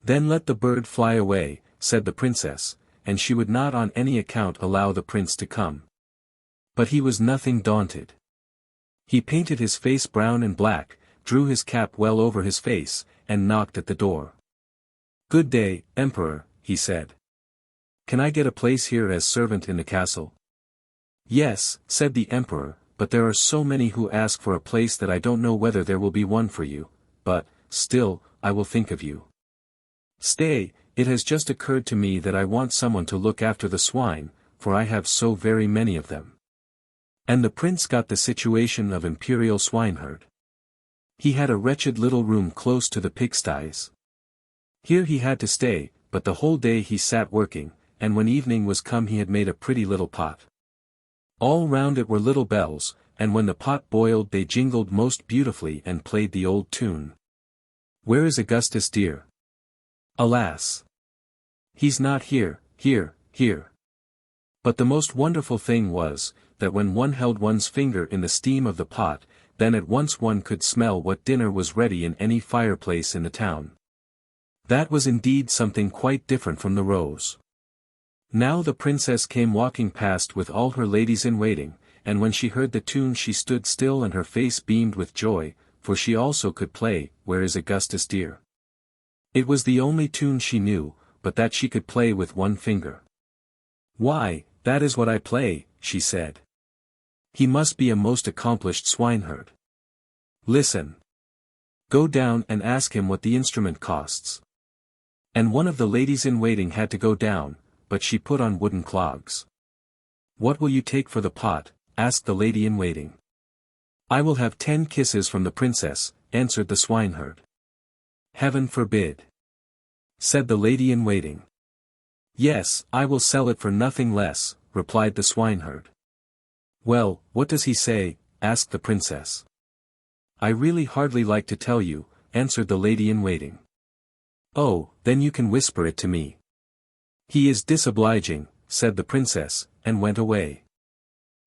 "Then let the bird fly away," said the princess, and she would not on any account allow the prince to come. But he was nothing daunted. He painted his face brown and black, drew his cap well over his face, and knocked at the door. "Good day, Emperor," he said. "Can I get a place here as servant in the castle?" "Yes," said the emperor, "but there are so many who ask for a place that I don't know whether there will be one for you, but, still, I will think of you. Stay, it has just occurred to me that I want someone to look after the swine, for I have so very many of them." And the prince got the situation of imperial swineherd. He had a wretched little room close to the pigsties. Here he had to stay, but the whole day he sat working, and when evening was come he had made a pretty little pot. All round it were little bells, and when the pot boiled they jingled most beautifully and played the old tune. Where is Augustus dear? Alas! He's not here, here. But the most wonderful thing was, that when one held one's finger in the steam of the pot, then at once one could smell what dinner was ready in any fireplace in the town. That was indeed something quite different from the rose. Now the princess came walking past with all her ladies-in-waiting, and when she heard the tune she stood still and her face beamed with joy, for she also could play, Where is Augustus dear? It was the only tune she knew, but that she could play with one finger. Why, that is what I play, she said. He must be a most accomplished swineherd. Listen. Go down and ask him what the instrument costs. And one of the ladies-in-waiting had to go down, but she put on wooden clogs. What will you take for the pot? Asked the lady-in-waiting. I will have 10 kisses from the princess, answered the swineherd. Heaven forbid. Said the lady-in-waiting. Yes, I will sell it for nothing less, replied the swineherd. Well, what does he say? Asked the princess. I really hardly like to tell you, answered the lady-in-waiting. Oh, then you can whisper it to me. He is disobliging, said the princess, and went away.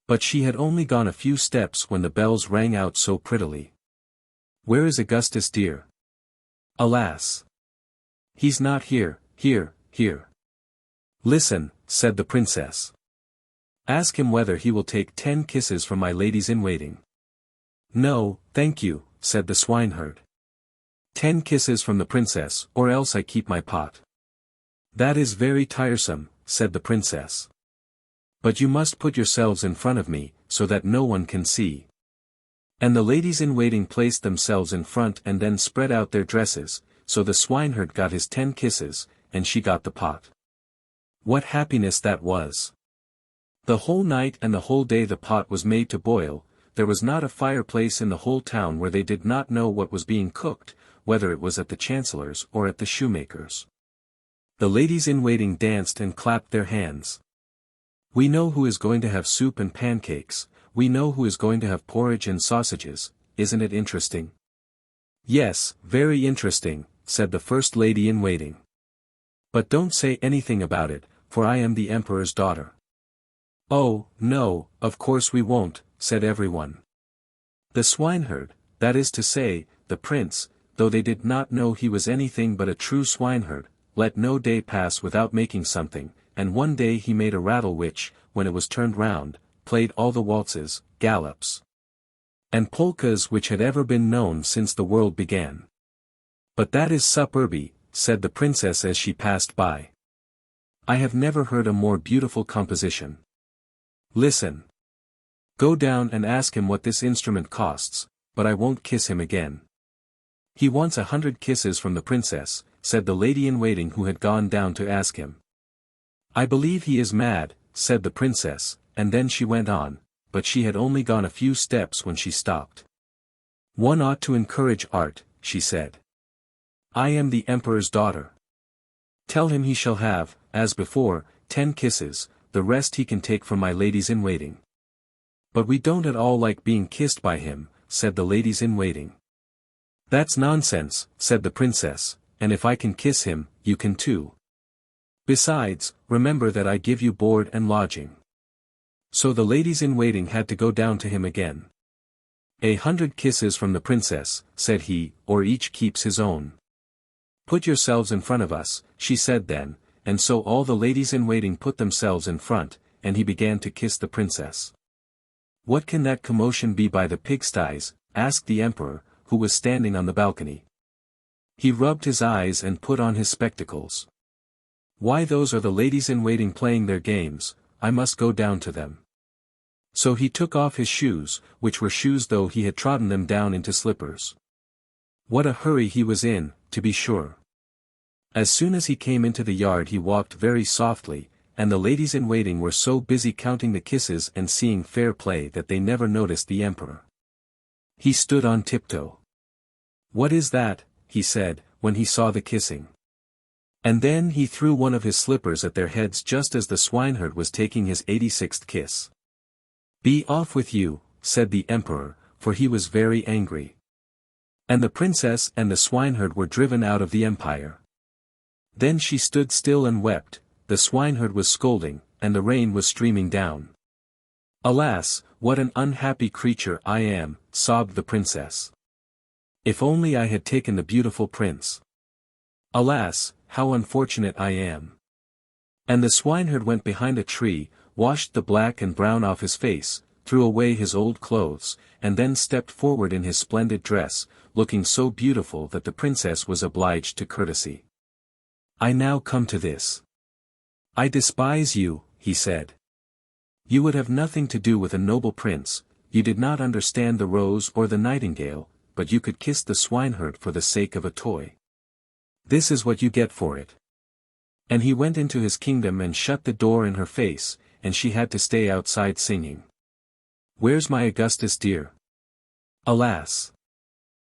But she had only gone a few steps when the bells rang out so prettily. Where is Augustus dear? Alas! He's not here, here. Listen, said the princess. Ask him whether he will take 10 kisses from my ladies-in-waiting. No, thank you, said the swineherd. 10 kisses from the princess, or else I keep my pot. That is very tiresome, said the princess. But you must put yourselves in front of me, so that no one can see. And the ladies-in-waiting placed themselves in front and then spread out their dresses, so the swineherd got his 10 kisses, and she got the pot. What happiness that was! The whole night and the whole day the pot was made to boil, there was not a fireplace in the whole town where they did not know what was being cooked, whether it was at the chancellor's or at the shoemaker's. The ladies-in-waiting danced and clapped their hands. We know who is going to have soup and pancakes, we know who is going to have porridge and sausages, isn't it interesting? Yes, very interesting, said the first lady-in-waiting. But don't say anything about it, for I am the emperor's daughter. Oh, no, of course we won't, said everyone. The swineherd, that is to say, the prince, though they did not know he was anything but a true swineherd, let no day pass without making something, and one day he made a rattle which, when it was turned round, played all the waltzes, galops, and polkas which had ever been known since the world began. But that is suburby, said the princess as she passed by. I have never heard a more beautiful composition. Listen. Go down and ask him what this instrument costs, but I won't kiss him again. He wants 100 kisses from the princess, said the lady-in-waiting who had gone down to ask him. I believe he is mad, said the princess, and then she went on, but she had only gone a few steps when she stopped. One ought to encourage art, she said. I am the emperor's daughter. Tell him he shall have, as before, 10 kisses, the rest he can take from my ladies-in-waiting. But we don't at all like being kissed by him, said the ladies-in-waiting. That's nonsense, said the princess, and if I can kiss him, you can too. Besides, remember that I give you board and lodging. So the ladies-in-waiting had to go down to him again. 100 kisses from the princess, said he, or each keeps his own. Put yourselves in front of us, she said then, and so all the ladies-in-waiting put themselves in front, and he began to kiss the princess. What can that commotion be by the pigsties? Asked the emperor, who was standing on the balcony. He rubbed his eyes and put on his spectacles. Why, those are the ladies-in-waiting playing their games, I must go down to them. So he took off his shoes, which were shoes though he had trodden them down into slippers. What a hurry he was in, to be sure. As soon as he came into the yard he walked very softly, and the ladies-in-waiting were so busy counting the kisses and seeing fair play that they never noticed the emperor. He stood on tiptoe. What is that? He said, when he saw the kissing. And then he threw one of his slippers at their heads just as the swineherd was taking his 86th kiss. Be off with you, said the emperor, for he was very angry. And the princess and the swineherd were driven out of the empire. Then she stood still and wept, the swineherd was scolding, and the rain was streaming down. Alas, what an unhappy creature I am, sobbed the princess. If only I had taken the beautiful prince. Alas, how unfortunate I am. And the swineherd went behind a tree, washed the black and brown off his face, threw away his old clothes, and then stepped forward in his splendid dress, looking so beautiful that the princess was obliged to courtesy. I now come to this. I despise you, he said. You would have nothing to do with a noble prince, you did not understand the rose or the nightingale, but you could kiss the swineherd for the sake of a toy. This is what you get for it. And he went into his kingdom and shut the door in her face, and she had to stay outside singing. Where's my Augustus dear? Alas!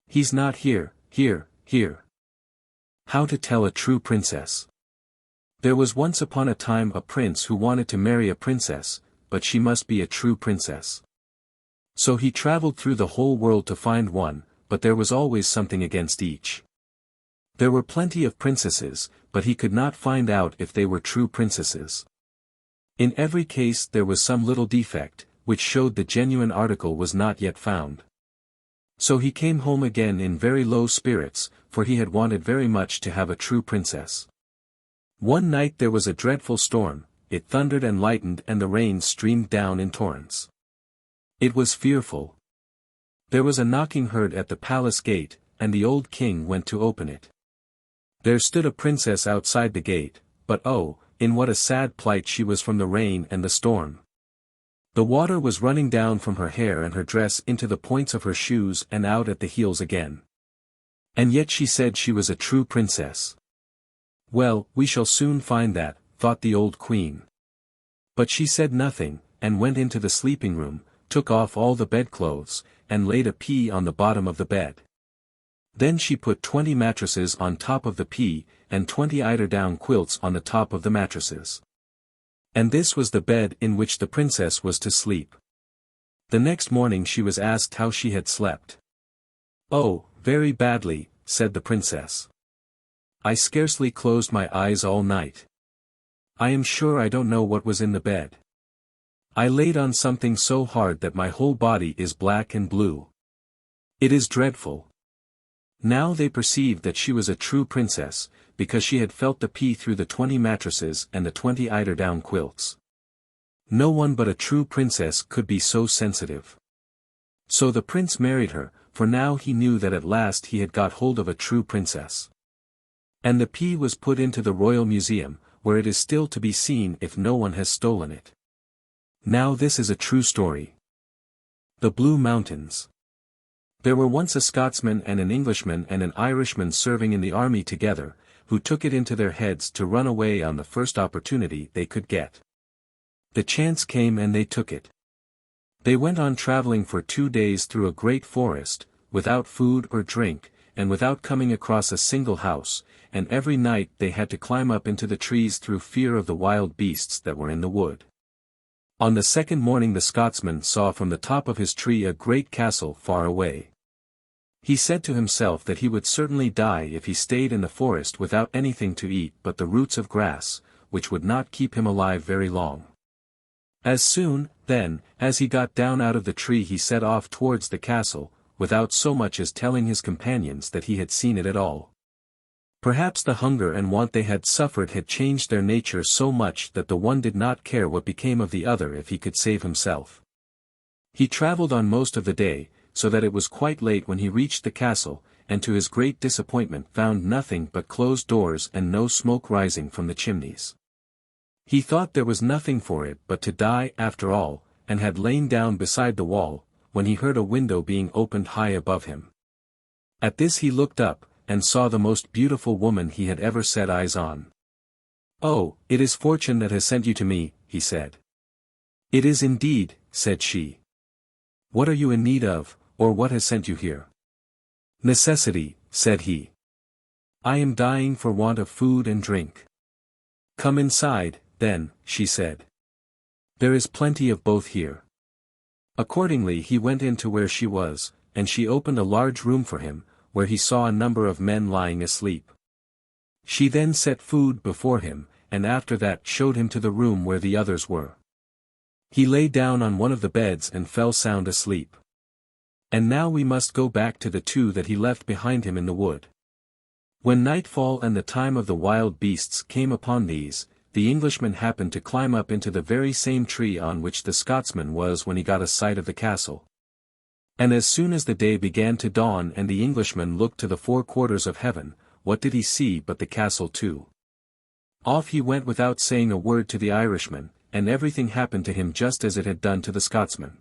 He's not here, here. How to tell a true princess? There was once upon a time a prince who wanted to marry a princess, but she must be a true princess. So he traveled through the whole world to find one, but there was always something against each. There were plenty of princesses, but he could not find out if they were true princesses. In every case there was some little defect, which showed the genuine article was not yet found. So he came home again in very low spirits, for he had wanted very much to have a true princess. One night there was a dreadful storm, it thundered and lightened and the rain streamed down in torrents. It was fearful. There was a knocking heard at the palace gate, and the old king went to open it. There stood a princess outside the gate, but oh, in what a sad plight she was from the rain and the storm. The water was running down from her hair and her dress into the points of her shoes and out at the heels again. And yet she said she was a true princess. Well, we shall soon find that, thought the old queen. But she said nothing, and went into the sleeping room, took off all the bedclothes, and laid a pea on the bottom of the bed. Then she put 20 mattresses on top of the pea, and 20 eiderdown quilts on the top of the mattresses. And this was the bed in which the princess was to sleep. The next morning she was asked how she had slept. Oh, very badly, said the princess. I scarcely closed my eyes all night. I am sure I don't know what was in the bed. I laid on something so hard that my whole body is black and blue. It is dreadful. Now they perceived that she was a true princess, because she had felt the pea through the 20 mattresses and the 20 eiderdown quilts. No one but a true princess could be so sensitive. So the prince married her, for now he knew that at last he had got hold of a true princess. And the pea was put into the royal museum, where it is still to be seen if no one has stolen it. Now this is a true story. The Blue Mountains. There were once a Scotsman and an Englishman and an Irishman serving in the army together, who took it into their heads to run away on the first opportunity they could get. The chance came and they took it. They went on traveling for 2 days through a great forest, without food or drink, and without coming across a single house, and every night they had to climb up into the trees through fear of the wild beasts that were in the wood. On the second morning the Scotsman saw from the top of his tree a great castle far away. He said to himself that he would certainly die if he stayed in the forest without anything to eat but the roots of grass, which would not keep him alive very long. As soon, then, as he got down out of the tree he set off towards the castle, without so much as telling his companions that he had seen it at all. Perhaps the hunger and want they had suffered had changed their nature so much that the one did not care what became of the other if he could save himself. He travelled on most of the day, so that it was quite late when he reached the castle, and to his great disappointment found nothing but closed doors and no smoke rising from the chimneys. He thought there was nothing for it but to die after all, and had lain down beside the wall, when he heard a window being opened high above him. At this he looked up, and saw the most beautiful woman he had ever set eyes on. "Oh, it is fortune that has sent you to me," he said. "It is indeed," said she. "What are you in need of, or what has sent you here?" "Necessity," said he. "I am dying for want of food and drink." "Come inside, then," she said. "There is plenty of both here." Accordingly he went in to where she was, and she opened a large room for him, where he saw a number of men lying asleep. She then set food before him, and after that showed him to the room where the others were. He lay down on one of the beds and fell sound asleep. And now we must go back to the two that he left behind him in the wood. When nightfall and the time of the wild beasts came upon these, the Englishman happened to climb up into the very same tree on which the Scotsman was when he got a sight of the castle. And as soon as the day began to dawn and the Englishman looked to the four quarters of heaven, what did he see but the castle too? Off he went without saying a word to the Irishman, and everything happened to him just as it had done to the Scotsman.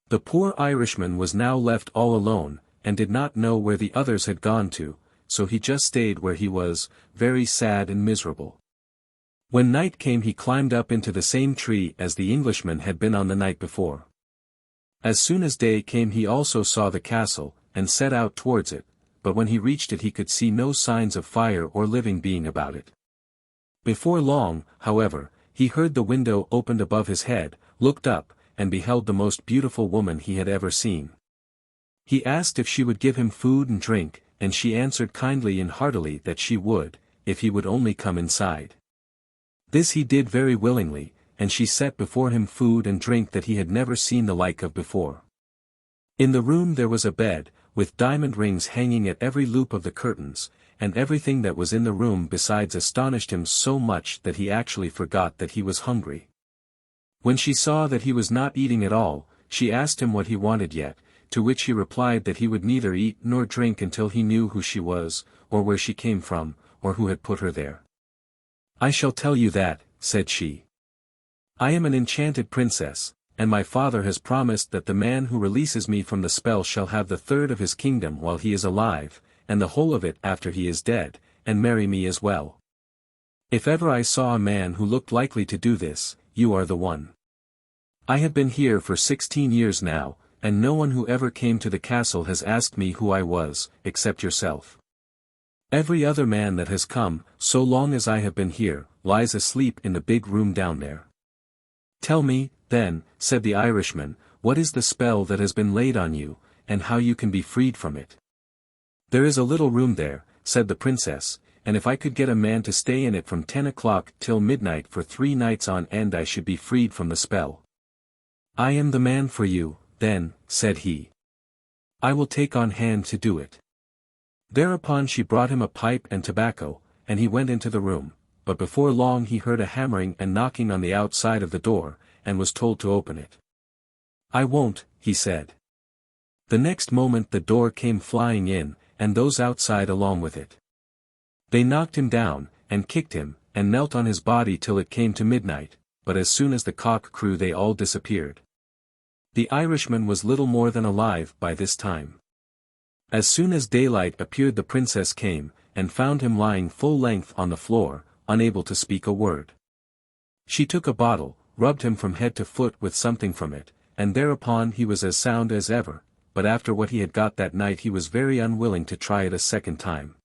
The poor Irishman was now left all alone, and did not know where the others had gone to, so he just stayed where he was, very sad and miserable. When night came he climbed up into the same tree as the Englishman had been on the night before. As soon as day came he also saw the castle, and set out towards it, but when he reached it he could see no signs of fire or living being about it. Before long, however, he heard the window opened above his head, looked up, and beheld the most beautiful woman he had ever seen. He asked if she would give him food and drink, and she answered kindly and heartily that she would, if he would only come inside. This he did very willingly, and she set before him food and drink that he had never seen the like of before. In the room there was a bed, with diamond rings hanging at every loop of the curtains, and everything that was in the room besides astonished him so much that he actually forgot that he was hungry. When she saw that he was not eating at all, she asked him what he wanted yet, to which he replied that he would neither eat nor drink until he knew who she was, or where she came from, or who had put her there. "I shall tell you that," said she. "I am an enchanted princess, and my father has promised that the man who releases me from the spell shall have the third of his kingdom while he is alive, and the whole of it after he is dead, and marry me as well. If ever I saw a man who looked likely to do this, you are the one. I have been here for 16 years now, and no one who ever came to the castle has asked me who I was, except yourself. Every other man that has come, so long as I have been here, lies asleep in the big room down there. Tell me, then," said the Irishman, "what is the spell that has been laid on you, and how you can be freed from it?" "There is a little room there," said the princess, "and if I could get a man to stay in it from 10 o'clock till midnight for 3 nights on end I should be freed from the spell." "I am the man for you, then," said he. "I will take on hand to do it." Thereupon she brought him a pipe and tobacco, and he went into the room, but before long he heard a hammering and knocking on the outside of the door, and was told to open it. "I won't," he said. The next moment the door came flying in, and those outside along with it. They knocked him down, and kicked him, and knelt on his body till it came to midnight, but as soon as the cock crew they all disappeared. The Irishman was little more than alive by this time. As soon as daylight appeared the princess came, and found him lying full length on the floor, unable to speak a word. She took a bottle, rubbed him from head to foot with something from it, and thereupon he was as sound as ever, but after what he had got that night he was very unwilling to try it a second time.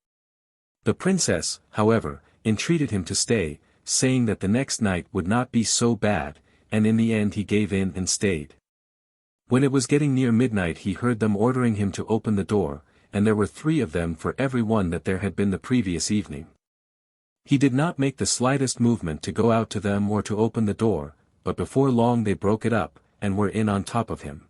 The princess, however, entreated him to stay, saying that the next night would not be so bad, and in the end he gave in and stayed. When it was getting near midnight he heard them ordering him to open the door, and there were 3 of them for every one that there had been the previous evening. He did not make the slightest movement to go out to them or to open the door, but before long they broke it up, and were in on top of him.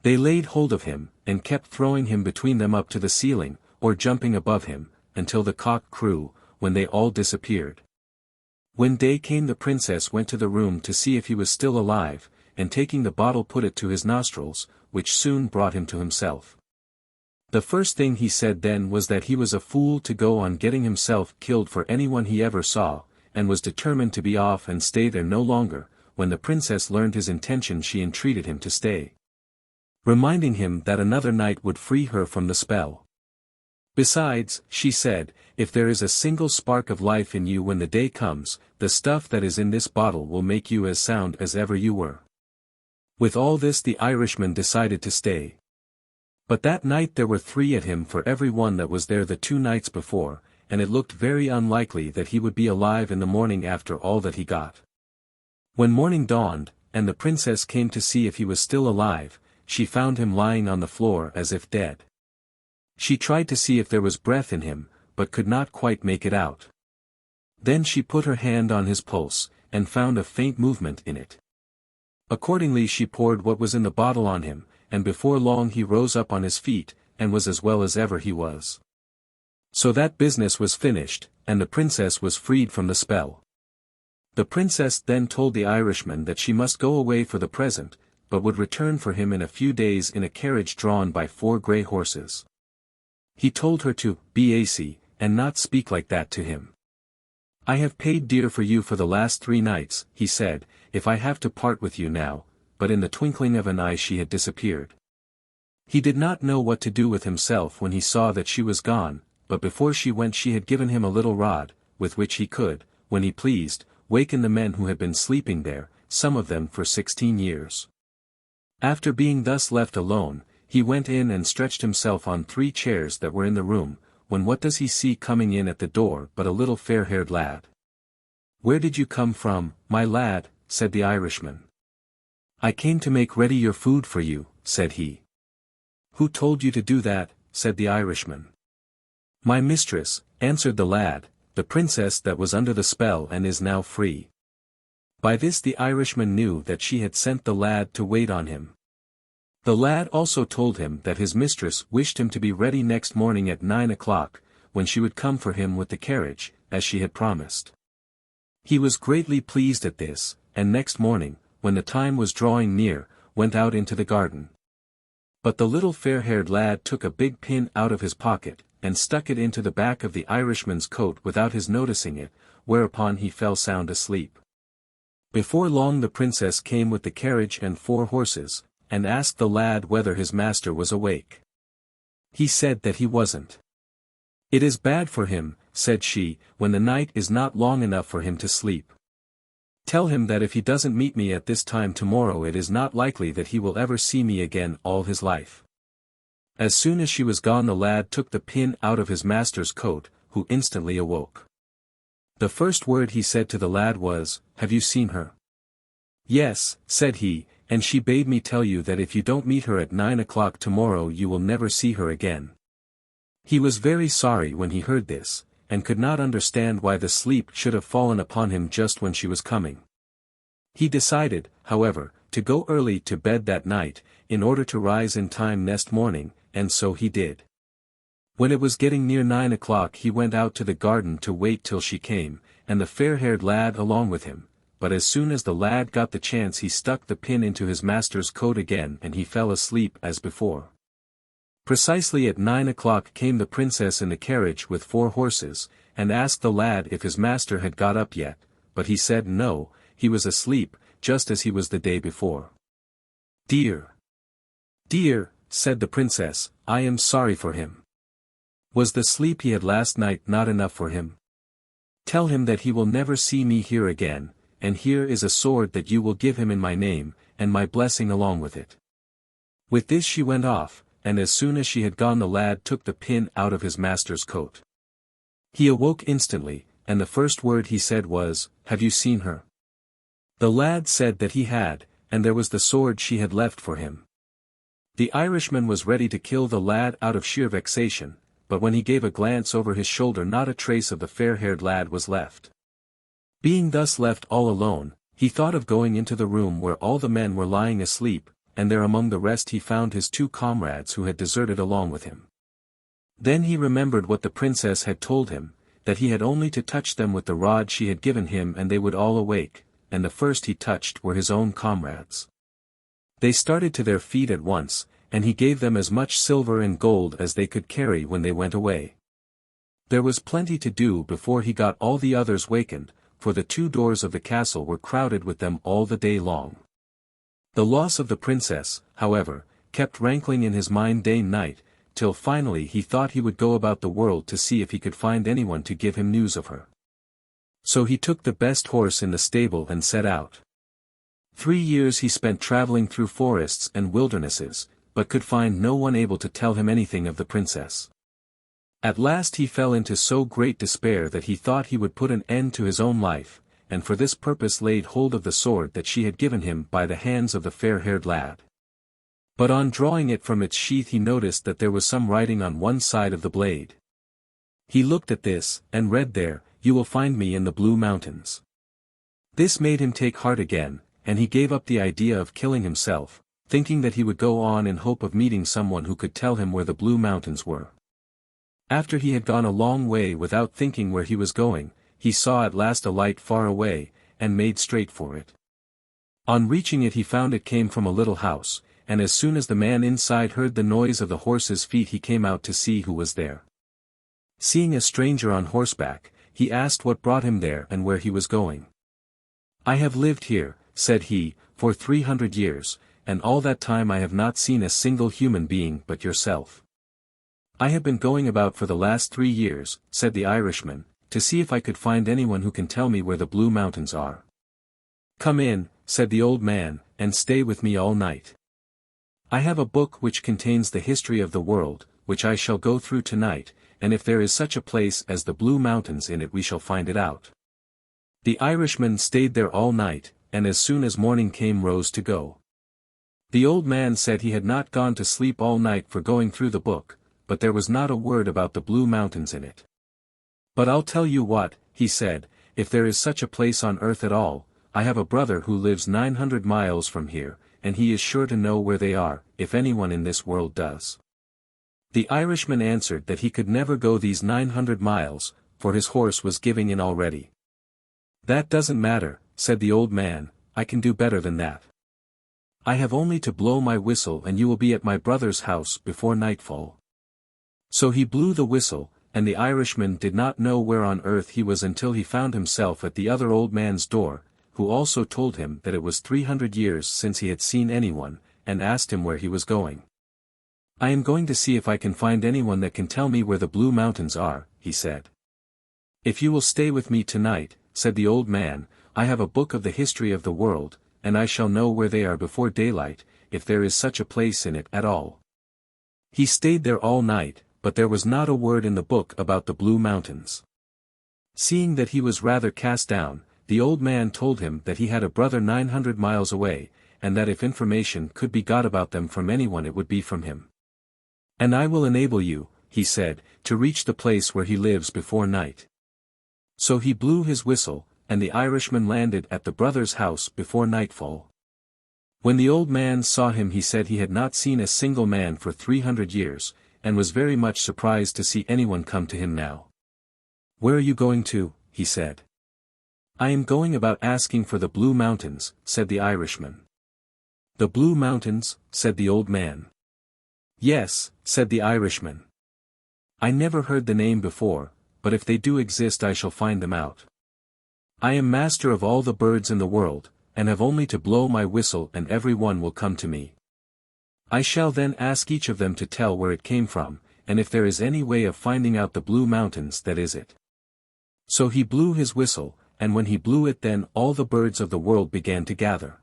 They laid hold of him, and kept throwing him between them up to the ceiling, or jumping above him, until the cock crew, when they all disappeared. When day came the princess went to the room to see if he was still alive, and taking the bottle put it to his nostrils, which soon brought him to himself. The first thing he said then was that he was a fool to go on getting himself killed for anyone he ever saw, and was determined to be off and stay there no longer. When the princess learned his intention she entreated him to stay, reminding him that another night would free her from the spell. "Besides," she said, "if there is a single spark of life in you when the day comes, the stuff that is in this bottle will make you as sound as ever you were." With all this the Irishman decided to stay. But that night there were 3 at him for every one that was there the 2 nights before, and it looked very unlikely that he would be alive in the morning after all that he got. When morning dawned, and the princess came to see if he was still alive. She found him lying on the floor as if dead. She tried to see if there was breath in him, but could not quite make it out. Then she put her hand on his pulse, and found a faint movement in it. Accordingly she poured what was in the bottle on him, and before long he rose up on his feet, and was as well as ever he was. So that business was finished, and the princess was freed from the spell. The princess then told the Irishman that she must go away for the present, but would return for him in a few days in a carriage drawn by 4 grey horses. He told her to be easy, and not speak like that to him. "I have paid dear for you for the last 3 nights," he said, "if I have to part with you now," but in the twinkling of an eye she had disappeared. He did not know what to do with himself when he saw that she was gone, but before she went she had given him a little rod, with which he could, when he pleased, waken the men who had been sleeping there, some of them for 16 years. After being thus left alone, he went in and stretched himself on 3 chairs that were in the room, when what does he see coming in at the door but a little fair-haired lad. "Where did you come from, my lad?" said the Irishman. "I came to make ready your food for you," said he. "Who told you to do that?" said the Irishman. "My mistress," answered the lad, "the princess that was under the spell and is now free." By this the Irishman knew that she had sent the lad to wait on him. The lad also told him that his mistress wished him to be ready next morning at 9 o'clock, when she would come for him with the carriage, as she had promised. He was greatly pleased at this, and next morning, when the time was drawing near, went out into the garden. But the little fair-haired lad took a big pin out of his pocket, and stuck it into the back of the Irishman's coat without his noticing it, whereupon he fell sound asleep. Before long the princess came with the carriage and 4 horses, and asked the lad whether his master was awake. He said that he wasn't. "It is bad for him," said she, "when the night is not long enough for him to sleep. Tell him that if he doesn't meet me at this time tomorrow it is not likely that he will ever see me again all his life." As soon as she was gone the lad took the pin out of his master's coat, who instantly awoke. The first word he said to the lad was, "Have you seen her?" "Yes," said he, "and she bade me tell you that if you don't meet her at 9 o'clock tomorrow you will never see her again." He was very sorry when he heard this, and could not understand why the sleep should have fallen upon him just when she was coming. He decided, however, to go early to bed that night, in order to rise in time next morning, and so he did. When it was getting near 9 o'clock he went out to the garden to wait till she came, and the fair-haired lad along with him, but as soon as the lad got the chance he stuck the pin into his master's coat again and he fell asleep as before. Precisely at 9 o'clock came the princess in the carriage with 4 horses, and asked the lad if his master had got up yet, but he said no, he was asleep, just as he was the day before. "Dear, dear," said the princess, "I am sorry for him. Was the sleep he had last night not enough for him? Tell him that he will never see me here again, and here is a sword that you will give him in my name, and my blessing along with it." With this she went off, and as soon as she had gone the lad took the pin out of his master's coat. He awoke instantly, and the first word he said was, "Have you seen her?" The lad said that he had, and there was the sword she had left for him. The Irishman was ready to kill the lad out of sheer vexation, but when he gave a glance over his shoulder not a trace of the fair-haired lad was left. Being thus left all alone, he thought of going into the room where all the men were lying asleep, and there among the rest he found his 2 comrades who had deserted along with him. Then he remembered what the princess had told him, that he had only to touch them with the rod she had given him and they would all awake, and the first he touched were his own comrades. They started to their feet at once, and he gave them as much silver and gold as they could carry when they went away. There was plenty to do before he got all the others wakened, for the 2 doors of the castle were crowded with them all the day long. The loss of the princess, however, kept rankling in his mind day and night, till finally he thought he would go about the world to see if he could find anyone to give him news of her. So he took the best horse in the stable and set out. 3 years he spent traveling through forests and wildernesses, but could find no one able to tell him anything of the princess. At last he fell into so great despair that he thought he would put an end to his own life, and for this purpose laid hold of the sword that she had given him by the hands of the fair-haired lad. But on drawing it from its sheath he noticed that there was some writing on one side of the blade. He looked at this, and read there, "You will find me in the Blue Mountains." This made him take heart again, and he gave up the idea of killing himself, thinking that he would go on in hope of meeting someone who could tell him where the Blue Mountains were. After he had gone a long way without thinking where he was going, he saw at last a light far away, and made straight for it. On reaching it he found it came from a little house, and as soon as the man inside heard the noise of the horses' feet he came out to see who was there. Seeing a stranger on horseback, he asked what brought him there and where he was going. "I have lived here," said he, "for 300 years, and all that time I have not seen a single human being but yourself." "I have been going about for the last 3 years," said the Irishman, "to see if I could find anyone who can tell me where the Blue Mountains are." "Come in," said the old man, "and stay with me all night. I have a book which contains the history of the world, which I shall go through tonight, and if there is such a place as the Blue Mountains in it we shall find it out." The Irishman stayed there all night, and as soon as morning came rose to go. The old man said he had not gone to sleep all night for going through the book, but there was not a word about the Blue Mountains in it. "But I'll tell you what," he said, "if there is such a place on earth at all, I have a brother who lives 900 miles from here, and he is sure to know where they are, if anyone in this world does." The Irishman answered that he could never go these 900 miles, for his horse was giving in already. "That doesn't matter," said the old man, "I can do better than that. I have only to blow my whistle and you will be at my brother's house before nightfall." So he blew the whistle, and the Irishman did not know where on earth he was until he found himself at the other old man's door, who also told him that it was 300 years since he had seen anyone, and asked him where he was going. "I am going to see if I can find anyone that can tell me where the Blue Mountains are," he said. "If you will stay with me tonight," said the old man, "I have a book of the history of the world, and I shall know where they are before daylight, if there is such a place in it at all." He stayed there all night, but there was not a word in the book about the Blue Mountains. Seeing that he was rather cast down, the old man told him that he had a brother 900 miles away, and that if information could be got about them from anyone it would be from him. "And I will enable you," he said, "to reach the place where he lives before night." So he blew his whistle, and the Irishman landed at the brother's house before nightfall. When the old man saw him he said he had not seen a single man for 300 years, and was very much surprised to see anyone come to him now. "Where are you going to?" he said. "I am going about asking for the Blue Mountains," said the Irishman. "The Blue Mountains?" said the old man. "Yes," said the Irishman. "I never heard the name before, but if they do exist I shall find them out. I am master of all the birds in the world, and have only to blow my whistle and every one will come to me. I shall then ask each of them to tell where it came from, and if there is any way of finding out the Blue Mountains that is it." So he blew his whistle, and when he blew it then all the birds of the world began to gather.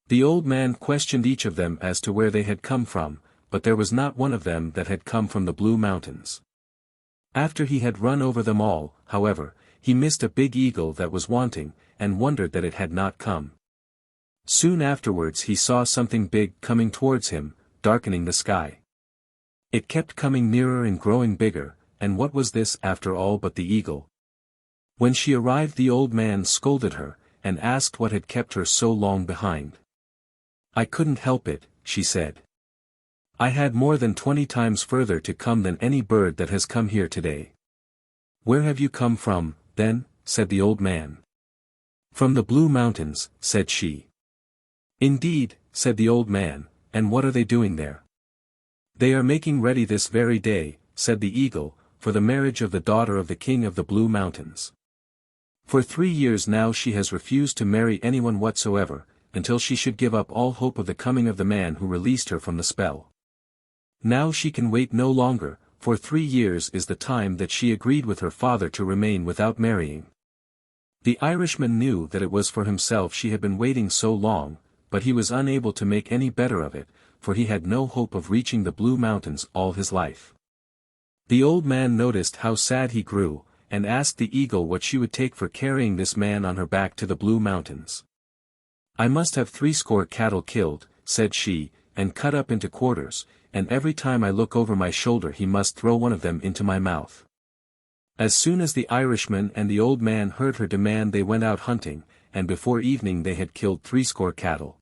The old man questioned each of them as to where they had come from, but there was not one of them that had come from the Blue Mountains. After he had run over them all, however, he missed a big eagle that was wanting, and wondered that it had not come. Soon afterwards he saw something big coming towards him, darkening the sky. It kept coming nearer and growing bigger, and what was this after all but the eagle? When she arrived the old man scolded her, and asked what had kept her so long behind. "I couldn't help it," she said. "I had more than 20 times further to come than any bird that has come here today." "Where have you come from, then?" said the old man. "From the Blue Mountains," said she. "Indeed," said the old man, "and what are they doing there?" "They are making ready this very day," said the eagle, "for the marriage of the daughter of the king of the Blue Mountains. For 3 years now she has refused to marry anyone whatsoever, until she should give up all hope of the coming of the man who released her from the spell. Now she can wait no longer, for 3 years is the time that she agreed with her father to remain without marrying." The Irishman knew that it was for himself she had been waiting so long, but he was unable to make any better of it, for he had no hope of reaching the Blue Mountains all his life. The old man noticed how sad he grew, and asked the eagle what she would take for carrying this man on her back to the Blue Mountains. "I must have 80 cattle killed," said she, "and cut up into quarters, and every time I look over my shoulder he must throw one of them into my mouth." As soon as the Irishman and the old man heard her demand they went out hunting, and before evening they had killed 80 cattle.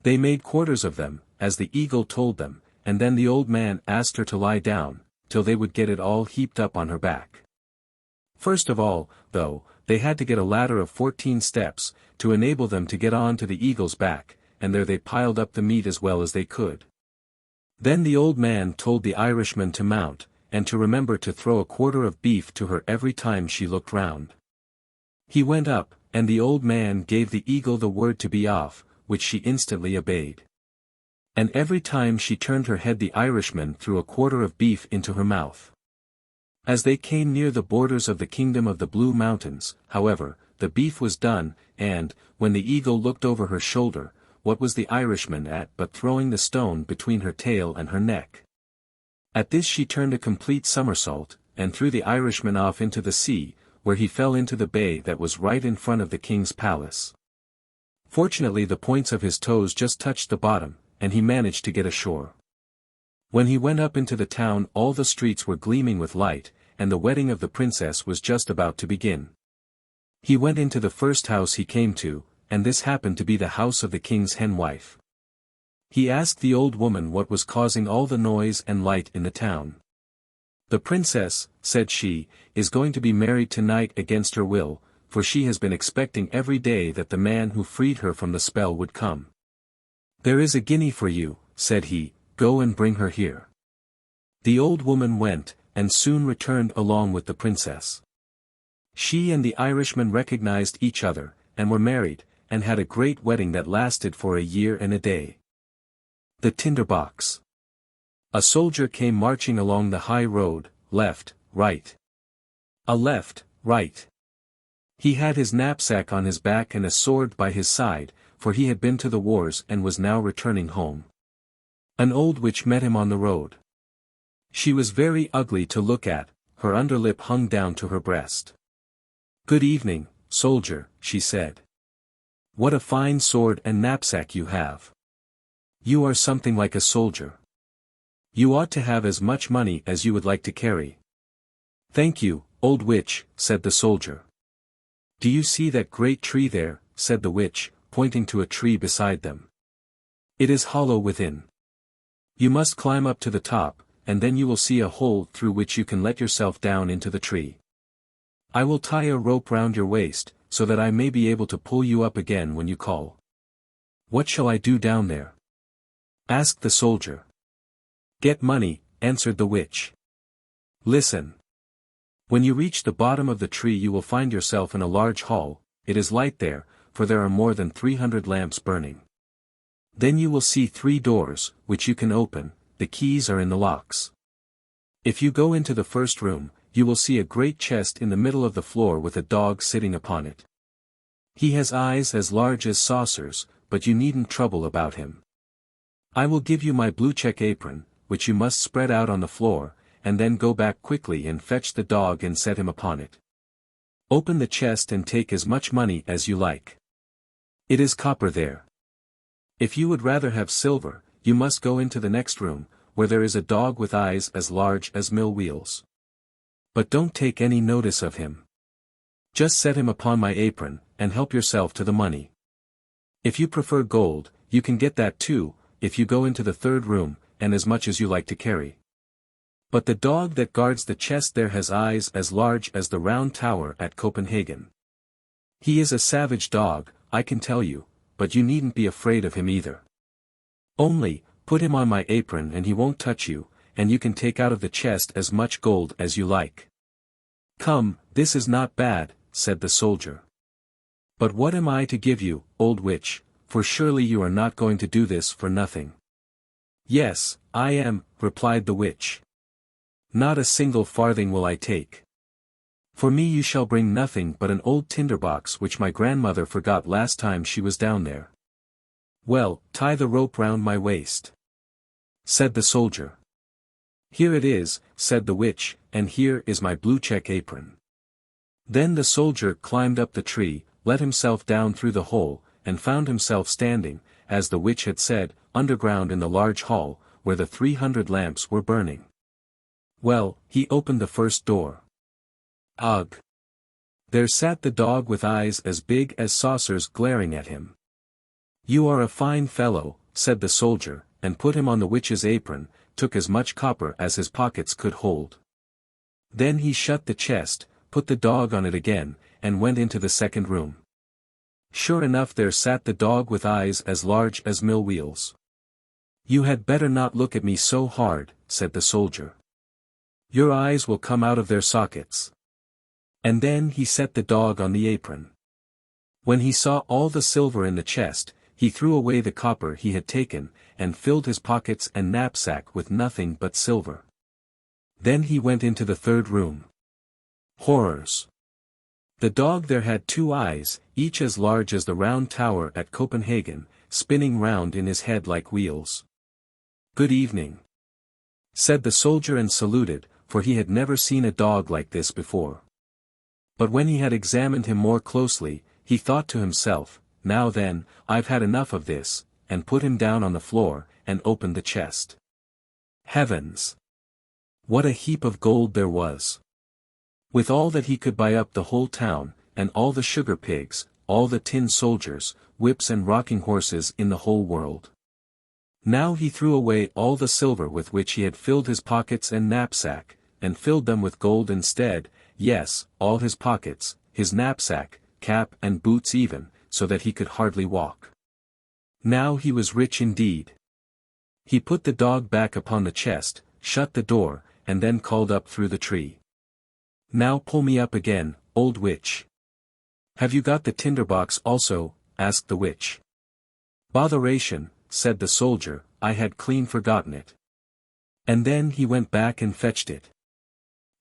They made quarters of them, as the eagle told them, and then the old man asked her to lie down, till they would get it all heaped up on her back. First of all, though, they had to get a ladder of 14 steps, to enable them to get on to the eagle's back, and there they piled up the meat as well as they could. Then the old man told the Irishman to mount, and to remember to throw a quarter of beef to her every time she looked round. He went up, and the old man gave the eagle the word to be off, which she instantly obeyed. And every time she turned her head the Irishman threw a quarter of beef into her mouth. As they came near the borders of the kingdom of the Blue Mountains, however, the beef was done, and, when the eagle looked over her shoulder, what was the Irishman at but throwing the stone between her tail and her neck? At this she turned a complete somersault, and threw the Irishman off into the sea, where he fell into the bay that was right in front of the king's palace. Fortunately the points of his toes just touched the bottom, and he managed to get ashore. When he went up into the town all the streets were gleaming with light, and the wedding of the princess was just about to begin. He went into the first house he came to, and this happened to be the house of the king's hen-wife. He asked the old woman what was causing all the noise and light in the town. "The princess," said she, "is going to be married tonight against her will, for she has been expecting every day that the man who freed her from the spell would come. There is a guinea for you," said he, "go and bring her here." The old woman went, and soon returned along with the princess. She and the Irishman recognized each other, and were married, and had a great wedding that lasted for a year and a day. The Tinder-box. A soldier came marching along the high road, left, right. A left, right. He had his knapsack on his back and a sword by his side, for he had been to the wars and was now returning home. An old witch met him on the road. She was very ugly to look at, her underlip hung down to her breast. "Good evening, soldier," she said. "What a fine sword and knapsack you have. You are something like a soldier. You ought to have as much money as you would like to carry." "Thank you, old witch," said the soldier. "Do you see that great tree there?" said the witch, pointing to a tree beside them. "It is hollow within. You must climb up to the top, and then you will see a hole through which you can let yourself down into the tree. I will tie a rope round your waist, so that I may be able to pull you up again when you call." "What shall I do down there?" asked the soldier. "Get money," answered the witch. "Listen. When you reach the bottom of the tree you will find yourself in a large hall. It is light there, for there are more than 300 lamps burning. Then you will see 3 doors, which you can open, the keys are in the locks. If you go into the first room, you will see a great chest in the middle of the floor with a dog sitting upon it. He has eyes as large as saucers, but you needn't trouble about him. I will give you my blue check apron, which you must spread out on the floor, and then go back quickly and fetch the dog and set him upon it. Open the chest and take as much money as you like. It is copper there. If you would rather have silver, you must go into the next room, where there is a dog with eyes as large as mill wheels. But don't take any notice of him. Just set him upon my apron, and help yourself to the money. If you prefer gold, you can get that too, if you go into the third room, and as much as you like to carry. But the dog that guards the chest there has eyes as large as the round tower at Copenhagen. He is a savage dog, I can tell you, but you needn't be afraid of him either. Only, put him on my apron and he won't touch you, and you can take out of the chest as much gold as you like." "Come, this is not bad," said the soldier. "But what am I to give you, old witch, for surely you are not going to do this for nothing." "Yes, I am," replied the witch. "Not a single farthing will I take. For me you shall bring nothing but an old tinder-box which my grandmother forgot last time she was down there." "Well, tie the rope round my waist," said the soldier. "Here it is," said the witch, "and here is my blue check apron." Then the soldier climbed up the tree, let himself down through the hole, and found himself standing, as the witch had said, underground in the large hall, where the 300 lamps were burning. Well, he opened the first door. Ugh! There sat the dog with eyes as big as saucers glaring at him. "You are a fine fellow," said the soldier, and put him on the witch's apron, took as much copper as his pockets could hold. Then he shut the chest, put the dog on it again, and went into the second room. Sure enough, there sat the dog with eyes as large as mill wheels. "You had better not look at me so hard," said the soldier. "Your eyes will come out of their sockets." And then he set the dog on the apron. When he saw all the silver in the chest, he threw away the copper he had taken, and filled his pockets and knapsack with nothing but silver. Then he went into the third room. Horrors! The dog there had 2 eyes, each as large as the round tower at Copenhagen, spinning round in his head like wheels. "Good evening," said the soldier, and saluted, for he had never seen a dog like this before. But when he had examined him more closely, he thought to himself, "Now then, I've had enough of this," and put him down on the floor, and opened the chest. Heavens! What a heap of gold there was! With all that he could buy up the whole town, and all the sugar pigs, all the tin soldiers, whips and rocking horses in the whole world. Now he threw away all the silver with which he had filled his pockets and knapsack, and filled them with gold instead, yes, all his pockets, his knapsack, cap and boots even, so that he could hardly walk. Now he was rich indeed. He put the dog back upon the chest, shut the door, and then called up through the tree. "Now pull me up again, old witch." "Have you got the tinder-box also?" asked the witch. "Botheration," said the soldier, "I had clean forgotten it." And then he went back and fetched it.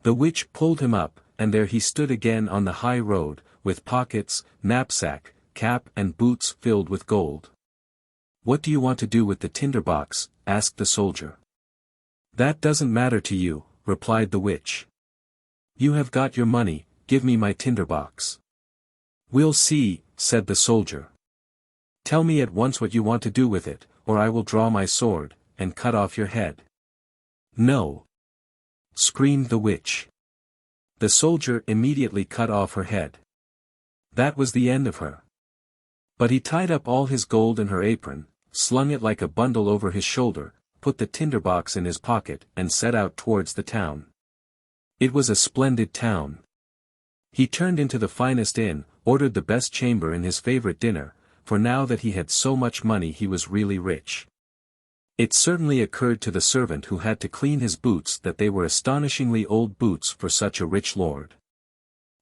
The witch pulled him up, and there he stood again on the high road, with pockets, knapsack, cap and boots filled with gold. "What do you want to do with the tinder-box?" asked the soldier. "That doesn't matter to you," replied the witch. "You have got your money, give me my tinder-box." "We'll see," said the soldier. "Tell me at once what you want to do with it, or I will draw my sword, and cut off your head." "No!" screamed the witch. The soldier immediately cut off her head. That was the end of her. But he tied up all his gold in her apron, slung it like a bundle over his shoulder, put the tinder-box in his pocket, and set out towards the town. It was a splendid town. He turned into the finest inn, ordered the best chamber in his favorite dinner, for now that he had so much money he was really rich. It certainly occurred to the servant who had to clean his boots that they were astonishingly old boots for such a rich lord.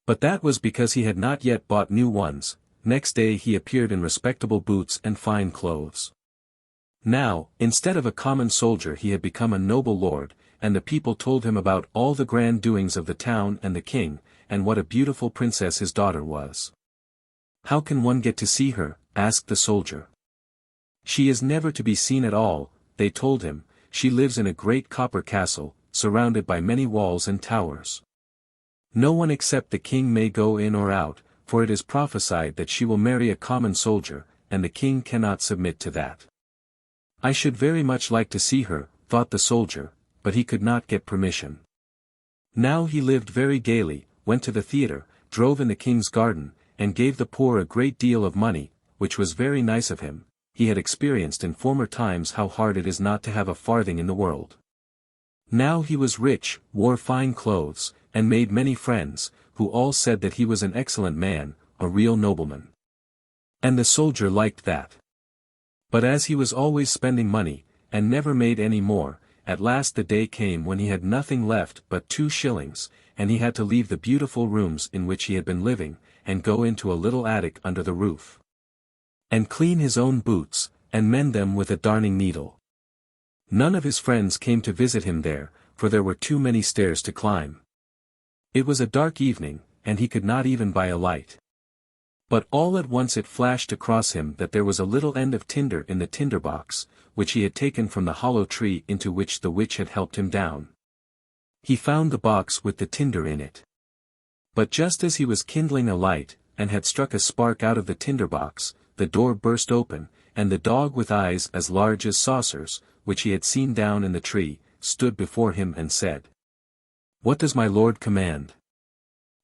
But that was because he had not yet bought new ones. Next day he appeared in respectable boots and fine clothes. Now, instead of a common soldier, he had become a noble lord, and the people told him about all the grand doings of the town and the king, and what a beautiful princess his daughter was. "How can one get to see her?" asked the soldier. "She is never to be seen at all," they told him. "She lives in a great copper castle, surrounded by many walls and towers. No one except the king may go in or out, for it is prophesied that she will marry a common soldier, and the king cannot submit to that." "I should very much like to see her," thought the soldier, but he could not get permission. Now he lived very gaily, went to the theatre, drove in the king's garden, and gave the poor a great deal of money, which was very nice of him. He had experienced in former times how hard it is not to have a farthing in the world. Now he was rich, wore fine clothes, and made many friends, who all said that he was an excellent man, a real nobleman. And the soldier liked that. But as he was always spending money, and never made any more, at last the day came when he had nothing left but 2 shillings, and he had to leave the beautiful rooms in which he had been living, and go into a little attic under the roof, and clean his own boots, and mend them with a darning needle. None of his friends came to visit him there, for there were too many stairs to climb. It was a dark evening, and he could not even buy a light. But all at once it flashed across him that there was a little end of tinder in the tinder-box, which he had taken from the hollow tree into which the witch had helped him down. He found the box with the tinder in it. But just as he was kindling a light, and had struck a spark out of the tinder-box, the door burst open, and the dog with eyes as large as saucers, which he had seen down in the tree, stood before him and said, "What does my lord command?"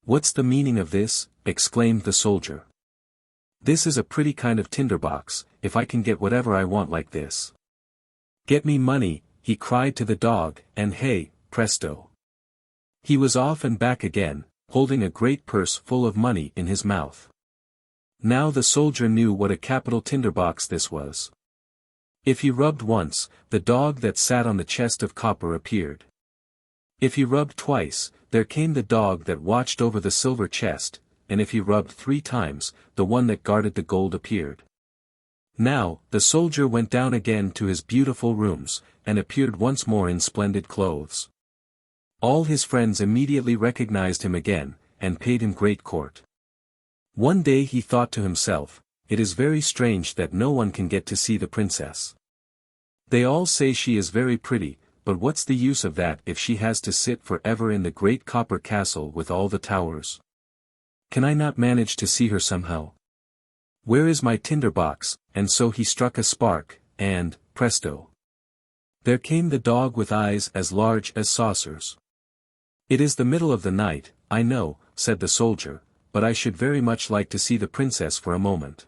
"What's the meaning of this?" exclaimed the soldier. "This is a pretty kind of tinder-box, if I can get whatever I want like this." "Get me money," he cried to the dog, and hey, presto! He was off and back again, holding a great purse full of money in his mouth. Now the soldier knew what a capital tinder-box this was. If he rubbed once, the dog that sat on the chest of copper appeared. If he rubbed twice, there came the dog that watched over the silver chest, and if he rubbed 3 times, the one that guarded the gold appeared. Now, the soldier went down again to his beautiful rooms, and appeared once more in splendid clothes. All his friends immediately recognized him again, and paid him great court. One day he thought to himself, "It is very strange that no one can get to see the princess. They all say she is very pretty, but what's the use of that if she has to sit forever in the great copper castle with all the towers? Can I not manage to see her somehow? Where is my tinder-box?" And so he struck a spark, and, presto! There came the dog with eyes as large as saucers. "It is the middle of the night, I know," said the soldier, "but I should very much like to see the princess for a moment."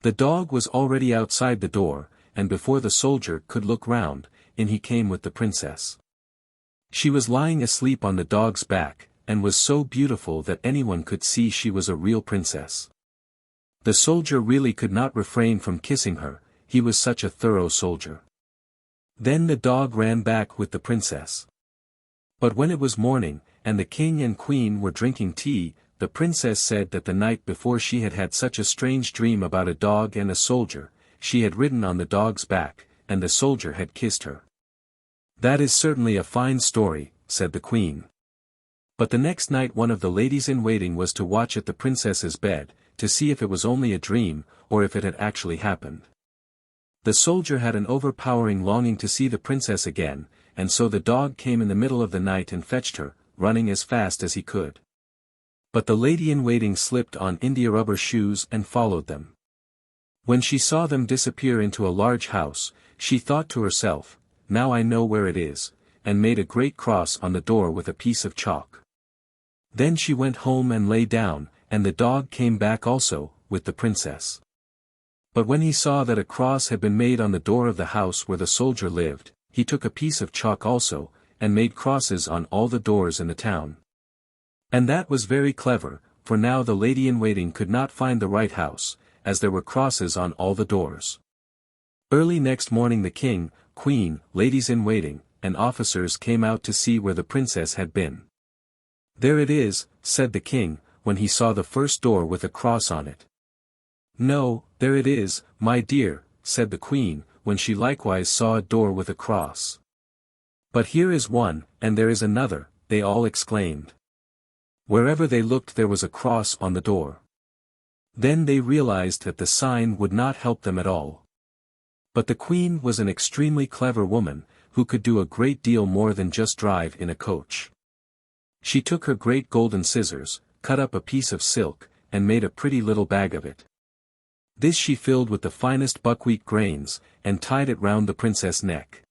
The dog was already outside the door, and before the soldier could look round, in he came with the princess. She was lying asleep on the dog's back, and was so beautiful that anyone could see she was a real princess. The soldier really could not refrain from kissing her, he was such a thorough soldier. Then the dog ran back with the princess. But when it was morning, and the king and queen were drinking tea, the princess said that the night before she had had such a strange dream about a dog and a soldier, she had ridden on the dog's back, and the soldier had kissed her. "That is certainly a fine story," said the queen. But the next night one of the ladies-in-waiting was to watch at the princess's bed, to see if it was only a dream, or if it had actually happened. The soldier had an overpowering longing to see the princess again, and so the dog came in the middle of the night and fetched her, running as fast as he could. But the lady-in-waiting slipped on india-rubber shoes and followed them. When she saw them disappear into a large house, she thought to herself, "Now I know where it is," and made a great cross on the door with a piece of chalk. Then she went home and lay down, and the dog came back also, with the princess. But when he saw that a cross had been made on the door of the house where the soldier lived, he took a piece of chalk also, and made crosses on all the doors in the town. And that was very clever, for now the lady-in-waiting could not find the right house, as there were crosses on all the doors. Early next morning the king, queen, ladies-in-waiting, and officers came out to see where the princess had been. "There it is," said the king, when he saw the first door with a cross on it. "No, there it is, my dear," said the queen, when she likewise saw a door with a cross. "But here is one, and there is another," they all exclaimed. Wherever they looked there was a cross on the door. Then they realized that the sign would not help them at all. But the queen was an extremely clever woman, who could do a great deal more than just drive in a coach. She took her great golden scissors, cut up a piece of silk, and made a pretty little bag of it. This she filled with the finest buckwheat grains, and tied it round the princess' neck.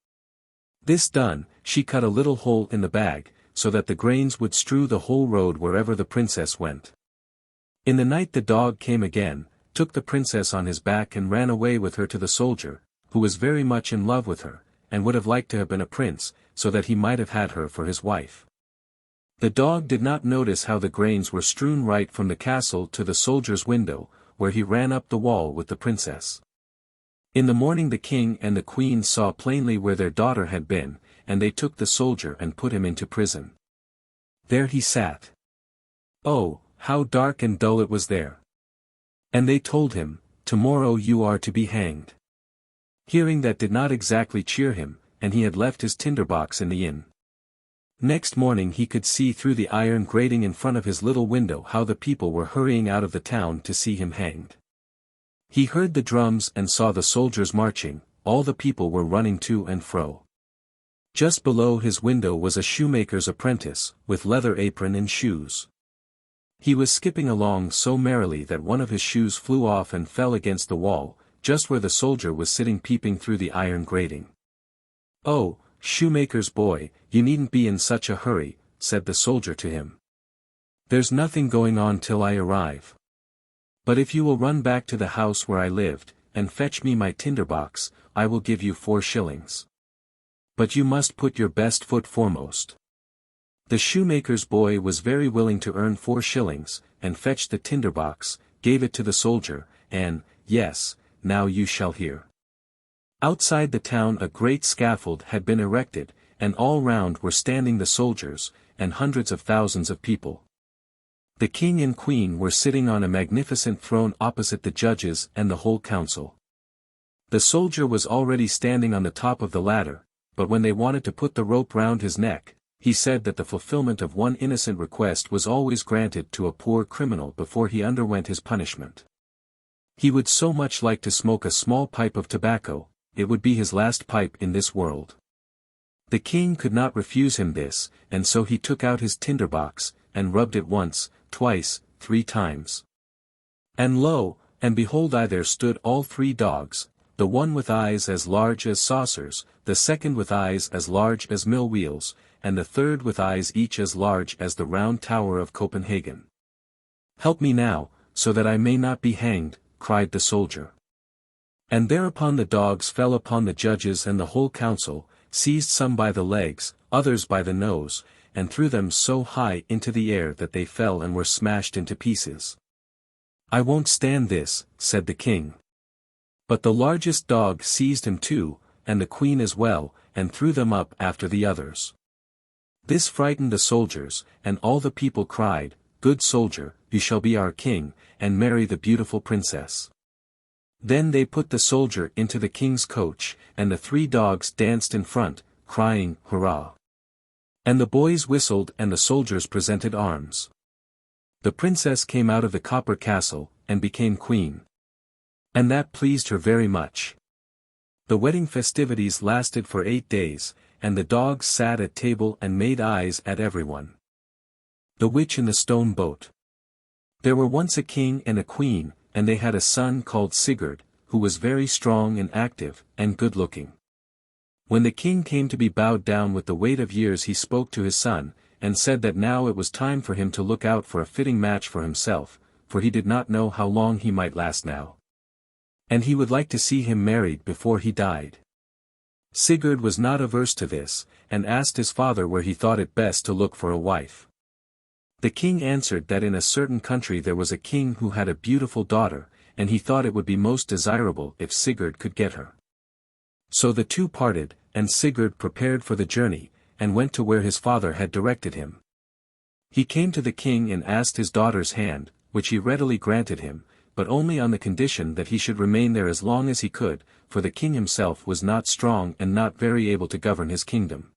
This done, she cut a little hole in the bag, so that the grains would strew the whole road wherever the princess went. In the night the dog came again, took the princess on his back and ran away with her to the soldier, who was very much in love with her, and would have liked to have been a prince, so that he might have had her for his wife. The dog did not notice how the grains were strewn right from the castle to the soldier's window, where he ran up the wall with the princess. In the morning the king and the queen saw plainly where their daughter had been, and they took the soldier and put him into prison. There he sat. Oh, how dark and dull it was there! And they told him, "Tomorrow you are to be hanged." Hearing that did not exactly cheer him, and he had left his tinder-box in the inn. Next morning he could see through the iron grating in front of his little window how the people were hurrying out of the town to see him hanged. He heard the drums and saw the soldiers marching, all the people were running to and fro. Just below his window was a shoemaker's apprentice, with leather apron and shoes. He was skipping along so merrily that one of his shoes flew off and fell against the wall, just where the soldier was sitting peeping through the iron grating. "Oh, shoemaker's boy, you needn't be in such a hurry," said the soldier to him. "There's nothing going on till I arrive. But if you will run back to the house where I lived, and fetch me my tinder-box, I will give you 4 shillings. But you must put your best foot foremost." The shoemaker's boy was very willing to earn 4 shillings, and fetched the tinder-box, gave it to the soldier, and, yes, now you shall hear. Outside the town a great scaffold had been erected, and all round were standing the soldiers, and hundreds of thousands of people. The king and queen were sitting on a magnificent throne opposite the judges and the whole council. The soldier was already standing on the top of the ladder, but when they wanted to put the rope round his neck, he said that the fulfillment of one innocent request was always granted to a poor criminal before he underwent his punishment. He would so much like to smoke a small pipe of tobacco, it would be his last pipe in this world. The king could not refuse him this, and so he took out his tinder-box, and rubbed it once, twice, 3 times. And lo, and behold, there stood all 3 dogs, the one with eyes as large as saucers, the second with eyes as large as mill wheels, and the third with eyes each as large as the round tower of Copenhagen. "Help me now, so that I may not be hanged," cried the soldier. And thereupon the dogs fell upon the judges and the whole council, seized some by the legs, others by the nose, and threw them so high into the air that they fell and were smashed into pieces. "I won't stand this," said the king. But the largest dog seized him too, and the queen as well, and threw them up after the others. This frightened the soldiers, and all the people cried, "Good soldier, you shall be our king, and marry the beautiful princess." Then they put the soldier into the king's coach, and the 3 dogs danced in front, crying, "Hurrah!" And the boys whistled and the soldiers presented arms. The princess came out of the copper castle, and became queen. And that pleased her very much. The wedding festivities lasted for 8 days, and the dogs sat at table and made eyes at everyone. The Witch in the Stone Boat. There were once a king and a queen, and they had a son called Sigurd, who was very strong and active, and good-looking. When the king came to be bowed down with the weight of years, he spoke to his son, and said that now it was time for him to look out for a fitting match for himself, for he did not know how long he might last now. And he would like to see him married before he died. Sigurd was not averse to this, and asked his father where he thought it best to look for a wife. The king answered that in a certain country there was a king who had a beautiful daughter, and he thought it would be most desirable if Sigurd could get her. So the two parted, and Sigurd prepared for the journey, and went to where his father had directed him. He came to the king and asked his daughter's hand, which he readily granted him, but only on the condition that he should remain there as long as he could, for the king himself was not strong and not very able to govern his kingdom.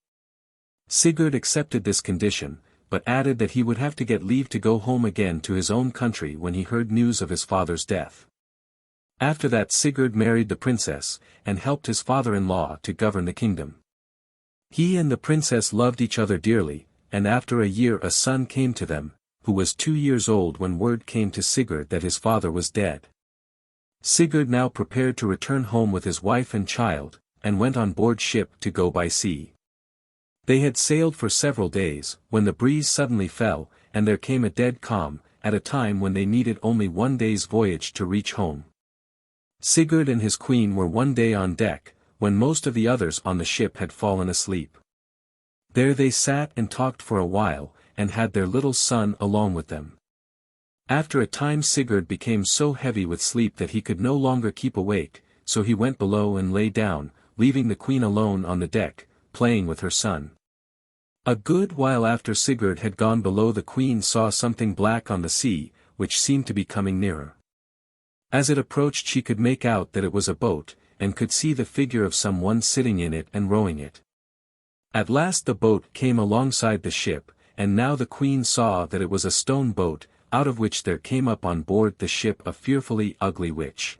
Sigurd accepted this condition, but added that he would have to get leave to go home again to his own country when he heard news of his father's death. After that Sigurd married the princess, and helped his father-in-law to govern the kingdom. He and the princess loved each other dearly, and after a year a son came to them, who was 2 years old when word came to Sigurd that his father was dead. Sigurd now prepared to return home with his wife and child, and went on board ship to go by sea. They had sailed for several days, when the breeze suddenly fell, and there came a dead calm, at a time when they needed only 1 day's voyage to reach home. Sigurd and his queen were 1 day on deck, when most of the others on the ship had fallen asleep. There they sat and talked for a while, and had their little son along with them. After a time Sigurd became so heavy with sleep that he could no longer keep awake, so he went below and lay down, leaving the queen alone on the deck, playing with her son. A good while after Sigurd had gone below, the queen saw something black on the sea, which seemed to be coming nearer. As it approached she could make out that it was a boat, and could see the figure of someone sitting in it and rowing it. At last the boat came alongside the ship, and now the queen saw that it was a stone boat, out of which there came up on board the ship a fearfully ugly witch.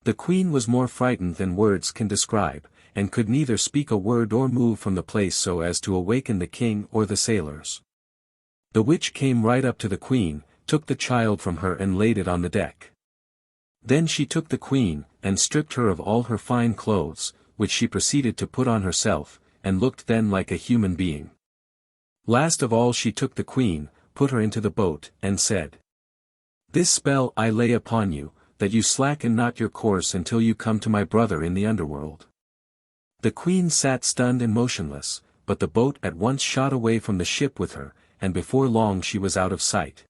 The queen was more frightened than words can describe, and could neither speak a word or move from the place so as to awaken the king or the sailors. The witch came right up to the queen, took the child from her and laid it on the deck. Then she took the queen, and stripped her of all her fine clothes, which she proceeded to put on herself, and looked then like a human being. Last of all she took the queen, put her into the boat, and said, "This spell I lay upon you, that you slacken not your course until you come to my brother in the underworld." The queen sat stunned and motionless, but the boat at once shot away from the ship with her, and before long she was out of sight.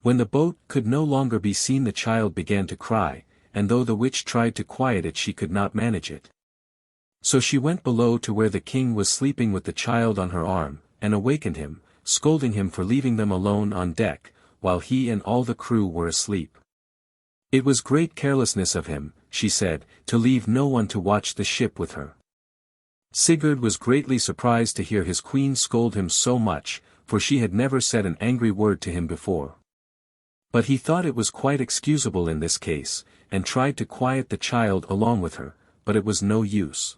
When the boat could no longer be seen, the child began to cry, and though the witch tried to quiet it, she could not manage it. So she went below to where the king was sleeping with the child on her arm, and awakened him, scolding him for leaving them alone on deck, while he and all the crew were asleep. It was great carelessness of him, she said, to leave no one to watch the ship with her. Sigurd was greatly surprised to hear his queen scold him so much, for she had never said an angry word to him before. But he thought it was quite excusable in this case, and tried to quiet the child along with her, but it was no use.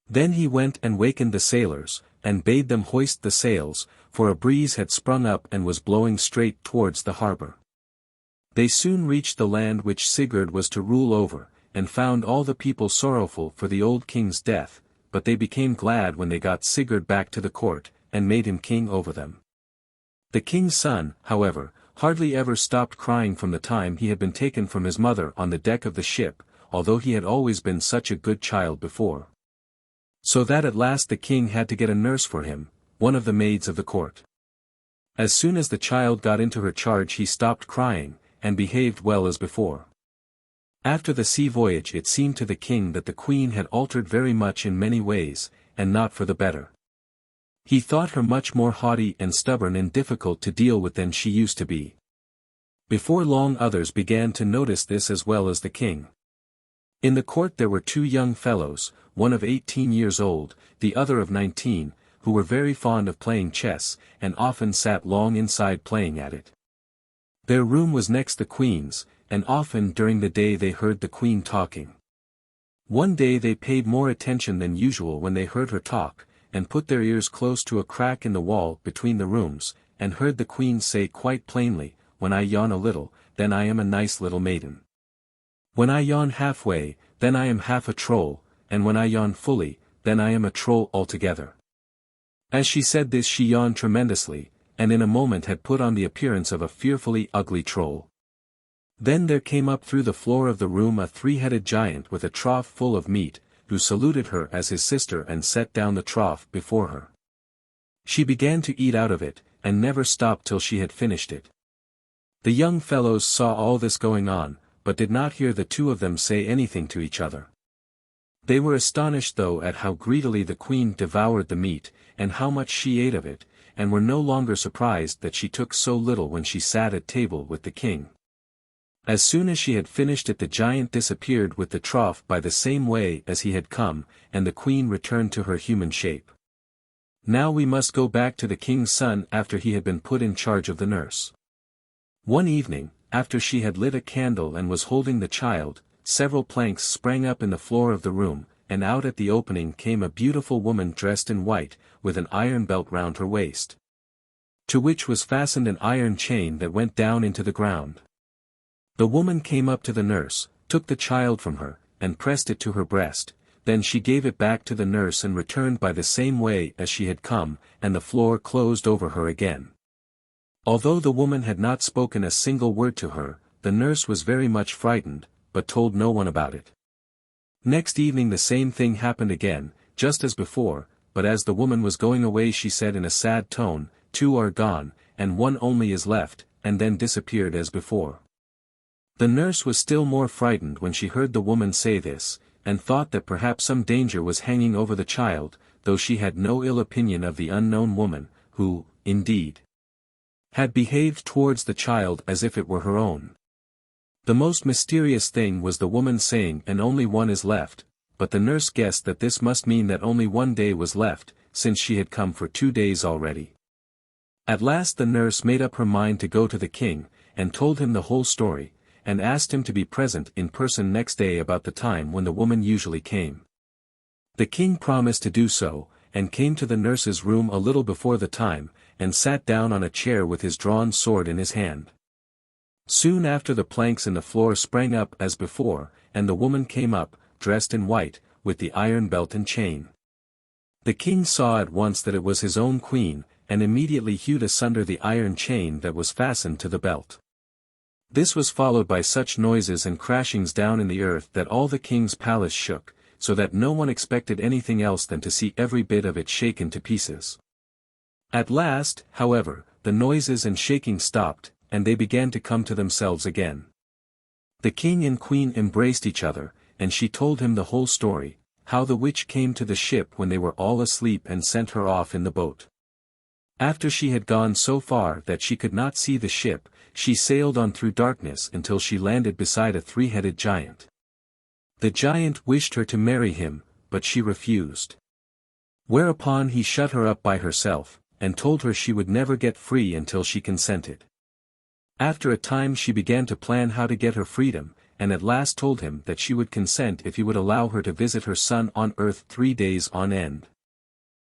Then he went and wakened the sailors, and bade them hoist the sails, for a breeze had sprung up and was blowing straight towards the harbor. They soon reached the land which Sigurd was to rule over, and found all the people sorrowful for the old king's death, but they became glad when they got Sigurd back to the court, and made him king over them. The king's son, however, hardly ever stopped crying from the time he had been taken from his mother on the deck of the ship, although he had always been such a good child before. So that at last the king had to get a nurse for him, one of the maids of the court. As soon as the child got into her charge he stopped crying, and behaved well as before. After the sea voyage it seemed to the king that the queen had altered very much in many ways, and not for the better. He thought her much more haughty and stubborn and difficult to deal with than she used to be. Before long others began to notice this as well as the king. In the court there were two young fellows, one of 18 years old, the other of 19, who were very fond of playing chess, and often sat long inside playing at it. Their room was next the queen's, and often during the day they heard the queen talking. One day they paid more attention than usual when they heard her talk, and put their ears close to a crack in the wall between the rooms, and heard the queen say quite plainly, "When I yawn a little, then I am a nice little maiden. When I yawn halfway, then I am half a troll, and when I yawn fully, then I am a troll altogether." As she said this she yawned tremendously, and in a moment had put on the appearance of a fearfully ugly troll. Then there came up through the floor of the room a three-headed giant with a trough full of meat, who saluted her as his sister and set down the trough before her. She began to eat out of it, and never stopped till she had finished it. The young fellows saw all this going on, but did not hear the two of them say anything to each other. They were astonished though at how greedily the queen devoured the meat, and how much she ate of it, and were no longer surprised that she took so little when she sat at table with the king. As soon as she had finished it the giant disappeared with the trough by the same way as he had come, and the queen returned to her human shape. Now we must go back to the king's son after he had been put in charge of the nurse. One evening, after she had lit a candle and was holding the child, several planks sprang up in the floor of the room, and out at the opening came a beautiful woman dressed in white, with an iron belt round her waist, to which was fastened an iron chain that went down into the ground. The woman came up to the nurse, took the child from her, and pressed it to her breast, then she gave it back to the nurse and returned by the same way as she had come, and the floor closed over her again. Although the woman had not spoken a single word to her, the nurse was very much frightened, but told no one about it. Next evening the same thing happened again, just as before, but as the woman was going away she said in a sad tone, "Two are gone, and one only is left," and then disappeared as before. The nurse was still more frightened when she heard the woman say this, and thought that perhaps some danger was hanging over the child, though she had no ill opinion of the unknown woman, who, indeed, had behaved towards the child as if it were her own. The most mysterious thing was the woman saying "and only one is left," but the nurse guessed that this must mean that only one day was left, since she had come for 2 days already. At last the nurse made up her mind to go to the king, and told him the whole story, and asked him to be present in person next day about the time when the woman usually came. The king promised to do so, and came to the nurse's room a little before the time, and sat down on a chair with his drawn sword in his hand. Soon after the planks in the floor sprang up as before, and the woman came up, dressed in white, with the iron belt and chain. The king saw at once that it was his own queen, and immediately hewed asunder the iron chain that was fastened to the belt. This was followed by such noises and crashings down in the earth that all the king's palace shook, so that no one expected anything else than to see every bit of it shaken to pieces. At last, however, the noises and shaking stopped, and they began to come to themselves again. The king and queen embraced each other, and she told him the whole story, how the witch came to the ship when they were all asleep and sent her off in the boat. After she had gone so far that she could not see the ship, she sailed on through darkness until she landed beside a three-headed giant. The giant wished her to marry him, but she refused. Whereupon he shut her up by herself, and told her she would never get free until she consented. After a time she began to plan how to get her freedom, and at last told him that she would consent if he would allow her to visit her son on earth 3 days on end.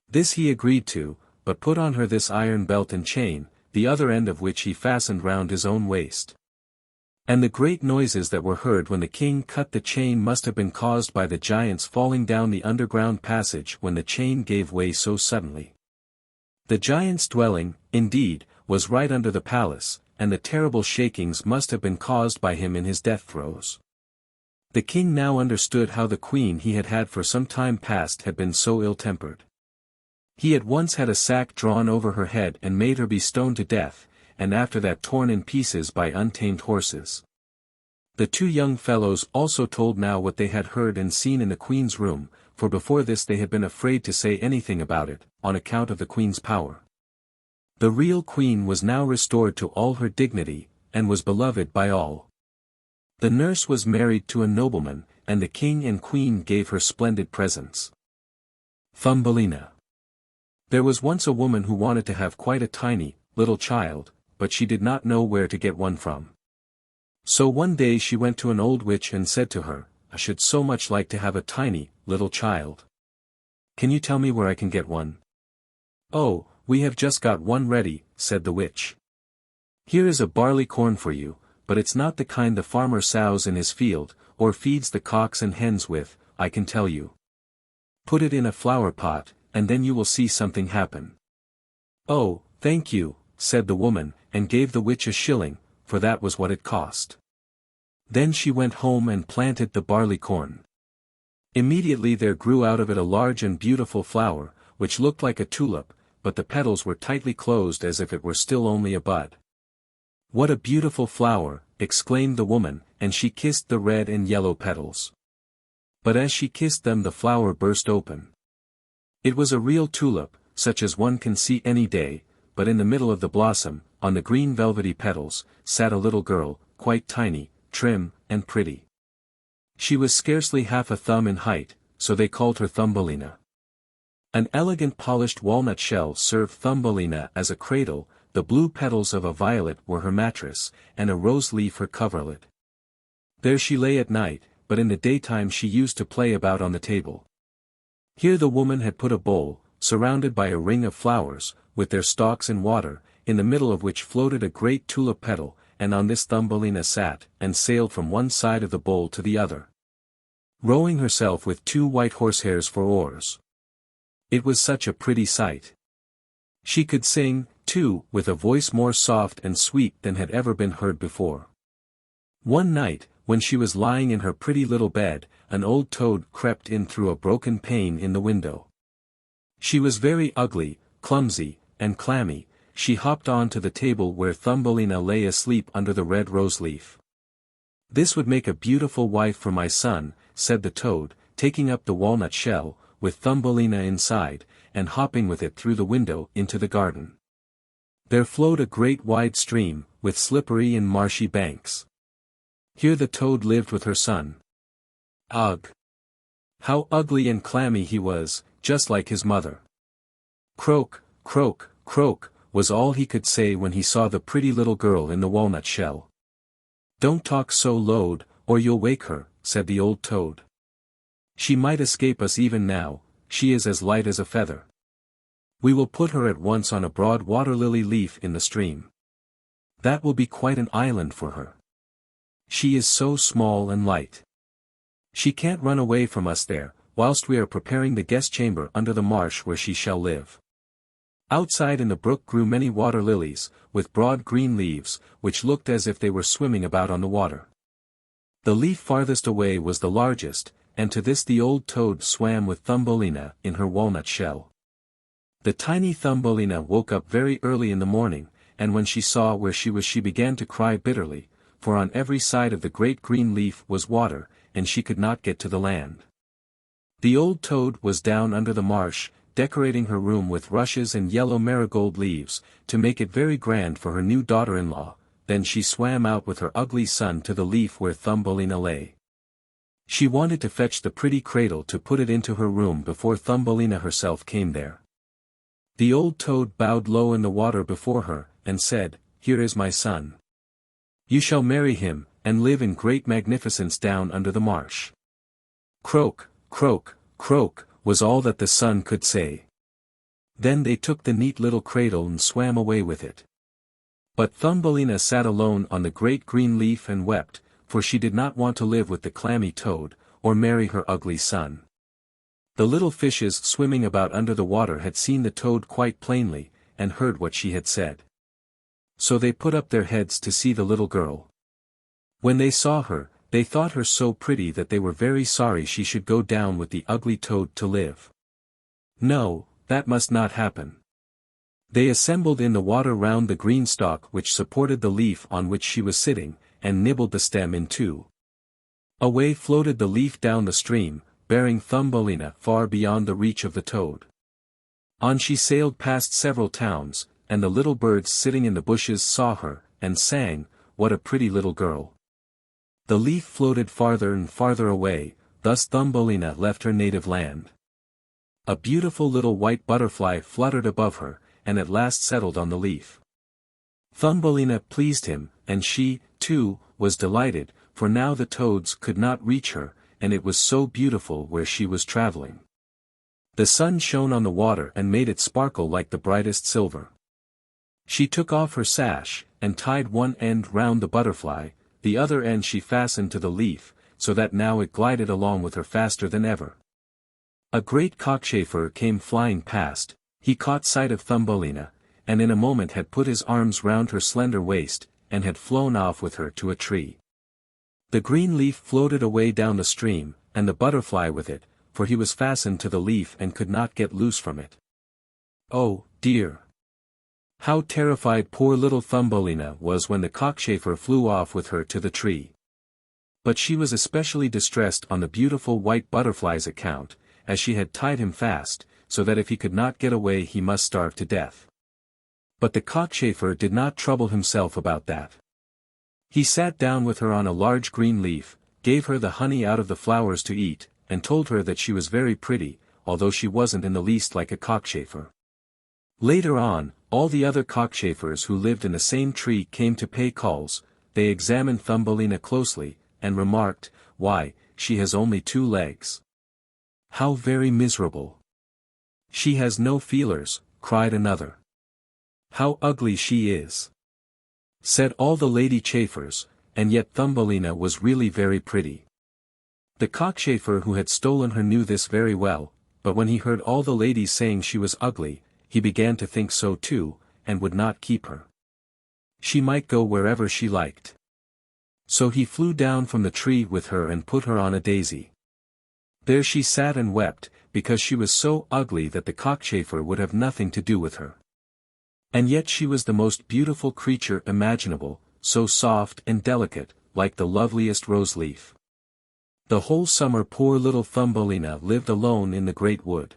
This he agreed to, but put on her this iron belt and chain, the other end of which he fastened round his own waist. And the great noises that were heard when the king cut the chain must have been caused by the giants falling down the underground passage when the chain gave way so suddenly. The giant's dwelling, indeed, was right under the palace, and the terrible shakings must have been caused by him in his death throes. The king now understood how the queen he had had for some time past had been so ill-tempered. He at once had a sack drawn over her head and made her be stoned to death, and after that torn in pieces by untamed horses. The 2 young fellows also told now what they had heard and seen in the queen's room, for before this they had been afraid to say anything about it, on account of the queen's power. The real queen was now restored to all her dignity, and was beloved by all. The nurse was married to a nobleman, and the king and queen gave her splendid presents. Thumbelina. There was once a woman who wanted to have quite a tiny, little child, but she did not know where to get one from. So one day she went to an old witch and said to her, "I should so much like to have a tiny, little child. Can you tell me where I can get one?" "Oh, we have just got one ready," said the witch. "Here is a barley corn for you, but it's not the kind the farmer sows in his field, or feeds the cocks and hens with, I can tell you. Put it in a flower pot, and then you will see something happen." "Oh, thank you," said the woman, and gave the witch a shilling, for that was what it cost. Then she went home and planted the barley corn. Immediately there grew out of it a large and beautiful flower, which looked like a tulip, but the petals were tightly closed as if it were still only a bud. "What a beautiful flower," exclaimed the woman, and she kissed the red and yellow petals. But as she kissed them the flower burst open. It was a real tulip, such as one can see any day, but in the middle of the blossom, on the green velvety petals, sat a little girl, quite tiny, trim, and pretty. She was scarcely half a thumb in height, so they called her Thumbelina. An elegant polished walnut shell served Thumbelina as a cradle, the blue petals of a violet were her mattress, and a rose leaf her coverlet. There she lay at night, but in the daytime she used to play about on the table. Here the woman had put a bowl, surrounded by a ring of flowers, with their stalks in water, in the middle of which floated a great tulip petal, and on this Thumbelina sat, and sailed from one side of the bowl to the other, rowing herself with 2 white horsehairs for oars. It was such a pretty sight. She could sing, too, with a voice more soft and sweet than had ever been heard before. One night, when she was lying in her pretty little bed, an old toad crept in through a broken pane in the window. She was very ugly, clumsy, and clammy. She hopped on to the table where Thumbelina lay asleep under the red rose leaf. "This would make a beautiful wife for my son," said the toad, taking up the walnut shell, with Thumbelina inside, and hopping with it through the window into the garden. There flowed a great wide stream, with slippery and marshy banks. Here the toad lived with her son. Ugh! How ugly and clammy he was, just like his mother. "Croak, croak, croak," was all he could say when he saw the pretty little girl in the walnut shell. "Don't talk so loud, or you'll wake her," said the old toad. "She might escape us even now, she is as light as a feather." We will put her at once on a broad water-lily leaf in the stream. That will be quite an island for her. She is so small and light. She can't run away from us there, whilst we are preparing the guest chamber under the marsh where she shall live. Outside in the brook grew many water lilies, with broad green leaves, which looked as if they were swimming about on the water. The leaf farthest away was the largest, and to this the old toad swam with Thumbelina in her walnut shell. The tiny Thumbelina woke up very early in the morning, and when she saw where she was she began to cry bitterly, for on every side of the great green leaf was water, and she could not get to the land. The old toad was down under the marsh, decorating her room with rushes and yellow marigold leaves, to make it very grand for her new daughter-in-law. Then she swam out with her ugly son to the leaf where Thumbelina lay. She wanted to fetch the pretty cradle to put it into her room before Thumbelina herself came there. The old toad bowed low in the water before her, and said, "Here is my son. You shall marry him, and live in great magnificence down under the marsh." "Croak, croak, croak," was all that the son could say. Then they took the neat little cradle and swam away with it. But Thumbelina sat alone on the great green leaf and wept, for she did not want to live with the clammy toad, or marry her ugly son. The little fishes swimming about under the water had seen the toad quite plainly, and heard what she had said. So they put up their heads to see the little girl. When they saw her, they thought her so pretty that they were very sorry she should go down with the ugly toad to live. No, that must not happen. They assembled in the water round the green stalk which supported the leaf on which she was sitting, and nibbled the stem in two. Away floated the leaf down the stream, bearing Thumbelina far beyond the reach of the toad. On she sailed past several towns, and the little birds sitting in the bushes saw her, and sang, "What a pretty little girl." The leaf floated farther and farther away, thus Thumbelina left her native land. A beautiful little white butterfly fluttered above her, and at last settled on the leaf. Thumbelina pleased him, and she, too, was delighted, for now the toads could not reach her, and it was so beautiful where she was traveling. The sun shone on the water and made it sparkle like the brightest silver. She took off her sash, and tied one end round the butterfly, the other end she fastened to the leaf, so that now it glided along with her faster than ever. A great cockchafer came flying past. He caught sight of Thumbelina, and in a moment had put his arms round her slender waist, and had flown off with her to a tree. The green leaf floated away down the stream, and the butterfly with it, for he was fastened to the leaf and could not get loose from it. Oh, dear! How terrified poor little Thumbelina was when the cockchafer flew off with her to the tree. But she was especially distressed on the beautiful white butterfly's account, as she had tied him fast, so that if he could not get away he must starve to death. But the cockchafer did not trouble himself about that. He sat down with her on a large green leaf, gave her the honey out of the flowers to eat, and told her that she was very pretty, although she wasn't in the least like a cockchafer. Later on, all the other cockchafers who lived in the same tree came to pay calls. They examined Thumbelina closely, and remarked, "Why, she has only 2 legs. How very miserable!" "She has no feelers," cried another. "How ugly she is," said all the lady chafers, and yet Thumbelina was really very pretty. The cockchafer who had stolen her knew this very well, but when he heard all the ladies saying she was ugly, he began to think so too, and would not keep her. She might go wherever she liked. So he flew down from the tree with her and put her on a daisy. There she sat and wept, because she was so ugly that the cockchafer would have nothing to do with her. And yet she was the most beautiful creature imaginable, so soft and delicate, like the loveliest rose leaf. The whole summer poor little Thumbelina lived alone in the great wood.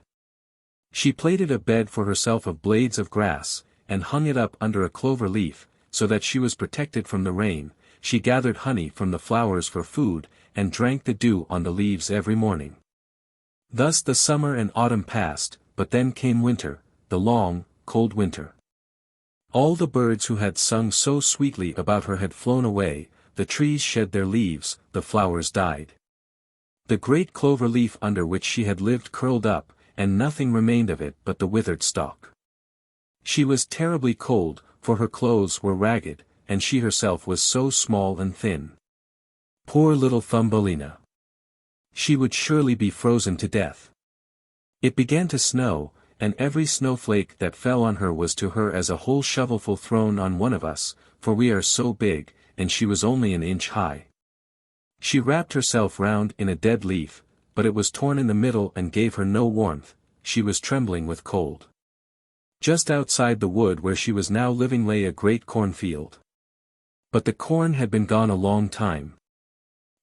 She plaited a bed for herself of blades of grass, and hung it up under a clover leaf, so that she was protected from the rain. She gathered honey from the flowers for food, and drank the dew on the leaves every morning. Thus the summer and autumn passed, but then came winter, the long, cold winter. All the birds who had sung so sweetly about her had flown away, the trees shed their leaves, the flowers died. The great clover leaf under which she had lived curled up, and nothing remained of it but the withered stalk. She was terribly cold, for her clothes were ragged, and she herself was so small and thin. Poor little Thumbelina! She would surely be frozen to death. It began to snow, and every snowflake that fell on her was to her as a whole shovelful thrown on one of us, for we are so big, and she was only an inch high. She wrapped herself round in a dead leaf, but it was torn in the middle and gave her no warmth. She was trembling with cold. Just outside the wood where she was now living lay a great cornfield. But the corn had been gone a long time.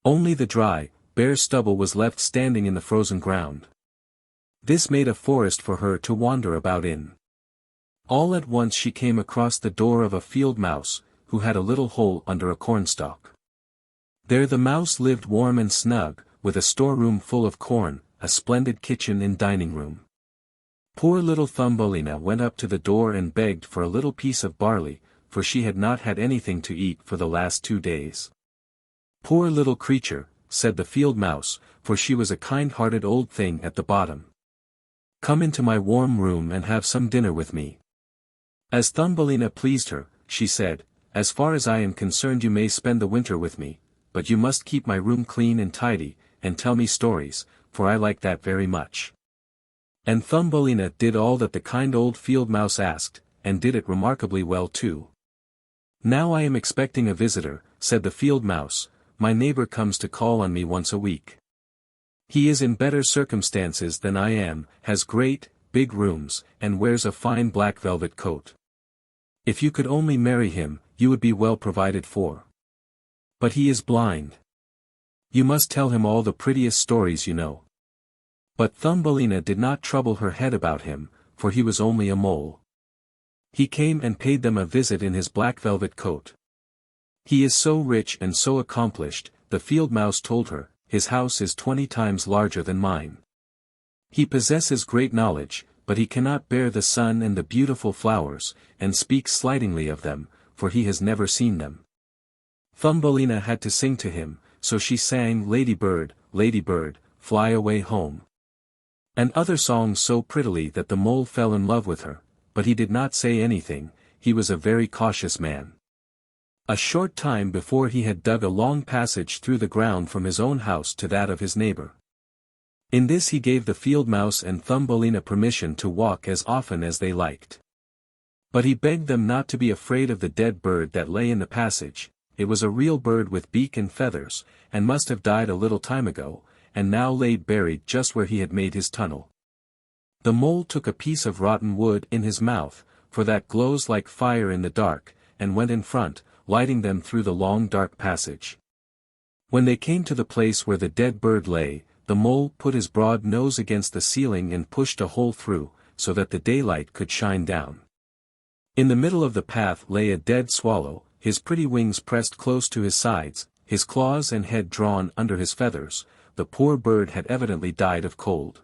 Only the dry, bare stubble was left standing in the frozen ground. This made a forest for her to wander about in. All at once she came across the door of a field mouse, who had a little hole under a cornstalk. There the mouse lived warm and snug, with a storeroom full of corn, a splendid kitchen and dining room. Poor little Thumbelina went up to the door and begged for a little piece of barley, for she had not had anything to eat for the last 2 days. Poor little creature, said the field mouse, for she was a kind-hearted old thing at the bottom. Come into my warm room and have some dinner with me. As Thumbelina pleased her, she said, as far as I am concerned you may spend the winter with me, but you must keep my room clean and tidy, and tell me stories, for I like that very much. And Thumbelina did all that the kind old field mouse asked, and did it remarkably well too. Now I am expecting a visitor, said the field mouse. My neighbor comes to call on me once a week. He is in better circumstances than I am, has great, big rooms, and wears a fine black velvet coat. If you could only marry him, you would be well provided for. But he is blind. You must tell him all the prettiest stories you know. But Thumbelina did not trouble her head about him, for he was only a mole. He came and paid them a visit in his black velvet coat. He is so rich and so accomplished, the field mouse told her, his house is 20 times larger than mine. He possesses great knowledge, but he cannot bear the sun and the beautiful flowers, and speaks slightingly of them, for he has never seen them. Thumbelina had to sing to him, so she sang Lady Bird, fly away home. And other songs so prettily that the mole fell in love with her, but he did not say anything. He was a very cautious man. A short time before he had dug a long passage through the ground from his own house to that of his neighbor. In this he gave the field mouse and Thumbelina permission to walk as often as they liked. But he begged them not to be afraid of the dead bird that lay in the passage. It was a real bird with beak and feathers, and must have died a little time ago, and now lay buried just where he had made his tunnel. The mole took a piece of rotten wood in his mouth, for that glows like fire in the dark, and went in front, lighting them through the long dark passage. When they came to the place where the dead bird lay, the mole put his broad nose against the ceiling and pushed a hole through, so that the daylight could shine down. In the middle of the path lay a dead swallow, his pretty wings pressed close to his sides, his claws and head drawn under his feathers. The poor bird had evidently died of cold.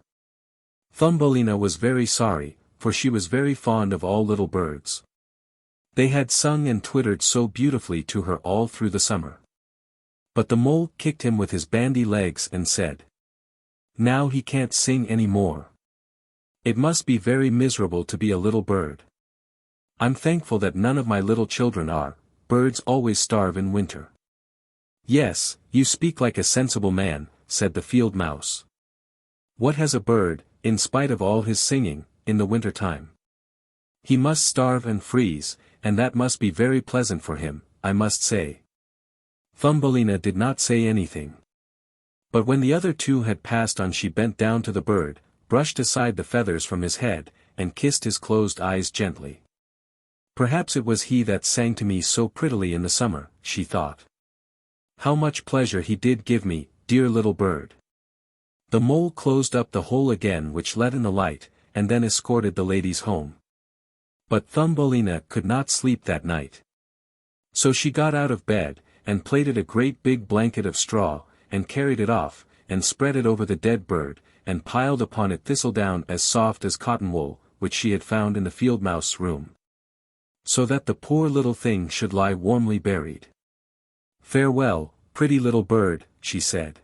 Thumbelina was very sorry, for she was very fond of all little birds. They had sung and twittered so beautifully to her all through the summer. But the mole kicked him with his bandy legs and said, "Now he can't sing any more. It must be very miserable to be a little bird. I'm thankful that none of my little children are. Birds always starve in winter." "Yes, you speak like a sensible man," said the field mouse. "What has a bird, in spite of all his singing, in the winter time? He must starve and freeze, and that must be very pleasant for him, I must say." Thumbelina did not say anything. But when the other two had passed on she bent down to the bird, brushed aside the feathers from his head, and kissed his closed eyes gently. "Perhaps it was he that sang to me so prettily in the summer," she thought. "How much pleasure he did give me, dear little bird." The mole closed up the hole again which let in the light, and then escorted the ladies home. But Thumbelina could not sleep that night. So she got out of bed, and plaited a great big blanket of straw, and carried it off, and spread it over the dead bird, and piled upon it thistledown as soft as cotton wool, which she had found in the field mouse's room. So that the poor little thing should lie warmly buried. "Farewell, pretty little bird," she said.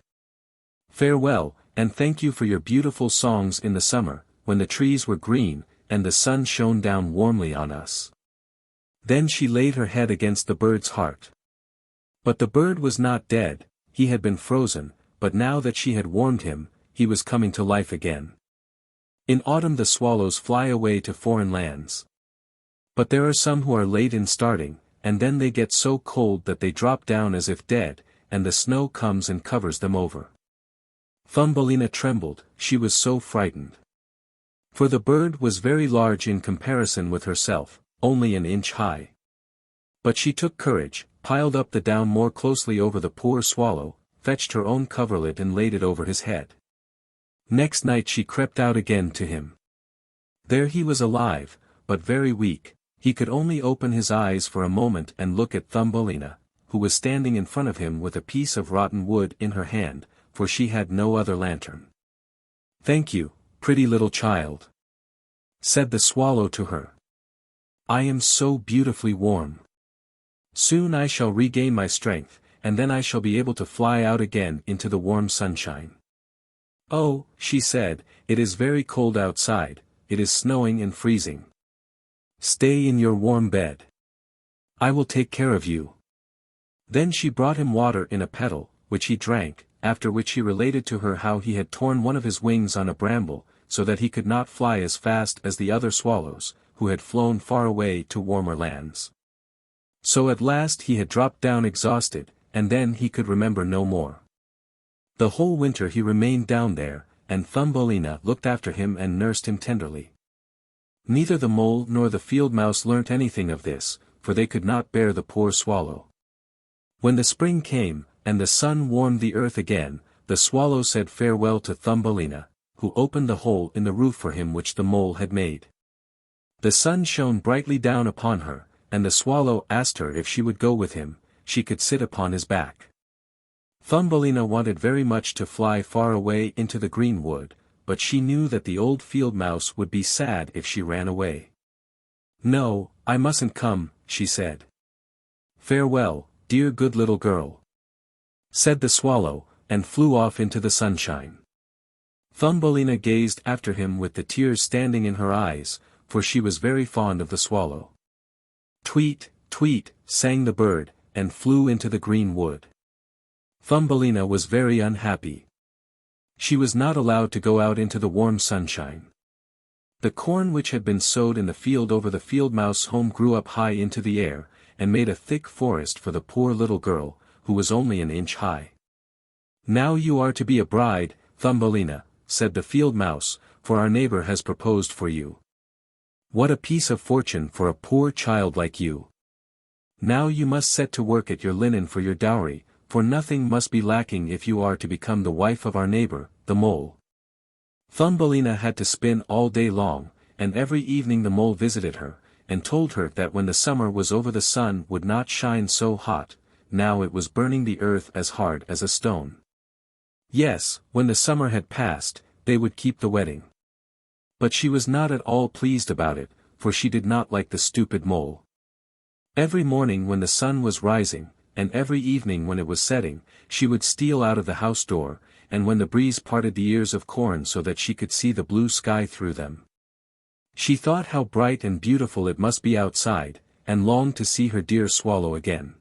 "Farewell, and thank you for your beautiful songs in the summer, when the trees were green, and the sun shone down warmly on us. Then she laid her head against the bird's heart. But the bird was not dead, he had been frozen, but now that she had warmed him, he was coming to life again. In autumn the swallows fly away to foreign lands. But there are some who are late in starting, and then they get so cold that they drop down as if dead, and the snow comes and covers them over. Thumbelina trembled, she was so frightened. For the bird was very large in comparison with herself, only an inch high. But she took courage, piled up the down more closely over the poor swallow, fetched her own coverlet and laid it over his head. Next night she crept out again to him. There he was alive, but very weak, he could only open his eyes for a moment and look at Thumbelina, who was standing in front of him with a piece of rotten wood in her hand, for she had no other lantern. "Thank you, pretty little child," said the swallow to her. "I am so beautifully warm. Soon I shall regain my strength, and then I shall be able to fly out again into the warm sunshine." "Oh," she said, "it is very cold outside, it is snowing and freezing. Stay in your warm bed. I will take care of you." Then she brought him water in a kettle, which he drank, after which he related to her how he had torn one of his wings on a bramble, so that he could not fly as fast as the other swallows, who had flown far away to warmer lands. So at last he had dropped down exhausted, and then he could remember no more. The whole winter he remained down there, and Thumbelina looked after him and nursed him tenderly. Neither the mole nor the field mouse learnt anything of this, for they could not bear the poor swallow. When the spring came, and the sun warmed the earth again, the swallow said farewell to Thumbelina, who opened the hole in the roof for him which the mole had made. The sun shone brightly down upon her, and the swallow asked her if she would go with him, she could sit upon his back. Thumbelina wanted very much to fly far away into the green wood, but she knew that the old field mouse would be sad if she ran away. "No, I mustn't come," she said. "Farewell, dear good little girl," said the swallow, and flew off into the sunshine. Thumbelina gazed after him with the tears standing in her eyes, for she was very fond of the swallow. "Tweet, tweet," sang the bird, and flew into the green wood. Thumbelina was very unhappy. She was not allowed to go out into the warm sunshine. The corn which had been sowed in the field over the field mouse home grew up high into the air, and made a thick forest for the poor little girl, who was only an inch high. "Now you are to be a bride, Thumbelina," said the field mouse, "for our neighbor has proposed for you. What a piece of fortune for a poor child like you! Now you must set to work at your linen for your dowry, for nothing must be lacking if you are to become the wife of our neighbor, the mole." Thumbelina had to spin all day long, and every evening the mole visited her, and told her that when the summer was over the sun would not shine so hot, now it was burning the earth as hard as a stone. Yes, when the summer had passed, they would keep the wedding. But she was not at all pleased about it, for she did not like the stupid mole. Every morning when the sun was rising, and every evening when it was setting, she would steal out of the house door, and when the breeze parted the ears of corn so that she could see the blue sky through them. She thought how bright and beautiful it must be outside, and longed to see her dear swallow again.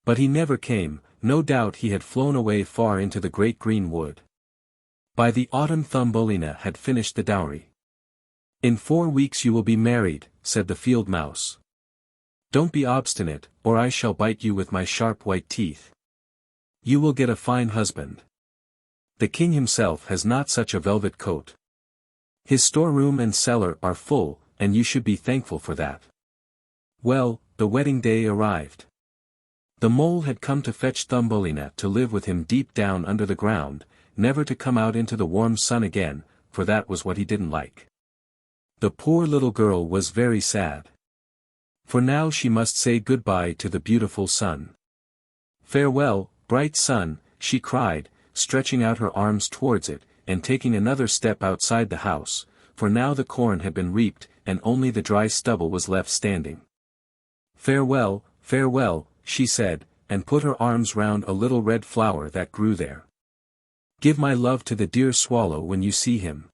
But he never came, no doubt he had flown away far into the great green wood. By the autumn Thumbelina had finished the dowry. "In 4 weeks you will be married," said the field mouse. "Don't be obstinate, or I shall bite you with my sharp white teeth. You will get a fine husband. The king himself has not such a velvet coat. His storeroom and cellar are full, and you should be thankful for that." Well, the wedding day arrived. The mole had come to fetch Thumbelina to live with him deep down under the ground, never to come out into the warm sun again, for that was what he didn't like. The poor little girl was very sad. For now she must say goodbye to the beautiful sun. "Farewell, bright sun," she cried, stretching out her arms towards it, and taking another step outside the house, for now the corn had been reaped, and only the dry stubble was left standing. "Farewell, farewell," she said, and put her arms round a little red flower that grew there. "Give my love to the dear swallow when you see him."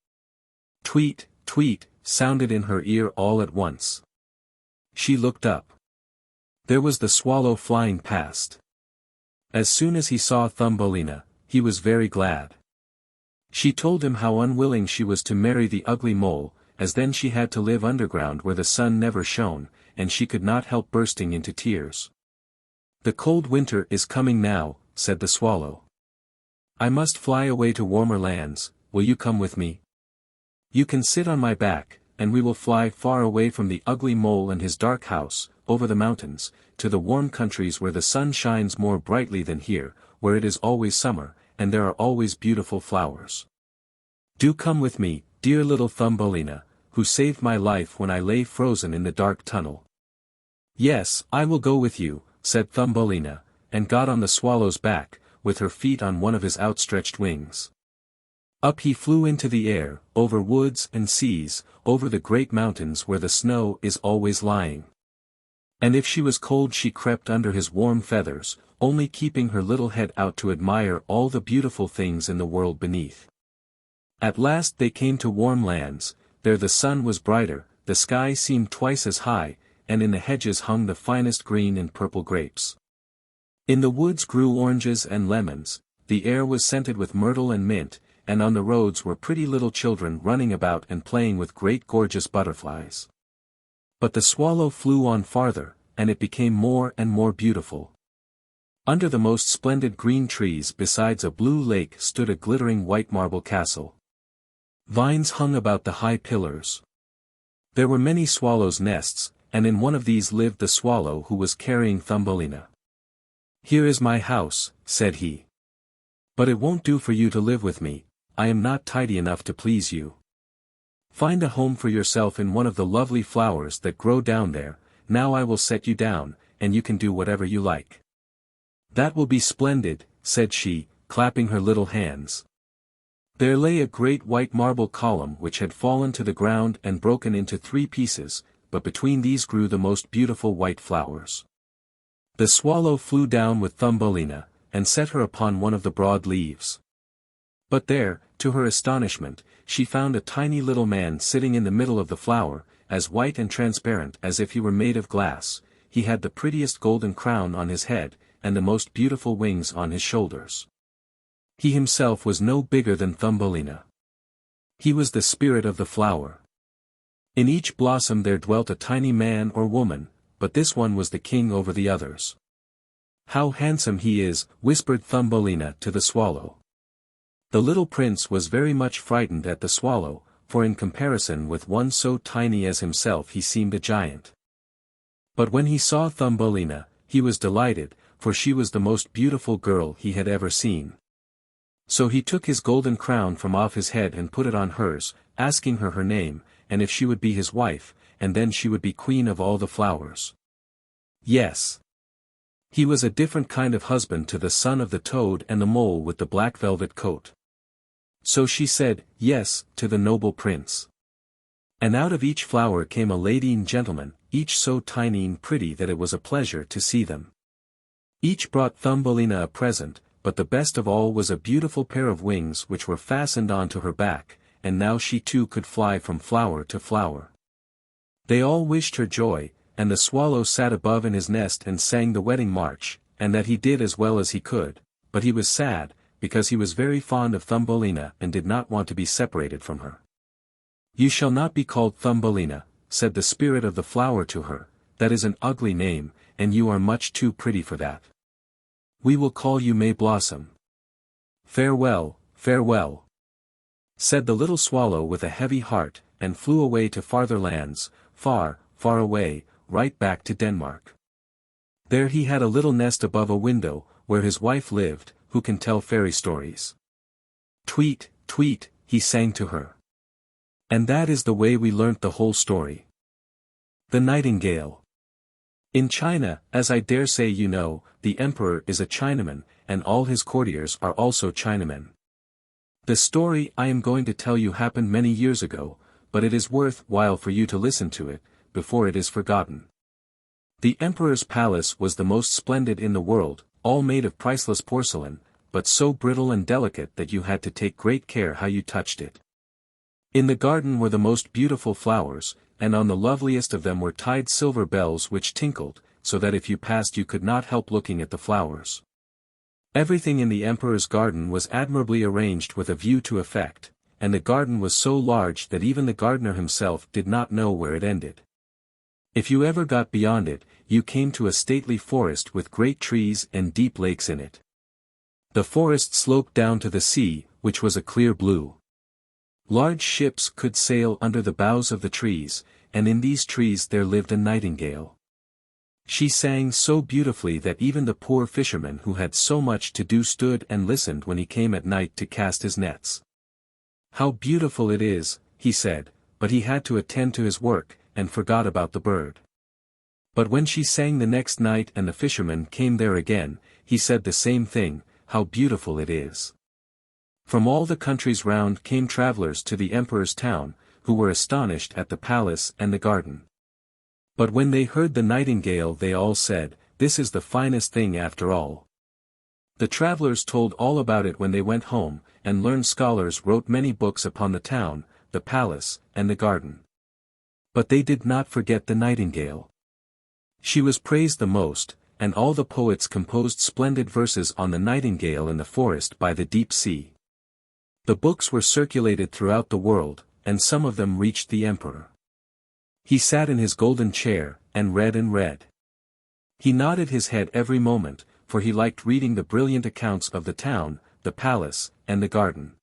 "Tweet, tweet," sounded in her ear all at once. She looked up. There was the swallow flying past. As soon as he saw Thumbelina, he was very glad. She told him how unwilling she was to marry the ugly mole, as then she had to live underground where the sun never shone, and she could not help bursting into tears. "The cold winter is coming now," said the swallow. "I must fly away to warmer lands. Will you come with me? You can sit on my back, and we will fly far away from the ugly mole and his dark house, over the mountains, to the warm countries where the sun shines more brightly than here, where it is always summer, and there are always beautiful flowers. Do come with me, dear little Thumbelina, who saved my life when I lay frozen in the dark tunnel." "Yes, I will go with you," said Thumbelina, and got on the swallow's back, with her feet on one of his outstretched wings. Up he flew into the air, over woods and seas, over the great mountains where the snow is always lying. And if she was cold she crept under his warm feathers, only keeping her little head out to admire all the beautiful things in the world beneath. At last they came to warm lands. There the sun was brighter, the sky seemed twice as high, and in the hedges hung the finest green and purple grapes. In the woods grew oranges and lemons, the air was scented with myrtle and mint, and on the roads were pretty little children running about and playing with great gorgeous butterflies. But the swallow flew on farther, and it became more and more beautiful. Under the most splendid green trees besides a blue lake stood a glittering white marble castle. Vines hung about the high pillars. There were many swallows' nests, and in one of these lived the swallow who was carrying Thumbelina. "Here is my house," said he. "But it won't do for you to live with me, I am not tidy enough to please you. Find a home for yourself in one of the lovely flowers that grow down there. Now I will set you down, and you can do whatever you like." "That will be splendid," said she, clapping her little hands. There lay a great white marble column which had fallen to the ground and broken into 3 pieces, but between these grew the most beautiful white flowers. The swallow flew down with Thumbelina, and set her upon one of the broad leaves. But there, to her astonishment, she found a tiny little man sitting in the middle of the flower, as white and transparent as if he were made of glass. He had the prettiest golden crown on his head, and the most beautiful wings on his shoulders. He himself was no bigger than Thumbelina. He was the spirit of the flower. In each blossom there dwelt a tiny man or woman, but this one was the king over the others. "How handsome he is," whispered Thumbelina to the swallow. The little prince was very much frightened at the swallow, for in comparison with one so tiny as himself he seemed a giant. But when he saw Thumbelina, he was delighted, for she was the most beautiful girl he had ever seen. So he took his golden crown from off his head and put it on hers, asking her her name, and if she would be his wife, and then she would be queen of all the flowers. Yes. He was a different kind of husband to the son of the toad and the mole with the black velvet coat. So she said, yes, to the noble prince. And out of each flower came a lady and gentleman, each so tiny and pretty that it was a pleasure to see them. Each brought Thumbelina a present, but the best of all was a beautiful pair of wings which were fastened onto her back, and now she too could fly from flower to flower. They all wished her joy, and the swallow sat above in his nest and sang the wedding march, and that he did as well as he could, but he was sad, because he was very fond of Thumbelina and did not want to be separated from her. "You shall not be called Thumbelina," said the spirit of the flower to her, "that is an ugly name, and you are much too pretty for that. We will call you May Blossom. Farewell, farewell," said the little swallow with a heavy heart, and flew away to farther lands, far, far away, right back to Denmark. There he had a little nest above a window, where his wife lived, who can tell fairy stories. "Tweet, tweet," he sang to her. And that is the way we learnt the whole story. The Nightingale. In China, as I dare say you know, the emperor is a Chinaman, and all his courtiers are also Chinamen. The story I am going to tell you happened many years ago, but it is worth while for you to listen to it, before it is forgotten. The emperor's palace was the most splendid in the world, all made of priceless porcelain, but so brittle and delicate that you had to take great care how you touched it. In the garden were the most beautiful flowers, and on the loveliest of them were tied silver bells which tinkled, so that if you passed you could not help looking at the flowers. Everything in the emperor's garden was admirably arranged with a view to effect, and the garden was so large that even the gardener himself did not know where it ended. If you ever got beyond it, you came to a stately forest with great trees and deep lakes in it. The forest sloped down to the sea, which was a clear blue. Large ships could sail under the boughs of the trees, and in these trees there lived a nightingale. She sang so beautifully that even the poor fisherman who had so much to do stood and listened when he came at night to cast his nets. "How beautiful it is," he said, but he had to attend to his work, and forgot about the bird. But when she sang the next night and the fisherman came there again, he said the same thing, "How beautiful it is." From all the countries round came travelers to the emperor's town, who were astonished at the palace and the garden. But when they heard the nightingale they all said, "This is the finest thing after all." The travelers told all about it when they went home, and learned scholars wrote many books upon the town, the palace, and the garden. But they did not forget the nightingale. She was praised the most, and all the poets composed splendid verses on the nightingale in the forest by the deep sea. The books were circulated throughout the world, and some of them reached the emperor. He sat in his golden chair, and read and read. He nodded his head every moment, for he liked reading the brilliant accounts of the town, the palace, and the garden.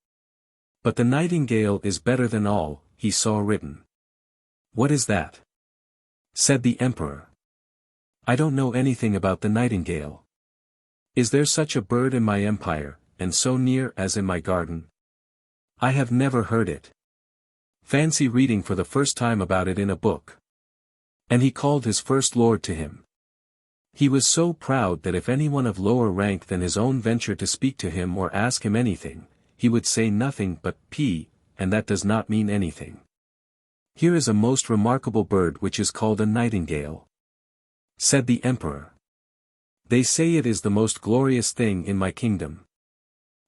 But the nightingale is better than all, he saw written. "What is that?" said the emperor. "I don't know anything about the nightingale. Is there such a bird in my empire, and so near as in my garden? I have never heard it. Fancy reading for the first time about it in a book." And he called his first lord to him. He was so proud that if anyone of lower rank than his own ventured to speak to him or ask him anything, he would say nothing but "P," and that does not mean anything. "Here is a most remarkable bird which is called a nightingale," said the emperor. "They say it is the most glorious thing in my kingdom.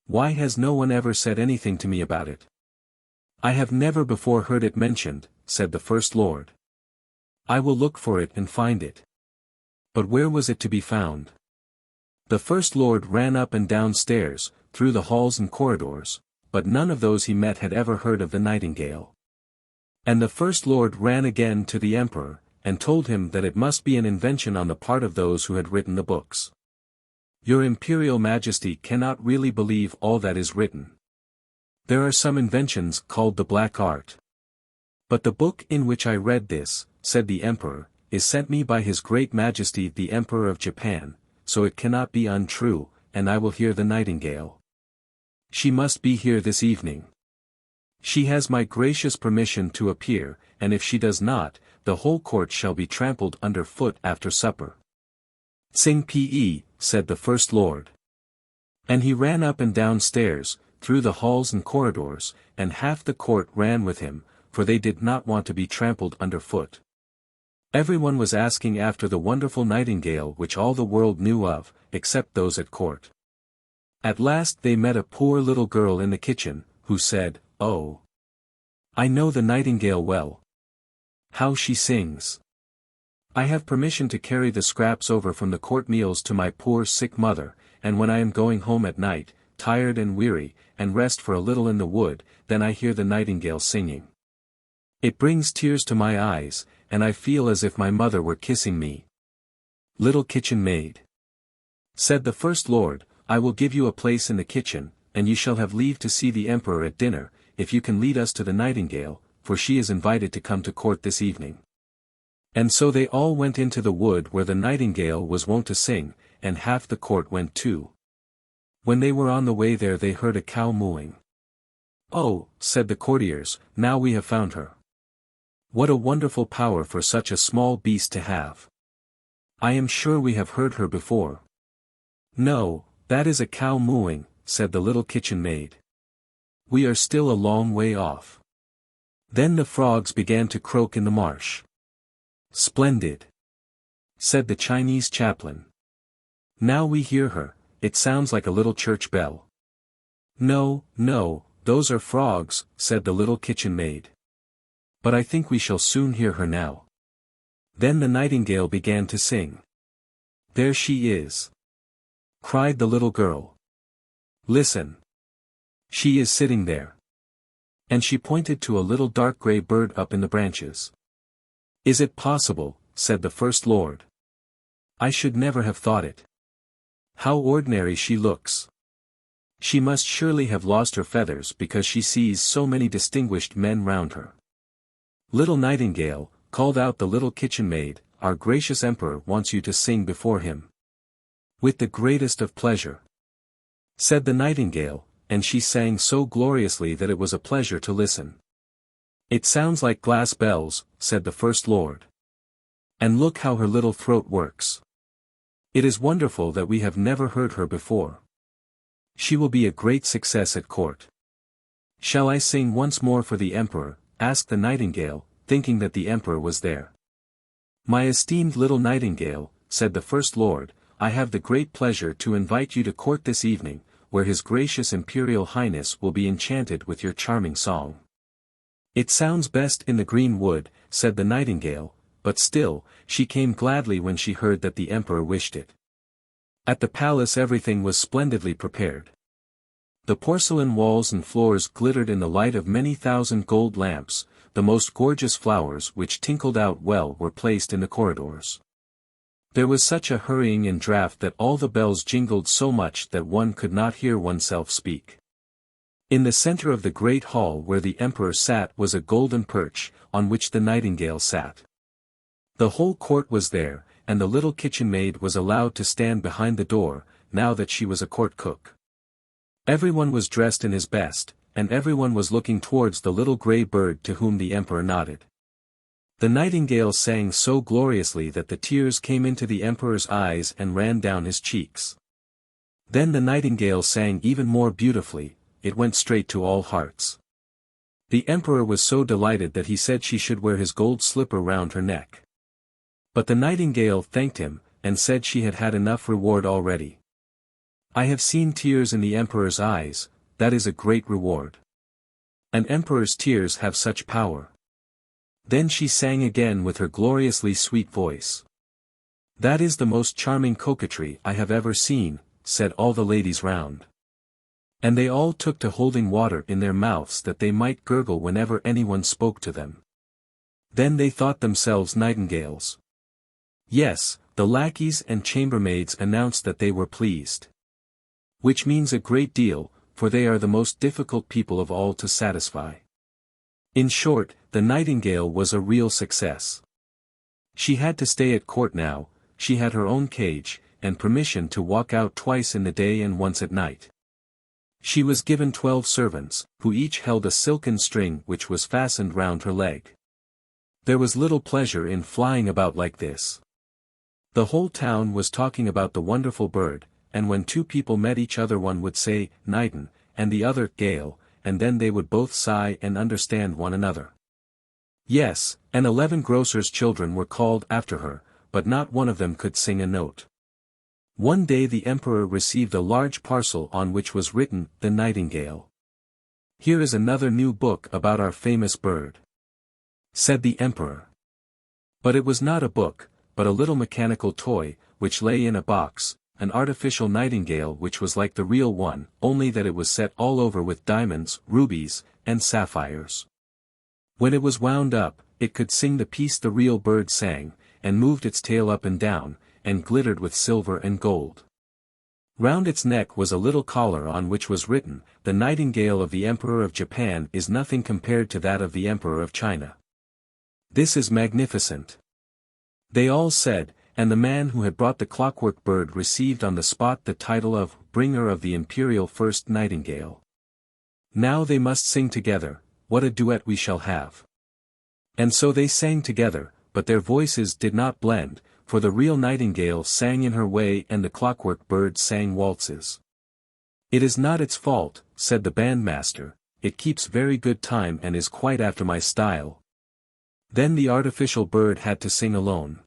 Why has no one ever said anything to me about it?" "I have never before heard it mentioned," said the first lord. "I will look for it and find it." But where was it to be found? The first lord ran up and down stairs, through the halls and corridors, but none of those he met had ever heard of the nightingale. And the first lord ran again to the emperor, and told him that it must be an invention on the part of those who had written the books. "Your imperial majesty cannot really believe all that is written. There are some inventions called the black art. But the book in which I read this," said the emperor, "is sent me by his great majesty the emperor of Japan, so it cannot be untrue, and I will hear the nightingale. She must be here this evening. She has my gracious permission to appear, and if she does not, the whole court shall be trampled under foot after supper." "Sing P.E.," said the first lord. And he ran up and down stairs, through the halls and corridors, and half the court ran with him, for they did not want to be trampled under foot. Everyone was asking after the wonderful nightingale which all the world knew of, except those at court. At last they met a poor little girl in the kitchen, who said, "Oh, I know the nightingale well. How she sings! I have permission to carry the scraps over from the court meals to my poor sick mother, and when I am going home at night, tired and weary, and rest for a little in the wood, then I hear the nightingale singing. It brings tears to my eyes, and I feel as if my mother were kissing me." "Little kitchen maid," said the first lord, "I will give you a place in the kitchen, and you shall have leave to see the emperor at dinner, if you can lead us to the nightingale, for she is invited to come to court this evening." And so they all went into the wood where the nightingale was wont to sing, and half the court went too. When they were on the way there they heard a cow mooing. "Oh," said the courtiers, "now we have found her. What a wonderful power for such a small beast to have. I am sure we have heard her before." "No, that is a cow mooing," said the little kitchen maid. "We are still a long way off." Then the frogs began to croak in the marsh. "Splendid," said the Chinese chaplain. "Now we hear her, it sounds like a little church bell." "No, no, "Those are frogs," said the little kitchen maid. "But I think we shall soon hear her now." Then the nightingale began to sing. "There she is!" cried the little girl. "Listen! She is sitting there." And she pointed to a little dark grey bird up in the branches. "Is it possible?" said the First Lord. "I should never have thought it. How ordinary she looks. She must surely have lost her feathers because she sees so many distinguished men round her." "Little Nightingale," called out the little kitchen maid, "our gracious Emperor wants you to sing before him." "With the greatest of pleasure," said the nightingale, and she sang so gloriously that it was a pleasure to listen. "It sounds like glass bells," said the First Lord. "And look how her little throat works. It is wonderful that we have never heard her before. She will be a great success at court." "Shall I sing once more for the Emperor?" asked the nightingale, thinking that the Emperor was there. "My esteemed little nightingale," said the First Lord, "I have the great pleasure to invite you to court this evening, where His Gracious Imperial Highness will be enchanted with your charming song." "It sounds best in the green wood," said the nightingale, but still, she came gladly when she heard that the Emperor wished it. At the palace everything was splendidly prepared. The porcelain walls and floors glittered in the light of many thousand gold lamps, the most gorgeous flowers which tinkled out well were placed in the corridors. There was such a hurrying and draught that all the bells jingled so much that one could not hear oneself speak. In the center of the great hall where the Emperor sat was a golden perch, on which the nightingale sat. The whole court was there, and the little kitchen maid was allowed to stand behind the door, now that she was a court cook. Everyone was dressed in his best, and everyone was looking towards the little grey bird to whom the Emperor nodded. The nightingale sang so gloriously that the tears came into the Emperor's eyes and ran down his cheeks. Then the nightingale sang even more beautifully, it went straight to all hearts. The Emperor was so delighted that he said she should wear his gold slipper round her neck. But the nightingale thanked him, and said she had had enough reward already. "I have seen tears in the Emperor's eyes, that is a great reward. An emperor's tears have such power." Then she sang again with her gloriously sweet voice. "That is the most charming coquetry I have ever seen," said all the ladies round. And they all took to holding water in their mouths that they might gurgle whenever anyone spoke to them. Then they thought themselves nightingales. Yes, the lackeys and chambermaids announced that they were pleased. Which means a great deal, for they are the most difficult people of all to satisfy. In short, the nightingale was a real success. She had to stay at court now, she had her own cage, and permission to walk out twice in the day and once at night. She was given 12 servants, who each held a silken string which was fastened round her leg. There was little pleasure in flying about like this. The whole town was talking about the wonderful bird, and when two people met each other one would say, "Nightin," and the other, "Gale," and then they would both sigh and understand one another. Yes, and 11 grocers' children were called after her, but not one of them could sing a note. One day the Emperor received a large parcel on which was written, "The Nightingale." "Here is another new book about our famous bird," said the Emperor. But it was not a book, but a little mechanical toy, which lay in a box, an artificial nightingale which was like the real one, only that it was set all over with diamonds, rubies, and sapphires. When it was wound up, it could sing the piece the real bird sang, and moved its tail up and down, and glittered with silver and gold. Round its neck was a little collar on which was written, "The nightingale of the Emperor of Japan is nothing compared to that of the Emperor of China." "This is magnificent," they all said, and the man who had brought the clockwork bird received on the spot the title of Bringer of the Imperial First Nightingale. "Now they must sing together, what a duet we shall have." And so they sang together, but their voices did not blend, for the real nightingale sang in her way and the clockwork bird sang waltzes. "It is not its fault," said the bandmaster, "it keeps very good time and is quite after my style." Then the artificial bird had to sing alone.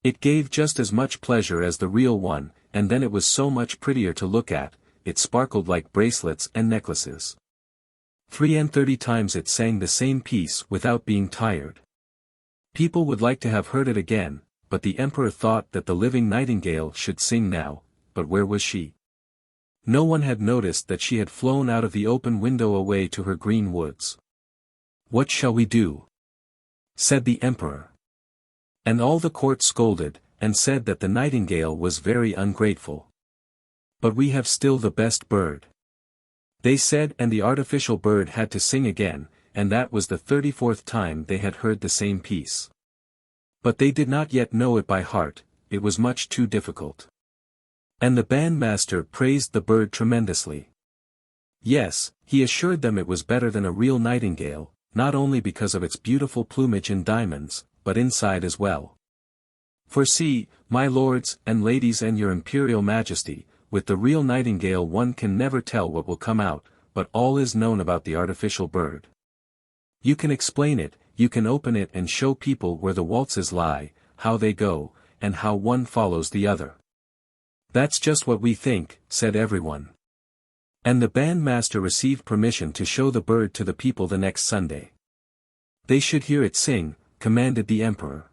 It gave just as much pleasure as the real one, and then it was so much prettier to look at, it sparkled like bracelets and necklaces. 330 times it sang the same piece without being tired. People would like to have heard it again, but the emperor thought that the living nightingale should sing now, but where was she? No one had noticed that she had flown out of the open window away to her green woods. "What shall we do?" said the emperor. And all the court scolded, and said that the nightingale was very ungrateful. "But we have still the best bird," they said, and the artificial bird had to sing again, and that was the 34th time they had heard the same piece. But they did not yet know it by heart, it was much too difficult. And the bandmaster praised the bird tremendously. Yes, he assured them it was better than a real nightingale, not only because of its beautiful plumage and diamonds, but inside as well. "For see, my lords and ladies and your imperial majesty, with the real nightingale one can never tell what will come out, but all is known about the artificial bird. You can explain it, you can open it and show people where the waltzes lie, how they go, and how one follows the other." "That's just what we think," said everyone. And the bandmaster received permission to show the bird to the people the next Sunday. They should hear it sing, commanded the emperor.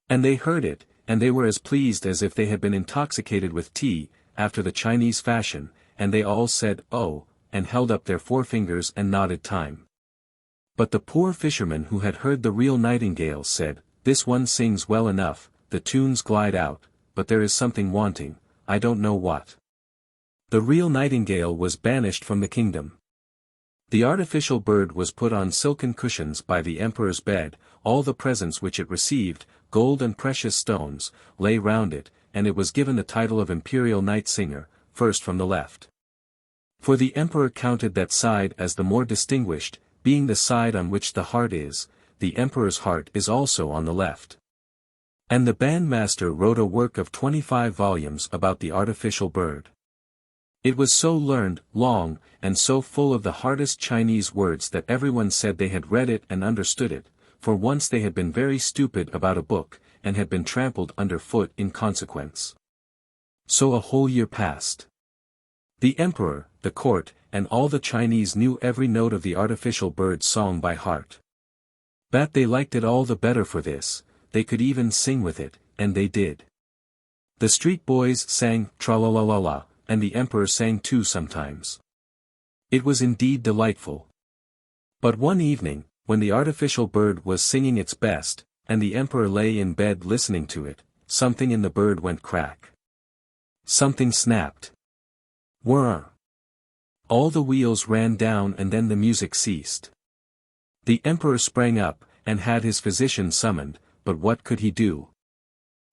And they heard it, and they were as pleased as if they had been intoxicated with tea, after the Chinese fashion, and they all said, "Oh," and held up their forefingers and nodded time. But the poor fisherman who had heard the real nightingale said, "This one sings well enough, the tunes glide out, but there is something wanting, I don't know what." The real nightingale was banished from the kingdom. The artificial bird was put on silken cushions by the emperor's bed, all the presents which it received, gold and precious stones, lay round it, and it was given the title of Imperial Night Singer, first from the left. For the emperor counted that side as the more distinguished, being the side on which the heart is, the emperor's heart is also on the left. And the bandmaster wrote a work of 25 volumes about the artificial bird. It was so learned, long, and so full of the hardest Chinese words that everyone said they had read it and understood it, for once they had been very stupid about a book, and had been trampled underfoot in consequence. So a whole year passed. The emperor, the court, and all the Chinese knew every note of the artificial bird's song by heart. That they liked it all the better for this, they could even sing with it, and they did. The street boys sang tra-la-la-la-la, and the emperor sang too sometimes. It was indeed delightful. But one evening, when the artificial bird was singing its best, and the emperor lay in bed listening to it, something in the bird went crack. Something snapped. Whirr! All the wheels ran down and then the music ceased. The emperor sprang up, and had his physician summoned, but what could he do?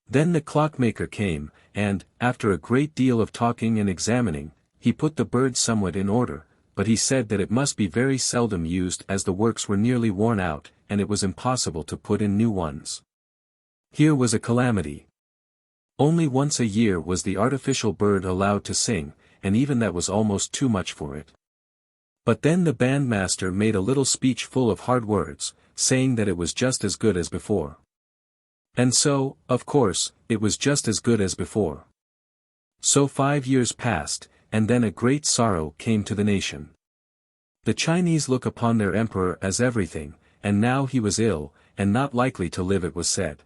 Then the clockmaker came, and, after a great deal of talking and examining, he put the bird somewhat in order, but he said that it must be very seldom used as the works were nearly worn out, and it was impossible to put in new ones. Here was a calamity. Only once a year was the artificial bird allowed to sing, and even that was almost too much for it. But then the bandmaster made a little speech full of hard words, saying that it was just as good as before. And so, of course, it was just as good as before. So 5 years passed, and then a great sorrow came to the nation. The Chinese look upon their emperor as everything, and now he was ill, and not likely to live, it was said.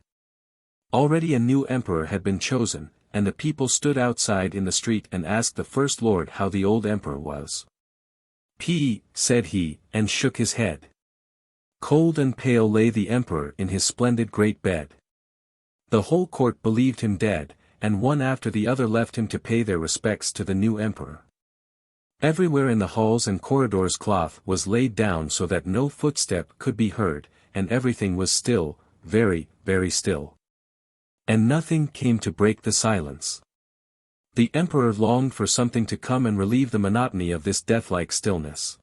Already a new emperor had been chosen, and the people stood outside in the street and asked the first lord how the old emperor was. Said he, and shook his head. Cold and pale lay the emperor in his splendid great bed. The whole court believed him dead, and one after the other left him to pay their respects to the new emperor. Everywhere in the halls and corridors cloth was laid down so that no footstep could be heard, and everything was still, very, very still. And nothing came to break the silence. The emperor longed for something to come and relieve the monotony of this death-like stillness.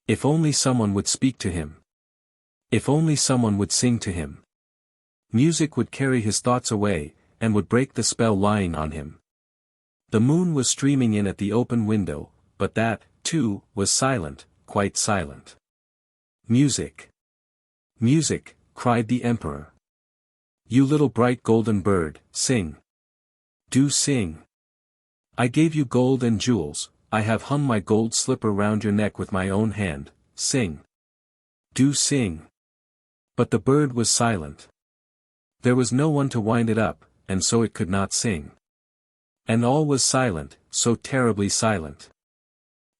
If only someone would speak to him. If only someone would sing to him. Music would carry his thoughts away, and would break the spell lying on him. The moon was streaming in at the open window, but that, too, was silent, quite silent. Music! Music! Cried the emperor. You little bright golden bird, sing! Do sing! I gave you gold and jewels, I have hung my gold slipper round your neck with my own hand, sing. Do sing. But the bird was silent. There was no one to wind it up, and so it could not sing. And all was silent, so terribly silent.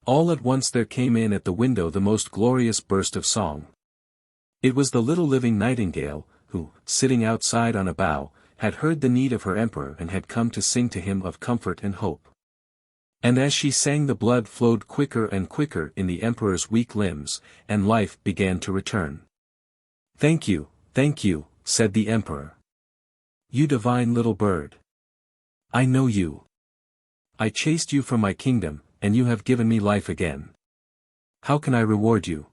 All at once there came in at the window the most glorious burst of song. It was the little living nightingale, who, sitting outside on a bough, had heard the need of her emperor and had come to sing to him of comfort and hope. And as she sang the blood flowed quicker and quicker in the emperor's weak limbs, and life began to return. Thank you, said the emperor. You divine little bird. I know you. I chased you from my kingdom, and you have given me life again. How can I reward you?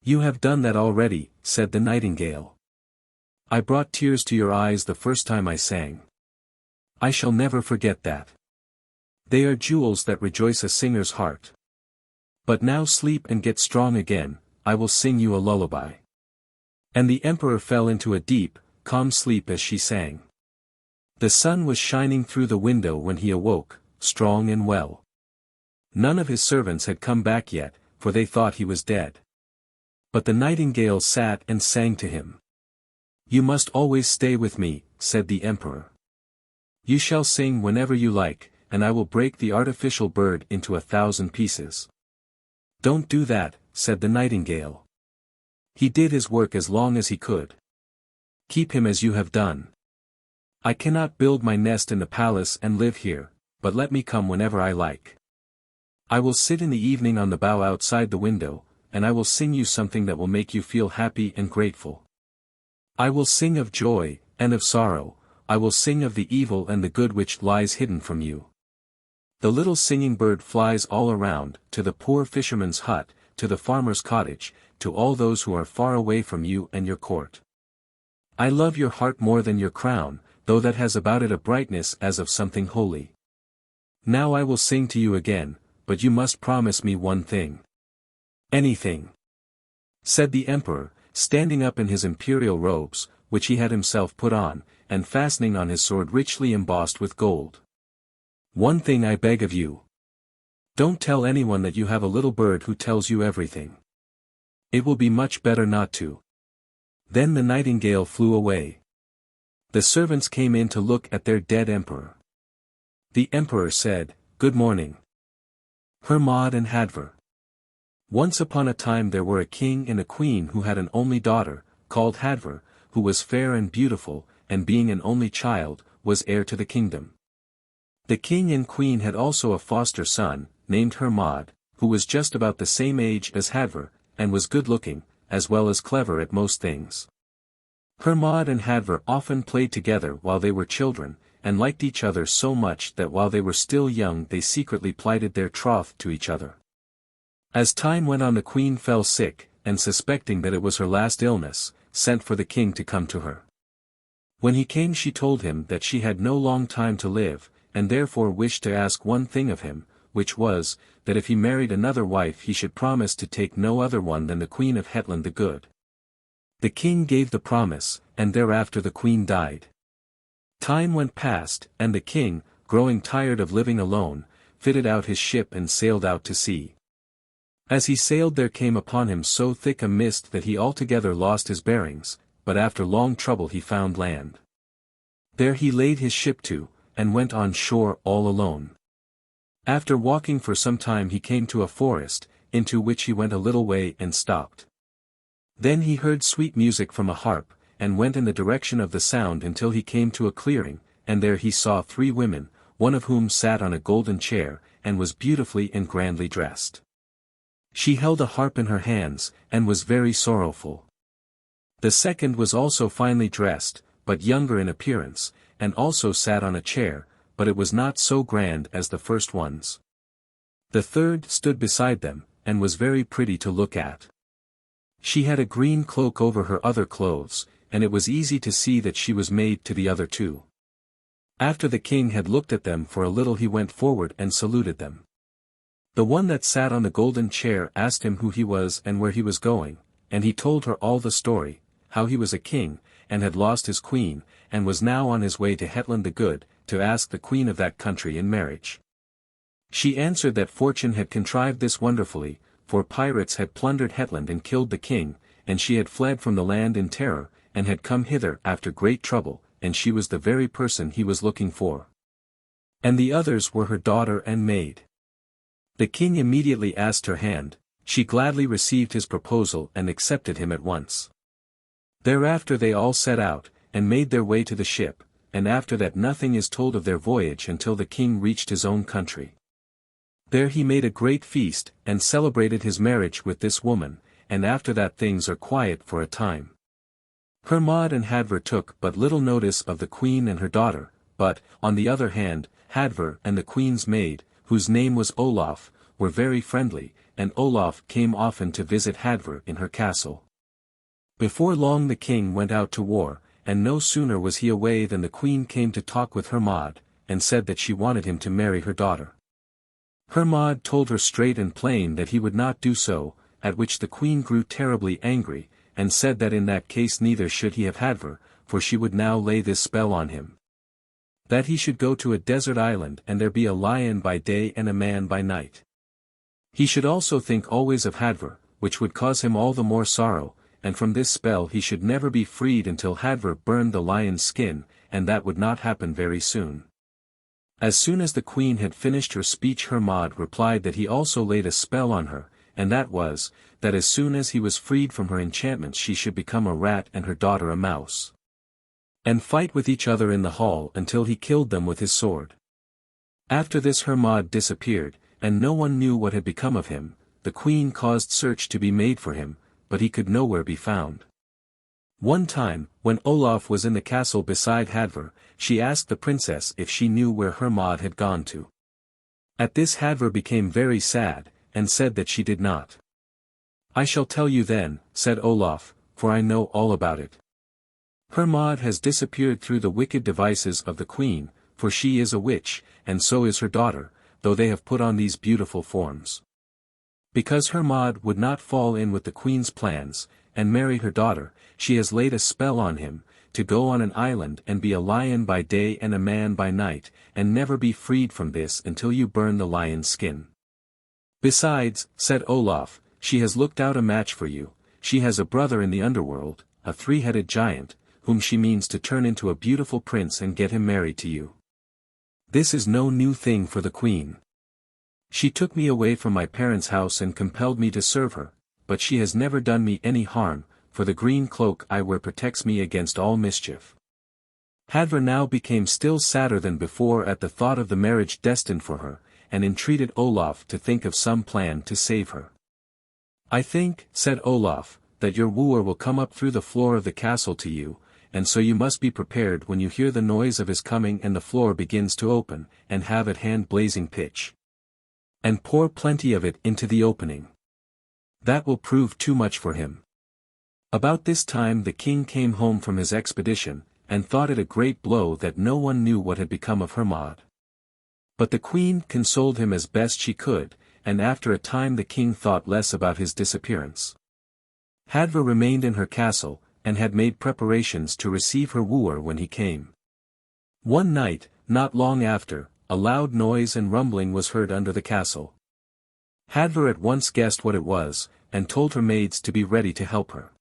You have done that already, said the nightingale. I brought tears to your eyes the first time I sang. I shall never forget that. They are jewels that rejoice a singer's heart. But now sleep and get strong again, I will sing you a lullaby. And the emperor fell into a deep, calm sleep as she sang. The sun was shining through the window when he awoke, strong and well. None of his servants had come back yet, for they thought he was dead. But the nightingale sat and sang to him. You must always stay with me, said the emperor. You shall sing whenever you like, and I will break the artificial bird into 1,000 pieces. Don't do that, said the nightingale. He did his work as long as he could. Keep him as you have done. I cannot build my nest in the palace and live here, but let me come whenever I like. I will sit in the evening on the bough outside the window, and I will sing you something that will make you feel happy and grateful. I will sing of joy, and of sorrow, I will sing of the evil and the good which lies hidden from you. The little singing bird flies all around, to the poor fisherman's hut, to the farmer's cottage, to all those who are far away from you and your court. I love your heart more than your crown, though that has about it a brightness as of something holy. Now I will sing to you again, but you must promise me one thing. Anything, said the emperor, standing up in his imperial robes, which he had himself put on, and fastening on his sword richly embossed with gold. One thing I beg of you. Don't tell anyone that you have a little bird who tells you everything. It will be much better not to. Then the nightingale flew away. The servants came in to look at their dead emperor. The emperor said, Good morning. Hermod and Hadvor. Once upon a time there were a king and a queen who had an only daughter, called Hadvor, who was fair and beautiful, and being an only child, was heir to the kingdom. The king and queen had also a foster son, named Hermod, who was just about the same age as Hadvor, and was good-looking, as well as clever at most things. Hermod and Hadvor often played together while they were children, and liked each other so much that while they were still young they secretly plighted their troth to each other. As time went on the queen fell sick, and suspecting that it was her last illness, sent for the king to come to her. When he came she told him that she had no long time to live, and therefore wished to ask one thing of him, which was, that if he married another wife he should promise to take no other one than the Queen of Hetland the Good. The king gave the promise, and thereafter the queen died. Time went past, and the king, growing tired of living alone, fitted out his ship and sailed out to sea. As he sailed there came upon him so thick a mist that he altogether lost his bearings, but after long trouble he found land. There he laid his ship to, and went on shore all alone. After walking for some time he came to a forest, into which he went a little way and stopped. Then he heard sweet music from a harp, and went in the direction of the sound until he came to a clearing, and there he saw 3 women, one of whom sat on a golden chair, and was beautifully and grandly dressed. She held a harp in her hands, and was very sorrowful. The second was also finely dressed, but younger in appearance, and also sat on a chair, but it was not so grand as the first ones. The third stood beside them, and was very pretty to look at. She had a green cloak over her other clothes, and it was easy to see that she was maid to the other 2. After the king had looked at them for a little he went forward and saluted them. The one that sat on the golden chair asked him who he was and where he was going, and he told her all the story, how he was a king, and had lost his queen, and was now on his way to Hetland the Good, to ask the queen of that country in marriage. She answered that fortune had contrived this wonderfully, for pirates had plundered Hetland and killed the king, and she had fled from the land in terror, and had come hither after great trouble, and she was the very person he was looking for. And the others were her daughter and maid. The king immediately asked her hand. She gladly received his proposal and accepted him at once. Thereafter they all set out, and made their way to the ship, and after that nothing is told of their voyage until the king reached his own country. There he made a great feast, and celebrated his marriage with this woman, and after that things are quiet for a time. Hermod and Hadvor took but little notice of the queen and her daughter, but, on the other hand, Hadvor and the queen's maid, whose name was Olaf, were very friendly, and Olaf came often to visit Hadvor in her castle. Before long the king went out to war, and no sooner was he away than the queen came to talk with Hermod, and said that she wanted him to marry her daughter. Hermod told her straight and plain that he would not do so, at which the queen grew terribly angry, and said that in that case neither should he have Hadvor, for she would now lay this spell on him. That he should go to a desert island and there be a lion by day and a man by night. He should also think always of Hadvor, which would cause him all the more sorrow, and from this spell he should never be freed until Hadvor burned the lion's skin, and that would not happen very soon. As soon as the queen had finished her speech Hermod replied that he also laid a spell on her, and that was, that as soon as he was freed from her enchantments she should become a rat and her daughter a mouse, and fight with each other in the hall until he killed them with his sword. After this Hermod disappeared, and no one knew what had become of him. The queen caused search to be made for him, but he could nowhere be found. One time, when Olaf was in the castle beside Hadvor, she asked the princess if she knew where Hermod had gone to. At this Hadvor became very sad, and said that she did not. "I shall tell you then," said Olaf, "for I know all about it. Hermod has disappeared through the wicked devices of the queen, for she is a witch, and so is her daughter, though they have put on these beautiful forms. Because Hermod would not fall in with the queen's plans, and marry her daughter, she has laid a spell on him, to go on an island and be a lion by day and a man by night, and never be freed from this until you burn the lion's skin. Besides," said Olaf, "she has looked out a match for you. She has a brother in the underworld, a three-headed giant, whom she means to turn into a beautiful prince and get him married to you. This is no new thing for the queen. She took me away from my parents' house and compelled me to serve her, but she has never done me any harm, for the green cloak I wear protects me against all mischief." Hadvor now became still sadder than before at the thought of the marriage destined for her, and entreated Olaf to think of some plan to save her. "I think," said Olaf, "that your wooer will come up through the floor of the castle to you, and so you must be prepared when you hear the noise of his coming and the floor begins to open, and have at hand blazing pitch. And pour plenty of it into the opening. That will prove too much for him." About this time the king came home from his expedition, and thought it a great blow that no one knew what had become of Hermod. But the queen consoled him as best she could, and after a time the king thought less about his disappearance. Hadvor remained in her castle, and had made preparations to receive her wooer when he came. One night, not long after, a loud noise and rumbling was heard under the castle. Hadvor at once guessed what it was, and told her maids to be ready to help her.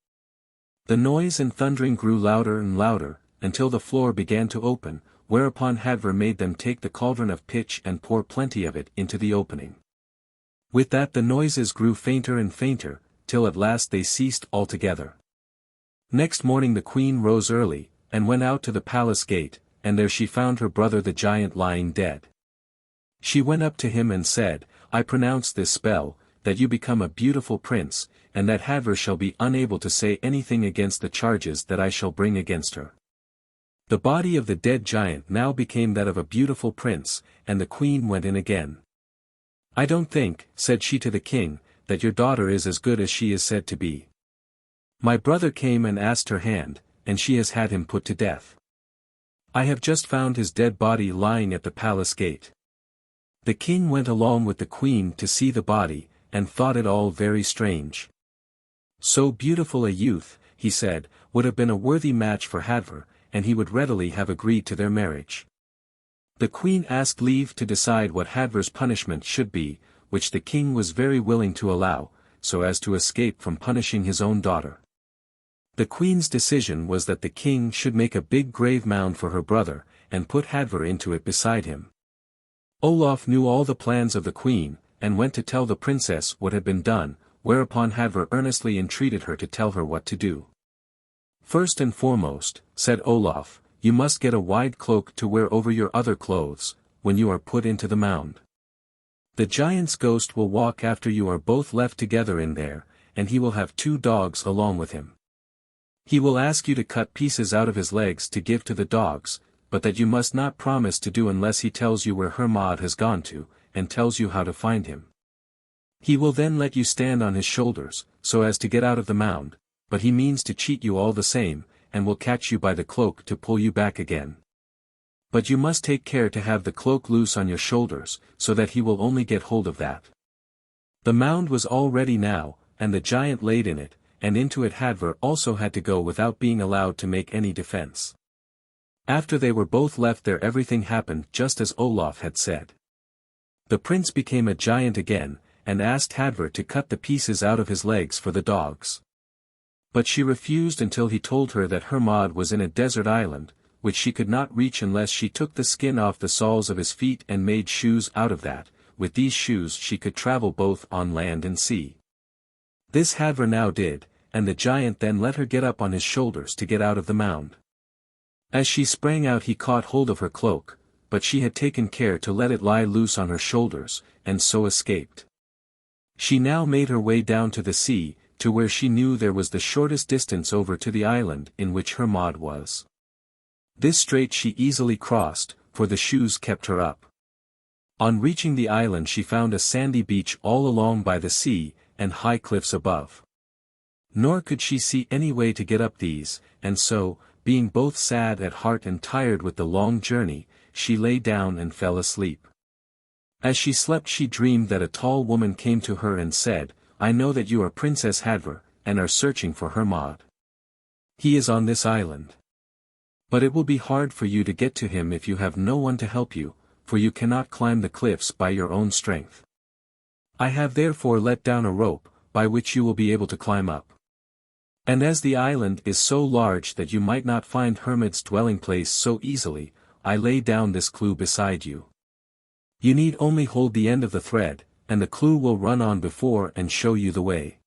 The noise and thundering grew louder and louder, until the floor began to open, whereupon Hadvor made them take the cauldron of pitch and pour plenty of it into the opening. With that the noises grew fainter and fainter, till at last they ceased altogether. Next morning the queen rose early, and went out to the palace gate, and there she found her brother the giant lying dead. She went up to him and said, "I pronounce this spell, that you become a beautiful prince, and that Hadvor shall be unable to say anything against the charges that I shall bring against her." The body of the dead giant now became that of a beautiful prince, and the queen went in again. "I don't think," said she to the king, "that your daughter is as good as she is said to be. My brother came and asked her hand, and she has had him put to death. I have just found his dead body lying at the palace gate." The king went along with the queen to see the body, and thought it all very strange. So beautiful a youth, he said, would have been a worthy match for Hadvor, and he would readily have agreed to their marriage. The queen asked leave to decide what Hadvor's punishment should be, which the king was very willing to allow, so as to escape from punishing his own daughter. The queen's decision was that the king should make a big grave mound for her brother, and put Hadvor into it beside him. Olaf knew all the plans of the queen, and went to tell the princess what had been done, whereupon Hadvor earnestly entreated her to tell her what to do. "First and foremost," said Olaf, "you must get a wide cloak to wear over your other clothes, when you are put into the mound. The giant's ghost will walk after you are both left together in there, and he will have 2 dogs along with him. He will ask you to cut pieces out of his legs to give to the dogs, but that you must not promise to do unless he tells you where Hermod has gone to, and tells you how to find him. He will then let you stand on his shoulders, so as to get out of the mound, but he means to cheat you all the same, and will catch you by the cloak to pull you back again. But you must take care to have the cloak loose on your shoulders, so that he will only get hold of that." The mound was all ready now, and the giant laid in it, and into it Hadvor also had to go without being allowed to make any defense. After they were both left there everything happened just as Olaf had said. The prince became a giant again, and asked Hadvor to cut the pieces out of his legs for the dogs. But she refused until he told her that Hermod was in a desert island, which she could not reach unless she took the skin off the soles of his feet and made shoes out of that. With these shoes she could travel both on land and sea. This Hadvor now did, and the giant then let her get up on his shoulders to get out of the mound. As she sprang out he caught hold of her cloak, but she had taken care to let it lie loose on her shoulders, and so escaped. She now made her way down to the sea, to where she knew there was the shortest distance over to the island in which Hermod was. This strait she easily crossed, for the shoes kept her up. On reaching the island she found a sandy beach all along by the sea, and high cliffs above. Nor could she see any way to get up these, and so, being both sad at heart and tired with the long journey, she lay down and fell asleep. As she slept she dreamed that a tall woman came to her and said, "I know that you are Princess Hadvor, and are searching for Hermod. He is on this island. But it will be hard for you to get to him if you have no one to help you, for you cannot climb the cliffs by your own strength. I have therefore let down a rope, by which you will be able to climb up. And as the island is so large that you might not find Hermod's dwelling place so easily, I lay down this clue beside you. You need only hold the end of the thread, and the clue will run on before and show you the way.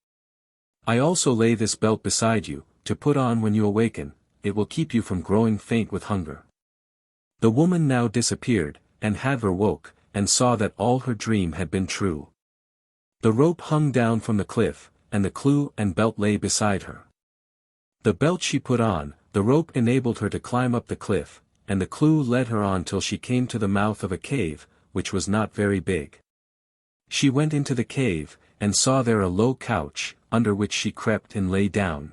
I also lay this belt beside you, to put on when you awaken, it will keep you from growing faint with hunger." The woman now disappeared, and Hadvor woke, and saw that all her dream had been true. The rope hung down from the cliff, and the clue and belt lay beside her. The belt she put on, the rope enabled her to climb up the cliff, and the clue led her on till she came to the mouth of a cave, which was not very big. She went into the cave, and saw there a low couch, under which she crept and lay down.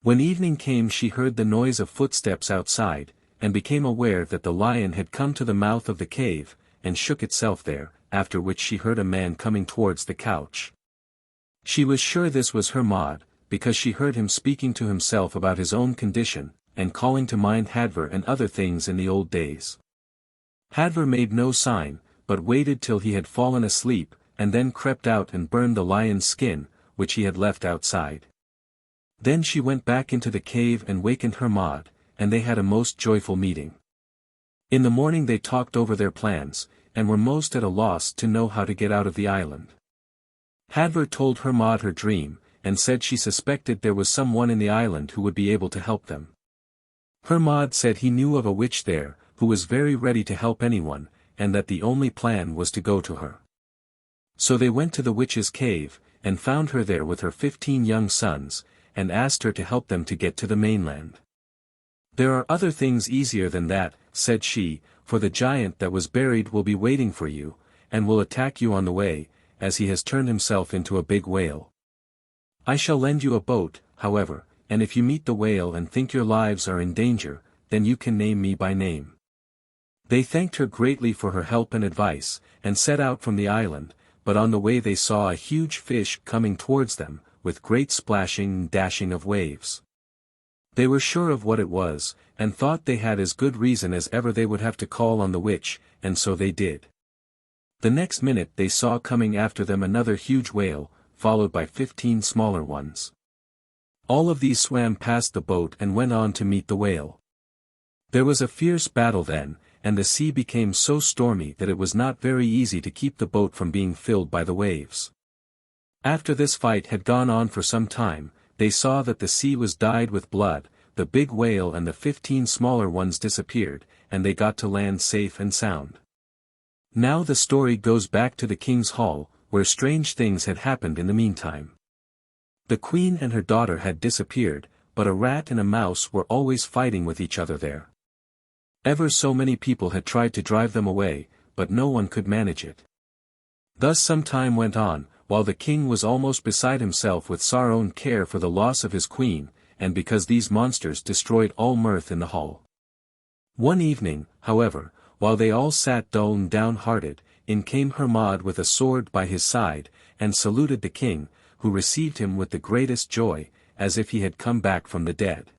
When evening came she heard the noise of footsteps outside, and became aware that the lion had come to the mouth of the cave, and shook itself there, after which she heard a man coming towards the couch. She was sure this was Hermod, because she heard him speaking to himself about his own condition, and calling to mind Hadvor and other things in the old days. Hadvor made no sign, but waited till he had fallen asleep, and then crept out and burned the lion's skin, which he had left outside. Then she went back into the cave and wakened Hermod, and they had a most joyful meeting. In the morning they talked over their plans, and were most at a loss to know how to get out of the island. Hadvor told Hermod her dream, and said she suspected there was someone in the island who would be able to help them. Hermod said he knew of a witch there, who was very ready to help anyone, and that the only plan was to go to her. So they went to the witch's cave, and found her there with her 15 young sons, and asked her to help them to get to the mainland. "There are other things easier than that," said she, "for the giant that was buried will be waiting for you, and will attack you on the way, as he has turned himself into a big whale. I shall lend you a boat, however, and if you meet the whale and think your lives are in danger, then you can name me by name." They thanked her greatly for her help and advice, and set out from the island, but on the way they saw a huge fish coming towards them, with great splashing and dashing of waves. They were sure of what it was, and thought they had as good reason as ever they would have to call on the witch, and so they did. The next minute they saw coming after them another huge whale, followed by 15 smaller ones. All of these swam past the boat and went on to meet the whale. There was a fierce battle then, and the sea became so stormy that it was not very easy to keep the boat from being filled by the waves. After this fight had gone on for some time, they saw that the sea was dyed with blood, the big whale and the 15 smaller ones disappeared, and they got to land safe and sound. Now the story goes back to the king's hall, where strange things had happened in the meantime. The queen and her daughter had disappeared, but a rat and a mouse were always fighting with each other there. Ever so many people had tried to drive them away, but no one could manage it. Thus some time went on, while the king was almost beside himself with sorrow and care for the loss of his queen, and because these monsters destroyed all mirth in the hall. One evening, however, while they all sat dull and downhearted, in came Hermod with a sword by his side, and saluted the king, who received him with the greatest joy, as if he had come back from the dead.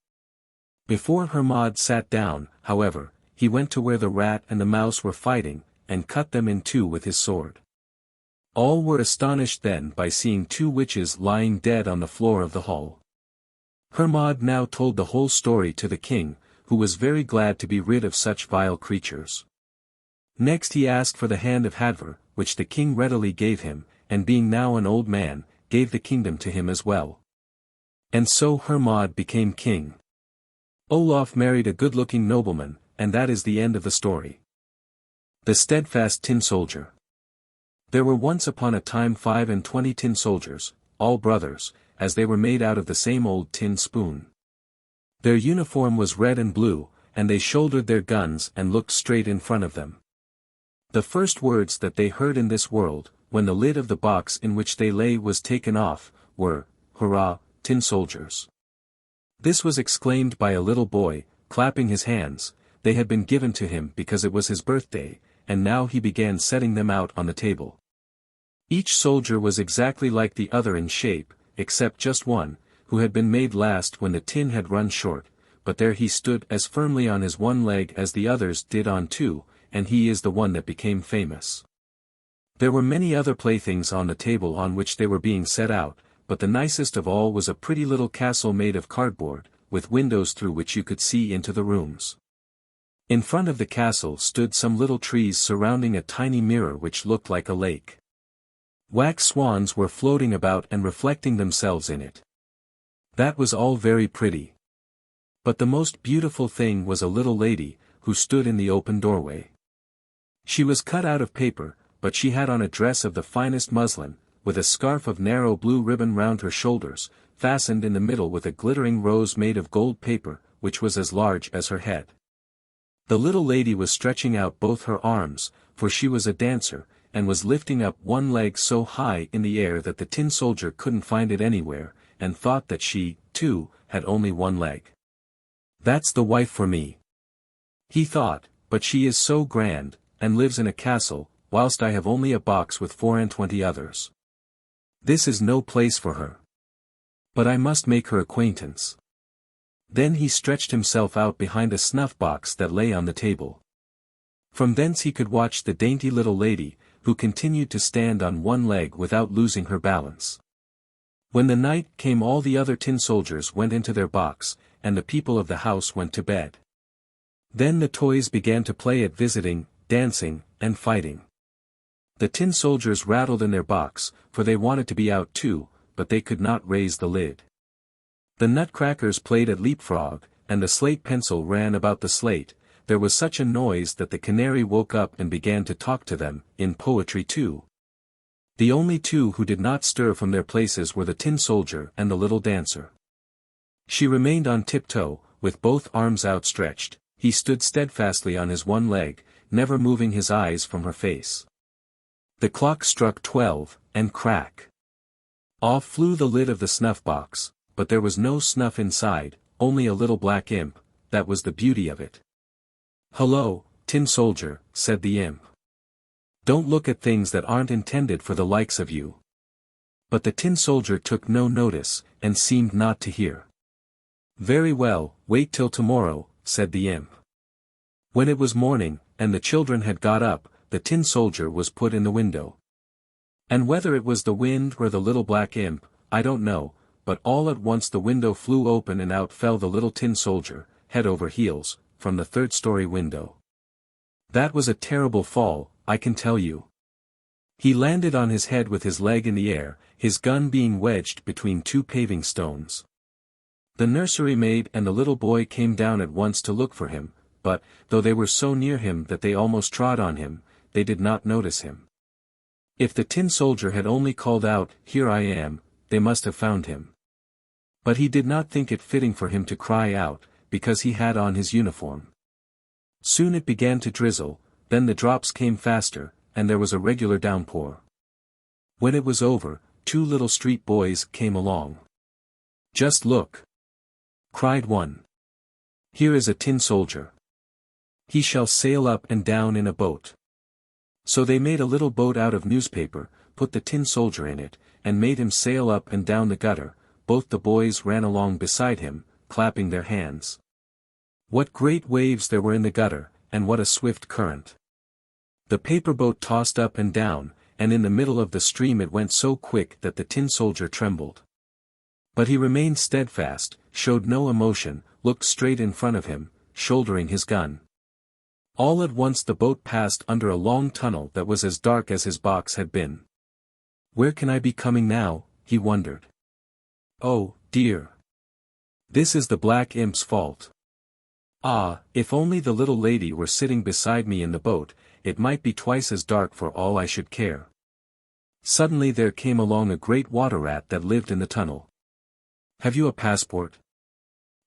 Before Hermod sat down, however, he went to where the rat and the mouse were fighting, and cut them in two with his sword. All were astonished then by seeing two witches lying dead on the floor of the hall. Hermod now told the whole story to the king, who was very glad to be rid of such vile creatures. Next he asked for the hand of Hadvor, which the king readily gave him, and being now an old man, gave the kingdom to him as well. And so Hermod became king. Olaf married a good-looking nobleman, and that is the end of the story. The Steadfast Tin-Soldier. There were once upon a time 25 tin soldiers, all brothers, as they were made out of the same old tin spoon. Their uniform was red and blue, and they shouldered their guns and looked straight in front of them. The first words that they heard in this world, when the lid of the box in which they lay was taken off, were, "Hurrah, tin soldiers!" This was exclaimed by a little boy, clapping his hands. They had been given to him because it was his birthday, and now he began setting them out on the table. Each soldier was exactly like the other in shape, except just one, who had been made last when the tin had run short, but there he stood as firmly on his one leg as the others did on two, and he is the one that became famous. There were many other playthings on the table on which they were being set out, but the nicest of all was a pretty little castle made of cardboard, with windows through which you could see into the rooms. In front of the castle stood some little trees surrounding a tiny mirror which looked like a lake. Wax swans were floating about and reflecting themselves in it. That was all very pretty. But the most beautiful thing was a little lady, who stood in the open doorway. She was cut out of paper, but she had on a dress of the finest muslin, with a scarf of narrow blue ribbon round her shoulders, fastened in the middle with a glittering rose made of gold paper, which was as large as her head. The little lady was stretching out both her arms, for she was a dancer, and was lifting up one leg so high in the air that the tin soldier couldn't find it anywhere, and thought that she, too, had only one leg. "That's the wife for me," he thought, "but she is so grand, and lives in a castle, whilst I have only a box with 24 others. This is no place for her. But I must make her acquaintance." Then he stretched himself out behind a snuff-box that lay on the table. From thence he could watch the dainty little lady, who continued to stand on one leg without losing her balance. When the night came all the other tin soldiers went into their box, and the people of the house went to bed. Then the toys began to play at visiting, dancing, and fighting. The tin soldiers rattled in their box, for they wanted to be out too, but they could not raise the lid. The nutcrackers played at leapfrog, and the slate pencil ran about the slate. There was such a noise that the canary woke up and began to talk to them, in poetry too. The only two who did not stir from their places were the tin soldier and the little dancer. She remained on tiptoe, with both arms outstretched. He stood steadfastly on his one leg, never moving his eyes from her face. The clock struck 12, and crack! Off flew the lid of the snuff-box, but there was no snuff inside, only a little black imp. That was the beauty of it. "Hello, tin soldier," said the imp. "Don't look at things that aren't intended for the likes of you." But the tin soldier took no notice, and seemed not to hear. Very well, wait till tomorrow, said the imp. When it was morning, and the children had got up, the tin soldier was put in the window. And whether it was the wind or the little black imp, I don't know, but all at once the window flew open and out fell the little tin soldier, head over heels, from the third-story window. That was a terrible fall, I can tell you. He landed on his head with his leg in the air, his gun being wedged between two paving stones. The nursery maid and the little boy came down at once to look for him, but, though they were so near him that they almost trod on him, they did not notice him. If the tin soldier had only called out, "Here I am," they must have found him. But he did not think it fitting for him to cry out, because he had on his uniform. Soon it began to drizzle, then the drops came faster, and there was a regular downpour. When it was over, two little street boys came along. "Just look!" cried one. "Here is a tin soldier. He shall sail up and down in a boat." So they made a little boat out of newspaper, put the tin soldier in it, and made him sail up and down the gutter. Both the boys ran along beside him, clapping their hands. What great waves there were in the gutter, and what a swift current. The paper boat tossed up and down, and in the middle of the stream it went so quick that the tin soldier trembled. But he remained steadfast, showed no emotion, looked straight in front of him, shouldering his gun. All at once the boat passed under a long tunnel that was as dark as his box had been. "Where can I be coming now?" he wondered. "Oh, dear! This is the black imp's fault. Ah, if only the little lady were sitting beside me in the boat, it might be twice as dark for all I should care." Suddenly there came along a great water rat that lived in the tunnel. "Have you a passport?"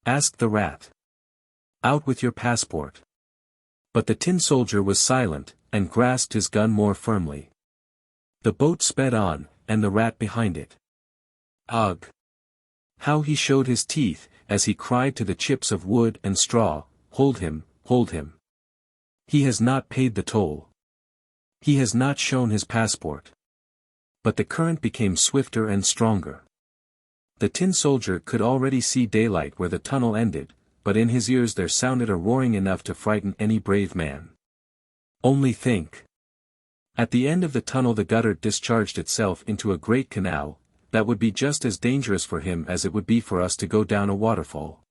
asked the rat. "Out with your passport." But the tin soldier was silent, and grasped his gun more firmly. The boat sped on, and the rat behind it. Ugh! How he showed his teeth, as he cried to the chips of wood and straw, "Hold him, hold him. He has not paid the toll. He has not shown his passport." But the current became swifter and stronger. The tin soldier could already see daylight where the tunnel ended, but in his ears there sounded a roaring enough to frighten any brave man. Only think! At the end of the tunnel the gutter discharged itself into a great canal, that would be just as dangerous for him as it would be for us to go down a waterfall.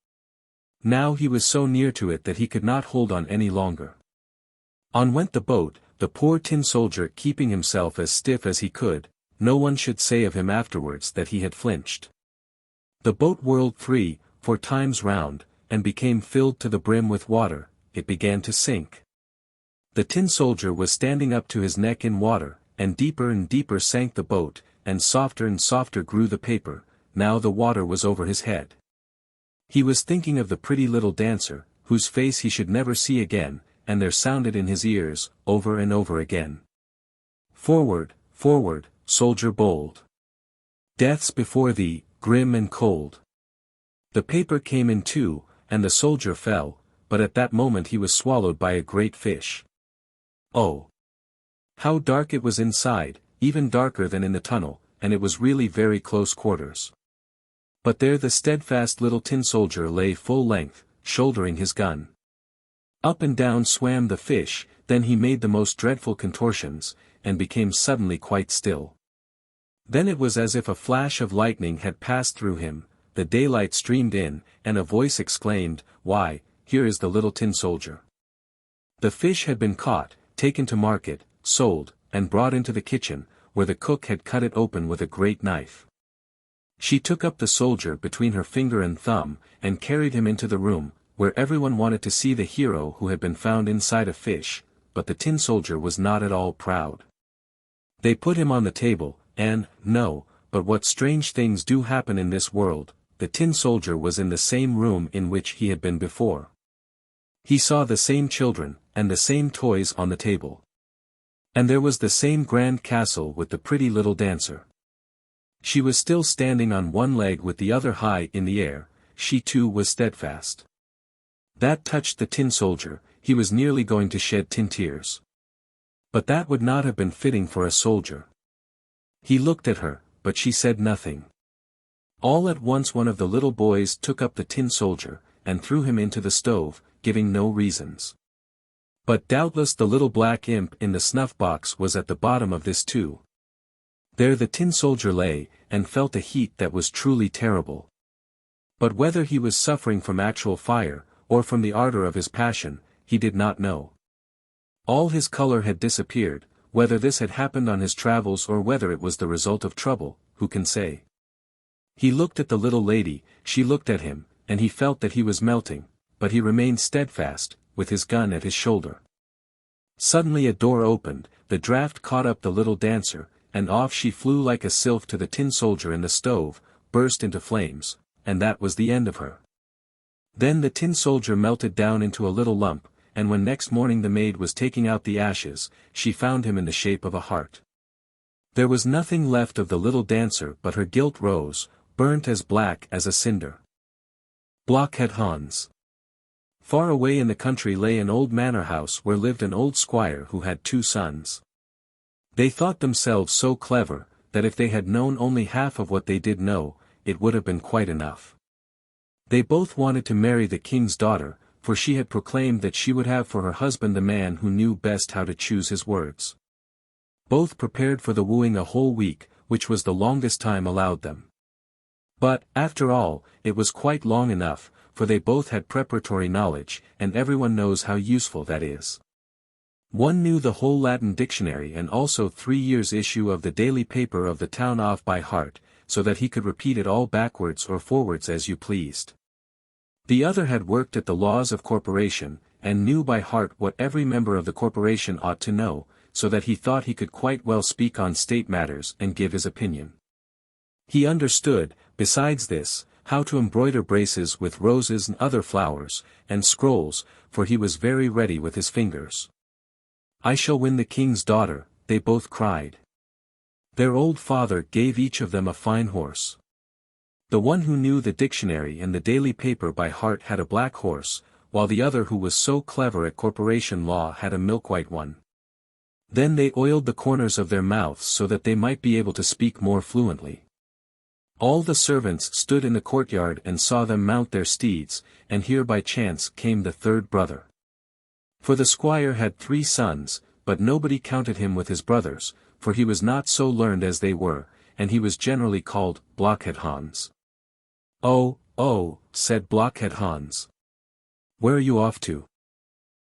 Now he was so near to it that he could not hold on any longer. On went the boat, the poor tin soldier keeping himself as stiff as he could. No one should say of him afterwards that he had flinched. The boat whirled 3-4 times round, and became filled to the brim with water. It began to sink. The tin soldier was standing up to his neck in water, and deeper sank the boat, and softer grew the paper. Now the water was over his head. He was thinking of the pretty little dancer, whose face he should never see again, and there sounded in his ears, over and over again, "Forward, forward, soldier bold. Death's before thee, grim and cold." The paper came in two, and the soldier fell, but at that moment he was swallowed by a great fish. Oh! How dark it was inside, even darker than in the tunnel, and it was really very close quarters. But there the steadfast little tin soldier lay full length, shouldering his gun. Up and down swam the fish, then he made the most dreadful contortions, and became suddenly quite still. Then it was as if a flash of lightning had passed through him, the daylight streamed in, and a voice exclaimed, "Why, here is the little tin soldier." The fish had been caught, taken to market, sold, and brought into the kitchen, where the cook had cut it open with a great knife. She took up the soldier between her finger and thumb, and carried him into the room, where everyone wanted to see the hero who had been found inside a fish, but the tin soldier was not at all proud. They put him on the table, and, no, but what strange things do happen in this world, the tin soldier was in the same room in which he had been before. He saw the same children, and the same toys on the table. And there was the same grand castle with the pretty little dancer. She was still standing on one leg with the other high in the air. She too was steadfast. That touched the tin soldier. He was nearly going to shed tin tears. But that would not have been fitting for a soldier. He looked at her, but she said nothing. All at once one of the little boys took up the tin soldier, and threw him into the stove, giving no reasons. But doubtless the little black imp in the snuff-box was at the bottom of this too. There the tin soldier lay, and felt a heat that was truly terrible. But whether he was suffering from actual fire, or from the ardor of his passion, he did not know. All his color had disappeared, whether this had happened on his travels or whether it was the result of trouble, who can say? He looked at the little lady, she looked at him, and he felt that he was melting, but he remained steadfast, with his gun at his shoulder. Suddenly a door opened, the draught caught up the little dancer, and off she flew like a sylph to the tin soldier in the stove, burst into flames, and that was the end of her. Then the tin soldier melted down into a little lump, and when next morning the maid was taking out the ashes, she found him in the shape of a heart. There was nothing left of the little dancer but her gilt rose, burnt as black as a cinder. Blockhead-Hans. Far away in the country lay an old manor house where lived an old squire who had 2 sons. They thought themselves so clever, that if they had known only half of what they did know, it would have been quite enough. They both wanted to marry the king's daughter, for she had proclaimed that she would have for her husband the man who knew best how to choose his words. Both prepared for the wooing a whole week, which was the longest time allowed them. But, after all, it was quite long enough, for they both had preparatory knowledge, and everyone knows how useful that is. One knew the whole Latin dictionary and also 3 years' issue of the daily paper of the town off by heart, so that he could repeat it all backwards or forwards as you pleased. The other had worked at the laws of corporation, and knew by heart what every member of the corporation ought to know, so that he thought he could quite well speak on state matters and give his opinion. He understood, besides this, how to embroider braces with roses and other flowers, and scrolls, for he was very ready with his fingers. "I shall win the king's daughter," they both cried. Their old father gave each of them a fine horse. The one who knew the dictionary and the daily paper by heart had a black horse, while the other who was so clever at corporation law had a milk-white one. Then they oiled the corners of their mouths so that they might be able to speak more fluently. All the servants stood in the courtyard and saw them mount their steeds, and here by chance came the 3rd brother. For the squire had 3 sons, but nobody counted him with his brothers, for he was not so learned as they were, and he was generally called Blockhead-Hans. "Oh, oh," said Blockhead-Hans. "Where are you off to?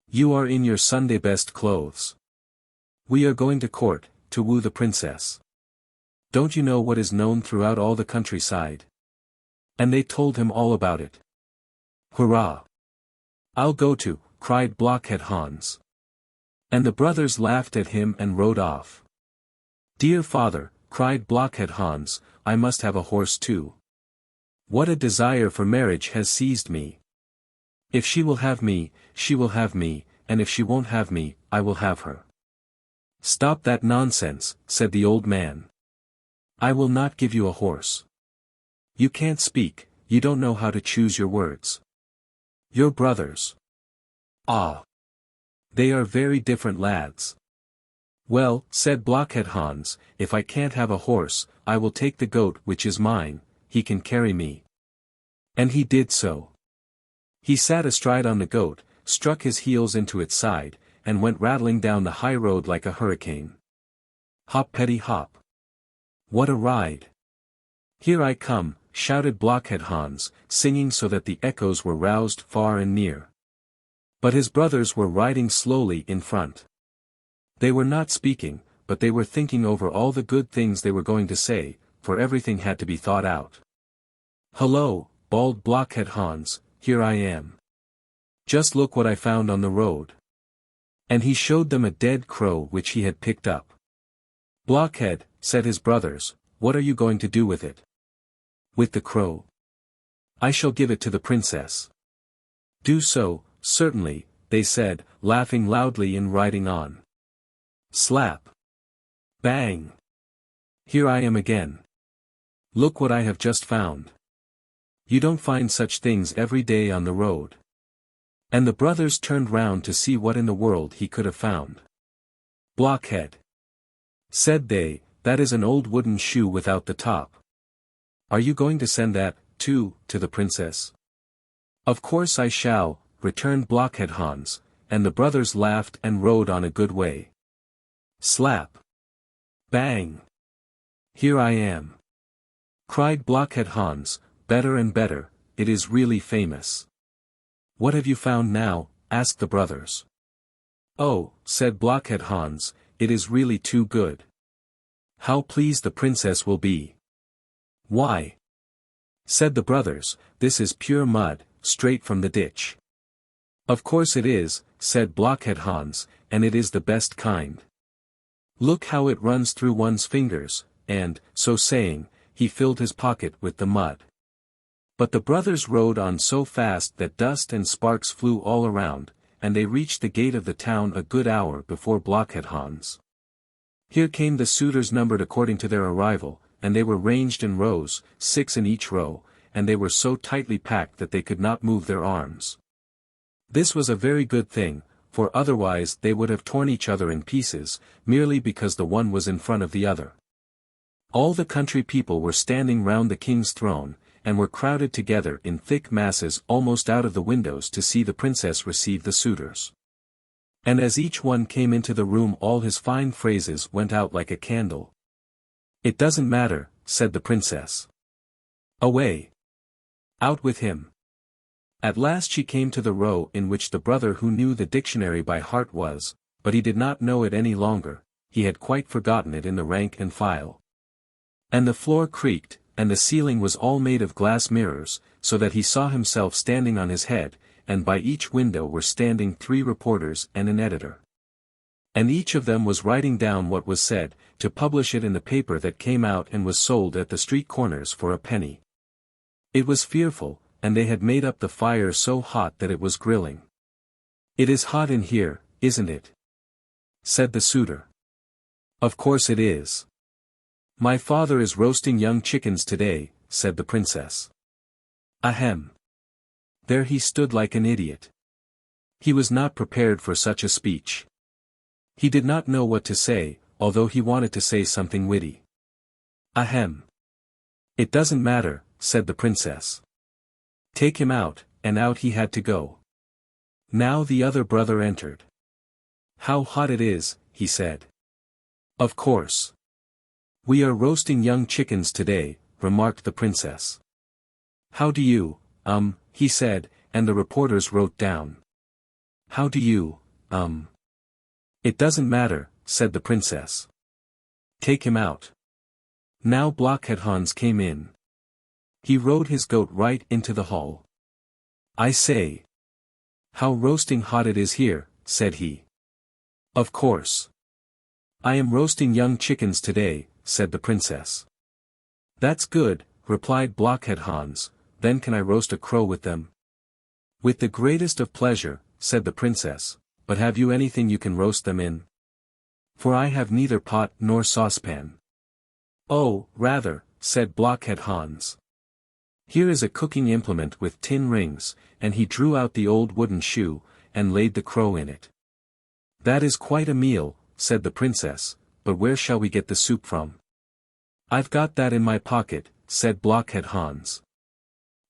You are in your Sunday best clothes." "We are going to court, to woo the princess. Don't you know what is known throughout all the countryside?" And they told him all about it. "Hurrah! I'll go too," cried Blockhead-Hans. And the brothers laughed at him and rode off. "Dear father," cried Blockhead-Hans, "I must have a horse too. What a desire for marriage has seized me. If she will have me, she will have me, and if she won't have me, I will have her." "Stop that nonsense," said the old man. "I will not give you a horse. You can't speak, you don't know how to choose your words. Your brothers. Ah! They are very different lads." "Well," said Blockhead-Hans, "if I can't have a horse, I will take the goat which is mine, he can carry me." And he did so. He sat astride on the goat, struck his heels into its side, and went rattling down the high road like a hurricane. Hop-petty hop. What a ride! "Here I come," shouted Blockhead-Hans, singing so that the echoes were roused far and near. But his brothers were riding slowly in front. They were not speaking, but they were thinking over all the good things they were going to say, for everything had to be thought out. "Hullo," bawled Blockhead-Hans, "here I am. Just look what I found on the road." And he showed them a dead crow which he had picked up. "Blockhead," said his brothers, "what are you going to do with it?" "With the crow? I shall give it to the princess." "Do so, certainly," they said, laughing loudly and riding on. Slap! Bang! "Here I am again. Look what I have just found. You don't find such things every day on the road." And the brothers turned round to see what in the world he could have found. "Blockhead," said they, "that is an old wooden shoe without the top." Are you going to send that, too, to the princess? Of course I shall, returned Blockhead-Hans, and the brothers laughed and rode on a good way. Slap! Bang! Here I am! Cried Blockhead-Hans, better and better, it is really famous. What have you found now? Asked the brothers. Oh, said Blockhead-Hans, it is really too good. How pleased the princess will be. Why? Said the brothers, this is pure mud, straight from the ditch. Of course it is, said Blockhead-Hans, and it is the best kind. Look how it runs through one's fingers, and, so saying, he filled his pocket with the mud. But the brothers rode on so fast that dust and sparks flew all around, and they reached the gate of the town a good hour before Blockhead-Hans. Here came the suitors numbered according to their arrival, and they were ranged in rows, 6 in each row, and they were so tightly packed that they could not move their arms. This was a very good thing, for otherwise they would have torn each other in pieces, merely because the one was in front of the other. All the country people were standing round the king's throne, and were crowded together in thick masses almost out of the windows to see the princess receive the suitors. And as each one came into the room all his fine phrases went out like a candle. It doesn't matter, said the princess. Away! Out with him! At last she came to the row in which the brother who knew the dictionary by heart was, but he did not know it any longer, he had quite forgotten it in the rank and file. And the floor creaked, and the ceiling was all made of glass mirrors, so that he saw himself standing on his head, and by each window were standing 3 reporters and an editor. And each of them was writing down what was said, to publish it in the paper that came out and was sold at the street corners for a penny. It was fearful, and they had made up the fire so hot that it was grilling. It is hot in here, isn't it? Said the suitor. Of course it is. My father is roasting young chickens today, said the princess. Ahem. There he stood like an idiot. He was not prepared for such a speech. He did not know what to say, although he wanted to say something witty. Ahem. It doesn't matter, said the princess. Take him out, and out he had to go. Now the other brother entered. How hot it is, he said. Of course. We are roasting young chickens today, remarked the princess. How do you, he said, and the reporters wrote down. How do you, It doesn't matter, said the princess. Take him out. Now Blockhead-Hans came in. He rode his goat right into the hall. I say. How roasting hot it is here, said he. Of course. I am roasting young chickens today, said the princess. That's good, replied Blockhead-Hans, then can I roast a crow with them? With the greatest of pleasure, said the princess, but have you anything you can roast them in? For I have neither pot nor saucepan. Oh, rather, said Blockhead-Hans. Here is a cooking implement with tin rings, and he drew out the old wooden shoe, and laid the crow in it. That is quite a meal, said the princess, but where shall we get the soup from? I've got that in my pocket, said Blockhead-Hans.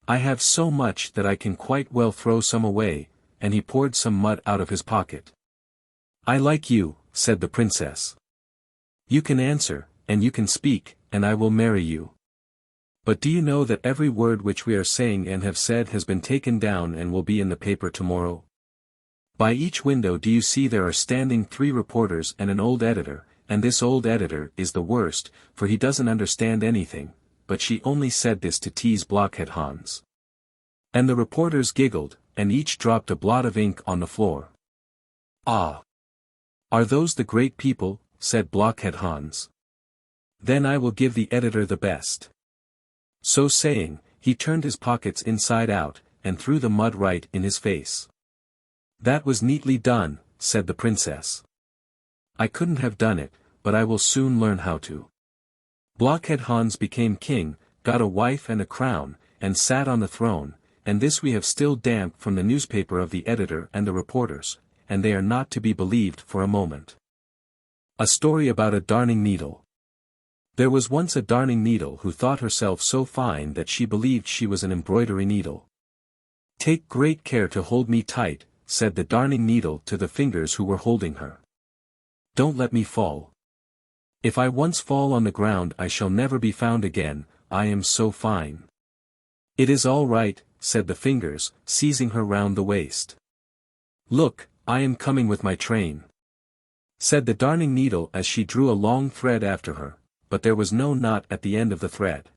I have so much that I can quite well throw some away, and he poured some mud out of his pocket. I like you, said the princess. You can answer, and you can speak, and I will marry you. But do you know that every word which we are saying and have said has been taken down and will be in the paper tomorrow? By each window do you see there are standing 3 reporters and an old editor, and this old editor is the worst, for he doesn't understand anything, but she only said this to tease Blockhead-Hans. And the reporters giggled, and each dropped a blot of ink on the floor. Ah! Are those the great people? Said Blockhead-Hans. Then I will give the editor the best. So saying, he turned his pockets inside out, and threw the mud right in his face. That was neatly done, said the princess. I couldn't have done it, but I will soon learn how to. Blockhead-Hans became king, got a wife and a crown, and sat on the throne, and this we have still damp from the newspaper of the editor and the reporters, and they are not to be believed for a moment. A story about a darning needle. There was once a darning needle who thought herself so fine that she believed she was an embroidery needle. "Take great care to hold me tight," said the darning needle to the fingers who were holding her. "Don't let me fall. If I once fall on the ground I shall never be found again, I am so fine." "It is all right," said the fingers, seizing her round the waist. "Look, I am coming with my train," said the darning needle as she drew a long thread after her, but there was no knot at the end of the thread.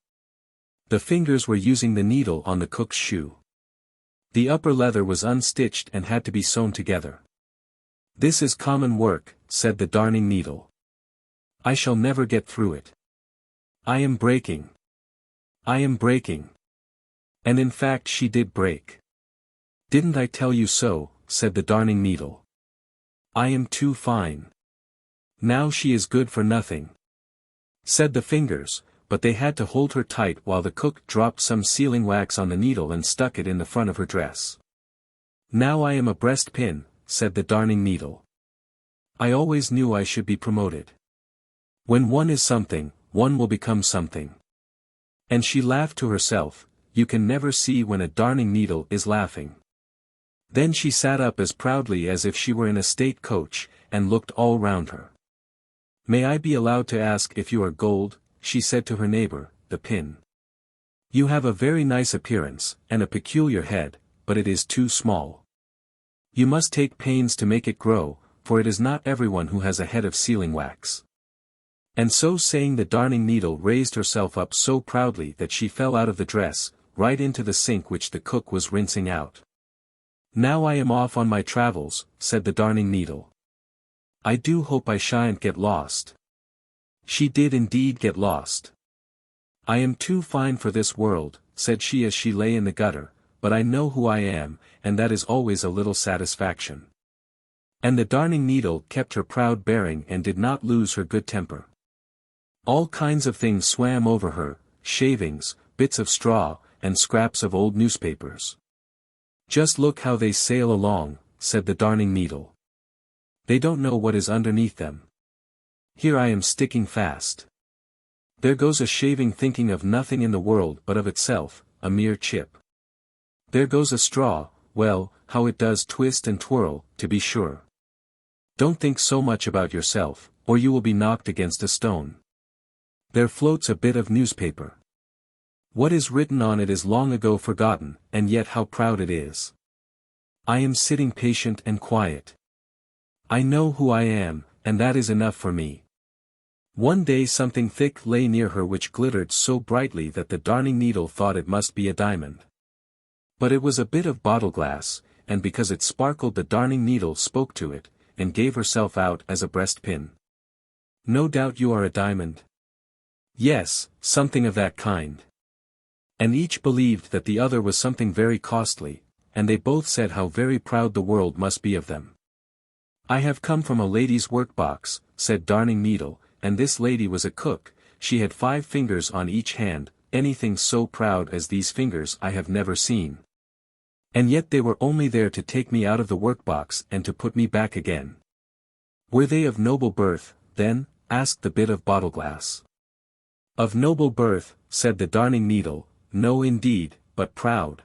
The fingers were using the needle on the cook's shoe. The upper leather was unstitched and had to be sewn together. "This is common work," said the darning needle. "I shall never get through it. I am breaking. I am breaking." And in fact she did break. "Didn't I tell you so?" said the darning needle. "I am too fine. Now she is good for nothing," said the fingers, but they had to hold her tight while the cook dropped some sealing wax on the needle and stuck it in the front of her dress. "Now I am a breastpin," said the darning needle. "I always knew I should be promoted. When one is something, one will become something." And she laughed to herself. You can never see when a darning needle is laughing. Then she sat up as proudly as if she were in a state coach, and looked all round her. "May I be allowed to ask if you are gold?" she said to her neighbor, the pin. "You have a very nice appearance, and a peculiar head, but it is too small. You must take pains to make it grow, for it is not everyone who has a head of sealing wax." And so saying the darning needle raised herself up so proudly that she fell out of the dress, right into the sink which the cook was rinsing out. "Now I am off on my travels," said the darning needle. "I do hope I shan't get lost." She did indeed get lost. "I am too fine for this world," said she as she lay in the gutter, "but I know who I am, and that is always a little satisfaction." And the darning needle kept her proud bearing and did not lose her good temper. All kinds of things swam over her, shavings, bits of straw, and scraps of old newspapers. "Just look how they sail along," said the darning needle. "They don't know what is underneath them. Here I am sticking fast. There goes a shaving thinking of nothing in the world but of itself, a mere chip. There goes a straw, well, how it does twist and twirl, to be sure. Don't think so much about yourself, or you will be knocked against a stone. There floats a bit of newspaper. What is written on it is long ago forgotten, and yet how proud it is. I am sitting patient and quiet. I know who I am, and that is enough for me." One day something thick lay near her which glittered so brightly that the darning needle thought it must be a diamond. But it was a bit of bottle glass, and because it sparkled the darning needle spoke to it, and gave herself out as a breastpin. "No doubt you are a diamond." "Yes, something of that kind." And each believed that the other was something very costly, and they both said how very proud the world must be of them. "I have come from a lady's workbox," said darning needle, and this lady was a cook. She had 5 fingers on each hand. Anything so proud as these fingers I have never seen. And yet they were only there to take me out of the workbox and to put me back again. "Were they of noble birth, then?" asked the bit of bottle glass. "Of noble birth," said the darning needle, "no indeed, but proud.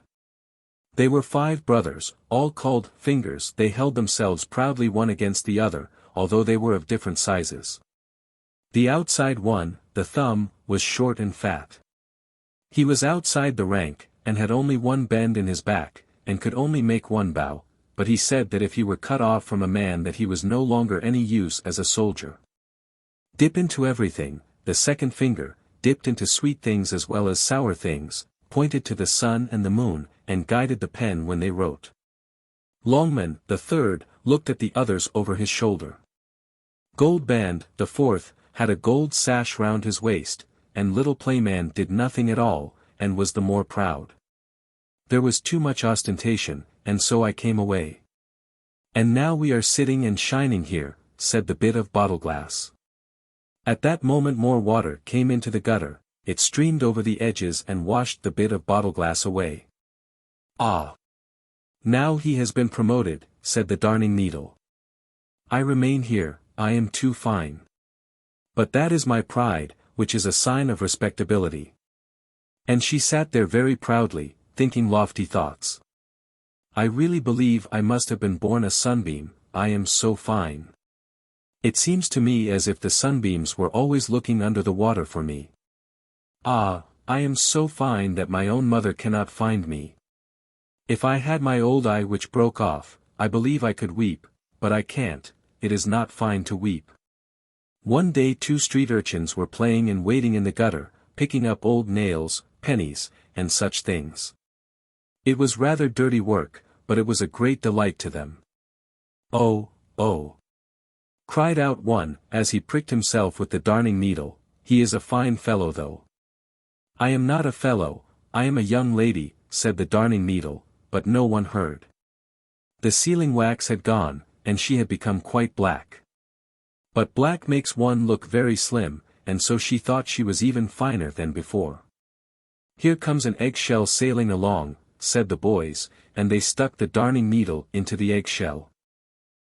They were 5 brothers, all called fingers. They held themselves proudly one against the other, although they were of different sizes. The outside one, the thumb, was short and fat. He was outside the rank, and had only one bend in his back, and could only make one bow, but he said that if he were cut off from a man that he was no longer any use as a soldier. Dip into everything, the second finger, dipped into sweet things as well as sour things, pointed to the sun and the moon, and guided the pen when they wrote. Longman, the third, looked at the others over his shoulder. Goldband, the fourth, had a gold sash round his waist, and little Playman did nothing at all, and was the more proud. There was too much ostentation, and so I came away. And now we are sitting and shining here, said the bit of bottle glass. At that moment more water came into the gutter, it streamed over the edges and washed the bit of bottle glass away. Ah! Now he has been promoted, said the darning needle. I remain here, I am too fine. But that is my pride, which is a sign of respectability. And she sat there very proudly, thinking lofty thoughts. I really believe I must have been born a sunbeam, I am so fine. It seems to me as if the sunbeams were always looking under the water for me. Ah, I am so fine that my own mother cannot find me. If I had my old eye which broke off, I believe I could weep, but I can't, it is not fine to weep. One day 2 street urchins were playing and wading in the gutter, picking up old nails, pennies, and such things. It was rather dirty work, but it was a great delight to them. Oh, oh! Cried out one, as he pricked himself with the darning needle, he is a fine fellow though. I am not a fellow, I am a young lady, said the darning needle, but no one heard. The sealing wax had gone, and she had become quite black. But black makes one look very slim, and so she thought she was even finer than before. Here comes an eggshell sailing along, said the boys, and they stuck the darning needle into the eggshell.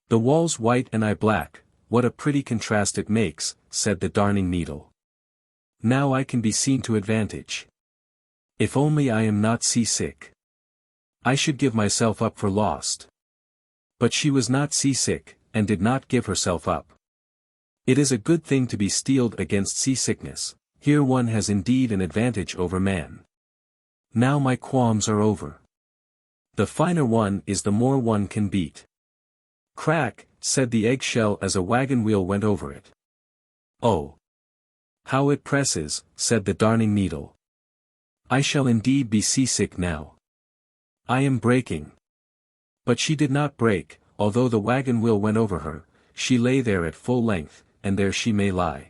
The wall's white and I black, what a pretty contrast it makes, said the darning needle. Now I can be seen to advantage. If only I am not seasick. I should give myself up for lost. But she was not seasick, and did not give herself up. It is a good thing to be steeled against seasickness, here one has indeed an advantage over man. Now my qualms are over. The finer one is the more one can beat. Crack, said the eggshell as a wagon wheel went over it. Oh! How it presses, said the darning needle. I shall indeed be seasick now. I am breaking. But she did not break, although the wagon wheel went over her, she lay there at full length, and there she may lie.